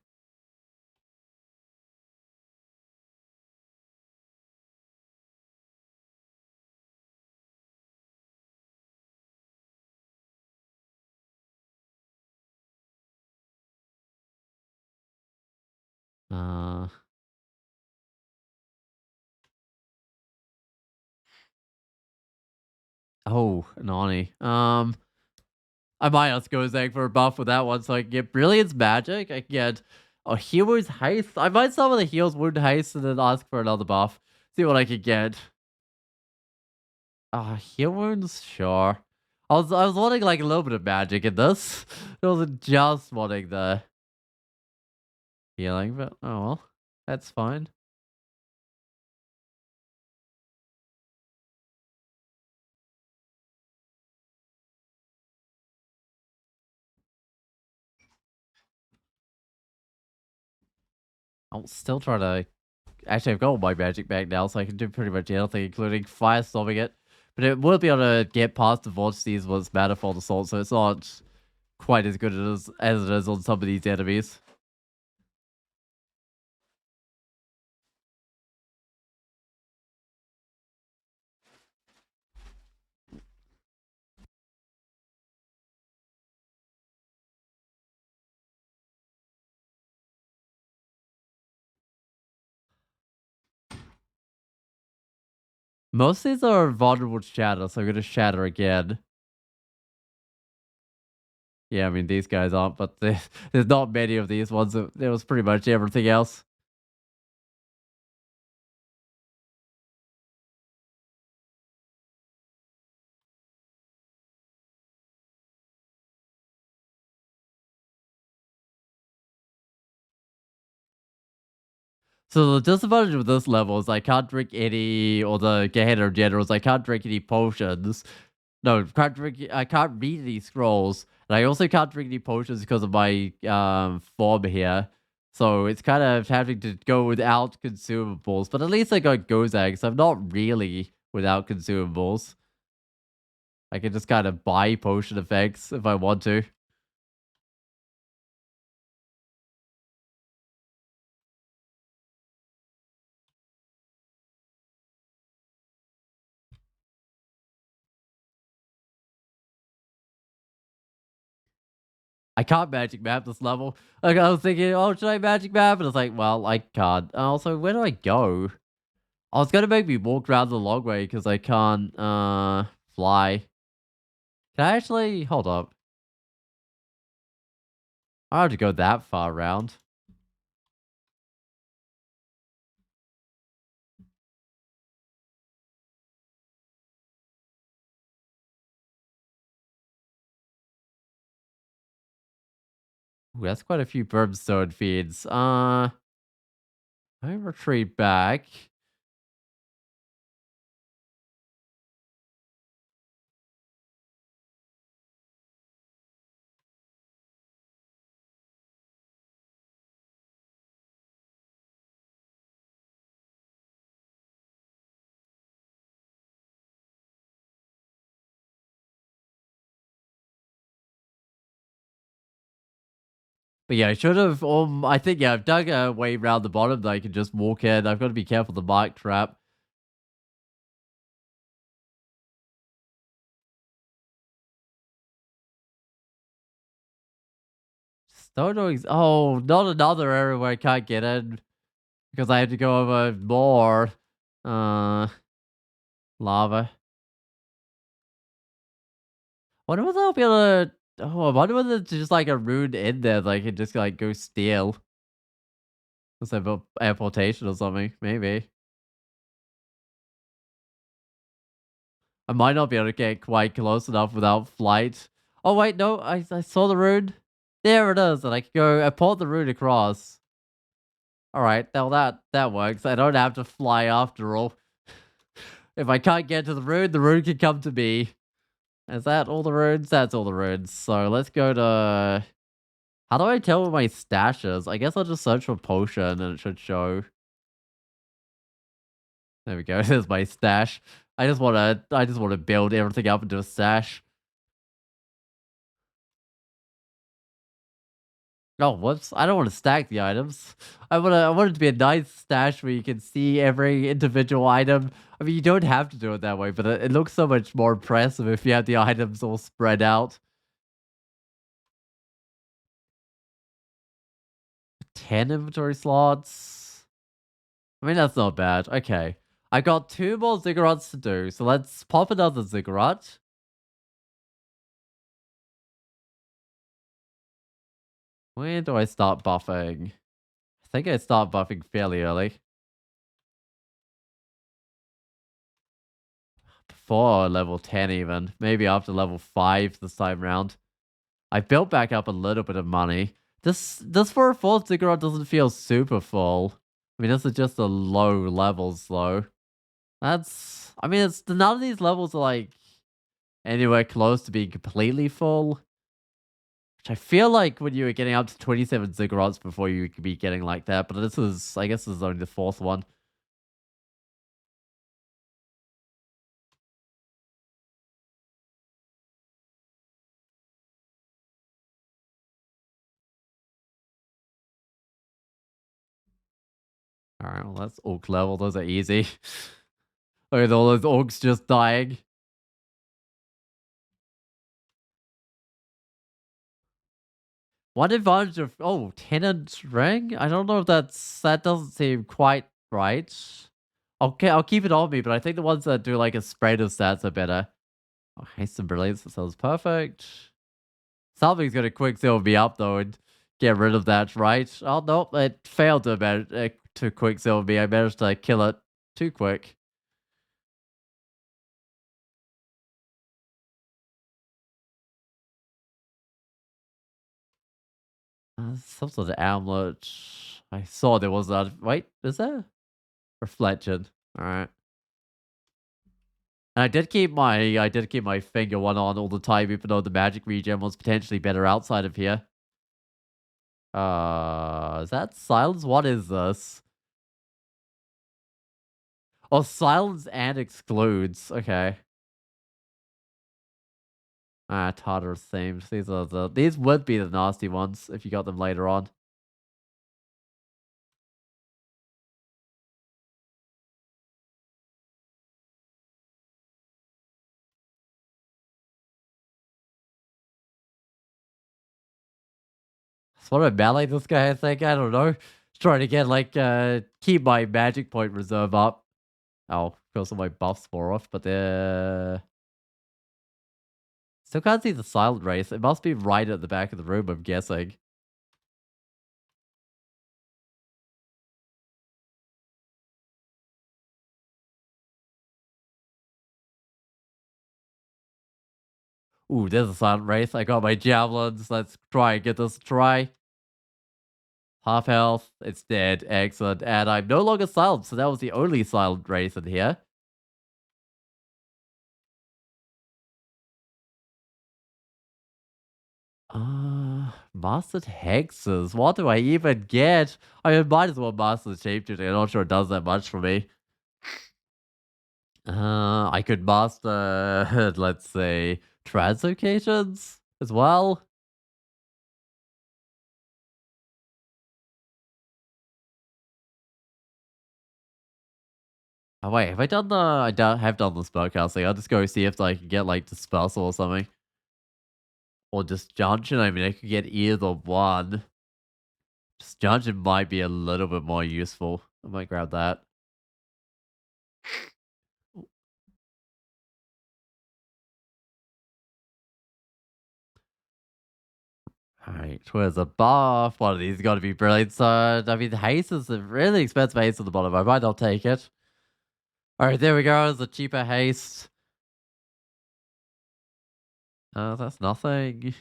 Uh oh, Nani. I might have to go Zag for a buff with that one so I can get Brilliance Magic. I can get a Healer's Haste. I might summon the Heal's Wound Haste and then ask for another buff. See what I can get. Heal wounds? Sure. I was wanting like a little bit of magic in this. I wasn't just wanting the healing, but oh well. That's fine. I'll still try to actually I've got all my magic back now, so I can do pretty much anything, including firestorming it. But it will be able to get past the vortices with its manifold assault, so it's not quite as good as it is on some of these enemies. Most of these are vulnerable to shatter, so I'm gonna shatter again. Yeah, I mean these guys aren't, but there's not many of these ones. There was pretty much everything else. So the disadvantage with this level is I can't drink any, or the Gehenna in general is I can't drink any potions. No, I can't read any scrolls, and I also can't drink any potions because of my form here. So it's kind of having to go without consumables, but at least I got Gozag, so I'm not really without consumables. I can just kind of buy potion effects if I want to. I can't magic map this level. Like I was thinking, oh, should I magic map? And I was like, well, I can't. Also, where do I go? Oh, it's gonna make me walk around the long way because I can't fly. Can I actually hold up? I don't have to go that far around. Ooh, that's quite a few brimstone feeds. I retreat back. But yeah, I should have. I think yeah, I've dug a way around the bottom that I can just walk in. I've got to be careful of the mark trap. Don't know. Oh, not another area where I can't get in because I have to go over more uh lava. Wonder whether I'll be able to. Oh, I wonder whether there's just like a rune in there that I can just like go steal instead of importation or something. Maybe I might not be able to get quite close enough without flight. Oh wait, no, I saw the rune. There it is, and I can go. I pulled the rune across. All right, now that works. I don't have to fly after all. If I can't get to the rune can come to me. Is that all the runes? That's all the runes. So let's go to. How do I tell where my stash is? I guess I'll just search for potion and it should show. There we go. There's my stash. I just wanna build everything up into a stash. Oh, whoops. I don't want to stack the items. I want it to be a nice stash where you can see every individual item. I mean, you don't have to do it that way, but it looks so much more impressive if you have the items all spread out. 10 inventory slots. I mean, that's not bad. Okay. I got 2 more ziggurats to do, so let's pop another ziggurat. When do I start buffing? I think I start buffing fairly early. before level 10 even. Maybe after level 5 this time round. I built back up a little bit of money. This for a full Ziggurat doesn't feel super full. I mean, this is just a low levels though. I mean, it's none of these levels are like anywhere close to being completely full. Which I feel like when you were getting up to 27 Ziggurats before you could be getting like that, but I guess this is only the fourth one. Alright, well that's Orc level, those are easy. Look at all those Orcs just dying. One advantage of, oh, Tenant Ring? I don't know if that doesn't seem quite right. Okay, I'll keep it on me, but I think the ones that do like a spread of stats are better. Oh, Haste and Brilliance, that sounds perfect. Something's gonna Quicksilver me up though and get rid of that, right? Oh no, it failed to Quicksilver me. I managed to kill it too quick. Some sort of amulet. I saw there was that. Wait, is there? Reflection. Alright. And I did keep my finger one on all the time, even though the magic regen was potentially better outside of here. Is that silence? What is this? Oh, silence and excludes. Okay. Tartar themes. These would be the nasty ones if you got them later on. So what a melee this guy, I think. I don't know. Just trying to get like keep my magic point reserve up. Oh, of course all my buffs wore off, but still can't see the silent race. It must be right at the back of the room, I'm guessing. Ooh, there's a silent race. I got my javelins. Let's try and get this try. Half health. It's dead. Excellent. And I'm no longer silent, so that was the only silent race in here. Mastered hexes. What do I even get? I might as well master the shapeshifting. I'm not sure it does that much for me. I could master, let's say, translocations as well. Oh wait, have I done the? Have done the spellcasting. I'll just go see if I can get like dispersal or something, or disjunction. I mean, I could get either one. Disjunction might be a little bit more useful. I might grab that. Alright, where's the buff? One of these got to be brilliant. So, I mean, haste is a really expensive haste at the bottom. I might not take it. Alright, there we go. There's a cheaper haste. That's nothing.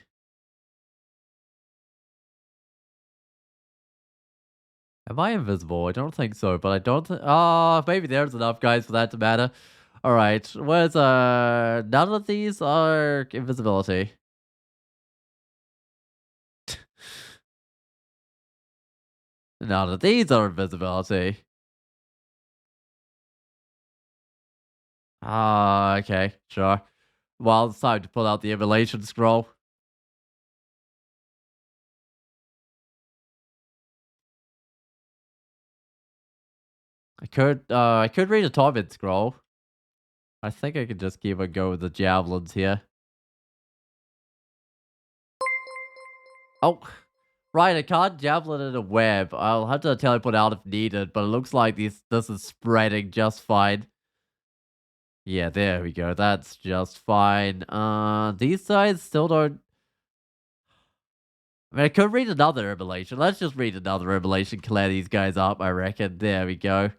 Am I invisible? I don't think so, but I don't maybe there's enough guys for that to matter. Alright, where's, none of these are invisibility. None of these are invisibility. Okay, sure. Well, it's time to pull out the immolation scroll. I could read a torment scroll. I think I could just keep a go with the javelins here. Oh, right, I can't javelin in a web. I'll have to teleport out if needed, but it looks like this is spreading just fine. Yeah, there we go. That's just fine. These sides still don't. I mean, I could read another revelation. Let's just read another revelation, clear these guys up, I reckon. There we go.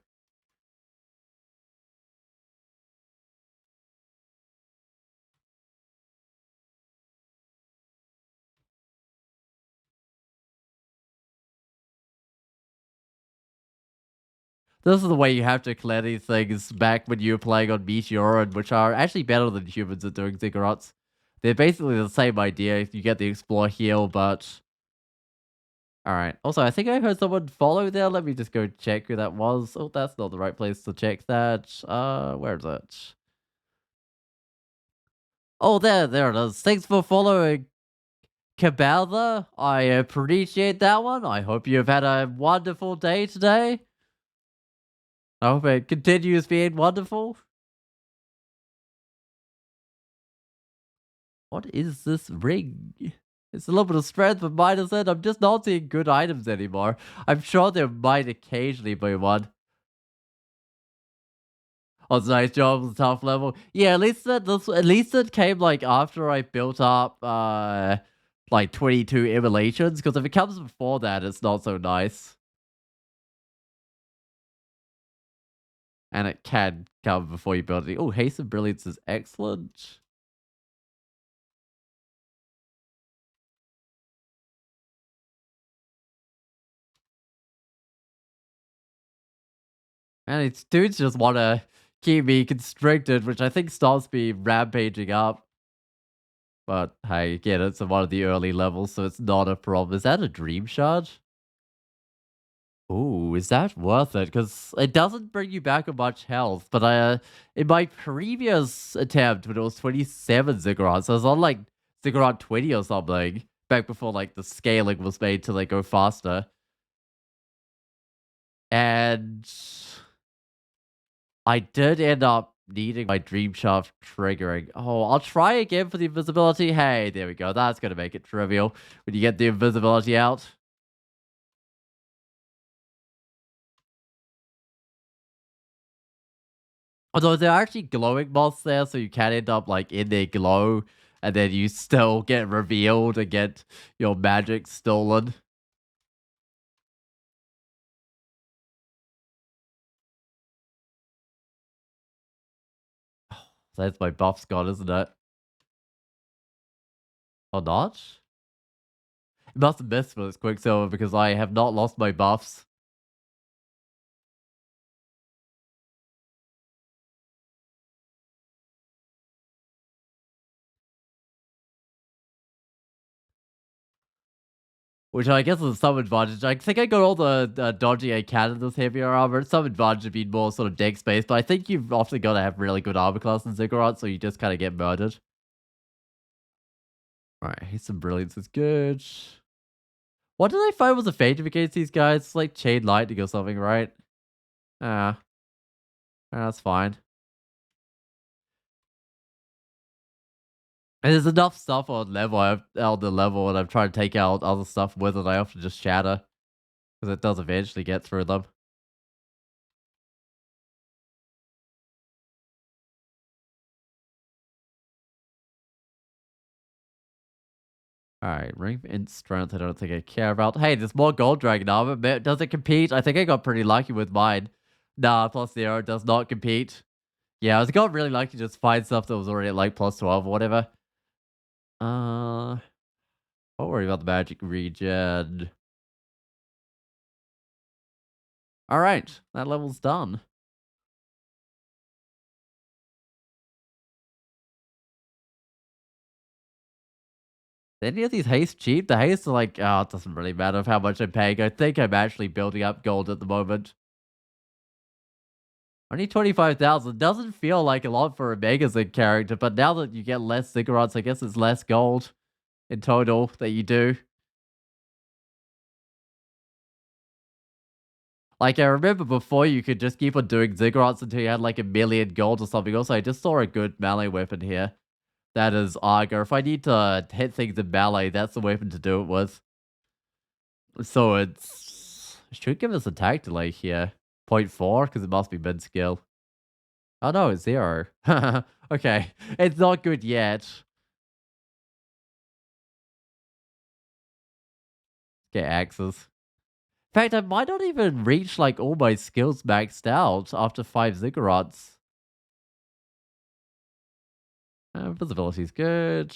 This is the way you have to clear these things back when you were playing on Meteorin, which are actually better than humans at doing Ziggurats. They're basically the same idea. You get the Explore heal, but... Alright. Also, I think I heard someone follow there. Let me just go check who that was. Oh, that's not the right place to check that. Where is it? Oh, there it is. Thanks for following, Cabalda. I appreciate that one. I hope you've had a wonderful day today. I hope it continues being wonderful. What is this ring? It's a little bit of strength, but minus it. I'm just not seeing good items anymore. I'm sure there might occasionally be one. Oh, it's a nice job on the top level. Yeah, at least it came like after I built up like 22 emulations, because if it comes before that, it's not so nice. And it can come before you build it. Oh, Haste of Brilliance is excellent. And these dudes just want to keep me constricted, which I think stops me rampaging up. But hey, again, it's one of the early levels, so it's not a problem. Is that a dream shard? Ooh, is that worth it? Because it doesn't bring you back a much health. But in my previous attempt, when it was 27 Ziggurats, I was on like Ziggurat 20 or something, back before like the scaling was made to like go faster. And I did end up needing my Dream Shaft triggering. Oh, I'll try again for the invisibility. Hey, there we go. That's going to make it trivial when you get the invisibility out. Although there are actually glowing moths there, so you can end up like in their glow, and then you still get revealed and get your magic stolen. So that's my buffs gone, isn't it? Or not? It must have missed for this Quicksilver because I have not lost my buffs. Which I guess is some advantage. I think I got all the dodgy I can in this heavier armor. It's some advantage of being more sort of deck space, but I think you've often got to have really good armor class in Ziggurat, so you just kind of get murdered. Alright, Haste and Brilliance is good. What did I find was effective against these guys? It's like Chain Lightning or something, right? Ah, that's fine. And there's enough stuff on the level, and I'm trying to take out other stuff with it. I often just shatter because it does eventually get through them. Alright, Ring in Strength, I don't think I care about. Hey, there's more Gold Dragon armor. Does it compete? I think I got pretty lucky with mine. Nah, +0 does not compete. Yeah, I got really lucky to just find stuff that was already at like +12 or whatever. Uh, don't worry about the magic regen. Alright, that level's done. Any of these haste cheap? The haste are like, oh, it doesn't really matter how much I'm paying. I think I'm actually building up gold at the moment. Only 25,000 doesn't feel like a lot for a Megazig character, but now that you get less Ziggurats, I guess it's less gold in total that you do. Like, I remember before you could just keep on doing Ziggurats until you had like 1,000,000 gold or something. Also, I just saw a good melee weapon here. That is Argo. If I need to hit things in melee, that's the weapon to do it with. So it's... should give us attack delay here. 0.4, because it must be mid-skill. Oh no, it's 0. Okay, it's not good yet. Get axes. In fact, I might not even reach like all my skills maxed out after 5 Ziggurats. Visibility's good.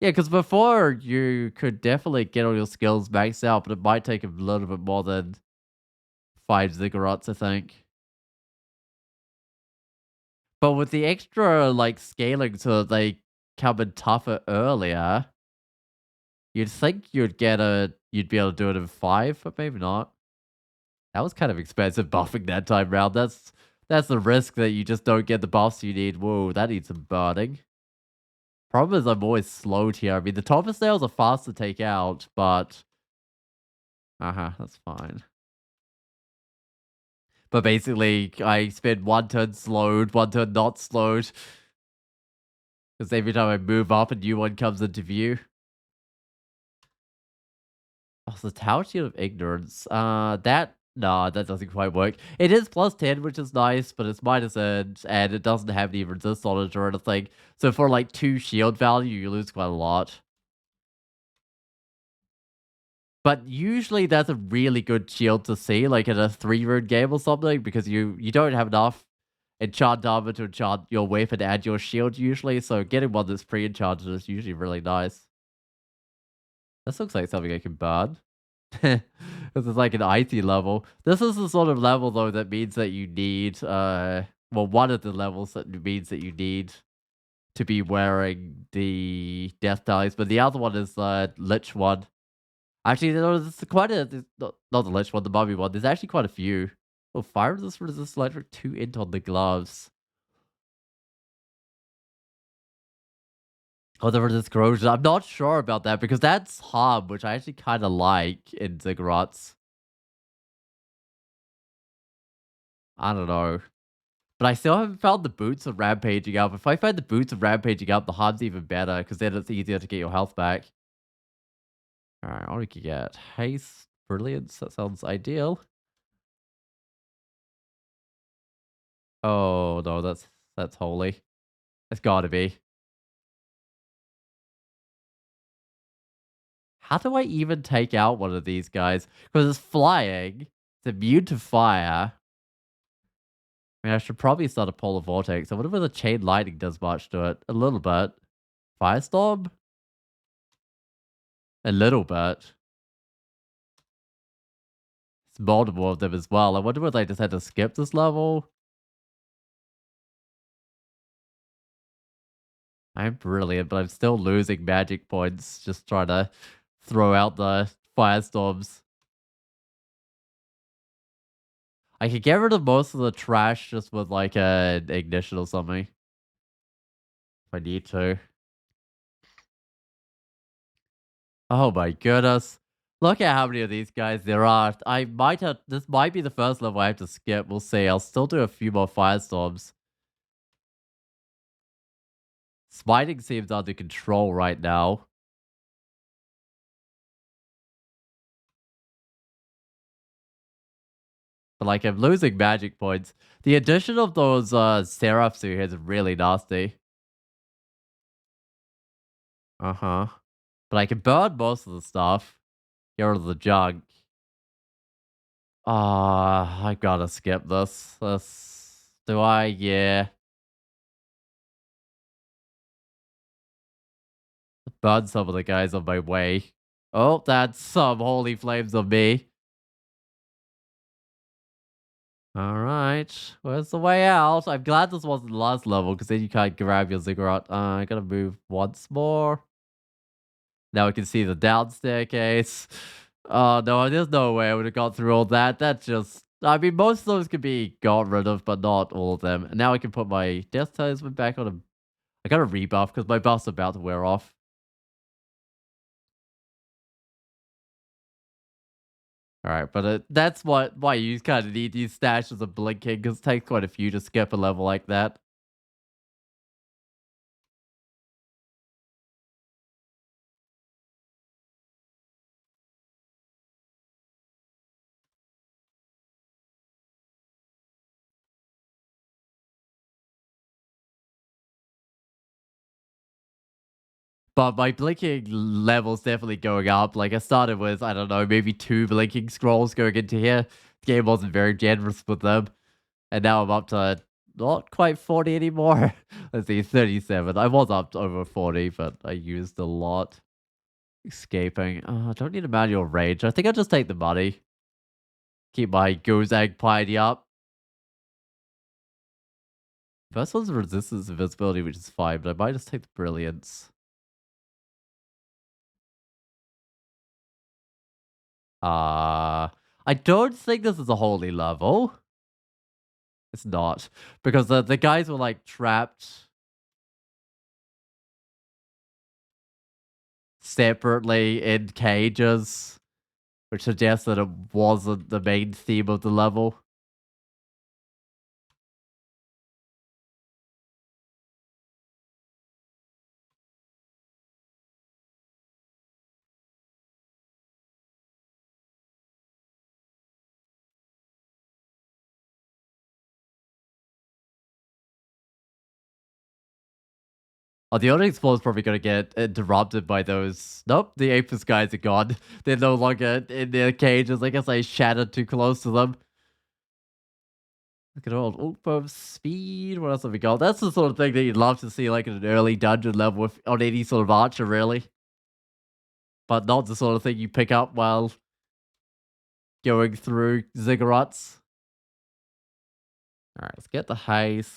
Yeah, because before you could definitely get all your skills maxed out, but it might take a little bit more than 5 Ziggurats, I think. But with the extra, like, scaling so that they come in tougher earlier, you'd think you'd be able to do it in 5, but maybe not. That was kind of expensive buffing that time round. That's the risk that you just don't get the buffs you need. Whoa, that needs some burning. Problem is I'm always slowed here. I mean, the topper snails are fast to take out, but that's fine. But basically, I spend one turn slowed, one turn not slowed. Because every time I move up, a new one comes into view. Oh, the Tower Shield of Ignorance. Nah, that doesn't quite work. It is plus 10, which is nice, but it's minus edge, and it doesn't have any resist on it or anything. So for like 2 shield value, you lose quite a lot. But usually that's a really good shield to see, like in a 3-rune game or something, because you don't have enough enchant armor to enchant your weapon and your shield usually, so getting one that's pre-enchanted is usually really nice. This looks like something I can burn. This is like an icy level. This is the sort of level though that means that you need well, one of the levels that means that you need to be wearing the death ties, but the other one is the lich one. Actually, there's quite a not the lich one, the mummy one. There's actually quite a few. Oh, fire resist electric 2 int on the gloves. Oh, the resist corrosion. I'm not sure about that because that's harm, which I actually kind of like in Ziggurats. I don't know. But I still haven't found the boots of rampaging up. If I find the boots of rampaging up, the harm's even better because then it's easier to get your health back. Alright, what we can get? Haste, brilliance. That sounds ideal. Oh no, that's holy. It's gotta be. How do I even take out one of these guys? Because it's flying. It's immune to fire. I mean, I should probably start a polar vortex. I wonder whether chain lightning does much to it. A little bit. Firestorm? A little bit. It's multiple of them as well. I wonder whether I just had to skip this level. I'm brilliant, but I'm still losing magic points just trying to throw out the firestorms. I could get rid of most of the trash just with like an ignition or something. If I need to. Oh my goodness. Look at how many of these guys there are. I might have, this might be the first level I have to skip. We'll see. I'll still do a few more firestorms. Smiting seems under control right now. But like I'm losing magic points. The addition of those seraphs here is really nasty. Uh-huh. But I can burn most of the stuff. Get rid of the junk. Ah, I gotta skip this. Do I? Yeah. Burn some of the guys on my way. Oh, that's some holy flames on me. Alright. Where's the way out? I'm glad this wasn't the last level, because then you can't grab your ziggurat. I gotta move once more. Now we can see the down staircase. Oh no, there's no way I would have got through all that. That's just... I mean, most of those could be got rid of, but not all of them. And now I can put my death talisman back on. I got a rebuff because my buff's about to wear off. Alright, but that's why you kind of need these stashes of blinking, because it takes quite a few to skip a level like that. But my blinking level's definitely going up. Like, I started with, I don't know, maybe 2 blinking scrolls going into here. The game wasn't very generous with them. And now I'm up to not quite 40 anymore. Let's see, 37. I was up to over 40, but I used a lot. Escaping. I don't need a manual rage. I think I'll just take the money. Keep my goose egg piety up. First one's resistance invisibility, which is fine, but I might just take the brilliance. I don't think this is a holy level. It's not. Because the guys were like trapped separately in cages, which suggests that it wasn't the main theme of the level. Oh, the other explorer's probably gonna get interrupted by those. Nope, the Apis guys are gone. They're no longer in their cages. I guess I shattered too close to them. Look at all Ulpo speed. What else have we got? That's the sort of thing that you'd love to see, like in an early dungeon level with, on any sort of archer, really. But not the sort of thing you pick up while going through Ziggurats. Alright, let's get the haste.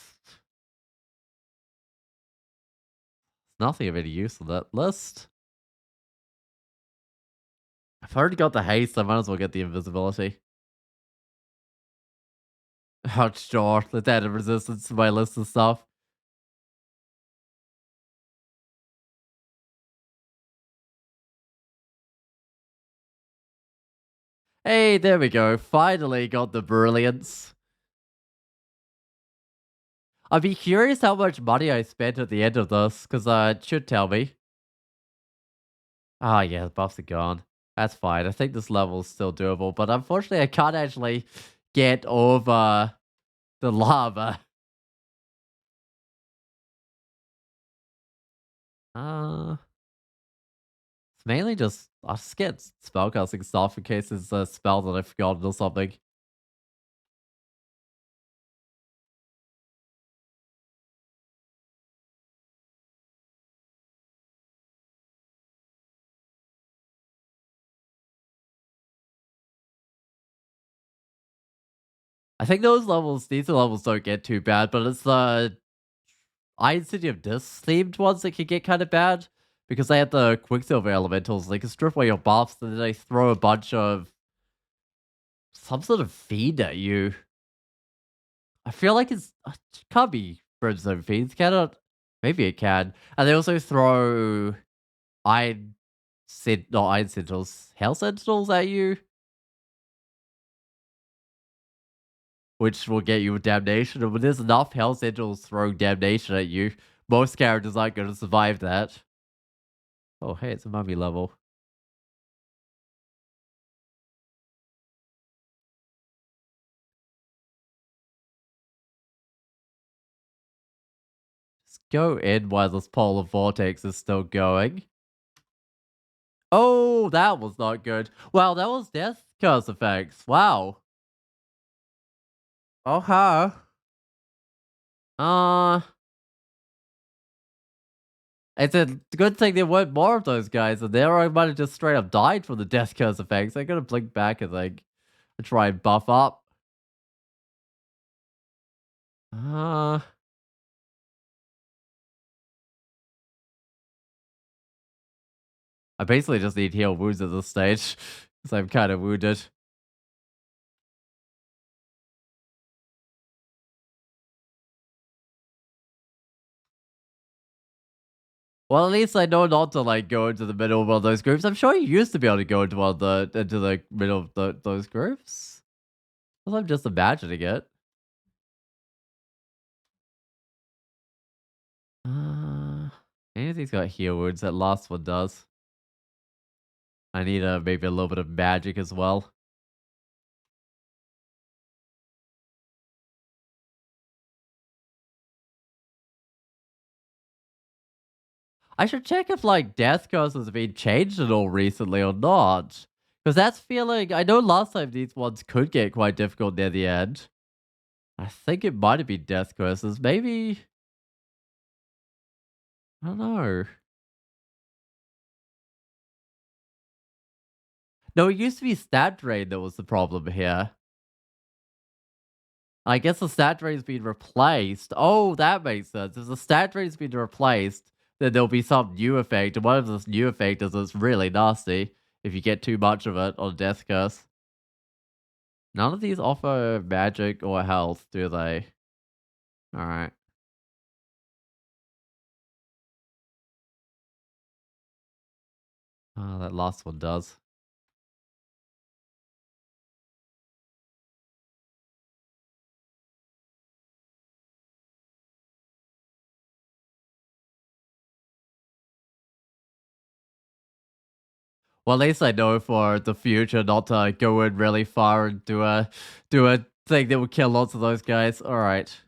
Nothing of any use on that list. I've already got the haste, I might as well get the invisibility. Oh, sure. Let's add a resistance to my list of stuff. Hey, there we go. Finally got the brilliance. I'd be curious how much money I spent at the end of this, because it should tell me. Ah, yeah, the buffs are gone. That's fine. I think this level is still doable, but unfortunately, I can't actually get over the lava. It's mainly just I just get spellcasting stuff in case it's a spell that I've forgotten or something. I think these levels don't get too bad, but it's the Iron City of Discs themed ones that can get kind of bad because they have the Quicksilver elementals. They can strip away your buffs, and then they throw a bunch of some sort of feed at you. I feel like it can't be Brimstone feeds, can it? Maybe it can. And they also throw not Iron Sentinels, Hell Sentinels at you, which will get you a damnation. And when there's enough Hell Sentinels throwing damnation at you, most characters aren't going to survive that. Oh, hey, it's a mummy level. Just go in while this polar vortex is still going. Oh, that was not good. Wow, that was death curse effects. Wow. Okay. Uh, it's a good thing there weren't more of those guys, and there I might have just straight up died from the death curse effects. I gotta blink back and like try and buff up. Uh, I basically just need heal wounds at this stage, because I'm kind of wounded. Well, at least I know not to like go into the middle of one of those groups. I'm sure you used to be able to go into into the middle of those groups. Well, I'm just imagining it. Any of these got heal wounds. That last one does. I need maybe a little bit of magic as well. I should check if like death curses have been changed at all recently or not. Because that's feeling I know last time these ones could get quite difficult near the end. I think it might have been death curses. Maybe I don't know. No, it used to be stat drain that was the problem here. I guess the stat drain's been replaced. Oh, that makes sense. If the stat drain's been replaced, then there'll be some new effect. And one of this new effect is it's really nasty if you get too much of it on Death Curse. None of these offer magic or health, do they? Alright. Oh, that last one does. Well, at least I know for the future not to go in really far and do a thing that will kill lots of those guys. Alright.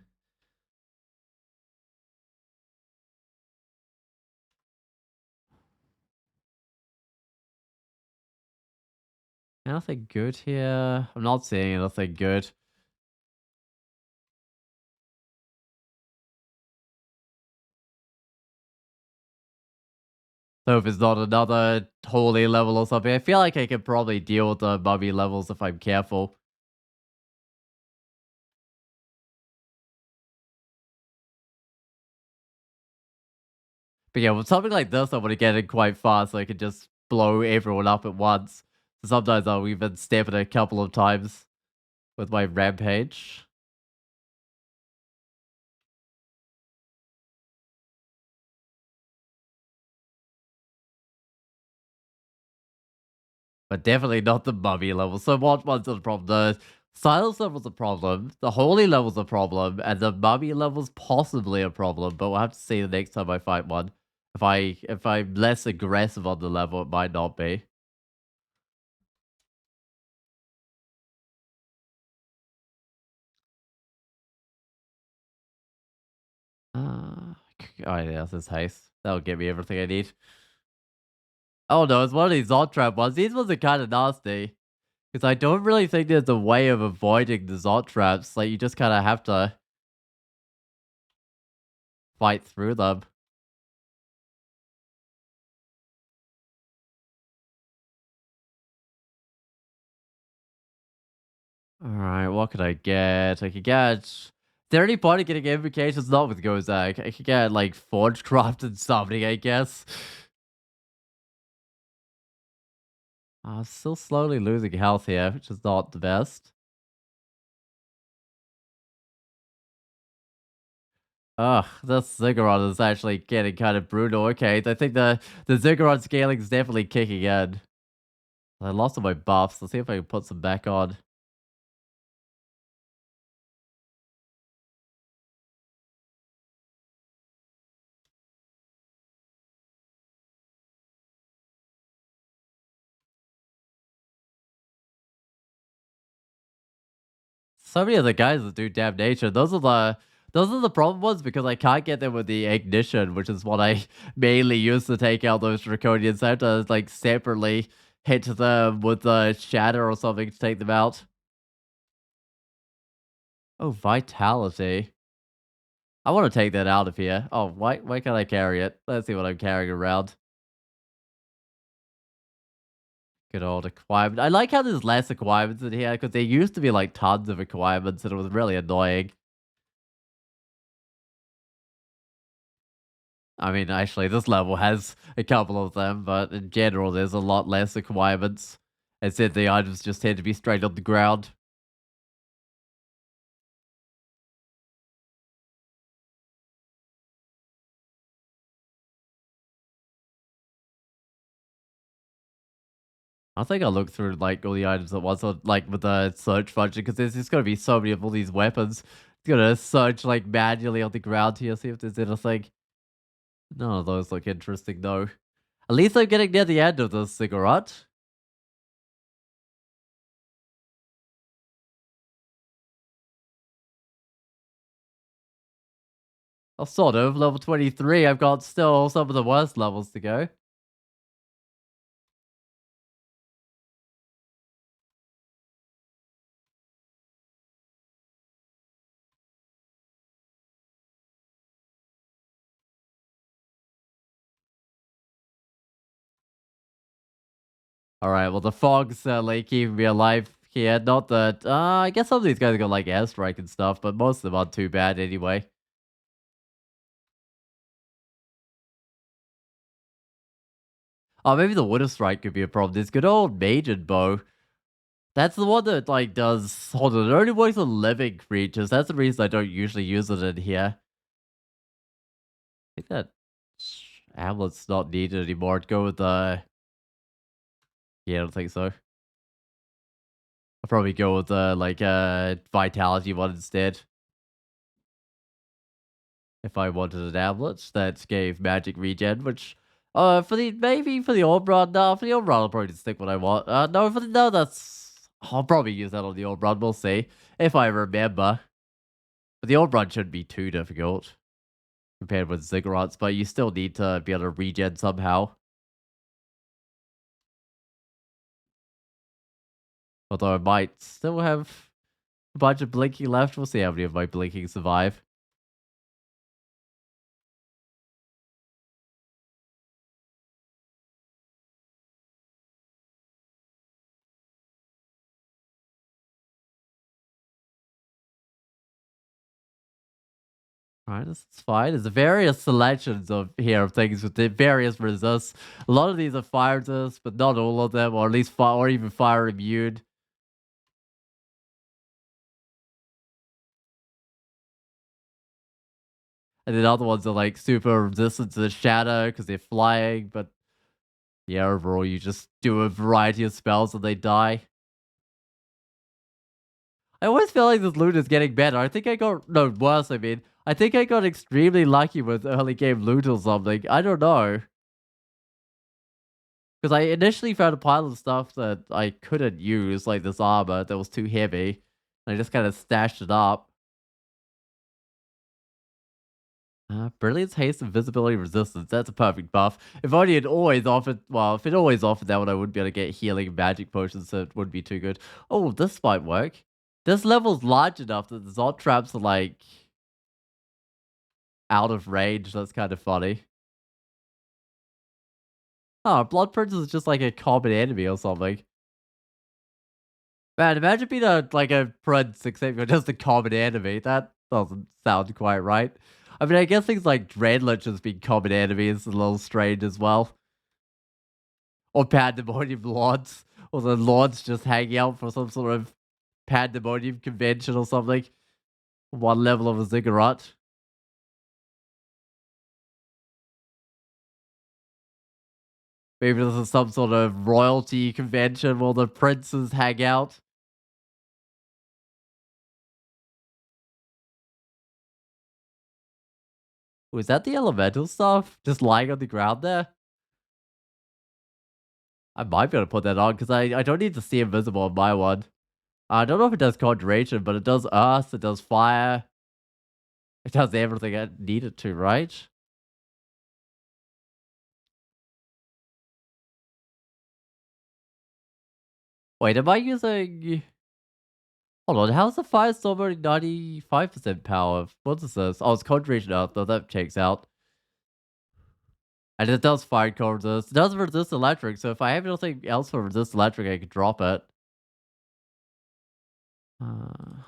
Anything good here? I'm not seeing anything good. So if it's not another holy level or something, I feel like I could probably deal with the mummy levels if I'm careful. But yeah, with something like this, I want to get in quite fast so I can just blow everyone up at once. So sometimes I'll even step it a couple of times with my rampage. But definitely not the mummy level. So what one's the problem? The silence level's a problem, the holy level's a problem, and the mummy level's possibly a problem, but we'll have to see the next time I fight one. If I'm less aggressive on the level, it might not be. Oh yeah, this is haste. That'll give me everything I need. Oh no, it's one of these Zot Trap ones. These ones are kind of nasty. Because I don't really think there's a way of avoiding the Zot Traps. Like, you just kind of have to fight through them. Alright, what could I get? I could get... Is there any point in getting invocations? Not with Gozak. I could get, like, Forge Craft and something, I guess. Still slowly losing health here, which is not the best. Ugh, this Ziggurat is actually getting kind of brutal. Okay, I think the Ziggurat scaling is definitely kicking in. I lost all my buffs. Let's see if I can put some back on. So many of the guys that do damnation, those are the problem ones because I can't get them with the ignition, which is what I mainly use to take out those draconians. I have to like separately hit them with the shatter or something to take them out. Oh, vitality. I want to take that out of here. Oh, why can't I carry it? Let's see what I'm carrying around. Good old acquirement. I like how there's less acquirements in here because there used to be like tons of acquirements and it was really annoying. I mean, actually, this level has a couple of them, but in general, there's a lot less requirements. Instead, the items just tend to be straight on the ground. I think I'll look through like all the items at once, or, like with the search function, because there's just gonna be so many of all these weapons. It's gonna search like manually on the ground here, see if there's anything. None of those look interesting though. At least I'm getting near the end of this cigarette. Oh, sort of. Level 23. I've got still some of the worst levels to go. Alright, well, the fog's certainly keeping me alive here. Not that, I guess some of these guys got like airstrike and stuff, but most of them aren't too bad anyway. Oh, maybe the water strike could be a problem. This good old Maiden bow. That's the one that like does. Hold on, it only works on living creatures. That's the reason I don't usually use it in here. I think that amulet's not needed anymore. I'd go with the. Yeah, I don't think so. I'll probably go with the like vitality one instead. If I wanted an amulet that gave magic regen, which for the maybe for the old run, no, for the old run I'll probably just stick what I want. No, for the no, that's I'll probably use that on the old run. We'll see if I remember. But the old run shouldn't be too difficult compared with Ziggurats, but you still need to be able to regen somehow. Although I might still have a bunch of blinking left. We'll see how many of my blinking survive. Alright, this is fine. There's various selections of here of things with the various resists. A lot of these are fire resist, but not all of them, or at least fire or even fire immune. And then other ones are like super resistant to the shadow because they're flying, but yeah, overall you just do a variety of spells and they die. I always feel like this loot is getting better. I think I got no worse, I mean. I think I got extremely lucky with early game loot or something. I don't know. Because I initially found a pile of stuff that I couldn't use, like this armor that was too heavy. I just kind of stashed it up. Brilliance, haste, and visibility resistance. That's a perfect buff. If only it always offered, well, if it always offered that one, I wouldn't be able to get healing and magic potions, so it wouldn't be too good. Oh, this might work. This level's large enough that the Zod traps are like out of range. That's kind of funny. Oh, Blood Prince is just like a common enemy or something. Man, imagine being a like a prince except you're just a common enemy. That doesn't sound quite right. I mean, I guess things like Dreadlich as being common enemies is a little strange as well. Or Pandemonium Lords. Or the Lords just hanging out for some sort of Pandemonium convention or something. One level of a Ziggurat. Maybe this is some sort of royalty convention where the princes hang out. Was that the elemental stuff? Just lying on the ground there? I might be able to put that on because I don't need to see invisible on my one. I don't know if it does conjuration, but it does earth, it does fire, it does everything I need it to, right? Wait, am I using... Hold on, how's the firestorm only 95% power? What is this? Oh, it's conjuration earth, though that checks out. And it does fire core resist. It does resist electric, so if I have anything else for resist electric, I could drop it. Uh,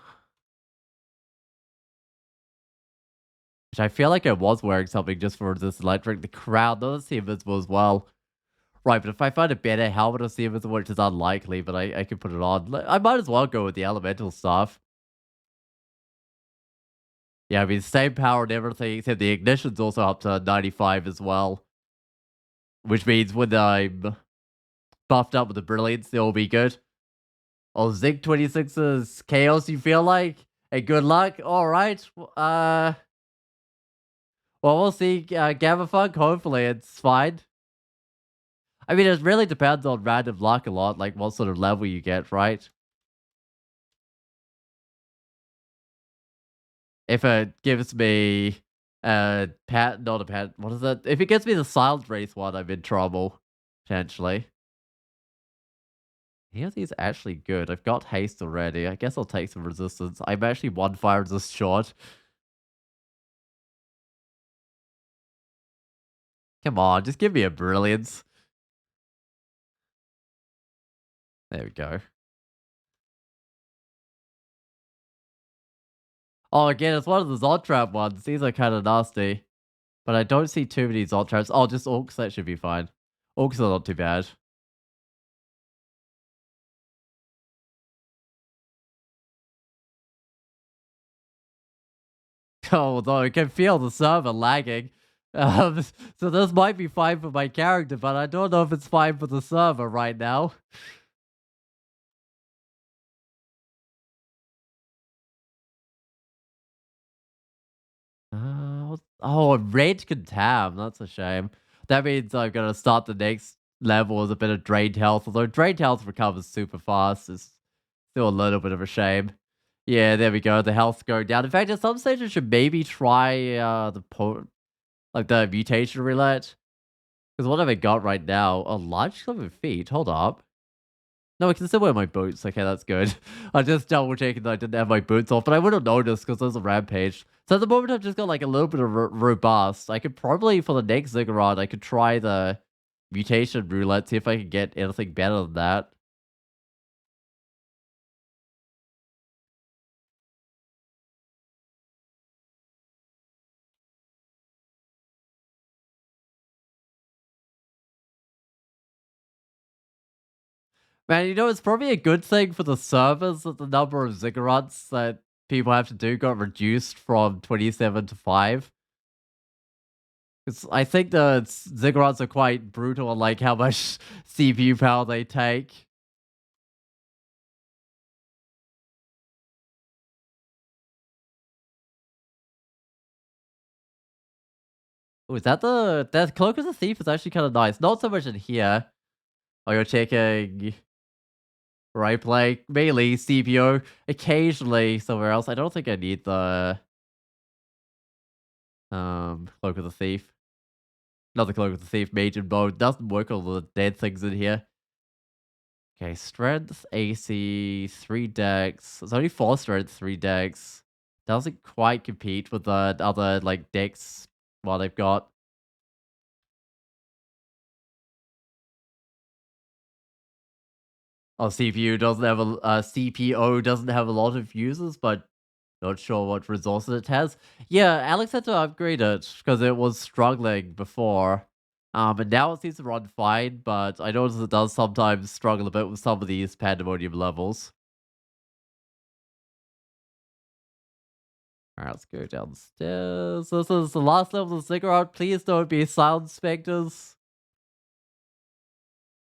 which I feel like I was wearing something just for resist electric. The crowd doesn't seem invisible as well. Right, but if I find a better helmet or see invisible, which is unlikely, but I can put it on. I might as well go with the elemental stuff. Yeah, I mean, same power and everything, except the ignition's also up to 95 as well. Which means when I'm buffed up with the brilliance, they'll be good. Oh, Zig 26's chaos, you feel like? Hey, good luck. All right. Well, we'll see. Gamma Funk, hopefully it's fine. I mean, it really depends on random luck a lot, like what sort of level you get, right? If it gives me a pat, not a pat, what is it? If it gives me the silent race one, I'm in trouble, potentially. Yeah, these actually good. I've got haste already. I guess I'll take some resistance. I'm actually one fire resist short. Come on, just give me a brilliance. There we go. Oh, again, it's one of the Zod Trap ones. These are kind of nasty. But I don't see too many Zod Traps. Oh, just Orcs, that should be fine. Orcs are not too bad. Oh, although I can feel the server lagging. Um, so this might be fine for my character, but I don't know if it's fine for the server right now. Oh, Red Contam. That's a shame. That means I'm gonna start the next level with a bit of drained health. Although drained health recovers super fast, it's still a little bit of a shame. Yeah, there we go. The health's going down. In fact, at some stage, I should maybe try like the mutation roulette. Because what have I got right now? A large clump of feet. Hold up. No, I can still wear my boots. Okay, that's good. I just double checking that I didn't have my boots off, but I would have noticed because there's a rampage. So at the moment, I've just got like a little bit of robust. I could probably, for the next Ziggurat, I could try the mutation roulette, see if I can get anything better than that. Man, it's probably a good thing for the servers that the number of Ziggurats that people have to do got reduced from 27 to 5. 'Cause I think the Ziggurats are quite brutal on like how much CPU power they take. Oh, is that Cloak of the Thief is actually kind of nice. Not so much in here. Oh, you're checking right play, melee, CPO, occasionally somewhere else. I don't think I need the Cloak of the Thief. Not the Cloak of the Thief, Mage and Bow. Doesn't work on the dead things in here. Okay, strength, AC, 3 decks. It's only 4 strength, 3 decks. Doesn't quite compete with the other like decks what they've got. Oh, CPU doesn't have a CPO doesn't have a lot of users, but not sure what resources it has. Yeah, Alex had to upgrade it because it was struggling before. And now it seems to run fine, but I notice it does sometimes struggle a bit with some of these pandemonium levels. Alright, let's go downstairs. This is the last level of Ziggurat. Please don't be silent specters.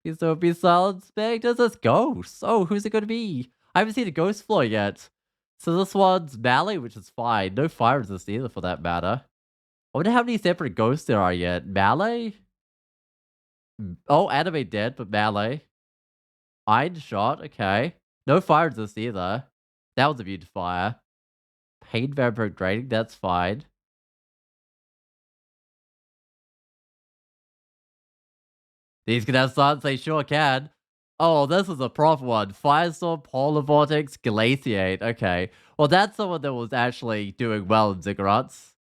Please don't be silent specters. It's ghosts. Oh, who's it going to be? I haven't seen a ghost floor yet. So this one's melee, which is fine. No fire resist either, for that matter. I wonder how many separate ghosts there are yet. Melee? Oh, anime dead, but melee. Iron shot, okay. No fire resist either. That was immune to fire. Pain vampire draining, that's fine. These can have silence, they sure can. Oh, this is a proper one. Firestorm, Polar Vortex, Glaciate. Okay. Well, that's someone that was actually doing well in Ziggurats.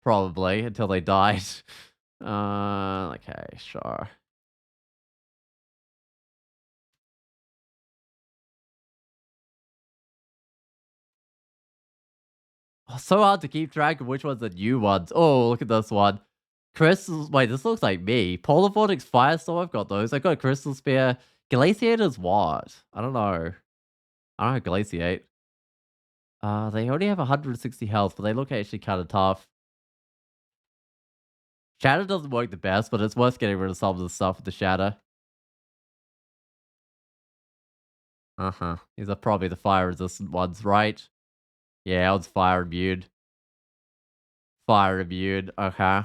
Probably, until they died. Okay, sure. Oh, so hard to keep track of which one's the new ones. Oh, look at this one. Crystals. Wait, this looks like me. Polar Vortex, Firestorm. I've got those. I got Crystal Spear. Glaciate is what? I don't know. I don't know Glaciate. They only have 160 health, but they look actually kind of tough. Shatter doesn't work the best, but it's worth getting rid of some of the stuff with the Shatter. Uh-huh. These are probably the fire resistant ones, right? Yeah, it's fire immune. Fire immune. Okay.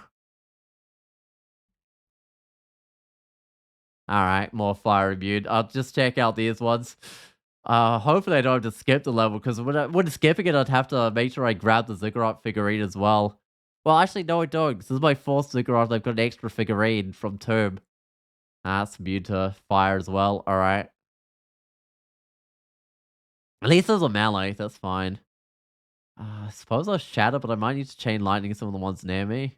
Alright, more fire immune. I'll just check out these ones. Hopefully I don't have to skip the level, because when skipping it, I'd have to make sure I grab the Ziggurat figurine as well. Well, actually, no, I don't. This is my fourth Ziggurat. I've got an extra figurine from Tomb. That's immune to fire as well. Alright. At least there's a melee. That's fine. I suppose I'll shatter, but I might need to chain lightning some of the ones near me.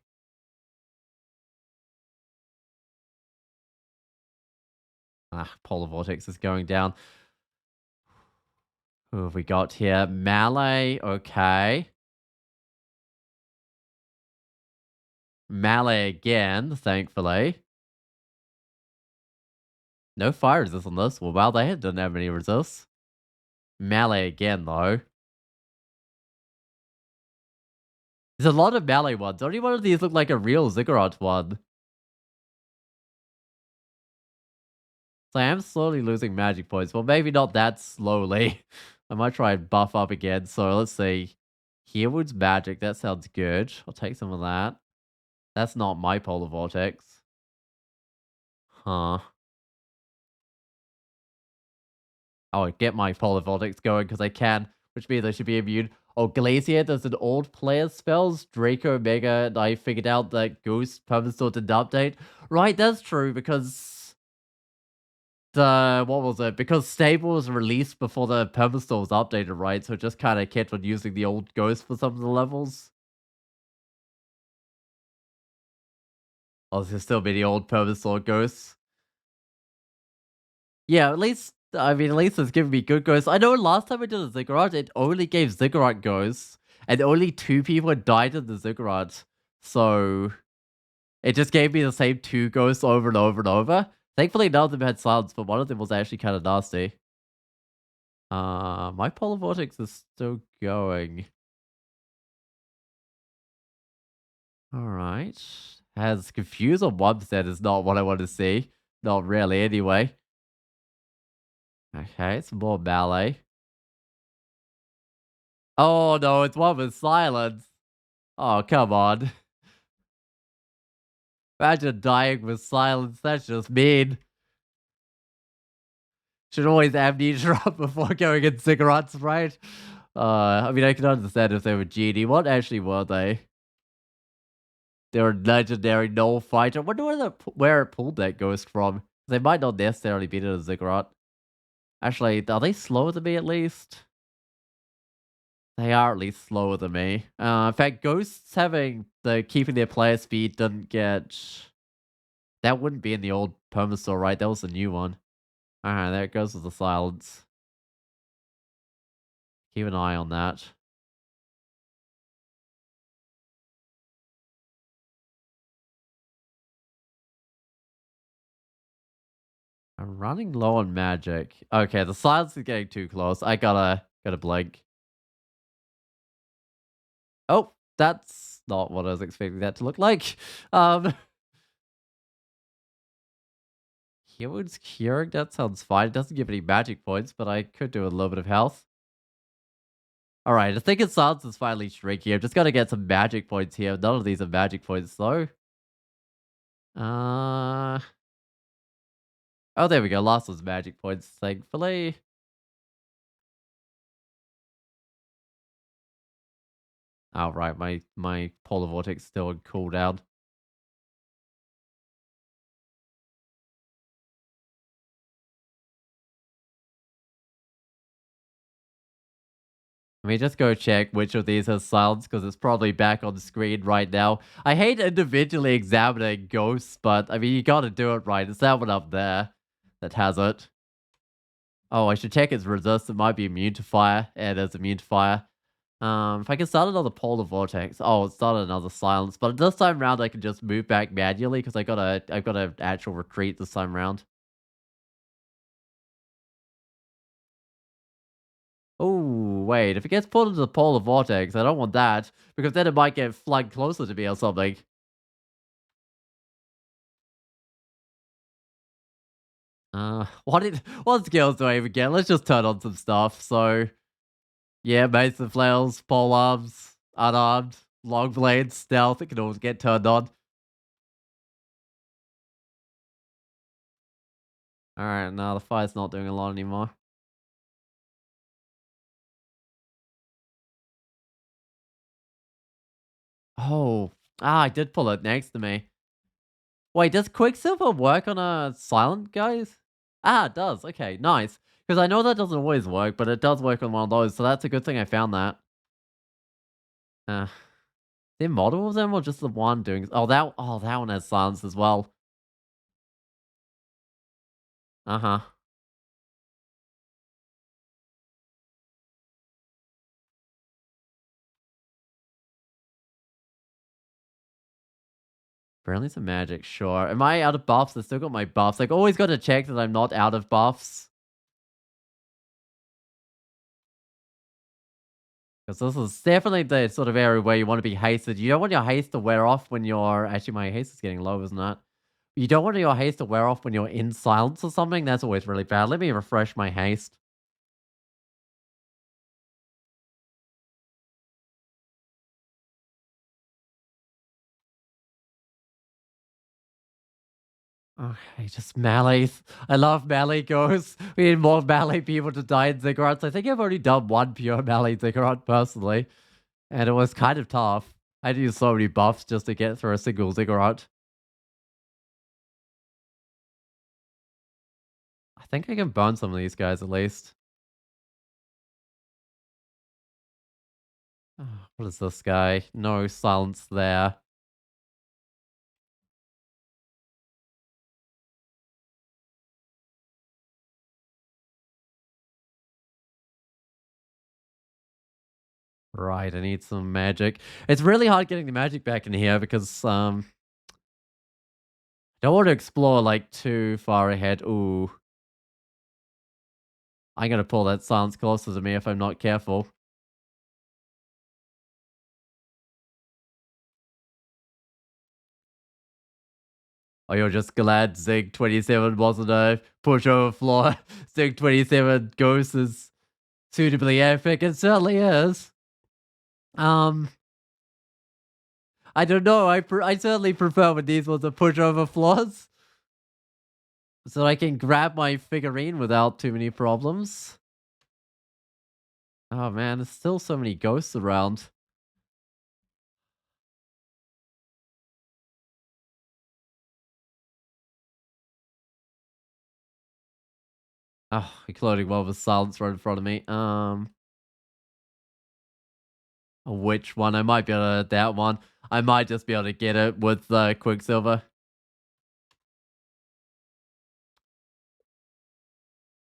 Polar Vortex is going down. Who have we got here? Melee, okay. Melee again, thankfully. No fire resist on this. Well, wow, they didn't have any resist. Melee again, though. There's a lot of melee ones. Only one of these look like a real Ziggurat one. So I am slowly losing magic points. Well, maybe not that slowly. I might try and buff up again. So let's see. Herewood's magic. That sounds good. I'll take some of that. That's not my Polar Vortex. Huh. I'll get my Polar Vortex going because I can, which means I should be immune. Oh, Glacier does an old player spells, Draco Mega, and I figured out that Ghost Permastore didn't update. Right, that's true, because what was it? Because Stable was released before the Permastore was updated, right? So it just kind of kept on using the old Ghost for some of the levels. Oh, there's still be the old Permastore Ghosts. Yeah, at least I mean, at least it's giving me good ghosts. I know last time I did a Ziggurat, it only gave Ziggurat ghosts, and only 2 people had died in the Ziggurat. So it just gave me the same 2 ghosts over and over and over. Thankfully, none of them had silence, but one of them was actually kind of nasty. My Polar Vortex is still going. All right. Has confused on 1% is not what I want to see. Not really, anyway. Okay, it's more ballet. Oh no, it's one with silence. Oh, come on. Imagine dying with silence. That's just mean. Should always amnesia up before going in cigarettes, right? I mean, I can understand if they were genie. What actually were they? They were legendary null fighter. I wonder where it pulled that ghost from. They might not necessarily be in a ziggurat. Actually, are they slower than me at least? They are at least slower than me. In fact, ghosts having the keeping their player speed didn't get. That wouldn't be in the old Permastore, right? That was the new one. Alright, there it goes with the silence. Keep an eye on that. I'm running low on magic. Okay, the silence is getting too close. I gotta blink. Oh, that's not what I was expecting that to look like. Um Hero's curing, that sounds fine. It doesn't give any magic points, but I could do a little bit of health. Alright, I think its silence is finally shrinking. I'm just gotta get some magic points here. None of these are magic points though. Uh oh, there we go. Last was magic points, thankfully. Oh, right, my polar vortex still on cooldown. Let me just go check which of these has silence because it's probably back on the screen right now. I hate individually examining ghosts, but I mean, you gotta do it right. It's that one up there that has it. Oh, I should check its resist. It might be immune to fire. Yeah, it is immune to fire. If I can start another polar vortex. Oh, it started another silence. But this time round, I can just move back manually because I've got an actual retreat this time round. Oh, wait. If it gets pulled into the polar vortex, I don't want that because then it might get flagged closer to me or something. What skills do I even get? Let's just turn on some stuff. So, yeah, mace and flails, pole arms, unarmed, long blades, stealth. It can always get turned on. All right, now the fire's not doing a lot anymore. Oh, I did pull it next to me. Wait, does Quicksilver work on a silent guys? It does. Okay, nice. Because I know that doesn't always work, but it does work on one of those, so that's a good thing I found that. Uh, the model of them or just the one doing? Oh, that one has silence as well. Uh-huh. Brilliance of magic, sure. Am I out of buffs? I still got my buffs. Like, always got to check that I'm not out of buffs. Because this is definitely the sort of area where you want to be hasted. You don't want your haste to wear off when you're... Actually, my haste is getting low, isn't it? You don't want your haste to wear off when you're in silence or something. That's always really bad. Let me refresh my haste. Okay, just melees. I love melee goes. We need more melee people to die in Ziggurats. I think I've already done one pure melee Ziggurat personally, and it was kind of tough. I had to use so many buffs just to get through a single Ziggurat. I think I can burn some of these guys at least. What is this guy? No silence there. Right, I need some magic. It's really hard getting the magic back in here because don't want to explore like too far ahead. Ooh, I'm gonna pull that silence closer to me if I'm not careful. Oh, you're just glad Zig 27 wasn't a pushover floor. Zig 27 Ghost is suitably epic. It certainly is. Um, I don't know. I certainly prefer when these ones are pushover floors, so I can grab my figurine without too many problems. Oh man, there's still so many ghosts around. Oh, including one with silence right in front of me. Which one? I might be able to that one. I might just be able to get it with Quicksilver.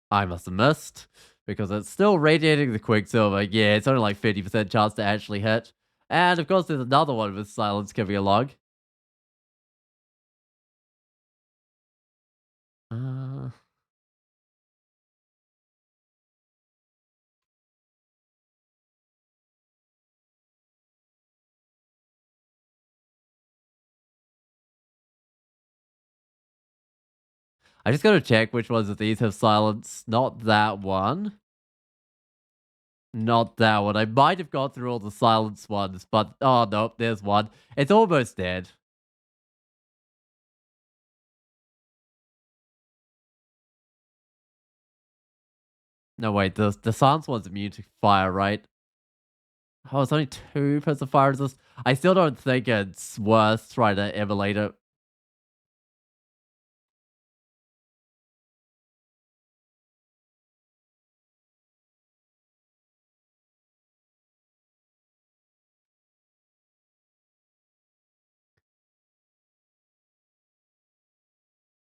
I must have missed because it's still radiating the Quicksilver. Yeah, it's only like 50% chance to actually hit. And of course, there's another one with silence coming along. Uh, I just gotta check which ones of these have silence. Not that one. Not that one. I might have got through all the silence ones, but oh no, there's one. It's almost dead. No, wait, the silence one's immune to fire, right? Oh, it's only 2% fire resist. I still don't think it's worth trying to emulate it.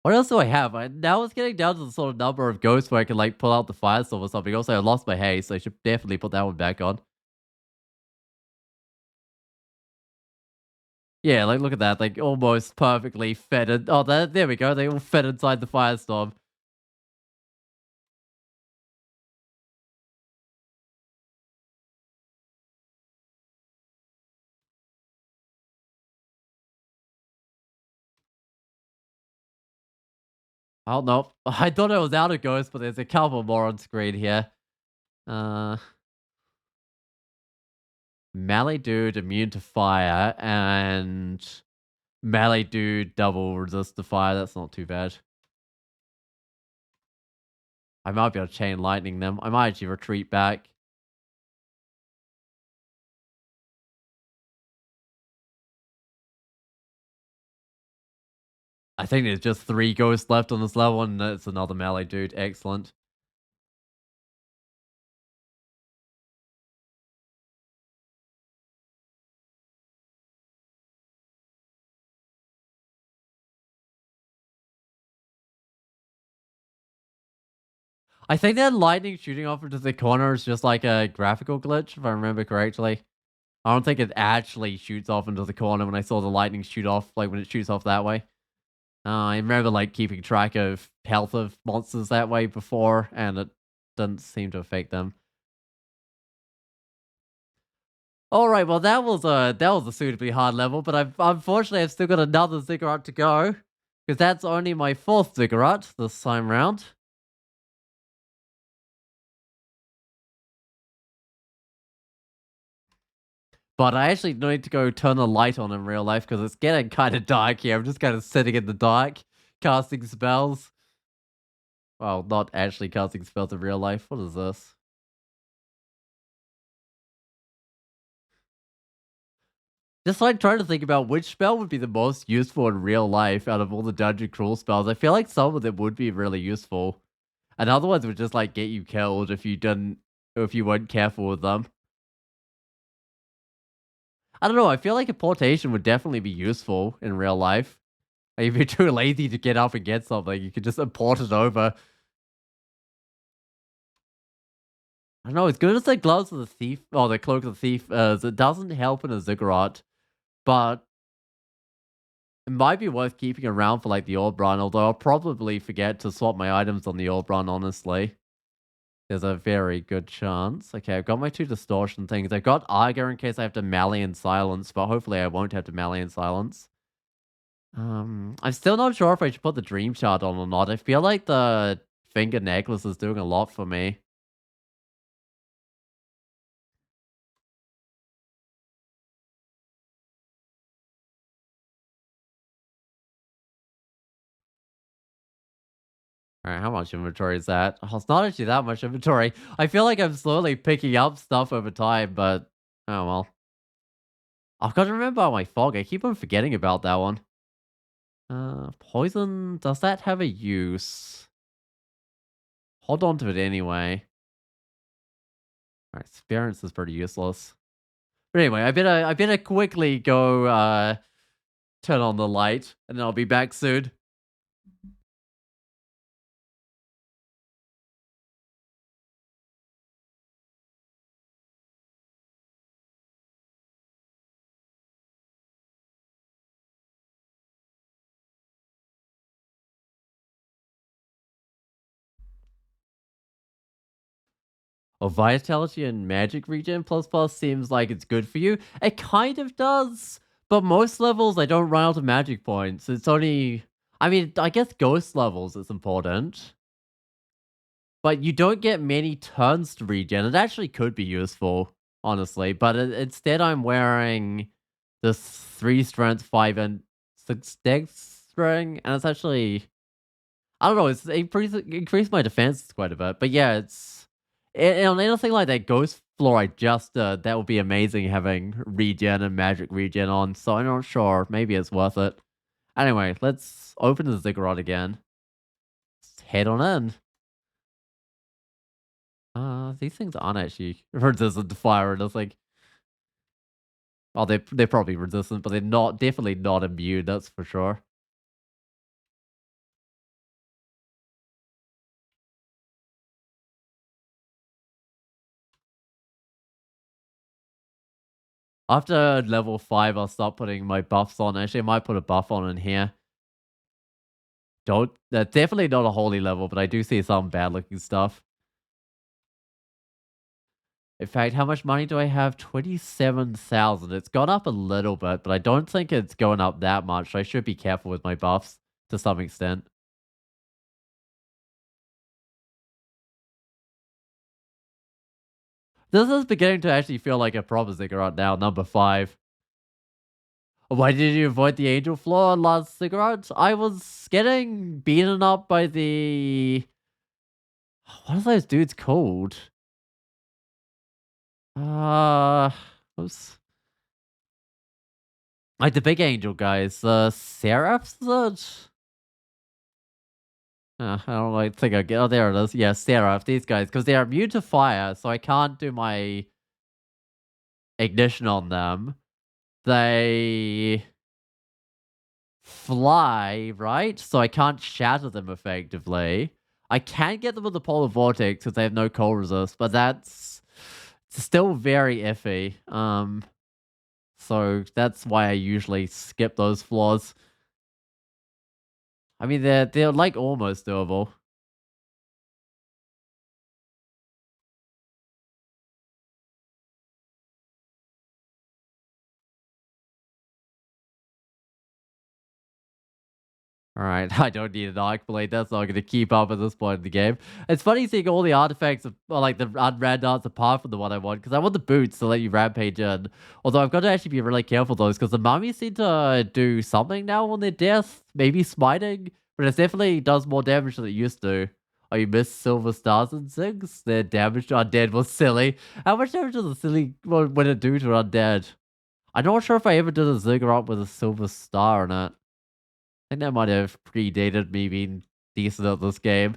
What else do I have? Now it's getting down to the sort of number of ghosts where I can like pull out the firestorm or something. Also, I lost my haste, so I should definitely put that one back on. Yeah, like look at that, like almost perfectly fitted. Oh, there we go. They all fit inside the firestorm. Oh no, I thought I was out of ghosts, but there's a couple more on screen here. Uh, Melee dude immune to fire and melee dude double resist to fire. That's not too bad. I might be able to chain lightning them. I might actually retreat back. I think there's just 3 ghosts left on this level, and it's another melee dude. Excellent. I think that lightning shooting off into the corner is just like a graphical glitch, if I remember correctly. I don't think it actually shoots off into the corner when I saw the lightning shoot off, like when it shoots off that way. I remember like keeping track of health of monsters that way before, and it didn't seem to affect them. All right, well that was a suitably hard level, but I've still got another ziggurat to go because that's only my fourth ziggurat this time round. But I actually need to go turn the light on in real life because it's getting kind of dark here. I'm just kind of sitting in the dark, casting spells. Well, not actually casting spells in real life. What is this? Just like trying to think about which spell would be the most useful in real life out of all the dungeon crawl spells. I feel like some of them would be really useful, and other ones would just like get you killed if you didn't, if you weren't careful with them. I don't know. I feel like a portation would definitely be useful in real life. Like, if you're too lazy to get up and get something, you could just import it over. I don't know. As good as the gloves of the thief or the cloak of the thief is, it doesn't help in a ziggurat, but it might be worth keeping around for like the orb run, although I'll probably forget to swap my items on the orb run, honestly. There's a very good chance. Okay, I've got my two distortion things. I've got Arger in case I have to melee and silence, but hopefully I won't have to melee and silence. I'm still not sure if I should put the dream shard on or not. I feel like the finger necklace is doing a lot for me. Alright, how much inventory is that? Oh, it's not actually that much inventory. I feel like I'm slowly picking up stuff over time, but oh well. I've got to remember about my fog. I keep on forgetting about that one. Poison, does that have a use? Hold on to it anyway. Alright, experience is pretty useless. But anyway, I better quickly go turn on the light and then I'll be back soon. Oh, vitality and magic regen plus plus seems like it's good for you. It kind of does, but most levels I don't run out of magic points. It's only, I mean, I guess ghost levels is important, but you don't get many turns to regen. It actually could be useful, honestly, but instead I'm wearing this 3 strength, 5 and 6 dex string, and it's actually, I don't know, it's increased my defense quite a bit, but yeah, it's on anything like that ghost floor I just that would be amazing having regen and magic regen on. So I'm not sure. Maybe it's worth it. Anyway, let's open the ziggurat again. Let's head on in. These things aren't actually resistant to fire or nothing. Oh, they're probably resistant, but they're not definitely not immune. That's for sure. After level 5, I'll start putting my buffs on. Actually, I might put a buff on in here. Don't definitely not a holy level, but I do see some bad looking stuff. In fact, how much money do I have? 27,000. It's gone up a little bit, but I don't think it's going up that much. I should be careful with my buffs to some extent. This is beginning to actually feel like a proper ziggurat now, number 5. Why did you avoid the angel floor last ziggurat? I was getting beaten up by the... What are those dudes called? Uh, oops. Like the big angel guys, Seraphs? I don't like think I get. Oh, there it is. Yeah, Seraph. These guys, because they are immune to fire, so I can't do my ignition on them. They fly, right? So I can't shatter them effectively. I can get them with the Polar Vortex because they have no cold resist, but that's still very iffy. So that's why I usually skip those floors. I mean, they're like almost doable. Alright, I don't need an Arc Blade, that's not gonna keep up at this point in the game. It's funny seeing all the artifacts, or like the unrad arts apart from the one I want, because I want the boots to let you rampage in. Although I've got to actually be really careful those, because the mummies seem to do something now on their death, maybe smiting, but it definitely does more damage than it used to. Oh, you missed Silver Stars and Zigs? Their damage to undead was silly. How much damage does a silly would it do to undead? I'm not sure if I ever did a Ziggurat with a Silver Star in it. I think that might have predated me being decent at this game.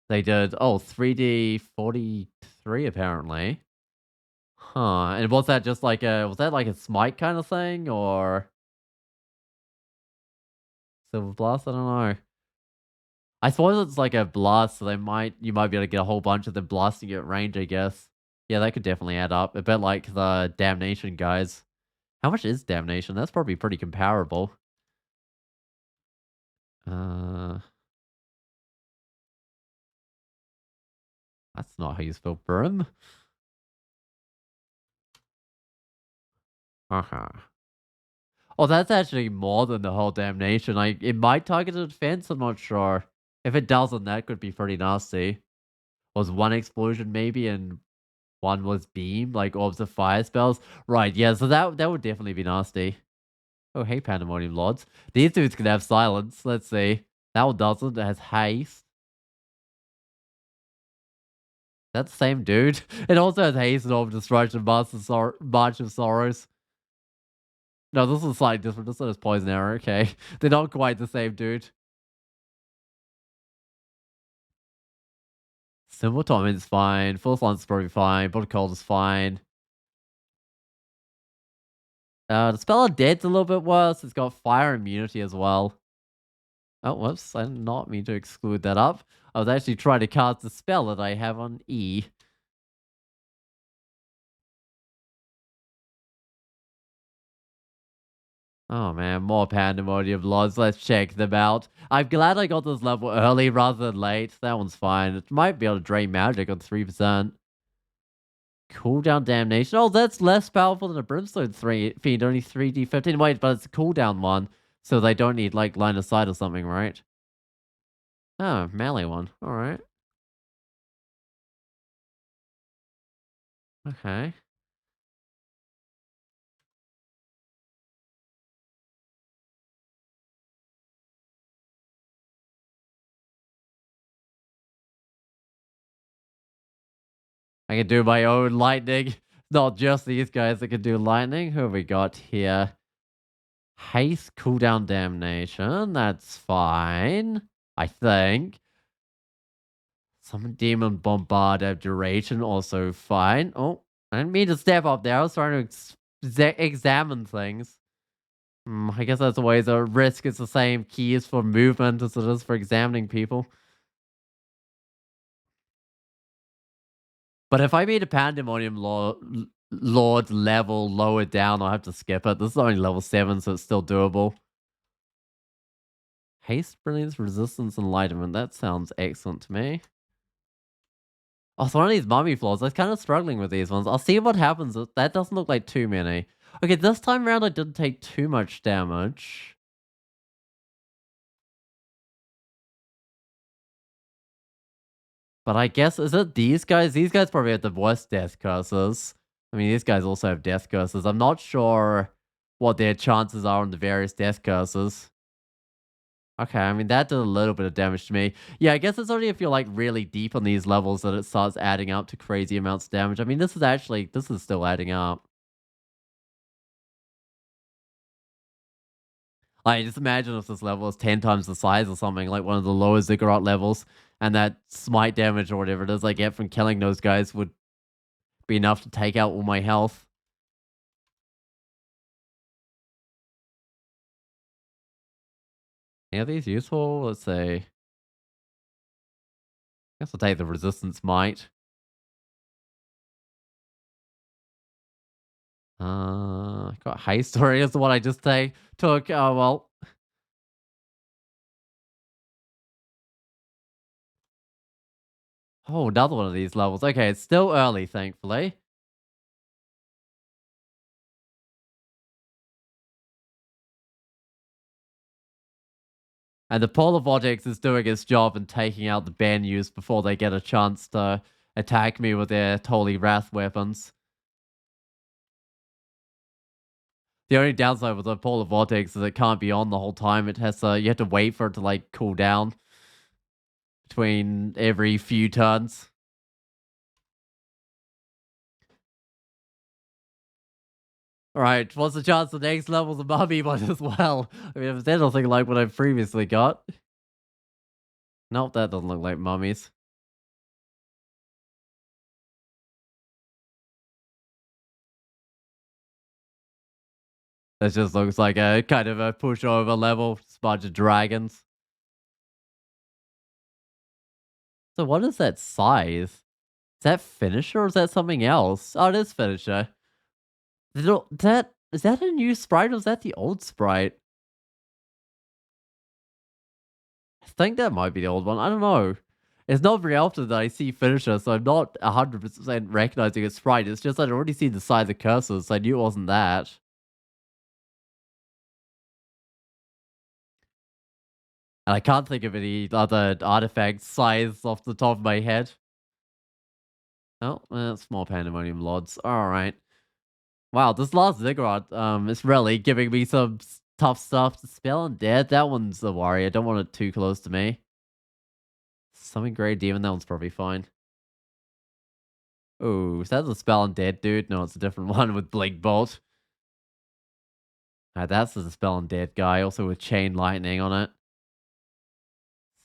They did, oh, 3D 43 apparently. Huh, and was that like a smite kind of thing, or Silver Blast? I don't know. I suppose it's like a blast, so you might be able to get a whole bunch of them blasting you at range, I guess. Yeah, that could definitely add up. A bit like the Damnation guys. How much is Damnation? That's probably pretty comparable. Uh, that's not how you spell Brim. Uh-huh. Oh, that's actually more than the whole damnation. Like, it might target a defense, I'm not sure. If it doesn't, that could be pretty nasty. Was one explosion maybe, and one was beam, like orbs of fire spells? Right, yeah, so that would definitely be nasty. Oh, hey, Pandemonium Lords. These dudes can have silence. Let's see. That one doesn't. It has haste. That's the same dude. It also has haste and orb destruction, March of Sorrows. No, this is slightly different. This one is poison arrow. Okay. They're not quite the same dude. Simple Tournament is fine. Full Slance is probably fine. Body Cold is fine. The Spell of Dead's a little bit worse. It's got fire immunity as well. Oh, whoops. I did not mean to exclude that up. I was actually trying to cast the spell that I have on E. Oh man, more Pandemonium Lords. Let's check them out. I'm glad I got this level early rather than late. That one's fine. It might be able to drain magic on 3%. Cooldown Damnation. Oh, that's less powerful than a Brimstone 3 Fiend, only 3d15. Wait, but it's a cooldown one, so they don't need, like, line of sight or something, right? Oh, melee one. Alright. Okay. I can do my own lightning. Not just these guys that can do lightning. Who have we got here? Haste cooldown damnation. That's fine. I think. Summon demon bombard abjuration. Also fine. Oh, I didn't mean to step up there. I was trying to examine things. I guess that's always a risk. It's the same keys for movement as it is for examining people. But if I made a Pandemonium Lord level lower down, I'll have to skip it. This is only level 7, so it's still doable. Haste, Brilliance, Resistance, Enlightenment. That sounds excellent to me. Oh, so one of these mummy floors. I was kind of struggling with these ones. I'll see what happens. That doesn't look like too many. Okay, this time around I didn't take too much damage. But I guess, is it these guys? These guys probably have the worst death curses. I mean, these guys also have death curses. I'm not sure what their chances are on the various death curses. Okay, I mean, that did a little bit of damage to me. Yeah, I guess it's only if you're, like, really deep on these levels that it starts adding up to crazy amounts of damage. I mean, this is still adding up. Like, just imagine if this level is 10 times the size or something, like one of the lower Ziggurat levels, and that smite damage or whatever it is I get from killing those guys would be enough to take out all my health. Any of these useful? Let's see. Guess I'll take the resistance might. Got haste story is the one I just took. Oh well. Oh, another one of these levels. Okay, it's still early, thankfully. And the polar vortex is doing its job and taking out the Banyus before they get a chance to attack me with their Holy Wrath weapons. The only downside with the polar vortex is it can't be on the whole time. It has to you have to wait for it to like cool down between every few turns. Alright, what's the chance the next level's a mummy one as well? I mean, if it's anything like what I've previously got. Nope, that doesn't look like mummies. That just looks like a kind of a pushover level. Just a bunch of dragons. So what is that size? Is that finisher or is that something else? Oh, it is finisher. Is that a new sprite or is that the old sprite? I think that might be the old one. I don't know. It's not very often that I see finisher, so I'm not 100% recognizing its sprite. It's just I'd already seen the size of cursors, so I knew it wasn't that. And I can't think of any other artifact size off the top of my head. Oh, small pandemonium lords. All right. Wow, this last ziggurat is really giving me some tough stuff to spell and dead. That one's a worry. I don't want it too close to me. Something Grey Demon, that one's probably fine. Oh, is that the spell and dead dude? No, it's a different one with Blink Bolt. That's the spell and dead guy, also with Chain Lightning on it.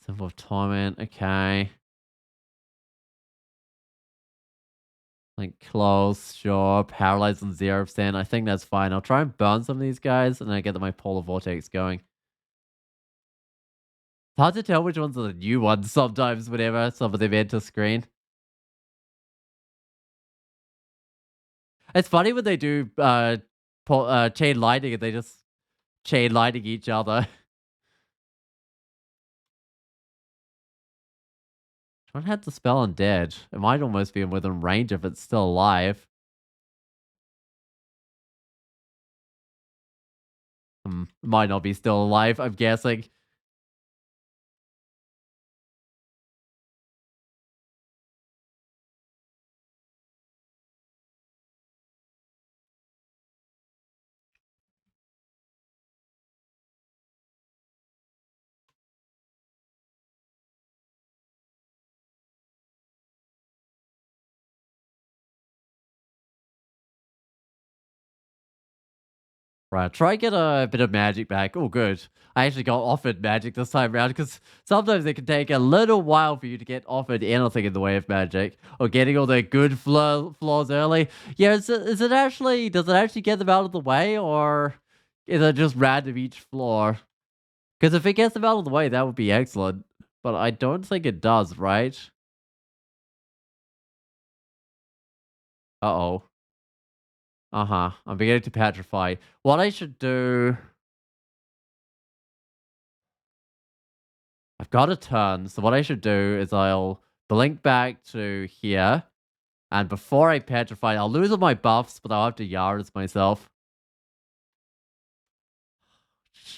Symbol of Torment, okay. Like close, sure. Paralyzed on 0%. I think that's fine. I'll try and burn some of these guys and then I get my Polar Vortex going. It's hard to tell which ones are the new ones sometimes whenever some of them enter screen. It's funny when they do chain lightning and they just chain lightning each other. Which one had the spell undead? It might almost be within range if it's still alive. Might not be still alive, I'm guessing. Right, try get a bit of magic back. Oh, good. I actually got offered magic this time around because sometimes it can take a little while for you to get offered anything in the way of magic or getting all the good flaws early. Yeah, is it actually, does it actually get them out of the way or is it just random each floor? Because if it gets them out of the way, that would be excellent. But I don't think it does, right? Uh-oh. Uh-huh. I'm beginning to petrify. What I should do... I've got a turn, so what I should do is I'll blink back to here, and before I petrify, I'll lose all my buffs, but I'll have to Yaras myself.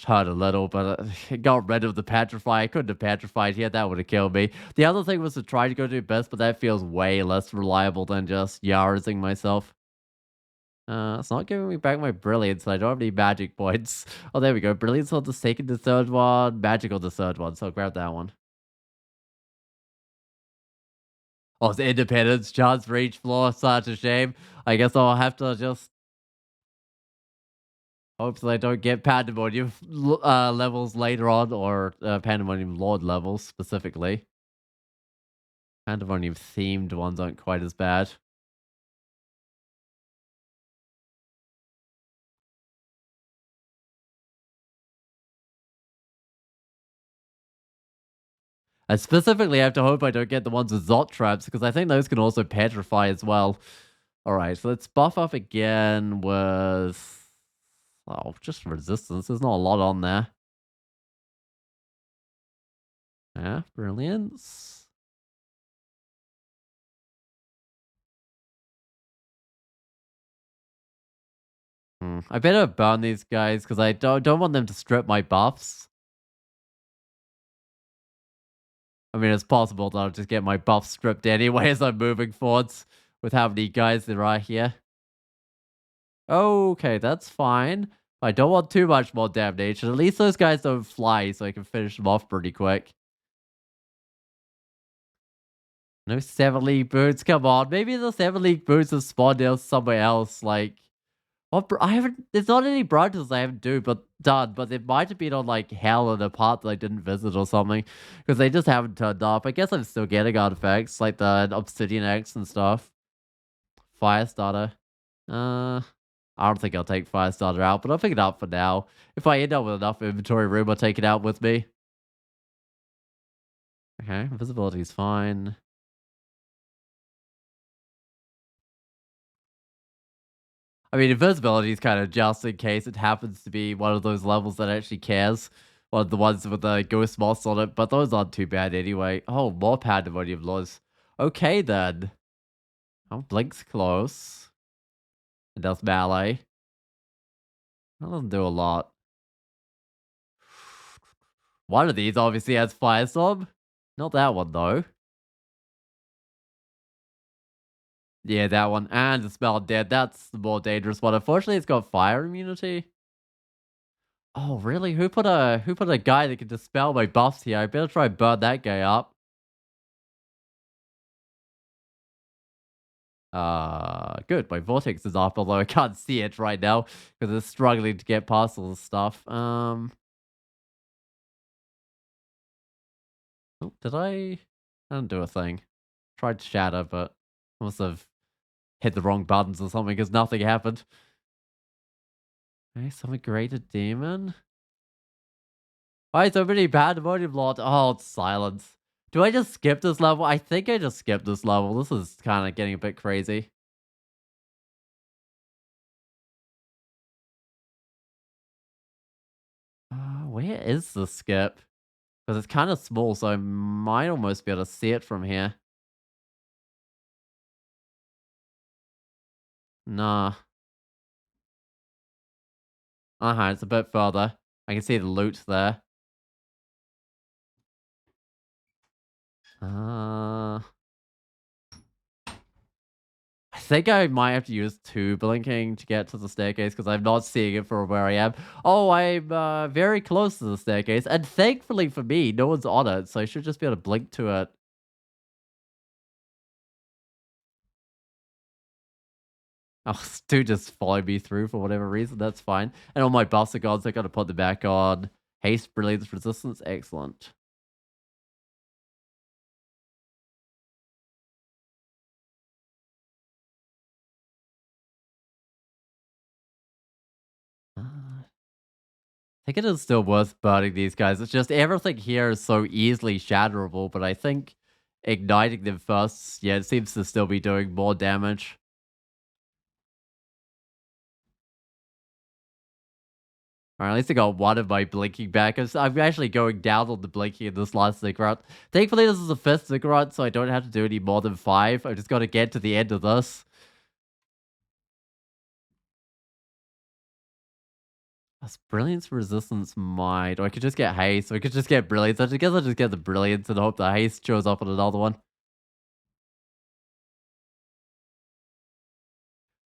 Hurt a little, but it got rid of the petrify. I couldn't have petrified here, that would have killed me. The other thing was to try to go to best, but that feels way less reliable than just Yarasing myself. It's not giving me back my brilliance. I don't have any magic points. Oh, there we go. Brilliance on the second and third one. Magic on the third one. So I'll grab that one. Oh, it's independence. Chance for each floor. Such a shame. I guess I'll have to just hope that I don't get Pandemonium levels later on, or Pandemonium Lord levels specifically. Pandemonium themed ones aren't quite as bad. I specifically have to hope I don't get the ones with Zot traps, because I think those can also petrify as well. Alright, so let's buff up again with... Oh, just resistance. There's not a lot on there. Yeah, brilliance. I better burn these guys because I don't want them to strip my buffs. I mean, it's possible that I'll just get my buffs stripped anyway as I'm moving forwards with how many guys there are here. Okay, that's fine. I don't want too much more damage. At least those guys don't fly so I can finish them off pretty quick. No 7 League boots, come on. Maybe the 7 League boots have spawned out somewhere else, like... What I haven't. There's not any branches I haven't done, but it might have been on like Hell and a part that I didn't visit or something, because they just haven't turned up. I guess I'm still getting artifacts like the Obsidian X and stuff. Firestarter. I don't think I'll take Firestarter out, but I'll pick it up for now. If I end up with enough inventory room, I'll take it out with me. Okay, visibility is fine. I mean, invisibility is kind of just in case it happens to be one of those levels that actually cares. One of the ones with the ghost moss on it, but those aren't too bad anyway. Oh, more pandemonium laws. Okay then. Oh, Blink's close. It does melee. That doesn't do a lot. One of these obviously has Firestorm. Not that one though. Yeah, that one. And the Spell Dead. That's the more dangerous one. Unfortunately, it's got fire immunity. Oh, really? Who put a guy that can dispel my buffs here? I better try and burn that guy up. Good. My vortex is off, although I can't see it right now because it's struggling to get past all the stuff. Oh, did I? I didn't do a thing. Tried to shatter, but I must have hit the wrong buttons or something because nothing happened. Okay, some graded demon. Why so many pandemonium lord? Oh, it's silence. Do I just skip this level? I think I just skipped this level. This is kind of getting a bit crazy. Where is the skip? Because it's kind of small, so I might almost be able to see it from here. Nah. It's a bit further. I can see the loot there. I think I might have to use 2 blinking to get to the staircase because I'm not seeing it from where I am. Oh, I'm very close to the staircase, and thankfully for me, no one's on it, so I should just be able to blink to it. Oh, Stu just followed me through for whatever reason. That's fine. And all my buffs are gone, so I got to put them back on. Haste, brilliance, resistance, excellent. I think it is still worth burning these guys. It's just everything here is so easily shatterable, but I think igniting them first, yeah, it seems to still be doing more damage. Or at least I got one of my blinking back. I'm actually going down on the blinking in this last Ziggurat. Thankfully, this is the 5th Ziggurat, so I don't have to do any more than 5. I just got to get to the end of this. That's Brilliance, Resistance, Might. Or I could just get Haste, or I could just get Brilliance. I guess I'll just get the Brilliance and hope the Haste shows up on another one.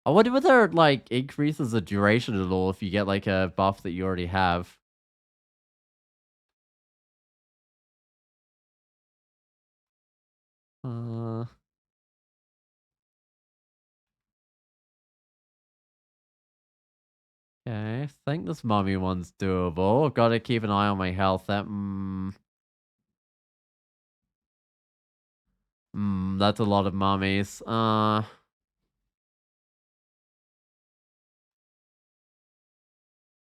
I wonder whether it, like, increases the duration at all if you get, like, a buff that you already have. Uh, okay, I think this mummy one's doable. Gotta keep an eye on my health. That's a lot of mummies.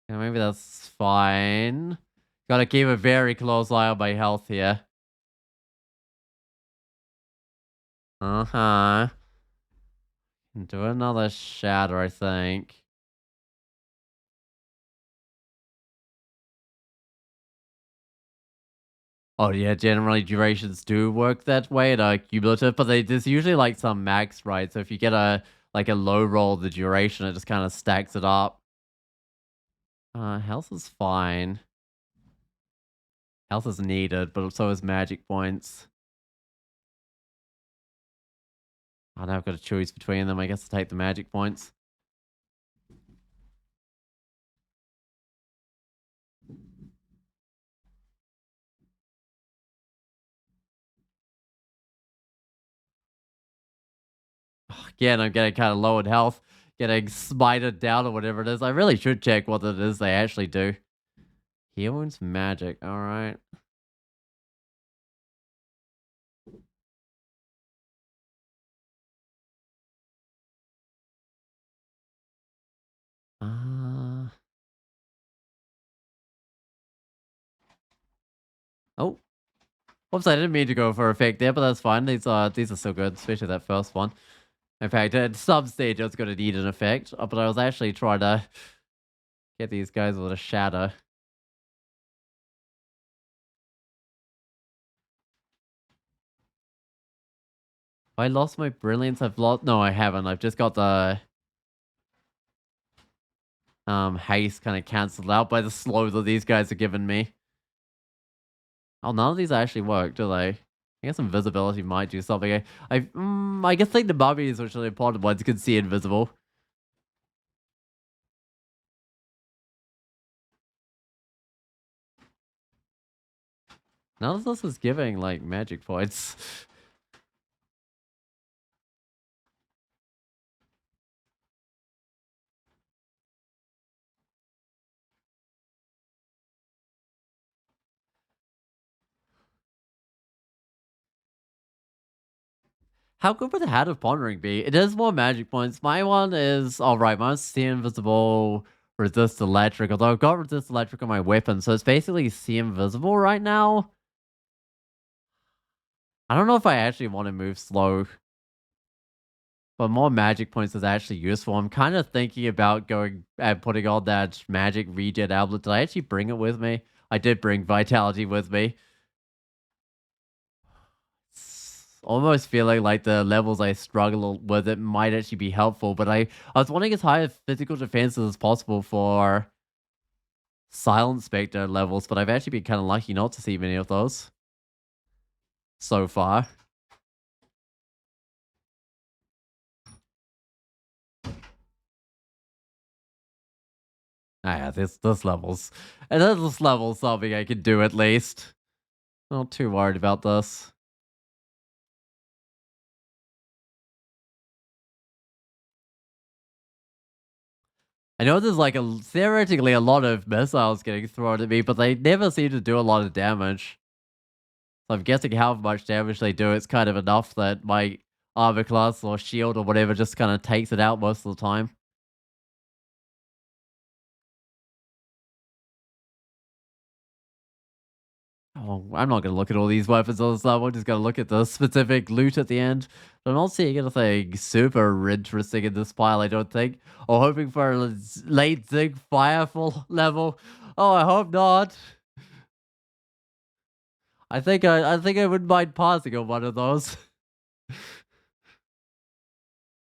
Yeah, maybe that's fine. Gotta keep a very close eye on my health here. Uh-huh. Do another shatter, I think. Oh yeah, generally durations do work that way, cumulative, but there's usually like some max, right? So if you get a low roll of the duration, it just kind of stacks it up. Health is fine. Health is needed, but so is magic points. I now I've got to choose between them. I guess I'll take the magic points. Again, I'm getting kind of low in health, getting smited down or whatever it is. I really should check what it is they actually do. Heal wounds magic. All right. Uh, oh, whoops! I didn't mean to go for effect there, but that's fine. These are so good, especially that first one. In fact, at some stage, I was going to need an effect, but I was actually trying to get these guys with a shatter. I lost my brilliance. I've lost. No, I haven't. I've just got the haste kind of cancelled out by the slow that these guys are giving me. Oh, none of these actually work, do they? I guess invisibility might do something. I guess like the mummies, which are the important ones, can see invisible. None of this is giving like magic points. How good would the Hat of Pondering be? It is more magic points. My one is alright. Mine's see invisible, resist electric. Although I've got resist electric on my weapon, so it's basically see invisible right now. I don't know if I actually want to move slow, but more magic points is actually useful. I'm kind of thinking about going and putting on that magic regen outlet. Did I actually bring it with me? I did bring vitality with me. It's almost feeling like the levels I struggle with it might actually be helpful, but I was wanting as high a physical defenses as possible for Silent Spectre levels, but I've actually been kind of lucky not to see many of those so far. Ah, yeah, this level's and this level's something I can do at least. Not too worried about this. I know there's like theoretically a lot of missiles getting thrown at me, but they never seem to do a lot of damage. So I'm guessing how much damage they do, it's kind of enough that my armor class or shield or whatever just kind of takes it out most of the time. Oh, I'm not going to look at all these weapons on the side. I'm just going to look at the specific loot at the end. I'm not seeing anything super interesting in this pile, I don't think. Or hoping for a late Zig Fireful level. Oh, I hope not. I think I wouldn't mind passing on one of those.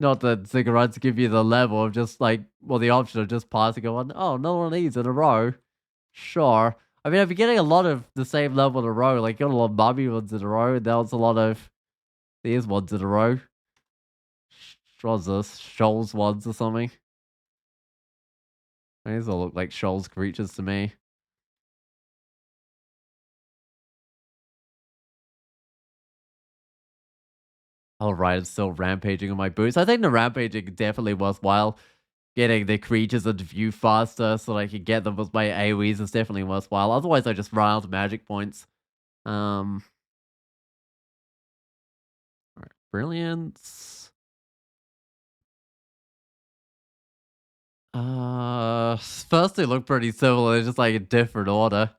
Not that Ziggurats give you the level of just like, well, the option of just passing on one. Oh, no one of these in a row. Sure. I mean, if you're getting a lot of the same level in a row, like you got a lot of Bobby ones in a row, and now it's a lot of these ones in a row. What's this? Shoals ones or something? These all look like Shoals creatures to me. All right, it's still rampaging on my boots. I think the rampaging definitely worthwhile. Getting the creatures into view faster so that I can get them with my AoEs is definitely worthwhile. Otherwise, I just run out of magic points. Um, all right, brilliance. First they look pretty similar, just like in different order.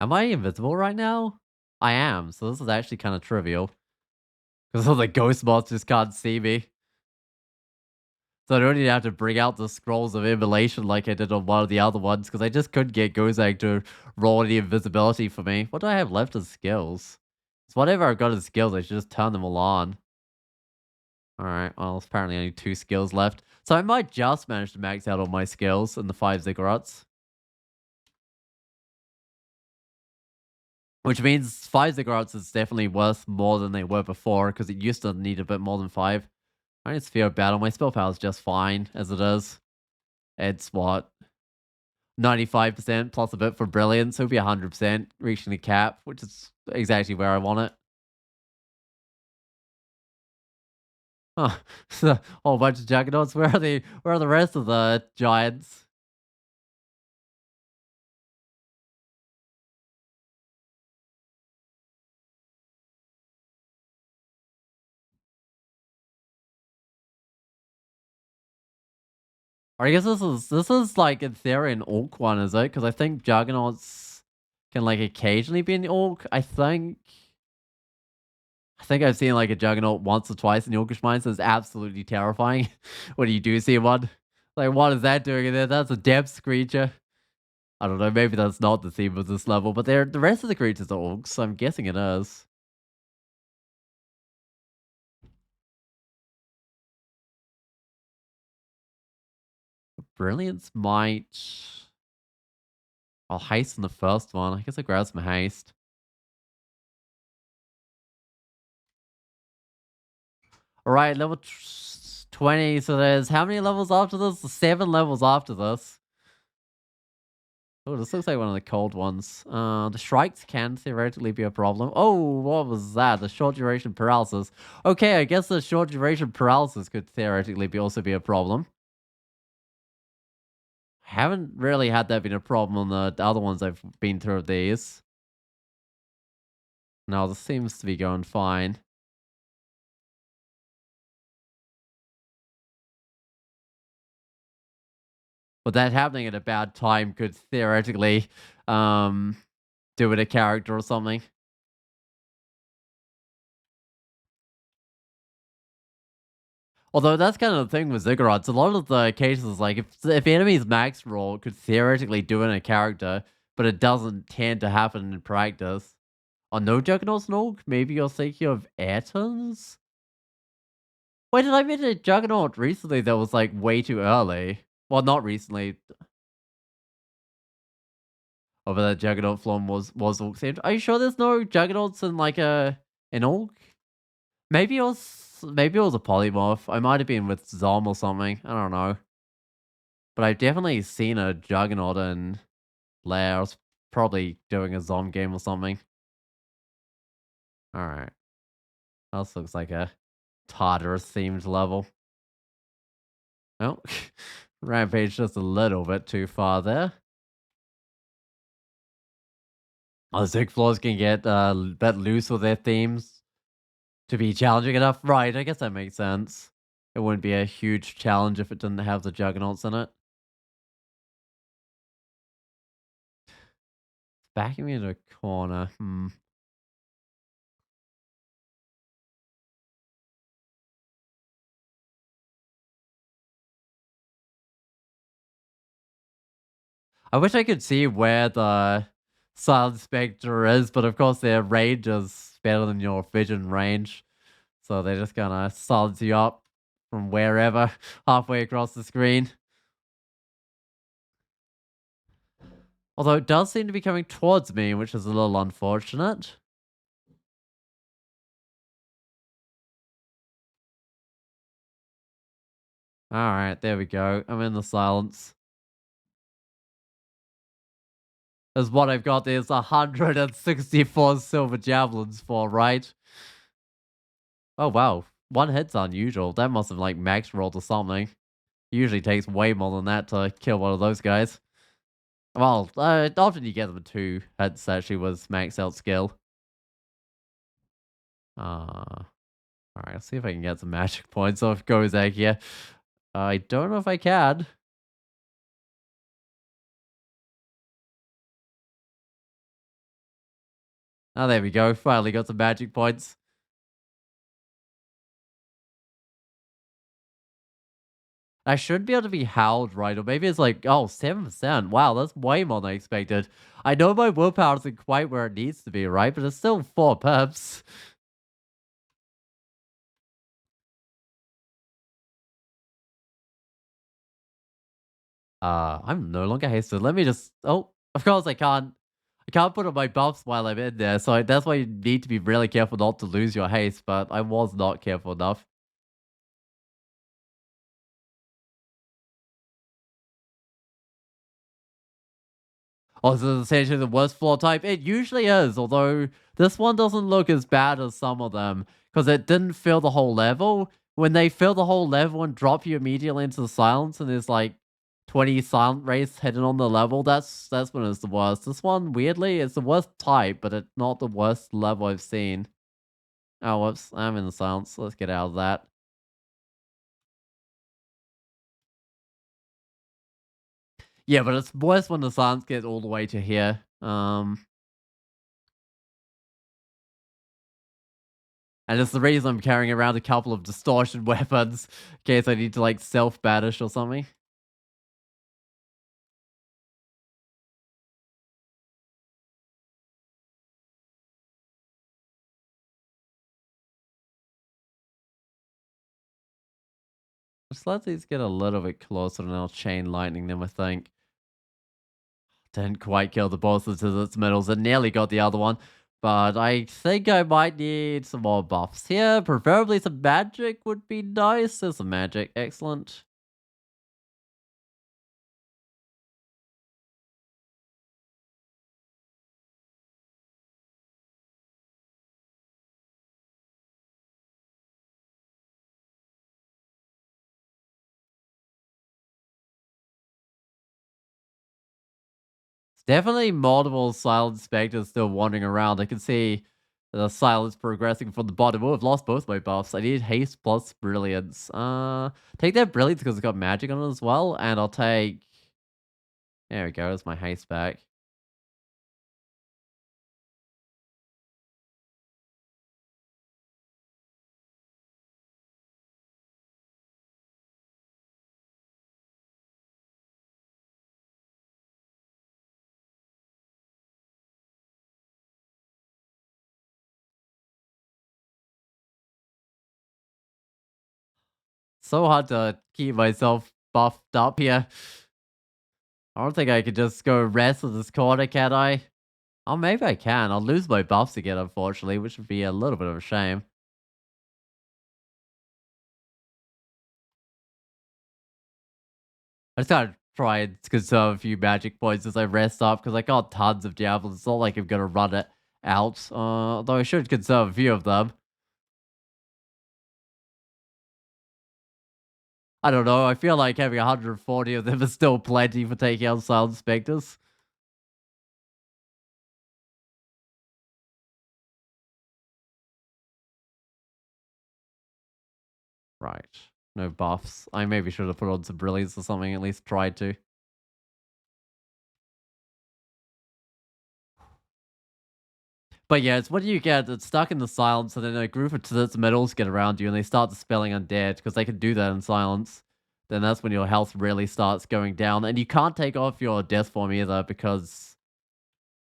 Am I invisible right now? I am, so this is actually kind of trivial. Because all the ghost monsters can't see me. So I don't even have to bring out the scrolls of immolation like I did on one of the other ones, because I just couldn't get Gozag to roll any invisibility for me. What do I have left as skills? So whatever I've got as skills, I should just turn them all on. Alright, well, there's apparently only 2 skills left. So I might just manage to max out all my skills in the 5 Ziggurats. Which means 5 Ziggurats is definitely worth more than they were before, because it used to need a bit more than 5. I need Sphere of Battle. My spell power is just fine as it is. It's what? 95% plus a bit for Brilliance. So it'll be 100%, reaching the cap, which is exactly where I want it. Oh, so whole bunch of Juggernauts. Where are they? Where are the rest of the giants? Or I guess this is like in theory an Orc one, is it? Because I think Juggernauts can like occasionally be an Orc. I think I've seen like a Juggernaut once or twice in the Orcish Mines. It's absolutely terrifying when you do see one. Like, what is that doing in there? That's a depth creature. I don't know. Maybe that's not the theme of this level, but the rest of the creatures are orcs, so I'm guessing it is. Brilliance might. I'll haste in the first one. I guess I grab some haste. All right, level 20. So there's how many levels after this? 7 levels after this. Oh, this looks like one of the cold ones. The strikes can theoretically be a problem. Oh, what was that? The short duration paralysis. Okay, I guess the short duration paralysis could theoretically also be a problem. Haven't really had that been a problem on the other ones I've been through of these. No, this seems to be going fine. But that happening at a bad time could theoretically do with a character or something. Although that's kind of the thing with Ziggurats. A lot of the cases, like if enemies max roll could theoretically do it in a character, but it doesn't tend to happen in practice. Oh, no Juggernauts Nog? Maybe you're thinking of Aetons? Wait, did I mention a Juggernaut recently that was like way too early? Well, not recently. Over that Juggernaut form was Orc themed. Are you sure there's no Juggernauts in like an Orc? Maybe it was a polymorph. I might have been with Zom or something. I don't know. But I've definitely seen a Juggernaut in Lair. I was probably doing a Zom game or something. Alright. This looks like a Tartarus themed level. Oh, Rampage just a little bit too far there. Oh, Zig floors can get a bit loose with their themes to be challenging enough. Right, I guess that makes sense. It wouldn't be a huge challenge if it didn't have the Juggernauts in it. Backing me into a corner. I wish I could see where the Silent Spectre is, but of course their range is better than your vision range. So they're just gonna silence you up from wherever, halfway across the screen. Although it does seem to be coming towards me, which is a little unfortunate. Alright, there we go. I'm in the silence. As what I've got is 164 silver javelins for, right? Oh wow. One hit's unusual. That must have like max rolled or something. Usually takes way more than that to kill one of those guys. Well, often you get them with 2 hits actually with max out skill. Alright, let's see if I can get some magic points off Gozak here. I don't know if I can. Oh, there we go. Finally got some magic points. I should be able to be howled, right? Or maybe it's like, oh, 7%. Wow, that's way more than I expected. I know my willpower isn't quite where it needs to be, right? But it's still 4 pips. I'm no longer hasted. Let me just. Oh, of course I can't. I can't put on my buffs while I'm in there, so that's why you need to be really careful not to lose your haste. But I was not careful enough. Also, essentially the worst floor type. It usually is, although this one doesn't look as bad as some of them because it didn't fill the whole level. When they fill the whole level and drop you immediately into the silence, and there's like 20 silent rays hidden on the level, that's when it's the worst. This one, weirdly, is the worst type, but it's not the worst level I've seen. Oh, whoops, I'm in the silence. Let's get out of that. Yeah, but it's worse when the silence gets all the way to here. And it's the reason I'm carrying around a couple of distortion weapons in case I need to like self-banish or something. Just let these get a little bit closer and I'll chain lightning them, I think. Didn't quite kill the boss of its middles and nearly got the other one. But I think I might need some more buffs here. Preferably some magic would be nice. There's some magic. Excellent. Definitely multiple silent specters still wandering around. I can see the silence progressing from the bottom. Oh, I've lost both my buffs. I need haste plus brilliance. Take that brilliance because it's got magic on it as well. And I'll take. There we go. It's my haste back. So hard to keep myself buffed up here. I don't think I could just go rest with this corner, can I? Oh, maybe I can. I'll lose my buffs again, unfortunately, which would be a little bit of a shame. I just gotta try and conserve a few magic points as I rest up because I got tons of javelins. It's not like I'm gonna run it out. Though I should conserve a few of them. I don't know. I feel like having 140 of them is still plenty for taking out silent specters. Right. No buffs. I maybe should have put on some brilliance or something. At least tried to. But yeah, it's what you get. It's stuck in the silence, and then a group of its middles get around you, and they start dispelling undead because they can do that in silence. Then that's when your health really starts going down, and you can't take off your death form either because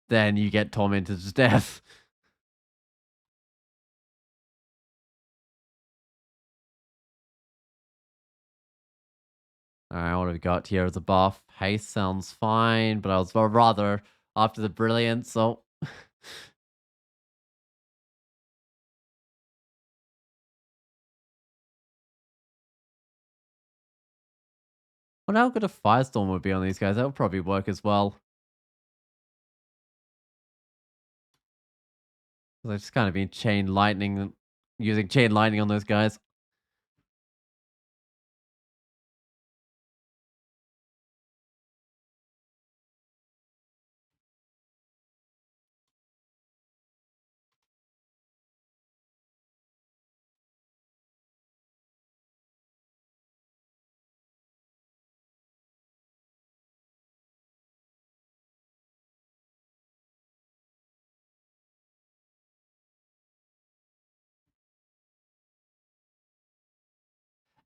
then you get tormented to death. All right, what have we got here as a buff? Haste sounds fine, but I was rather after the brilliance. So, well, how good a firestorm would be on these guys? That would probably work as well. 'Cause I've just kind of been chain lightning, using chain lightning on those guys.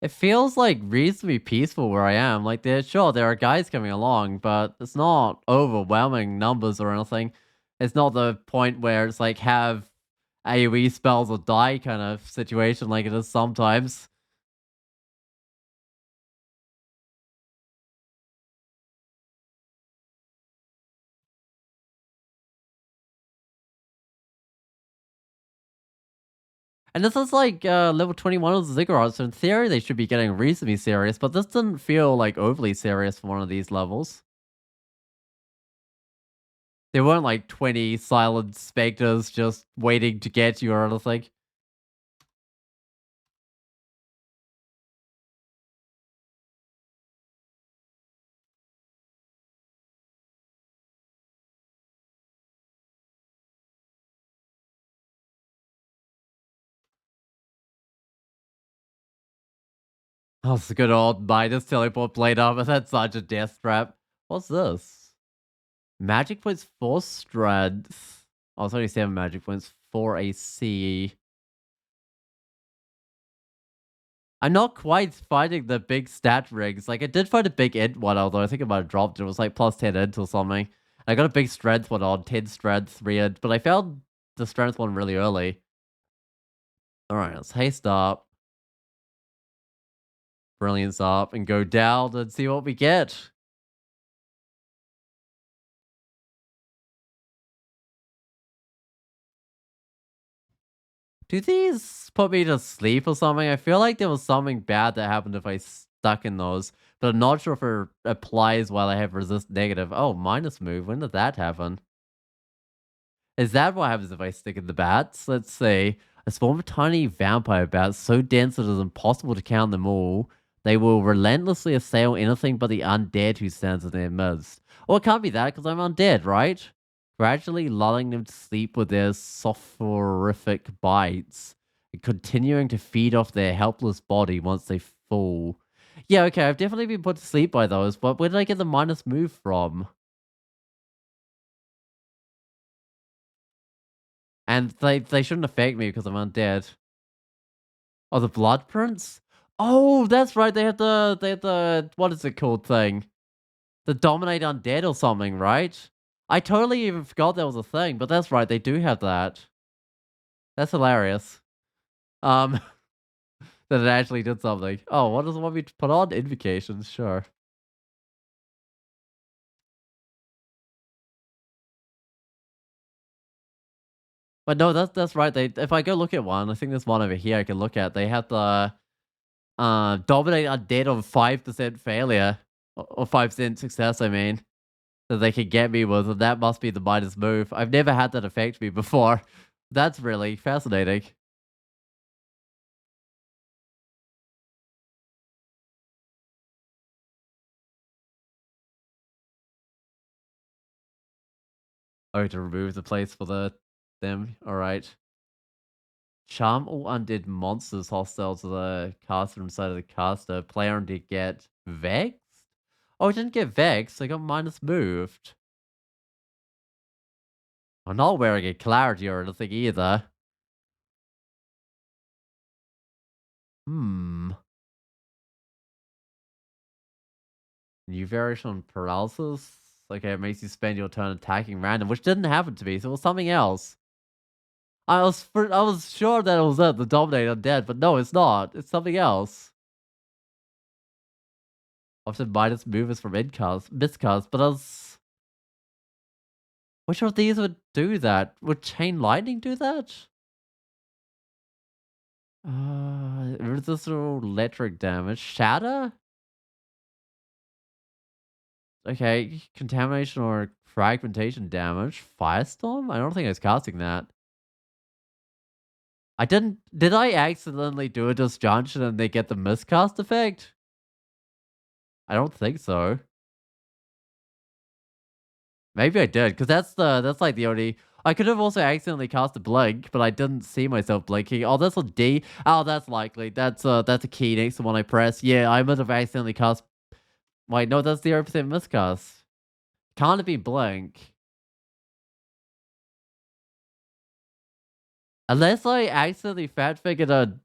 It feels like reasonably peaceful where I am. Like there are guys coming along, but it's not overwhelming numbers or anything. It's not the point where it's like have AoE spells or die kind of situation like it is sometimes. And this is like level 21 of the Ziggurats, so in theory they should be getting reasonably serious, but this didn't feel like overly serious for one of these levels. There weren't like 20 silent specters just waiting to get you or anything. Oh, it's a good old Midas teleport blade up, but that's such a death trap. What's this? Magic points 4 strength. Oh, it's only 7 magic points, 4 AC. I'm not quite finding the big stat rigs. Like, I did find a big int one, although I think it might have dropped. It was like plus 10 int or something. I got a big strength one on, 10 strength, 3 int, but I found the strength one really early. Alright, let's haste up, brilliance up, and go down and see what we get. Do these put me to sleep or something? I feel like there was something bad that happened if I stuck in those, but I'm not sure if it applies while I have resist negative. Oh, minus move. When did that happen? Is that what happens if I stick in the bats? Let's see. A swarm of tiny vampire bats so dense it is impossible to count them all. They will relentlessly assail anything but the undead who stands in their midst. Well, it can't be that because I'm undead, right? Gradually lulling them to sleep with their soporific bites, and continuing to feed off their helpless body once they fall. Yeah, okay, I've definitely been put to sleep by those, but where did I get the minus move from? And they shouldn't affect me because I'm undead. Oh, the blood prints? Oh, that's right. They have the what is it called thing? The dominate undead or something, right? I totally even forgot that was a thing, but that's right. They do have that. That's hilarious. Um, that it actually did something. Oh, what does it want me to put on? Invocations, sure. But no, that's right. They if I go look at one, I think there's one over here I can look at. They have the dominate undead on 5% failure or 5% success. I mean. That they could get me with, and that must be the Midas move. I've never had that affect me before. That's really fascinating. Oh, to remove the place for them. All right. Charm all undead monsters hostile to the caster inside of the caster. Player undead get vexed. Oh, I didn't get vexed. I got minus moved. I'm not wearing a clarity or anything either. Hmm. New variation on paralysis. Okay, it makes you spend your turn attacking random, which didn't happen to me, so it was something else. I was sure that it was the Dominator dead, but no, it's not. It's something else. Often minus movers from incast, miscast, but I was which of these would do that? Would Chain Lightning do that? Resistible electric damage. Shatter? Okay, contamination or fragmentation damage. Firestorm? I don't think I was casting that. I didn't. Did I accidentally do a disjunction and they get the miscast effect? I don't think so. Maybe I did, because that's like the only. I could have also accidentally cast a blink, but I didn't see myself blinking. Oh, that's a D. Oh, that's likely. That's a key next to one I press. Yeah, I must have accidentally cast. Wait, no, that's 0% miscast. Can't it be blink? Unless I accidentally fat figured a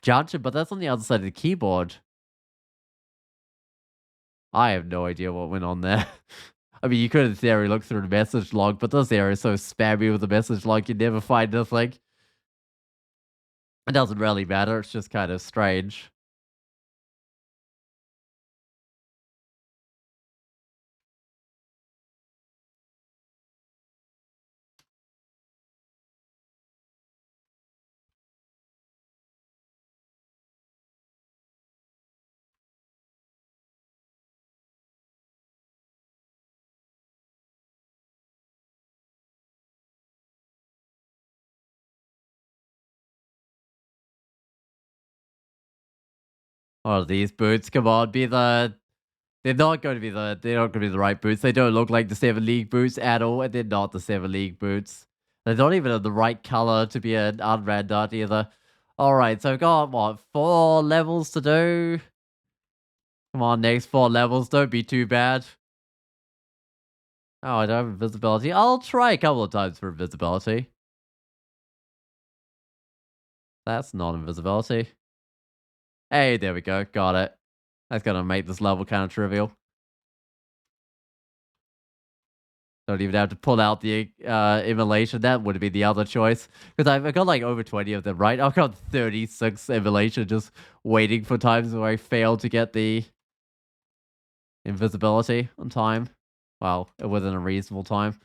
junction, but that's on the other side of the keyboard. I have no idea what went on there. I mean, you could in theory look through the message log, but this area is so spammy with the message log, you never find nothing. It doesn't really matter, it's just kind of strange. Oh, these boots, come on, be the they're not gonna be the right boots. They don't look like the 7 League boots at all, and they're not the 7 League boots. They're not even in the right color to be an unran dart either. Alright, so we've got what, 4 levels to do? Come on, next 4 levels, don't be too bad. Oh, I don't have invisibility. I'll try a couple of times for invisibility. That's not invisibility. Hey, there we go, got it. That's gonna make this level kind of trivial. Don't even have to pull out the immolation. That would be the other choice. Because I've got like over 20 of them, right? I've got 36 immolation just waiting for times where I fail to get the invisibility on time. Well, within a reasonable time.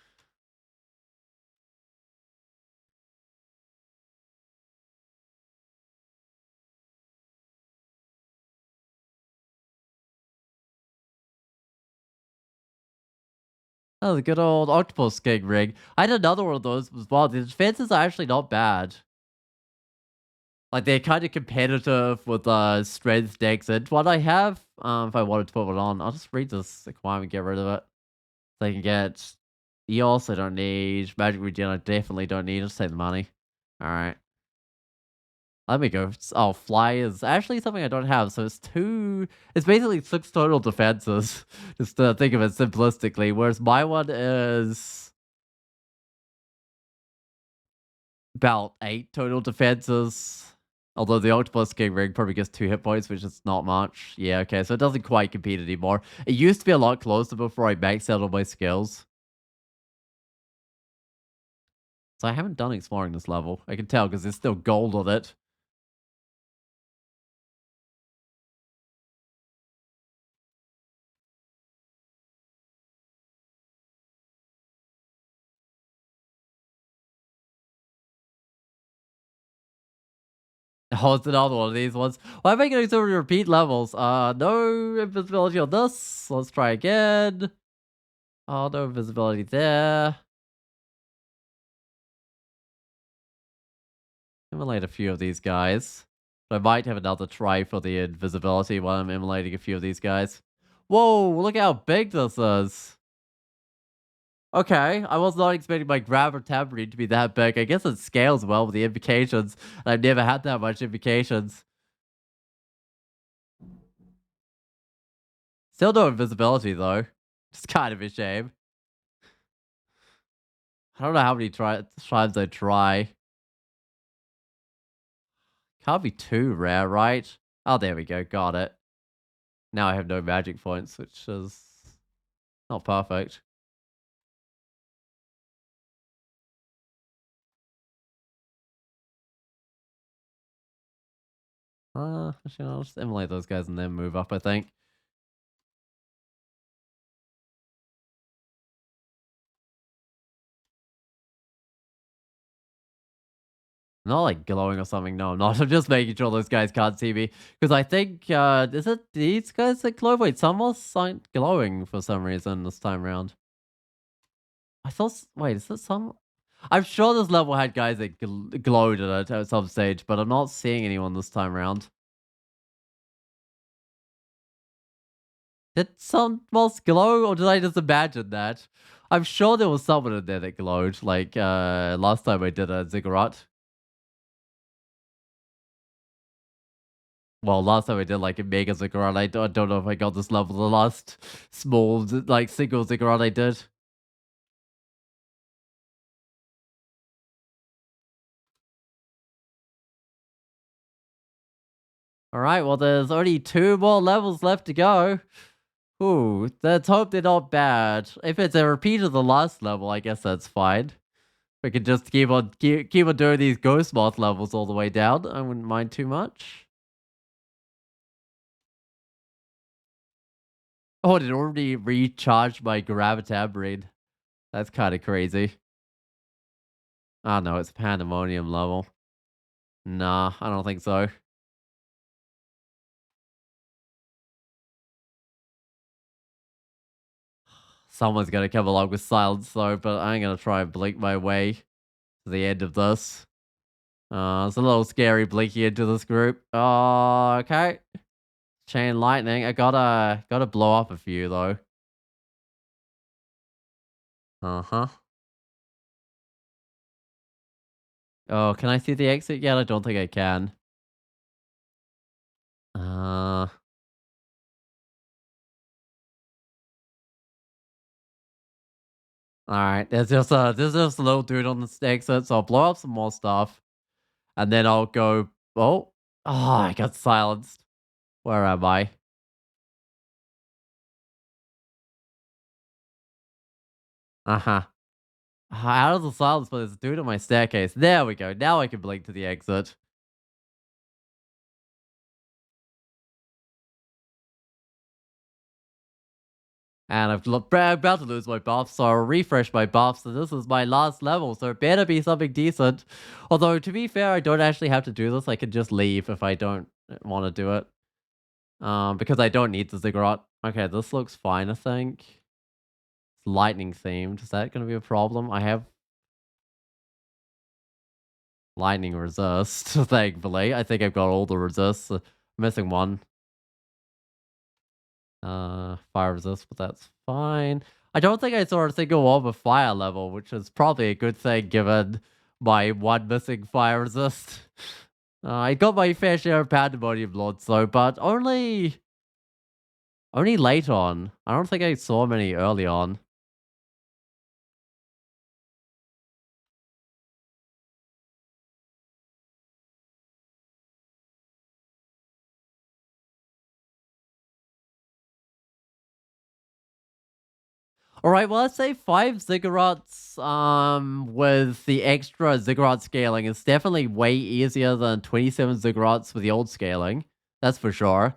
Oh, the good old octopus king rig. I had another one of those as well. The defenses are actually not bad. Like, they're kind of competitive with strength decks. And what I have, if I wanted to put one on, I'll just read this requirement, get rid of it. So I can get EOS, I don't need. Magic Regen, I definitely don't need. Just take the money. Alright. Let me go. Oh, Fly is actually something I don't have. So it's two. It's basically 6 total defenses. Just to think of it simplistically. Whereas my one is about 8 total defenses. Although the Octopus King Ring probably gets 2 hit points, which is not much. Yeah, okay. So it doesn't quite compete anymore. It used to be a lot closer before I maxed out all my skills. So I haven't done exploring this level. I can tell because there's still gold on it. Oh, it's another one of these ones. Why am I getting so many repeat levels? No invisibility on this. Let's try again. Oh, no invisibility there. Immolate a few of these guys. But I might have another try for the invisibility while I'm immolating a few of these guys. Whoa, look how big this is. Okay, I was not expecting my grabber tambourine to be that big. I guess it scales well with the invocations. I've never had that much invocations. Still no invisibility though. It's kind of a shame. I don't know how many times I try. Can't be too rare, right? Oh, there we go. Got it. Now I have no magic points, which is not perfect. Actually, I'll just immolate those guys and then move up, I think. Not like glowing or something. No, I'm not. I'm just making sure those guys can't see me. Because I think, is it these guys that glow? Wait, some aren't glowing for some reason this time around. I thought, wait, is it some? I'm sure this level had guys that glowed at some stage, but I'm not seeing anyone this time around. Did some moths glow, or did I just imagine that? I'm sure there was someone in there that glowed, like, last time I did a Ziggurat. Well, last time I did, like, a Mega Ziggurat, I don't know if I got this level the last small, like, single Ziggurat I did. Alright, well, there's only 2 more levels left to go. Ooh, let's hope they're not bad. If it's a repeat of the last level, I guess that's fine. We can just keep on doing these ghost moth levels all the way down. I wouldn't mind too much. Oh, it already recharged my gravitabrid. That's kind of crazy. Oh no, it's pandemonium level. Nah, I don't think so. Someone's gonna come along with silence though, but I'm gonna try and blink my way to the end of this. It's a little scary blinking into this group. Oh, okay. Chain lightning. I gotta blow up a few though. Uh-huh. Oh, can I see the exit yet? I don't think I can. Uh, alright. There's just a little dude on the exit, so I'll blow up some more stuff. And then I'll go, oh, I got silenced. Where am I? Uh-huh. Out of the silence, but there's a dude on my staircase. There we go. Now I can blink to the exit. And about to lose my buff, so I'll refresh my buff. So this is my last level, so it better be something decent. Although, to be fair, I don't actually have to do this. I can just leave if I don't want to do it. Because I don't need the ziggurat. Okay, this looks fine, I think. It's lightning themed. Is that going to be a problem? I have lightning resist, thankfully. I think I've got all the resists. Missing one. Fire resist, but that's fine. I don't think I saw a single one with fire level, which is probably a good thing given my one missing fire resist. I got my fair share of pandemonium lords though, but only late on. I don't think I saw many early on. All right, well, let's say 5 Ziggurats with the extra Ziggurat scaling is definitely way easier than 27 Ziggurats with the old scaling. That's for sure.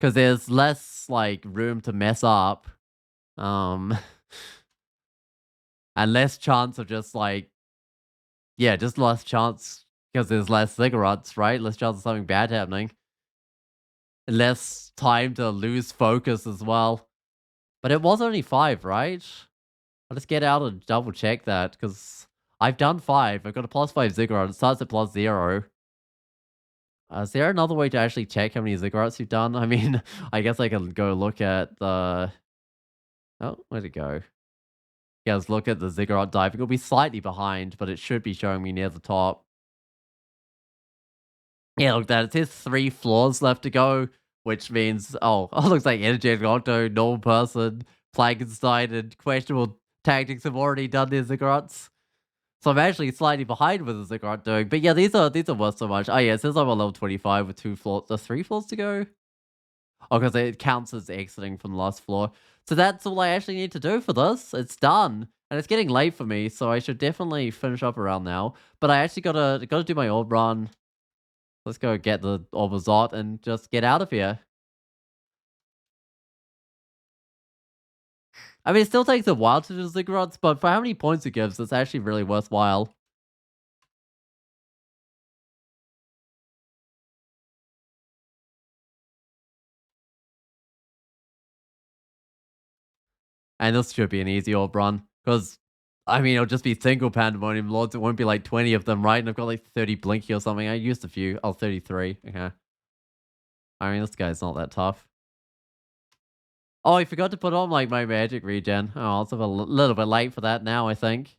Because there's less like room to mess up. Um and less chance of just like yeah, just less chance because there's less Ziggurats, right? Less chance of something bad happening. Less time to lose focus as well. But it was only 5, right? I'll just get out and double check that because I've done 5. I've got a +5 ziggurat. It starts at +0. Is there another way to actually check how many ziggurats you've done? I mean, I guess I can go look at the. Oh, where'd it go? Yeah, let's look at the ziggurat diving. It'll be slightly behind, but it should be showing me near the top. Yeah, look, that it says 3 floors left to go, which means it looks like energetic octo, normal person, Frankenstein, and questionable tactics have already done their ziggurats. So I'm actually slightly behind with the ziggurat doing. But yeah, these are worth so much. Oh yeah, it says I'm on level 25 with 2 floors. There's 3 floors to go. Oh, because it counts as exiting from the last floor. So that's all I actually need to do for this. It's done. And it's getting late for me, so I should definitely finish up around now. But I actually gotta do my orb run. Let's go get the Orbazot and just get out of here. I mean, it still takes a while to do Ziggurats, but for how many points it gives, it's actually really worthwhile. And this should be an easy orb run. Because, I mean, it'll just be single Pandemonium Lords. It won't be like 20 of them, right? And I've got like 30 Blinky or something. I used a few. Oh, 33. Okay. I mean, this guy's not that tough. Oh, I forgot to put on like my magic regen. Oh, it's a little bit late for that now, I think.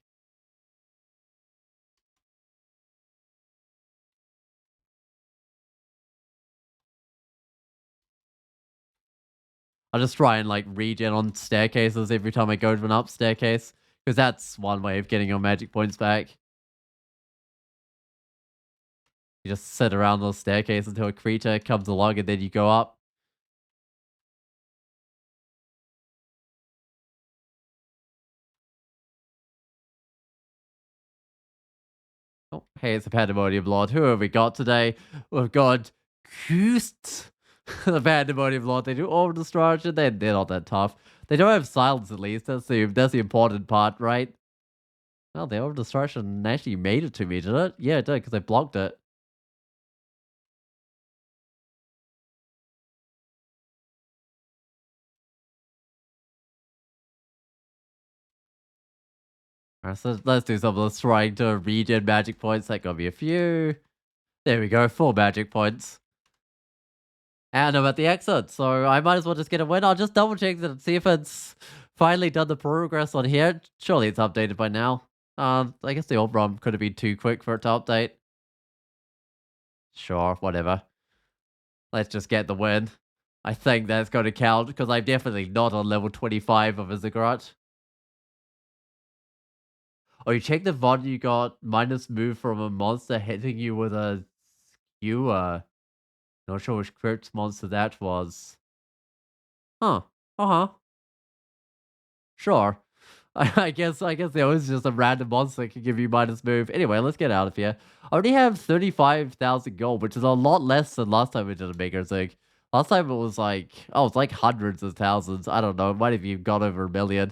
I'll just try and like regen on staircases every time I go to an up staircase. Because that's one way of getting your magic points back. You just sit around the staircase until a creature comes along and then you go up. Oh, hey, it's a Pandemonium Lord. Who have we got today? We've got Koost, the Pandemonium Lord. They do Orb Destruction. They're not that tough. They don't have silence at least. That's the important part, right? Oh, the Orb Destruction actually made it to me, did it? Yeah, it did, because I blocked it. Alright, so let's do some of this trying to regen magic points. That got me a few. There we go, 4 magic points. And I'm at the exit, so I might as well just get a win. I'll just double check that and see if it's finally done the progress on here. Surely it's updated by now. I guess the old ROM could have been too quick for it to update. Sure, whatever. Let's just get the win. I think that's going to count because I'm definitely not on level 25 of a Ziggurat. Oh, you check the VOD you got minus move from a monster hitting you with a skewer. Not sure which crypt monster that was. Huh. Uh-huh. Sure. I guess there was just a random monster that can give you minus move. Anyway, let's get out of here. I already have 35,000 gold, which is a lot less than last time we did a Maker Zig. Last time it was like, oh, it's like hundreds of thousands. I don't know. It might have even got over a million.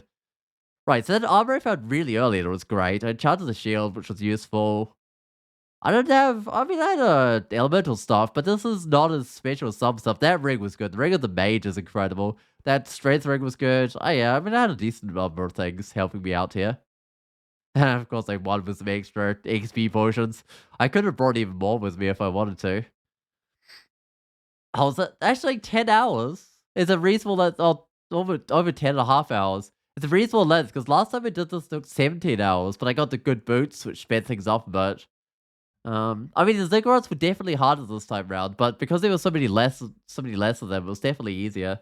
Right, so that armor I found really early and it was great. I charged the shield, which was useful. I mean, I had elemental stuff, but this is not as special as some stuff. That ring was good. The ring of the mage is incredible. That strength ring was good. Oh, yeah, I mean, I had a decent number of things helping me out here. And of course, I won with some extra XP potions. I could have brought even more with me if I wanted to. I was actually 10 hours. It's a reasonable length. Oh, over 10 and a half hours. It's a reasonable length because last time I did this took 17 hours, but I got the good boots, which sped things up a bit. I mean, the Ziggurats were definitely harder this time round, but because there were so many less of them, it was definitely easier.